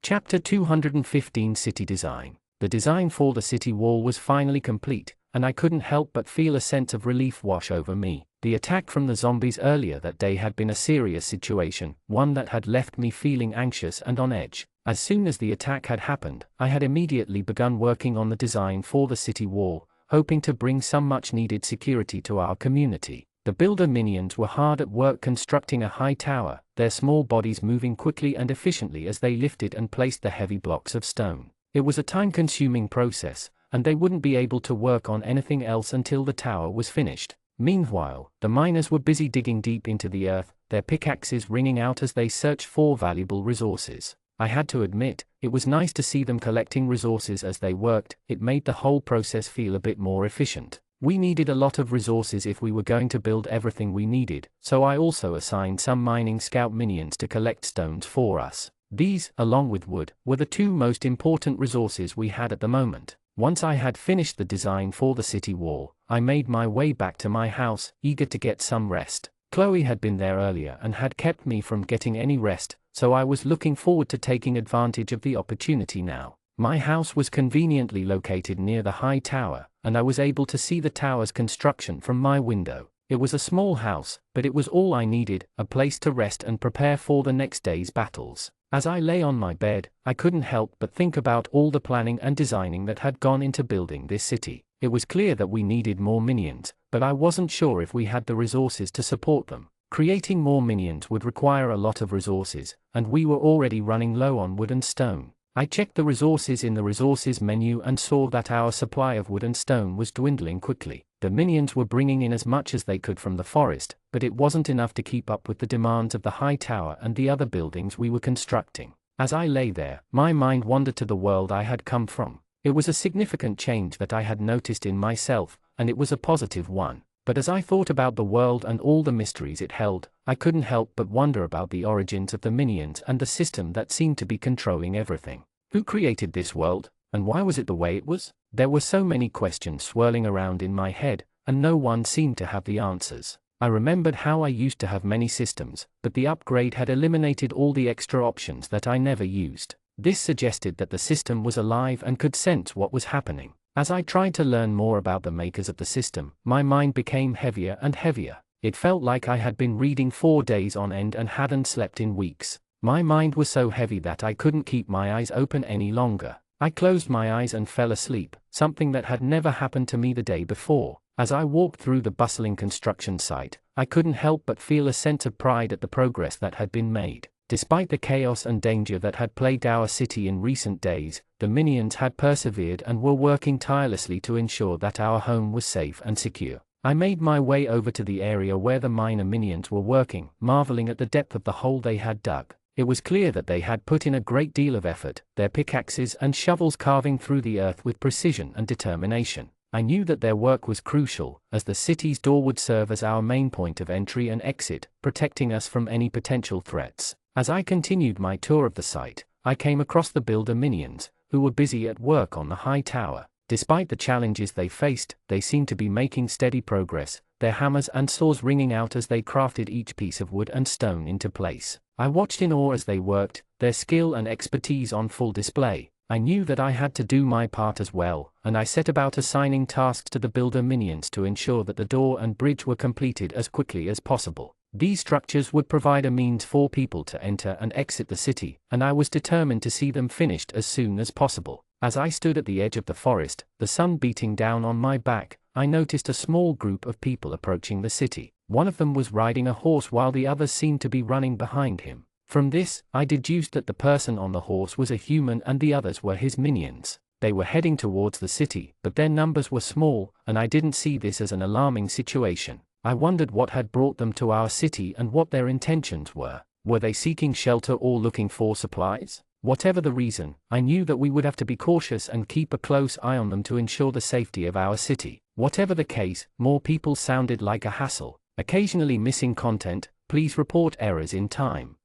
Chapter 215 City Design. The design for the city wall was finally complete, and I couldn't help but feel a sense of relief wash over me. The attack from the zombies earlier that day had been a serious situation, one that had left me feeling anxious and on edge. As soon as the attack had happened, I had immediately begun working on the design for the city wall, hoping to bring some much-needed security to our community. The builder minions were hard at work constructing a high tower, their small bodies moving quickly and efficiently as they lifted and placed the heavy blocks of stone. It was a time-consuming process, and they wouldn't be able to work on anything else until the tower was finished. Meanwhile, the miners were busy digging deep into the earth, their pickaxes ringing out as they searched for valuable resources. I had to admit, it was nice to see them collecting resources as they worked. It made the whole process feel a bit more efficient. We needed a lot of resources if we were going to build everything we needed, so I also assigned some mining scout minions to collect stones for us. These, along with wood, were the 2 most important resources we had at the moment. Once I had finished the design for the city wall, I made my way back to my house, eager to get some rest. Chloe had been there earlier and had kept me from getting any rest, so I was looking forward to taking advantage of the opportunity now. My house was conveniently located near the high tower, and I was able to see the tower's construction from my window. It was a small house, but it was all I needed, a place to rest and prepare for the next day's battles. As I lay on my bed, I couldn't help but think about all the planning and designing that had gone into building this city. It was clear that we needed more minions, but I wasn't sure if we had the resources to support them. Creating more minions would require a lot of resources, and we were already running low on wood and stone. I checked the resources in the resources menu and saw that our supply of wood and stone was dwindling quickly. The minions were bringing in as much as they could from the forest, but it wasn't enough to keep up with the demands of the high tower and the other buildings we were constructing. As I lay there, my mind wandered to the world I had come from. It was a significant change that I had noticed in myself, and it was a positive one. But as I thought about the world and all the mysteries it held, I couldn't help but wonder about the origins of the minions and the system that seemed to be controlling everything. Who created this world, and why was it the way it was? There were so many questions swirling around in my head, and no one seemed to have the answers. I remembered how I used to have many systems, but the upgrade had eliminated all the extra options that I never used. This suggested that the system was alive and could sense what was happening. As I tried to learn more about the makers of the system, my mind became heavier and heavier. It felt like I had been reading 4 days on end and hadn't slept in weeks. My mind was so heavy that I couldn't keep my eyes open any longer. I closed my eyes and fell asleep, something that had never happened to me the day before. As I walked through the bustling construction site, I couldn't help but feel a sense of pride at the progress that had been made. Despite the chaos and danger that had plagued our city in recent days, the minions had persevered and were working tirelessly to ensure that our home was safe and secure. I made my way over to the area where the minor minions were working, marveling at the depth of the hole they had dug. It was clear that they had put in a great deal of effort, their pickaxes and shovels carving through the earth with precision and determination. I knew that their work was crucial, as the city's door would serve as our main point of entry and exit, protecting us from any potential threats. As I continued my tour of the site, I came across the builder minions, who were busy at work on the high tower. Despite the challenges they faced, they seemed to be making steady progress, their hammers and saws ringing out as they crafted each piece of wood and stone into place. I watched in awe as they worked, their skill and expertise on full display. I knew that I had to do my part as well, and I set about assigning tasks to the builder minions to ensure that the door and bridge were completed as quickly as possible. These structures would provide a means for people to enter and exit the city, and I was determined to see them finished as soon as possible. As I stood at the edge of the forest, the sun beating down on my back, I noticed a small group of people approaching the city. One of them was riding a horse while the others seemed to be running behind him. From this, I deduced that the person on the horse was a human and the others were his minions. They were heading towards the city, but their numbers were small, and I didn't see this as an alarming situation. I wondered what had brought them to our city and what their intentions were. Were they seeking shelter or looking for supplies? Whatever the reason, I knew that we would have to be cautious and keep a close eye on them to ensure the safety of our city. Whatever the case, more people sounded like a hassle. Occasionally missing content, please report errors in time.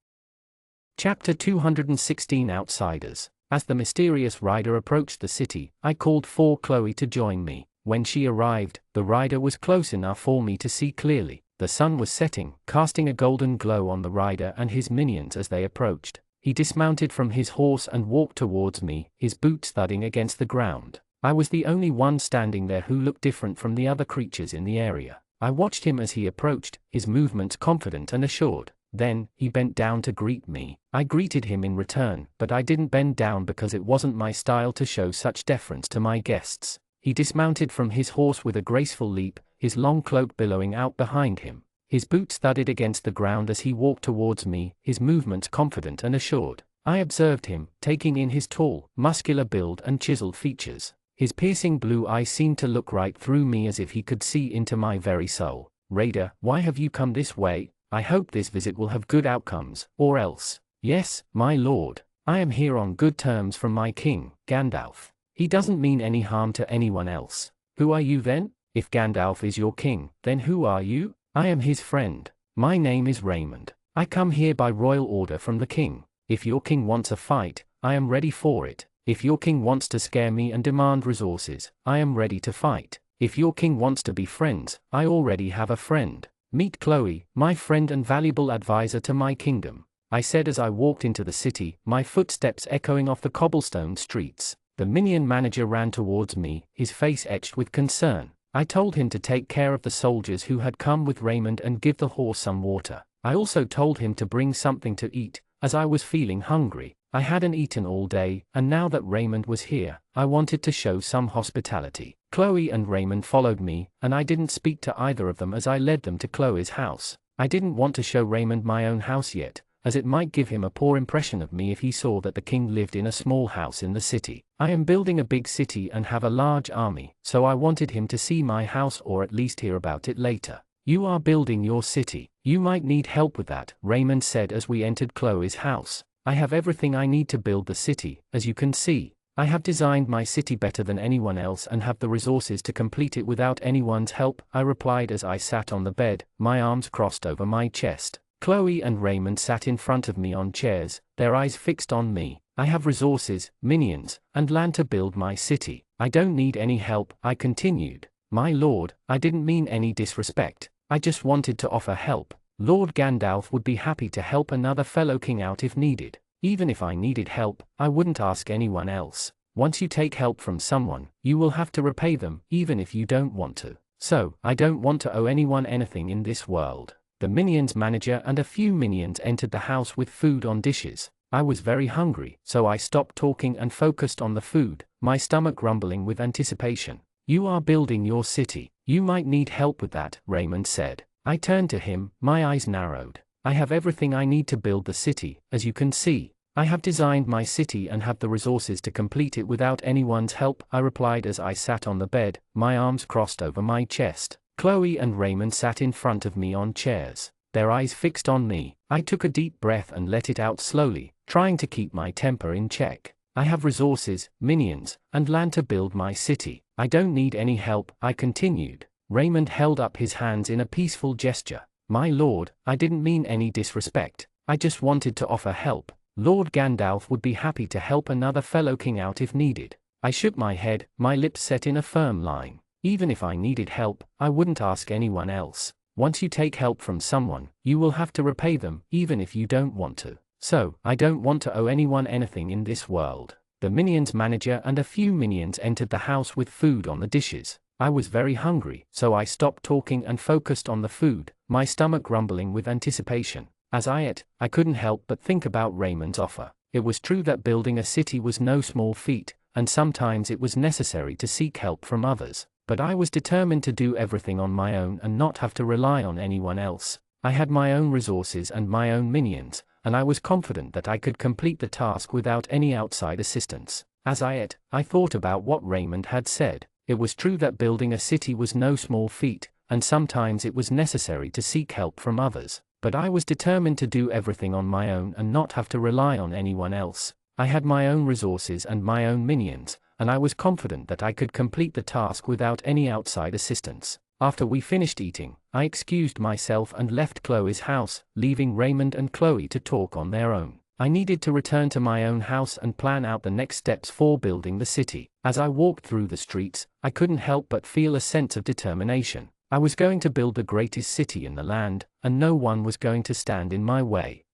Chapter 216 Outsiders. As the mysterious rider approached the city, I called for Chloe to join me. When she arrived, the rider was close enough for me to see clearly. The sun was setting, casting a golden glow on the rider and his minions as they approached. He dismounted from his horse and walked towards me, his boots thudding against the ground. I was the only one standing there who looked different from the other creatures in the area. I watched him as he approached, his movements confident and assured. Then, he bent down to greet me. I greeted him in return, but I didn't bend down because it wasn't my style to show such deference to my guests. He dismounted from his horse with a graceful leap, his long cloak billowing out behind him. His boots thudded against the ground as he walked towards me, his movements confident and assured. I observed him, taking in his tall, muscular build and chiseled features. His piercing blue eyes seemed to look right through me as if he could see into my very soul. "Raider, why have you come this way? I hope this visit will have good outcomes, or else." "Yes, my lord. I am here on good terms from my king, Gandalf. He doesn't mean any harm to anyone else." "Who are you then? If Gandalf is your king, then who are you?" "I am his friend. My name is Raymond. I come here by royal order from the king. If your king wants a fight, I am ready for it. If your king wants to scare me and demand resources, I am ready to fight. If your king wants to be friends, I already have a friend. Meet Chloe, my friend and valuable advisor to my kingdom," I said as I walked into the city, my footsteps echoing off the cobblestone streets. The minion manager ran towards me, his face etched with concern. I told him to take care of the soldiers who had come with Raymond and give the horse some water. I also told him to bring something to eat, as I was feeling hungry. I hadn't eaten all day, and now that Raymond was here, I wanted to show some hospitality. Chloe and Raymond followed me, and I didn't speak to either of them as I led them to Chloe's house. I didn't want to show Raymond my own house yet, as it might give him a poor impression of me if he saw that the king lived in a small house in the city. I am building a big city and have a large army, so I wanted him to see my house or at least hear about it later. You are building your city. You might need help with that, Raymond said as we entered Chloe's house. I have everything I need to build the city, as you can see. I have designed my city better than anyone else and have the resources to complete it without anyone's help, I replied as I sat on the bed, my arms crossed over my chest. Chloe and Raymond sat in front of me on chairs, their eyes fixed on me. I have resources, minions, and land to build my city. I don't need any help, I continued. My lord, I didn't mean any disrespect. I just wanted to offer help. Lord Gandalf would be happy to help another fellow king out if needed. Even if I needed help, I wouldn't ask anyone else. Once you take help from someone, you will have to repay them, even if you don't want to. So, I don't want to owe anyone anything in this world. The Minions manager and a few minions entered the house with food on dishes. I was very hungry, so I stopped talking and focused on the food, my stomach rumbling with anticipation. You are building your city. You might need help with that, Raymond said. I turned to him, my eyes narrowed. I have everything I need to build the city, as you can see. I have designed my city and have the resources to complete it without anyone's help, I replied as I sat on the bed, my arms crossed over my chest. Chloe and Raymond sat in front of me on chairs, their eyes fixed on me. I took a deep breath and let it out slowly, trying to keep my temper in check. I have resources, minions, and land to build my city. I don't need any help, I continued. Raymond held up his hands in a peaceful gesture. My lord, I didn't mean any disrespect. I just wanted to offer help. Lord Gandalf would be happy to help another fellow king out if needed. I shook my head, my lips set in a firm line. Even if I needed help, I wouldn't ask anyone else. Once you take help from someone, you will have to repay them, even if you don't want to. So, I don't want to owe anyone anything in this world. The Minions manager and a few minions entered the house with food on the dishes. I was very hungry, so I stopped talking and focused on the food, my stomach rumbling with anticipation. As I ate, I couldn't help but think about Raymond's offer. It was true that building a city was no small feat, and sometimes it was necessary to seek help from others. But I was determined to do everything on my own and not have to rely on anyone else. I had my own resources and my own minions, and I was confident that I could complete the task without any outside assistance. As I ate, I thought about what Raymond had said. It was true that building a city was no small feat, and sometimes it was necessary to seek help from others. But I was determined to do everything on my own and not have to rely on anyone else. I had my own resources and my own minions, and I was confident that I could complete the task without any outside assistance. After we finished eating, I excused myself and left Chloe's house, leaving Raymond and Chloe to talk on their own. I needed to return to my own house and plan out the next steps for building the city. As I walked through the streets, I couldn't help but feel a sense of determination. I was going to build the greatest city in the land, and no one was going to stand in my way.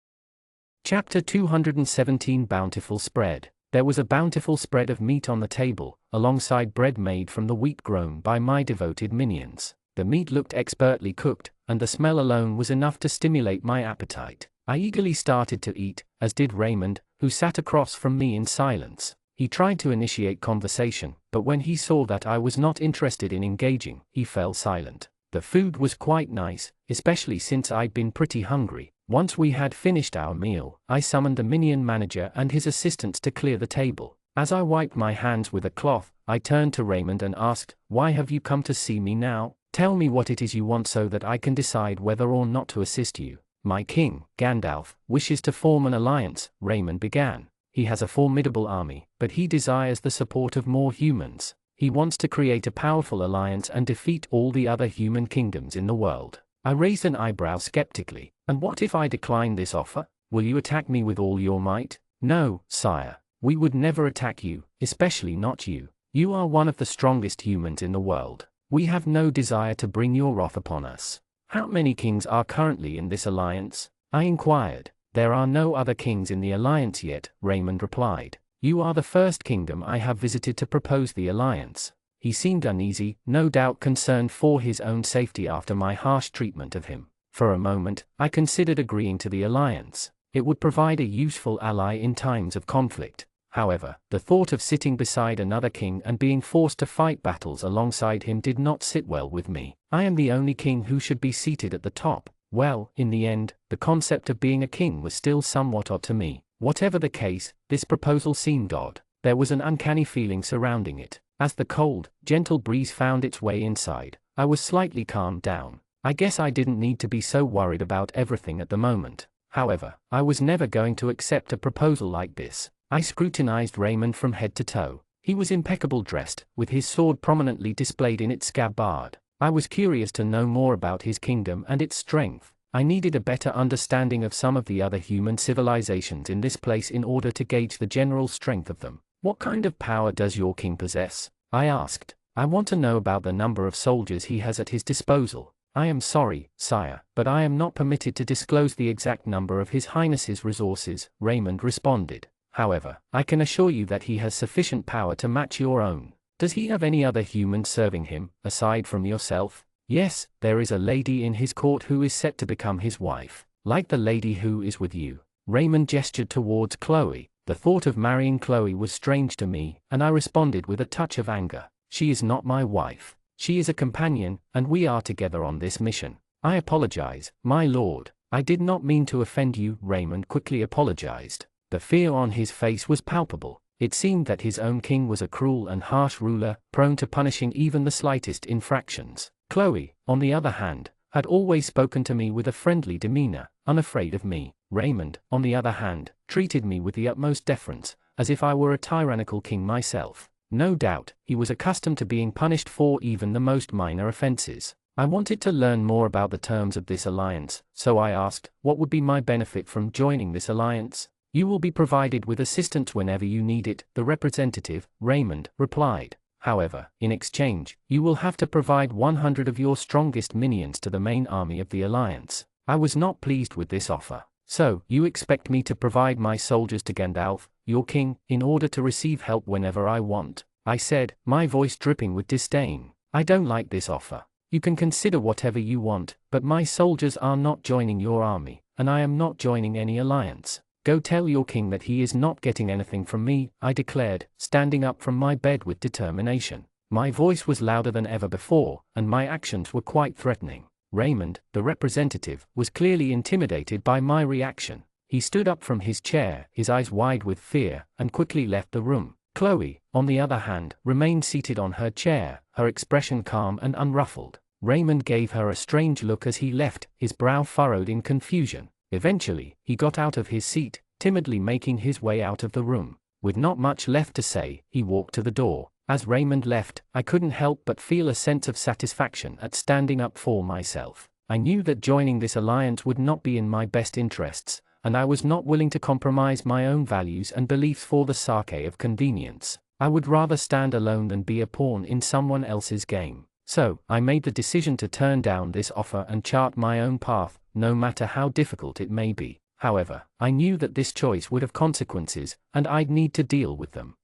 Chapter 217 Bountiful Spread. There was a bountiful spread of meat on the table, alongside bread made from the wheat grown by my devoted minions. The meat looked expertly cooked, and the smell alone was enough to stimulate my appetite. I eagerly started to eat, as did Raymond, who sat across from me in silence. He tried to initiate conversation, but when he saw that I was not interested in engaging, he fell silent. The food was quite nice, especially since I'd been pretty hungry. Once we had finished our meal, I summoned the Minion manager and his assistants to clear the table. As I wiped my hands with a cloth, I turned to Raymond and asked, "Why have you come to see me now? Tell me what it is you want so that I can decide whether or not to assist you." "My king, Gandalf, wishes to form an alliance," Raymond began. "He has a formidable army, but he desires the support of more humans. He wants to create a powerful alliance and defeat all the other human kingdoms in the world." I raised an eyebrow skeptically. "And what if I decline this offer? Will you attack me with all your might?" "No, sire. We would never attack you, especially not you. You are one of the strongest humans in the world. We have no desire to bring your wrath upon us." "How many kings are currently in this alliance?" I inquired. "There are no other kings in the alliance yet," Raymond replied. "You are the first kingdom I have visited to propose the alliance." He seemed uneasy, no doubt concerned for his own safety after my harsh treatment of him. For a moment, I considered agreeing to the alliance. It would provide a useful ally in times of conflict. However, the thought of sitting beside another king and being forced to fight battles alongside him did not sit well with me. I am the only king who should be seated at the top. Well, in the end, the concept of being a king was still somewhat odd to me. Whatever the case, this proposal seemed odd. There was an uncanny feeling surrounding it. As the cold, gentle breeze found its way inside, I was slightly calmed down. I guess I didn't need to be so worried about everything at the moment. However, I was never going to accept a proposal like this. I scrutinized Raymond from head to toe. He was impeccably dressed, with his sword prominently displayed in its scabbard. I was curious to know more about his kingdom and its strength. I needed a better understanding of some of the other human civilizations in this place in order to gauge the general strength of them. What kind of power does your king possess? I asked. I want to know about the number of soldiers he has at his disposal. I am sorry, sire, but I am not permitted to disclose the exact number of His Highness's resources, Raymond responded. However, I can assure you that he has sufficient power to match your own. Does he have any other humans serving him, aside from yourself? Yes, there is a lady in his court who is set to become his wife. Like the lady who is with you. Raymond gestured towards Chloe. The thought of marrying Chloe was strange to me, and I responded with a touch of anger. She is not my wife. She is a companion, and we are together on this mission. I apologize, my lord. I did not mean to offend you, Raymond quickly apologized. The fear on his face was palpable. It seemed that his own king was a cruel and harsh ruler, prone to punishing even the slightest infractions. Chloe, on the other hand, had always spoken to me with a friendly demeanor, unafraid of me. Raymond, on the other hand, treated me with the utmost deference, as if I were a tyrannical king myself. No doubt, he was accustomed to being punished for even the most minor offenses. I wanted to learn more about the terms of this alliance, so I asked, what would be my benefit from joining this alliance? You will be provided with assistance whenever you need it, the representative, Raymond, replied. However, in exchange, you will have to provide 100 of your strongest minions to the main army of the alliance. I was not pleased with this offer. So, you expect me to provide my soldiers to Gandalf, your king, in order to receive help whenever I want? I said, my voice dripping with disdain. I don't like this offer. You can consider whatever you want, but my soldiers are not joining your army, and I am not joining any alliance. Go tell your king that he is not getting anything from me, I declared, standing up from my bed with determination. My voice was louder than ever before, and my actions were quite threatening. Raymond, the representative, was clearly intimidated by my reaction. He stood up from his chair, his eyes wide with fear, and quickly left the room. Chloe, on the other hand, remained seated on her chair, her expression calm and unruffled. Raymond gave her a strange look as he left, his brow furrowed in confusion. Eventually, he got out of his seat, timidly making his way out of the room. With not much left to say, he walked to the door. As Raymond left, I couldn't help but feel a sense of satisfaction at standing up for myself. I knew that joining this alliance would not be in my best interests, and I was not willing to compromise my own values and beliefs for the sake of convenience. I would rather stand alone than be a pawn in someone else's game. So, I made the decision to turn down this offer and chart my own path, no matter how difficult it may be. However, I knew that this choice would have consequences, and I'd need to deal with them.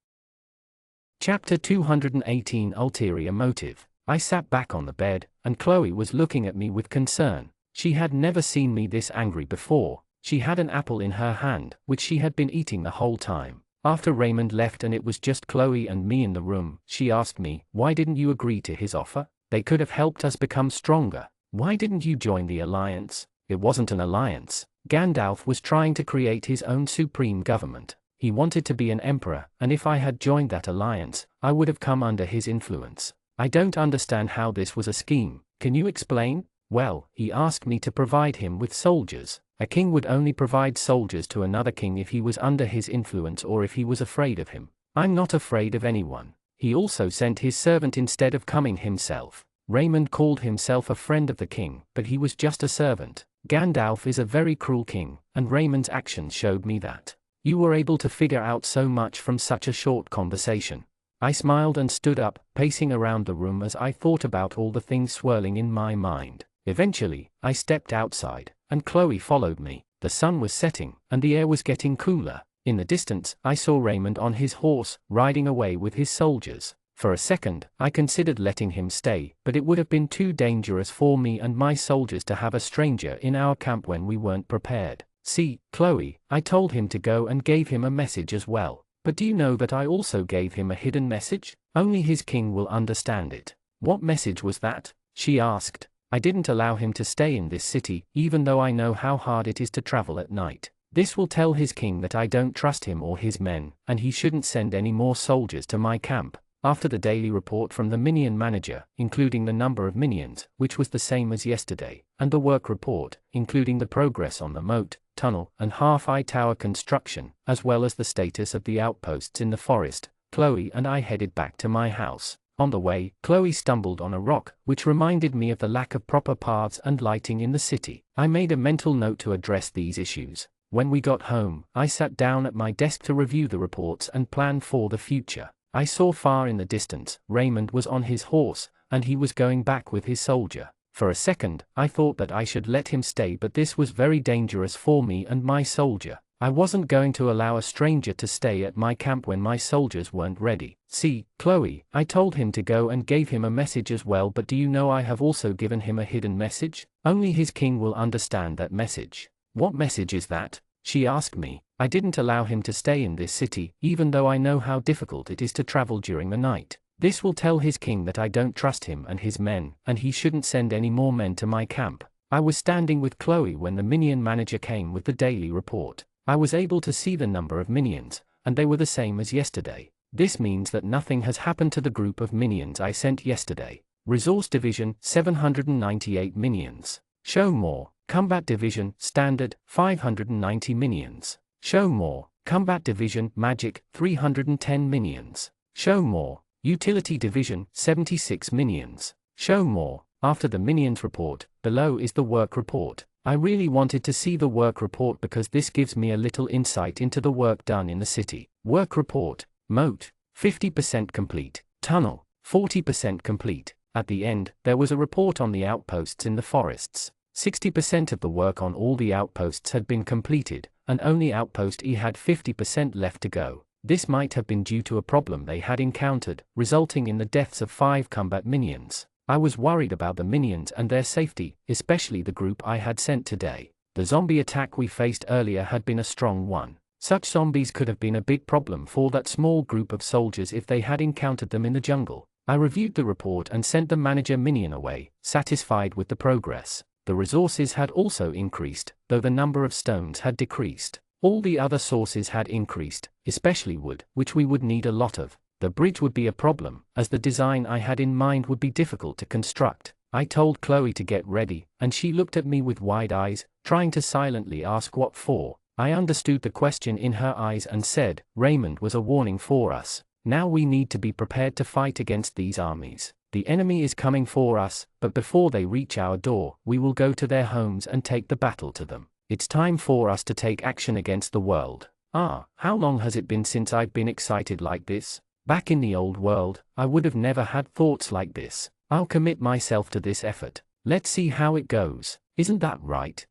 Chapter 218 Ulterior Motive. I sat back on the bed, and Chloe was looking at me with concern. She had never seen me this angry before. She had an apple in her hand, which she had been eating the whole time. After Raymond left and it was just Chloe and me in the room, she asked me, why didn't you agree to his offer? They could have helped us become stronger. Why didn't you join the alliance? It wasn't an alliance. Gandalf was trying to create his own supreme government. He wanted to be an emperor, and if I had joined that alliance, I would have come under his influence. I don't understand how this was a scheme. Can you explain? Well, he asked me to provide him with soldiers. A king would only provide soldiers to another king if he was under his influence or if he was afraid of him. I'm not afraid of anyone. He also sent his servant instead of coming himself. Raymond called himself a friend of the king, but he was just a servant. Gandalf is a very cruel king, and Raymond's actions showed me that. You were able to figure out so much from such a short conversation. I smiled and stood up, pacing around the room as I thought about all the things swirling in my mind. Eventually, I stepped outside, and Chloe followed me. The sun was setting, and the air was getting cooler. In the distance, I saw Raymond on his horse, riding away with his soldiers. For a second, I considered letting him stay, but it would have been too dangerous for me and my soldiers to have a stranger in our camp when we weren't prepared. See, Chloe, I told him to go and gave him a message as well. But do you know that I also gave him a hidden message? Only his king will understand it. What message was that? She asked. I didn't allow him to stay in this city, even though I know how hard it is to travel at night. This will tell his king that I don't trust him or his men, and he shouldn't send any more soldiers to my camp. After the daily report from the Minion manager, including the number of minions, which was the same as yesterday, and the work report, including the progress on the moat, tunnel, and half-eye tower construction, as well as the status of the outposts in the forest, Chloe and I headed back to my house. On the way, Chloe stumbled on a rock, which reminded me of the lack of proper paths and lighting in the city. I made a mental note to address these issues. When we got home, I sat down at my desk to review the reports and plan for the future. I saw far in the distance, Raymond was on his horse, and he was going back with his soldier. For a second, I thought that I should let him stay, but this was very dangerous for me and my soldier. I wasn't going to allow a stranger to stay at my camp when my soldiers weren't ready. See, Chloe, I told him to go and gave him a message as well, but do you know I have also given him a hidden message? Only his king will understand that message. What message is that? She asked me. I didn't allow him to stay in this city, even though I know how difficult it is to travel during the night. This will tell his king that I don't trust him and his men, and he shouldn't send any more men to my camp. I was standing with Chloe when the Minion manager came with the daily report. I was able to see the number of minions, and they were the same as yesterday. This means that nothing has happened to the group of minions I sent yesterday. Resource Division, 798 minions. Show more. Combat Division, Standard, 590 minions. Show more. Combat Division, Magic, 310 minions. Show more. Utility Division, 76 minions. Show more. After the minions report, below is the work report. I really wanted to see the work report because this gives me a little insight into the work done in the city. Work report. Moat, 50% complete. Tunnel, 40% complete. At the end, there was a report on the outposts in the forests. 60% of the work on all the outposts had been completed, and only Outpost E had 50% left to go. This might have been due to a problem they had encountered, resulting in the deaths of 5 combat minions. I was worried about the minions and their safety, especially the group I had sent today. The zombie attack we faced earlier had been a strong one. Such zombies could have been a big problem for that small group of soldiers if they had encountered them in the jungle. I reviewed the report and sent the manager Minion away, satisfied with the progress. The resources had also increased, though the number of stones had decreased. All the other sources had increased, especially wood, which we would need a lot of. The bridge would be a problem, as the design I had in mind would be difficult to construct. I told Chloe to get ready, and she looked at me with wide eyes, trying to silently ask what for. I understood the question in her eyes and said, Raymond was a warning for us. Now we need to be prepared to fight against these armies. The enemy is coming for us, but before they reach our door, we will go to their homes and take the battle to them. It's time for us to take action against the world. How long has it been since I've been excited like this? Back in the old world, I would have never had thoughts like this. I'll commit myself to this effort. Let's see how it goes. Isn't that right?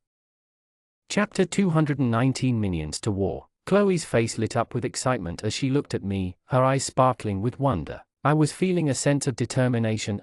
Chapter 219 Minions to War. Chloe's face lit up with excitement as she looked at me, her eyes sparkling with wonder. I was feeling a sense of determination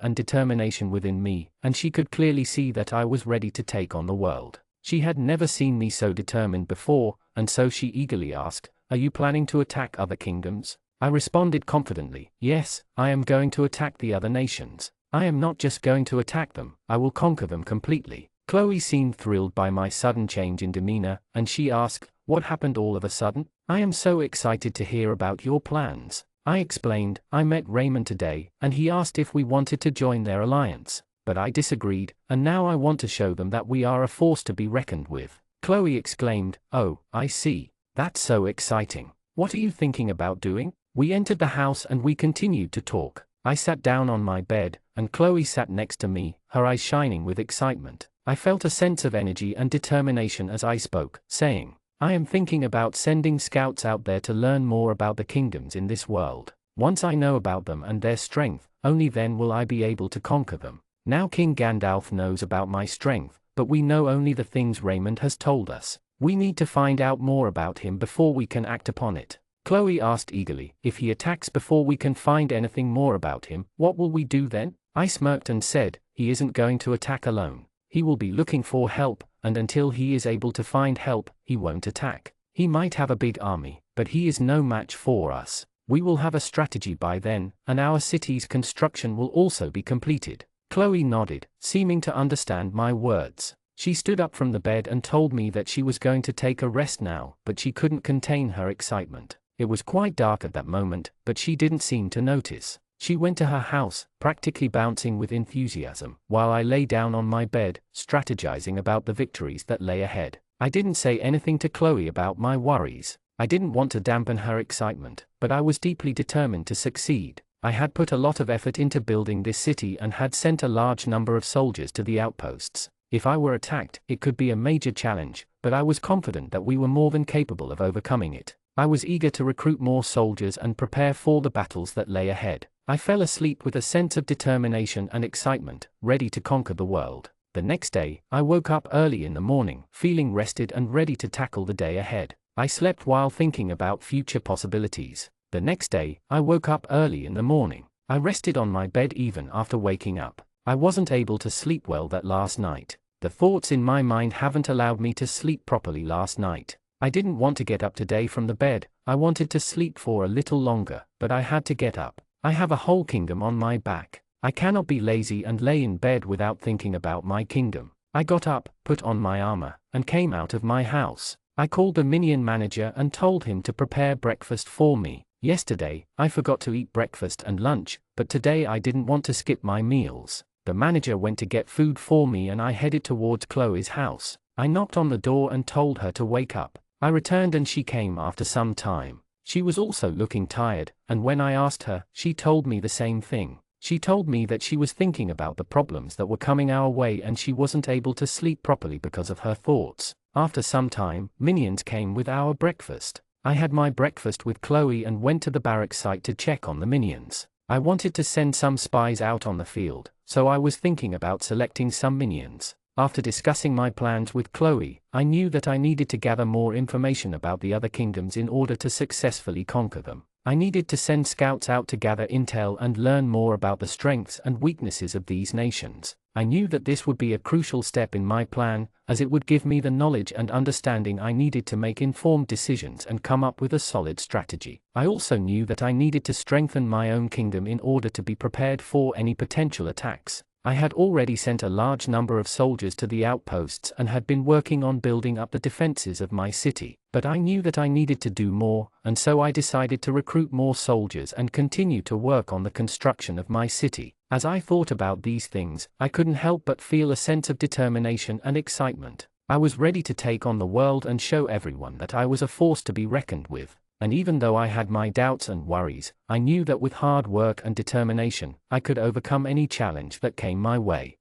within me, and she could clearly see that I was ready to take on the world. She had never seen me so determined before, and so she eagerly asked, Are you planning to attack other kingdoms? I responded confidently, Yes, I am going to attack the other nations. I am not just going to attack them, I will conquer them completely. Chloe seemed thrilled by my sudden change in demeanor, and she asked, What happened all of a sudden? I am so excited to hear about your plans. I explained, I met Raymond today, and he asked if we wanted to join their alliance. But I disagreed, and now I want to show them that we are a force to be reckoned with. Chloe exclaimed, Oh, I see. That's so exciting. What are you thinking about doing? We entered the house and we continued to talk. I sat down on my bed, and Chloe sat next to me, her eyes shining with excitement. I felt a sense of energy and determination as I spoke, saying, I am thinking about sending scouts out there to learn more about the kingdoms in this world. Once I know about them and their strength, only then will I be able to conquer them. Now King Gandalf knows about my strength, but we know only the things Raymond has told us. We need to find out more about him before we can act upon it. Chloe asked eagerly. If he attacks before we can find anything more about him, what will we do then? I smirked and said, he isn't going to attack alone. He will be looking for help, and until he is able to find help, he won't attack. He might have a big army, but he is no match for us. We will have a strategy by then, and our city's construction will also be completed. Chloe nodded, seeming to understand my words. She stood up from the bed and told me that she was going to take a rest now, but she couldn't contain her excitement. It was quite dark at that moment, but she didn't seem to notice. She went to her house, practically bouncing with enthusiasm, while I lay down on my bed, strategizing about the victories that lay ahead. I didn't say anything to Chloe about my worries. I didn't want to dampen her excitement, but I was deeply determined to succeed. I had put a lot of effort into building this city and had sent a large number of soldiers to the outposts. If I were attacked, it could be a major challenge, but I was confident that we were more than capable of overcoming it. I was eager to recruit more soldiers and prepare for the battles that lay ahead. I fell asleep with a sense of determination and excitement, ready to conquer the world. The next day, I woke up early in the morning, feeling rested and ready to tackle the day ahead. I slept while thinking about future possibilities. The next day, I woke up early in the morning. I rested on my bed even after waking up. I wasn't able to sleep well that last night. The thoughts in my mind haven't allowed me to sleep properly last night. I didn't want to get up today from the bed. I wanted to sleep for a little longer, but I had to get up. I have a whole kingdom on my back. I cannot be lazy and lay in bed without thinking about my kingdom. I got up, put on my armor, and came out of my house. I called the Minion manager and told him to prepare breakfast for me. Yesterday, I forgot to eat breakfast and lunch, but today I didn't want to skip my meals. The manager went to get food for me and I headed towards Chloe's house. I knocked on the door and told her to wake up. I returned and she came after some time. She was also looking tired, and when I asked her, she told me the same thing. She told me that she was thinking about the problems that were coming our way and she wasn't able to sleep properly because of her thoughts. After some time, minions came with our breakfast. I had my breakfast with Chloe and went to the barracks site to check on the minions. I wanted to send some spies out on the field, so I was thinking about selecting some minions. After discussing my plans with Chloe, I knew that I needed to gather more information about the other kingdoms in order to successfully conquer them. I needed to send scouts out to gather intel and learn more about the strengths and weaknesses of these nations. I knew that this would be a crucial step in my plan, as it would give me the knowledge and understanding I needed to make informed decisions and come up with a solid strategy. I also knew that I needed to strengthen my own kingdom in order to be prepared for any potential attacks. I had already sent a large number of soldiers to the outposts and had been working on building up the defenses of my city, but I knew that I needed to do more, and so I decided to recruit more soldiers and continue to work on the construction of my city. As I thought about these things, I couldn't help but feel a sense of determination and excitement. I was ready to take on the world and show everyone that I was a force to be reckoned with. And even though I had my doubts and worries, I knew that with hard work and determination, I could overcome any challenge that came my way.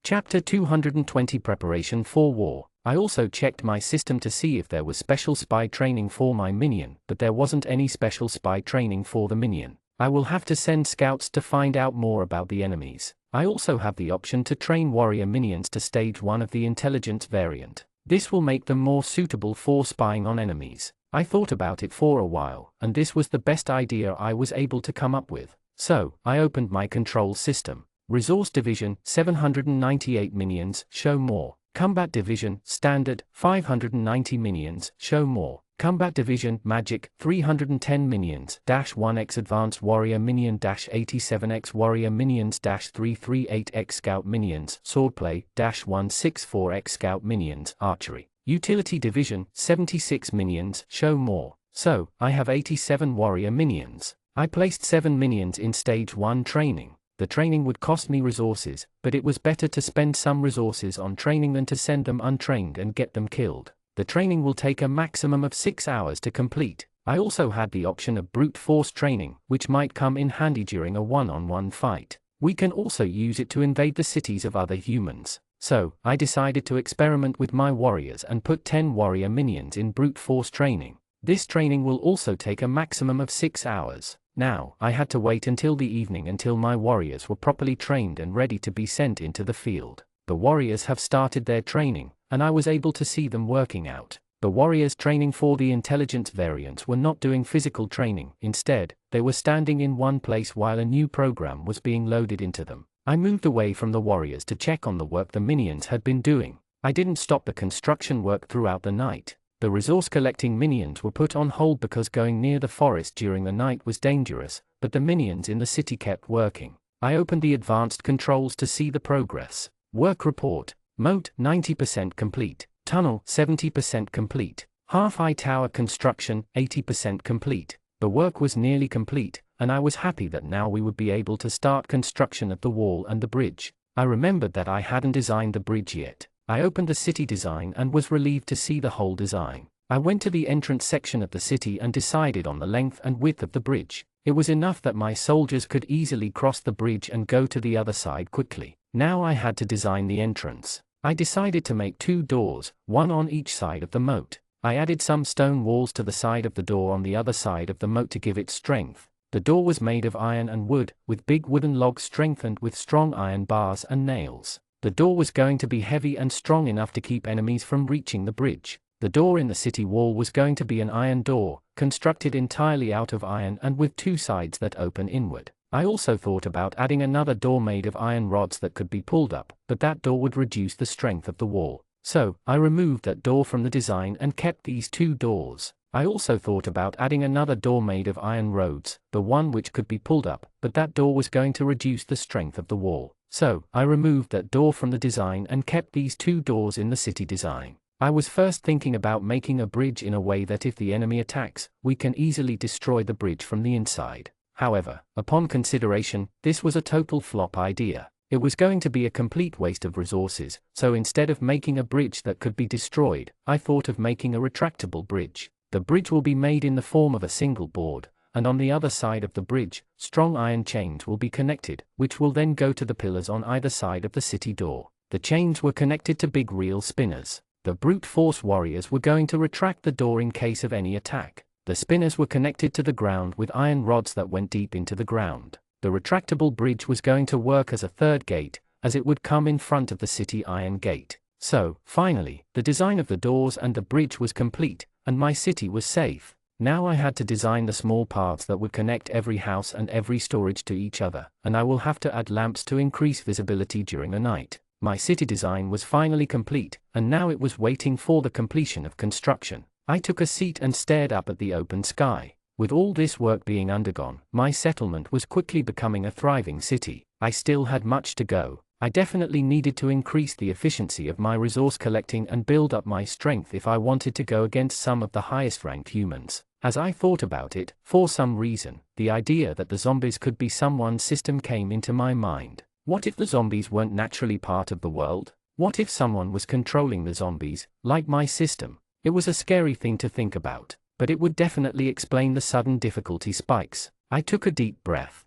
Chapter 220 Preparation for War. I also checked my system to see if there was special spy training for my minion, but there wasn't any special spy training for the minion. I will have to send scouts to find out more about the enemies. I also have the option to train warrior minions to stage 1 of the intelligence variant. This will make them more suitable for spying on enemies. I thought about it for a while, and this was the best idea I was able to come up with. So, I opened my control system. Resource Division, 798 minions, show more. Combat Division, Standard, 590 minions, show more. Combat Division, Magic, 310 minions, -1x Advanced Warrior Minion, -87x Warrior Minions, -338x Scout Minions, Swordplay, -164x Scout Minions, Archery. Utility Division, 76 minions, show more. So, I have 87 warrior minions. I placed 7 minions in Stage 1 training. The training would cost me resources, but it was better to spend some resources on training than to send them untrained and get them killed. The training will take a maximum of 6 hours to complete. I also had the option of brute force training, which might come in handy during a one-on-one fight. We can also use it to invade the cities of other humans. So, I decided to experiment with my warriors and put 10 warrior minions in brute force training. This training will also take a maximum of 6 hours. Now, I had to wait until the evening until my warriors were properly trained and ready to be sent into the field. The warriors have started their training, and I was able to see them working out. The warriors training for the intelligence variants were not doing physical training. Instead, they were standing in one place while a new program was being loaded into them. I moved away from the warriors to check on the work the minions had been doing. I didn't stop the construction work throughout the night. The resource-collecting minions were put on hold because going near the forest during the night was dangerous, but the minions in the city kept working. I opened the advanced controls to see the progress. Work report. Moat, 90% complete. Tunnel, 70% complete. Half-eye tower construction, 80% complete. The work was nearly complete, and I was happy that now we would be able to start construction of the wall and the bridge. I remembered that I hadn't designed the bridge yet. I opened the city design and was relieved to see the whole design. I went to the entrance section of the city and decided on the length and width of the bridge. It was enough that my soldiers could easily cross the bridge and go to the other side quickly. Now I had to design the entrance. I decided to make 2 doors, one on each side of the moat. I added some stone walls to the side of the door on the other side of the moat to give it strength. The door was made of iron and wood, with big wooden logs strengthened with strong iron bars and nails. The door was going to be heavy and strong enough to keep enemies from reaching the bridge. The door in the city wall was going to be an iron door, constructed entirely out of iron and with 2 sides that open inward. I also thought about adding another door made of iron rods that could be pulled up, but that door would reduce the strength of the wall. So, I removed that door from the design and kept these 2 doors. I also thought about adding another door made of iron rods, the one which could be pulled up, but that door was going to reduce the strength of the wall. So, I removed that door from the design and kept these 2 doors in the city design. I was first thinking about making a bridge in a way that if the enemy attacks, we can easily destroy the bridge from the inside. However, upon consideration, this was a total flop idea. It was going to be a complete waste of resources, so instead of making a bridge that could be destroyed, I thought of making a retractable bridge. The bridge will be made in the form of a single board, and on the other side of the bridge, strong iron chains will be connected, which will then go to the pillars on either side of the city door. The chains were connected to big reel spinners. The brute force warriors were going to retract the door in case of any attack. The spinners were connected to the ground with iron rods that went deep into the ground. The retractable bridge was going to work as a third gate, as it would come in front of the city iron gate. So, finally, the design of the doors and the bridge was complete, and my city was safe. Now I had to design the small paths that would connect every house and every storage to each other, and I will have to add lamps to increase visibility during the night. My city design was finally complete, and now it was waiting for the completion of construction. I took a seat and stared up at the open sky. With all this work being undergone, my settlement was quickly becoming a thriving city. I still had much to go. I definitely needed to increase the efficiency of my resource collecting and build up my strength if I wanted to go against some of the highest ranked humans. As I thought about it, for some reason, the idea that the zombies could be someone's system came into my mind. What if the zombies weren't naturally part of the world? What if someone was controlling the zombies, like my system? It was a scary thing to think about, but it would definitely explain the sudden difficulty spikes. I took a deep breath.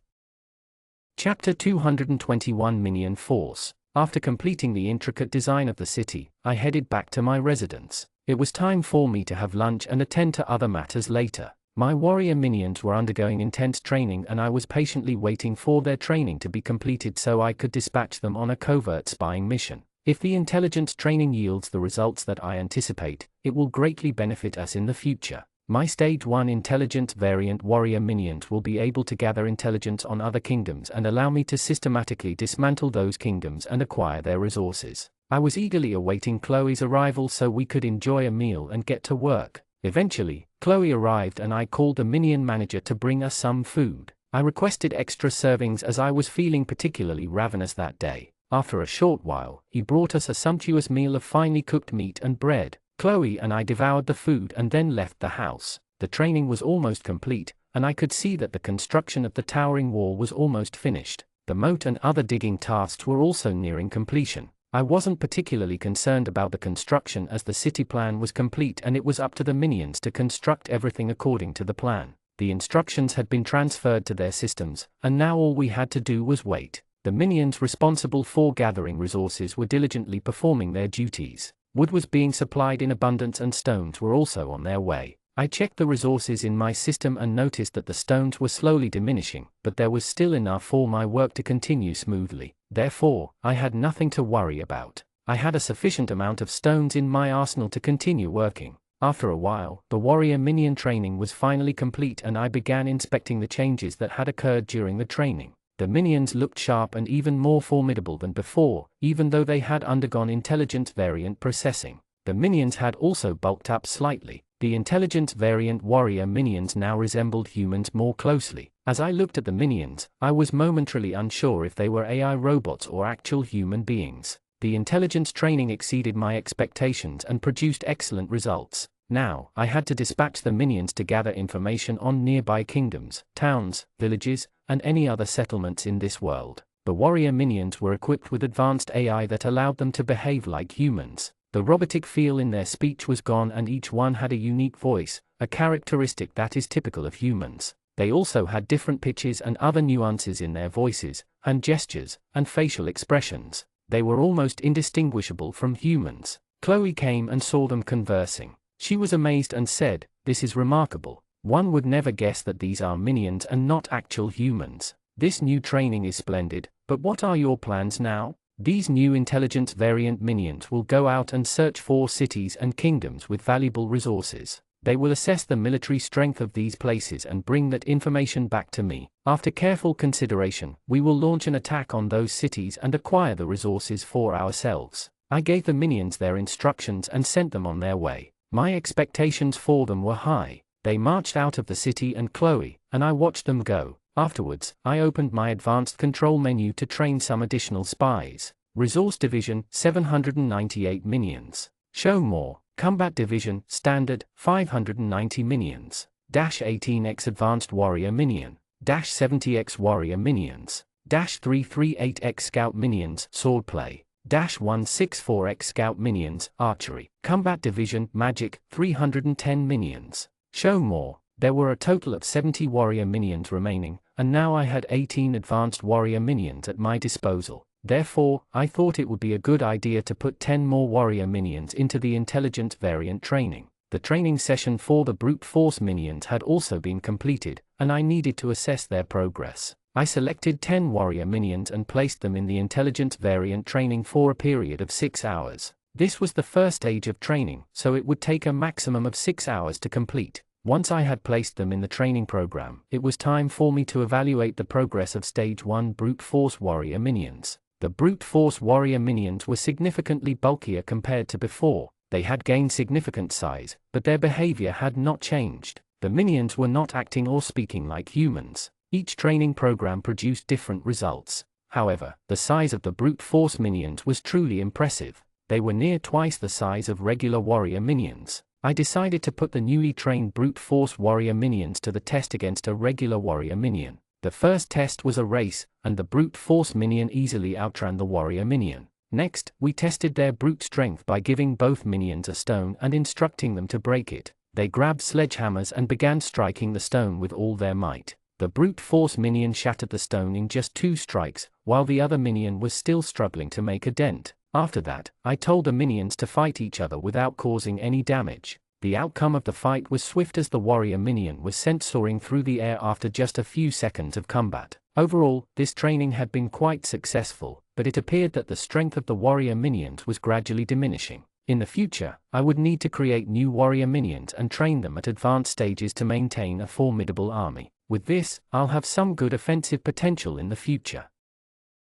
Chapter 221 Minion Force. After completing the intricate design of the city, I headed back to my residence. It was time for me to have lunch and attend to other matters later. My warrior minions were undergoing intense training and I was patiently waiting for their training to be completed so I could dispatch them on a covert spying mission. If the intelligence training yields the results that I anticipate, it will greatly benefit us in the future. My Stage 1 intelligence variant warrior minions will be able to gather intelligence on other kingdoms and allow me to systematically dismantle those kingdoms and acquire their resources. I was eagerly awaiting Chloe's arrival so we could enjoy a meal and get to work. Eventually, Chloe arrived and I called the Minion manager to bring us some food. I requested extra servings as I was feeling particularly ravenous that day. After a short while, he brought us a sumptuous meal of finely cooked meat and bread. Chloe and I devoured the food and then left the house. The training was almost complete, and I could see that the construction of the towering wall was almost finished. The moat and other digging tasks were also nearing completion. I wasn't particularly concerned about the construction as the city plan was complete and it was up to the minions to construct everything according to the plan. The instructions had been transferred to their systems, and now all we had to do was wait. The minions responsible for gathering resources were diligently performing their duties. Wood was being supplied in abundance and stones were also on their way. I checked the resources in my system and noticed that the stones were slowly diminishing, but there was still enough for my work to continue smoothly. Therefore, I had nothing to worry about. I had a sufficient amount of stones in my arsenal to continue working. After a while, the warrior minion training was finally complete and I began inspecting the changes that had occurred during the training. The minions looked sharp and even more formidable than before, even though they had undergone intelligence variant processing. The minions had also bulked up slightly. The intelligence variant warrior minions now resembled humans more closely. As I looked at the minions, I was momentarily unsure if they were AI robots or actual human beings. The intelligence training exceeded my expectations and produced excellent results. Now, I had to dispatch the minions to gather information on nearby kingdoms, towns, villages, and any other settlements in this world. The warrior minions were equipped with advanced AI that allowed them to behave like humans. The robotic feel in their speech was gone and each one had a unique voice, a characteristic that is typical of humans. They also had different pitches and other nuances in their voices, and gestures, and facial expressions. They were almost indistinguishable from humans. Chloe came and saw them conversing. She was amazed and said, "This is remarkable. One would never guess that these are minions and not actual humans. This new training is splendid, but what are your plans now?" These new intelligence variant minions will go out and search for cities and kingdoms with valuable resources. They will assess the military strength of these places and bring that information back to me. After careful consideration, we will launch an attack on those cities and acquire the resources for ourselves. I gave the minions their instructions and sent them on their way. My expectations for them were high. They marched out of the city and Chloe, and I watched them go. Afterwards, I opened my advanced control menu to train some additional spies. Resource Division, 798 minions. Show more. Combat Division, Standard, 590 minions. -18x Advanced Warrior Minion. -70x Warrior Minions. -338x Scout Minions, Swordplay. -164x Scout Minions, Archery. Combat Division, Magic, 310 minions. Show more. There were a total of 70 warrior minions remaining, and now I had 18 advanced warrior minions at my disposal. Therefore, I thought it would be a good idea to put 10 more warrior minions into the intelligent variant training. The training session for the brute force minions had also been completed, and I needed to assess their progress. I selected 10 warrior minions and placed them in the intelligent variant training for a period of 6 hours. This was the first stage of training, so it would take a maximum of 6 hours to complete. Once I had placed them in the training program, it was time for me to evaluate the progress of Stage 1 Brute Force Warrior Minions. The Brute Force Warrior Minions were significantly bulkier compared to before. They had gained significant size, but their behavior had not changed. The minions were not acting or speaking like humans. Each training program produced different results. However, the size of the Brute Force Minions was truly impressive. They were near twice the size of regular warrior minions. I decided to put the newly trained Brute Force Warrior Minions to the test against a regular warrior minion. The first test was a race, and the Brute Force Minion easily outran the warrior minion. Next, we tested their brute strength by giving both minions a stone and instructing them to break it. They grabbed sledgehammers and began striking the stone with all their might. The Brute Force Minion shattered the stone in just 2 strikes, while the other minion was still struggling to make a dent. After that, I told the minions to fight each other without causing any damage. The outcome of the fight was swift as the warrior minion was sent soaring through the air after just a few seconds of combat. Overall, this training had been quite successful, but it appeared that the strength of the warrior minions was gradually diminishing. In the future, I would need to create new warrior minions and train them at advanced stages to maintain a formidable army. With this, I'll have some good offensive potential in the future.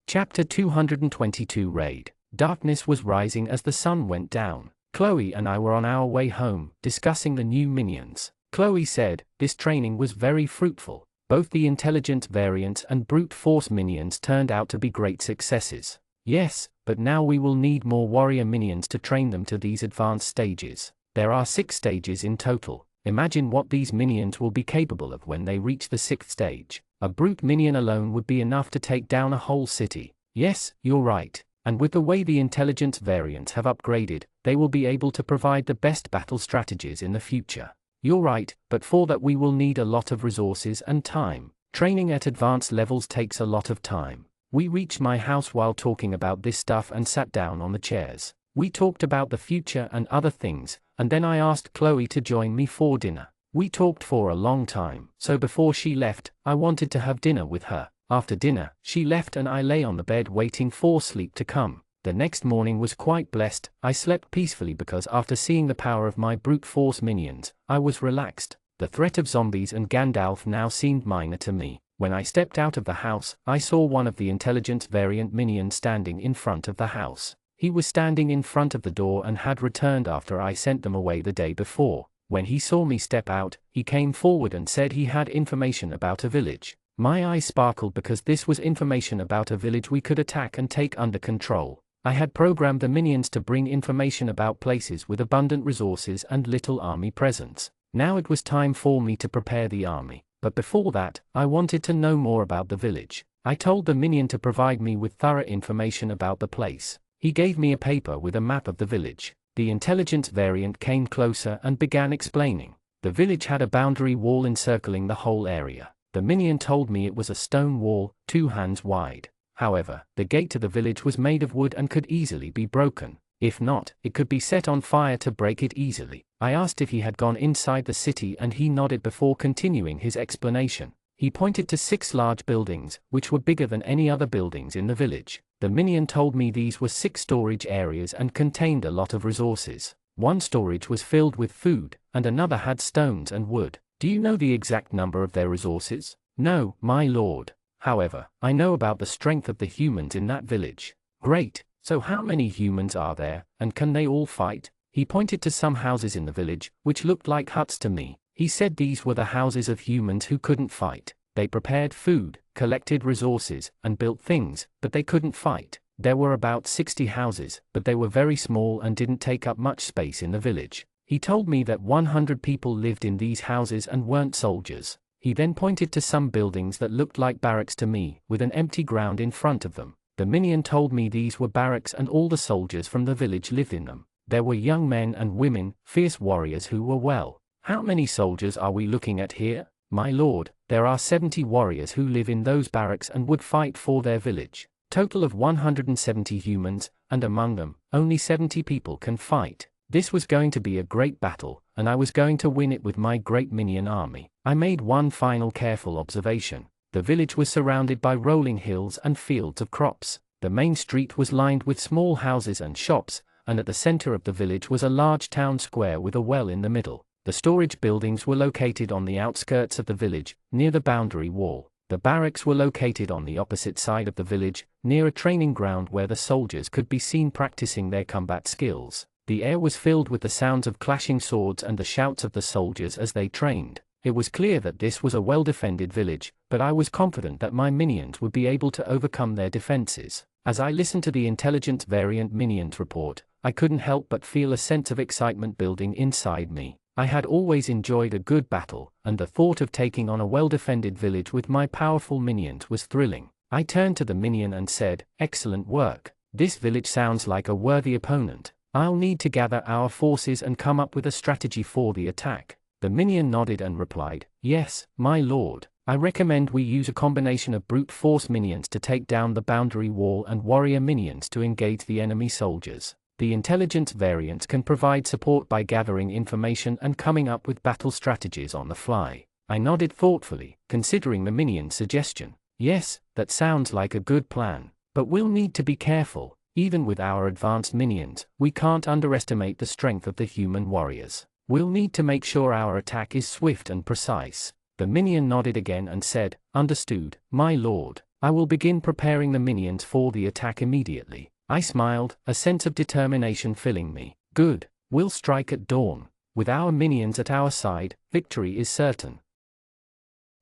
Chapter 222 Raid. Darkness was rising as the sun went down. Chloe and I were on our way home, discussing the new minions. Chloe said, "This training was very fruitful. Both the intelligent variants and brute force minions turned out to be great successes." "Yes, but now we will need more warrior minions to train them to these advanced stages. There are 6 stages in total. Imagine what these minions will be capable of when they reach the 6th stage. A brute minion alone would be enough to take down a whole city." "Yes, you're right. And with the way the intelligence variants have upgraded, they will be able to provide the best battle strategies in the future." "You're right, but for that we will need a lot of resources and time. Training at advanced levels takes a lot of time." We reached my house while talking about this stuff and sat down on the chairs. We talked about the future and other things, and then I asked Chloe to join me for dinner. We talked for a long time, so before she left, I wanted to have dinner with her. After dinner, she left and I lay on the bed waiting for sleep to come. The next morning was quite blessed. I slept peacefully because after seeing the power of my brute force minions, I was relaxed. The threat of zombies and Gandalf now seemed minor to me. When I stepped out of the house, I saw one of the intelligence variant minions standing in front of the house. He was standing in front of the door and had returned after I sent them away the day before. When he saw me step out, he came forward and said he had information about a village. My eyes sparkled because this was information about a village we could attack and take under control. I had programmed the minions to bring information about places with abundant resources and little army presence. Now it was time for me to prepare the army. But before that, I wanted to know more about the village. I told the minion to provide me with thorough information about the place. He gave me a paper with a map of the village. The intelligence variant came closer and began explaining. The village had a boundary wall encircling the whole area. The minion told me it was a stone wall, 2 hands wide. However, the gate to the village was made of wood and could easily be broken. If not, it could be set on fire to break it easily. I asked if he had gone inside the city and he nodded before continuing his explanation. He pointed to 6 large buildings, which were bigger than any other buildings in the village. The minion told me these were 6 storage areas and contained a lot of resources. One storage was filled with food, and another had stones and wood. Do you know the exact number of their resources? No, my lord. However, I know about the strength of the humans in that village. Great. So how many humans are there, and can they all fight? He pointed to some houses in the village, which looked like huts to me. He said these were the houses of humans who couldn't fight. They prepared food, collected resources, and built things, but they couldn't fight. There were about 60 houses, but they were very small and didn't take up much space in the village. He told me that 100 people lived in these houses and weren't soldiers. He then pointed to some buildings that looked like barracks to me, with an empty ground in front of them. The minion told me these were barracks and all the soldiers from the village lived in them. There were young men and women, fierce warriors who were well. How many soldiers are we looking at here? My lord, there are 70 warriors who live in those barracks and would fight for their village. Total of 170 humans, and among them, only 70 people can fight. This was going to be a great battle, and I was going to win it with my great minion army. I made one final careful observation. The village was surrounded by rolling hills and fields of crops. The main street was lined with small houses and shops, and at the center of the village was a large town square with a well in the middle. The storage buildings were located on the outskirts of the village, near the boundary wall. The barracks were located on the opposite side of the village, near a training ground where the soldiers could be seen practicing their combat skills. The air was filled with the sounds of clashing swords and the shouts of the soldiers as they trained. It was clear that this was a well-defended village, but I was confident that my minions would be able to overcome their defenses. As I listened to the intelligence variant minions report, I couldn't help but feel a sense of excitement building inside me. I had always enjoyed a good battle, and the thought of taking on a well-defended village with my powerful minions was thrilling. I turned to the minion and said, "Excellent work. This village sounds like a worthy opponent. I'll need to gather our forces and come up with a strategy for the attack." The minion nodded and replied, "Yes, my lord. I recommend we use a combination of brute force minions to take down the boundary wall and warrior minions to engage the enemy soldiers. The intelligence variants can provide support by gathering information and coming up with battle strategies on the fly." I nodded thoughtfully, considering the minion's suggestion. Yes, that sounds like a good plan. But we'll need to be careful. Even with our advanced minions, we can't underestimate the strength of the human warriors. We'll need to make sure our attack is swift and precise. The minion nodded again and said, "Understood, my lord. I will begin preparing the minions for the attack immediately." I smiled, a sense of determination filling me. Good. We'll strike at dawn. With our minions at our side, victory is certain.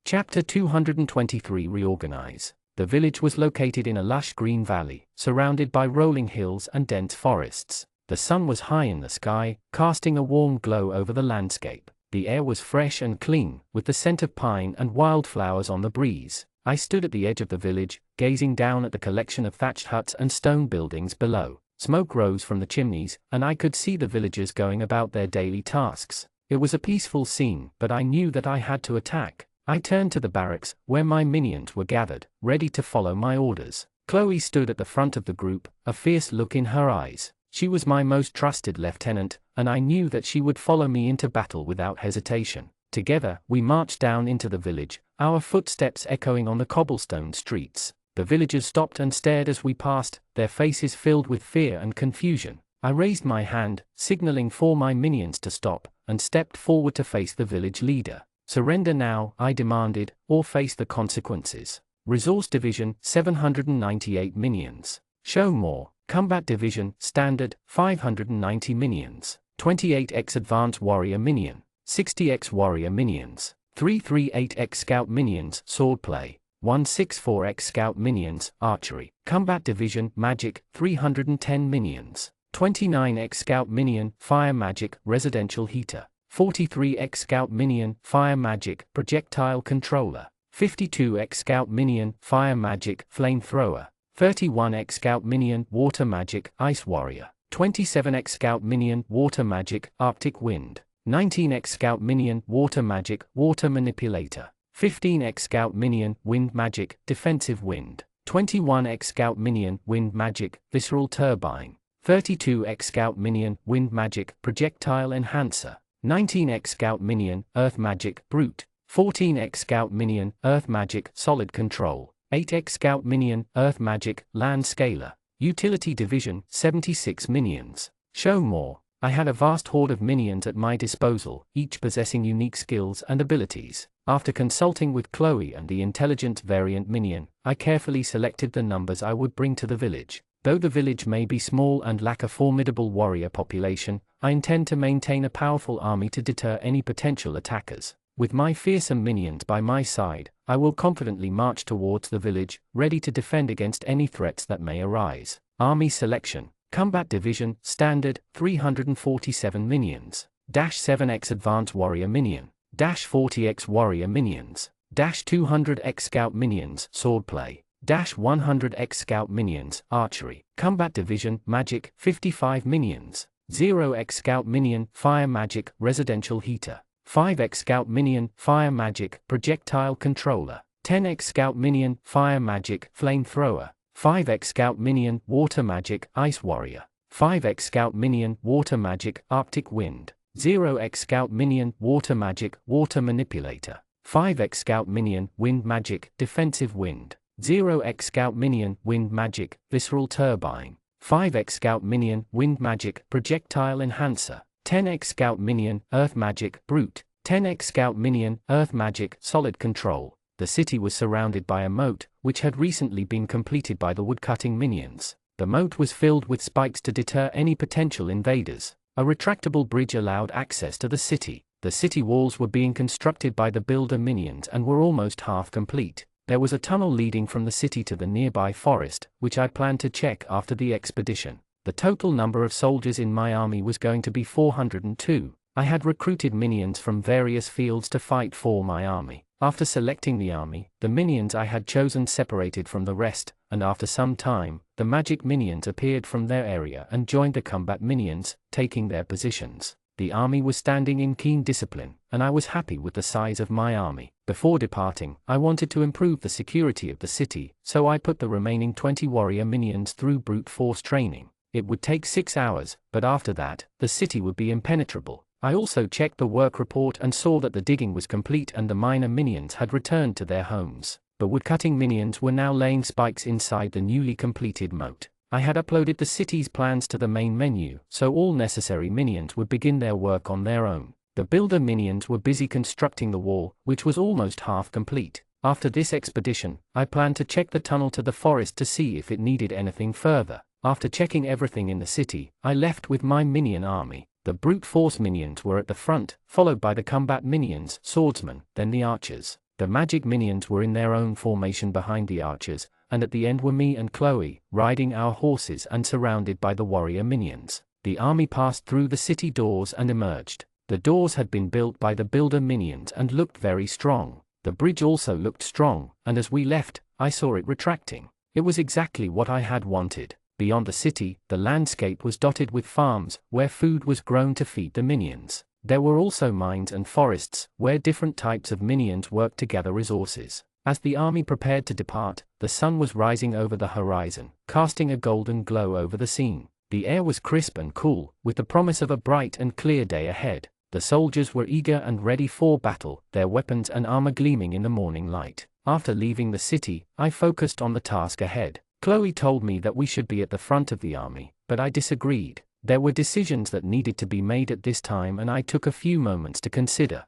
Chapter 223 Reorganize. The village was located in a lush green valley, surrounded by rolling hills and dense forests. The sun was high in the sky, casting a warm glow over the landscape. The air was fresh and clean, with the scent of pine and wildflowers on the breeze. I stood at the edge of the village, gazing down at the collection of thatched huts and stone buildings below. Smoke rose from the chimneys, and I could see the villagers going about their daily tasks. It was a peaceful scene, but I knew that I had to attack. I turned to the barracks, where my minions were gathered, ready to follow my orders. Chloe stood at the front of the group, a fierce look in her eyes. She was my most trusted lieutenant, and I knew that she would follow me into battle without hesitation. Together, we marched down into the village, our footsteps echoing on the cobblestone streets. The villagers stopped and stared as we passed, their faces filled with fear and confusion. I raised my hand, signaling for my minions to stop, and stepped forward to face the village leader. "Surrender now," I demanded, "or face the consequences." Resource Division, 798 minions. Show more. Combat Division, Standard, 590 minions. 28x Advanced Warrior Minion. 60x Warrior Minions. 338x Scout Minions, Swordplay. 164x Scout Minions, Archery. Combat Division, Magic, 310 minions. 29x Scout Minion, Fire Magic, Residential Heater. 43x Scout Minion, Fire Magic, Projectile Controller. 52x Scout Minion, Fire Magic, Flamethrower. 31x Scout Minion, Water Magic, Ice Warrior. 27x Scout Minion, Water Magic, Arctic Wind. 19x Scout Minion, Water Magic, Water Manipulator. 15x Scout Minion, Wind Magic, Defensive Wind. 21x Scout Minion, Wind Magic, Visceral Turbine. 32x Scout Minion, Wind Magic, Projectile Enhancer. 19x Scout Minion, Earth Magic, Brute. 14x Scout Minion, Earth Magic, Solid Control. 8x Scout Minion, Earth Magic, Land Scaler. Utility Division, 76 minions. Show more. I had a vast horde of minions at my disposal, each possessing unique skills and abilities. After consulting with Chloe and the intelligent variant minion, I carefully selected the numbers I would bring to the village. Though the village may be small and lack a formidable warrior population, I intend to maintain a powerful army to deter any potential attackers. With my fearsome minions by my side, I will confidently march towards the village, ready to defend against any threats that may arise. Army Selection. Combat Division, Standard, 347 minions. -7x Advanced Warrior Minion. -40x Warrior Minions. -200x Scout Minions, Swordplay. -100x Scout Minions, Archery. Combat Division, Magic, 55 minions. 0x Scout Minion, Fire Magic, Residential Heater. 5x Scout Minion, Fire Magic, Projectile Controller. 10x Scout Minion, Fire Magic, Flamethrower. 5x Scout Minion, Water Magic, Ice Warrior. 5x Scout Minion, Water Magic, Arctic Wind. 0x Scout Minion, Water Magic, Water Manipulator. 5x Scout Minion, Wind Magic, Defensive Wind. 0x Scout Minion, Wind Magic, Visceral Turbine. 5x Scout Minion, Wind Magic, Projectile Enhancer. 10x Scout Minion, Earth Magic, Brute. 10x Scout Minion, Earth Magic, Solid Control. The city was surrounded by a moat, which had recently been completed by the woodcutting minions. The moat was filled with spikes to deter any potential invaders. A retractable bridge allowed access to the city. The city walls were being constructed by the builder minions and were almost half complete. There was a tunnel leading from the city to the nearby forest, which I planned to check after the expedition. The total number of soldiers in my army was going to be 402. I had recruited minions from various fields to fight for my army. After selecting the army, the minions I had chosen separated from the rest, and after some time, the magic minions appeared from their area and joined the combat minions, taking their positions. The army was standing in keen discipline, and I was happy with the size of my army. Before departing, I wanted to improve the security of the city, so I put the remaining 20 warrior minions through brute force training. It would take 6 hours, but after that, the city would be impenetrable. I also checked the work report and saw that the digging was complete and the miner minions had returned to their homes. The woodcutting minions were now laying spikes inside the newly completed moat. I had uploaded the city's plans to the main menu, so all necessary minions would begin their work on their own. The builder minions were busy constructing the wall, which was almost half complete. After this expedition, I planned to check the tunnel to the forest to see if it needed anything further. After checking everything in the city, I left with my minion army. The brute force minions were at the front, followed by the combat minions, swordsmen, then the archers. The magic minions were in their own formation behind the archers, and at the end were me and Chloe, riding our horses and surrounded by the warrior minions. The army passed through the city doors and emerged. The doors had been built by the builder minions and looked very strong. The bridge also looked strong, and as we left, I saw it retracting. It was exactly what I had wanted. Beyond the city, the landscape was dotted with farms, where food was grown to feed the minions. There were also mines and forests, where different types of minions worked to gather resources. As the army prepared to depart, the sun was rising over the horizon, casting a golden glow over the scene. The air was crisp and cool, with the promise of a bright and clear day ahead. The soldiers were eager and ready for battle, their weapons and armor gleaming in the morning light. After leaving the city, I focused on the task ahead. Chloe told me that we should be at the front of the army, but I disagreed. There were decisions that needed to be made at this time, and I took a few moments to consider.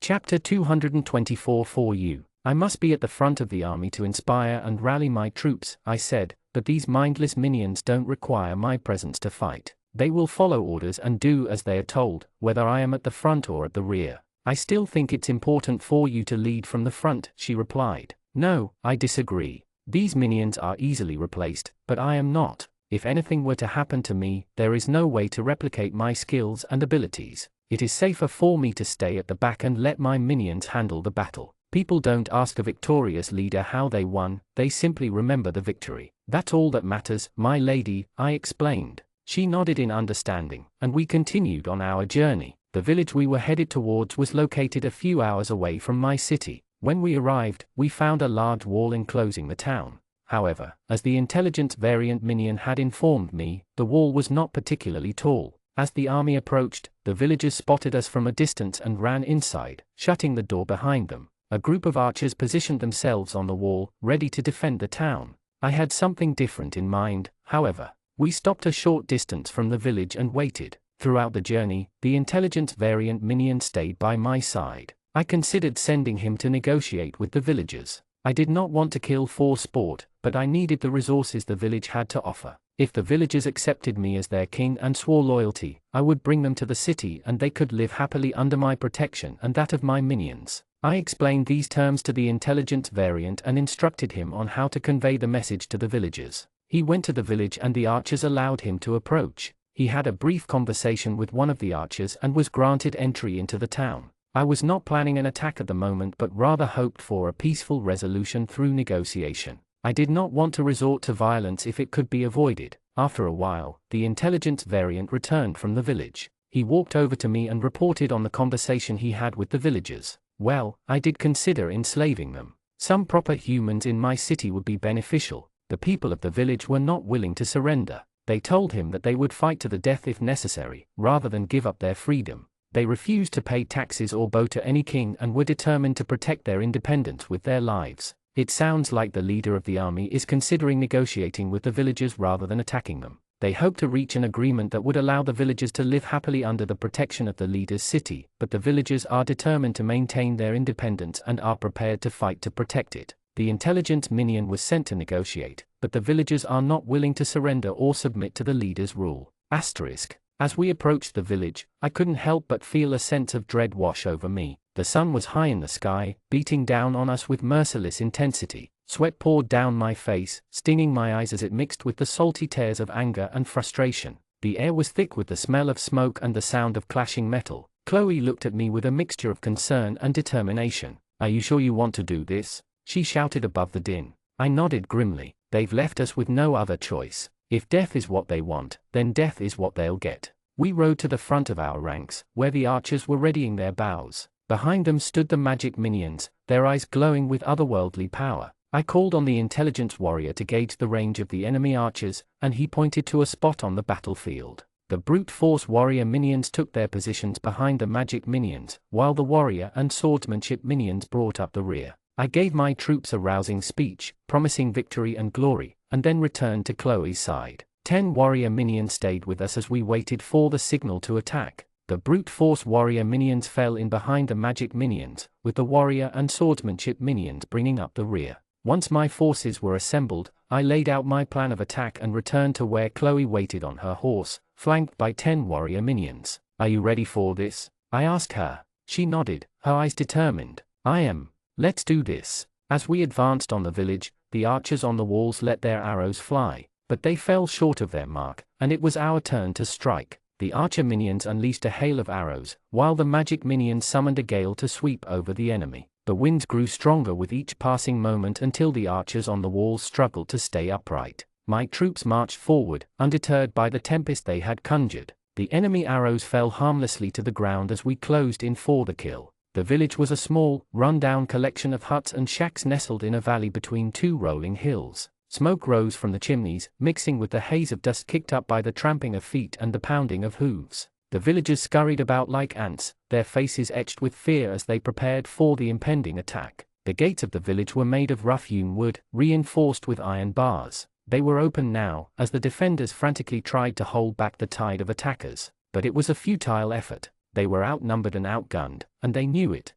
Chapter 224 For you. I must be at the front of the army to inspire and rally my troops, I said, but these mindless minions don't require my presence to fight. They will follow orders and do as they are told, whether I am at the front or at the rear. I still think it's important for you to lead from the front, she replied. No, I disagree. These minions are easily replaced, but I am not. If anything were to happen to me, there is no way to replicate my skills and abilities. It is safer for me to stay at the back and let my minions handle the battle. People don't ask a victorious leader how they won, they simply remember the victory. That's all that matters, my lady, I explained. She nodded in understanding, and we continued on our journey. The village we were headed towards was located a few hours away from my city. When we arrived, we found a large wall enclosing the town. However, as the intelligence variant minion had informed me, the wall was not particularly tall. As the army approached, the villagers spotted us from a distance and ran inside, shutting the door behind them. A group of archers positioned themselves on the wall, ready to defend the town. I had something different in mind, however. We stopped a short distance from the village and waited. Throughout the journey, the intelligence variant minion stayed by my side. I considered sending him to negotiate with the villagers. I did not want to kill for sport, but I needed the resources the village had to offer. If the villagers accepted me as their king and swore loyalty, I would bring them to the city and they could live happily under my protection and that of my minions. I explained these terms to the intelligence variant and instructed him on how to convey the message to the villagers. He went to the village and the archers allowed him to approach. He had a brief conversation with one of the archers and was granted entry into the town. I was not planning an attack at the moment but rather hoped for a peaceful resolution through negotiation. I did not want to resort to violence if it could be avoided. After a while, the intelligence variant returned from the village. He walked over to me and reported on the conversation he had with the villagers. Well, I did consider enslaving them. Some proper humans in my city would be beneficial. The people of the village were not willing to surrender. They told him that they would fight to the death if necessary, rather than give up their freedom. They refused to pay taxes or bow to any king and were determined to protect their independence with their lives. It sounds like the leader of the army is considering negotiating with the villagers rather than attacking them. They hope to reach an agreement that would allow the villagers to live happily under the protection of the leader's city, but the villagers are determined to maintain their independence and are prepared to fight to protect it. The intelligence minion was sent to negotiate, but the villagers are not willing to surrender or submit to the leader's rule. Asterisk. As we approached the village, I couldn't help but feel a sense of dread wash over me. The sun was high in the sky, beating down on us with merciless intensity. Sweat poured down my face, stinging my eyes as it mixed with the salty tears of anger and frustration. The air was thick with the smell of smoke and the sound of clashing metal. Chloe looked at me with a mixture of concern and determination. "Are you sure you want to do this?" she shouted above the din. I nodded grimly. They've left us with no other choice. If death is what they want, then death is what they'll get. We rode to the front of our ranks, where the archers were readying their bows. Behind them stood the magic minions, their eyes glowing with otherworldly power. I called on the intelligence warrior to gauge the range of the enemy archers, and he pointed to a spot on the battlefield. The brute force warrior minions took their positions behind the magic minions, while the warrior and swordsmanship minions brought up the rear. I gave my troops a rousing speech, promising victory and glory, and then returned to Chloe's side. 10 warrior minions stayed with us as we waited for the signal to attack. The brute force warrior minions fell in behind the magic minions, with the warrior and swordsmanship minions bringing up the rear. Once my forces were assembled, I laid out my plan of attack and returned to where Chloe waited on her horse, flanked by 10 warrior minions. "Are you ready for this?" I asked her. She nodded, her eyes determined. "I am. Let's do this." As we advanced on the village, the archers on the walls let their arrows fly, but they fell short of their mark, and it was our turn to strike. The archer minions unleashed a hail of arrows, while the magic minions summoned a gale to sweep over the enemy. The winds grew stronger with each passing moment until the archers on the walls struggled to stay upright. My troops marched forward, undeterred by the tempest they had conjured. The enemy arrows fell harmlessly to the ground as we closed in for the kill. The village was a small, run-down collection of huts and shacks nestled in a valley between 2 rolling hills. Smoke rose from the chimneys, mixing with the haze of dust kicked up by the tramping of feet and the pounding of hooves. The villagers scurried about like ants, their faces etched with fear as they prepared for the impending attack. The gates of the village were made of rough-hewn wood, reinforced with iron bars. They were open now, as the defenders frantically tried to hold back the tide of attackers. But it was a futile effort. They were outnumbered and outgunned, and they knew it.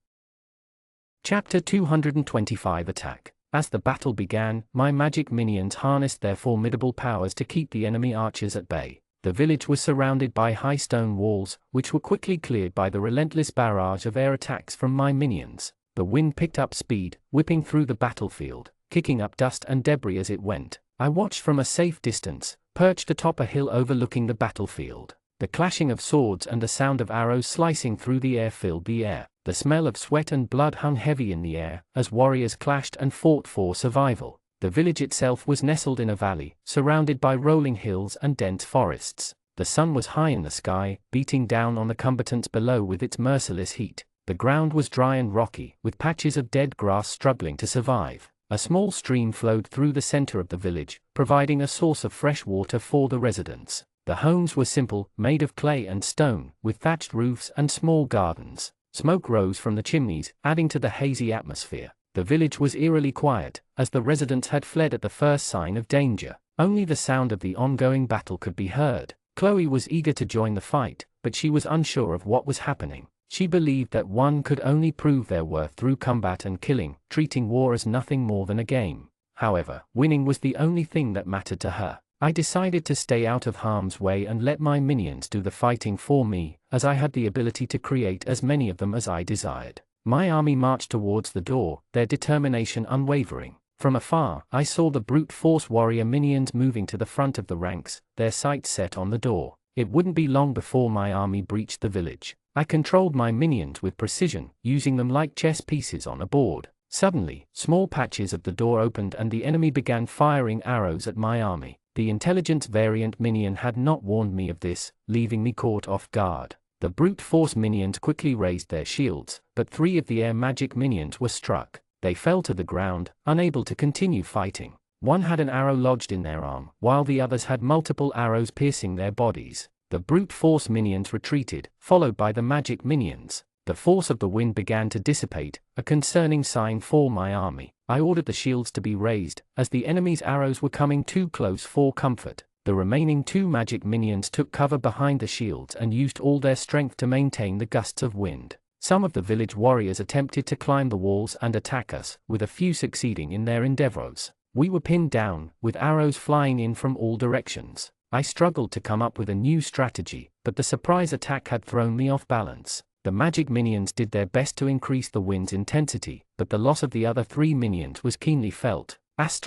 Chapter 225 Attack. As the battle began, my magic minions harnessed their formidable powers to keep the enemy archers at bay. The village was surrounded by high stone walls, which were quickly cleared by the relentless barrage of air attacks from my minions. The wind picked up speed, whipping through the battlefield, kicking up dust and debris as it went. I watched from a safe distance, perched atop a hill overlooking the battlefield. The clashing of swords and the sound of arrows slicing through the air filled the air. The smell of sweat and blood hung heavy in the air, as warriors clashed and fought for survival. The village itself was nestled in a valley, surrounded by rolling hills and dense forests. The sun was high in the sky, beating down on the combatants below with its merciless heat. The ground was dry and rocky, with patches of dead grass struggling to survive. A small stream flowed through the center of the village, providing a source of fresh water for the residents. The homes were simple, made of clay and stone, with thatched roofs and small gardens. Smoke rose from the chimneys, adding to the hazy atmosphere. The village was eerily quiet, as the residents had fled at the first sign of danger. Only the sound of the ongoing battle could be heard. Chloe was eager to join the fight, but she was unsure of what was happening. She believed that one could only prove their worth through combat and killing, treating war as nothing more than a game. However, winning was the only thing that mattered to her. I decided to stay out of harm's way and let my minions do the fighting for me, as I had the ability to create as many of them as I desired. My army marched towards the door, their determination unwavering. From afar, I saw the brute force warrior minions moving to the front of the ranks, their sights set on the door. It wouldn't be long before my army breached the village. I controlled my minions with precision, using them like chess pieces on a board. Suddenly, small patches of the door opened and the enemy began firing arrows at my army. The intelligence variant minion had not warned me of this, leaving me caught off guard. The brute force minions quickly raised their shields, but 3 of the air magic minions were struck. They fell to the ground, unable to continue fighting. One had an arrow lodged in their arm, while the others had multiple arrows piercing their bodies. The brute force minions retreated, followed by the magic minions. The force of the wind began to dissipate, a concerning sign for my army. I ordered the shields to be raised, as the enemy's arrows were coming too close for comfort. The remaining 2 magic minions took cover behind the shields and used all their strength to maintain the gusts of wind. Some of the village warriors attempted to climb the walls and attack us, with a few succeeding in their endeavors. We were pinned down, with arrows flying in from all directions. I struggled to come up with a new strategy, but the surprise attack had thrown me off balance. The magic minions did their best to increase the wind's intensity, but the loss of the other 3 minions was keenly felt. As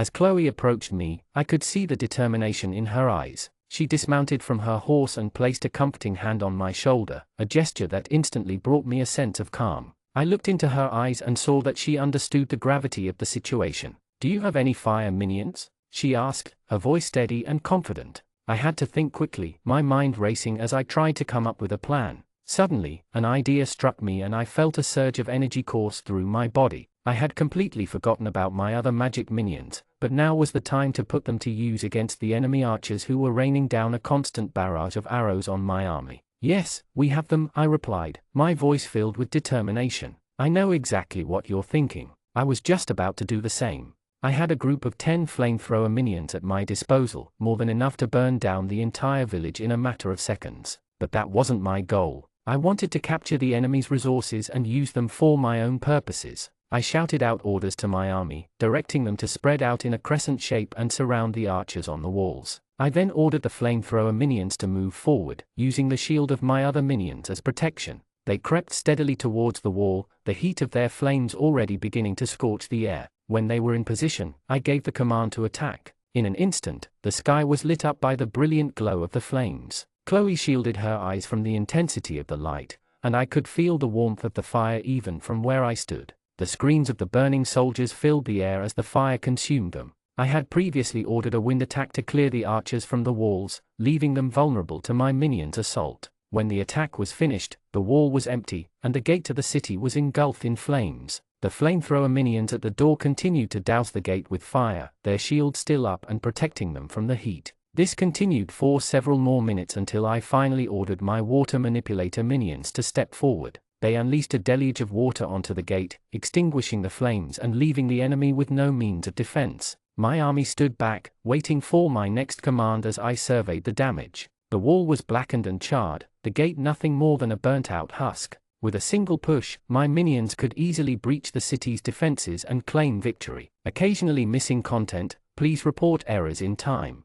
Chloe approached me, I could see the determination in her eyes. She dismounted from her horse and placed a comforting hand on my shoulder, a gesture that instantly brought me a sense of calm. I looked into her eyes and saw that she understood the gravity of the situation. "Do you have any fire minions?" she asked, her voice steady and confident. I had to think quickly, my mind racing as I tried to come up with a plan. Suddenly, an idea struck me and I felt a surge of energy course through my body. I had completely forgotten about my other magic minions, but now was the time to put them to use against the enemy archers who were raining down a constant barrage of arrows on my army. "Yes, we have them," I replied, my voice filled with determination. "I know exactly what you're thinking. I was just about to do the same." I had a group of 10 flamethrower minions at my disposal, more than enough to burn down the entire village in a matter of seconds. But that wasn't my goal. I wanted to capture the enemy's resources and use them for my own purposes. I shouted out orders to my army, directing them to spread out in a crescent shape and surround the archers on the walls. I then ordered the flamethrower minions to move forward, using the shield of my other minions as protection. They crept steadily towards the wall, the heat of their flames already beginning to scorch the air. When they were in position, I gave the command to attack. In an instant, the sky was lit up by the brilliant glow of the flames. Chloe shielded her eyes from the intensity of the light, and I could feel the warmth of the fire even from where I stood. The screams of the burning soldiers filled the air as the fire consumed them. I had previously ordered a wind attack to clear the archers from the walls, leaving them vulnerable to my minions' assault. When the attack was finished, the wall was empty, and the gate to the city was engulfed in flames. The flamethrower minions at the door continued to douse the gate with fire, their shields still up and protecting them from the heat. This continued for several more minutes until I finally ordered my water manipulator minions to step forward. They unleashed a deluge of water onto the gate, extinguishing the flames and leaving the enemy with no means of defense. My army stood back, waiting for my next command as I surveyed the damage. The wall was blackened and charred, the gate nothing more than a burnt-out husk. With a single push, my minions could easily breach the city's defenses and claim victory. Occasionally missing content, please report errors in time.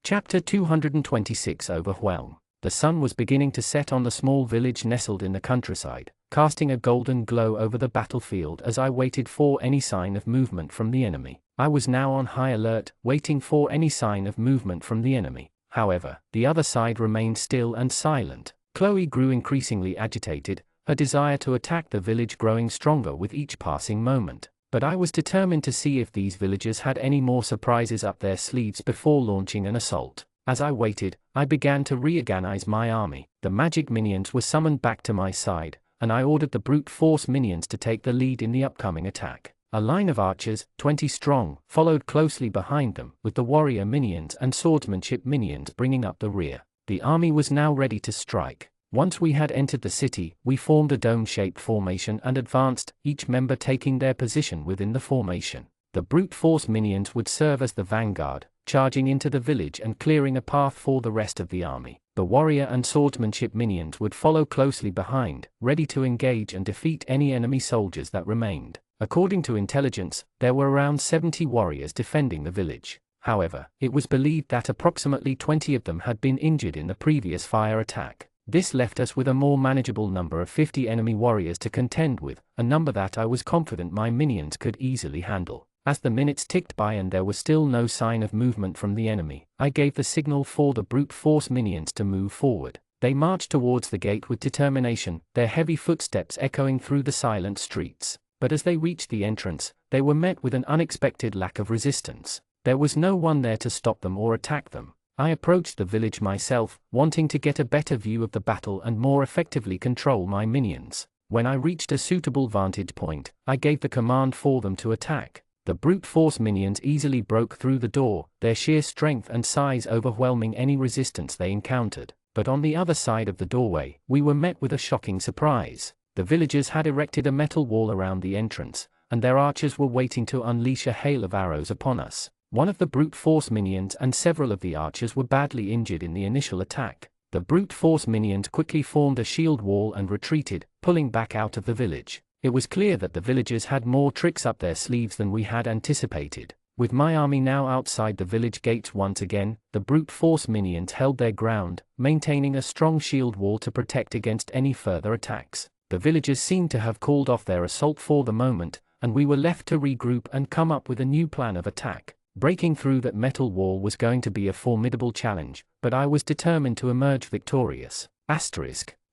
Chapter 226 Overwhelm. The sun was beginning to set on the small village nestled in the countryside, casting a golden glow over the battlefield as I waited for any sign of movement from the enemy. I was now on high alert, waiting for any sign of movement from the enemy. However, the other side remained still and silent. Chloe grew increasingly agitated, her desire to attack the village growing stronger with each passing moment. But I was determined to see if these villagers had any more surprises up their sleeves before launching an assault. As I waited, I began to reorganize my army. The magic minions were summoned back to my side, and I ordered the brute force minions to take the lead in the upcoming attack. A line of archers, 20 strong, followed closely behind them, with the warrior minions and swordsmanship minions bringing up the rear. The army was now ready to strike. Once we had entered the city, we formed a dome-shaped formation and advanced, each member taking their position within the formation. The brute force minions would serve as the vanguard, charging into the village and clearing a path for the rest of the army. The warrior and swordsmanship minions would follow closely behind, ready to engage and defeat any enemy soldiers that remained. According to intelligence, there were around 70 warriors defending the village. However, it was believed that approximately 20 of them had been injured in the previous fire attack. This left us with a more manageable number of 50 enemy warriors to contend with, a number that I was confident my minions could easily handle. As the minutes ticked by and there was still no sign of movement from the enemy, I gave the signal for the brute force minions to move forward. They marched towards the gate with determination, their heavy footsteps echoing through the silent streets. But as they reached the entrance, they were met with an unexpected lack of resistance. There was no one there to stop them or attack them. I approached the village myself, wanting to get a better view of the battle and more effectively control my minions. When I reached a suitable vantage point, I gave the command for them to attack. The brute force minions easily broke through the door, their sheer strength and size overwhelming any resistance they encountered. But on the other side of the doorway, we were met with a shocking surprise. The villagers had erected a metal wall around the entrance, and their archers were waiting to unleash a hail of arrows upon us. One of the brute force minions and several of the archers were badly injured in the initial attack. The brute force minions quickly formed a shield wall and retreated, pulling back out of the village. It was clear that the villagers had more tricks up their sleeves than we had anticipated. With my army now outside the village gates once again, the brute force minions held their ground, maintaining a strong shield wall to protect against any further attacks. The villagers seemed to have called off their assault for the moment, and we were left to regroup and come up with a new plan of attack. Breaking through that metal wall was going to be a formidable challenge, but I was determined to emerge victorious.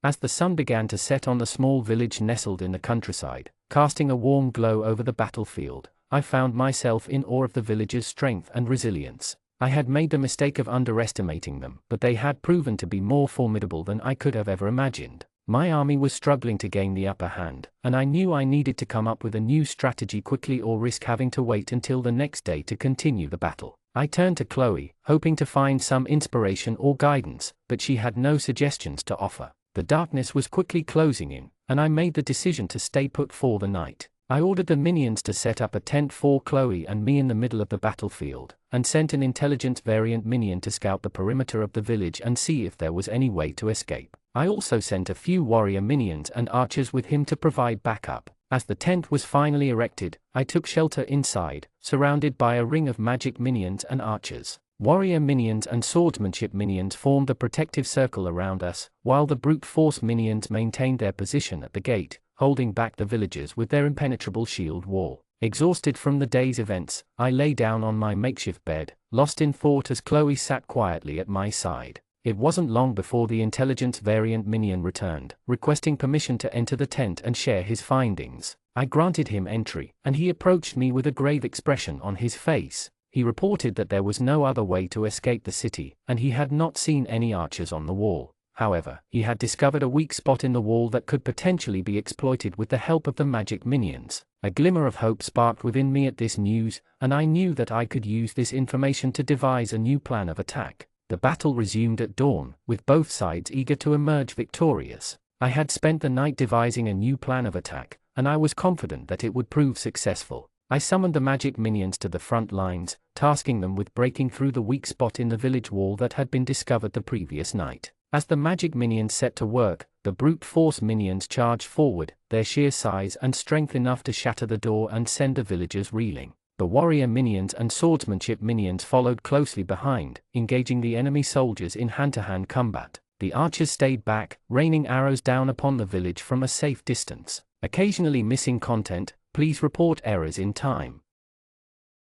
As the sun began to set on the small village nestled in the countryside, casting a warm glow over the battlefield, I found myself in awe of the villagers' strength and resilience. I had made the mistake of underestimating them, but they had proven to be more formidable than I could have ever imagined. My army was struggling to gain the upper hand, and I knew I needed to come up with a new strategy quickly or risk having to wait until the next day to continue the battle. I turned to Chloe, hoping to find some inspiration or guidance, but she had no suggestions to offer. The darkness was quickly closing in, and I made the decision to stay put for the night. I ordered the minions to set up a tent for Chloe and me in the middle of the battlefield, and sent an intelligence variant minion to scout the perimeter of the village and see if there was any way to escape. I also sent a few warrior minions and archers with him to provide backup. As the tent was finally erected, I took shelter inside, surrounded by a ring of magic minions and archers. Warrior minions and swordsmanship minions formed a protective circle around us, while the brute force minions maintained their position at the gate, holding back the villagers with their impenetrable shield wall. Exhausted from the day's events, I lay down on my makeshift bed, lost in thought as Chloe sat quietly at my side. It wasn't long before the intelligence variant minion returned, requesting permission to enter the tent and share his findings. I granted him entry, and he approached me with a grave expression on his face. He reported that there was no other way to escape the city, and he had not seen any archers on the wall. However, he had discovered a weak spot in the wall that could potentially be exploited with the help of the magic minions. A glimmer of hope sparked within me at this news, and I knew that I could use this information to devise a new plan of attack. The battle resumed at dawn, with both sides eager to emerge victorious. I had spent the night devising a new plan of attack, and I was confident that it would prove successful. I summoned the magic minions to the front lines, tasking them with breaking through the weak spot in the village wall that had been discovered the previous night. As the magic minions set to work, the brute force minions charged forward, their sheer size and strength enough to shatter the door and send the villagers reeling. The warrior minions and swordsmanship minions followed closely behind, engaging the enemy soldiers in hand-to-hand combat. The archers stayed back, raining arrows down upon the village from a safe distance. Occasionally missing content, please report errors in time.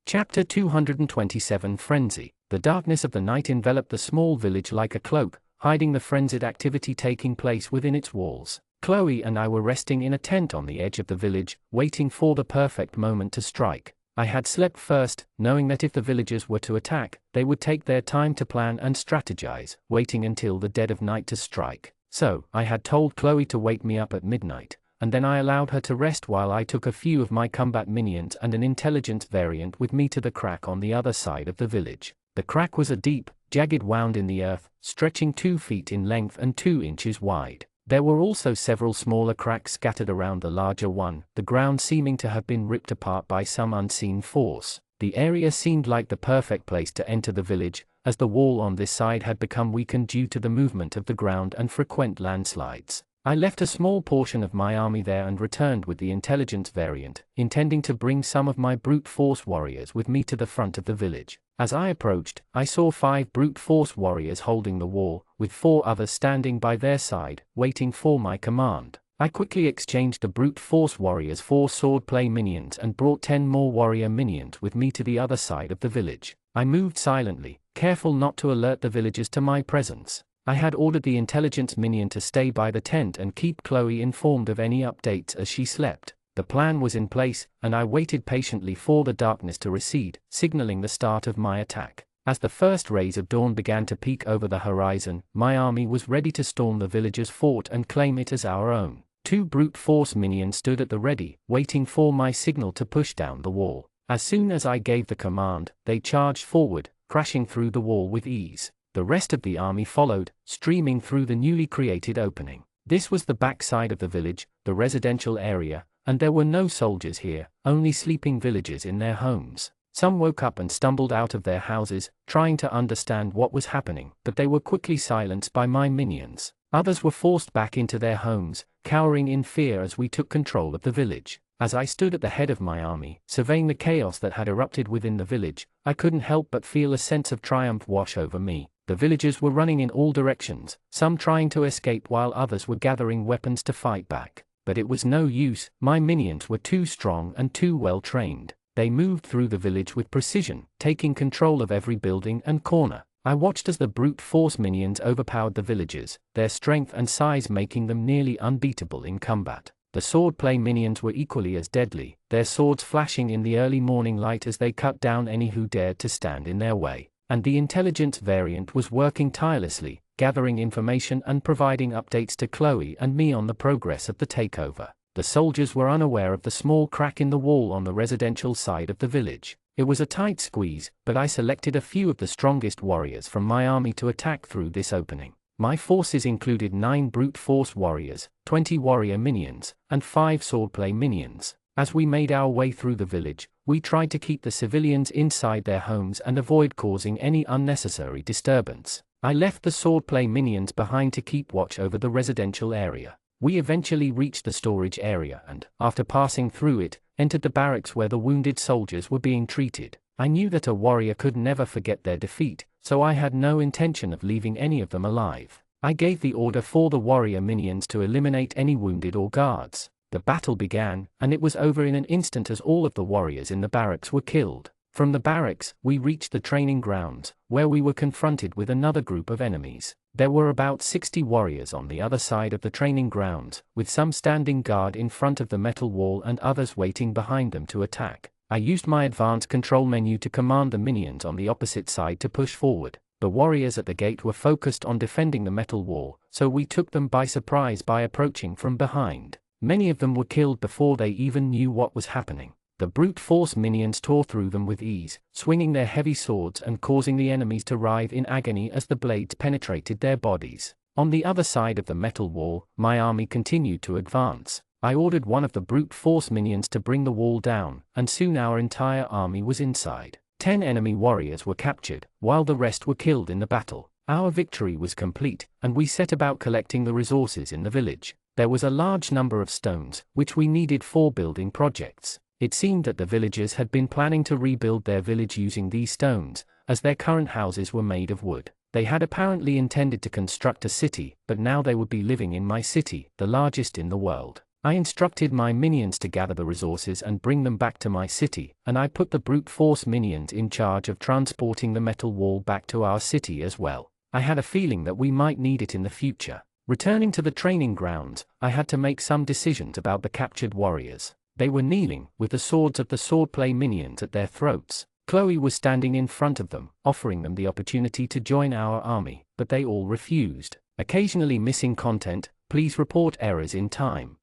Chapter 227 Frenzy. The darkness of the night enveloped the small village like a cloak, hiding the frenzied activity taking place within its walls. Chloe and I were resting in a tent on the edge of the village, waiting for the perfect moment to strike. I had slept first, knowing that if the villagers were to attack, they would take their time to plan and strategize, waiting until the dead of night to strike. So, I had told Chloe to wake me up at midnight, and then I allowed her to rest while I took a few of my combat minions and an intelligence variant with me to the crack on the other side of the village. The crack was a deep, jagged wound in the earth, stretching 2 feet in length and 2 inches wide. There were also several smaller cracks scattered around the larger one, the ground seeming to have been ripped apart by some unseen force. The area seemed like the perfect place to enter the village, as the wall on this side had become weakened due to the movement of the ground and frequent landslides. I left a small portion of my army there and returned with the intelligence variant, intending to bring some of my brute force warriors with me to the front of the village. As I approached, I saw 5 brute force warriors holding the wall, with 4 others standing by their side, waiting for my command. I quickly exchanged the brute force warriors for swordplay minions and brought 10 more warrior minions with me to the other side of the village. I moved silently, careful not to alert the villagers to my presence. I had ordered the intelligence minion to stay by the tent and keep Chloe informed of any updates as she slept. The plan was in place, and I waited patiently for the darkness to recede, signaling the start of my attack. As the first rays of dawn began to peek over the horizon, my army was ready to storm the villagers' fort and claim it as our own. 2 brute force minions stood at the ready, waiting for my signal to push down the wall. As soon as I gave the command, they charged forward, crashing through the wall with ease. The rest of the army followed, streaming through the newly created opening. This was the backside of the village, the residential area, and there were no soldiers here, only sleeping villagers in their homes. Some woke up and stumbled out of their houses, trying to understand what was happening, but they were quickly silenced by my minions. Others were forced back into their homes, cowering in fear as we took control of the village. As I stood at the head of my army, surveying the chaos that had erupted within the village, I couldn't help but feel a sense of triumph wash over me. The villagers were running in all directions, some trying to escape while others were gathering weapons to fight back. But it was no use, my minions were too strong and too well trained. They moved through the village with precision, taking control of every building and corner. I watched as the brute force minions overpowered the villagers, their strength and size making them nearly unbeatable in combat. The swordplay minions were equally as deadly, their swords flashing in the early morning light as they cut down any who dared to stand in their way. And the intelligence variant was working tirelessly, gathering information and providing updates to Chloe and me on the progress of the takeover. The soldiers were unaware of the small crack in the wall on the residential side of the village. It was a tight squeeze, but I selected a few of the strongest warriors from my army to attack through this opening. My forces included 9 brute force warriors, 20 warrior minions, and 5 swordplay minions. As we made our way through the village, we tried to keep the civilians inside their homes and avoid causing any unnecessary disturbance. I left the swordplay minions behind to keep watch over the residential area. We eventually reached the storage area and, after passing through it, entered the barracks where the wounded soldiers were being treated. I knew that a warrior could never forget their defeat, so I had no intention of leaving any of them alive. I gave the order for the warrior minions to eliminate any wounded or guards. The battle began, and it was over in an instant as all of the warriors in the barracks were killed. From the barracks, we reached the training grounds, where we were confronted with another group of enemies. There were about 60 warriors on the other side of the training grounds, with some standing guard in front of the metal wall and others waiting behind them to attack. I used my advanced control menu to command the minions on the opposite side to push forward. The warriors at the gate were focused on defending the metal wall, so we took them by surprise by approaching from behind. Many of them were killed before they even knew what was happening. The brute force minions tore through them with ease, swinging their heavy swords and causing the enemies to writhe in agony as the blades penetrated their bodies. On the other side of the metal wall, my army continued to advance. I ordered one of the brute force minions to bring the wall down, and soon our entire army was inside. 10 enemy warriors were captured, while the rest were killed in the battle. Our victory was complete, and we set about collecting the resources in the village. There was a large number of stones, which we needed for building projects. It seemed that the villagers had been planning to rebuild their village using these stones, as their current houses were made of wood. They had apparently intended to construct a city, but now they would be living in my city, the largest in the world. I instructed my minions to gather the resources and bring them back to my city, and I put the brute force minions in charge of transporting the metal wall back to our city as well. I had a feeling that we might need it in the future. Returning to the training grounds, I had to make some decisions about the captured warriors. They were kneeling, with the swords of the swordplay minions at their throats. Chloe was standing in front of them, offering them the opportunity to join our army, but they all refused. Occasionally missing content, please report errors in time.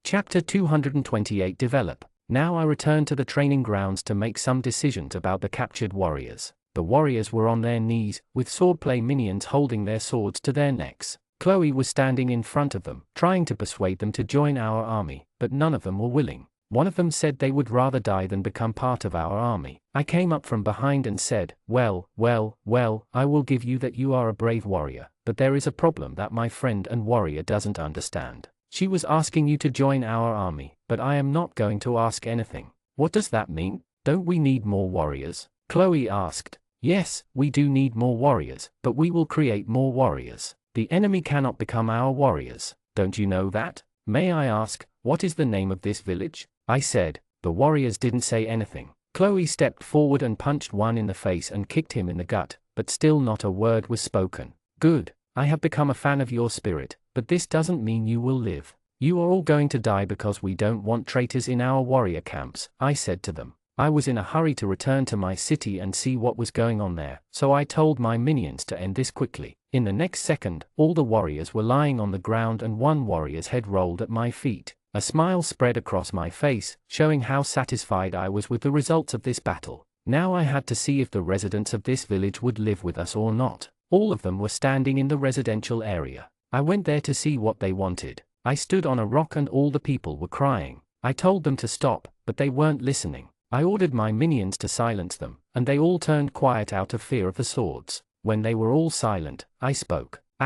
Chapter 228 Develop. Now I return to the training grounds to make some decisions about the captured warriors. The warriors were on their knees, with swordplay minions holding their swords to their necks. Chloe was standing in front of them, trying to persuade them to join our army, but none of them were willing. One of them said they would rather die than become part of our army. I came up from behind and said, well, I will give you that you are a brave warrior, but there is a problem that my friend and warrior doesn't understand. She was asking you to join our army, but I am not going to ask anything. What does that mean? Don't we need more warriors? Chloe asked. Yes, we do need more warriors, but we will create more warriors. The enemy cannot become our warriors. Don't you know that? May I ask, what is the name of this village? I said. The warriors didn't say anything. Chloe stepped forward and punched one in the face and kicked him in the gut, but still not a word was spoken. Good. I have become a fan of your spirit, but this doesn't mean you will live. You are all going to die because we don't want traitors in our warrior camps, I said to them. I was in a hurry to return to my city and see what was going on there, so I told my minions to end this quickly. In the next second, all the warriors were lying on the ground and one warrior's head rolled at my feet. A smile spread across my face, showing how satisfied I was with the results of this battle. Now I had to see if the residents of this village would live with us or not. All of them were standing in the residential area. I went there to see what they wanted. I stood on a rock and all the people were crying. I told them to stop, but they weren't listening. I ordered my minions to silence them, and they all turned quiet out of fear of the swords. When they were all silent, I spoke. ***.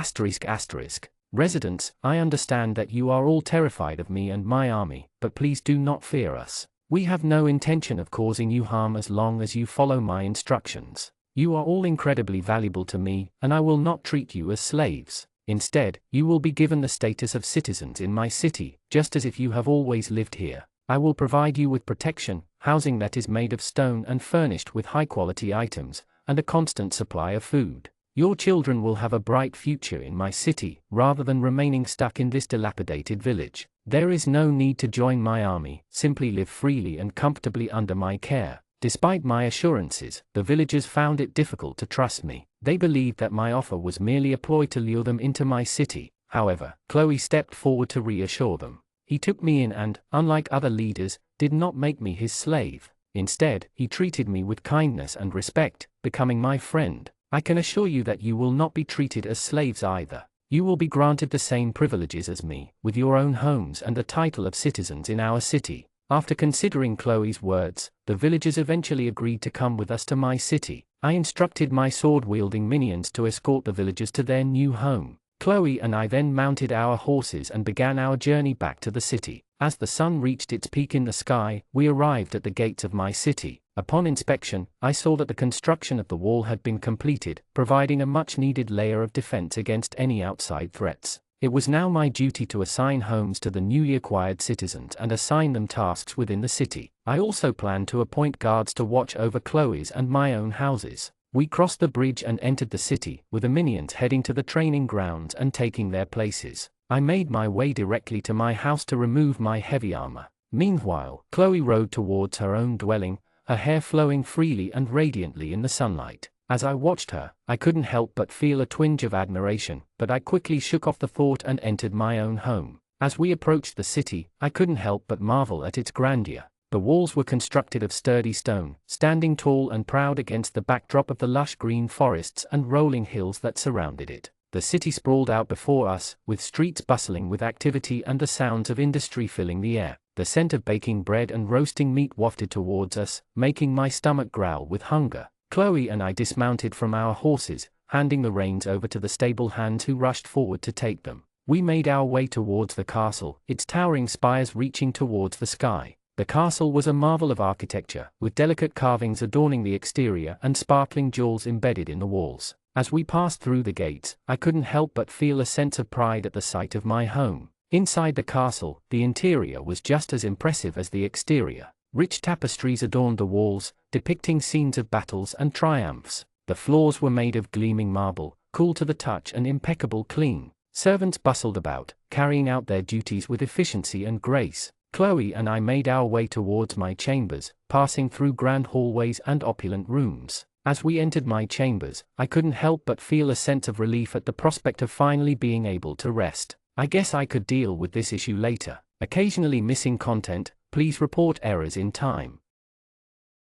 Residents, I understand that you are all terrified of me and my army, but please do not fear us. We have no intention of causing you harm as long as you follow my instructions. You are all incredibly valuable to me, and I will not treat you as slaves. Instead, you will be given the status of citizens in my city, just as if you have always lived here. I will provide you with protection, housing that is made of stone and furnished with high-quality items, and a constant supply of food. Your children will have a bright future in my city, rather than remaining stuck in this dilapidated village. There is no need to join my army, simply live freely and comfortably under my care. Despite my assurances, the villagers found it difficult to trust me. They believed that my offer was merely a ploy to lure them into my city. However, Chloe stepped forward to reassure them. He took me in and, unlike other leaders, did not make me his slave. Instead, he treated me with kindness and respect, becoming my friend. I can assure you that you will not be treated as slaves either. You will be granted the same privileges as me, with your own homes and the title of citizens in our city. After considering Chloe's words, the villagers eventually agreed to come with us to my city. I instructed my sword-wielding minions to escort the villagers to their new home. Chloe and I then mounted our horses and began our journey back to the city. As the sun reached its peak in the sky, we arrived at the gates of my city. Upon inspection, I saw that the construction of the wall had been completed, providing a much-needed layer of defense against any outside threats. It was now my duty to assign homes to the newly acquired citizens and assign them tasks within the city. I also planned to appoint guards to watch over Chloe's and my own houses. We crossed the bridge and entered the city, with the minions heading to the training grounds and taking their places. I made my way directly to my house to remove my heavy armor. Meanwhile, Chloe rode towards her own dwelling, her hair flowing freely and radiantly in the sunlight. As I watched her, I couldn't help but feel a twinge of admiration, but I quickly shook off the thought and entered my own home. As we approached the city, I couldn't help but marvel at its grandeur. The walls were constructed of sturdy stone, standing tall and proud against the backdrop of the lush green forests and rolling hills that surrounded it. The city sprawled out before us, with streets bustling with activity and the sounds of industry filling the air. The scent of baking bread and roasting meat wafted towards us, making my stomach growl with hunger. Chloe and I dismounted from our horses, handing the reins over to the stable hands who rushed forward to take them. We made our way towards the castle, its towering spires reaching towards the sky. The castle was a marvel of architecture, with delicate carvings adorning the exterior and sparkling jewels embedded in the walls. As we passed through the gates, I couldn't help but feel a sense of pride at the sight of my home. Inside the castle, the interior was just as impressive as the exterior. Rich tapestries adorned the walls, depicting scenes of battles and triumphs. The floors were made of gleaming marble, cool to the touch and impeccable clean. Servants bustled about, carrying out their duties with efficiency and grace. Chloe and I made our way towards my chambers, passing through grand hallways and opulent rooms. As we entered my chambers, I couldn't help but feel a sense of relief at the prospect of finally being able to rest. I guess I could deal with this issue later. Occasionally missing content, please report errors in time.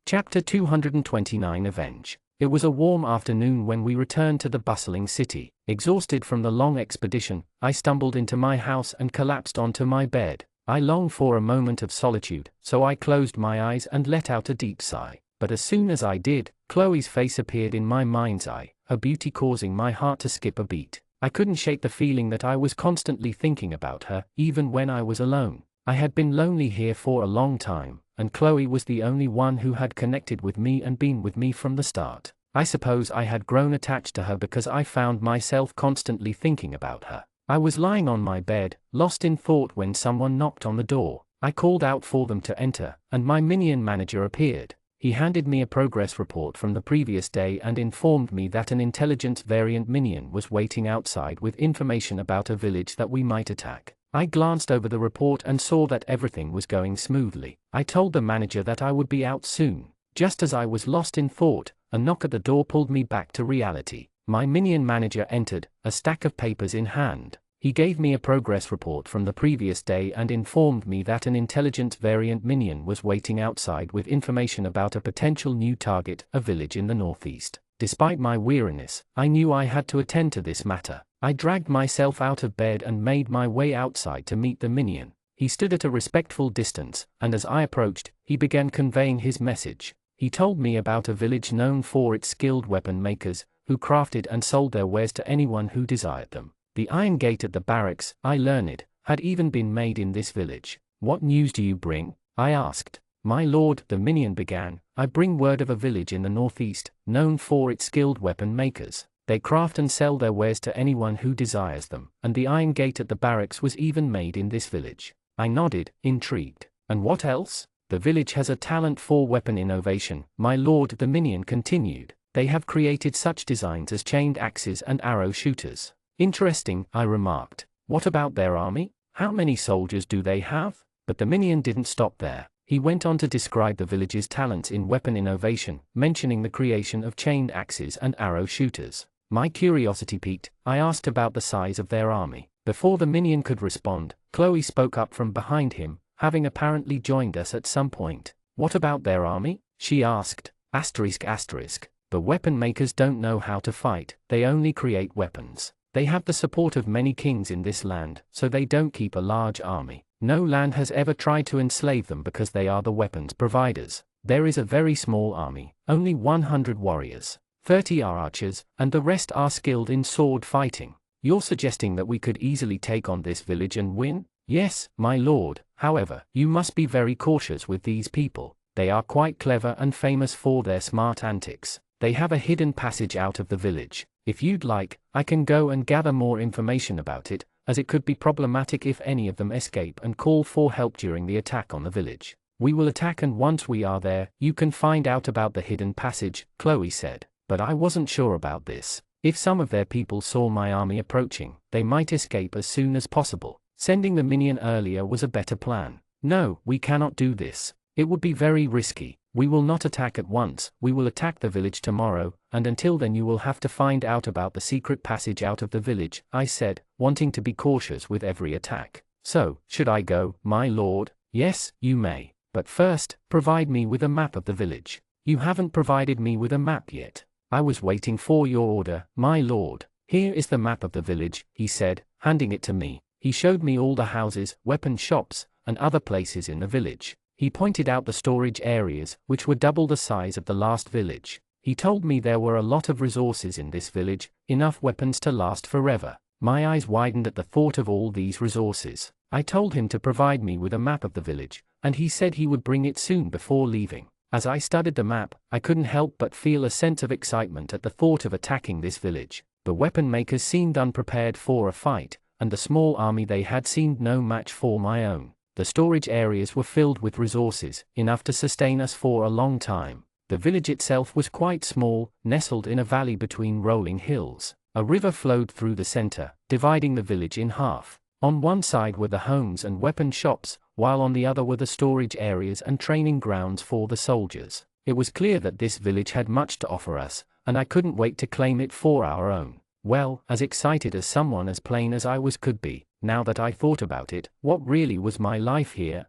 Chapter 229 Avenge. It was a warm afternoon when we returned to the bustling city. Exhausted from the long expedition, I stumbled into my house and collapsed onto my bed. I longed for a moment of solitude, so I closed my eyes and let out a deep sigh. But as soon as I did, Chloe's face appeared in my mind's eye, her beauty causing my heart to skip a beat. I couldn't shake the feeling that I was constantly thinking about her, even when I was alone. I had been lonely here for a long time, and Chloe was the only one who had connected with me and been with me from the start. I suppose I had grown attached to her because I found myself constantly thinking about her. I was lying on my bed, lost in thought when someone knocked on the door. I called out for them to enter, and my Minion manager appeared. He handed me a progress report from the previous day and informed me that an intelligence variant Minion was waiting outside with information about a village that we might attack. I glanced over the report and saw that everything was going smoothly. I told the manager that I would be out soon. Just as I was lost in thought, a knock at the door pulled me back to reality. My Minion manager entered, a stack of papers in hand. He gave me a progress report from the previous day and informed me that an intelligence variant Minion was waiting outside with information about a potential new target, a village in the northeast. Despite my weariness, I knew I had to attend to this matter. I dragged myself out of bed and made my way outside to meet the Minion. He stood at a respectful distance, and as I approached, he began conveying his message. He told me about a village known for its skilled weapon makers, who crafted and sold their wares to anyone who desired them. The iron gate at the barracks, I learned, had even been made in this village. "What news do you bring?" I asked. "My lord," the Minion began, "I bring word of a village in the northeast, known for its skilled weapon makers. They craft and sell their wares to anyone who desires them, and the iron gate at the barracks was even made in this village." I nodded, intrigued. "And what else?" "The village has a talent for weapon innovation, my lord," the Minion continued. "They have created such designs as chained axes and arrow shooters." "Interesting," I remarked. "What about their army? How many soldiers do they have?" But the Minion didn't stop there. He went on to describe the village's talents in weapon innovation, mentioning the creation of chained axes and arrow shooters. My curiosity piqued. I asked about the size of their army. Before the Minion could respond, Chloe spoke up from behind him, having apparently joined us at some point. "What about their army?" she asked. "The weapon makers don't know how to fight, they only create weapons. They have the support of many kings in this land, so they don't keep a large army. No land has ever tried to enslave them because they are the weapons providers. There is a very small army, only 100 warriors. 30 are archers, and the rest are skilled in sword fighting. You're suggesting that we could easily take on this village and win?" "Yes, my lord. However, you must be very cautious with these people. They are quite clever and famous for their smart antics. They have a hidden passage out of the village. If you'd like, I can go and gather more information about it, as it could be problematic if any of them escape and call for help during the attack on the village." "We will attack, and once we are there, you can find out about the hidden passage," Chloe said. But I wasn't sure about this. If some of their people saw my army approaching, they might escape as soon as possible. Sending the Minion earlier was a better plan. "No, we cannot do this. It would be very risky. We will not attack at once, we will attack the village tomorrow, and until then you will have to find out about the secret passage out of the village," I said, wanting to be cautious with every attack. "So, should I go, my lord?" "Yes, you may. But first, provide me with a map of the village." "You haven't provided me with a map yet." "I was waiting for your order, my lord." "Here is the map of the village," he said, handing it to me. He showed me all the houses, weapon shops, and other places in the village. He pointed out the storage areas, which were double the size of the last village. He told me there were a lot of resources in this village, enough weapons to last forever. My eyes widened at the thought of all these resources. I told him to provide me with a map of the village, and he said he would bring it soon before leaving. As I studied the map, I couldn't help but feel a sense of excitement at the thought of attacking this village. The weapon makers seemed unprepared for a fight, and the small army they had seemed no match for my own. The storage areas were filled with resources, enough to sustain us for a long time. The village itself was quite small, nestled in a valley between rolling hills. A river flowed through the center, dividing the village in half. On one side were the homes and weapon shops, while on the other were the storage areas and training grounds for the soldiers. It was clear that this village had much to offer us, and I couldn't wait to claim it for our own. Well, as excited as someone as plain as I was could be, now that I thought about it, what really was my life here?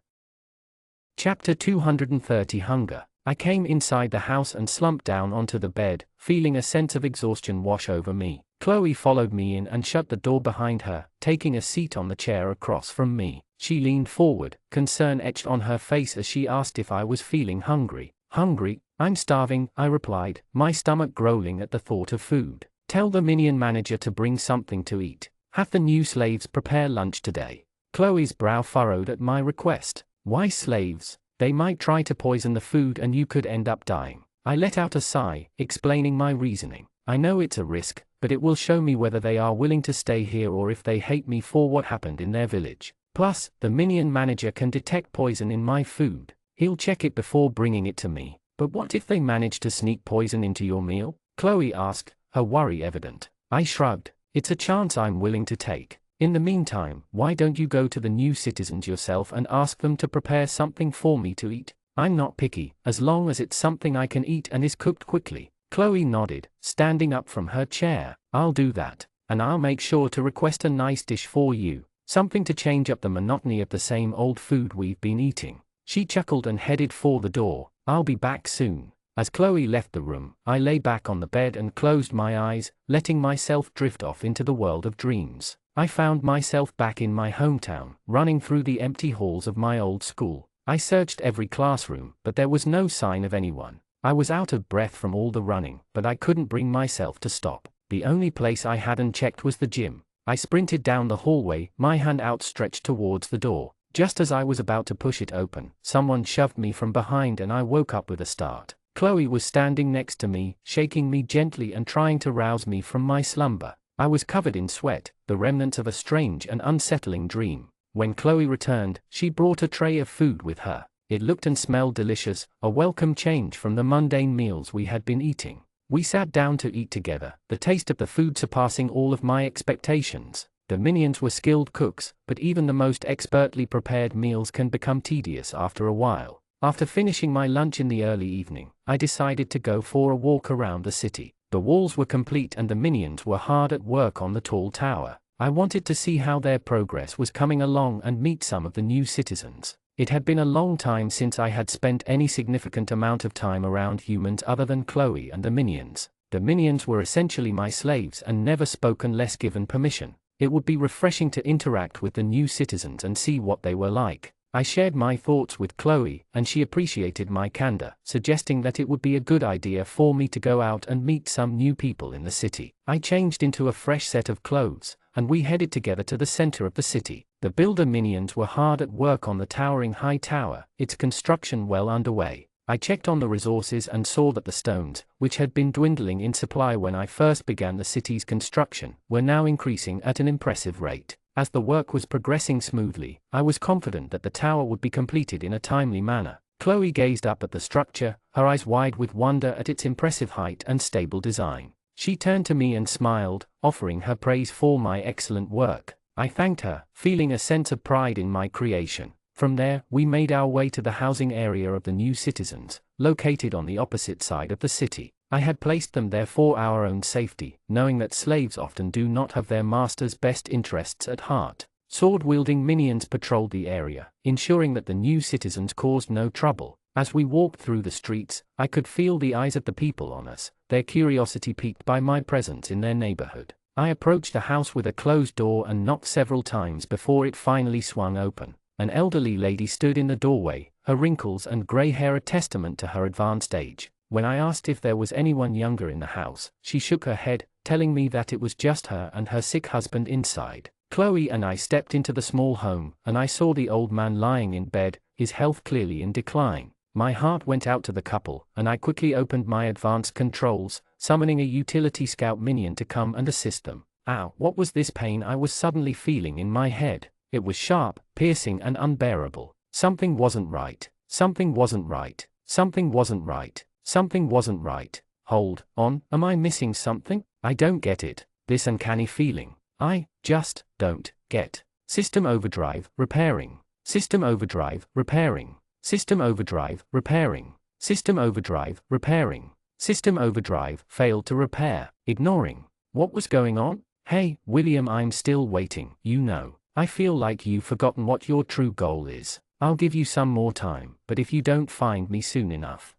Chapter 230 Hunger. I came inside the house and slumped down onto the bed, feeling a sense of exhaustion wash over me. Chloe followed me in and shut the door behind her, taking a seat on the chair across from me. She leaned forward, concern etched on her face as she asked if I was feeling hungry. "Hungry? I'm starving," I replied, my stomach growling at the thought of food. "Tell the Minion manager to bring something to eat. Have the new slaves prepare lunch today." Chloe's brow furrowed at my request. "Why slaves? They might try to poison the food and you could end up dying." I let out a sigh, explaining my reasoning. "I know it's a risk, but it will show me whether they are willing to stay here or if they hate me for what happened in their village. Plus, the Minion manager can detect poison in my food. He'll check it before bringing it to me." "But what if they manage to sneak poison into your meal?" Chloe asked, her worry evident. I shrugged. "It's a chance I'm willing to take. In the meantime, why don't you go to the new citizens yourself and ask them to prepare something for me to eat? I'm not picky, as long as it's something I can eat and is cooked quickly." Chloe nodded, standing up from her chair. "I'll do that, and I'll make sure to request a nice dish for you, something to change up the monotony of the same old food we've been eating." She chuckled and headed for the door. "I'll be back soon." As Chloe left the room, I lay back on the bed and closed my eyes, letting myself drift off into the world of dreams. I found myself back in my hometown, running through the empty halls of my old school. I searched every classroom, but there was no sign of anyone. I was out of breath from all the running, but I couldn't bring myself to stop. The only place I hadn't checked was the gym. I sprinted down the hallway, my hand outstretched towards the door. Just as I was about to push it open, someone shoved me from behind and I woke up with a start. Chloe was standing next to me, shaking me gently and trying to rouse me from my slumber. I was covered in sweat, the remnants of a strange and unsettling dream. When Chloe returned, she brought a tray of food with her. It looked and smelled delicious, a welcome change from the mundane meals we had been eating. We sat down to eat together, the taste of the food surpassing all of my expectations. The Minions were skilled cooks, but even the most expertly prepared meals can become tedious after a while. After finishing my lunch in the early evening, I decided to go for a walk around the city. The walls were complete and the Minions were hard at work on the tall tower. I wanted to see how their progress was coming along and meet some of the new citizens. It had been a long time since I had spent any significant amount of time around humans other than Chloe and the Minions. The Minions were essentially my slaves and never spoke unless given permission. It would be refreshing to interact with the new citizens and see what they were like. I shared my thoughts with Chloe, and she appreciated my candor, suggesting that it would be a good idea for me to go out and meet some new people in the city. I changed into a fresh set of clothes, and we headed together to the center of the city. The builder Minions were hard at work on the towering high tower, its construction well underway. I checked on the resources and saw that the stones, which had been dwindling in supply when I first began the city's construction, were now increasing at an impressive rate. As the work was progressing smoothly, I was confident that the tower would be completed in a timely manner. Chloe gazed up at the structure, her eyes wide with wonder at its impressive height and stable design. She turned to me and smiled, offering her praise for my excellent work. I thanked her, feeling a sense of pride in my creation. From there, we made our way to the housing area of the new citizens, located on the opposite side of the city. I had placed them there for our own safety, knowing that slaves often do not have their master's best interests at heart. Sword-wielding Minions patrolled the area, ensuring that the new citizens caused no trouble. As we walked through the streets, I could feel the eyes of the people on us, their curiosity piqued by my presence in their neighborhood. I approached the house with a closed door and knocked several times before it finally swung open. An elderly lady stood in the doorway, her wrinkles and grey hair a testament to her advanced age. When I asked if there was anyone younger in the house, she shook her head, telling me that it was just her and her sick husband inside. Chloe and I stepped into the small home, and I saw the old man lying in bed, his health clearly in decline. My heart went out to the couple, and I quickly opened my advanced controls, summoning a utility scout minion to come and assist them. Ow, what was this pain I was suddenly feeling in my head? It was sharp, piercing and unbearable. Something wasn't right. Something wasn't right. Something wasn't right. Something wasn't right. Hold on, am I missing something? I don't get it. This uncanny feeling. I just don't get. System overdrive, repairing. System overdrive, repairing. System overdrive, repairing. System overdrive, repairing. System overdrive, failed to repair. Ignoring. What was going on? Hey, William, I'm still waiting, you know. I feel like you've forgotten what your true goal is. I'll give you some more time, but if you don't find me soon enough.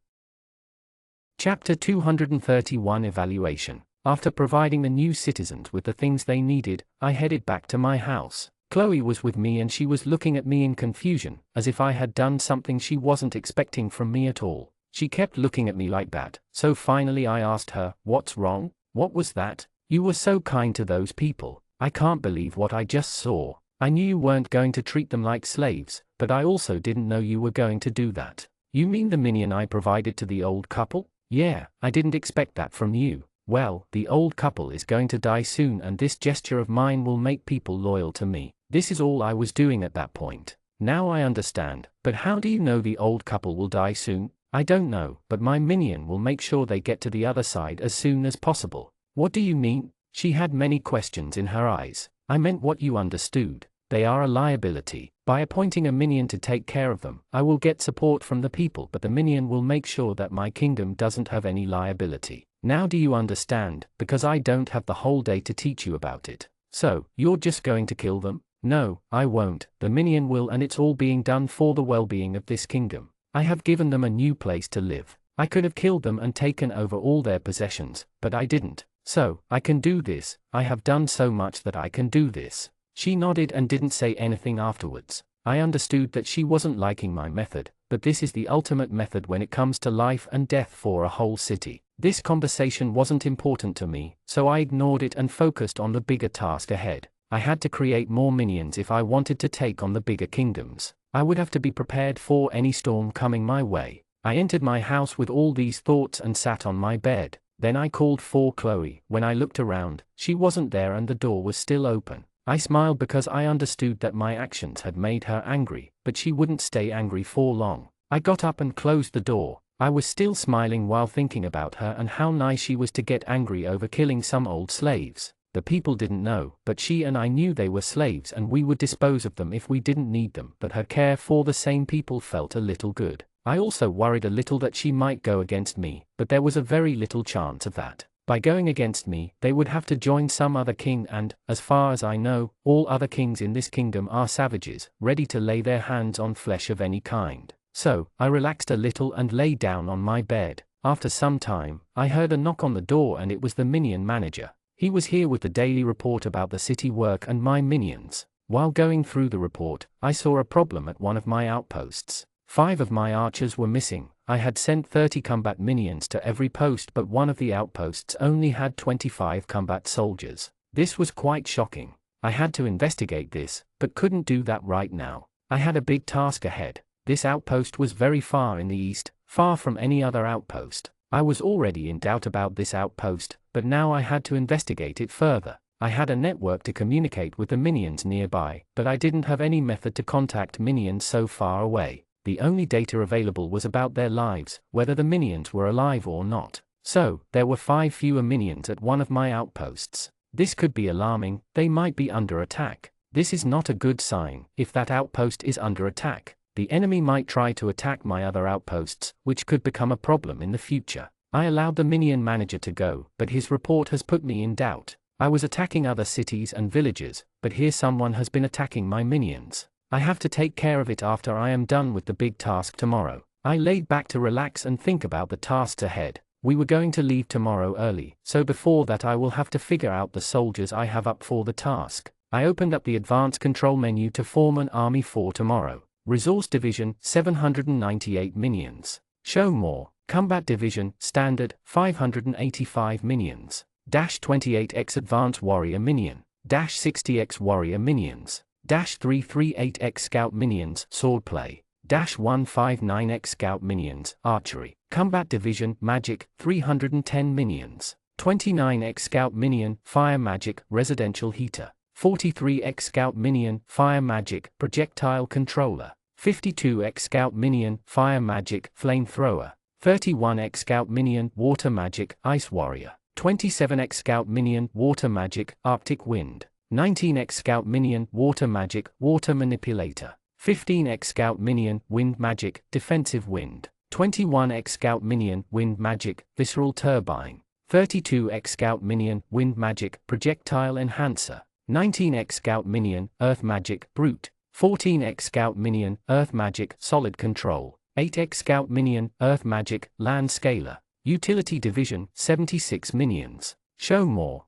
Chapter 231 Evaluation. After providing the new citizens with the things they needed, I headed back to my house. Chloe was with me and she was looking at me in confusion, as if I had done something she wasn't expecting from me at all. She kept looking at me like that, so finally I asked her, "What's wrong? What was that? You were so kind to those people. I can't believe what I just saw. I knew you weren't going to treat them like slaves, but I also didn't know you were going to do that." "You mean the minion I provided to the old couple?" "Yeah, I didn't expect that from you." "Well, the old couple is going to die soon and this gesture of mine will make people loyal to me." This is all I was doing at that point. "Now I understand, but how do you know the old couple will die soon?" "I don't know, but my minion will make sure they get to the other side as soon as possible." "What do you mean?" She had many questions in her eyes. "I meant what you understood. They are a liability. By appointing a minion to take care of them, I will get support from the people, but the minion will make sure that my kingdom doesn't have any liability. Now do you understand? Because I don't have the whole day to teach you about it." "So, you're just going to kill them?" "No, I won't. The minion will, and it's all being done for the well-being of this kingdom. I have given them a new place to live. I could have killed them and taken over all their possessions, but I didn't. So, I can do this. I have done so much that I can do this." She nodded and didn't say anything afterwards. I understood that she wasn't liking my method, but this is the ultimate method when it comes to life and death for a whole city. This conversation wasn't important to me, so I ignored it and focused on the bigger task ahead. I had to create more minions if I wanted to take on the bigger kingdoms. I would have to be prepared for any storm coming my way. I entered my house with all these thoughts and sat on my bed. Then I called for Chloe. When I looked around, she wasn't there and the door was still open. I smiled because I understood that my actions had made her angry, but she wouldn't stay angry for long. I got up and closed the door. I was still smiling while thinking about her and how nice she was to get angry over killing some old slaves. The people didn't know, but she and I knew they were slaves and we would dispose of them if we didn't need them, but her care for the same people felt a little good. I also worried a little that she might go against me, but there was a very little chance of that. By going against me, they would have to join some other king and, as far as I know, all other kings in this kingdom are savages, ready to lay their hands on flesh of any kind. So, I relaxed a little and lay down on my bed. After some time, I heard a knock on the door and it was the minion manager. He was here with the daily report about the city work and my minions. While going through the report, I saw a problem at one of my outposts. 5 of my archers were missing. I had sent 30 combat minions to every post, but one of the outposts only had 25 combat soldiers. This was quite shocking. I had to investigate this, but couldn't do that right now. I had a big task ahead. This outpost was very far in the east, far from any other outpost. I was already in doubt about this outpost, but now I had to investigate it further. I had a network to communicate with the minions nearby, but I didn't have any method to contact minions so far away. The only data available was about their lives, whether the minions were alive or not. So, there were 5 fewer minions at one of my outposts. This could be alarming. They might be under attack. This is not a good sign. If that outpost is under attack, the enemy might try to attack my other outposts, which could become a problem in the future. I allowed the minion manager to go, but his report has put me in doubt. I was attacking other cities and villages, but here someone has been attacking my minions. I have to take care of it after I am done with the big task tomorrow. I laid back to relax and think about the tasks ahead. We were going to leave tomorrow early, so before that I will have to figure out the soldiers I have up for the task. I opened up the advanced control menu to form an army for tomorrow. Resource division, 798 minions. Show more. Combat division, standard, 585 minions. -28x advanced warrior minion. -60x warrior minions. -338x scout minions, swordplay. -159x scout minions, archery. Combat division, magic, 310 minions. 29x scout minion, fire magic, residential heater. 43x scout minion, fire magic, projectile controller. 52x scout minion, fire magic, flamethrower. 31x scout minion, water magic, ice warrior. 27x scout minion, water magic, arctic wind. 19x scout minion, water magic, water manipulator. 15x scout minion, wind magic, defensive wind. 21x scout minion, wind magic, visceral turbine. 32x scout minion, wind magic, projectile enhancer. 19x scout minion, earth magic, brute. 14x scout minion, earth magic, solid control. 8x scout minion, earth magic, land scaler. Utility division, 76 minions. Show more.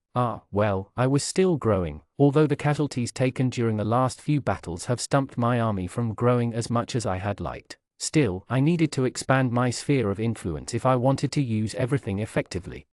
Well, I was still growing, although the casualties taken during the last few battles have stumped my army from growing as much as I had liked. Still, I needed to expand my sphere of influence if I wanted to use everything effectively.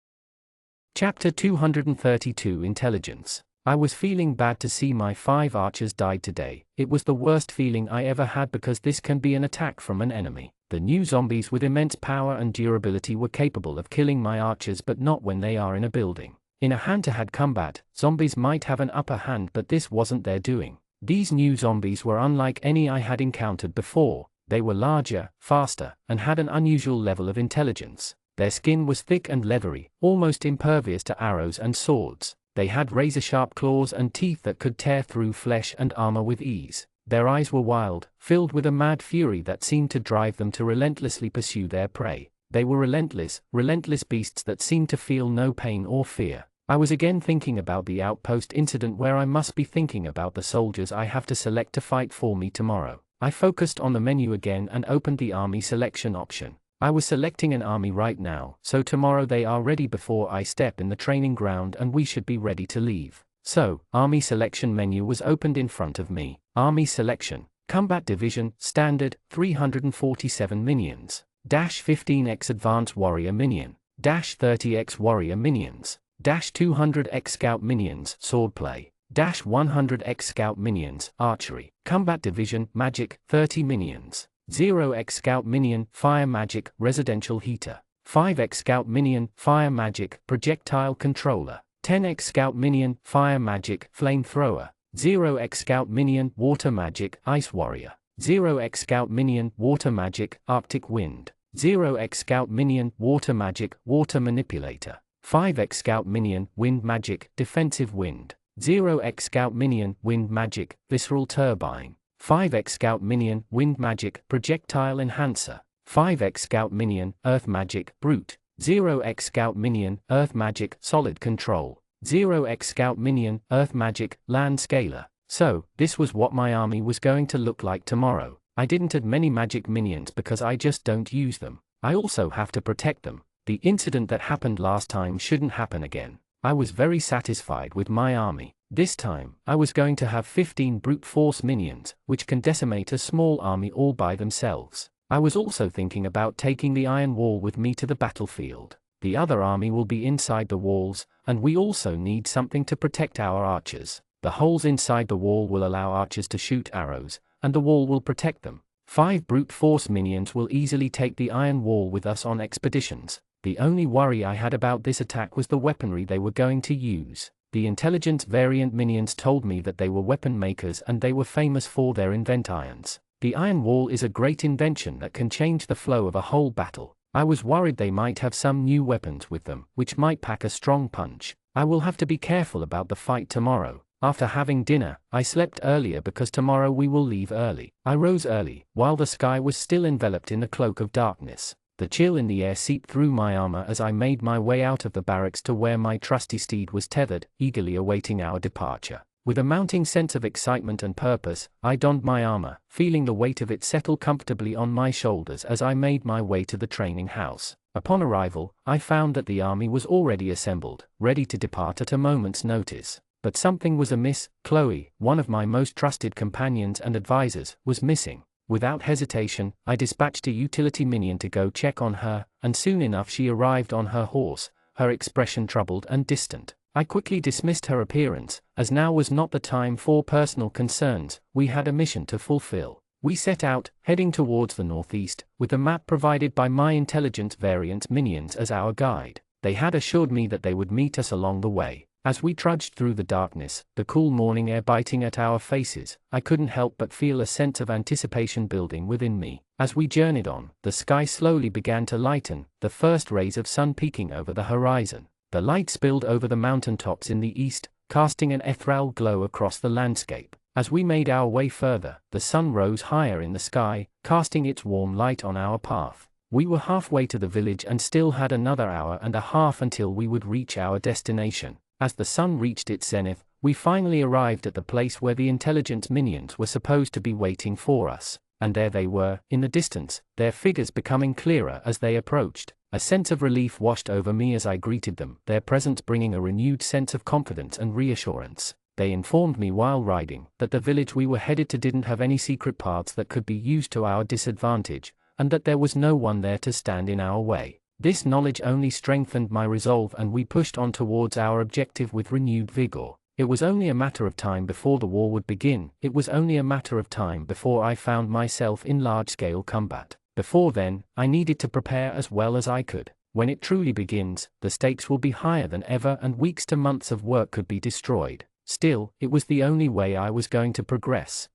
Chapter 232 Intelligence. I was feeling bad to see my 5 archers died today. It was the worst feeling I ever had because this can be an attack from an enemy. The new zombies with immense power and durability were capable of killing my archers, but not when they are in a building. In a hand-to-hand combat, zombies might have an upper hand, but this wasn't their doing. These new zombies were unlike any I had encountered before. They were larger, faster, and had an unusual level of intelligence. Their skin was thick and leathery, almost impervious to arrows and swords. They had razor-sharp claws and teeth that could tear through flesh and armor with ease. Their eyes were wild, filled with a mad fury that seemed to drive them to relentlessly pursue their prey. They were relentless beasts that seemed to feel no pain or fear. I was again thinking about the outpost incident where I must be thinking about the soldiers I have to select to fight for me tomorrow. I focused on the menu again and opened the army selection option. I was selecting an army right now, so tomorrow they are ready before I step in the training ground and we should be ready to leave. So, army selection menu was opened in front of me. Army selection. Combat division, standard, 347 minions. -15x advanced warrior minion. -30x warrior minions. -200x scout minions, swordplay. -100x scout minions, archery. Combat division, magic, 30 minions. 0x scout minion, fire magic, residential heater. 5x scout minion, fire magic, projectile controller. 10x scout minion, fire magic, flamethrower. 0x scout minion, water magic, ice warrior. 0x scout minion, water magic, arctic wind. 0x scout minion, water magic, water manipulator. 5x scout minion, wind magic, defensive wind. 0x scout minion, wind magic, visceral turbine. 5x scout minion, wind magic, projectile enhancer. 5x scout minion, earth magic, brute. 0x scout minion, earth magic, solid control. 0x scout minion, earth magic, land scaler. So, this was what my army was going to look like tomorrow. I didn't add many magic minions because I just don't use them. I also have to protect them. The incident that happened last time shouldn't happen again. I was very satisfied with my army. This time, I was going to have 15 brute force minions, which can decimate a small army all by themselves. I was also thinking about taking the iron wall with me to the battlefield. The other army will be inside the walls, and we also need something to protect our archers. The holes inside the wall will allow archers to shoot arrows, and the wall will protect them. 5 brute force minions will easily take the iron wall with us on expeditions. The only worry I had about this attack was the weaponry they were going to use. The intelligence variant minions told me that they were weapon makers and they were famous for their invent irons. The iron wall is a great invention that can change the flow of a whole battle. I was worried they might have some new weapons with them, which might pack a strong punch. I will have to be careful about the fight tomorrow. After having dinner, I slept earlier because tomorrow we will leave early. I rose early, while the sky was still enveloped in the cloak of darkness. The chill in the air seeped through my armor as I made my way out of the barracks to where my trusty steed was tethered, eagerly awaiting our departure. With a mounting sense of excitement and purpose, I donned my armor, feeling the weight of it settle comfortably on my shoulders as I made my way to the training house. Upon arrival, I found that the army was already assembled, ready to depart at a moment's notice. But something was amiss. Chloe, one of my most trusted companions and advisors, was missing. Without hesitation, I dispatched a utility minion to go check on her, and soon enough she arrived on her horse, her expression troubled and distant. I quickly dismissed her appearance, as now was not the time for personal concerns. We had a mission to fulfill. We set out, heading towards the northeast, with a map provided by my intelligence variant minions as our guide. They had assured me that they would meet us along the way. As we trudged through the darkness, the cool morning air biting at our faces, I couldn't help but feel a sense of anticipation building within me. As we journeyed on, the sky slowly began to lighten, the first rays of sun peeking over the horizon. The light spilled over the mountaintops in the east, casting an ethereal glow across the landscape. As we made our way further, the sun rose higher in the sky, casting its warm light on our path. We were halfway to the village and still had another hour and a half until we would reach our destination. As the sun reached its zenith, we finally arrived at the place where the intelligence minions were supposed to be waiting for us. And there they were, in the distance, their figures becoming clearer as they approached. A sense of relief washed over me as I greeted them, their presence bringing a renewed sense of confidence and reassurance. They informed me while riding that the village we were headed to didn't have any secret paths that could be used to our disadvantage, and that there was no one there to stand in our way. This knowledge only strengthened my resolve, and we pushed on towards our objective with renewed vigor. It was only a matter of time before the war would begin. It was only a matter of time before I found myself in large-scale combat. Before then, I needed to prepare as well as I could. When it truly begins, the stakes will be higher than ever and weeks to months of work could be destroyed. Still, it was the only way I was going to progress.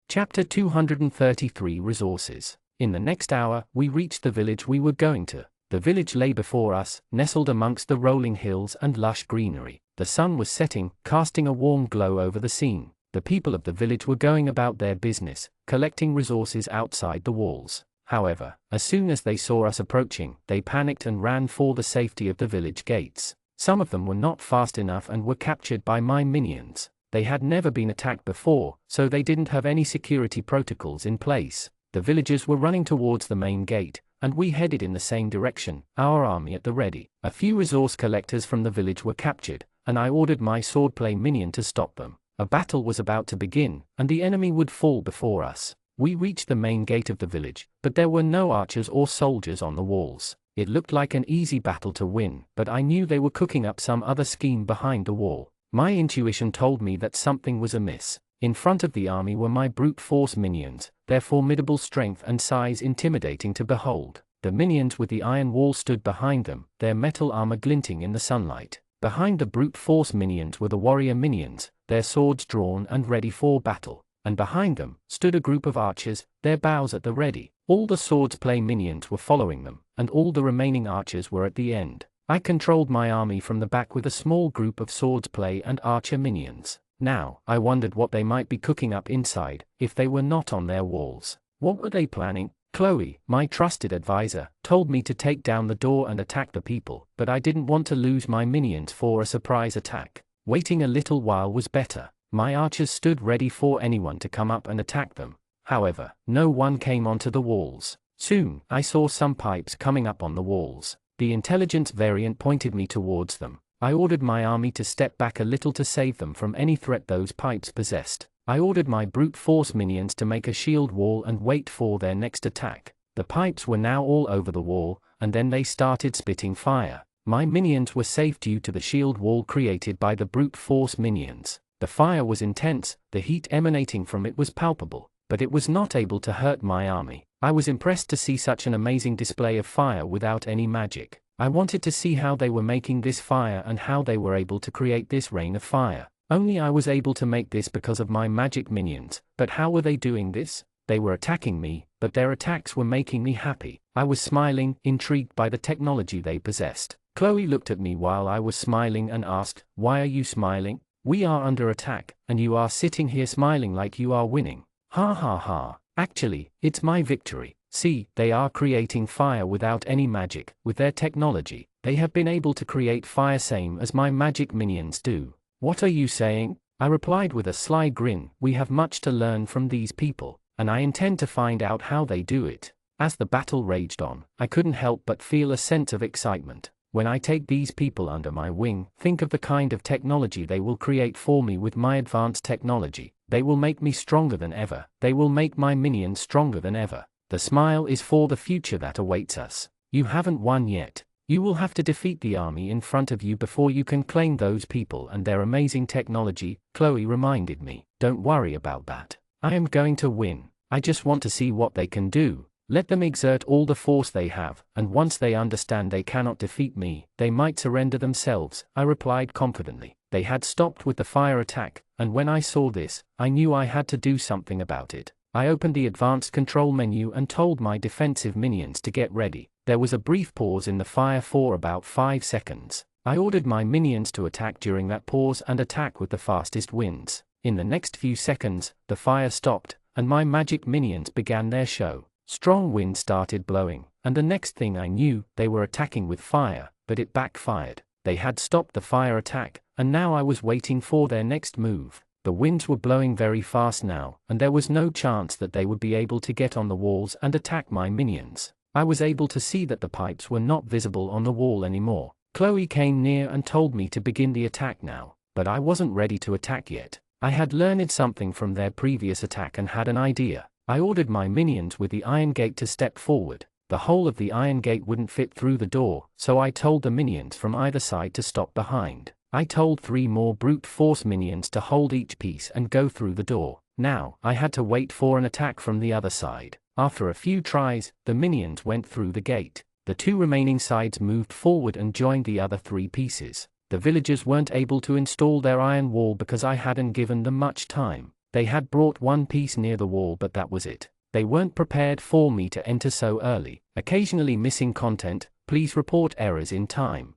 Chapter 233 Resources. In the next hour, we reached the village we were going to. The village lay before us, nestled amongst the rolling hills and lush greenery. The sun was setting, casting a warm glow over the scene. The people of the village were going about their business, collecting resources outside the walls. However, as soon as they saw us approaching, they panicked and ran for the safety of the village gates. Some of them were not fast enough and were captured by my minions. They had never been attacked before, so they didn't have any security protocols in place. The villagers were running towards the main gate, and we headed in the same direction, our army at the ready. A few resource collectors from the village were captured, and I ordered my swordplay minion to stop them. A battle was about to begin, and the enemy would fall before us. We reached the main gate of the village, but there were no archers or soldiers on the walls. It looked like an easy battle to win, but I knew they were cooking up some other scheme behind the wall. My intuition told me that something was amiss. In front of the army were my brute force minions, their formidable strength and size intimidating to behold. The minions with the iron wall stood behind them, their metal armor glinting in the sunlight. Behind the brute force minions were the warrior minions, their swords drawn and ready for battle. And behind them stood a group of archers, their bows at the ready. All the swordsplay minions were following them, and all the remaining archers were at the end. I controlled my army from the back with a small group of swordsplay and archer minions. Now, I wondered what they might be cooking up inside, if they were not on their walls. What were they planning? Chloe, my trusted advisor, told me to take down the door and attack the people, but I didn't want to lose my minions for a surprise attack. Waiting a little while was better. My archers stood ready for anyone to come up and attack them. However, no one came onto the walls. Soon, I saw some pipes coming up on the walls. The intelligence variant pointed me towards them. I ordered my army to step back a little to save them from any threat those pipes possessed. I ordered my brute force minions to make a shield wall and wait for their next attack. The pipes were now all over the wall, and then they started spitting fire. My minions were safe due to the shield wall created by the brute force minions. The fire was intense, the heat emanating from it was palpable, but it was not able to hurt my army. I was impressed to see such an amazing display of fire without any magic. I wanted to see how they were making this fire and how they were able to create this rain of fire. Only I was able to make this because of my magic minions, but how were they doing this? They were attacking me, but their attacks were making me happy. I was smiling, intrigued by the technology they possessed. Chloe looked at me while I was smiling and asked, "Why are you smiling? We are under attack, and you are sitting here smiling like you are winning." Ha ha ha. Actually, it's my victory. See, they are creating fire without any magic. With their technology, they have been able to create fire same as my magic minions do. What are you saying? I replied with a sly grin. We have much to learn from these people, and I intend to find out how they do it. As the battle raged on, I couldn't help but feel a sense of excitement. When I take these people under my wing, think of the kind of technology they will create for me with my advanced technology. They will make me stronger than ever. They will make my minions stronger than ever. The smile is for the future that awaits us. You haven't won yet. You will have to defeat the army in front of you before you can claim those people and their amazing technology, Chloe reminded me. Don't worry about that. I am going to win. I just want to see what they can do. Let them exert all the force they have, and once they understand they cannot defeat me, they might surrender themselves, I replied confidently. They had stopped with the fire attack, and when I saw this, I knew I had to do something about it. I opened the advanced control menu and told my defensive minions to get ready. There was a brief pause in the fire for about 5 seconds. I ordered my minions to attack during that pause and attack with the fastest winds. In the next few seconds, the fire stopped, and my magic minions began their show. Strong wind started blowing, and the next thing I knew, they were attacking with fire, but it backfired. They had stopped the fire attack, and now I was waiting for their next move. The winds were blowing very fast now, and there was no chance that they would be able to get on the walls and attack my minions. I was able to see that the pipes were not visible on the wall anymore. Chloe came near and told me to begin the attack now, but I wasn't ready to attack yet. I had learned something from their previous attack and had an idea. I ordered my minions with the iron gate to step forward. The whole of the iron gate wouldn't fit through the door, so I told the minions from either side to stop behind. I told 3 more brute force minions to hold each piece and go through the door. Now, I had to wait for an attack from the other side. After a few tries, the minions went through the gate. The 2 remaining sides moved forward and joined the other 3 pieces. The villagers weren't able to install their iron wall because I hadn't given them much time. They had brought 1 piece near the wall, but that was it. They weren't prepared for me to enter so early. Occasionally missing content, please report errors in time.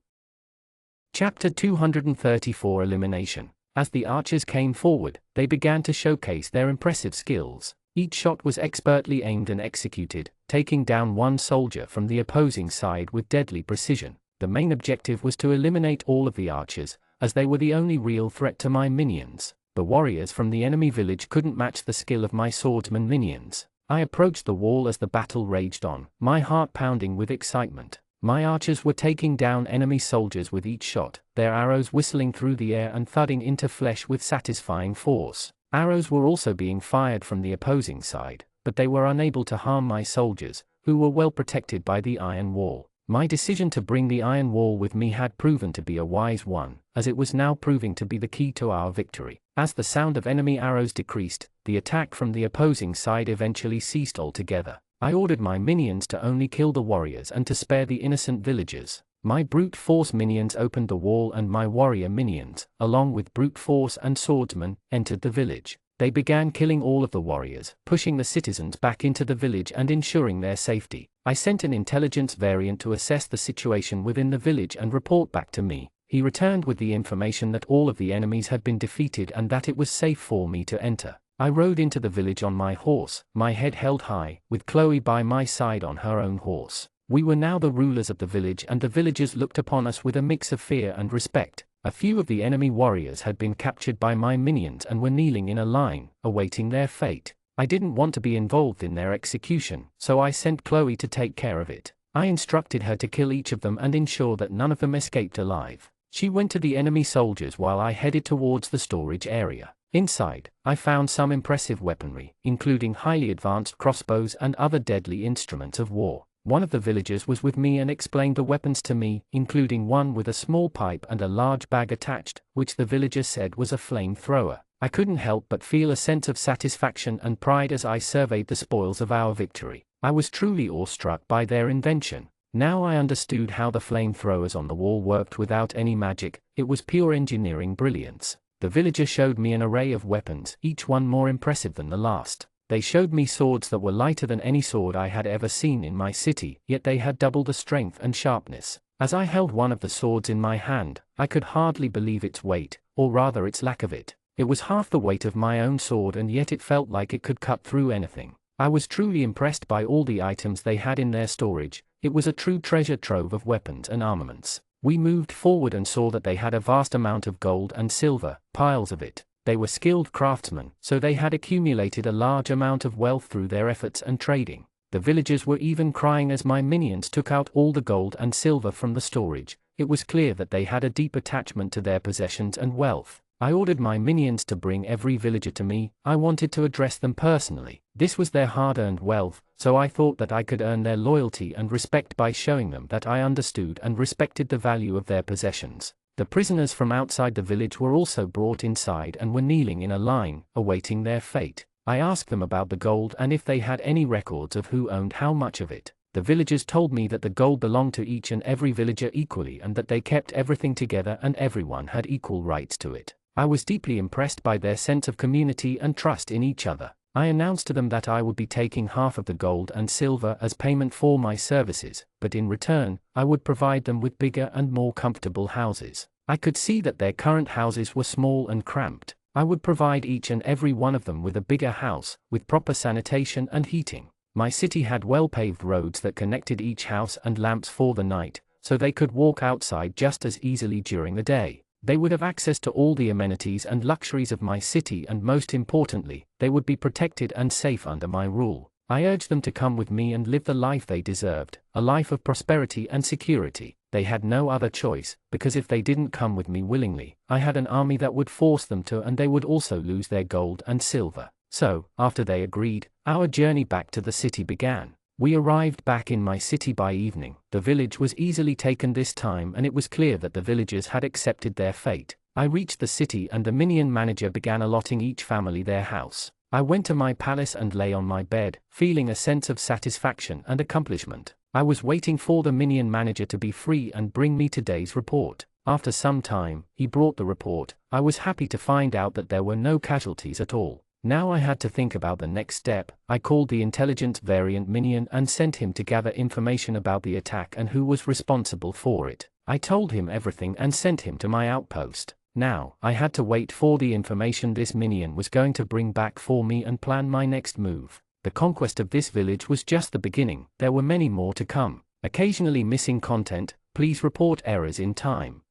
Chapter 234 Elimination. As the archers came forward, they began to showcase their impressive skills. Each shot was expertly aimed and executed, taking down 1 soldier from the opposing side with deadly precision. The main objective was to eliminate all of the archers, as they were the only real threat to my minions. The warriors from the enemy village couldn't match the skill of my swordsman minions. I approached the wall as the battle raged on, my heart pounding with excitement. My archers were taking down enemy soldiers with each shot, their arrows whistling through the air and thudding into flesh with satisfying force. Arrows were also being fired from the opposing side, but they were unable to harm my soldiers, who were well protected by the iron wall. My decision to bring the iron wall with me had proven to be a wise one, as it was now proving to be the key to our victory. As the sound of enemy arrows decreased, the attack from the opposing side eventually ceased altogether. I ordered my minions to only kill the warriors and to spare the innocent villagers. My brute force minions opened the wall and my warrior minions, along with brute force and swordsmen, entered the village. They began killing all of the warriors, pushing the citizens back into the village and ensuring their safety. I sent an intelligence variant to assess the situation within the village and report back to me. He returned with the information that all of the enemies had been defeated and that it was safe for me to enter. I rode into the village on my horse, my head held high, with Chloe by my side on her own horse. We were now the rulers of the village and the villagers looked upon us with a mix of fear and respect. A few of the enemy warriors had been captured by my minions and were kneeling in a line, awaiting their fate. I didn't want to be involved in their execution, so I sent Chloe to take care of it. I instructed her to kill each of them and ensure that none of them escaped alive. She went to the enemy soldiers while I headed towards the storage area. Inside, I found some impressive weaponry, including highly advanced crossbows and other deadly instruments of war. One of the villagers was with me and explained the weapons to me, including one with a small pipe and a large bag attached, which the villager said was a flamethrower. I couldn't help but feel a sense of satisfaction and pride as I surveyed the spoils of our victory. I was truly awestruck by their invention. Now I understood how the flamethrowers on the wall worked without any magic. It was pure engineering brilliance. The villager showed me an array of weapons, each one more impressive than the last. They showed me swords that were lighter than any sword I had ever seen in my city, yet they had double the strength and sharpness. As I held one of the swords in my hand, I could hardly believe its weight, or rather its lack of it. It was half the weight of my own sword and yet it felt like it could cut through anything. I was truly impressed by all the items they had in their storage. It was a true treasure trove of weapons and armaments. We moved forward and saw that they had a vast amount of gold and silver, piles of it. They were skilled craftsmen, so they had accumulated a large amount of wealth through their efforts and trading. The villagers were even crying as my minions took out all the gold and silver from the storage. It was clear that they had a deep attachment to their possessions and wealth. I ordered my minions to bring every villager to me. I wanted to address them personally. This was their hard-earned wealth, so I thought that I could earn their loyalty and respect by showing them that I understood and respected the value of their possessions. The prisoners from outside the village were also brought inside and were kneeling in a line, awaiting their fate. I asked them about the gold and if they had any records of who owned how much of it. The villagers told me that the gold belonged to each and every villager equally and that they kept everything together and everyone had equal rights to it. I was deeply impressed by their sense of community and trust in each other. I announced to them that I would be taking half of the gold and silver as payment for my services, but in return, I would provide them with bigger and more comfortable houses. I could see that their current houses were small and cramped. I would provide each and every one of them with a bigger house, with proper sanitation and heating. My city had well-paved roads that connected each house and lamps for the night, so they could walk outside just as easily during the day. They would have access to all the amenities and luxuries of my city and most importantly, they would be protected and safe under my rule. I urged them to come with me and live the life they deserved, a life of prosperity and security. They had no other choice, because if they didn't come with me willingly, I had an army that would force them to and they would also lose their gold and silver. So, after they agreed, our journey back to the city began. We arrived back in my city by evening. The village was easily taken this time and it was clear that the villagers had accepted their fate. I reached the city and the minion manager began allotting each family their house. I went to my palace and lay on my bed, feeling a sense of satisfaction and accomplishment. I was waiting for the minion manager to be free and bring me today's report. After some time, he brought the report. I was happy to find out that there were no casualties at all. Now I had to think about the next step. I called the intelligence variant Minion and sent him to gather information about the attack and who was responsible for it. I told him everything and sent him to my outpost. Now, I had to wait for the information this Minion was going to bring back for me and plan my next move. The conquest of this village was just the beginning. There were many more to come. Occasionally missing content. Please report errors in time.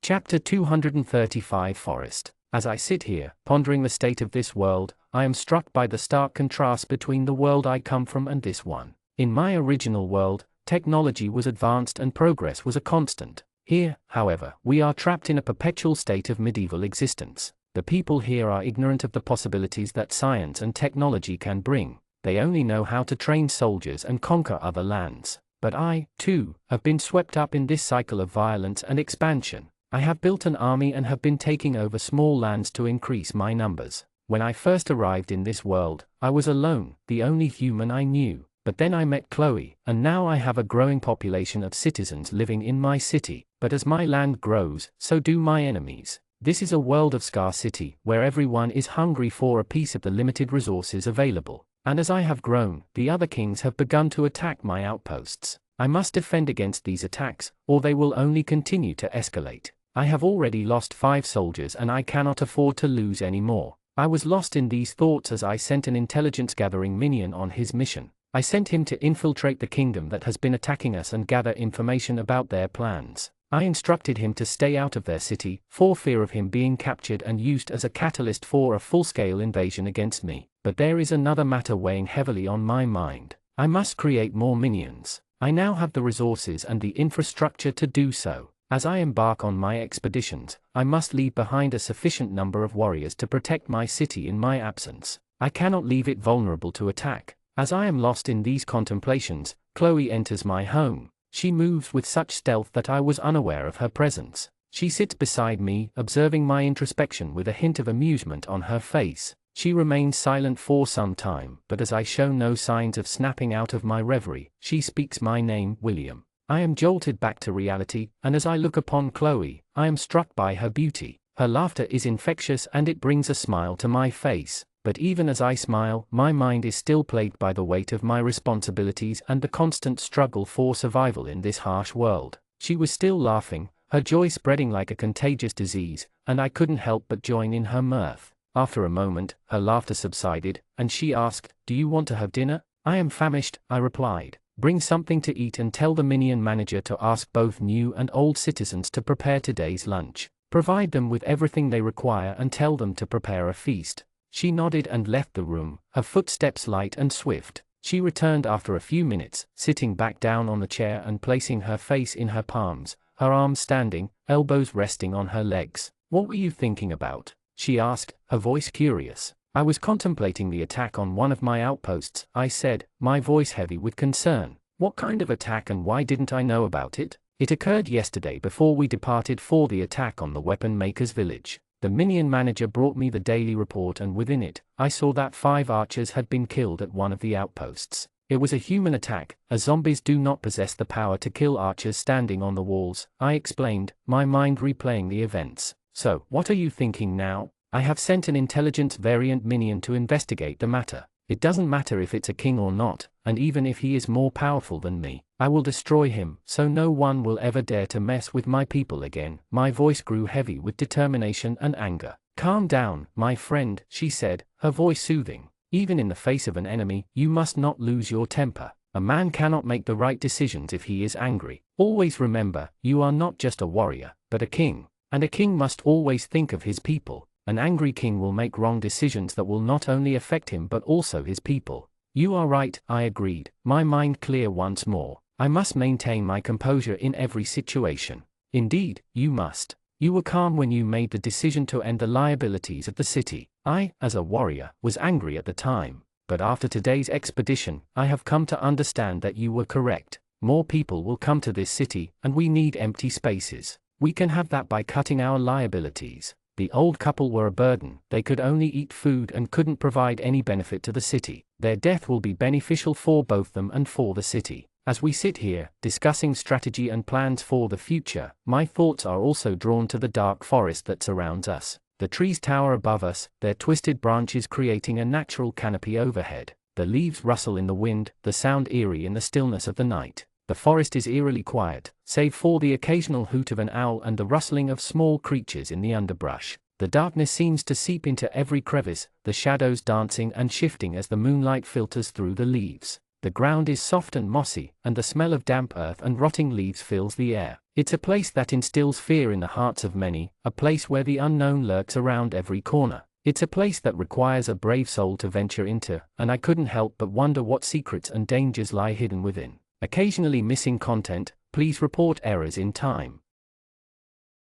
Chapter 235 Forest. As I sit here, pondering the state of this world, I am struck by the stark contrast between the world I come from and this one. In my original world, technology was advanced and progress was a constant. Here, however, we are trapped in a perpetual state of medieval existence. The people here are ignorant of the possibilities that science and technology can bring. They only know how to train soldiers and conquer other lands. But I, too, have been swept up in this cycle of violence and expansion. I have built an army and have been taking over small lands to increase my numbers. When I first arrived in this world, I was alone, the only human I knew. But then I met Chloe, and now I have a growing population of citizens living in my city. But as my land grows, so do my enemies. This is a world of scarcity, where everyone is hungry for a piece of the limited resources available. And as I have grown, the other kings have begun to attack my outposts. I must defend against these attacks, or they will only continue to escalate. I have already lost 5 soldiers and I cannot afford to lose any more. I was lost in these thoughts as I sent an intelligence-gathering minion on his mission. I sent him to infiltrate the kingdom that has been attacking us and gather information about their plans. I instructed him to stay out of their city, for fear of him being captured and used as a catalyst for a full-scale invasion against me. But there is another matter weighing heavily on my mind. I must create more minions. I now have the resources and the infrastructure to do so. As I embark on my expeditions, I must leave behind a sufficient number of warriors to protect my city in my absence. I cannot leave it vulnerable to attack. As I am lost in these contemplations, Chloe enters my home. She moves with such stealth that I was unaware of her presence. She sits beside me, observing my introspection with a hint of amusement on her face. She remains silent for some time, but as I show no signs of snapping out of my reverie, she speaks my name, William. I am jolted back to reality, and as I look upon Chloe, I am struck by her beauty. Her laughter is infectious and it brings a smile to my face. But even as I smile, my mind is still plagued by the weight of my responsibilities and the constant struggle for survival in this harsh world. She was still laughing, her joy spreading like a contagious disease, and I couldn't help but join in her mirth. After a moment, her laughter subsided, and she asked, "Do you want to have dinner?" "I am famished," I replied. "Bring something to eat and tell the minion manager to ask both new and old citizens to prepare today's lunch. Provide them with everything they require and tell them to prepare a feast." She nodded and left the room, her footsteps light and swift. She returned after a few minutes, sitting back down on the chair and placing her face in her palms, her arms standing, elbows resting on her legs. "What were you thinking about?" she asked, her voice curious. "I was contemplating the attack on one of my outposts," I said, my voice heavy with concern. "What kind of attack and why didn't I know about it?" "It occurred yesterday before we departed for the attack on the weapon maker's village. The Minion manager brought me the daily report and within it, I saw that 5 archers had been killed at one of the outposts. It was a human attack, as zombies do not possess the power to kill archers standing on the walls," I explained, my mind replaying the events. "So, what are you thinking now? I have sent an intelligence variant minion to investigate the matter. It doesn't matter if it's a king or not, and even if he is more powerful than me, I will destroy him, so no one will ever dare to mess with my people again." My voice grew heavy with determination and anger. "Calm down, my friend," she said, her voice soothing. "Even in the face of an enemy, you must not lose your temper. A man cannot make the right decisions if he is angry. Always remember, you are not just a warrior, but a king. And a king must always think of his people. An angry king will make wrong decisions that will not only affect him but also his people." "You are right," I agreed, my mind clear once more. "I must maintain my composure in every situation." "Indeed, you must. You were calm when you made the decision to end the liabilities of the city." I, as a warrior, was angry at the time. But after today's expedition, I have come to understand that you were correct. More people will come to this city, and we need empty spaces. We can have that by cutting our liabilities. The old couple were a burden, they could only eat food and couldn't provide any benefit to the city. Their death will be beneficial for both them and for the city. As we sit here, discussing strategy and plans for the future, my thoughts are also drawn to the dark forest that surrounds us. The trees tower above us, their twisted branches creating a natural canopy overhead. The leaves rustle in the wind, the sound eerie in the stillness of the night. The forest is eerily quiet, save for the occasional hoot of an owl and the rustling of small creatures in the underbrush. The darkness seems to seep into every crevice, the shadows dancing and shifting as the moonlight filters through the leaves. The ground is soft and mossy, and the smell of damp earth and rotting leaves fills the air. It's a place that instills fear in the hearts of many, a place where the unknown lurks around every corner. It's a place that requires a brave soul to venture into, and I couldn't help but wonder what secrets and dangers lie hidden within. Occasionally missing content, please report errors in time.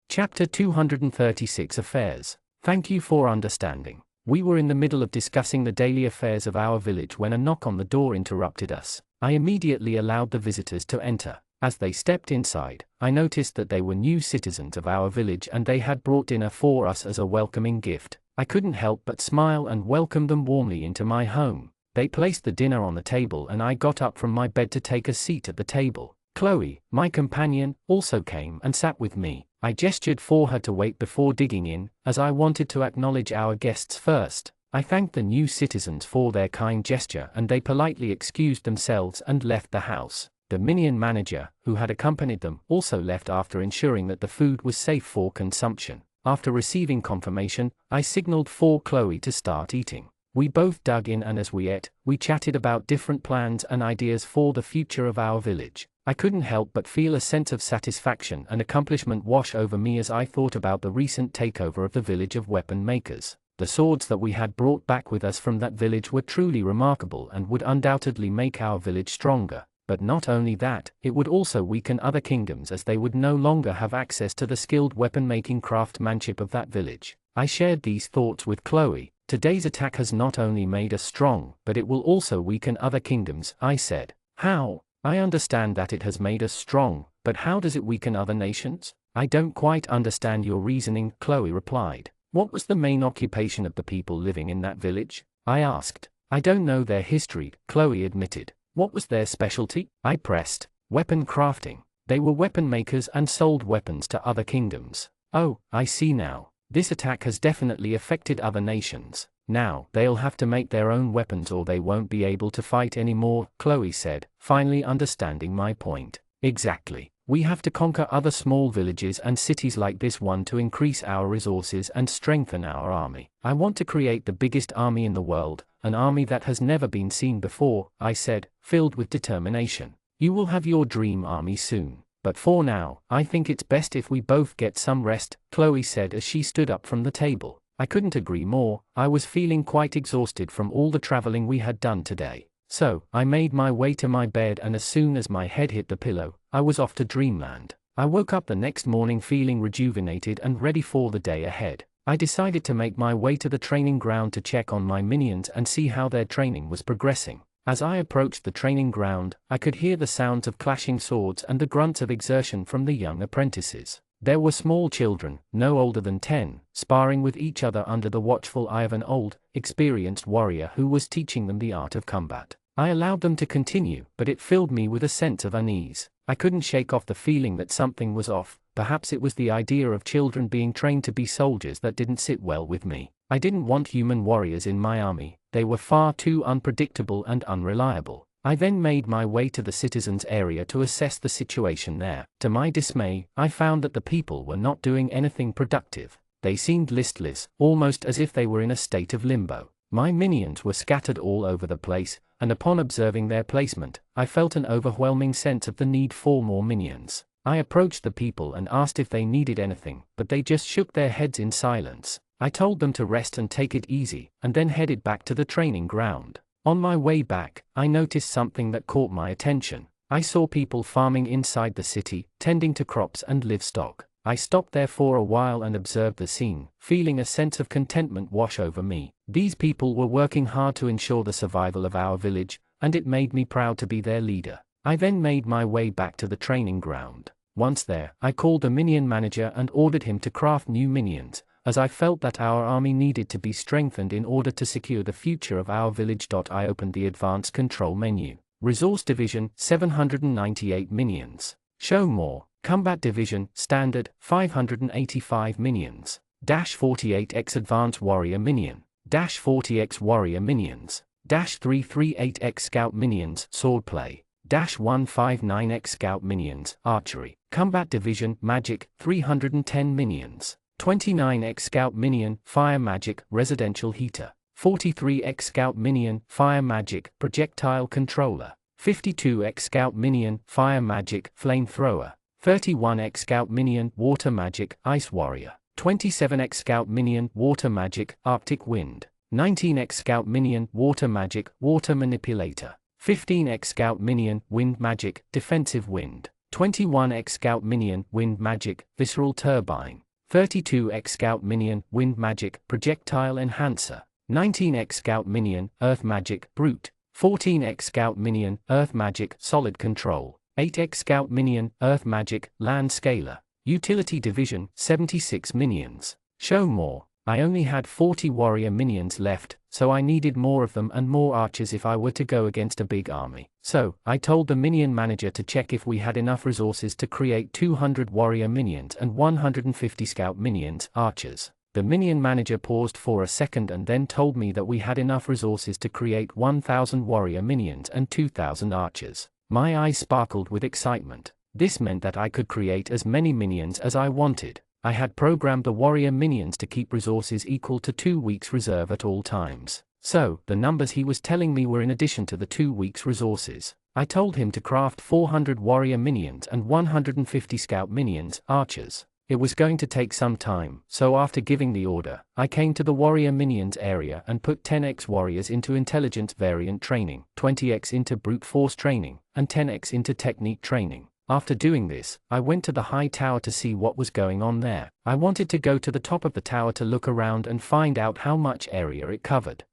Chapter 236 Affairs. Thank you for understanding. We were in the middle of discussing the daily affairs of our village when a knock on the door interrupted us. I immediately allowed the visitors to enter. As they stepped inside, I noticed that they were new citizens of our village and they had brought dinner for us as a welcoming gift. I couldn't help but smile and welcome them warmly into my home. They placed the dinner on the table and I got up from my bed to take a seat at the table. Chloe, my companion, also came and sat with me. I gestured for her to wait before digging in, as I wanted to acknowledge our guests first. I thanked the new citizens for their kind gesture and they politely excused themselves and left the house. The Minion manager, who had accompanied them, also left after ensuring that the food was safe for consumption. After receiving confirmation, I signaled for Chloe to start eating. We both dug in and as we ate, we chatted about different plans and ideas for the future of our village. I couldn't help but feel a sense of satisfaction and accomplishment wash over me as I thought about the recent takeover of the village of weapon makers. The swords that we had brought back with us from that village were truly remarkable and would undoubtedly make our village stronger. But not only that, it would also weaken other kingdoms as they would no longer have access to the skilled weapon-making craftsmanship of that village. I shared these thoughts with Chloe. Today's attack has not only made us strong, but it will also weaken other kingdoms, I said. How? I understand that it has made us strong, but how does it weaken other nations? I don't quite understand your reasoning, Chloe replied. What was the main occupation of the people living in that village? I asked. I don't know their history, Chloe admitted. What was their specialty? I pressed. Weapon crafting. They were weapon makers and sold weapons to other kingdoms. Oh, I see now. This attack has definitely affected other nations. Now, they'll have to make their own weapons or they won't be able to fight anymore, Chloe said, finally understanding my point. Exactly. We have to conquer other small villages and cities like this one to increase our resources and strengthen our army. I want to create the biggest army in the world, an army that has never been seen before, I said, filled with determination. You will have your dream army soon. But for now, I think it's best if we both get some rest, Chloe said as she stood up from the table. I couldn't agree more. I was feeling quite exhausted from all the traveling we had done today. So, I made my way to my bed, and as soon as my head hit the pillow, I was off to dreamland. I woke up the next morning feeling rejuvenated and ready for the day ahead. I decided to make my way to the training ground to check on my minions and see how their training was progressing. As I approached the training ground, I could hear the sounds of clashing swords and the grunts of exertion from the young apprentices. There were small children, no older than 10, sparring with each other under the watchful eye of an old, experienced warrior who was teaching them the art of combat. I allowed them to continue, but it filled me with a sense of unease. I couldn't shake off the feeling that something was off. Perhaps it was the idea of children being trained to be soldiers that didn't sit well with me. I didn't want human warriors in my army. They were far too unpredictable and unreliable. I then made my way to the citizens' area to assess the situation there. To my dismay, I found that the people were not doing anything productive. They seemed listless, almost as if they were in a state of limbo. My minions were scattered all over the place, and upon observing their placement, I felt an overwhelming sense of the need for more minions. I approached the people and asked if they needed anything, but they just shook their heads in silence. I told them to rest and take it easy, and then headed back to the training ground. On my way back, I noticed something that caught my attention. I saw people farming inside the city, tending to crops and livestock. I stopped there for a while and observed the scene, feeling a sense of contentment wash over me. These people were working hard to ensure the survival of our village, and it made me proud to be their leader. I then made my way back to the training ground. Once there, I called the minion manager and ordered him to craft new minions, as I felt that our army needed to be strengthened in order to secure the future of our village. I opened the advanced control menu. Resource Division, 798 minions. Show More. Combat Division, Standard, 585 minions. -48x Advanced Warrior Minion. -40x Warrior Minions. -338x Scout Minions, Swordplay. -159x Scout Minions, Archery. Combat Division, Magic, 310 minions. 29x Scout Minion, Fire Magic, Residential Heater. 43x Scout Minion, Fire Magic, Projectile Controller. 52x Scout Minion, Fire Magic, Flamethrower. 31x Scout Minion, Water Magic, Ice Warrior. 27x Scout Minion, Water Magic, Arctic Wind. 19x Scout Minion, Water Magic, Water Manipulator. 15x Scout Minion, Wind Magic, Defensive Wind. 21x Scout Minion, Wind Magic, Visceral Turbine. 32x Scout Minion, Wind Magic, Projectile Enhancer. 19x Scout Minion, Earth Magic, Brute. 14x Scout Minion, Earth Magic, Solid Control. 8x Scout Minion, Earth Magic, Land Scaler. Utility Division, 76 minions. Show More. I only had 40 warrior minions left, so I needed more of them and more archers if I were to go against a big army. So, I told the minion manager to check if we had enough resources to create 200 warrior minions and 150 scout minions, archers. The minion manager paused for a second and then told me that we had enough resources to create 1,000 warrior minions and 2,000 archers. My eyes sparkled with excitement. This meant that I could create as many minions as I wanted. I had programmed the warrior minions to keep resources equal to 2 weeks' reserve at all times. So, the numbers he was telling me were in addition to the 2 weeks' resources. I told him to craft 400 warrior minions and 150 scout minions, archers. It was going to take some time, so after giving the order, I came to the warrior minions area and put 10x warriors into intelligence variant training, 20x into brute force training, and 10x into technique training. After doing this, I went to the high tower to see what was going on there. I wanted to go to the top of the tower to look around and find out how much area it covered.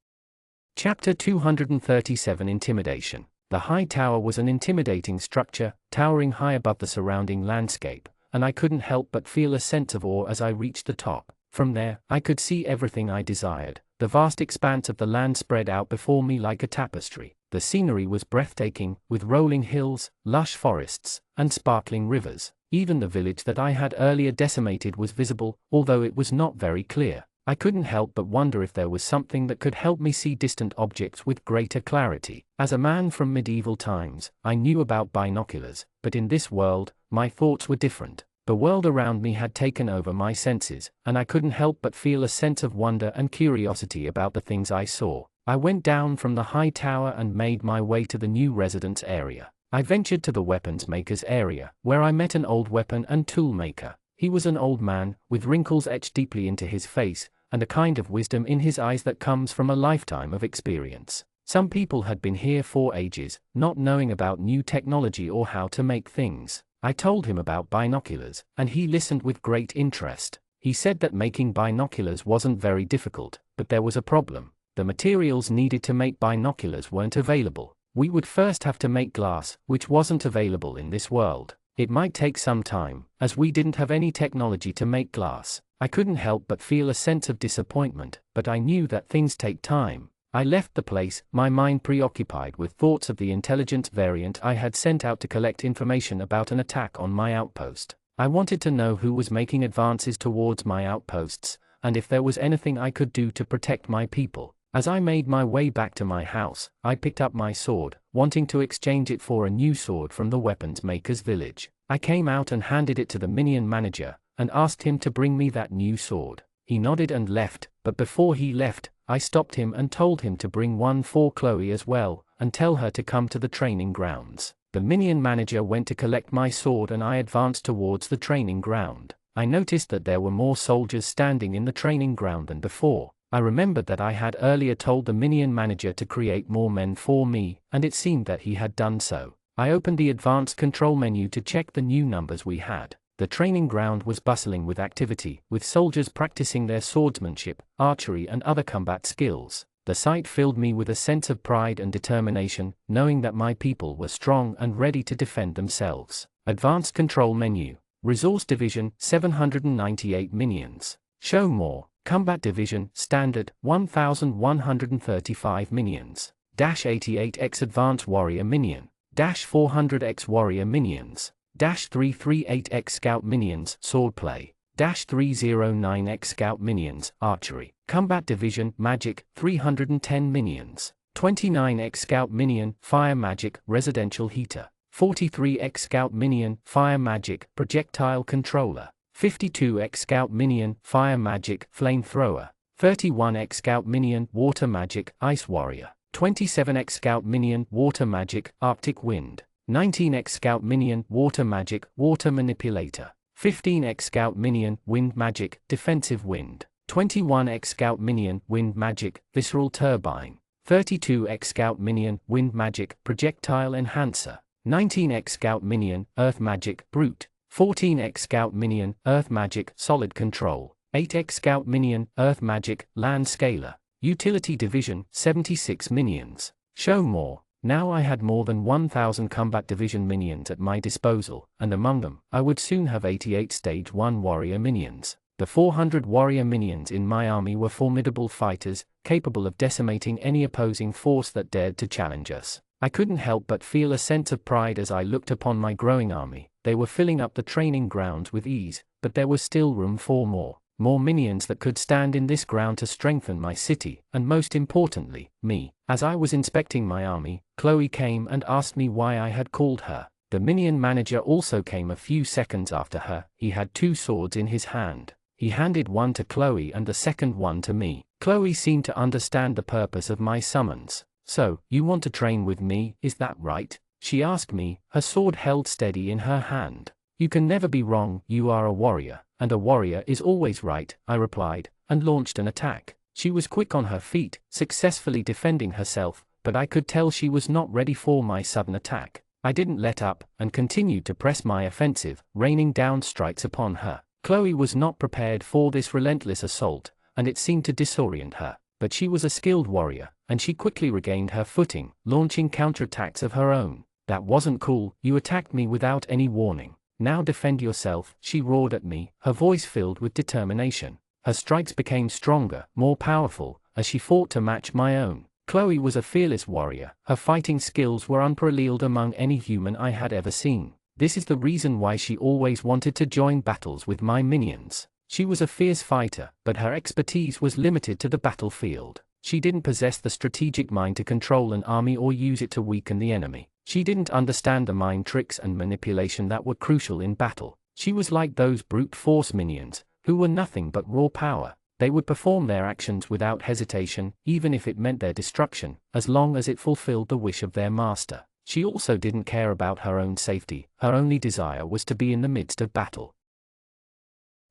Chapter 237 Intimidation. The high tower was an intimidating structure, towering high above the surrounding landscape, and I couldn't help but feel a sense of awe as I reached the top. From there, I could see everything I desired. The vast expanse of the land spread out before me like a tapestry. The scenery was breathtaking, with rolling hills, lush forests, and sparkling rivers. Even the village that I had earlier decimated was visible, although it was not very clear. I couldn't help but wonder if there was something that could help me see distant objects with greater clarity. As a man from medieval times, I knew about binoculars, but in this world, my thoughts were different. The world around me had taken over my senses, and I couldn't help but feel a sense of wonder and curiosity about the things I saw. I went down from the high tower and made my way to the new residence area. I ventured to the weapons maker's area, where I met an old weapon and tool maker. He was an old man, with wrinkles etched deeply into his face, and a kind of wisdom in his eyes that comes from a lifetime of experience. Some people had been here for ages, not knowing about new technology or how to make things. I told him about binoculars, and he listened with great interest. He said that making binoculars wasn't very difficult, but there was a problem. The materials needed to make binoculars weren't available. We would first have to make glass, which wasn't available in this world. It might take some time, as we didn't have any technology to make glass. I couldn't help but feel a sense of disappointment, but I knew that things take time. I left the place, my mind preoccupied with thoughts of the intelligence variant I had sent out to collect information about an attack on my outpost. I wanted to know who was making advances towards my outposts, and if there was anything I could do to protect my people. As I made my way back to my house, I picked up my sword, wanting to exchange it for a new sword from the weapons maker's village. I came out and handed it to the Minion manager, and asked him to bring me that new sword. He nodded and left, but before he left, I stopped him and told him to bring one for Chloe as well, and tell her to come to the training grounds. The Minion manager went to collect my sword and I advanced towards the training ground. I noticed that there were more soldiers standing in the training ground than before. I remembered that I had earlier told the Minion manager to create more men for me, and it seemed that he had done so. I opened the advanced control menu to check the new numbers we had. The training ground was bustling with activity, with soldiers practicing their swordsmanship, archery and other combat skills. The sight filled me with a sense of pride and determination, knowing that my people were strong and ready to defend themselves. Advanced control menu. Resource division, 798 minions. Show more. Combat division, standard, 1135 minions. -88x advanced warrior minion. -400x warrior minions. -338x scout minions, swordplay. -309x scout minions, archery. Combat division, magic, 310 minions. 29x scout minion, fire magic, residential heater. 43x scout minion, fire magic, projectile controller. 52x scout minion, fire magic, flamethrower. 31x scout minion, water magic, ice warrior. 27x scout minion, water magic, arctic wind. 19x scout minion, water magic, water manipulator. 15x scout minion, wind magic, defensive wind. 21x scout minion, wind magic, visceral turbine. 32x scout minion, wind magic, projectile enhancer. 19x scout minion, earth magic, brute. 14x scout minion, earth magic, solid control. 8x scout minion, earth magic, land scaler. Utility division, 76 minions. Show more. Now I had more than 1,000 combat division minions at my disposal, and among them, I would soon have 88 stage 1 warrior minions. The 400 warrior minions in my army were formidable fighters, capable of decimating any opposing force that dared to challenge us. I couldn't help but feel a sense of pride as I looked upon my growing army. They were filling up the training grounds with ease, but there was still room for more. More minions that could stand in this ground to strengthen my city, and most importantly, me. As I was inspecting my army, Chloe came and asked me why I had called her. The Minion manager also came a few seconds after her. He had 2 swords in his hand. He handed one to Chloe and the second one to me. Chloe seemed to understand the purpose of my summons. "So, you want to train with me, is that right?" she asked me, her sword held steady in her hand. "You can never be wrong, you are a warrior, and a warrior is always right," I replied, and launched an attack. She was quick on her feet, successfully defending herself, but I could tell she was not ready for my sudden attack. I didn't let up, and continued to press my offensive, raining down strikes upon her. Chloe was not prepared for this relentless assault, and it seemed to disorient her. But she was a skilled warrior, and she quickly regained her footing, launching counterattacks of her own. "That wasn't cool, you attacked me without any warning. Now defend yourself," she roared at me, her voice filled with determination. Her strikes became stronger, more powerful, as she fought to match my own. Chloe was a fearless warrior. Her fighting skills were unparalleled among any human I had ever seen. This is the reason why she always wanted to join battles with my minions. She was a fierce fighter, but her expertise was limited to the battlefield. She didn't possess the strategic mind to control an army or use it to weaken the enemy. She didn't understand the mind tricks and manipulation that were crucial in battle. She was like those brute force minions, who were nothing but raw power. They would perform their actions without hesitation, even if it meant their destruction, as long as it fulfilled the wish of their master. She also didn't care about her own safety. Her only desire was to be in the midst of battle.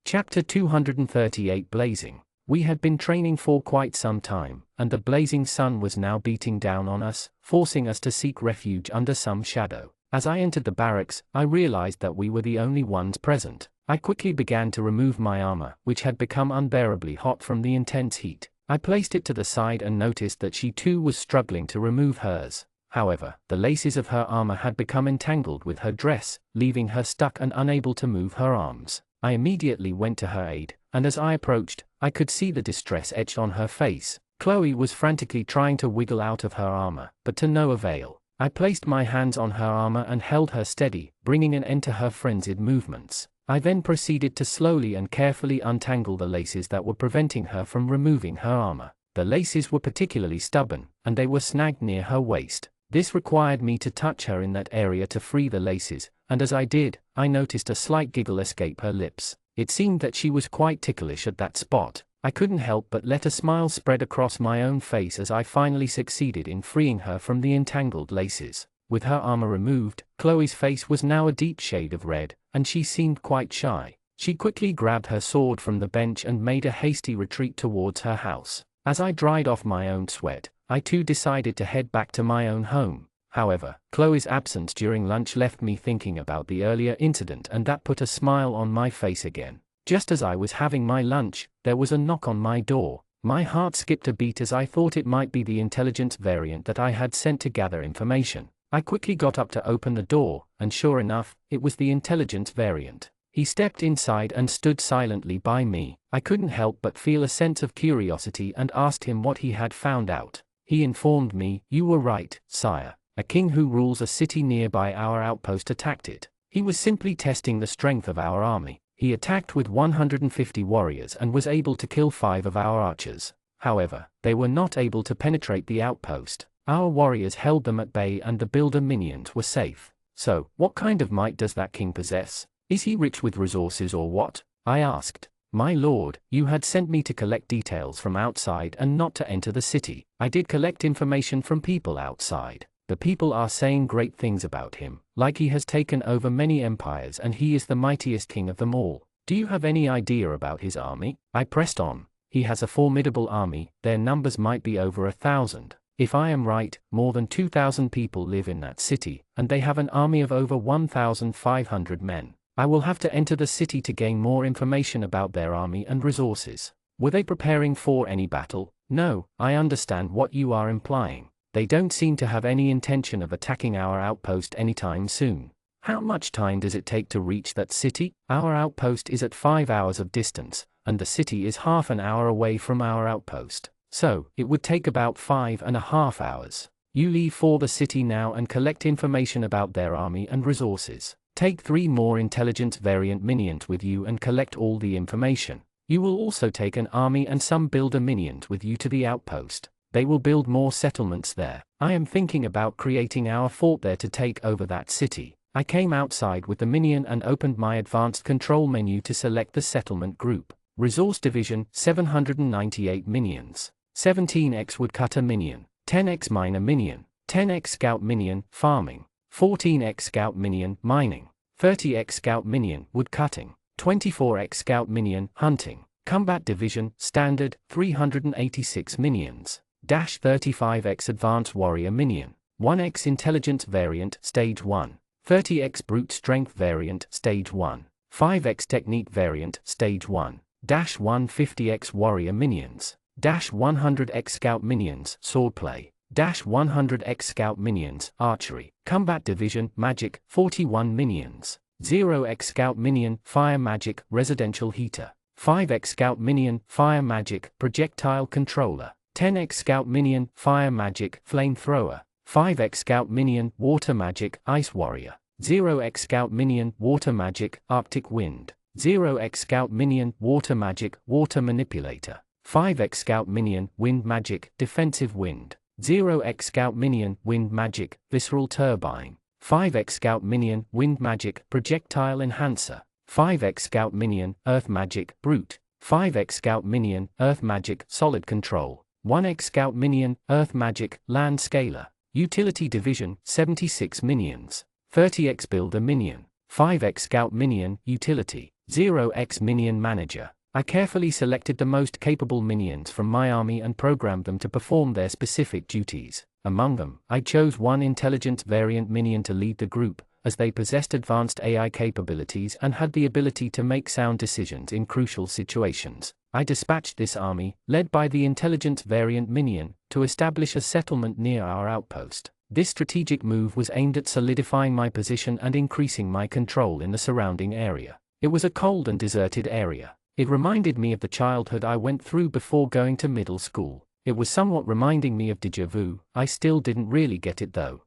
Chapter 238 Blazing. We had been training for quite some time, and the blazing sun was now beating down on us, forcing us to seek refuge under some shadow. As I entered the barracks, I realized that we were the only ones present. I quickly began to remove my armor, which had become unbearably hot from the intense heat. I placed it to the side and noticed that she too was struggling to remove hers. However, the laces of her armor had become entangled with her dress, leaving her stuck and unable to move her arms. I immediately went to her aid, and as I approached, I could see the distress etched on her face. Chloe was frantically trying to wiggle out of her armor, but to no avail. I placed my hands on her armor and held her steady, bringing an end to her frenzied movements. I then proceeded to slowly and carefully untangle the laces that were preventing her from removing her armor. The laces were particularly stubborn, and they were snagged near her waist. This required me to touch her in that area to free the laces, and as I did, I noticed a slight giggle escape her lips. It seemed that she was quite ticklish at that spot. I couldn't help but let a smile spread across my own face as I finally succeeded in freeing her from the entangled laces. With her armor removed, Chloe's face was now a deep shade of red, and she seemed quite shy. She quickly grabbed her sword from the bench and made a hasty retreat towards her house. As I dried off my own sweat, I too decided to head back to my own home. However, Chloe's absence during lunch left me thinking about the earlier incident, and that put a smile on my face again. Just as I was having my lunch, there was a knock on my door. My heart skipped a beat as I thought it might be the intelligence variant that I had sent to gather information. I quickly got up to open the door, and sure enough, it was the intelligence variant. He stepped inside and stood silently by me. I couldn't help but feel a sense of curiosity and asked him what he had found out. He informed me, "You were right, sire. A king who rules a city nearby our outpost attacked it. He was simply testing the strength of our army. He attacked with 150 warriors and was able to kill 5 of our archers. However, they were not able to penetrate the outpost. Our warriors held them at bay and the builder minions were safe." "So, what kind of might does that king possess? Is he rich with resources or what?" I asked. "My lord, you had sent me to collect details from outside and not to enter the city. I did collect information from people outside. The people are saying great things about him, like he has taken over many empires and he is the mightiest king of them all. Do you have any idea about his army?" I pressed on. "He has a formidable army, their numbers might be over 1,000. If I am right, more than 2,000 people live in that city, and they have an army of over 1,500 men. I will have to enter the city to gain more information about their army and resources. Were they preparing for any battle?" "No, I understand what you are implying. They don't seem to have any intention of attacking our outpost anytime soon." "How much time does it take to reach that city?" "Our outpost is at 5 hours of distance, and the city is half an hour away from our outpost. So, it would take about 5.5 hours. You leave for the city now and collect information about their army and resources. Take 3 more intelligence variant minions with you and collect all the information. You will also take an army and some builder minions with you to the outpost. They will build more settlements there. I am thinking about creating our fort there to take over that city." I came outside with the minion and opened my advanced control menu to select the settlement group. Resource division, 798 minions. 17x woodcutter minion, 10x miner minion, 10x scout minion, farming, 14x scout minion, mining, 30x scout minion, woodcutting, 24x scout minion, hunting. Combat division, standard, 386 minions. 35x advanced warrior minion, 1x intelligence variant, stage 1, 30x brute strength variant, stage 1, 5x technique variant, stage 1, 150x warrior minions, 100x scout minions, swordplay, 100x scout minions, archery. Combat division, magic, 41 minions, 0x scout minion, fire magic, residential heater, 5x scout minion, fire magic, projectile controller, 10x scout minion, fire magic, flamethrower, 5x scout minion, water magic, ice warrior, 0x scout minion, water magic, arctic wind, 0x scout minion, water magic, water manipulator, 5x scout minion, wind magic, defensive wind, 0x scout minion, wind magic, visceral turbine, 5x scout minion, wind magic, projectile enhancer, 5x scout minion, earth magic, brute, 5x scout minion, earth magic, solid control, 1x scout minion, earth magic, land scaler. Utility division, 76 minions, 30x builder minion, 5x scout minion, utility, 0x minion manager, I carefully selected the most capable minions from my army and programmed them to perform their specific duties. Among them, I chose one intelligence variant minion to lead the group, as they possessed advanced AI capabilities and had the ability to make sound decisions in crucial situations. I dispatched this army, led by the intelligence variant minion, to establish a settlement near our outpost. This strategic move was aimed at solidifying my position and increasing my control in the surrounding area. It was a cold and deserted area. It reminded me of the childhood I went through before going to middle school. It was somewhat reminding me of déjà vu. I still didn't really get it though.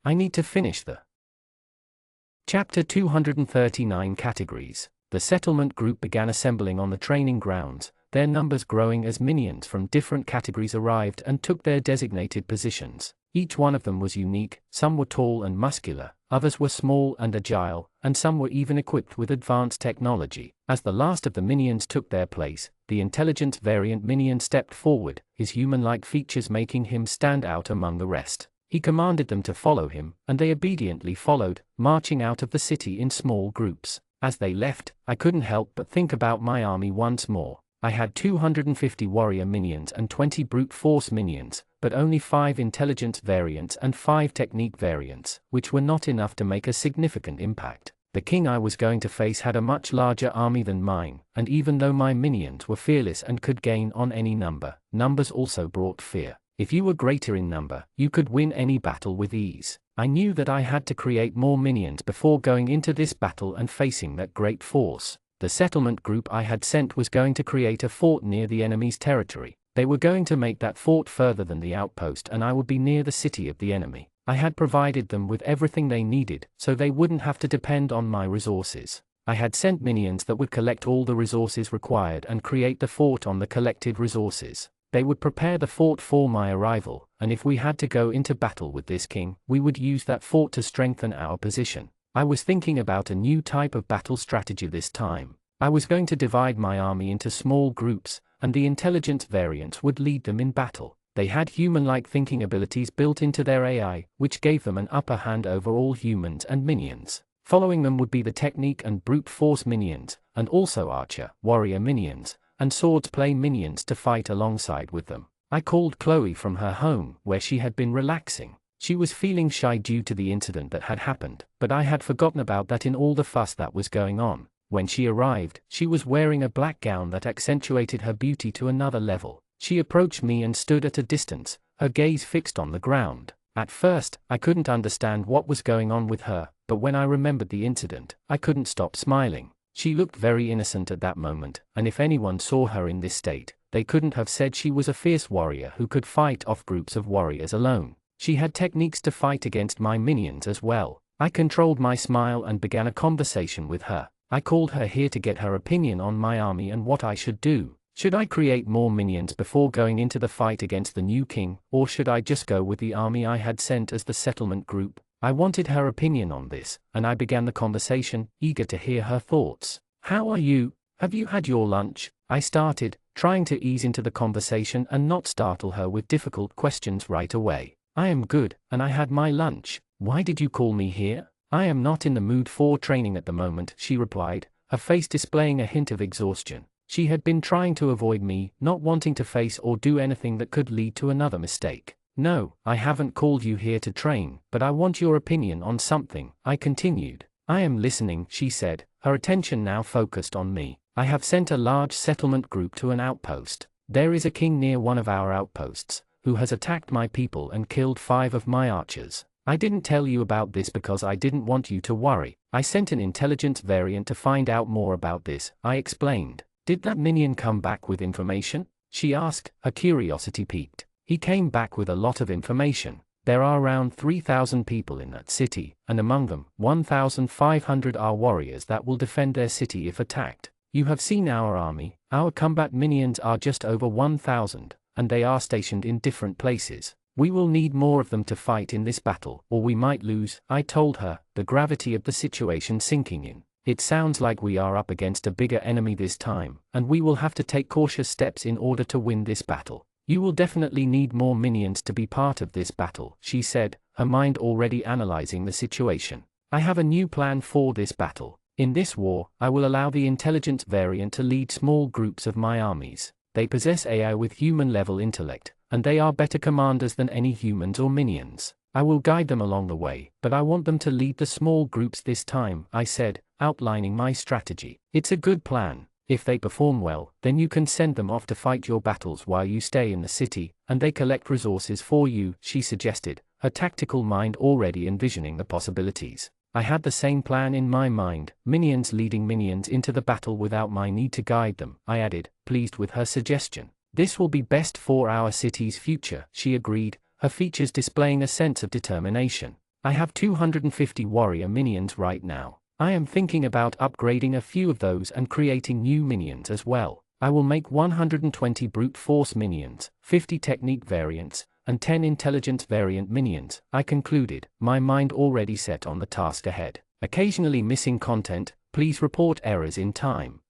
I need to finish the Chapter 239 Categories. The settlement group began assembling on the training grounds, their numbers growing as minions from different categories arrived and took their designated positions. Each one of them was unique. Some were tall and muscular, others were small and agile, and some were even equipped with advanced technology. As the last of the minions took their place, the intelligence variant minion stepped forward, his human-like features making him stand out among the rest. He commanded them to follow him, and they obediently followed, marching out of the city in small groups. As they left, I couldn't help but think about my army once more. I had 250 warrior minions and 20 brute force minions, but only 5 intelligence variants and 5 technique variants, which were not enough to make a significant impact. The king I was going to face had a much larger army than mine, and even though my minions were fearless and could gain on any number, numbers also brought fear. If you were greater in number, you could win any battle with ease. I knew that I had to create more minions before going into this battle and facing that great force. The settlement group I had sent was going to create a fort near the enemy's territory. They were going to make that fort further than the outpost and I would be near the city of the enemy. I had provided them with everything they needed, so they wouldn't have to depend on my resources. I had sent minions that would collect all the resources required and create the fort on the collected resources. They would prepare the fort for my arrival, and if we had to go into battle with this king, we would use that fort to strengthen our position. I was thinking about a new type of battle strategy this time. I was going to divide my army into small groups, and the intelligence variants would lead them in battle. They had human-like thinking abilities built into their AI, which gave them an upper hand over all humans and minions. Following them would be the technique and brute force minions, and also archer, warrior minions, and swordsplay minions to fight alongside with them. I called Chloe from her home, where she had been relaxing. She was feeling shy due to the incident that had happened, but I had forgotten about that in all the fuss that was going on. When she arrived, she was wearing a black gown that accentuated her beauty to another level. She approached me and stood at a distance, her gaze fixed on the ground. At first, I couldn't understand what was going on with her, but when I remembered the incident, I couldn't stop smiling. She looked very innocent at that moment, and if anyone saw her in this state, they couldn't have said she was a fierce warrior who could fight off groups of warriors alone. She had techniques to fight against my minions as well. I controlled my smile and began a conversation with her. I called her here to get her opinion on my army and what I should do. Should I create more minions before going into the fight against the new king, or should I just go with the army I had sent as the settlement group? I wanted her opinion on this, and I began the conversation, eager to hear her thoughts. "How are you? Have you had your lunch?" I started, trying to ease into the conversation and not startle her with difficult questions right away. "I am good, and I had my lunch. Why did you call me here?" "I am not in the mood for training at the moment," she replied, her face displaying a hint of exhaustion. She had been trying to avoid me, not wanting to face or do anything that could lead to another mistake. "No, I haven't called you here to train, but I want your opinion on something," I continued. "I am listening," she said, her attention now focused on me. "I have sent a large settlement group to an outpost. There is a king near one of our outposts, who has attacked my people and killed 5 of my archers. I didn't tell you about this because I didn't want you to worry. I sent an intelligence variant to find out more about this," I explained. "Did that minion come back with information?" she asked, her curiosity piqued. "He came back with a lot of information. There are around 3,000 people in that city, and among them, 1,500 are warriors that will defend their city if attacked. You have seen our army. Our combat minions are just over 1,000, and they are stationed in different places. We will need more of them to fight in this battle, or we might lose," I told her, the gravity of the situation sinking in. "It sounds like we are up against a bigger enemy this time, and we will have to take cautious steps in order to win this battle. You will definitely need more minions to be part of this battle," she said, her mind already analyzing the situation. "I have a new plan for this battle. In this war, I will allow the intelligence variant to lead small groups of my armies. They possess AI with human-level intellect, and they are better commanders than any humans or minions. I will guide them along the way, but I want them to lead the small groups this time, I said, outlining my strategy. It's a good plan. If they perform well, then you can send them off to fight your battles while you stay in the city, and they collect resources for you, she suggested, her tactical mind already envisioning the possibilities. I had the same plan in my mind, minions leading minions into the battle without my need to guide them, I added, pleased with her suggestion. This will be best for our city's future, she agreed, her features displaying a sense of determination. I have 250 warrior minions right now. I am thinking about upgrading a few of those and creating new minions as well. I will make 120 brute force minions, 50 technique variants, and 10 intelligence variant minions, I concluded, my mind already set on the task ahead. Occasionally missing content, please report errors in time.